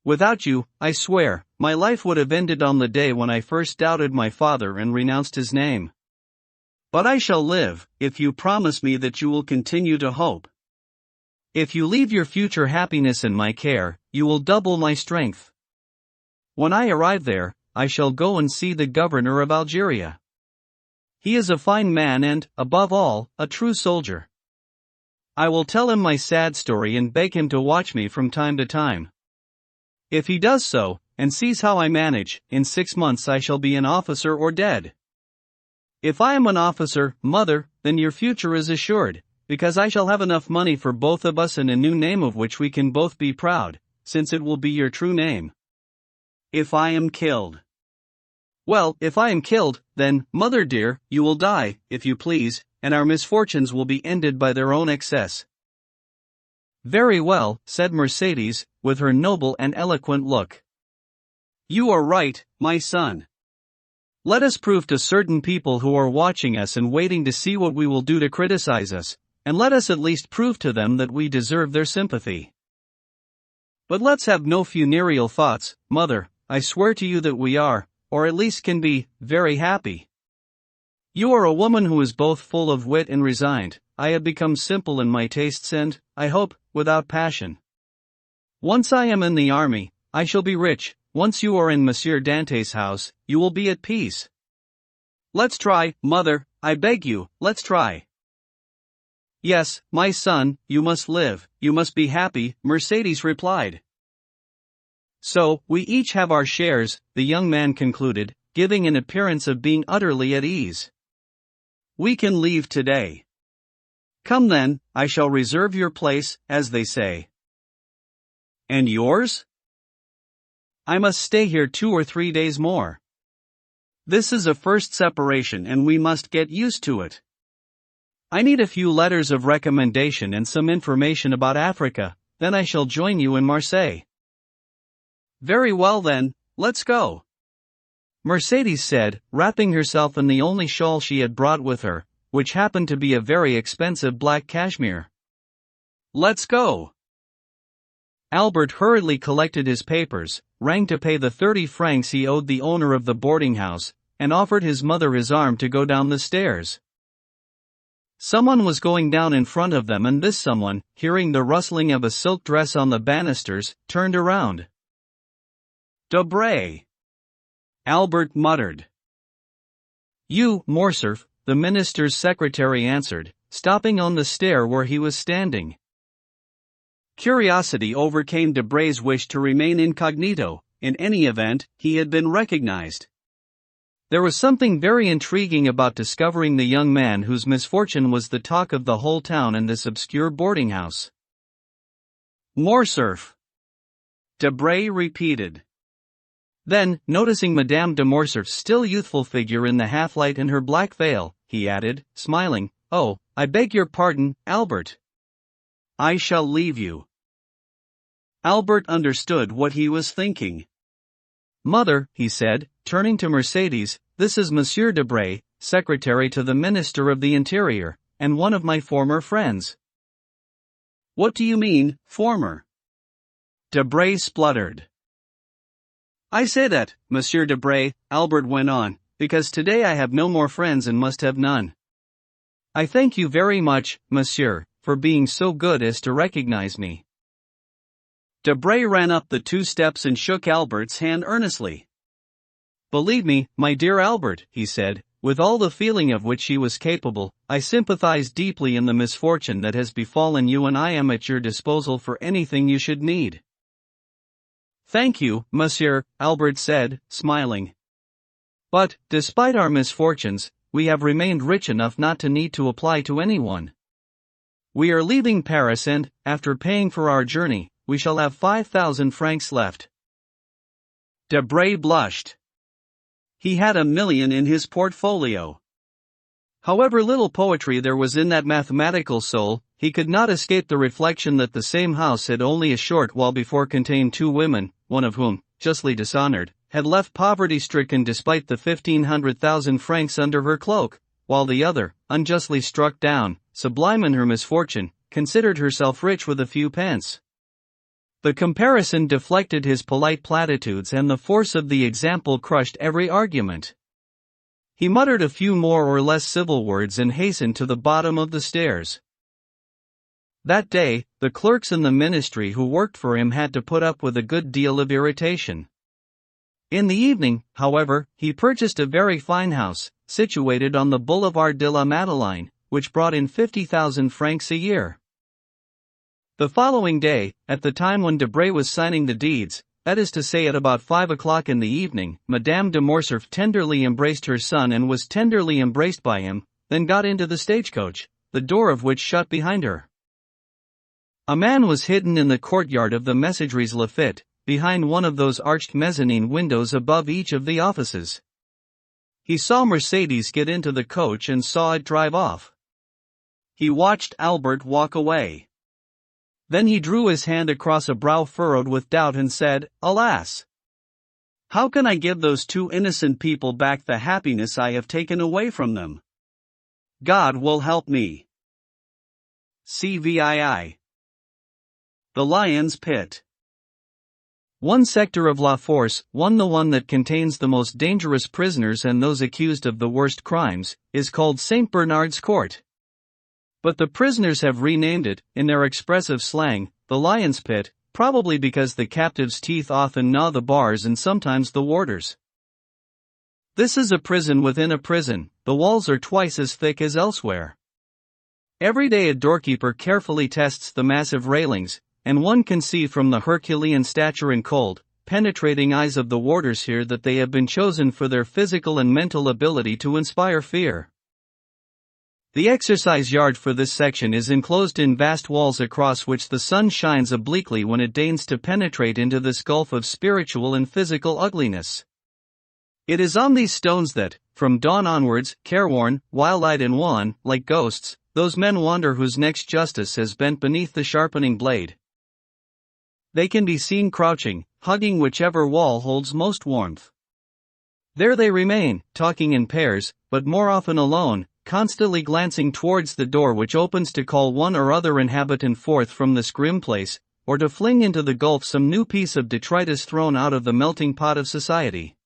Without you, I swear, my life would have ended on the day when I first doubted my father and renounced his name. But I shall live, if you promise me that you will continue to hope. If you leave your future happiness in my care, you will double my strength. When I arrive there, I shall go and see the governor of Algeria. He is a fine man and, above all, a true soldier. I will tell him my sad story and beg him to watch me from time to time. If he does so, and sees how I manage, in 6 months I shall be an officer or dead. If I am an officer, mother, then your future is assured, because I shall have enough money for both of us and a new name of which we can both be proud, since it will be your true name. If I am killed. Well, if I am killed, then, mother dear, you will die, if you please, and our misfortunes will be ended by their own excess." "Very well," said Mercedes, with her noble and eloquent look. "You are right, my son. Let us prove to certain people who are watching us and waiting to see what we will do to criticize us, and let us at least prove to them that we deserve their sympathy. But let's have no funereal thoughts, mother. I swear to you that we are, or at least can be, very happy. You are a woman who is both full of wit and resigned. I have become simple in my tastes and, I hope, without passion. Once I am in the army, I shall be rich. Once you are in Monsieur Dante's house, you will be at peace. Let's try, mother, I beg you, let's try." "Yes, my son, you must live, you must be happy," Mercedes replied. "So, we each have our shares," the young man concluded, giving an appearance of being utterly at ease. "We can leave today. Come then, I shall reserve your place, as they say." "And yours?" "I must stay here 2 or 3 days more. This is a first separation and we must get used to it. I need a few letters of recommendation and some information about Africa, then I shall join you in Marseille." "Very well then, let's go," Mercedes said, wrapping herself in the only shawl she had brought with her, which happened to be a very expensive black cashmere. "Let's go." Albert hurriedly collected his papers, rang to pay the 30 francs he owed the owner of the boarding house, and offered his mother his arm to go down the stairs. Someone was going down in front of them, and this someone, hearing the rustling of a silk dress on the banisters, turned around. "Debray," Albert muttered. "You, Morcerf," the minister's secretary answered, stopping on the stair where he was standing. Curiosity overcame Debray's wish to remain incognito. In any event, he had been recognized. There was something very intriguing about discovering the young man whose misfortune was the talk of the whole town in this obscure boarding house. "Morcerf," Debray repeated. Then, noticing Madame de Morcerf's still youthful figure in the half-light and her black veil, he added, smiling, "Oh, I beg your pardon, Albert. I shall leave you." Albert understood what he was thinking. "Mother," he said, turning to Mercedes, "this is Monsieur Debray, secretary to the Minister of the Interior, and one of my former friends." "What do you mean, former?" Debray spluttered. "I say that, Monsieur Debray," Albert went on, "because today I have no more friends and must have none." "I thank you very much, monsieur, for being so good as to recognize me." Debray ran up the 2 steps and shook Albert's hand earnestly. "Believe me, my dear Albert," he said, with all the feeling of which he was capable, "I sympathize deeply in the misfortune that has befallen you, and I am at your disposal for anything you should need." "Thank you, monsieur," Albert said, smiling. "But, despite our misfortunes, we have remained rich enough not to need to apply to anyone. We are leaving Paris and, after paying for our journey, we shall have 5,000 francs left." Debray blushed. He had 1,000,000 in his portfolio. However little poetry there was in that mathematical soul, he could not escape the reflection that the same house had only a short while before contained 2 women, one of whom, justly dishonored, had left poverty-stricken despite the 1,500,000 francs under her cloak, while the other, unjustly struck down, sublime in her misfortune, considered herself rich with a few pence. The comparison deflected his polite platitudes, and the force of the example crushed every argument. He muttered a few more or less civil words and hastened to the bottom of the stairs. That day, the clerks in the ministry who worked for him had to put up with a good deal of irritation. In the evening, however, he purchased a very fine house, situated on the Boulevard de la Madeleine, which brought in 50,000 francs a year. The following day, at the time when Debray was signing the deeds, that is to say at about 5 o'clock in the evening, Madame de Morcerf tenderly embraced her son and was tenderly embraced by him, then got into the stagecoach, the door of which shut behind her. A man was hidden in the courtyard of the Messageries Laffitte, behind one of those arched mezzanine windows above each of the offices. He saw Mercedes get into the coach and saw it drive off. He watched Albert walk away. Then he drew his hand across a brow furrowed with doubt and said, "Alas! How can I give those 2 innocent people back the happiness I have taken away from them? God will help me." CVII. The Lion's Pit. One sector of La Force, the one that contains the most dangerous prisoners and those accused of the worst crimes, is called St. Bernard's Court. But the prisoners have renamed it, in their expressive slang, the Lion's Pit, probably because the captives' teeth often gnaw the bars and sometimes the warders. This is a prison within a prison, the walls are twice as thick as elsewhere. Every day a doorkeeper carefully tests the massive railings, and one can see from the Herculean stature and cold, penetrating eyes of the warders here that they have been chosen for their physical and mental ability to inspire fear. The exercise yard for this section is enclosed in vast walls across which the sun shines obliquely when it deigns to penetrate into this gulf of spiritual and physical ugliness. It is on these stones that, from dawn onwards, careworn, wild-eyed and wan, like ghosts, those men wander whose next justice has bent beneath the sharpening blade. They can be seen crouching, hugging whichever wall holds most warmth. There they remain, talking in pairs, but more often alone, constantly glancing towards the door which opens to call one or other inhabitant forth from this grim place, or to fling into the gulf some new piece of detritus thrown out of the melting pot of society.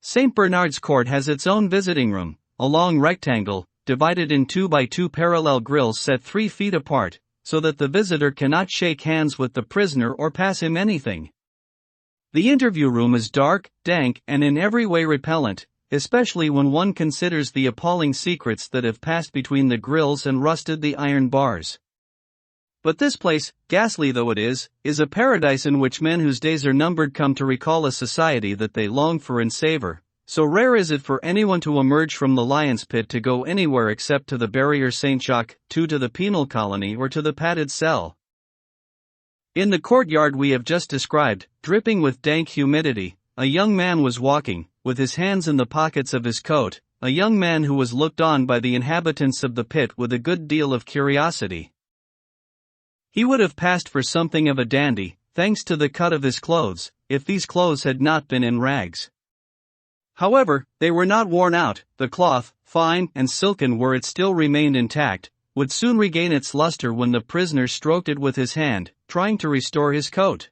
St. Bernard's Court has its own visiting room, a long rectangle, divided in 2 by 2 parallel grilles set 3 feet apart, so that the visitor cannot shake hands with the prisoner or pass him anything. The interview room is dark, dank, and in every way repellent, especially when one considers the appalling secrets that have passed between the grilles and rusted the iron bars. But this place, ghastly though it is a paradise in which men whose days are numbered come to recall a society that they long for and savor. So rare is it for anyone to emerge from the lion's pit to go anywhere except to the Barrière Saint-Jacques, to the penal colony or to the padded cell. In the courtyard we have just described, dripping with dank humidity, a young man was walking, with his hands in the pockets of his coat, a young man who was looked on by the inhabitants of the pit with a good deal of curiosity. He would have passed for something of a dandy, thanks to the cut of his clothes, if these clothes had not been in rags. However, they were not worn out, the cloth, fine and silken where it still remained intact, would soon regain its luster when the prisoner stroked it with his hand, trying to restore his coat.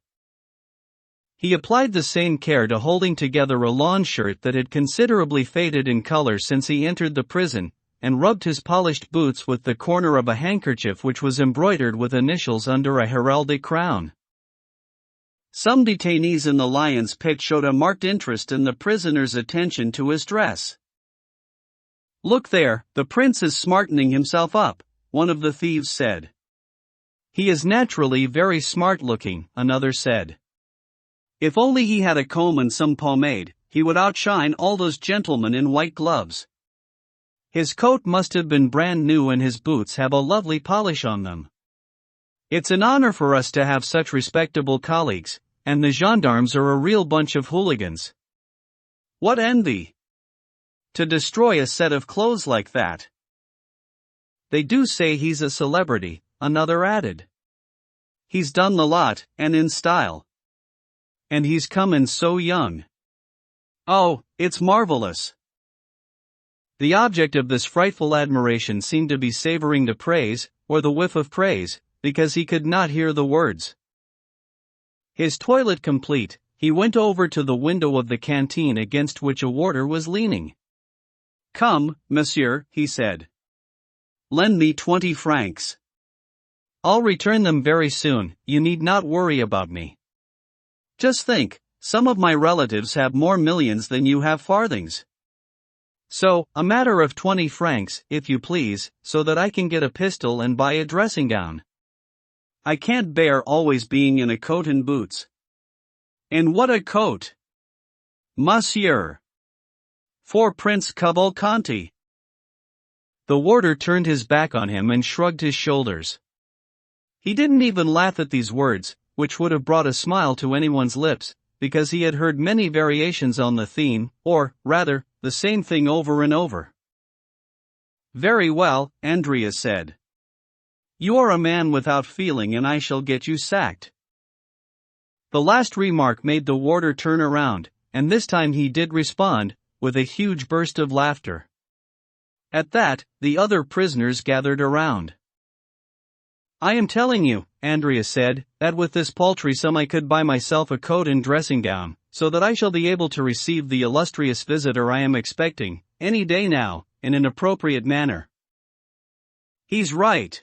He applied the same care to holding together a lawn shirt that had considerably faded in color since he entered the prison, and rubbed his polished boots with the corner of a handkerchief which was embroidered with initials under a heraldic crown. Some detainees in the Lion's Pit showed a marked interest in the prisoner's attention to his dress. "Look there, the prince is smartening himself up," one of the thieves said. "He is naturally very smart-looking," another said. "If only he had a comb and some pomade, he would outshine all those gentlemen in white gloves. His coat must have been brand new and his boots have a lovely polish on them. It's an honor for us to have such respectable colleagues, and the gendarmes are a real bunch of hooligans. What envy! To destroy a set of clothes like that." "They do say he's a celebrity," another added. "He's done the lot, and in style. And he's come in so young. Oh, it's marvelous." The object of this frightful admiration seemed to be savoring the praise, or the whiff of praise, because he could not hear the words. His toilet complete, he went over to the window of the canteen against which a warder was leaning. "Come, monsieur," he said. "Lend me 20 francs. I'll return them very soon, you need not worry about me. Just think, some of my relatives have more millions than you have farthings. So, a matter of 20 francs, if you please, so that I can get a pistol and buy a dressing gown. I can't bear always being in a coat and boots. And what a coat! Monsieur! For Prince Cavalcanti." The warder turned his back on him and shrugged his shoulders. He didn't even laugh at these words, which would have brought a smile to anyone's lips, because he had heard many variations on the theme, or, rather, the same thing over and over. "Very well," Andrea said. "You are a man without feeling and I shall get you sacked." The last remark made the warder turn around, and this time he did respond, with a huge burst of laughter. At that, the other prisoners gathered around. "I am telling you," Andrea said, "that with this paltry sum I could buy myself a coat and dressing gown, so that I shall be able to receive the illustrious visitor I am expecting, any day now, in an appropriate manner." "He's right!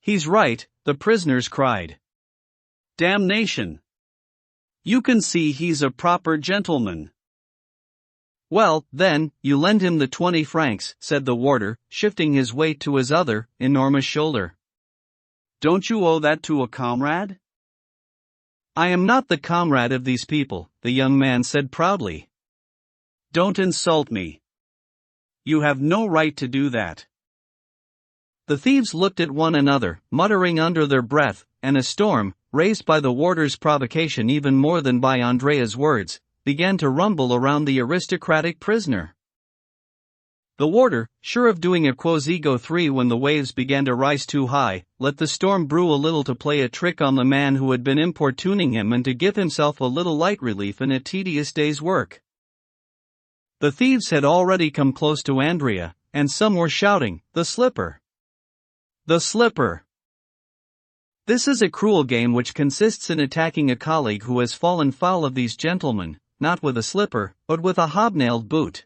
He's right," the prisoners cried. "Damnation! You can see he's a proper gentleman." "Well, then, you lend him the 20 francs, said the warder, shifting his weight to his other, enormous shoulder. "Don't you owe that to a comrade?" "I am not the comrade of these people," the young man said proudly. "Don't insult me. You have no right to do that." The thieves looked at one another, muttering under their breath, and a storm, raised by the warder's provocation even more than by Andrea's words, began to rumble around the aristocratic prisoner. The warder, sure of doing a quos ego 3 when the waves began to rise too high, let the storm brew a little to play a trick on the man who had been importuning him and to give himself a little light relief in a tedious day's work. The thieves had already come close to Andrea, and some were shouting, "The slipper! The slipper!" This is a cruel game which consists in attacking a colleague who has fallen foul of these gentlemen, not with a slipper, but with a hobnailed boot.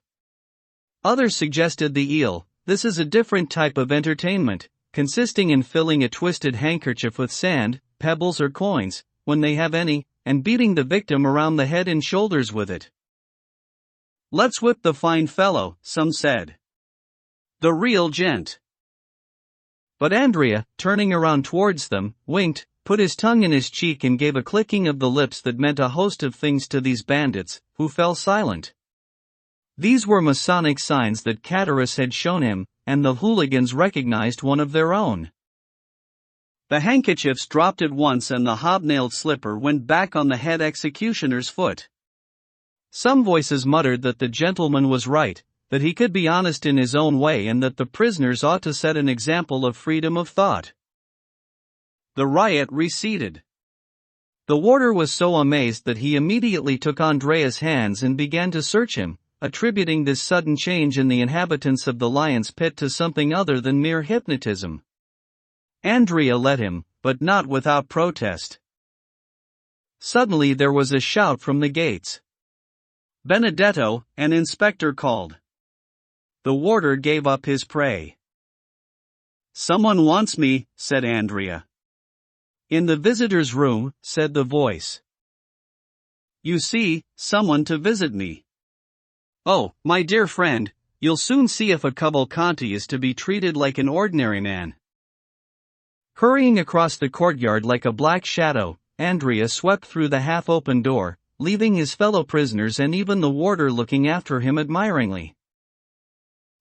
Others suggested the eel. This is a different type of entertainment, consisting in filling a twisted handkerchief with sand, pebbles or coins, when they have any, and beating the victim around the head and shoulders with it. "Let's whip the fine fellow," some said. "The real gent." But Andrea, turning around towards them, winked, put his tongue in his cheek and gave a clicking of the lips that meant a host of things to these bandits, who fell silent. These were Masonic signs that Catullus had shown him, and the hooligans recognized one of their own. The handkerchiefs dropped at once and the hobnailed slipper went back on the head executioner's foot. Some voices muttered that the gentleman was right, that he could be honest in his own way and that the prisoners ought to set an example of freedom of thought. The riot receded. The warder was so amazed that he immediately took Andrea's hands and began to search him, attributing this sudden change in the inhabitants of the lion's pit to something other than mere hypnotism. Andrea let him, but not without protest. Suddenly there was a shout from the gates. "Benedetto!" an inspector called. The warder gave up his prey. "Someone wants me," said Andrea. "In the visitor's room," said the voice. "You see, someone to visit me." "Oh, my dear friend, you'll soon see if a Cavalcanti is to be treated like an ordinary man." Hurrying across the courtyard like a black shadow, Andrea swept through the half-open door, leaving his fellow prisoners and even the warder looking after him admiringly.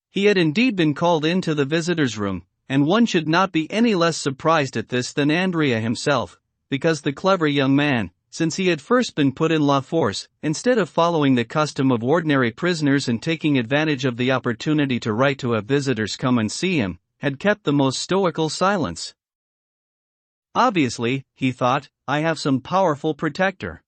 He had indeed been called into the visitor's room, and one should not be any less surprised at this than Andrea himself, because the clever young man, since he had first been put in la force, instead of following the custom of ordinary prisoners and taking advantage of the opportunity to write to have visitors come and see him, had kept the most stoical silence. "Obviously," he thought, "I have some powerful protector.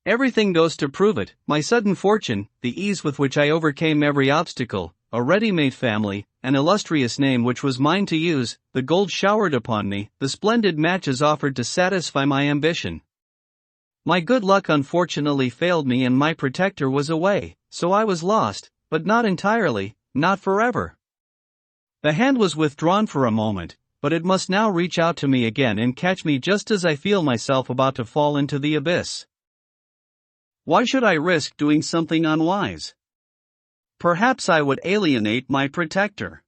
Everything goes to prove it, my sudden fortune, the ease with which I overcame every obstacle, a ready-made family, an illustrious name which was mine to use, the gold showered upon me, the splendid matches offered to satisfy my ambition. My good luck unfortunately failed me and my protector was away, so I was lost, but not entirely, not forever. The hand was withdrawn for a moment, but it must now reach out to me again and catch me just as I feel myself about to fall into the abyss. Why should I risk doing something unwise? Perhaps I would alienate my protector.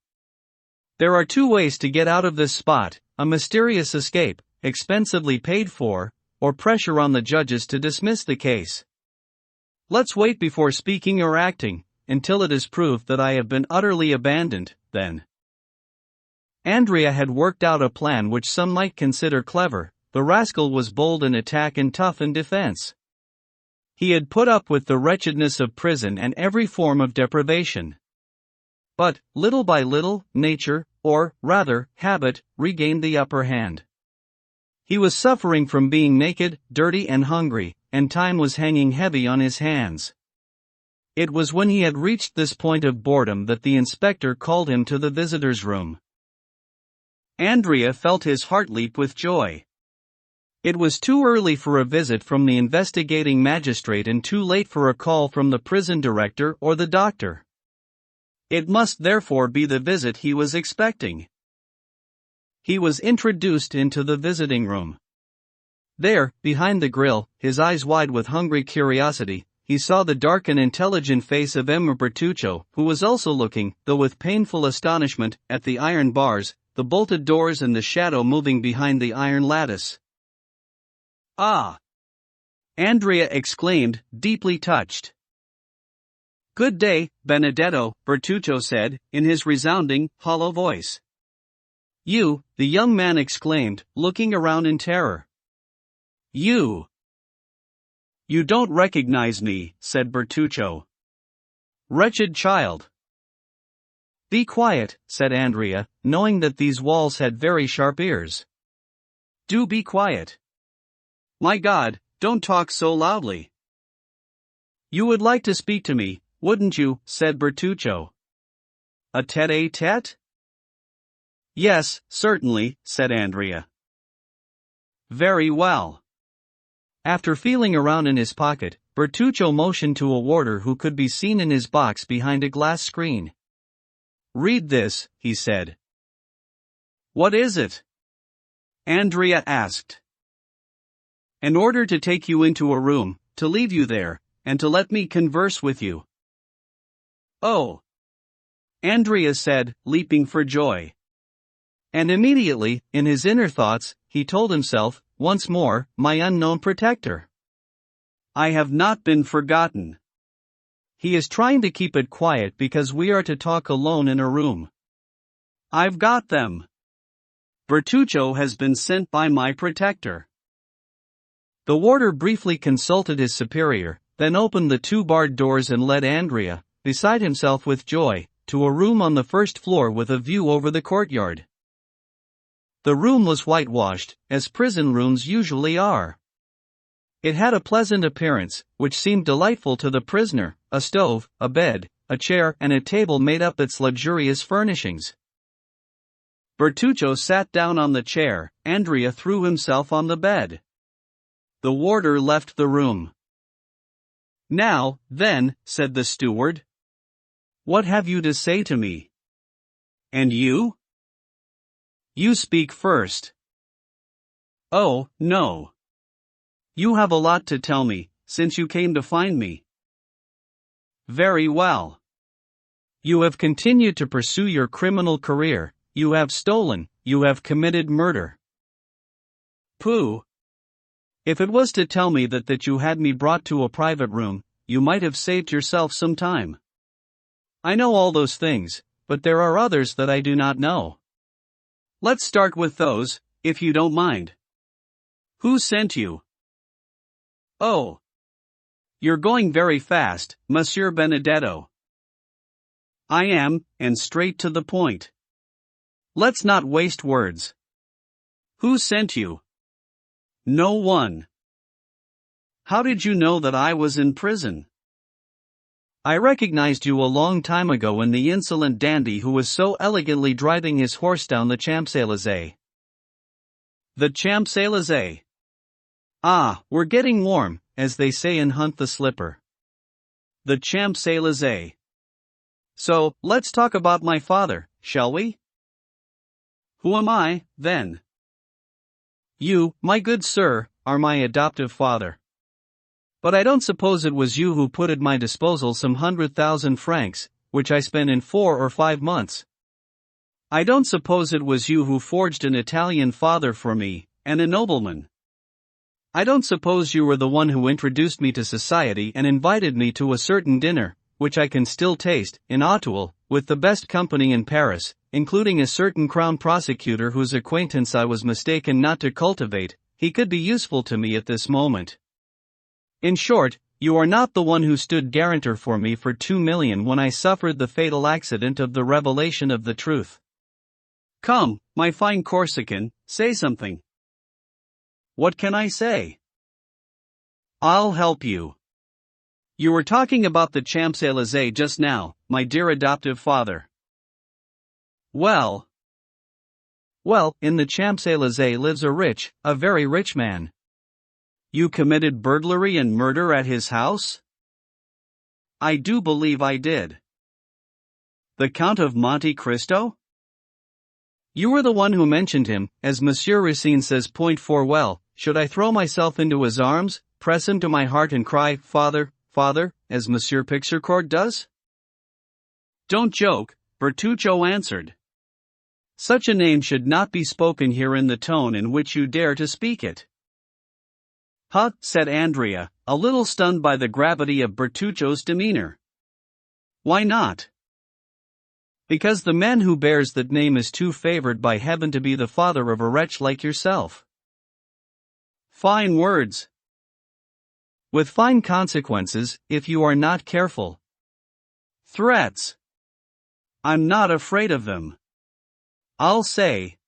There are two ways to get out of this spot: a mysterious escape, expensively paid for, or pressure on the judges to dismiss the case. Let's wait before speaking or acting, until it is proved that I have been utterly abandoned, then." Andrea had worked out a plan which some might consider clever. The rascal was bold in attack and tough in defense. He had put up with the wretchedness of prison and every form of deprivation. But, little by little, nature, or, rather, habit, regained the upper hand. He was suffering from being naked, dirty and hungry, and time was hanging heavy on his hands. It was when he had reached this point of boredom that the inspector called him to the visitor's room. Andrea felt his heart leap with joy. It was too early for a visit from the investigating magistrate and too late for a call from the prison director or the doctor. It must therefore be the visit he was expecting. He was introduced into the visiting room. There, behind the grill, his eyes wide with hungry curiosity, he saw the dark and intelligent face of Emma Bertuccio, who was also looking, though with painful astonishment, at the iron bars, the bolted doors and the shadow moving behind the iron lattice. "Ah!" Andrea exclaimed, deeply touched. "Good day, Benedetto," Bertuccio said, in his resounding, hollow voice. "You," the young man exclaimed, looking around in terror. "You don't recognize me," said Bertuccio. "Wretched child." "Be quiet," said Andrea, knowing that these walls had very sharp ears. "Do be quiet. My God, don't talk so loudly." "You would like to speak to me, wouldn't you?" said Bertuccio. "A tête-à-tête?" "Yes, certainly," said Andrea. "Very well." After feeling around in his pocket, Bertuccio motioned to a warder who could be seen in his box behind a glass screen. "Read this," he said. "What is it?" Andrea asked. "An order to take you into a room, to leave you there, and to let me converse with you." "Oh!" Andrea said, leaping for joy. And immediately, in his inner thoughts, he told himself, once more, my unknown protector. I have not been forgotten. He is trying to keep it quiet because we are to talk alone in a room. I've got them. Bertuccio has been sent by my protector. The warder briefly consulted his superior, then opened the two barred doors and led Andrea, beside himself with joy, to a room on the first floor with a view over the courtyard. The room was whitewashed, as prison rooms usually are. It had a pleasant appearance, which seemed delightful to the prisoner: a stove, a bed, a chair, and a table made up its luxurious furnishings. Bertuccio sat down on the chair, Andrea threw himself on the bed. The warder left the room. "Now, then," said the steward. "What have you to say to me?" "And you?" "You speak first." "Oh, no. You have a lot to tell me, since you came to find me." "Very well. You have continued to pursue your criminal career, you have stolen, you have committed murder." "Pooh. If it was to tell me that you had me brought to a private room, you might have saved yourself some time. I know all those things, but there are others that I do not know." "Let's start with those, if you don't mind. Who sent you?" "Oh. You're going very fast, Monsieur Benedetto." "I am, and straight to the point. Let's not waste words." "Who sent you?" "No one." "How did you know that I was in prison?" "I recognized you a long time ago in the insolent dandy who was so elegantly driving his horse down the Champs-Élysées." "The Champs-Élysées. Ah, we're getting warm, as they say in Hunt the Slipper. The Champs-Élysées. So, let's talk about my father, shall we?" "Who am I, then?" "You, my good sir, are my adoptive father. But I don't suppose it was you who put at my disposal some 100,000 francs, which I spent in 4 or 5 months. I don't suppose it was you who forged an Italian father for me, and a nobleman. I don't suppose you were the one who introduced me to society and invited me to a certain dinner, which I can still taste, in Auteuil, with the best company in Paris, including a certain crown prosecutor whose acquaintance I was mistaken not to cultivate. He could be useful to me at this moment. In short, you are not the one who stood guarantor for me for 2 million when I suffered the fatal accident of the revelation of the truth. Come, my fine Corsican, say something." "What can I say?" "I'll help you. You were talking about the Champs-Élysées just now, my dear adoptive father." Well, in the Champs-Élysées lives a very rich man." "You committed burglary and murder at his house?" "I do believe I did." "The Count of Monte Cristo?" "You were the one who mentioned him, as Monsieur Racine says. Point for well, should I throw myself into his arms, press him to my heart and cry, 'Father, Father,' as Monsieur Pixercourt does?" "Don't joke," Bertuccio answered. "Such a name should not be spoken here in the tone in which you dare to speak it." "Huh," said Andrea, a little stunned by the gravity of Bertuccio's demeanor. "Why not?" "Because the man who bears that name is too favored by heaven to be the father of a wretch like yourself." "Fine words." "With fine consequences, if you are not careful." "Threats." "I'm not afraid of them. I'll say."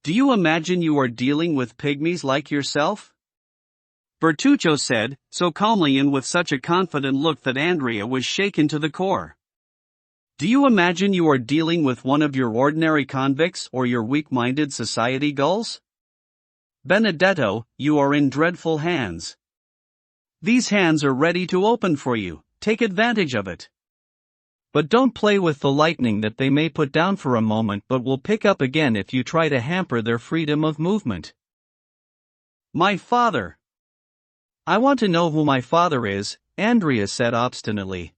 "Do you imagine you are dealing with pygmies like yourself?" Bertuccio said, so calmly and with such a confident look that Andrea was shaken to the core. "Do you imagine you are dealing with one of your ordinary convicts or your weak-minded society gulls? Benedetto, you are in dreadful hands. These hands are ready to open for you, take advantage of it. But don't play with the lightning that they may put down for a moment but will pick up again if you try to hamper their freedom of movement." "My father." "I want to know who my father is," Andrea said obstinately.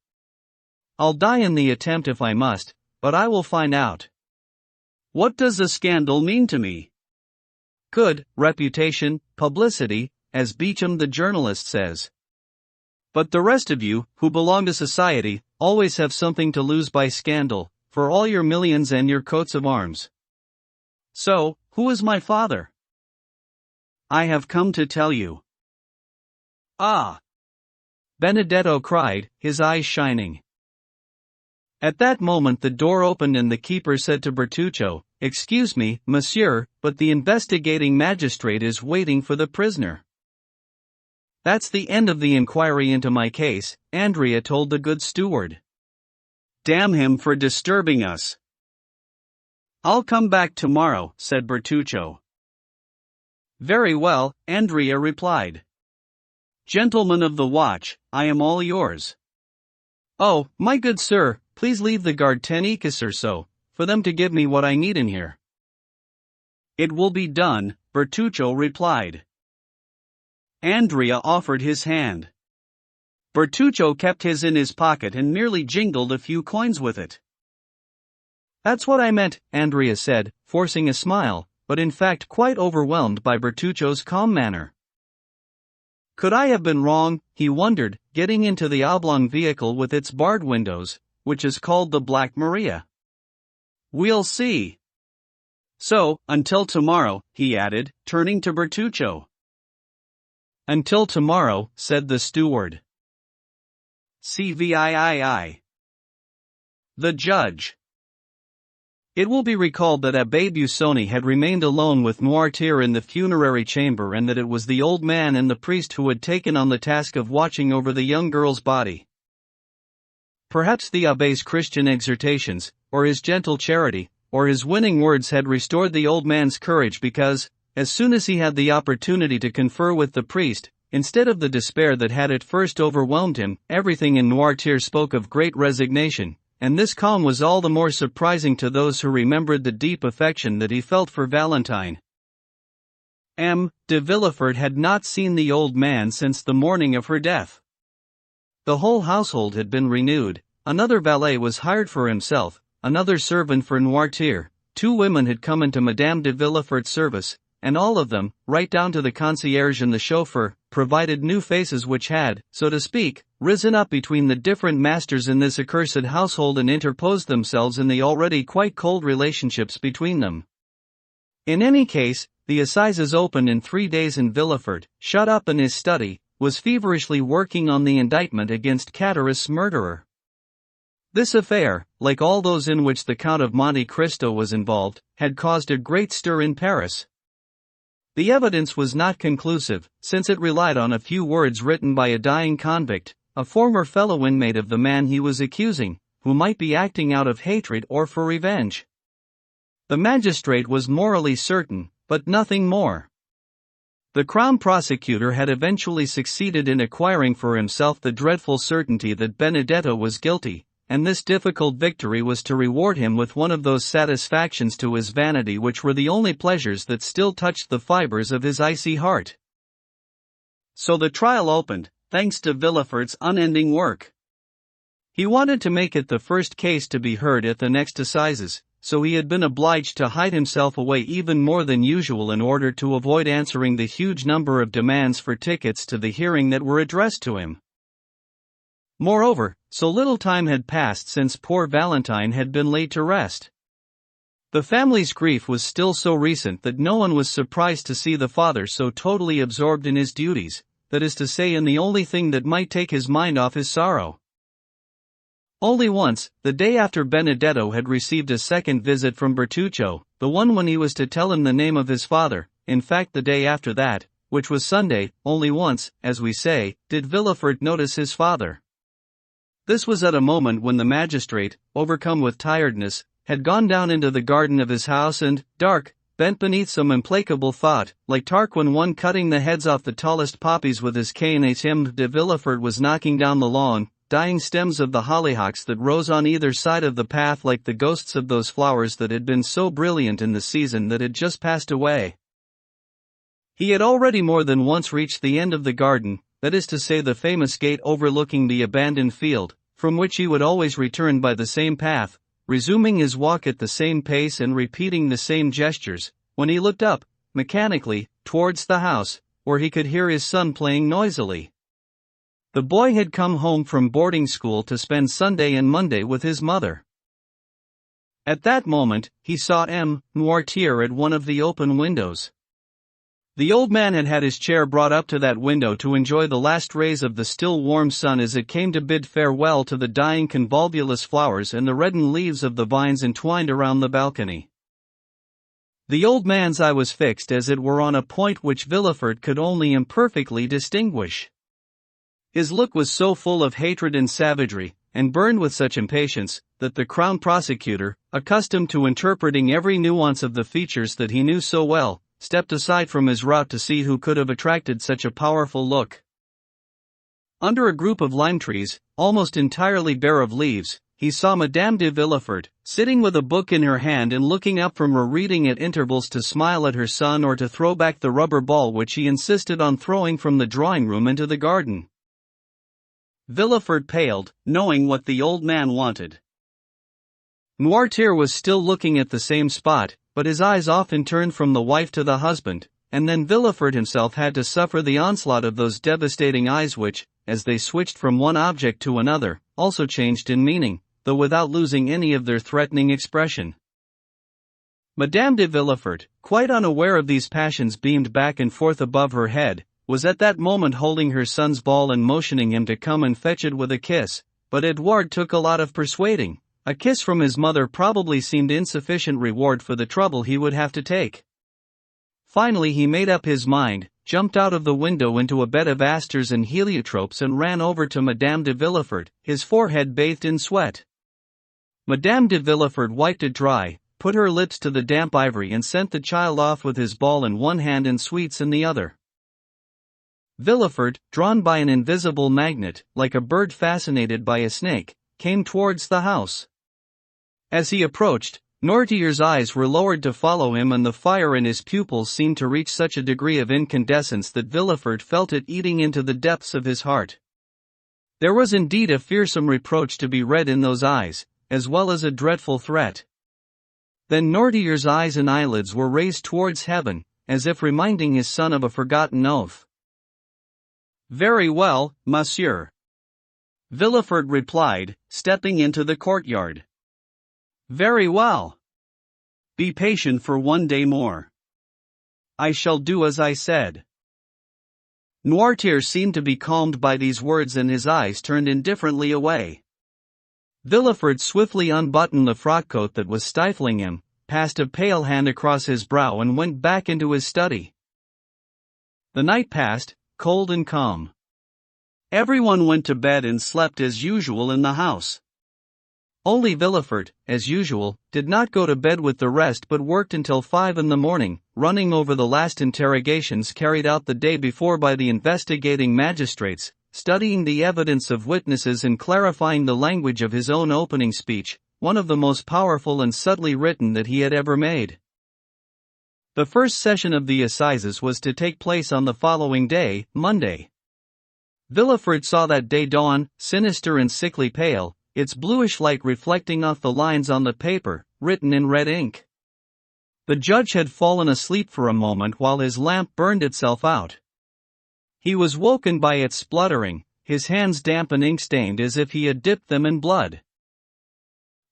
"I'll die in the attempt if I must, but I will find out." "What does a scandal mean to me?" "Good reputation, publicity, as Beecham the journalist says. But the rest of you, who belong to society, always have something to lose by scandal, for all your millions and your coats of arms. So, who is my father?" "I have come to tell you." "Ah!" Benedetto cried, his eyes shining. At that moment the door opened and the keeper said to Bertuccio, "Excuse me, monsieur, but the investigating magistrate is waiting for the prisoner." That's the end of the inquiry into my case, Andrea told the good steward. Damn him for disturbing us. I'll come back tomorrow, said Bertuccio. Very well, Andrea replied. Gentlemen of the watch, I am all yours. Oh, my good sir, please leave the guard 10 ekus or so, for them to give me what I need in here. It will be done, Bertuccio replied. Andrea offered his hand. Bertuccio kept his in his pocket and merely jingled a few coins with it. That's what I meant, Andrea said, forcing a smile, but in fact quite overwhelmed by Bertuccio's calm manner. Could I have been wrong, he wondered, getting into the oblong vehicle with its barred windows, which is called the Black Maria. We'll see. So, until tomorrow, he added, turning to Bertuccio. Until tomorrow, said the steward. CVIII. The judge. It will be recalled that Abbé Busoni had remained alone with Noirtier in the funerary chamber and that it was the old man and the priest who had taken on the task of watching over the young girl's body. Perhaps the Abbé's Christian exhortations, or his gentle charity, or his winning words had restored the old man's courage because, as soon as he had the opportunity to confer with the priest, instead of the despair that had at first overwhelmed him, everything in Noirtier spoke of great resignation, and this calm was all the more surprising to those who remembered the deep affection that he felt for Valentine. M. de Villefort had not seen the old man since the morning of her death. The whole household had been renewed, another valet was hired for himself, another servant for Noirtier, 2 women had come into Madame de Villefort's service, and all of them, right down to the concierge and the chauffeur, provided new faces which had, so to speak, risen up between the different masters in this accursed household and interposed themselves in the already quite cold relationships between them. In any case, the assizes opened in 3 days and Villefort, shut up in his study, was feverishly working on the indictment against Cateras's murderer. This affair, like all those in which the Count of Monte Cristo was involved, had caused a great stir in Paris. The evidence was not conclusive, since it relied on a few words written by a dying convict, a former fellow inmate of the man he was accusing, who might be acting out of hatred or for revenge. The magistrate was morally certain, but nothing more. The Crown prosecutor had eventually succeeded in acquiring for himself the dreadful certainty that Benedetto was guilty, and this difficult victory was to reward him with one of those satisfactions to his vanity which were the only pleasures that still touched the fibers of his icy heart. So the trial opened, thanks to Villefort's unending work. He wanted to make it the first case to be heard at the next assizes, so he had been obliged to hide himself away even more than usual in order to avoid answering the huge number of demands for tickets to the hearing that were addressed to him. Moreover, so little time had passed since poor Valentine had been laid to rest. The family's grief was still so recent that no one was surprised to see the father so totally absorbed in his duties, that is to say in the only thing that might take his mind off his sorrow. Only once, the day after Benedetto had received a second visit from Bertuccio, the one when he was to tell him the name of his father, in fact the day after that, which was Sunday, only once, as we say, did Villefort notice his father. This was at a moment when the magistrate, overcome with tiredness, had gone down into the garden of his house and, dark, bent beneath some implacable thought, like Tarquin one cutting the heads off the tallest poppies with his cane. M. de Villefort was knocking down the long, dying stems of the hollyhocks that rose on either side of the path like the ghosts of those flowers that had been so brilliant in the season that had just passed away. He had already more than once reached the end of the garden, that is to say the famous gate overlooking the abandoned field, from which he would always return by the same path, resuming his walk at the same pace and repeating the same gestures, when he looked up, mechanically, towards the house, where he could hear his son playing noisily. The boy had come home from boarding school to spend Sunday and Monday with his mother. At that moment, he saw M. Noirtier at one of the open windows. The old man had had his chair brought up to that window to enjoy the last rays of the still warm sun as it came to bid farewell to the dying convolvulus flowers and the reddened leaves of the vines entwined around the balcony. The old man's eye was fixed as it were on a point which Villefort could only imperfectly distinguish. His look was so full of hatred and savagery, and burned with such impatience, that the Crown Prosecutor, accustomed to interpreting every nuance of the features that he knew so well, stepped aside from his route to see who could have attracted such a powerful look. Under a group of lime trees, almost entirely bare of leaves, he saw Madame de Villefort, sitting with a book in her hand and looking up from her reading at intervals to smile at her son or to throw back the rubber ball which he insisted on throwing from the drawing-room into the garden. Villefort paled, knowing what the old man wanted. Noirtier was still looking at the same spot, but his eyes often turned from the wife to the husband, and then Villefort himself had to suffer the onslaught of those devastating eyes which, as they switched from one object to another, also changed in meaning, though without losing any of their threatening expression. Madame de Villefort, quite unaware of these passions beamed back and forth above her head, was at that moment holding her son's ball and motioning him to come and fetch it with a kiss, but Edouard took a lot of persuading. A kiss from his mother probably seemed insufficient reward for the trouble he would have to take. Finally he made up his mind, jumped out of the window into a bed of asters and heliotropes and ran over to Madame de Villefort, his forehead bathed in sweat. Madame de Villefort wiped it dry, put her lips to the damp ivory and sent the child off with his ball in one hand and sweets in the other. Villefort, drawn by an invisible magnet, like a bird fascinated by a snake, came towards the house. As he approached, Noirtier's eyes were lowered to follow him and the fire in his pupils seemed to reach such a degree of incandescence that Villefort felt it eating into the depths of his heart. There was indeed a fearsome reproach to be read in those eyes, as well as a dreadful threat. Then Noirtier's eyes and eyelids were raised towards heaven, as if reminding his son of a forgotten oath. "Very well, monsieur," Villefort replied, stepping into the courtyard. "Very well. Be patient for one day more. I shall do as I said." Noirtier seemed to be calmed by these words and his eyes turned indifferently away. Villefort swiftly unbuttoned the frock-coat that was stifling him, passed a pale hand across his brow and went back into his study. The night passed, cold and calm. Everyone went to bed and slept as usual in the house. Only Villefort, as usual, did not go to bed with the rest but worked until 5 in the morning, running over the last interrogations carried out the day before by the investigating magistrates, studying the evidence of witnesses and clarifying the language of his own opening speech, one of the most powerful and subtly written that he had ever made. The first session of the assizes was to take place on the following day, Monday. Villefort saw that day dawn, sinister and sickly pale, its bluish light reflecting off the lines on the paper, written in red ink. The judge had fallen asleep for a moment while his lamp burned itself out. He was woken by its spluttering, his hands damp and ink-stained as if he had dipped them in blood.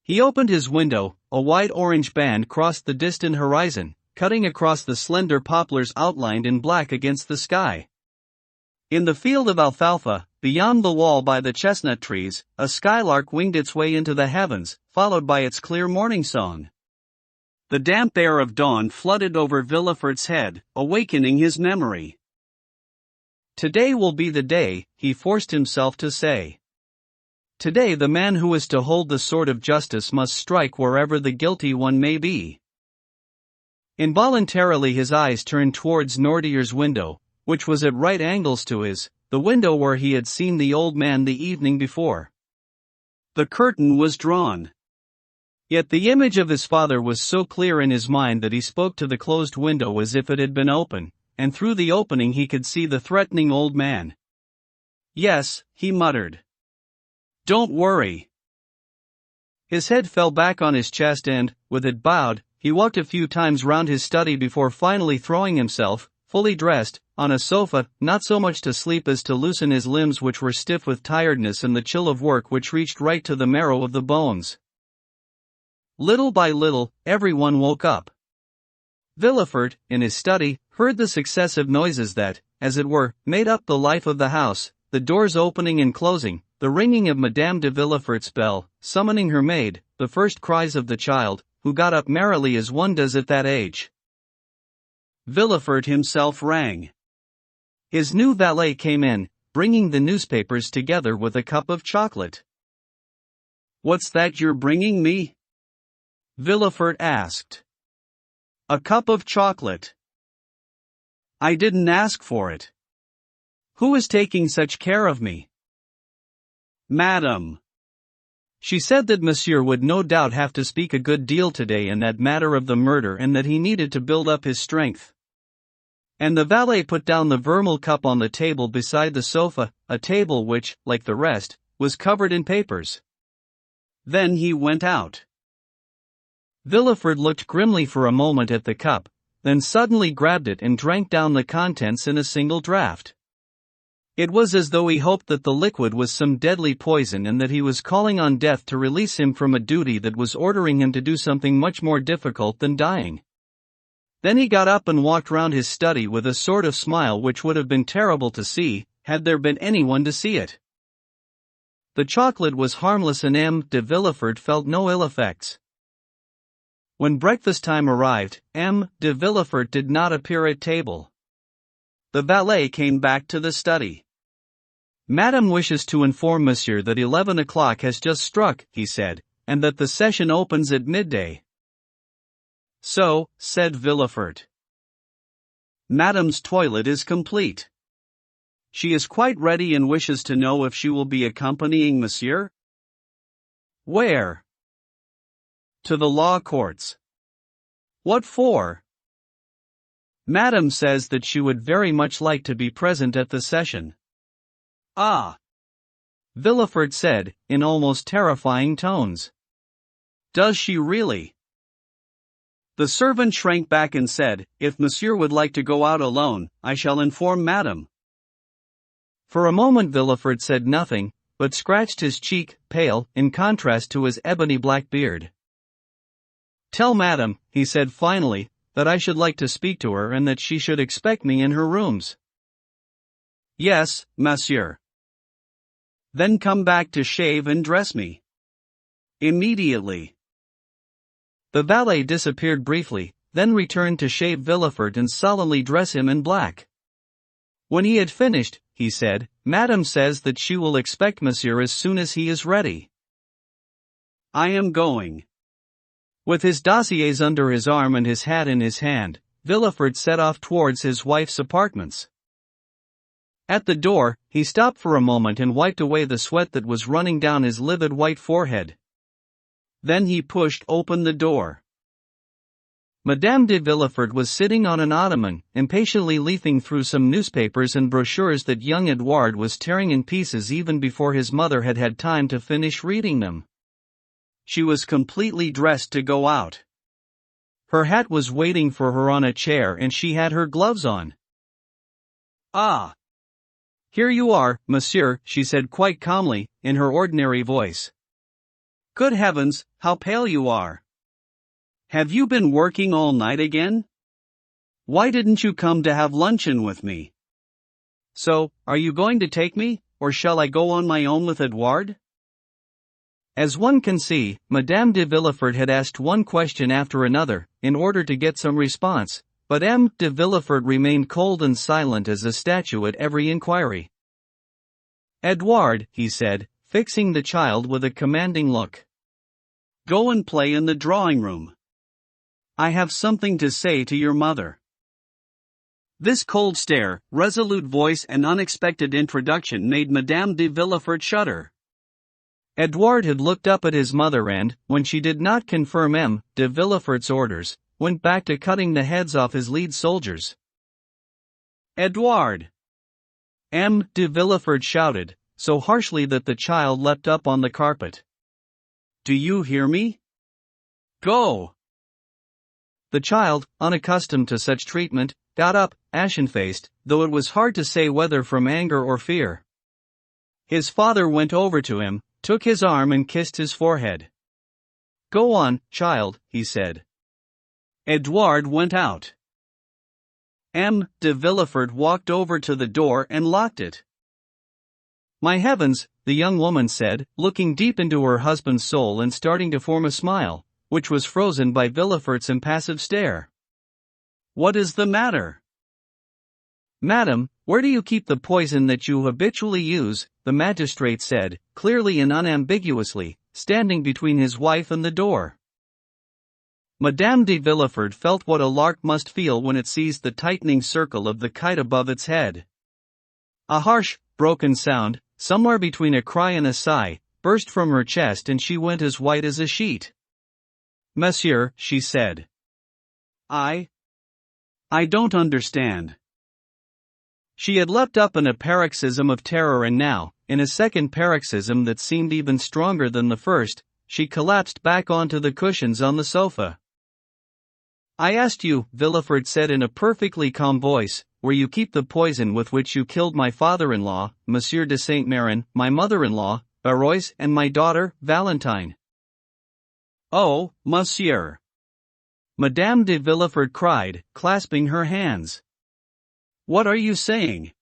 He opened his window, a wide orange band crossed the distant horizon, cutting across the slender poplars outlined in black against the sky. In the field of alfalfa, beyond the wall by the chestnut trees, a skylark winged its way into the heavens, followed by its clear morning song. The damp air of dawn flooded over Villefort's head, awakening his memory. "Today will be the day," he forced himself to say. "Today the man who is to hold the sword of justice must strike wherever the guilty one may be." Involuntarily his eyes turned towards Noirtier's window, which was at right angles to his, the window where he had seen the old man the evening before. The curtain was drawn. Yet the image of his father was so clear in his mind that he spoke to the closed window as if it had been open, and through the opening he could see the threatening old man. "Yes," he muttered. "Don't worry." His head fell back on his chest and, with it bowed, he walked a few times round his study before finally throwing himself, fully dressed, on a sofa, not so much to sleep as to loosen his limbs which were stiff with tiredness and the chill of work which reached right to the marrow of the bones. Little by little, everyone woke up. Villefort, in his study, heard the successive noises that, as it were, made up the life of the house, the doors opening and closing, the ringing of Madame de Villefort's bell, summoning her maid, the first cries of the child, who got up merrily as one does at that age. Villefort himself rang. His new valet came in, bringing the newspapers together with a cup of chocolate. "What's that you're bringing me?" Villefort asked. "A cup of chocolate. I didn't ask for it. Who is taking such care of me?" "Madame. She said that Monsieur would no doubt have to speak a good deal today in that matter of the murder and that he needed to build up his strength." And the valet put down the vermeil cup on the table beside the sofa, a table which, like the rest, was covered in papers. Then he went out. Villefort looked grimly for a moment at the cup, then suddenly grabbed it and drank down the contents in a single draught. It was as though he hoped that the liquid was some deadly poison and that he was calling on death to release him from a duty that was ordering him to do something much more difficult than dying. Then he got up and walked round his study with a sort of smile which would have been terrible to see, had there been anyone to see it. The chocolate was harmless and M. de Villefort felt no ill effects. When breakfast time arrived, M. de Villefort did not appear at table. The valet came back to the study. "Madame wishes to inform Monsieur that 11 o'clock has just struck," he said, "and that the session opens at midday." "So," said Villefort. "Madame's toilet is complete. She is quite ready and wishes to know if she will be accompanying Monsieur?" "Where?" "To the law courts." "What for?" "Madame says that she would very much like to be present at the session." "Ah!" Villefort said, in almost terrifying tones. "Does she really?" The servant shrank back and said, "If Monsieur would like to go out alone, I shall inform Madame." For a moment Villefort said nothing, but scratched his cheek, pale, in contrast to his ebony black beard. "Tell Madame," he said finally, "that I should like to speak to her and that she should expect me in her rooms." "Yes, Monsieur." "Then come back to shave and dress me." "Immediately." The valet disappeared briefly, then returned to shave Villefort and sullenly dress him in black. When he had finished, he said, "Madame says that she will expect Monsieur as soon as he is ready." "I am going." With his dossiers under his arm and his hat in his hand, Villefort set off towards his wife's apartments. At the door, he stopped for a moment and wiped away the sweat that was running down his livid white forehead. Then he pushed open the door. Madame de Villefort was sitting on an ottoman, impatiently leafing through some newspapers and brochures that young Edouard was tearing in pieces even before his mother had had time to finish reading them. She was completely dressed to go out. Her hat was waiting for her on a chair and she had her gloves on. "Ah! Here you are, Monsieur," she said quite calmly, in her ordinary voice. Good heavens, how pale you are! Have you been working all night again? Why didn't you come to have luncheon with me?" "So, are you going to take me, or shall I go on my own with Edouard?" As one can see, Madame de Villefort had asked one question after another, in order to get some response, but M. de Villefort remained cold and silent as a statue at every inquiry. "Edouard," he said, fixing the child with a commanding look. "Go and play in the drawing room. I have something to say to your mother." This cold stare, resolute voice and unexpected introduction made Madame de Villefort shudder. Edouard had looked up at his mother and, when she did not confirm M. de Villefort's orders, went back to cutting the heads off his lead soldiers. "Edouard!" M. de Villefort shouted, so harshly that the child leapt up on the carpet. "Do you hear me? Go!" The child, unaccustomed to such treatment, got up, ashen-faced, though it was hard to say whether from anger or fear. His father went over to him, took his arm and kissed his forehead. "Go on, child," he said. Edouard went out. M. de Villefort walked over to the door and locked it. "My heavens," the young woman said, looking deep into her husband's soul and starting to form a smile, which was frozen by Villefort's impassive stare. What is the matter? Madam, where do you keep the poison that you habitually use? The magistrate said, clearly and unambiguously, standing between his wife and the door. Madame de Villefort felt what a lark must feel when it sees the tightening circle of the kite above its head. A harsh, broken sound, somewhere between a cry and a sigh, burst from her chest and she went as white as a sheet. Monsieur, she said. I don't understand. She had leapt up in a paroxysm of terror and now, in a second paroxysm that seemed even stronger than the first, she collapsed back onto the cushions on the sofa. I asked you, Villefort said in a perfectly calm voice, where you keep the poison with which you killed my father-in-law, Monsieur de Saint-Méran, my mother-in-law, Barois, and my daughter, Valentine. Oh, monsieur! Madame de Villefort cried, clasping her hands. What are you saying?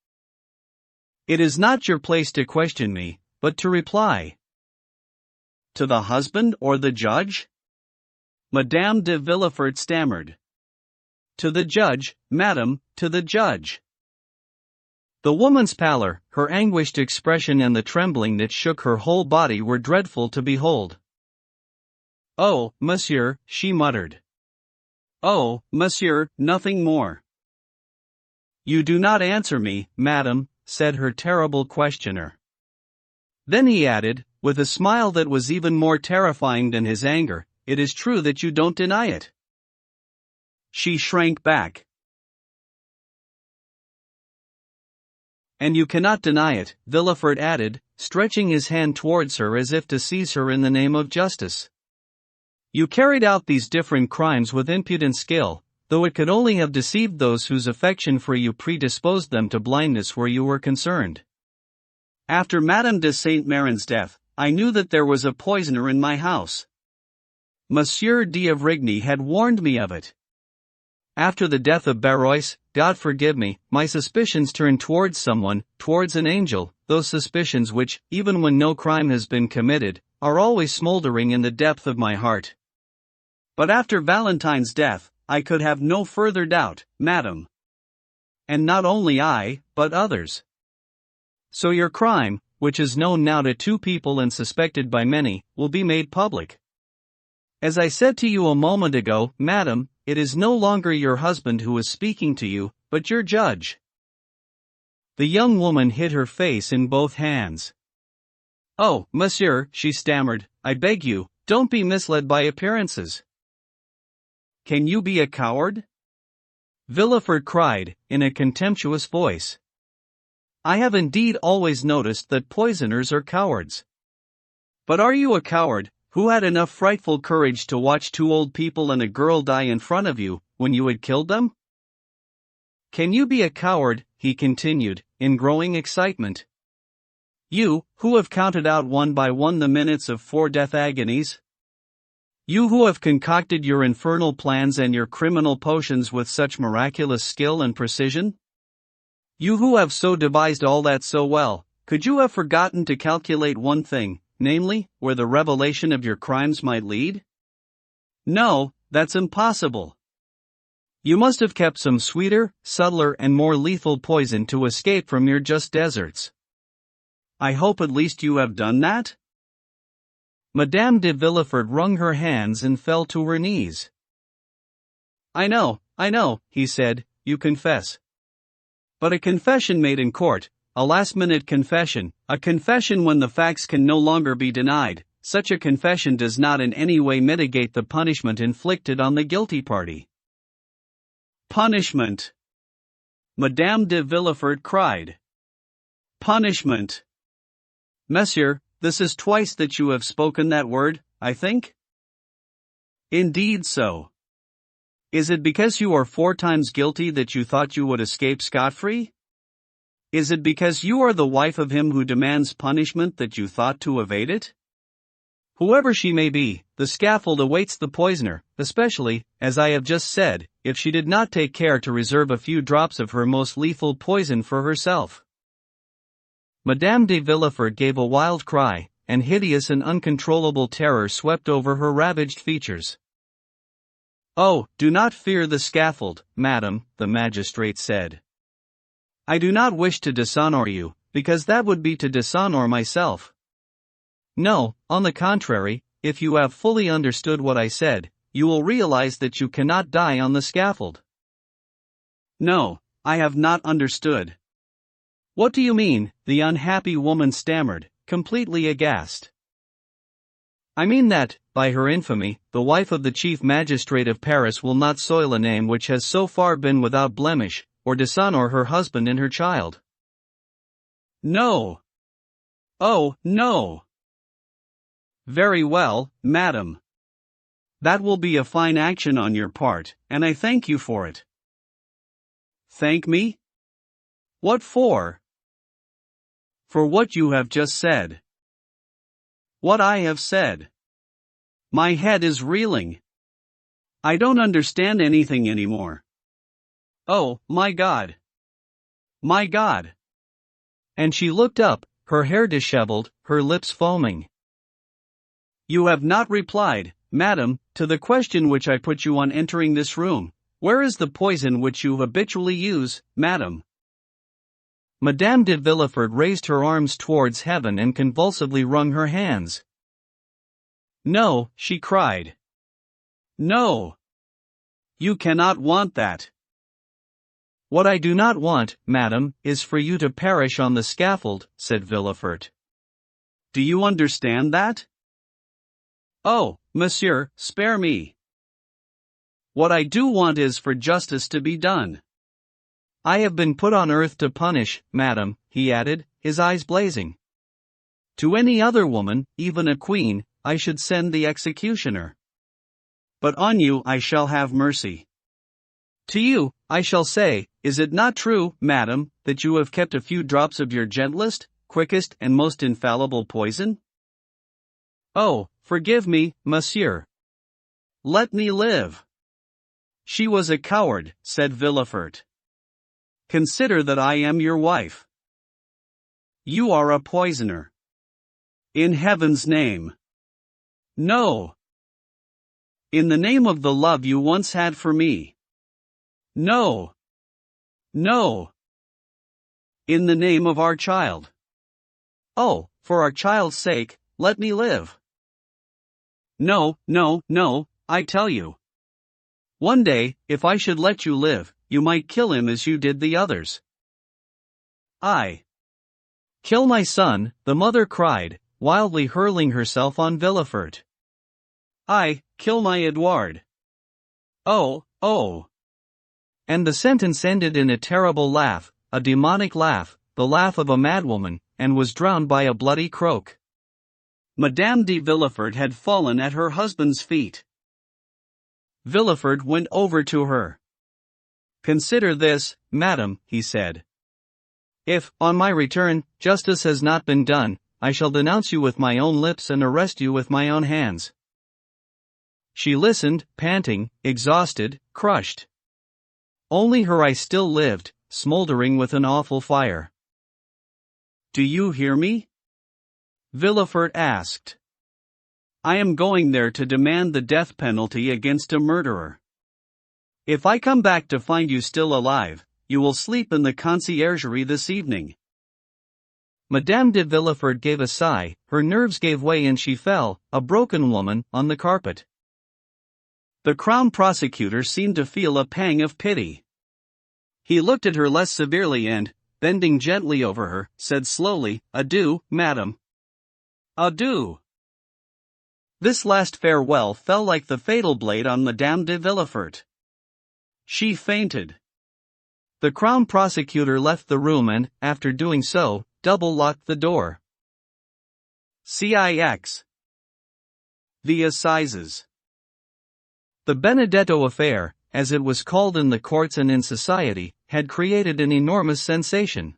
It is not your place to question me, but to reply. To the husband or the judge? Madame de Villefort stammered. To the judge, madam, to the judge. The woman's pallor, her anguished expression and the trembling that shook her whole body were dreadful to behold. Oh, monsieur, she muttered. Oh, monsieur, nothing more. You do not answer me, madam, said her terrible questioner. Then he added, with a smile that was even more terrifying than his anger, it is true that you don't deny it. She shrank back. And you cannot deny it, Villefort added, stretching his hand towards her as if to seize her in the name of justice. You carried out these different crimes with impudent skill, though it could only have deceived those whose affection for you predisposed them to blindness where you were concerned. After Madame de Saint-Méran's death, I knew that there was a poisoner in my house. Monsieur d'Avrigny had warned me of it. After the death of Barois, God forgive me, my suspicions turned towards someone, towards an angel, those suspicions which, even when no crime has been committed, are always smoldering in the depth of my heart. But after Valentine's death, I could have no further doubt, madam. And not only I, but others. So your crime, which is known now to 2 people and suspected by many, will be made public. As I said to you a moment ago, madam, it is no longer your husband who is speaking to you, but your judge. The young woman hid her face in both hands. Oh, monsieur, she stammered, I beg you, don't be misled by appearances. Can you be a coward? Villefort cried, in a contemptuous voice. I have indeed always noticed that poisoners are cowards. But are you a coward, who had enough frightful courage to watch 2 old people and a girl die in front of you, when you had killed them? Can you be a coward, he continued, in growing excitement? You, who have counted out one by one the minutes of 4 death agonies? You who have concocted your infernal plans and your criminal potions with such miraculous skill and precision? You who have so devised all that so well, could you have forgotten to calculate one thing, namely, where the revelation of your crimes might lead? No, that's impossible. You must have kept some sweeter, subtler and more lethal poison to escape from your just deserts. I hope at least you have done that? Madame de Villefort wrung her hands and fell to her knees. I know, he said, you confess. But a confession made in court, a last-minute confession, a confession when the facts can no longer be denied, such a confession does not in any way mitigate the punishment inflicted on the guilty party. Punishment! Madame de Villefort cried. Punishment! Monsieur, this is twice that you have spoken that word, I think? Indeed so. Is it because you are 4 times guilty that you thought you would escape scot-free? Is it because you are the wife of him who demands punishment that you thought to evade it? Whoever she may be, the scaffold awaits the poisoner, especially, as I have just said, if she did not take care to reserve a few drops of her most lethal poison for herself. Madame de Villefort gave a wild cry, and hideous and uncontrollable terror swept over her ravaged features. "Oh, do not fear the scaffold, madam," the magistrate said. "I do not wish to dishonor you, because that would be to dishonor myself. No, on the contrary, if you have fully understood what I said, you will realize that you cannot die on the scaffold." "No, I have not understood." "What do you mean?" the unhappy woman stammered, completely aghast. "I mean that, by her infamy, the wife of the chief magistrate of Paris will not soil a name which has so far been without blemish, or dishonor her husband and her child." "No. Oh, no." "Very well, madam. That will be a fine action on your part, and I thank you for it." "Thank me? What for?" "For what you have just said." "What I have said?" My head is reeling. I don't understand anything anymore. "Oh, my God! My God!" And she looked up, her hair disheveled, her lips foaming. "You have not replied, madam, to the question which I put you on entering this room. Where is the poison which you habitually use, madam?" Madame de Villefort raised her arms towards heaven and convulsively wrung her hands. "No," she cried. "No! You cannot want that." "What I do not want, madam, is for you to perish on the scaffold," said Villefort. "Do you understand that?" "Oh, monsieur, spare me. What I do want is for justice to be done." I have been put on earth to punish, madam," he added, his eyes blazing. "To any other woman, even a queen, I should send the executioner. But on you I shall have mercy. To you, I shall say, is it not true, madam, that you have kept a few drops of your gentlest, quickest and most infallible poison?" "Oh, forgive me, monsieur. Let me live." "She was a coward," said Villefort. "Consider that I am your wife." "You are a poisoner." "In heaven's name." "No." "In the name of the love you once had for me." "No." "No." "In the name of our child." "Oh, for our child's sake, let me live." "No, no, no, I tell you. One day, if I should let you live, you might kill him as you did the others." "I kill my son," the mother cried, wildly hurling herself on Villefort. "I kill my Edouard." "Oh, oh." And the sentence ended in a terrible laugh, a demonic laugh, the laugh of a madwoman, and was drowned by a bloody croak. Madame de Villefort had fallen at her husband's feet. Villefort went over to her. "Consider this, madam," he said. "If, on my return, justice has not been done, I shall denounce you with my own lips and arrest you with my own hands." She listened, panting, exhausted, crushed. Only her eyes still lived, smoldering with an awful fire. "Do you hear me?" Villefort asked. "I am going there to demand the death penalty against a murderer. If I come back to find you still alive, you will sleep in the conciergerie this evening." Madame de Villefort gave a sigh, her nerves gave way and she fell, a broken woman, on the carpet. The Crown Prosecutor seemed to feel a pang of pity. He looked at her less severely and, bending gently over her, said slowly, "Adieu, madam." "Adieu." This last farewell fell like the fatal blade on Madame de Villefort. She fainted. The Crown Prosecutor left the room and, after doing so, double-locked the door. CIX. The Assizes. The Benedetto affair, as it was called in the courts and in society, had created an enormous sensation.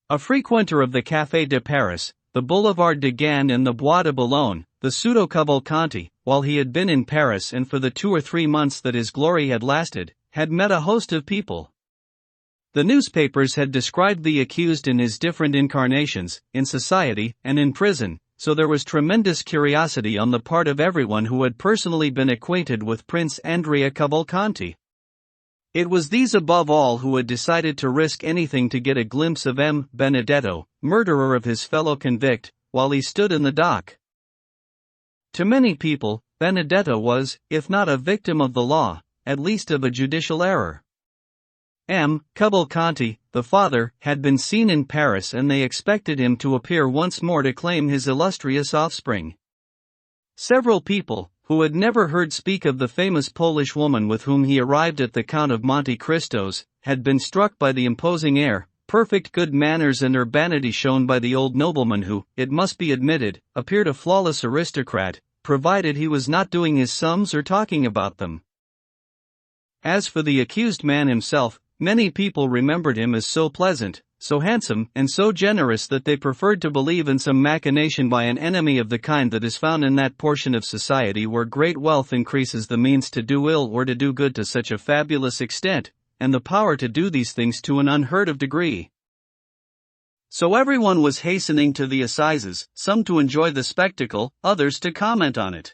A frequenter of the Café de Paris, the Boulevard de Gand and the Bois de Boulogne, the pseudo-Cavalcanti, while he had been in Paris and for the 2 or 3 months that his glory had lasted, had met a host of people. The newspapers had described the accused in his different incarnations, in society and in prison, so there was tremendous curiosity on the part of everyone who had personally been acquainted with Prince Andrea Cavalcanti. It was these above all who had decided to risk anything to get a glimpse of M. Benedetto, murderer of his fellow convict, while he stood in the dock. To many people, Benedetto was, if not a victim of the law, at least of a judicial error. M. Cavalcanti, the father, had been seen in Paris and they expected him to appear once more to claim his illustrious offspring. Several people, who had never heard speak of the famous Polish woman with whom he arrived at the Count of Monte Cristo's, had been struck by the imposing air, perfect good manners and urbanity shown by the old nobleman who, it must be admitted, appeared a flawless aristocrat, provided he was not doing his sums or talking about them. As for the accused man himself, many people remembered him as so pleasant, so handsome, and so generous that they preferred to believe in some machination by an enemy of the kind that is found in that portion of society where great wealth increases the means to do ill or to do good to such a fabulous extent, and the power to do these things to an unheard of degree. So everyone was hastening to the assizes, some to enjoy the spectacle, others to comment on it.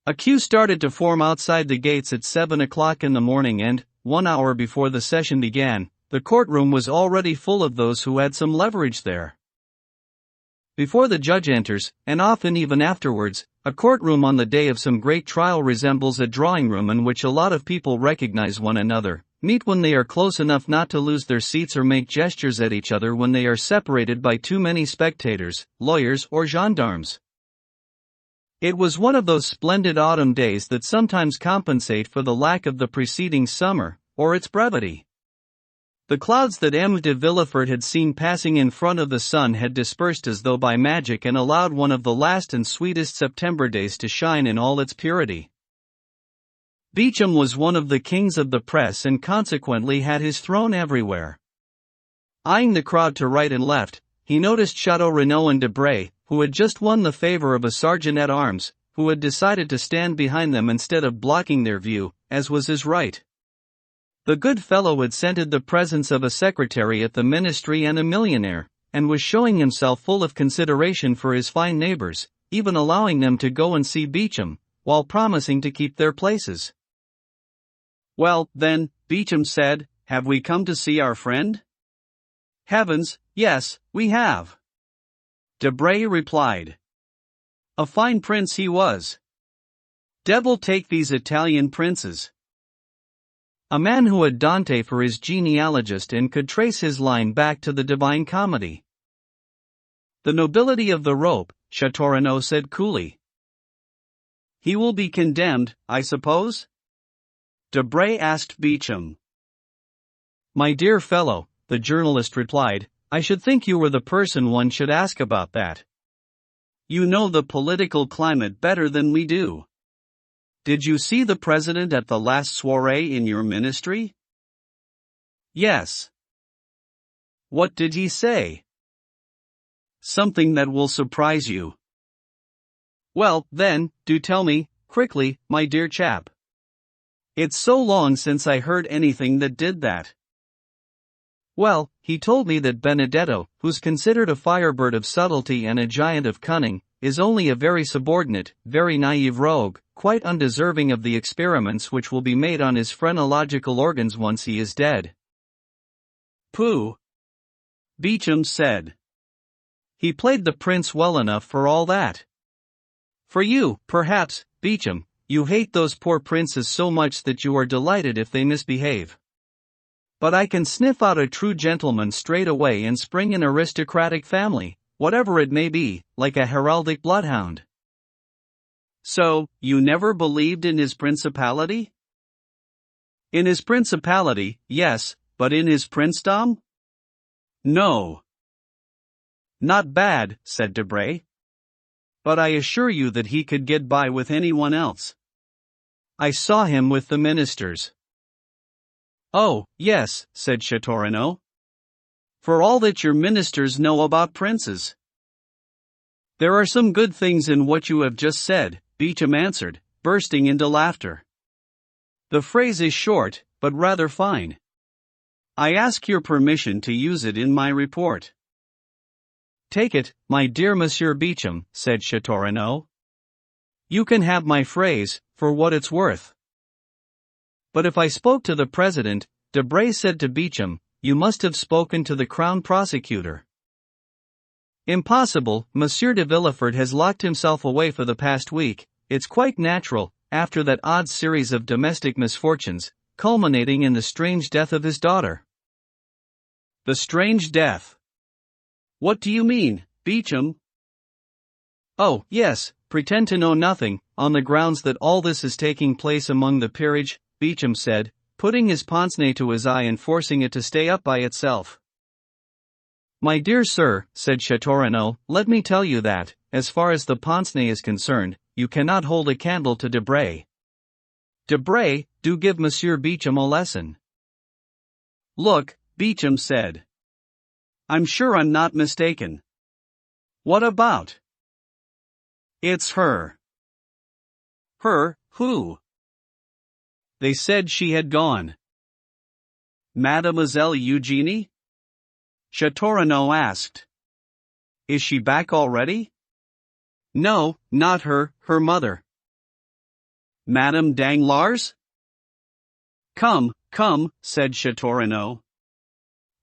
A queue started to form outside the gates at 7 o'clock in the morning and, 1 hour before the session began, the courtroom was already full of those who had some leverage there. Before the judge enters, and often even afterwards, a courtroom on the day of some great trial resembles a drawing room in which a lot of people recognize one another, meet when they are close enough not to lose their seats or make gestures at each other when they are separated by too many spectators, lawyers or gendarmes. It was one of those splendid autumn days that sometimes compensate for the lack of the preceding summer, or its brevity. The clouds that M. de Villefort had seen passing in front of the sun had dispersed as though by magic and allowed one of the last and sweetest September days to shine in all its purity. Pigeon was one of the kings of the press and consequently had his throne everywhere. Eyeing the crowd to right and left, he noticed Chateau Renaud and Debray, who had just won the favor of a sergeant-at-arms, who had decided to stand behind them instead of blocking their view, as was his right. The good fellow had scented the presence of a secretary at the ministry and a millionaire, and was showing himself full of consideration for his fine neighbors, even allowing them to go and see Beecham, while promising to keep their places. "Well, then," Beecham said, "have we come to see our friend?" "Heavens, yes, we have," Debray replied. "A fine prince he was. Devil take these Italian princes." A man who had Dante for his genealogist and could trace his line back to the Divine Comedy. "The nobility of the rope," Chateau Renaud said coolly. "He will be condemned, I suppose?" Debray asked Beecham. "My dear fellow," the journalist replied, "I should think you were the person one should ask about that. You know the political climate better than we do. Did you see the president at the last soirée in your ministry?" "Yes." "What did he say?" "Something that will surprise you." "Well, then, do tell me, quickly, my dear chap. It's so long since I heard anything that did that." "Well, he told me that Benedetto, who's considered a firebird of subtlety and a giant of cunning, is only a very subordinate, very naive rogue, quite undeserving of the experiments which will be made on his phrenological organs once he is dead." "Pooh," Beecham said. "He played the prince well enough for all that. For you, perhaps, Beecham, you hate those poor princes so much that you are delighted if they misbehave. But I can sniff out a true gentleman straight away and spring an aristocratic family, whatever it may be, like a heraldic bloodhound." "So, you never believed in his principality?" "In his principality, yes, but in his princedom? No." "Not bad," said Debray. "But I assure you that he could get by with anyone else. I saw him with the ministers." "Oh, yes," said Chateau Renaud. "For all that your ministers know about princes." "There are some good things in what you have just said," Beecham answered, bursting into laughter. "The phrase is short, but rather fine. I ask your permission to use it in my report." Take it, my dear Monsieur Beecham, said Châteaurenaud. You can have my phrase, for what it's worth. But if I spoke to the president, Debray said to Beecham, you must have spoken to the crown prosecutor. Impossible, Monsieur de Villefort has locked himself away for the past week. It's quite natural, after that odd series of domestic misfortunes, culminating in the strange death of his daughter. The strange death? What do you mean, Beecham? Oh, yes, pretend to know nothing, on the grounds that all this is taking place among the peerage, Beecham said, putting his pince-nez to his eye and forcing it to stay up by itself. My dear sir, said Châteaurenaud, let me tell you that, as far as the pince-nez is concerned, you cannot hold a candle to Debray. Debray, do give Monsieur Beecham a lesson. Look, Beecham said. I'm sure I'm not mistaken. What about? It's her. Her, who? They said she had gone. Mademoiselle Eugénie? Châteaurenaud asked. Is she back already? No, not her, her mother. Madame Danglars? Come, said Châteaurenaud.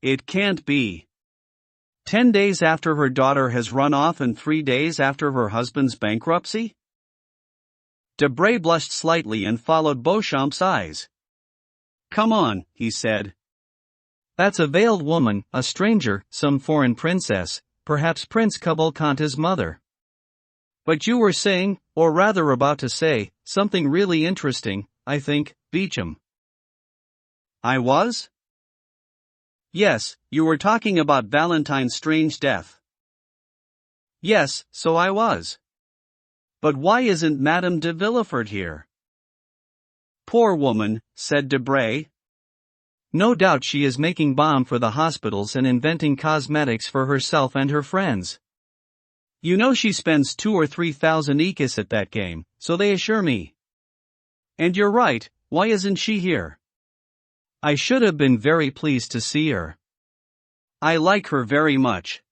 It can't be. 10 days after her daughter has run off and 3 days after her husband's bankruptcy? Debray blushed slightly and followed Beauchamp's eyes. Come on, he said. That's a veiled woman, a stranger, some foreign princess, perhaps Prince Cavalcante's mother. But you were saying, or rather about to say, something really interesting, I think, Beecham. I was? Yes, you were talking about Valentine's strange death. Yes, so I was. But why isn't Madame de Villefort here? Poor woman, said Debray. No doubt she is making balm for the hospitals and inventing cosmetics for herself and her friends. You know she spends 2,000 or 3,000 écus at that game, so they assure me. And you're right, why isn't she here? I should have been very pleased to see her. I like her very much.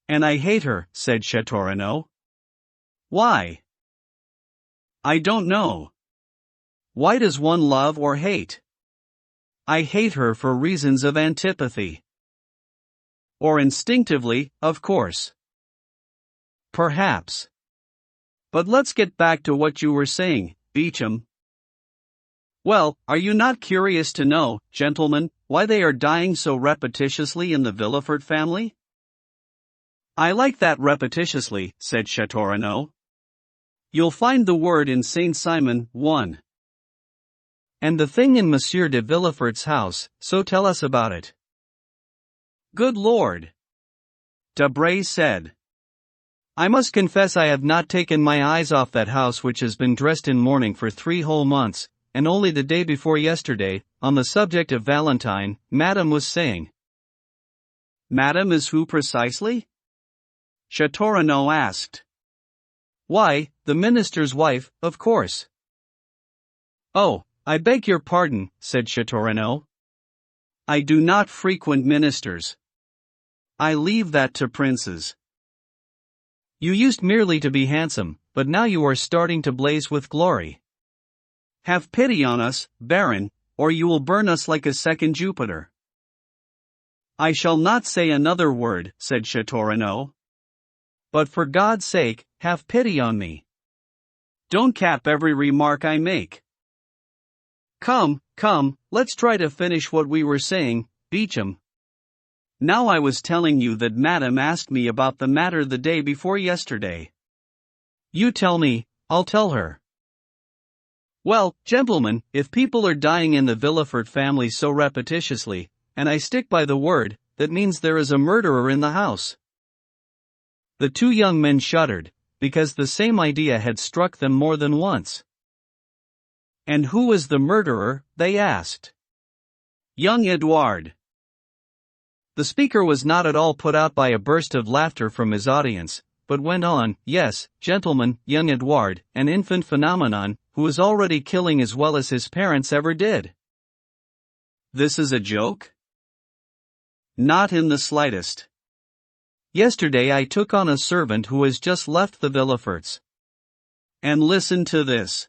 And I hate her, said Châteaurenaud. Why? I don't know. Why does one love or hate? I hate her for reasons of antipathy. Or instinctively, of course. Perhaps. But let's get back to what you were saying, Beecham. Well, are you not curious to know, gentlemen, why they are dying so repetitiously in the Villefort family? I like that repetitiously, said Châteaurenaud. You'll find the word in Saint Simon 1. And the thing in Monsieur de Villefort's house, so tell us about it. Good Lord! Debray said. I must confess I have not taken my eyes off that house which has been dressed in mourning for 3 whole months, and only the day before yesterday, on the subject of Valentine, Madame was saying. Madame is who precisely? Châteaurenaud asked. Why, the minister's wife, of course. Oh, I beg your pardon, said Châteaurenaud. I do not frequent ministers. I leave that to princes. You used merely to be handsome, but now you are starting to blaze with glory. Have pity on us, Baron, or you will burn us like a second Jupiter. I shall not say another word, said Châteaurenaud. But for God's sake, have pity on me. Don't cap every remark I make. Come, let's try to finish what we were saying, Beecham. Now I was telling you that Madame asked me about the matter the day before yesterday. You tell me, I'll tell her. Well, gentlemen, if people are dying in the Villefort family so repetitiously, and I stick by the word, that means there is a murderer in the house. The 2 young men shuddered, because the same idea had struck them more than once. And who is the murderer, they asked. Young Edouard. The speaker was not at all put out by a burst of laughter from his audience, but went on, yes, gentlemen, young Edouard, an infant phenomenon, who is already killing as well as his parents ever did. This is a joke? Not in the slightest. Yesterday I took on a servant who has just left the Villeforts. And listen to this.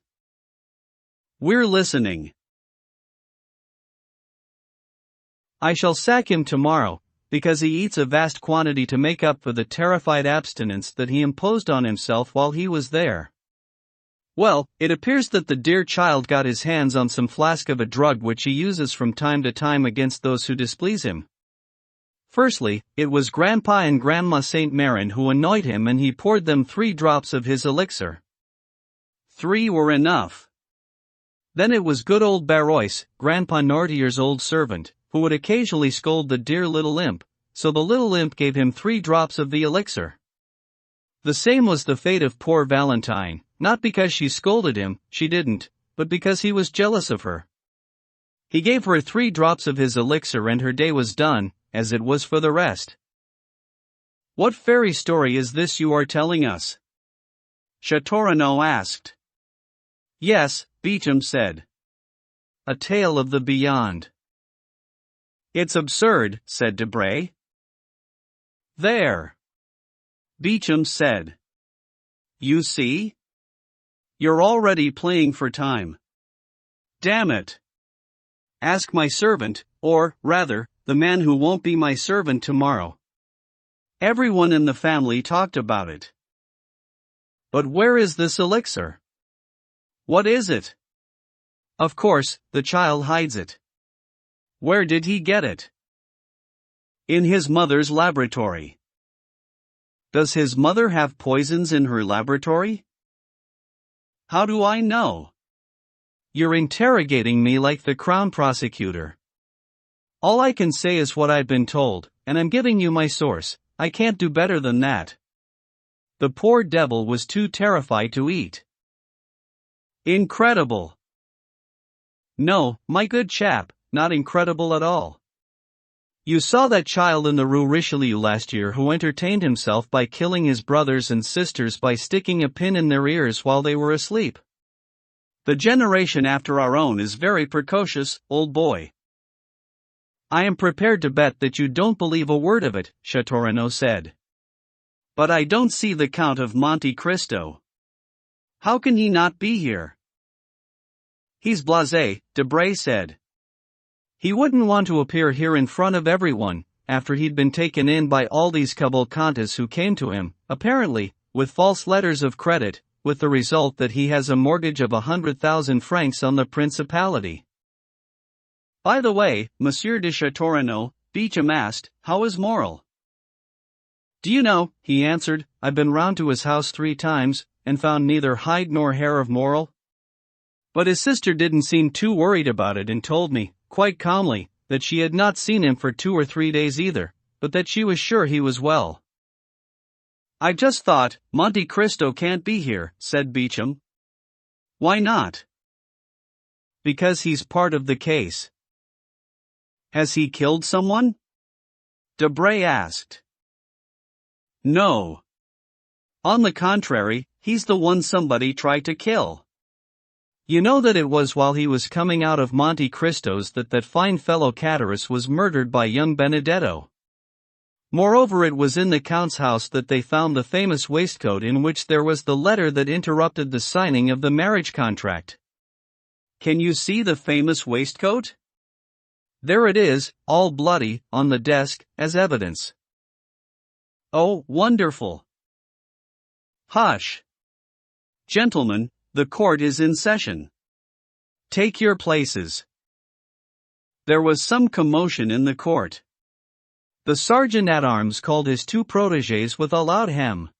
We're listening. I shall sack him tomorrow, because he eats a vast quantity to make up for the terrified abstinence that he imposed on himself while he was there. Well, it appears that the dear child got his hands on some flask of a drug which he uses from time to time against those who displease him. Firstly, it was Grandpa and Grandma Saint Marin who annoyed him, and he poured them 3 drops of his elixir. 3 were enough. Then it was good old Barois, Grandpa Nortier's old servant, who would occasionally scold the dear little imp, so the little imp gave him 3 drops of the elixir. The same was the fate of poor Valentine, not because she scolded him, she didn't, but because he was jealous of her. He gave her 3 drops of his elixir and her day was done, as it was for the rest. What fairy story is this you are telling us? Châteaurenaud asked. Yes, Beecham said. A tale of the beyond. It's absurd, said Debray. There, Beecham said. You see? You're already playing for time. Damn it. Ask my servant, or, rather, the man who won't be my servant tomorrow. Everyone in the family talked about it. But where is this elixir? What is it? Of course, the child hides it. Where did he get it? In his mother's laboratory. Does his mother have poisons in her laboratory? How do I know? You're interrogating me like the Crown Prosecutor. All I can say is what I've been told, and I'm giving you my source. I can't do better than that. The poor devil was too terrified to eat. Incredible. No, my good chap, not incredible at all. You saw that child in the Rue Richelieu last year who entertained himself by killing his brothers and sisters by sticking a pin in their ears while they were asleep. The generation after our own is very precocious, old boy. I am prepared to bet that you don't believe a word of it, Châteaurenaud said. But I don't see the Count of Monte Cristo. How can he not be here? He's blasé, Debray said. He wouldn't want to appear here in front of everyone, after he'd been taken in by all these cavalcantes who came to him, apparently, with false letters of credit, with the result that he has a mortgage of 100,000 francs on the principality. By the way, Monsieur de Châteaurenaud, Beecham asked, how is Morel? Do you know, he answered, I've been round to his house 3 times, and found neither hide nor hair of Morel. But his sister didn't seem too worried about it and told me, quite calmly, that she had not seen him for 2 or 3 days either, but that she was sure he was well. I just thought, Monte Cristo can't be here, said Beecham. Why not? Because he's part of the case. Has he killed someone? Debray asked. No. On the contrary, he's the one somebody tried to kill. You know that it was while he was coming out of Monte Cristo's that fine fellow Caterus was murdered by young Benedetto. Moreover, it was in the Count's house that they found the famous waistcoat in which there was the letter that interrupted the signing of the marriage contract. Can you see the famous waistcoat? There it is, all bloody, on the desk, as evidence. Oh, wonderful. Hush. Gentlemen, the court is in session. Take your places. There was some commotion in the court. The sergeant-at-arms called his 2 protégés with a loud hem.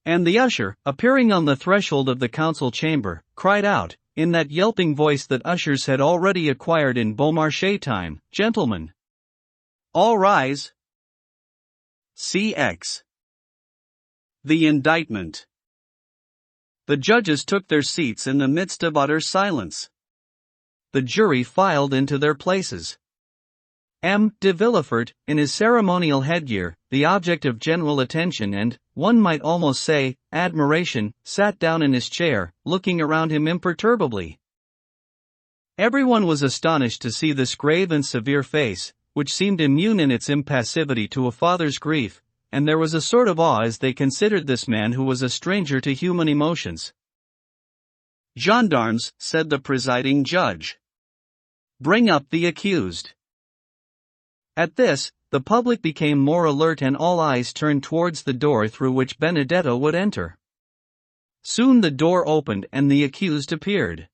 And the usher, appearing on the threshold of the council chamber, cried out, in that yelping voice that ushers had already acquired in Beaumarchais time, Gentlemen, all rise. CX. The indictment. The judges took their seats in the midst of utter silence. The jury filed into their places. M. de Villefort, in his ceremonial headgear, the object of general attention and, one might almost say, admiration, sat down in his chair, looking around him imperturbably. Everyone was astonished to see this grave and severe face, which seemed immune in its impassivity to a father's grief, and there was a sort of awe as they considered this man who was a stranger to human emotions. "Gendarmes," said the presiding judge. "Bring up the accused." At this, the public became more alert and all eyes turned towards the door through which Benedetto would enter. Soon the door opened and the accused appeared.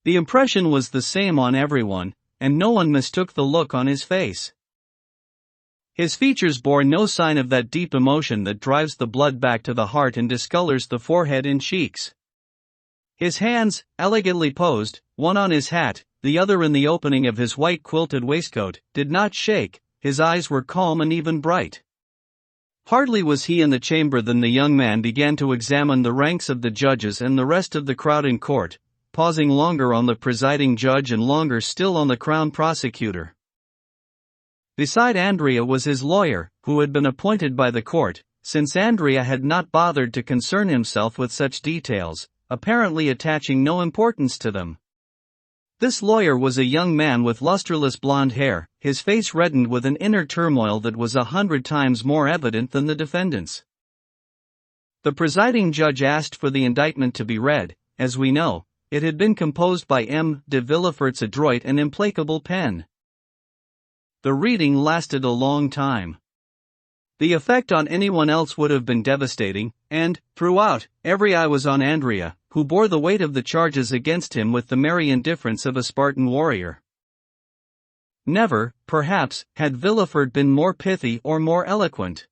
The impression was the same on everyone, and no one mistook the look on his face. His features bore no sign of that deep emotion that drives the blood back to the heart and discolors the forehead and cheeks. His hands, elegantly posed, one on his hat, the other in the opening of his white quilted waistcoat, did not shake. His eyes were calm and even bright. Hardly was he in the chamber than the young man began to examine the ranks of the judges and the rest of the crowd in court, pausing longer on the presiding judge and longer still on the crown prosecutor. Beside Andrea was his lawyer, who had been appointed by the court, since Andrea had not bothered to concern himself with such details, apparently attaching no importance to them. This lawyer was a young man with lustreless blonde hair, his face reddened with an inner turmoil that was 100 times more evident than the defendant's. The presiding judge asked for the indictment to be read. As we know, it had been composed by M. de Villefort's adroit and implacable pen. The reading lasted a long time. The effect on anyone else would have been devastating, and, throughout, every eye was on Andrea, who bore the weight of the charges against him with the merry indifference of a Spartan warrior. Never, perhaps, had Villefort been more pithy or more eloquent.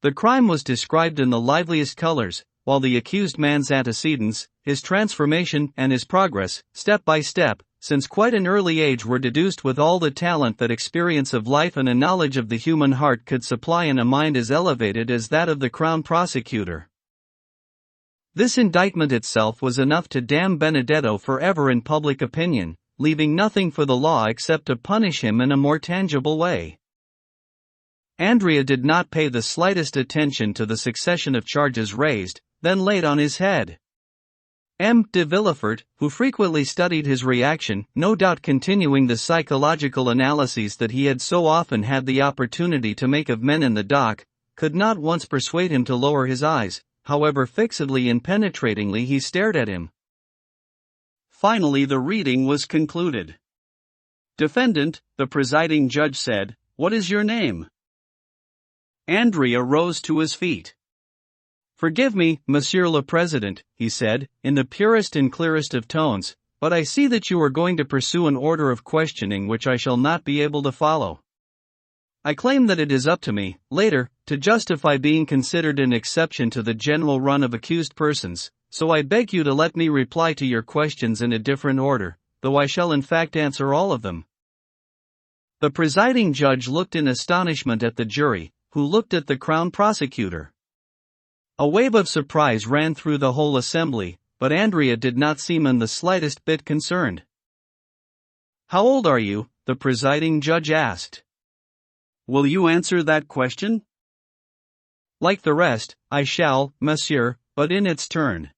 The crime was described in the liveliest colors, while the accused man's antecedents, his transformation and his progress, step by step, since quite an early age, were deduced with all the talent that experience of life and a knowledge of the human heart could supply in a mind as elevated as that of the crown prosecutor. This indictment itself was enough to damn Benedetto forever in public opinion, leaving nothing for the law except to punish him in a more tangible way. Andrea did not pay the slightest attention to the succession of charges raised, then laid on his head. M. de Villefort, who frequently studied his reaction, no doubt continuing the psychological analyses that he had so often had the opportunity to make of men in the dock, could not once persuade him to lower his eyes, however fixedly and penetratingly he stared at him. Finally the reading was concluded. "Defendant," the presiding judge said, "what is your name?" Andrea rose to his feet. "Forgive me, Monsieur le President," he said, in the purest and clearest of tones, "but I see that you are going to pursue an order of questioning which I shall not be able to follow. I claim that it is up to me, later, to justify being considered an exception to the general run of accused persons, so I beg you to let me reply to your questions in a different order, though I shall in fact answer all of them." The presiding judge looked in astonishment at the jury, who looked at the crown prosecutor. A wave of surprise ran through the whole assembly, but Andrea did not seem in the slightest bit concerned. "How old are you?" the presiding judge asked. "Will you answer that question?" "Like the rest, I shall, monsieur, but in its turn."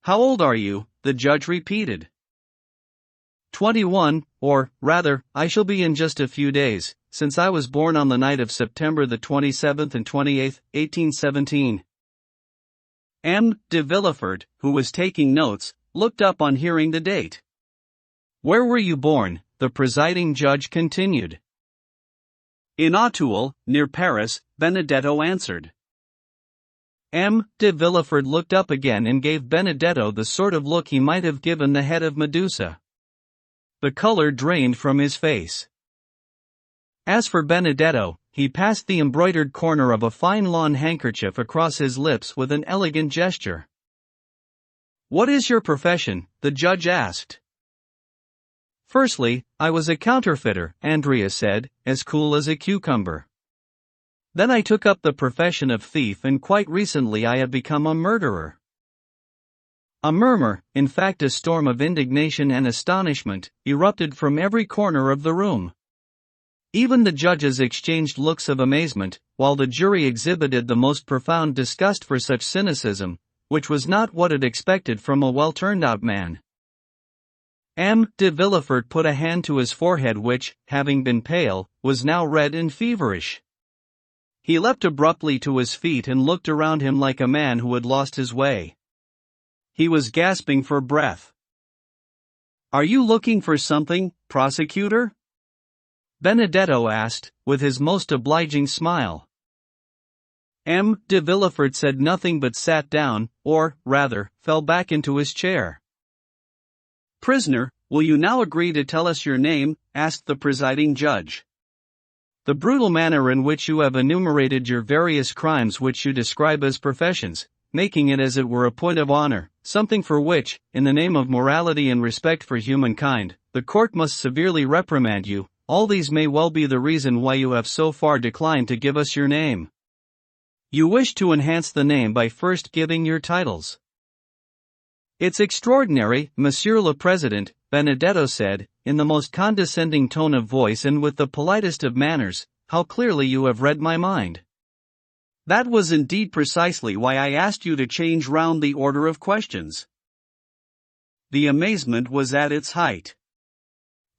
"How old are you?" the judge repeated. 21, or, rather, I shall be in just a few days, since I was born on the night of September the 27th and 28th, 1817. M. de Villefort, who was taking notes, looked up on hearing the date. "Where were you born?" the presiding judge continued. "In Auteuil, near Paris," Benedetto answered. M. de Villefort looked up again and gave Benedetto the sort of look he might have given the head of Medusa. The color drained from his face. As for Benedetto, he passed the embroidered corner of a fine lawn handkerchief across his lips with an elegant gesture. "What is your profession?" the judge asked. "Firstly, I was a counterfeiter," Andrea said, as cool as a cucumber. "Then I took up the profession of thief, and quite recently I have become a murderer." A murmur, in fact a storm of indignation and astonishment, erupted from every corner of the room. Even the judges exchanged looks of amazement, while the jury exhibited the most profound disgust for such cynicism, which was not what it expected from a well-turned-out man. M. de Villefort put a hand to his forehead which, having been pale, was now red and feverish. He leapt abruptly to his feet and looked around him like a man who had lost his way. He was gasping for breath. "Are you looking for something, prosecutor?" Benedetto asked, with his most obliging smile. M. de Villefort said nothing but sat down, or, rather, fell back into his chair. "Prisoner, will you now agree to tell us your name?" asked the presiding judge. "The brutal manner in which you have enumerated your various crimes which you describe as professions, making it as it were a point of honor, something for which, in the name of morality and respect for humankind, the court must severely reprimand you, all these may well be the reason why you have so far declined to give us your name. You wish to enhance the name by first giving your titles." "It's extraordinary, Monsieur le Président," Benedetto said, in the most condescending tone of voice and with the politest of manners, "how clearly you have read my mind. That was indeed precisely why I asked you to change round the order of questions." The amazement was at its height.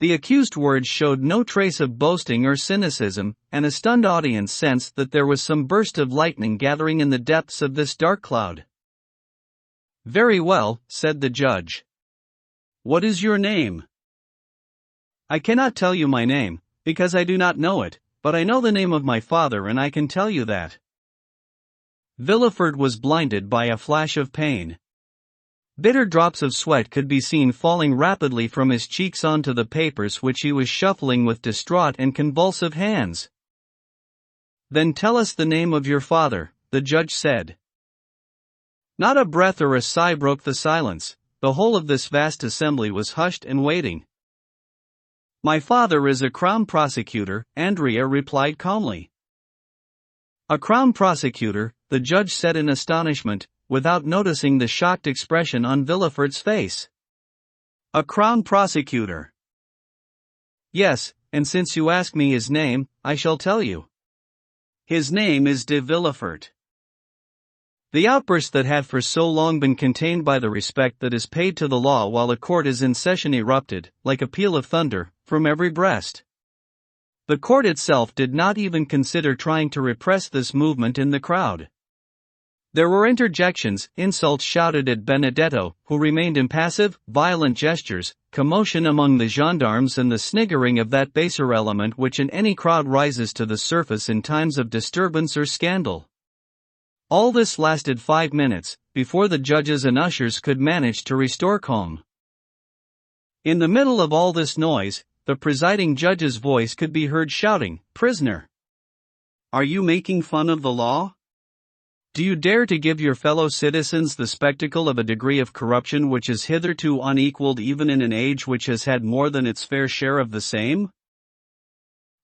The accused's words showed no trace of boasting or cynicism, and a stunned audience sensed that there was some burst of lightning gathering in the depths of this dark cloud. "Very well," said the judge. "What is your name?" "I cannot tell you my name, because I do not know it, but I know the name of my father and I can tell you that." Villefort was blinded by a flash of pain. Bitter drops of sweat could be seen falling rapidly from his cheeks onto the papers which he was shuffling with distraught and convulsive hands. "Then tell us the name of your father," the judge said. Not a breath or a sigh broke the silence. The whole of this vast assembly was hushed and waiting. "My father is a crown prosecutor," Andrea replied calmly. "A crown prosecutor," the judge said in astonishment, without noticing the shocked expression on Villefort's face. "A crown prosecutor?" "Yes, and since you ask me his name, I shall tell you. His name is de Villefort." The outburst that had for so long been contained by the respect that is paid to the law while a court is in session erupted, like a peal of thunder, from every breast. The court itself did not even consider trying to repress this movement in the crowd. There were interjections, insults shouted at Benedetto, who remained impassive, violent gestures, commotion among the gendarmes and the sniggering of that baser element which in any crowd rises to the surface in times of disturbance or scandal. All this lasted 5 minutes, before the judges and ushers could manage to restore calm. In the middle of all this noise, the presiding judge's voice could be heard shouting, "Prisoner! Are you making fun of the law? Do you dare to give your fellow citizens the spectacle of a degree of corruption which is hitherto unequaled even in an age which has had more than its fair share of the same?"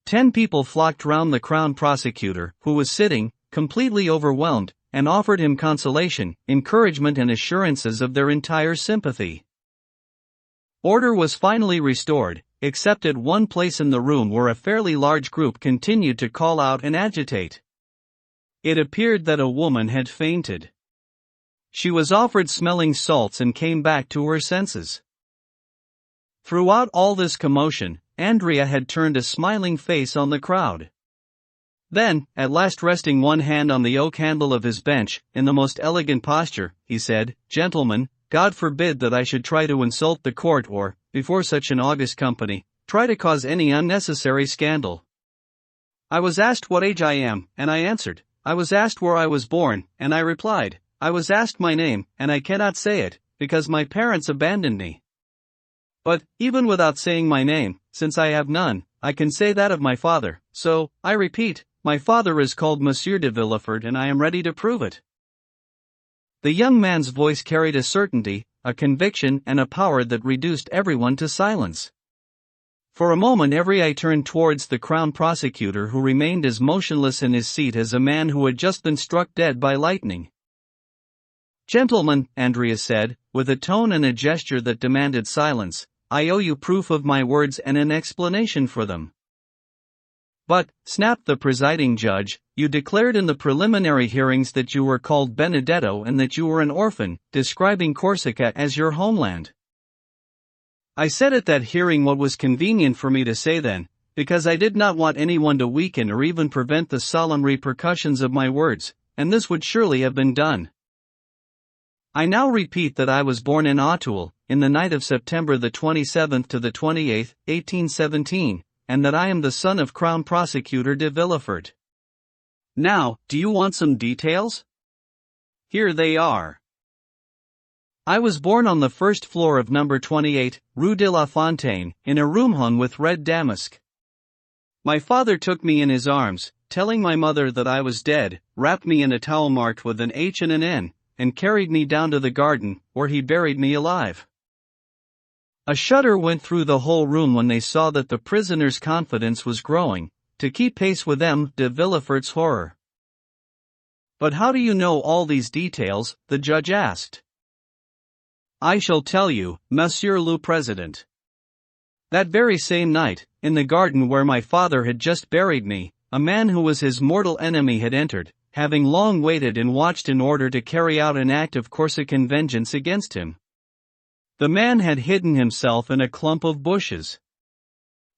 10 people flocked round the crown prosecutor, who was sitting, completely overwhelmed, and offered him consolation, encouragement and assurances of their entire sympathy. Order was finally restored, except at one place in the room where a fairly large group continued to call out and agitate. It appeared that a woman had fainted. She was offered smelling salts and came back to her senses. Throughout all this commotion, Andrea had turned a smiling face on the crowd. Then, at last resting one hand on the oak handle of his bench, in the most elegant posture, he said, "Gentlemen, God forbid that I should try to insult the court or, before such an august company, try to cause any unnecessary scandal. I was asked what age I am, and I answered. I was asked where I was born, and I replied. I was asked my name, and I cannot say it, because my parents abandoned me. But, even without saying my name, since I have none, I can say that of my father, so, I repeat, my father is called Monsieur de Villefort and I am ready to prove it." The young man's voice carried a certainty, a conviction and a power that reduced everyone to silence. For a moment every eye turned towards the crown prosecutor, who remained as motionless in his seat as a man who had just been struck dead by lightning. "Gentlemen," Andrea said, with a tone and a gesture that demanded silence, "I owe you proof of my words and an explanation for them." "But," snapped the presiding judge, "you declared in the preliminary hearings that you were called Benedetto and that you were an orphan, describing Corsica as your homeland." "I said at that hearing what was convenient for me to say then, because I did not want anyone to weaken or even prevent the solemn repercussions of my words, and this would surely have been done. I now repeat that I was born in Auteuil, in the night of September the 27th to the 28th, 1817, and that I am the son of Crown Prosecutor de Villefort. Now, do you want some details? Here they are. I was born on the first floor of number 28, Rue de la Fontaine, in a room hung with red damask. My father took me in his arms, telling my mother that I was dead, wrapped me in a towel marked with an H and an N, and carried me down to the garden, where he buried me alive. A shudder went through the whole room when they saw that the prisoner's confidence was growing, to keep pace with M. de Villefort's horror. But how do you know all these details? The judge asked. I shall tell you, Monsieur le Président. That very same night, in the garden where my father had just buried me, a man who was his mortal enemy had entered, having long waited and watched in order to carry out an act of Corsican vengeance against him. The man had hidden himself in a clump of bushes.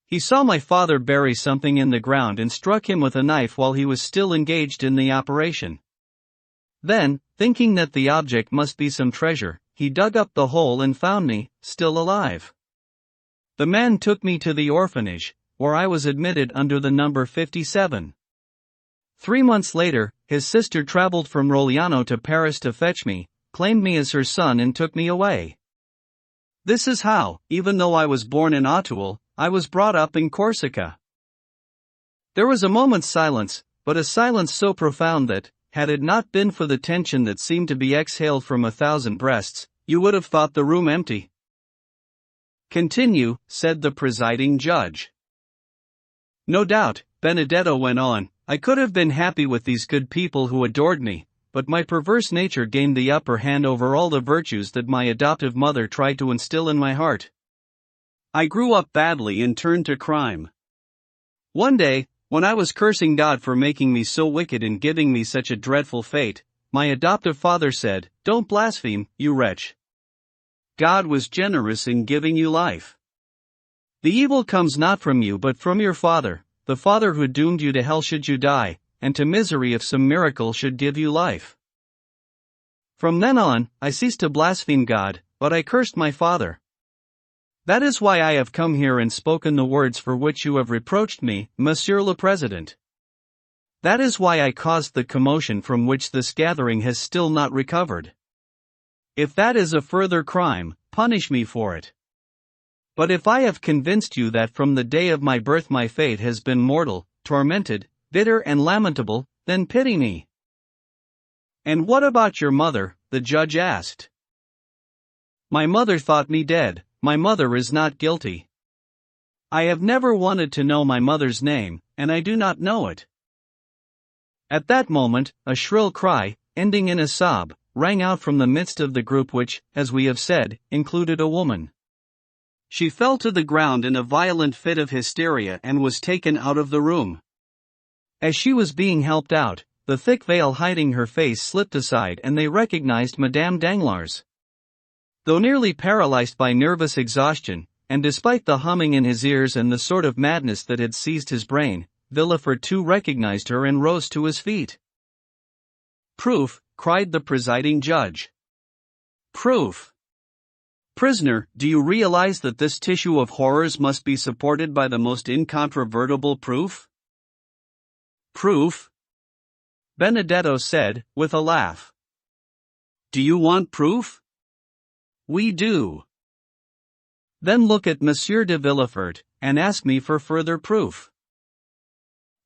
He saw my father bury something in the ground and struck him with a knife while he was still engaged in the operation. Then, thinking that the object must be some treasure, he dug up the hole and found me, still alive. The man took me to the orphanage, where I was admitted under the number 57. 3 months later, his sister traveled from Rogliano to Paris to fetch me, claimed me as her son and took me away. This is how, even though I was born in Auteuil, I was brought up in Corsica. There was a moment's silence, but a silence so profound that, had it not been for the tension that seemed to be exhaled from 1,000 breasts, you would have thought the room empty. Continue, said the presiding judge. No doubt, Benedetto went on, I could have been happy with these good people who adored me, but my perverse nature gained the upper hand over all the virtues that my adoptive mother tried to instill in my heart. I grew up badly and turned to crime. One day, when I was cursing God for making me so wicked and giving me such a dreadful fate, my adoptive father said, Don't blaspheme, you wretch. God was generous in giving you life. The evil comes not from you but from your father, the father who doomed you to hell should you die, and to misery if some miracle should give you life. From then on, I ceased to blaspheme God, but I cursed my father. That is why I have come here and spoken the words for which you have reproached me, Monsieur le Président. That is why I caused the commotion from which this gathering has still not recovered. If that is a further crime, punish me for it. But if I have convinced you that from the day of my birth my fate has been mortal, tormented, bitter and lamentable, then pity me. And what about your mother? The judge asked. My mother thought me dead. My mother is not guilty. I have never wanted to know my mother's name, and I do not know it. At that moment, a shrill cry, ending in a sob, rang out from the midst of the group which, as we have said, included a woman. She fell to the ground in a violent fit of hysteria and was taken out of the room. As she was being helped out, the thick veil hiding her face slipped aside and they recognized Madame Danglars. Though nearly paralyzed by nervous exhaustion, and despite the humming in his ears and the sort of madness that had seized his brain, Villefort too recognized her and rose to his feet. Proof, cried the presiding judge. Proof. Prisoner, do you realize that this tissue of horrors must be supported by the most incontrovertible proof? Proof? Benedetto said, with a laugh. Do you want proof? We do. Then look at Monsieur de Villefort, and ask me for further proof.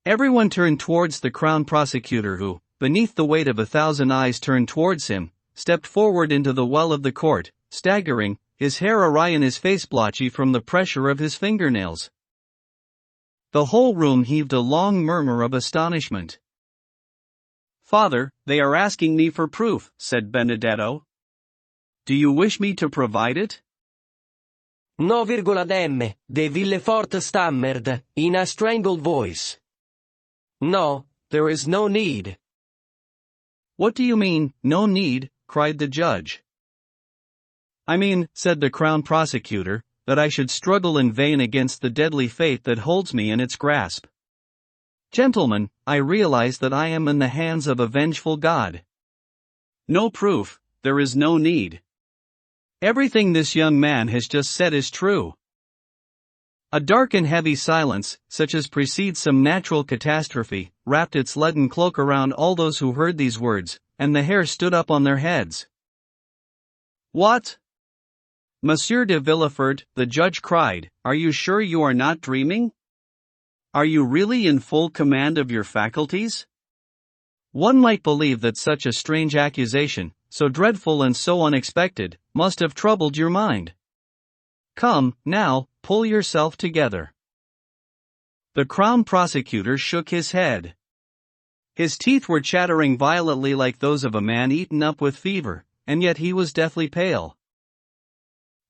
Everyone turned towards the Crown Prosecutor who, beneath the weight of 1,000 eyes turned towards him, stepped forward into the well of the court, staggering, his hair awry and his face blotchy from the pressure of his fingernails. The whole room heaved a long murmur of astonishment. Father, they are asking me for proof, said Benedetto. Do you wish me to provide it? No, M. de Villefort stammered, in a strangled voice. No, there is no need. What do you mean, no need? Cried the judge. I mean, said the Crown Prosecutor, that I should struggle in vain against the deadly fate that holds me in its grasp. Gentlemen, I realize that I am in the hands of a vengeful God. No proof, there is no need. Everything this young man has just said is true. A dark and heavy silence, such as precedes some natural catastrophe, wrapped its leaden cloak around all those who heard these words, and the hair stood up on their heads. What? Monsieur de Villefort, the judge cried, are you sure you are not dreaming? Are you really in full command of your faculties? One might believe that such a strange accusation, so dreadful and so unexpected, must have troubled your mind. Come, now, pull yourself together. The Crown Prosecutor shook his head. His teeth were chattering violently like those of a man eaten up with fever, and yet he was deathly pale.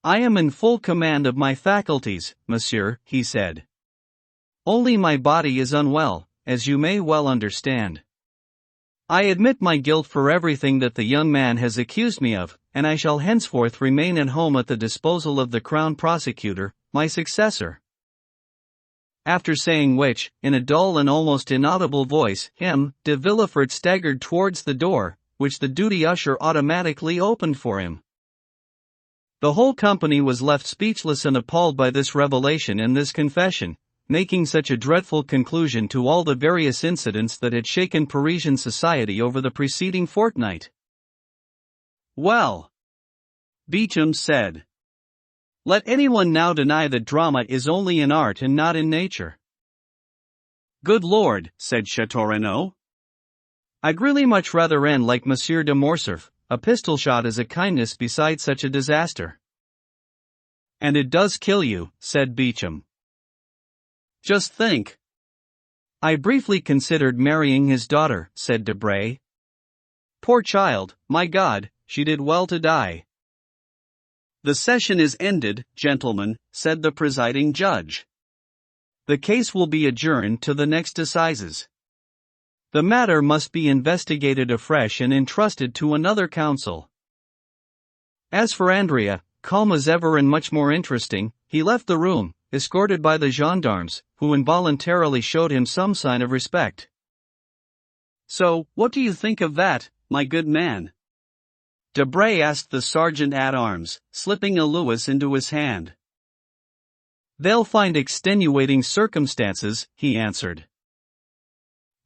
I am in full command of my faculties, monsieur, he said. Only my body is unwell, as you may well understand. I admit my guilt for everything that the young man has accused me of, and I shall henceforth remain at home at the disposal of the Crown Prosecutor, my successor. After saying which, in a dull and almost inaudible voice, de Villefort staggered towards the door, which the duty usher automatically opened for him. The whole company was left speechless and appalled by this revelation and this confession, making such a dreadful conclusion to all the various incidents that had shaken Parisian society over the preceding fortnight. Well, Pigeon said. Let anyone now deny that drama is only in art and not in nature. Good Lord, said Châteaurenaud. I'd really much rather end like Monsieur de Morcerf. A pistol shot is a kindness beside such a disaster. And it does kill you, said Pigeon. Just think. I briefly considered marrying his daughter, said Debray. Poor child, my God, she did well to die. The session is ended, gentlemen, said the presiding judge. The case will be adjourned to the next assizes. The matter must be investigated afresh and entrusted to another council. As for Andrea, calm as ever and much more interesting, he left the room, escorted by the gendarmes, who involuntarily showed him some sign of respect. So, what do you think of that, my good man? Debray asked the sergeant-at-arms, slipping a louis into his hand. They'll find extenuating circumstances, he answered.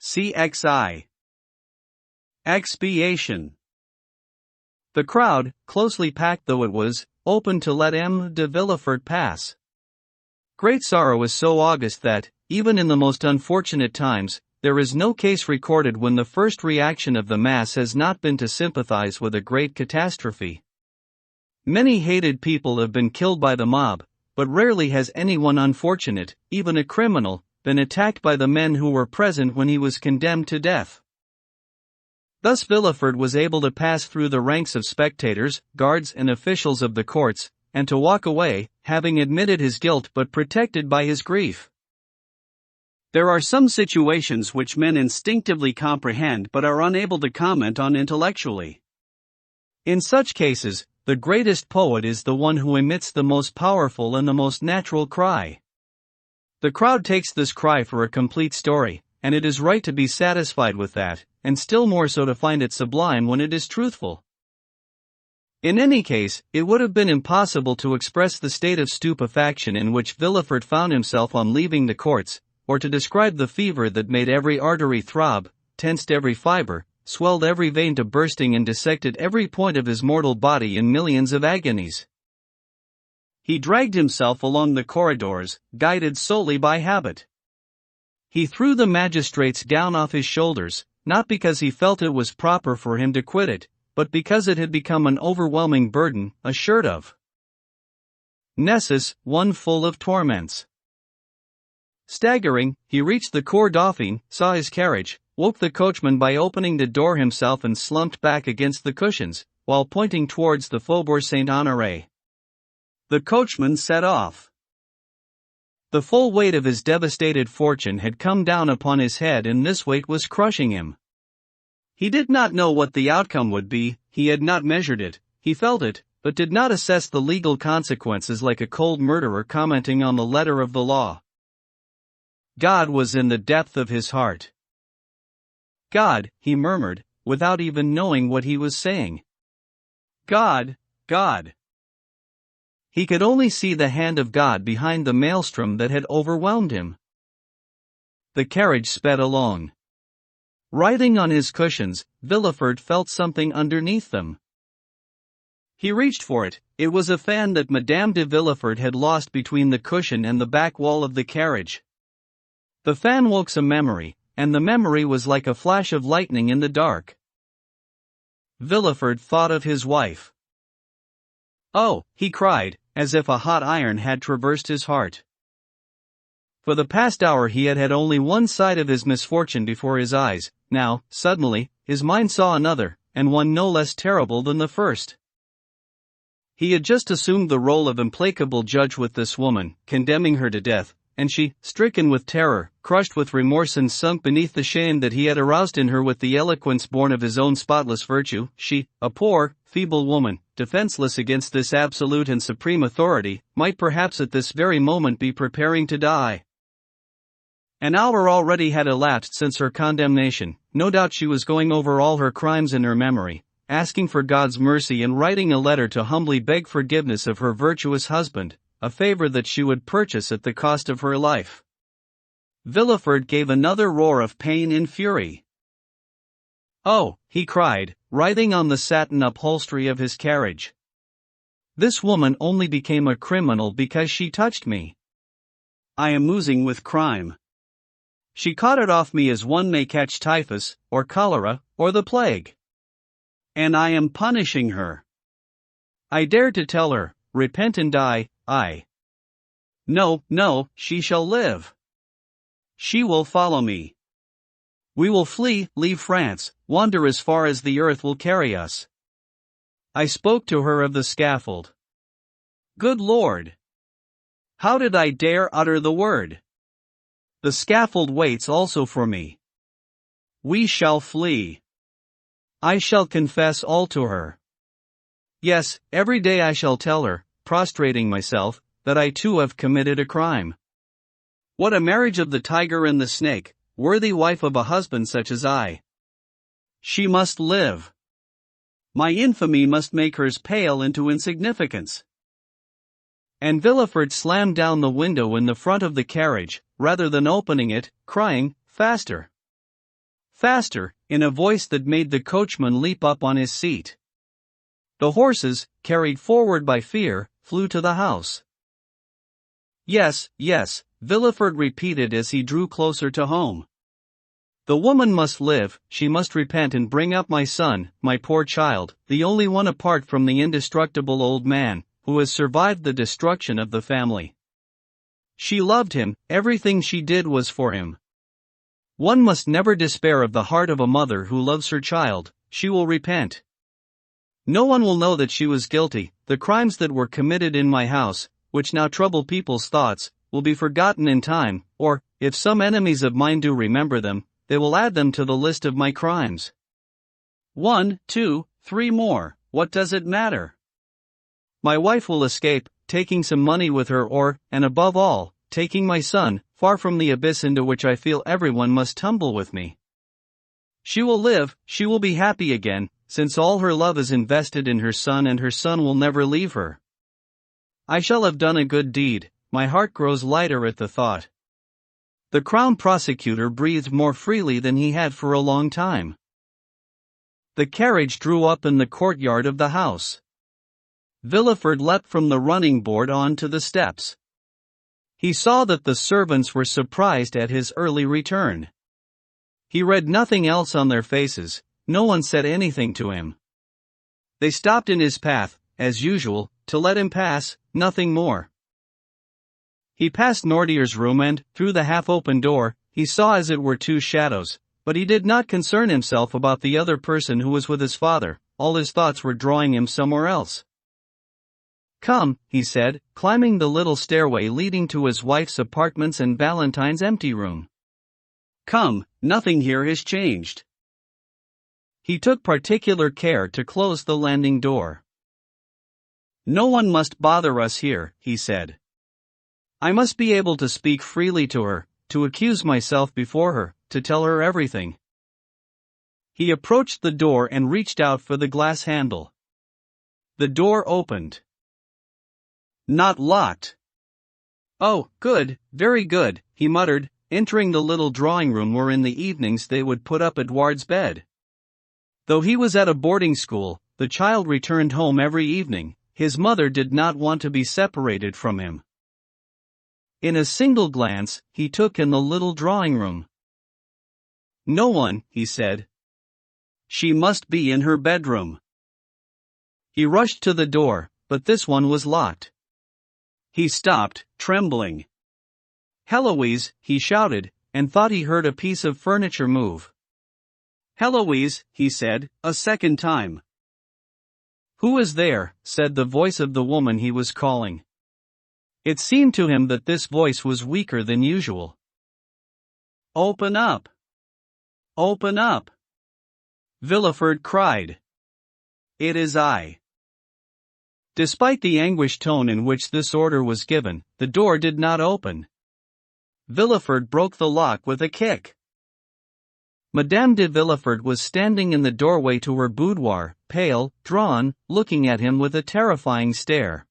CXI. Expiation. The crowd, closely packed though it was, opened to let de Villefort pass. Great sorrow is so august that, even in the most unfortunate times, there is no case recorded when the first reaction of the mass has not been to sympathize with a great catastrophe. Many hated people have been killed by the mob, but rarely has anyone unfortunate, even a criminal, been attacked by the men who were present when he was condemned to death. Thus Villefort was able to pass through the ranks of spectators, guards and officials of the courts, and to walk away, having admitted his guilt but protected by his grief. There are some situations which men instinctively comprehend but are unable to comment on intellectually. In such cases, the greatest poet is the one who emits the most powerful and the most natural cry. The crowd takes this cry for a complete story, and it is right to be satisfied with that, and still more so to find it sublime when it is truthful. In any case, it would have been impossible to express the state of stupefaction in which Villefort found himself on leaving the courts, or to describe the fever that made every artery throb, tensed every fiber, swelled every vein to bursting and dissected every point of his mortal body in millions of agonies. He dragged himself along the corridors, guided solely by habit. He threw the magistrate's gown off his shoulders, not because he felt it was proper for him to quit it, but because it had become an overwhelming burden, assured of Nessus, one full of torments. Staggering, he reached the Cour Dauphine, saw his carriage, woke the coachman by opening the door himself and slumped back against the cushions, while pointing towards the Faubourg Saint-Honoré. The coachman set off. The full weight of his devastated fortune had come down upon his head, and this weight was crushing him. He did not know what the outcome would be, he had not measured it, he felt it, but did not assess the legal consequences like a cold murderer commenting on the letter of the law. God was in the depth of his heart. God, he murmured, without even knowing what he was saying. God, God. He could only see the hand of God behind the maelstrom that had overwhelmed him. The carriage sped along. Writhing on his cushions, Villefort felt something underneath them. He reached for it. It was a fan that Madame de Villefort had lost between the cushion and the back wall of the carriage. The fan woke some memory, and the memory was like a flash of lightning in the dark. Villefort thought of his wife. "Oh," he cried, as if a hot iron had traversed his heart. For the past hour he had had only one side of his misfortune before his eyes. Now, suddenly, his mind saw another, and one no less terrible than the first. He had just assumed the role of implacable judge with this woman, condemning her to death, and she, stricken with terror, crushed with remorse and sunk beneath the shame that he had aroused in her with the eloquence born of his own spotless virtue, she, a poor, feeble woman, defenseless against this absolute and supreme authority, might perhaps at this very moment be preparing to die. An hour already had elapsed since her condemnation. No doubt she was going over all her crimes in her memory, asking for God's mercy and writing a letter to humbly beg forgiveness of her virtuous husband, a favor that she would purchase at the cost of her life. Villefort gave another roar of pain and fury. "Oh," he cried, writhing on the satin upholstery of his carriage. "This woman only became a criminal because she touched me. I am oozing with crime. She caught it off me as one may catch typhus, or cholera, or the plague. And I am punishing her. I dared to tell her, 'Repent and die.' No, no, she shall live. She will follow me. We will flee, leave France, wander as far as the earth will carry us. I spoke to her of the scaffold. Good Lord! How did I dare utter the word? The scaffold waits also for me. We shall flee. I shall confess all to her. Yes, every day I shall tell her, prostrating myself, that I too have committed a crime. What a marriage of the tiger and the snake, worthy wife of a husband such as I. She must live. My infamy must make hers pale into insignificance." And Villefort slammed down the window in the front of the carriage, rather than opening it, crying, "Faster! Faster!" in a voice that made the coachman leap up on his seat. The horses, carried forward by fear, flew to the house. "Yes, yes," Villefort repeated as he drew closer to home. "The woman must live, she must repent and bring up my son, my poor child, the only one apart from the indestructible old man, who has survived the destruction of the family. She loved him, everything she did was for him. One must never despair of the heart of a mother who loves her child. She will repent. No one will know that she was guilty. The crimes that were committed in my house, which now trouble people's thoughts, will be forgotten in time, or, if some enemies of mine do remember them, they will add them to the list of my crimes. 1, 2, 3 more, what does it matter? My wife will escape, taking some money with her or, and above all, taking my son, far from the abyss into which I feel everyone must tumble with me. She will live, she will be happy again, since all her love is invested in her son and her son will never leave her. I shall have done a good deed. My heart grows lighter at the thought." The Crown Prosecutor breathed more freely than he had for a long time. The carriage drew up in the courtyard of the house. Villefort leapt from the running board on to the steps. He saw that the servants were surprised at his early return. He read nothing else on their faces. No one said anything to him. They stopped in his path, as usual, to let him pass, nothing more. He passed Nordier's room and, through the half-open door, he saw as it were two shadows, but he did not concern himself about the other person who was with his father. All his thoughts were drawing him somewhere else. "Come," he said, climbing the little stairway leading to his wife's apartments and Valentine's empty room. "Come, nothing here has changed." He took particular care to close the landing door. No one must bother us here, he said. I must be able to speak freely to her, to accuse myself before her, to tell her everything. He approached the door and reached out for the glass handle. The door opened. Not locked. Oh, good, very good, he muttered, entering the little drawing room where in the evenings they would put up Edouard's bed. Though he was at a boarding school, the child returned home every evening. His mother did not want to be separated from him. In a single glance, he took in the little drawing room. No one, he said. She must be in her bedroom. He rushed to the door, but this one was locked. He stopped, trembling. Heloise, he shouted, and thought he heard a piece of furniture move. Heloise, he said, a second time. Who is there? Said the voice of the woman he was calling. It seemed to him that this voice was weaker than usual. Open up! Open up! Villefort cried. It is I. Despite the anguished tone in which this order was given, the door did not open. Villefort broke the lock with a kick. Madame de Villefort was standing in the doorway to her boudoir, pale, drawn, looking at him with a terrifying stare.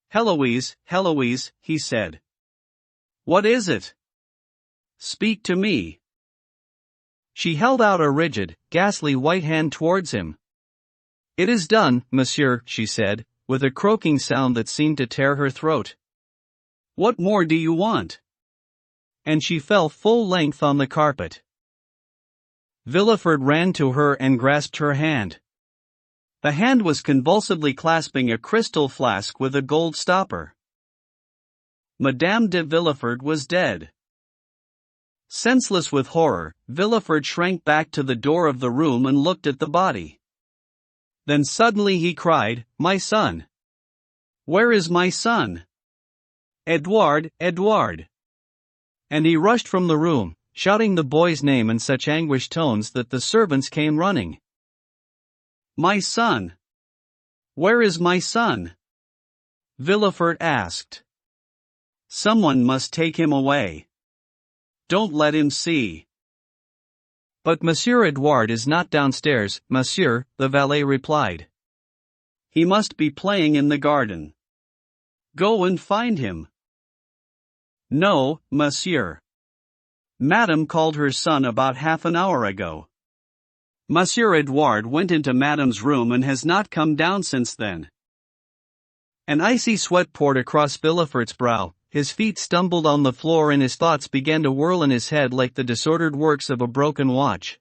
Heloise, Heloise, he said. What is it? Speak to me. She held out a rigid, ghastly white hand towards him. It is done, monsieur, she said, with a croaking sound that seemed to tear her throat. What more do you want? And she fell full length on the carpet. Villefort ran to her and grasped her hand. The hand was convulsively clasping a crystal flask with a gold stopper. Madame de Villefort was dead. Senseless with horror, Villefort shrank back to the door of the room and looked at the body. Then suddenly he cried, My son! Where is my son? Edouard, Edouard! And he rushed from the room, shouting the boy's name in such anguished tones that the servants came running. My son! Where is my son? Villefort asked. Someone must take him away. Don't let him see. But Monsieur Edouard is not downstairs, monsieur, the valet replied. He must be playing in the garden. Go and find him. No, monsieur. Madame called her son about half an hour ago. Monsieur Edouard went into Madame's room and has not come down since then. An icy sweat poured across Villefort's brow, his feet stumbled on the floor and his thoughts began to whirl in his head like the disordered works of a broken watch.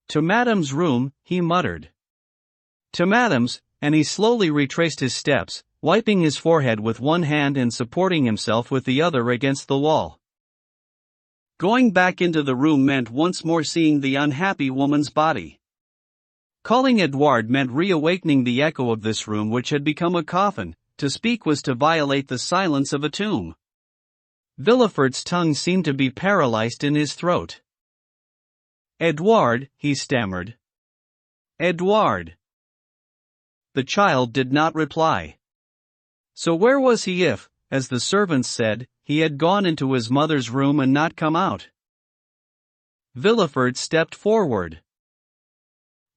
To Madame's room, he muttered. To Madame's, and he slowly retraced his steps, wiping his forehead with one hand and supporting himself with the other against the wall. Going back into the room meant once more seeing the unhappy woman's body. Calling Edouard meant reawakening the echo of this room which had become a coffin. To speak was to violate the silence of a tomb. Villefort's tongue seemed to be paralyzed in his throat. Edouard, he stammered. Edouard. The child did not reply. So where was he if, as the servants said, he had gone into his mother's room and not come out? Villefort stepped forward.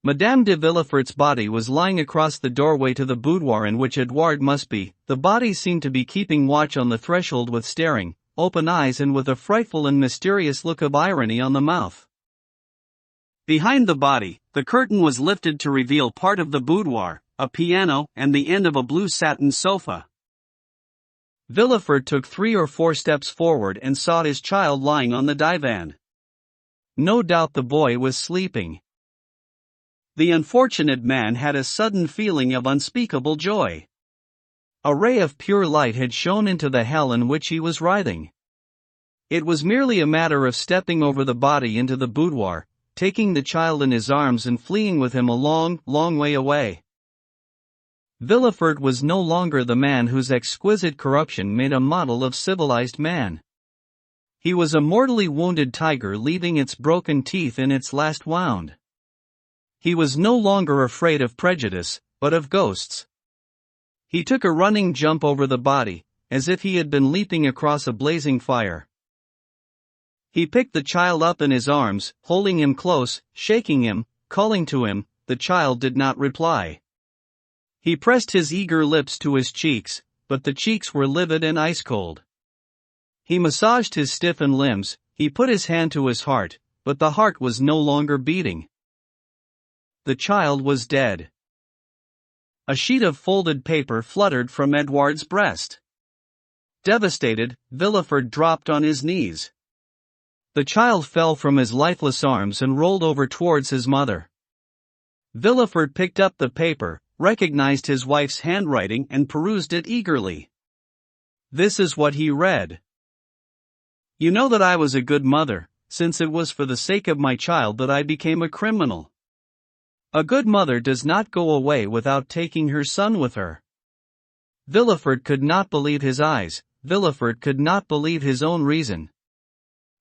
Madame de Villefort's body was lying across the doorway to the boudoir in which Edouard must be. The body seemed to be keeping watch on the threshold with staring, open eyes and with a frightful and mysterious look of irony on the mouth. Behind the body, the curtain was lifted to reveal part of the boudoir, a piano, and the end of a blue satin sofa. Villefort took 3 or 4 steps forward and saw his child lying on the divan. No doubt the boy was sleeping. The unfortunate man had a sudden feeling of unspeakable joy. A ray of pure light had shone into the hell in which he was writhing. It was merely a matter of stepping over the body into the boudoir, taking the child in his arms and fleeing with him a long, long way away. Villefort was no longer the man whose exquisite corruption made a model of civilized man. He was a mortally wounded tiger leaving its broken teeth in its last wound. He was no longer afraid of prejudice, but of ghosts. He took a running jump over the body, as if he had been leaping across a blazing fire. He picked the child up in his arms, holding him close, shaking him, calling to him. The child did not reply. He pressed his eager lips to his cheeks, but the cheeks were livid and ice-cold. He massaged his stiffened limbs, he put his hand to his heart, but the heart was no longer beating. The child was dead. A sheet of folded paper fluttered from Edouard's breast. Devastated, Villefort dropped on his knees. The child fell from his lifeless arms and rolled over towards his mother. Villefort picked up the paper, recognized his wife's handwriting and perused it eagerly. This is what he read. You know that I was a good mother, since it was for the sake of my child that I became a criminal. A good mother does not go away without taking her son with her. Villefort could not believe his eyes, Villefort could not believe his own reason.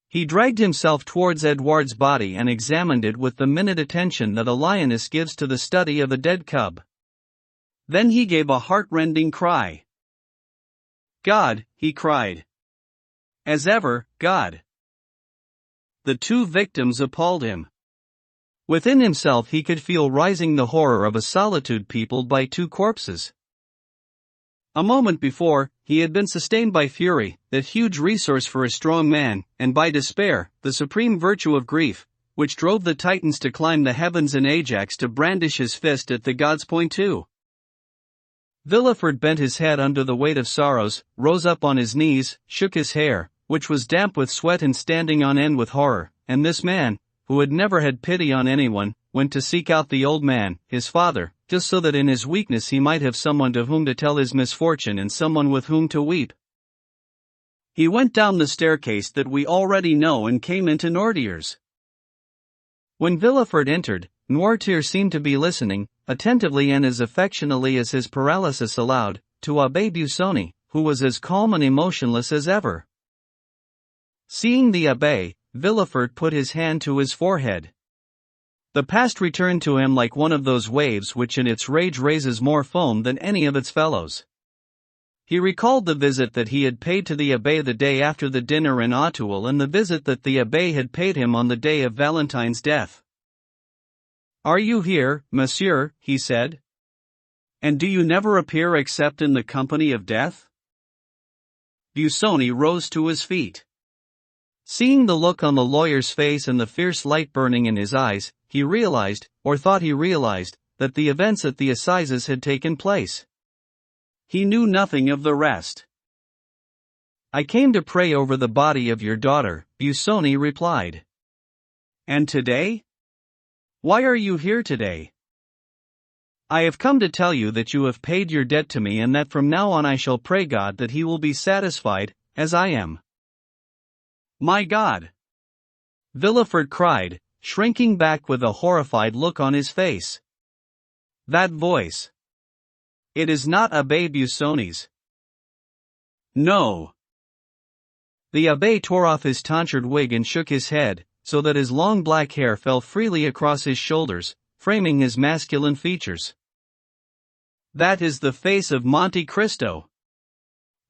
He dragged himself towards Edouard's body and examined it with the minute attention that a lioness gives to the study of a dead cub. Then he gave a heart-rending cry. God, he cried. As ever, God. The two victims appalled him. Within himself he could feel rising the horror of a solitude peopled by two corpses. A moment before, he had been sustained by fury, that huge resource for a strong man, and by despair, the supreme virtue of grief, which drove the Titans to climb the heavens and Ajax to brandish his fist at the gods' point too. Villefort bent his head under the weight of sorrows, rose up on his knees, shook his hair, which was damp with sweat and standing on end with horror, and this man, who had never had pity on anyone, went to seek out the old man, his father, just so that in his weakness he might have someone to whom to tell his misfortune and someone with whom to weep. He went down the staircase that we already know and came into Noirtier's. When Villefort entered, Noirtier seemed to be listening, attentively and as affectionately as his paralysis allowed, to Abbé Busoni, who was as calm and emotionless as ever. Seeing the abbé, Villefort put his hand to his forehead. The past returned to him like one of those waves which in its rage raises more foam than any of its fellows. He recalled the visit that he had paid to the abbé the day after the dinner in Auteuil and the visit that the abbé had paid him on the day of Valentine's death. "Are you here, monsieur?" he said. "And do you never appear except in the company of death?" Busoni rose to his feet. Seeing the look on the lawyer's face and the fierce light burning in his eyes, he realized, or thought he realized, that the events at the assizes had taken place. He knew nothing of the rest. "I came to pray over the body of your daughter," Busoni replied. "And today? Why are you here today?" "I have come to tell you that you have paid your debt to me and that from now on I shall pray God that he will be satisfied, as I am." "My God!" Villefort cried, shrinking back with a horrified look on his face. "That voice! It is not Abbé Busoni's." "No." The abbé tore off his tonsured wig and shook his head, so that his long black hair fell freely across his shoulders, framing his masculine features. "That is the face of Monte Cristo!"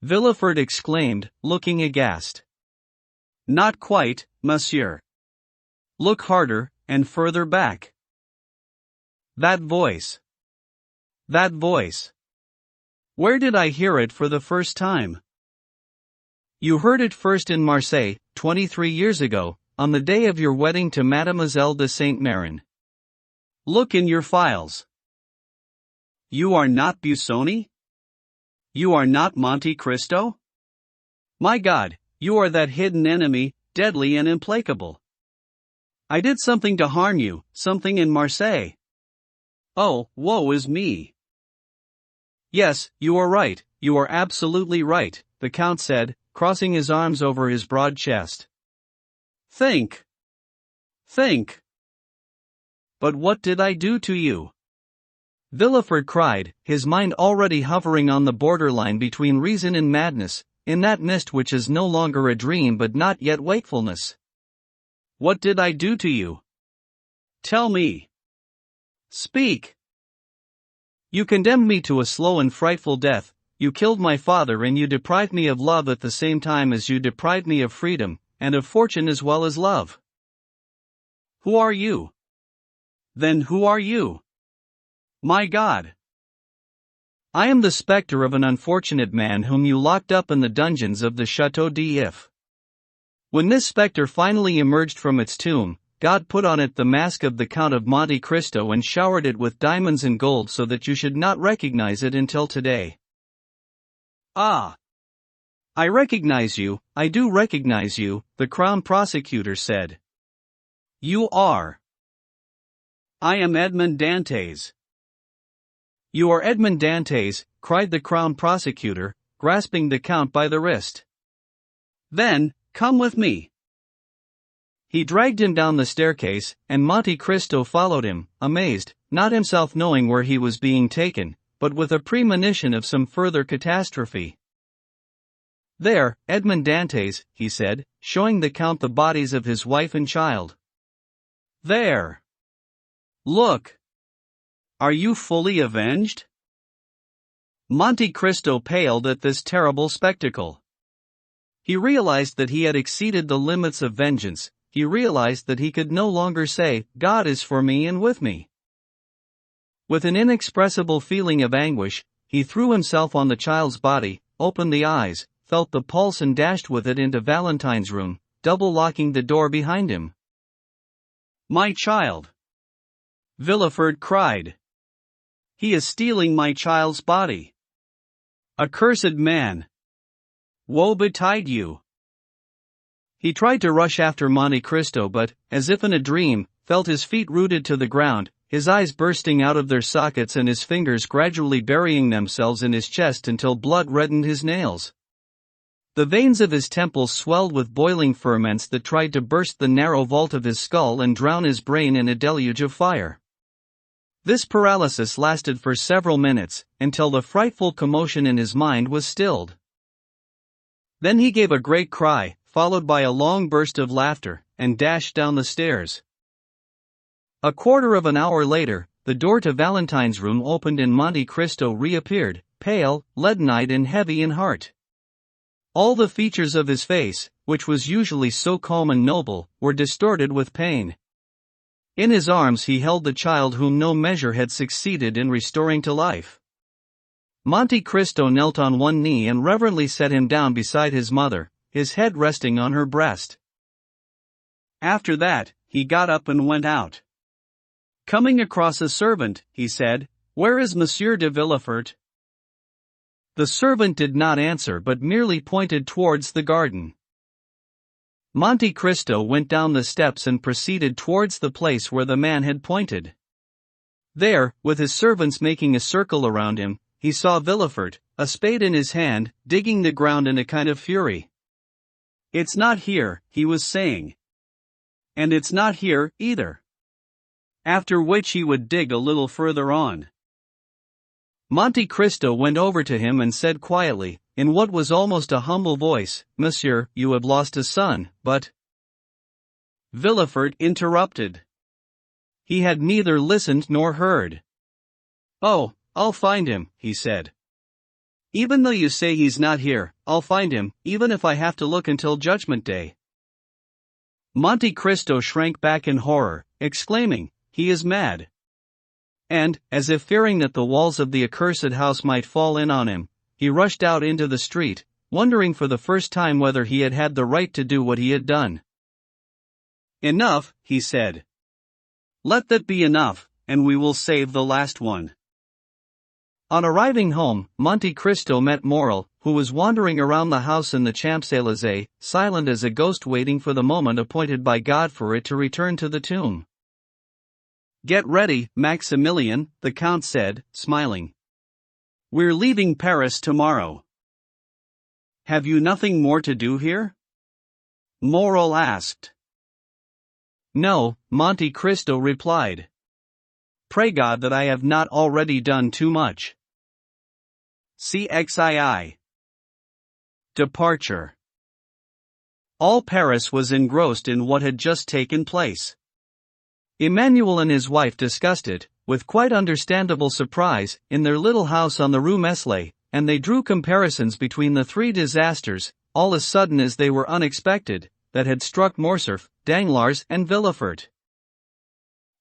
Villefort exclaimed, looking aghast. "Not quite, monsieur. Look harder, and further back. That voice! That voice! Where did I hear it for the first time?" "You heard it first in Marseille, 23 years ago, on the day of your wedding to Mademoiselle de Saint-Mérin. Look in your files. You are not Busoni? You are not Monte Cristo? My God, you are that hidden enemy, deadly and implacable. I did something to harm you, something in Marseille. Oh, woe is me." "Yes, you are right, you are absolutely right," the Count said, crossing his arms over his broad chest. "Think. Think. But what did I do to you?" Villefort cried, his mind already hovering on the borderline between reason and madness, in that mist which is no longer a dream but not yet wakefulness. "What did I do to you? Tell me. Speak." You condemned me to a slow and frightful death, you killed my father and you deprived me of love at the same time as you deprived me of freedom, and of fortune as well as love. Who are you? Then who are you? My God! I am the spectre of an unfortunate man whom you locked up in the dungeons of the Château d'If. When this spectre finally emerged from its tomb, God put on it the mask of the Count of Monte Cristo and showered it with diamonds and gold so that you should not recognize it until today. Ah! I recognize you, I do recognize you, the Crown Prosecutor said. You are. I am Edmond Dantes. You are Edmond Dantes, cried the Crown Prosecutor, grasping the Count by the wrist. Then, come with me. He dragged him down the staircase, and Monte Cristo followed him, amazed, not himself knowing where he was being taken, but with a premonition of some further catastrophe. There, Edmond Dantes, he said, showing the Count the bodies of his wife and child. There. Look. Are you fully avenged? Monte Cristo paled at this terrible spectacle. He realized that he had exceeded the limits of vengeance. He realized that he could no longer say, God is for me and with me. With an inexpressible feeling of anguish, he threw himself on the child's body, opened the eyes, felt the pulse and dashed with it into Valentine's room, double-locking the door behind him. My child! Villefort cried. He is stealing my child's body. Accursed man! Woe betide you! He tried to rush after Monte Cristo but, as if in a dream, felt his feet rooted to the ground, his eyes bursting out of their sockets and his fingers gradually burying themselves in his chest until blood reddened his nails. The veins of his temples swelled with boiling ferments that tried to burst the narrow vault of his skull and drown his brain in a deluge of fire. This paralysis lasted for several minutes, until the frightful commotion in his mind was stilled. Then he gave a great cry, followed by a long burst of laughter, and dashed down the stairs. A quarter of an hour later, the door to Valentine's room opened and Monte Cristo reappeared, pale, leaden-eyed and heavy in heart. All the features of his face, which was usually so calm and noble, were distorted with pain. In his arms he held the child whom no measure had succeeded in restoring to life. Monte Cristo knelt on one knee and reverently set him down beside his mother, his head resting on her breast. After that, he got up and went out. Coming across a servant, he said, "Where is Monsieur de Villefort?" The servant did not answer but merely pointed towards the garden. Monte Cristo went down the steps and proceeded towards the place where the man had pointed. There, with his servants making a circle around him, he saw Villefort, a spade in his hand, digging the ground in a kind of fury. "It's not here," he was saying. "And it's not here, either." After which he would dig a little further on. Monte Cristo went over to him and said quietly, in what was almost a humble voice, "Monsieur, you have lost a son, but—" Villefort interrupted. He had neither listened nor heard. "Oh, I'll find him," he said. "Even though you say he's not here, I'll find him, even if I have to look until Judgment Day." Monte Cristo shrank back in horror, exclaiming, "He is mad." And, as if fearing that the walls of the accursed house might fall in on him, he rushed out into the street, wondering for the first time whether he had had the right to do what he had done. "Enough," he said. "Let that be enough, and we will save the last one." On arriving home, Monte Cristo met Morrel, who was wandering around the house in the Champs-Élysées, silent as a ghost waiting for the moment appointed by God for it to return to the tomb. "Get ready, Maximilian," the Count said, smiling. "We're leaving Paris tomorrow." "Have you nothing more to do here?" Morrel asked. "No," Monte Cristo replied. "Pray God that I have not already done too much." CXII. Departure. All Paris was engrossed in what had just taken place. Emmanuel and his wife discussed it, with quite understandable surprise, in their little house on the Rue Meslay, and they drew comparisons between the three disasters, all as sudden as they were unexpected, that had struck Morcerf, Danglars and Villefort.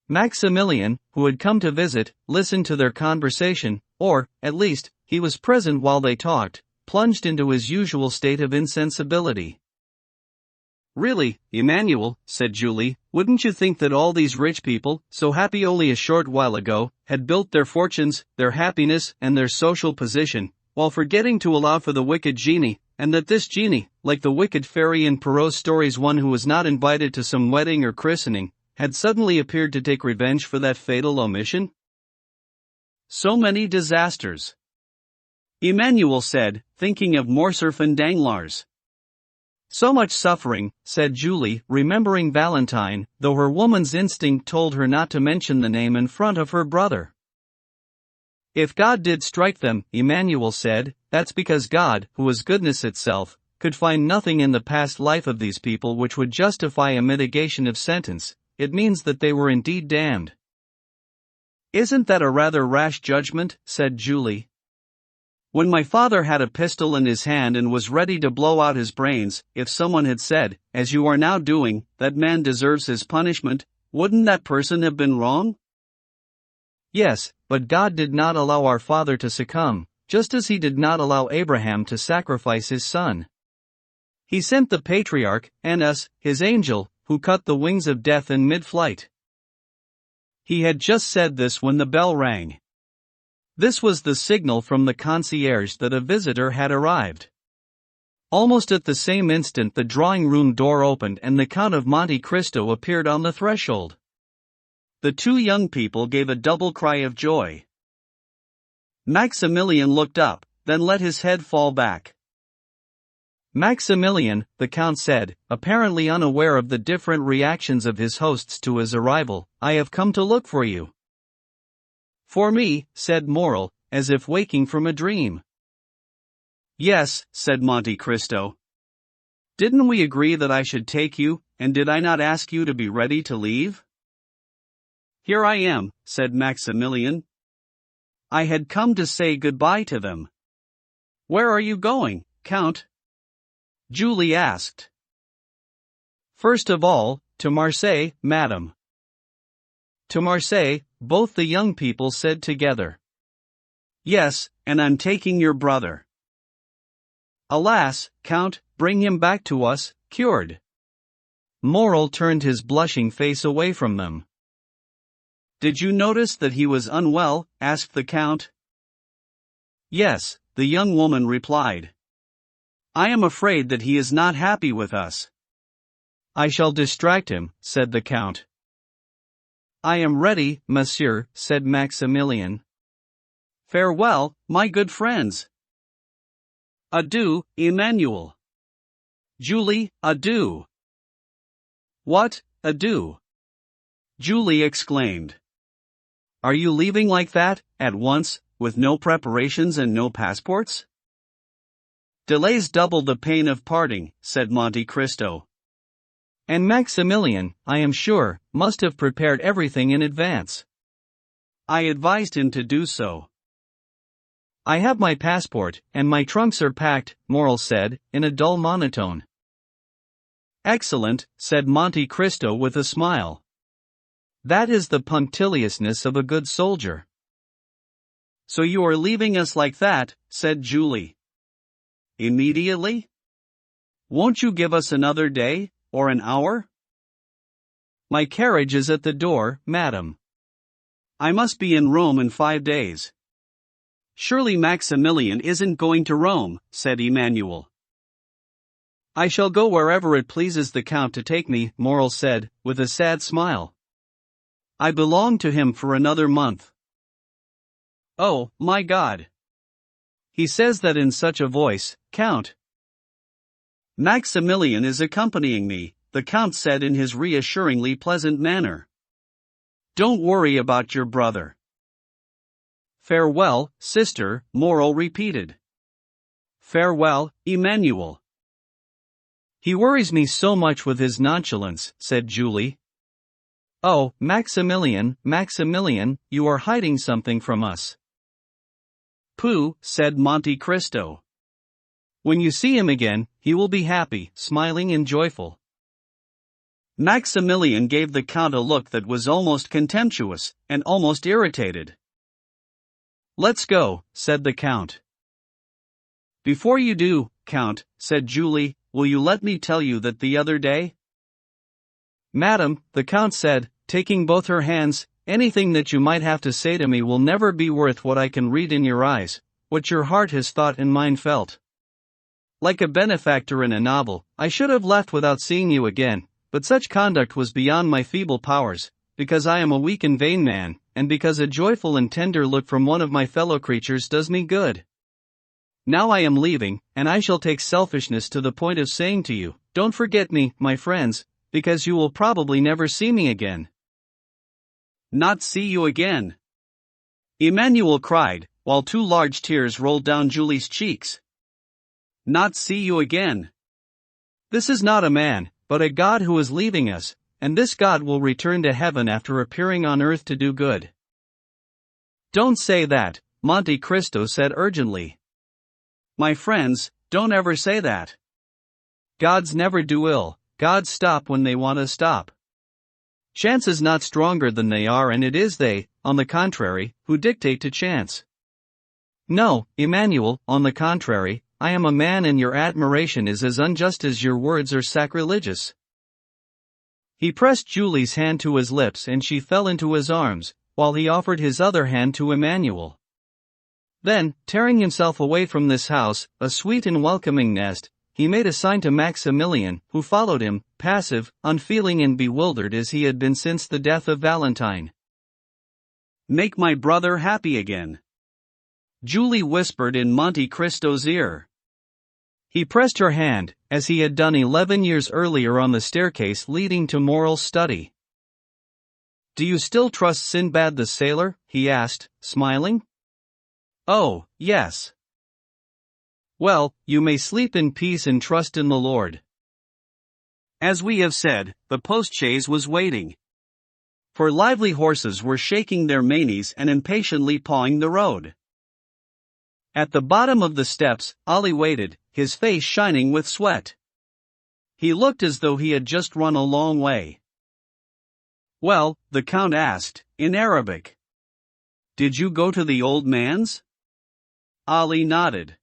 Maximilian, who had come to visit, listened to their conversation, or, at least, he was present while they talked, plunged into his usual state of insensibility. "Really, Emmanuel," said Julie, "wouldn't you think that all these rich people, so happy only a short while ago, had built their fortunes, their happiness and their social position, while forgetting to allow for the wicked genie, and that this genie, like the wicked fairy in Perrault's stories, one who was not invited to some wedding or christening, had suddenly appeared to take revenge for that fatal omission? So many disasters," Emmanuel said, thinking of Morcerf and Danglars. "So much suffering," said Julie, remembering Valentine, though her woman's instinct told her not to mention the name in front of her brother. "If God did strike them," Emmanuel said, "that's because God, who is goodness itself, could find nothing in the past life of these people which would justify a mitigation of sentence. It means that they were indeed damned." "Isn't that a rather rash judgment?" said Julie. "When my father had a pistol in his hand and was ready to blow out his brains, if someone had said, as you are now doing, that man deserves his punishment, wouldn't that person have been wrong?" "Yes, but God did not allow our father to succumb, just as he did not allow Abraham to sacrifice his son. He sent the patriarch, and us, his angel, who cut the wings of death in mid-flight." He had just said this when the bell rang. This was the signal from the concierge that a visitor had arrived. Almost at the same instant the drawing-room door opened and the Count of Monte Cristo appeared on the threshold. The two young people gave a double cry of joy. Maximilian looked up, then let his head fall back. "Maximilian," the Count said, apparently unaware of the different reactions of his hosts to his arrival, "I have come to look for you." "For me," said Morrel, as if waking from a dream. "Yes," said Monte Cristo. "Didn't we agree that I should take you, and did I not ask you to be ready to leave?" "Here I am," said Maximilian. "I had come to say goodbye to them." "Where are you going, Count?" Julie asked. "First of all, to Marseille, madam." "To Marseille," both the young people said together. "Yes, and I'm taking your brother." "Alas, Count, bring him back to us, cured." Morrel turned his blushing face away from them. "Did you notice that he was unwell?" asked the Count. "Yes," the young woman replied. "I am afraid that he is not happy with us." "I shall distract him," said the Count. "I am ready, monsieur," said Maximilian. "Farewell, my good friends." "Adieu, Emmanuel." "Julie, adieu." "What, adieu?" Julie exclaimed. "Are you leaving like that, at once, with no preparations and no passports?" "Delays double the pain of parting," said Monte Cristo. "And Maximilian, I am sure, must have prepared everything in advance." "I advised him to do so." "I have my passport, and my trunks are packed," Morrel said, in a dull monotone. "Excellent," said Monte Cristo with a smile. "That is the punctiliousness of a good soldier." "So you are leaving us like that," said Julie. "Immediately? Won't you give us another day, or an hour?" "My carriage is at the door, madam." "I must be in Rome in 5 days." "Surely Maximilian isn't going to Rome," said Emmanuel. "I shall go wherever it pleases the Count to take me," Morrel said, with a sad smile. "I belong to him for another month." "Oh, my God! He says that in such a voice, Count." "Maximilian is accompanying me," the Count said in his reassuringly pleasant manner. "Don't worry about your brother." "Farewell, sister," Morrel repeated. "Farewell, Emmanuel." "He worries me so much with his nonchalance," said Julie. Oh, Maximilian, Maximilian, you are hiding something from us. Pooh, said Monte Cristo. When you see him again, he will be happy, smiling and joyful. Maximilian gave the Count a look that was almost contemptuous, and almost irritated. Let's go, said the Count. Before you do, Count, said Julie, will you let me tell you that the other day? Madam, the Count said, taking both her hands, anything that you might have to say to me will never be worth what I can read in your eyes, what your heart has thought and mine felt. Like a benefactor in a novel, I should have left without seeing you again, but such conduct was beyond my feeble powers, because I am a weak and vain man, and because a joyful and tender look from one of my fellow creatures does me good. Now I am leaving, and I shall take selfishness to the point of saying to you, don't forget me, my friends, because you will probably never see me again. Not see you again? Emmanuel cried, while 2 large tears rolled down Julie's cheeks. Not see you again. This is not a man, but a God who is leaving us, and this God will return to heaven after appearing on earth to do good. Don't say that, Monte Cristo said urgently. My friends, don't ever say that. Gods never do ill, gods stop when they want to stop. Chance is not stronger than they are, and it is they, on the contrary, who dictate to chance. No, Emmanuel, on the contrary, I am a man and your admiration is as unjust as your words are sacrilegious. He pressed Julie's hand to his lips and she fell into his arms, while he offered his other hand to Emmanuel. Then, tearing himself away from this house, a sweet and welcoming nest, he made a sign to Maximilian, who followed him, passive, unfeeling and bewildered as he had been since the death of Valentine. Make my brother happy again, Julie whispered in Monte Cristo's ear. He pressed her hand, as he had done 11 years earlier on the staircase leading to moral study. Do you still trust Sinbad the sailor? He asked, smiling. Oh, yes. Well, you may sleep in peace and trust in the Lord. As we have said, the postchaise was waiting. For lively horses were shaking their manes and impatiently pawing the road. At the bottom of the steps, Ali waited, his face shining with sweat. He looked as though he had just run a long way. Well, the Count asked, in Arabic. Did you go to the old man's? Ali nodded.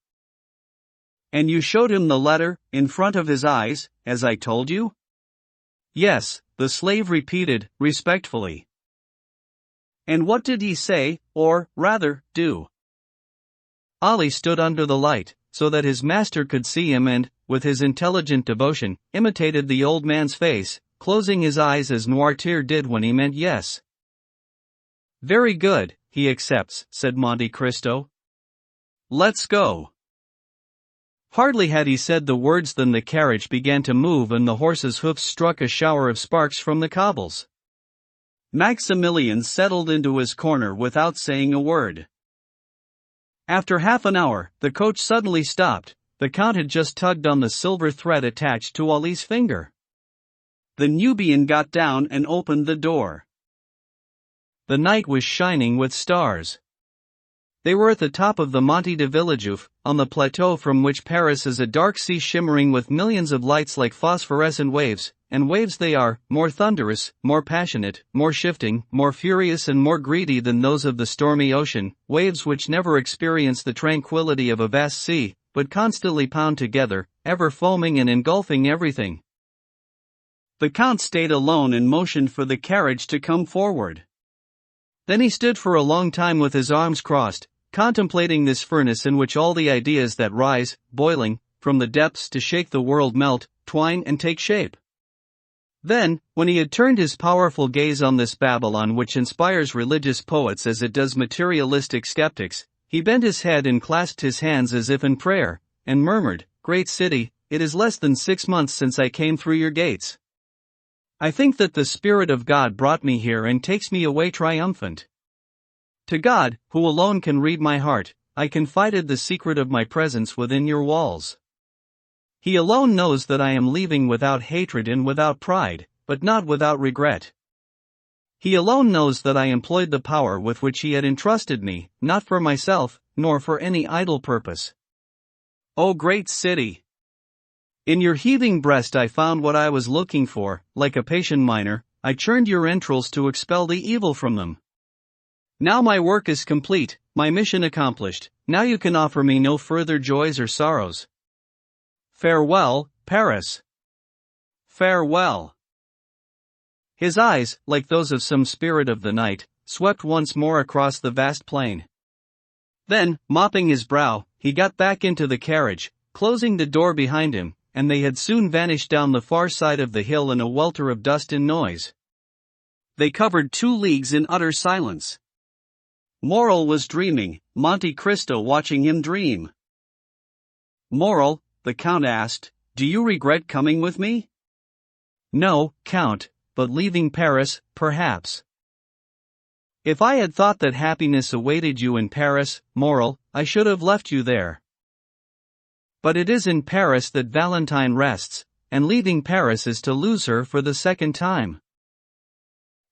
And you showed him the letter, in front of his eyes, as I told you? Yes, the slave repeated, respectfully. And what did he say, or, rather, do? Ali stood under the light, so that his master could see him and, with his intelligent devotion, imitated the old man's face, closing his eyes as Noirtier did when he meant yes. Very good, he accepts, said Monte Cristo. Let's go. Hardly had he said the words than the carriage began to move and the horse's hoofs struck a shower of sparks from the cobbles. Maximilian settled into his corner without saying a word. After half an hour, the coach suddenly stopped. The Count had just tugged on the silver thread attached to Ali's finger. The Nubian got down and opened the door. The night was shining with stars. They were at the top of the Monte de Villejuif, on the plateau from which Paris is a dark sea shimmering with millions of lights like phosphorescent waves, and waves they are, more thunderous, more passionate, more shifting, more furious and more greedy than those of the stormy ocean, waves which never experience the tranquility of a vast sea, but constantly pound together, ever foaming and engulfing everything. The Count stayed alone and motioned for the carriage to come forward. Then he stood for a long time with his arms crossed, contemplating this furnace in which all the ideas that rise, boiling, from the depths to shake the world melt, twine and take shape. Then, when he had turned his powerful gaze on this Babylon which inspires religious poets as it does materialistic skeptics, he bent his head and clasped his hands as if in prayer, and murmured, "Great city, it is less than 6 months since I came through your gates. I think that the Spirit of God brought me here and takes me away triumphant. To God, who alone can read my heart, I confided the secret of my presence within your walls. He alone knows that I am leaving without hatred and without pride, but not without regret. He alone knows that I employed the power with which he had entrusted me, not for myself, nor for any idle purpose. O great city! In your heaving breast I found what I was looking for, like a patient miner, I churned your entrails to expel the evil from them. Now my work is complete, my mission accomplished, now you can offer me no further joys or sorrows. Farewell, Paris. Farewell. His eyes, like those of some spirit of the night, swept once more across the vast plain. Then, mopping his brow, he got back into the carriage, closing the door behind him, and they had soon vanished down the far side of the hill in a welter of dust and noise. They covered 2 leagues in utter silence. Morrel was dreaming, Monte Cristo watching him dream. Morrel, the Count asked, do you regret coming with me? No, Count, but leaving Paris, perhaps. If I had thought that happiness awaited you in Paris, Morrel, I should have left you there. But it is in Paris that Valentine rests, and leaving Paris is to lose her for the second time.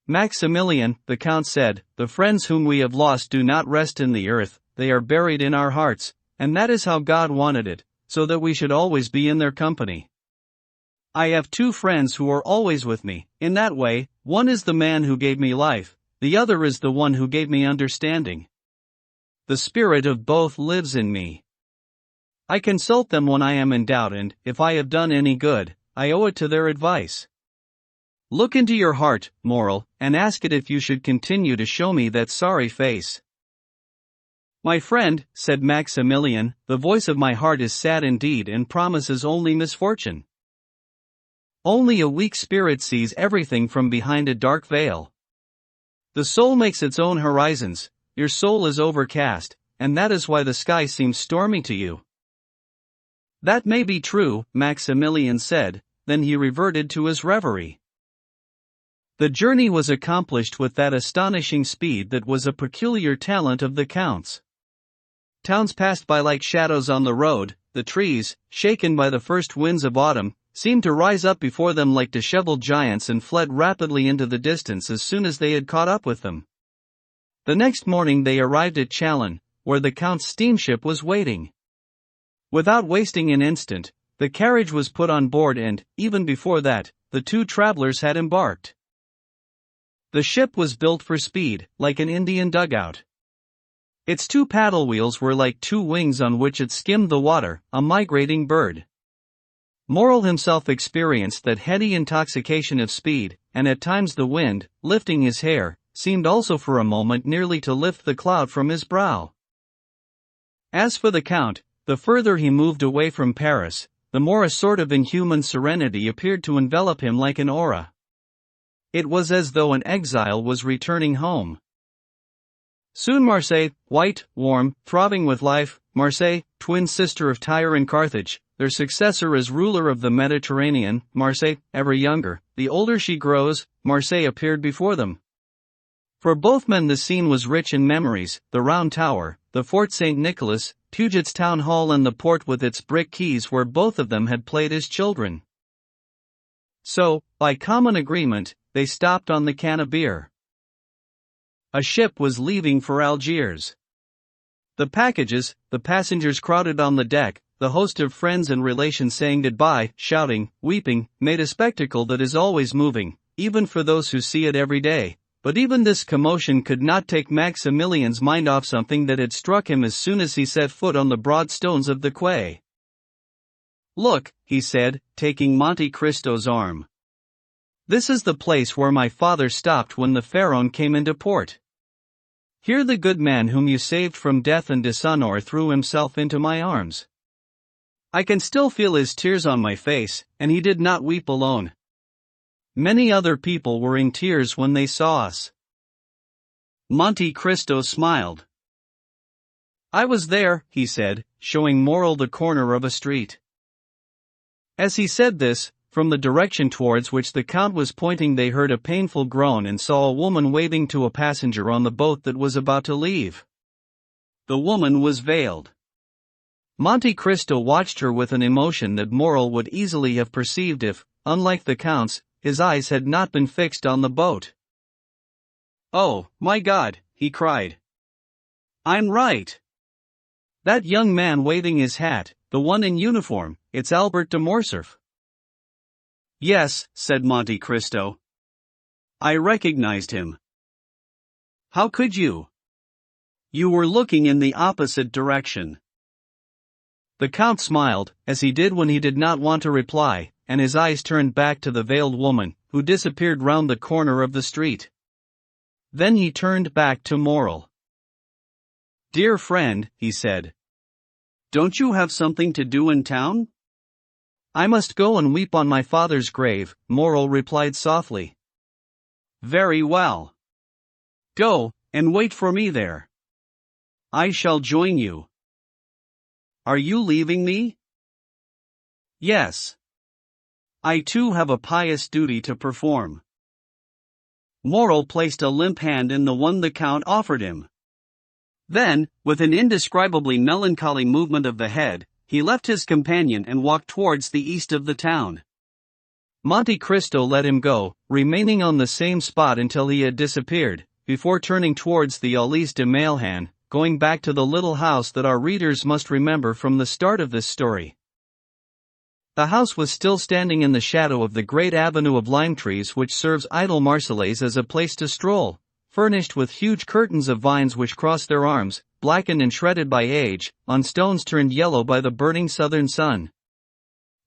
Maximilian, the Count said, the friends whom we have lost do not rest in the earth, they are buried in our hearts, and that is how God wanted it, so that we should always be in their company. I have 2 friends who are always with me, in that way, one is the man who gave me life, the other is the one who gave me understanding. The spirit of both lives in me. I consult them when I am in doubt and, if I have done any good, I owe it to their advice. Look into your heart, Morrel, and ask it if you should continue to show me that sorry face. My friend, said Maximilian, the voice of my heart is sad indeed and promises only misfortune. Only a weak spirit sees everything from behind a dark veil. The soul makes its own horizons, your soul is overcast, and that is why the sky seems stormy to you. That may be true, Maximilian said, then he reverted to his reverie. The journey was accomplished with that astonishing speed that was a peculiar talent of the Count's. Towns passed by like shadows on the road, the trees, shaken by the first winds of autumn, seemed to rise up before them like disheveled giants and fled rapidly into the distance as soon as they had caught up with them. The next morning they arrived at Chalon, where the Count's steamship was waiting. Without wasting an instant, the carriage was put on board and, even before that, the 2 travelers had embarked. The ship was built for speed, like an Indian dugout. Its 2 paddle wheels were like 2 wings on which it skimmed the water, a migrating bird. Morrel himself experienced that heady intoxication of speed, and at times the wind, lifting his hair, seemed also for a moment nearly to lift the cloud from his brow. As for the Count, the further he moved away from Paris, the more a sort of inhuman serenity appeared to envelop him like an aura. It was as though an exile was returning home. Soon Marseille, white, warm, throbbing with life, Marseille, twin sister of Tyre and Carthage, their successor as ruler of the Mediterranean, Marseille, ever younger, the older she grows, Marseille appeared before them. For both men the scene was rich in memories, the Round Tower, the Fort St. Nicholas, Puget's Town Hall and the port with its brick quays where both of them had played as children. So, by common agreement, they stopped on the Cannebière. A ship was leaving for Algiers. The packages, the passengers crowded on the deck, the host of friends and relations saying goodbye, shouting, weeping, made a spectacle that is always moving, even for those who see it every day. But even this commotion could not take Maximilian's mind off something that had struck him as soon as he set foot on the broad stones of the quay. Look, he said, taking Monte Cristo's arm. This is the place where my father stopped when the Pharaon came into port. Here the good man whom you saved from death and dishonor threw himself into my arms. I can still feel his tears on my face, and he did not weep alone. Many other people were in tears when they saw us. Monte Cristo smiled. I was there, he said, showing Morrel the corner of a street. As he said this, from the direction towards which the Count was pointing they heard a painful groan and saw a woman waving to a passenger on the boat that was about to leave. The woman was veiled. Monte Cristo watched her with an emotion that Morrel would easily have perceived if, unlike the Count's, his eyes had not been fixed on the boat. Oh, my God, he cried. I'm right. That young man waving his hat, the one in uniform, it's Albert de Morcerf. Yes, said Monte Cristo. I recognized him. How could you? You were looking in the opposite direction. The Count smiled, as he did when he did not want to reply, and his eyes turned back to the veiled woman, who disappeared round the corner of the street. Then he turned back to Morrel. Dear friend, he said. Don't you have something to do in town? I must go and weep on my father's grave, Morrel replied softly. Very well. Go, and wait for me there. I shall join you. Are you leaving me? Yes. I too have a pious duty to perform. Morrel placed a limp hand in the one the Count offered him. Then, with an indescribably melancholy movement of the head, he left his companion and walked towards the east of the town. Monte Cristo let him go, remaining on the same spot until he had disappeared, before turning towards the Allées de Mailhan, going back to the little house that our readers must remember from the start of this story. The house was still standing in the shadow of the great avenue of lime trees which serves idle Marseillais as a place to stroll, furnished with huge curtains of vines which crossed their arms, blackened and shredded by age, on stones turned yellow by the burning southern sun.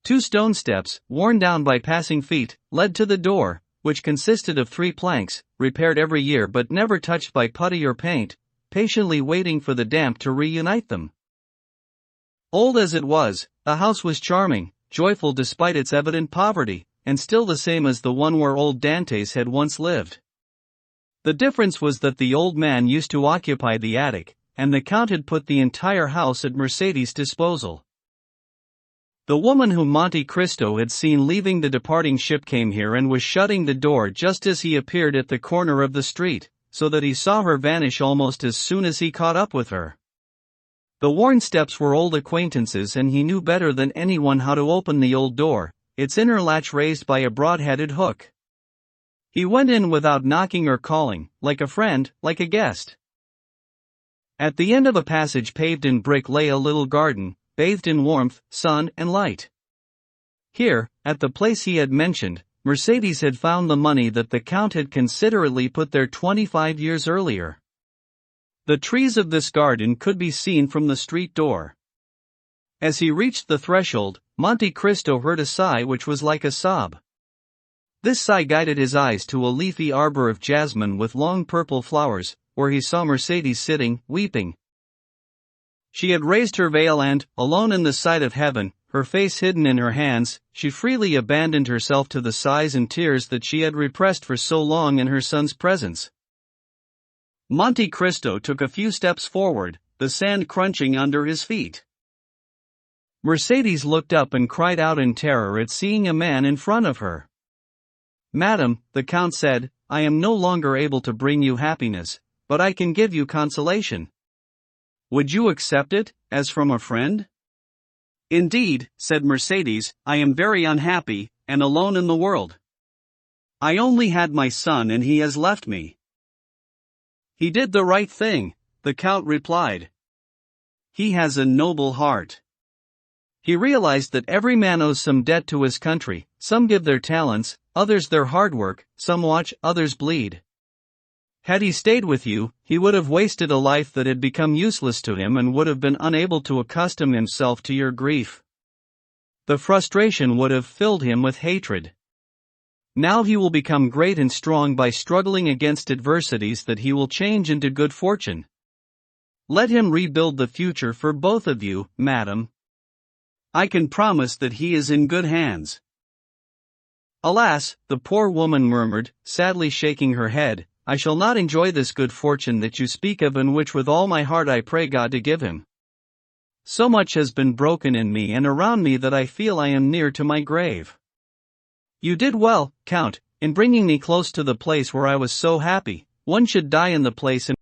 2 stone steps, worn down by passing feet, led to the door, which consisted of 3 planks, repaired every year but never touched by putty or paint, patiently waiting for the damp to reunite them. Old as it was, the house was charming, joyful despite its evident poverty, and still the same as the one where old Dantes had once lived. The difference was that the old man used to occupy the attic, and the Count had put the entire house at Mercedes' disposal. The woman whom Monte Cristo had seen leaving the departing ship came here and was shutting the door just as he appeared at the corner of the street, so that he saw her vanish almost as soon as he caught up with her. The worn steps were old acquaintances, and he knew better than anyone how to open the old door, its inner latch raised by a broad-headed hook. He went in without knocking or calling, like a friend, like a guest. At the end of a passage paved in brick lay a little garden, bathed in warmth, sun, and light. Here, at the place he had mentioned, Mercedes had found the money that the Count had considerately put there 25 years earlier. The trees of this garden could be seen from the street door. As he reached the threshold, Monte Cristo heard a sigh which was like a sob. This sigh guided his eyes to a leafy arbor of jasmine with long purple flowers, where he saw Mercedes sitting, weeping. She had raised her veil and, alone in the sight of heaven, her face hidden in her hands, she freely abandoned herself to the sighs and tears that she had repressed for so long in her son's presence. Monte Cristo took a few steps forward, the sand crunching under his feet. Mercedes looked up and cried out in terror at seeing a man in front of her. Madam, the Count said, I am no longer able to bring you happiness, but I can give you consolation. Would you accept it, as from a friend? Indeed, said Mercedes, I am very unhappy, and alone in the world. I only had my son and he has left me. He did the right thing, the Count replied. He has a noble heart. He realized that every man owes some debt to his country, some give their talents, others their hard work, some watch, others bleed. Had he stayed with you, he would have wasted a life that had become useless to him and would have been unable to accustom himself to your grief. The frustration would have filled him with hatred. Now he will become great and strong by struggling against adversities that he will change into good fortune. Let him rebuild the future for both of you, madam. I can promise that he is in good hands. Alas, the poor woman murmured, sadly shaking her head, I shall not enjoy this good fortune that you speak of and which with all my heart I pray God to give him. So much has been broken in me and around me that I feel I am near to my grave. You did well, Count, in bringing me close to the place where I was so happy. One should die in the place in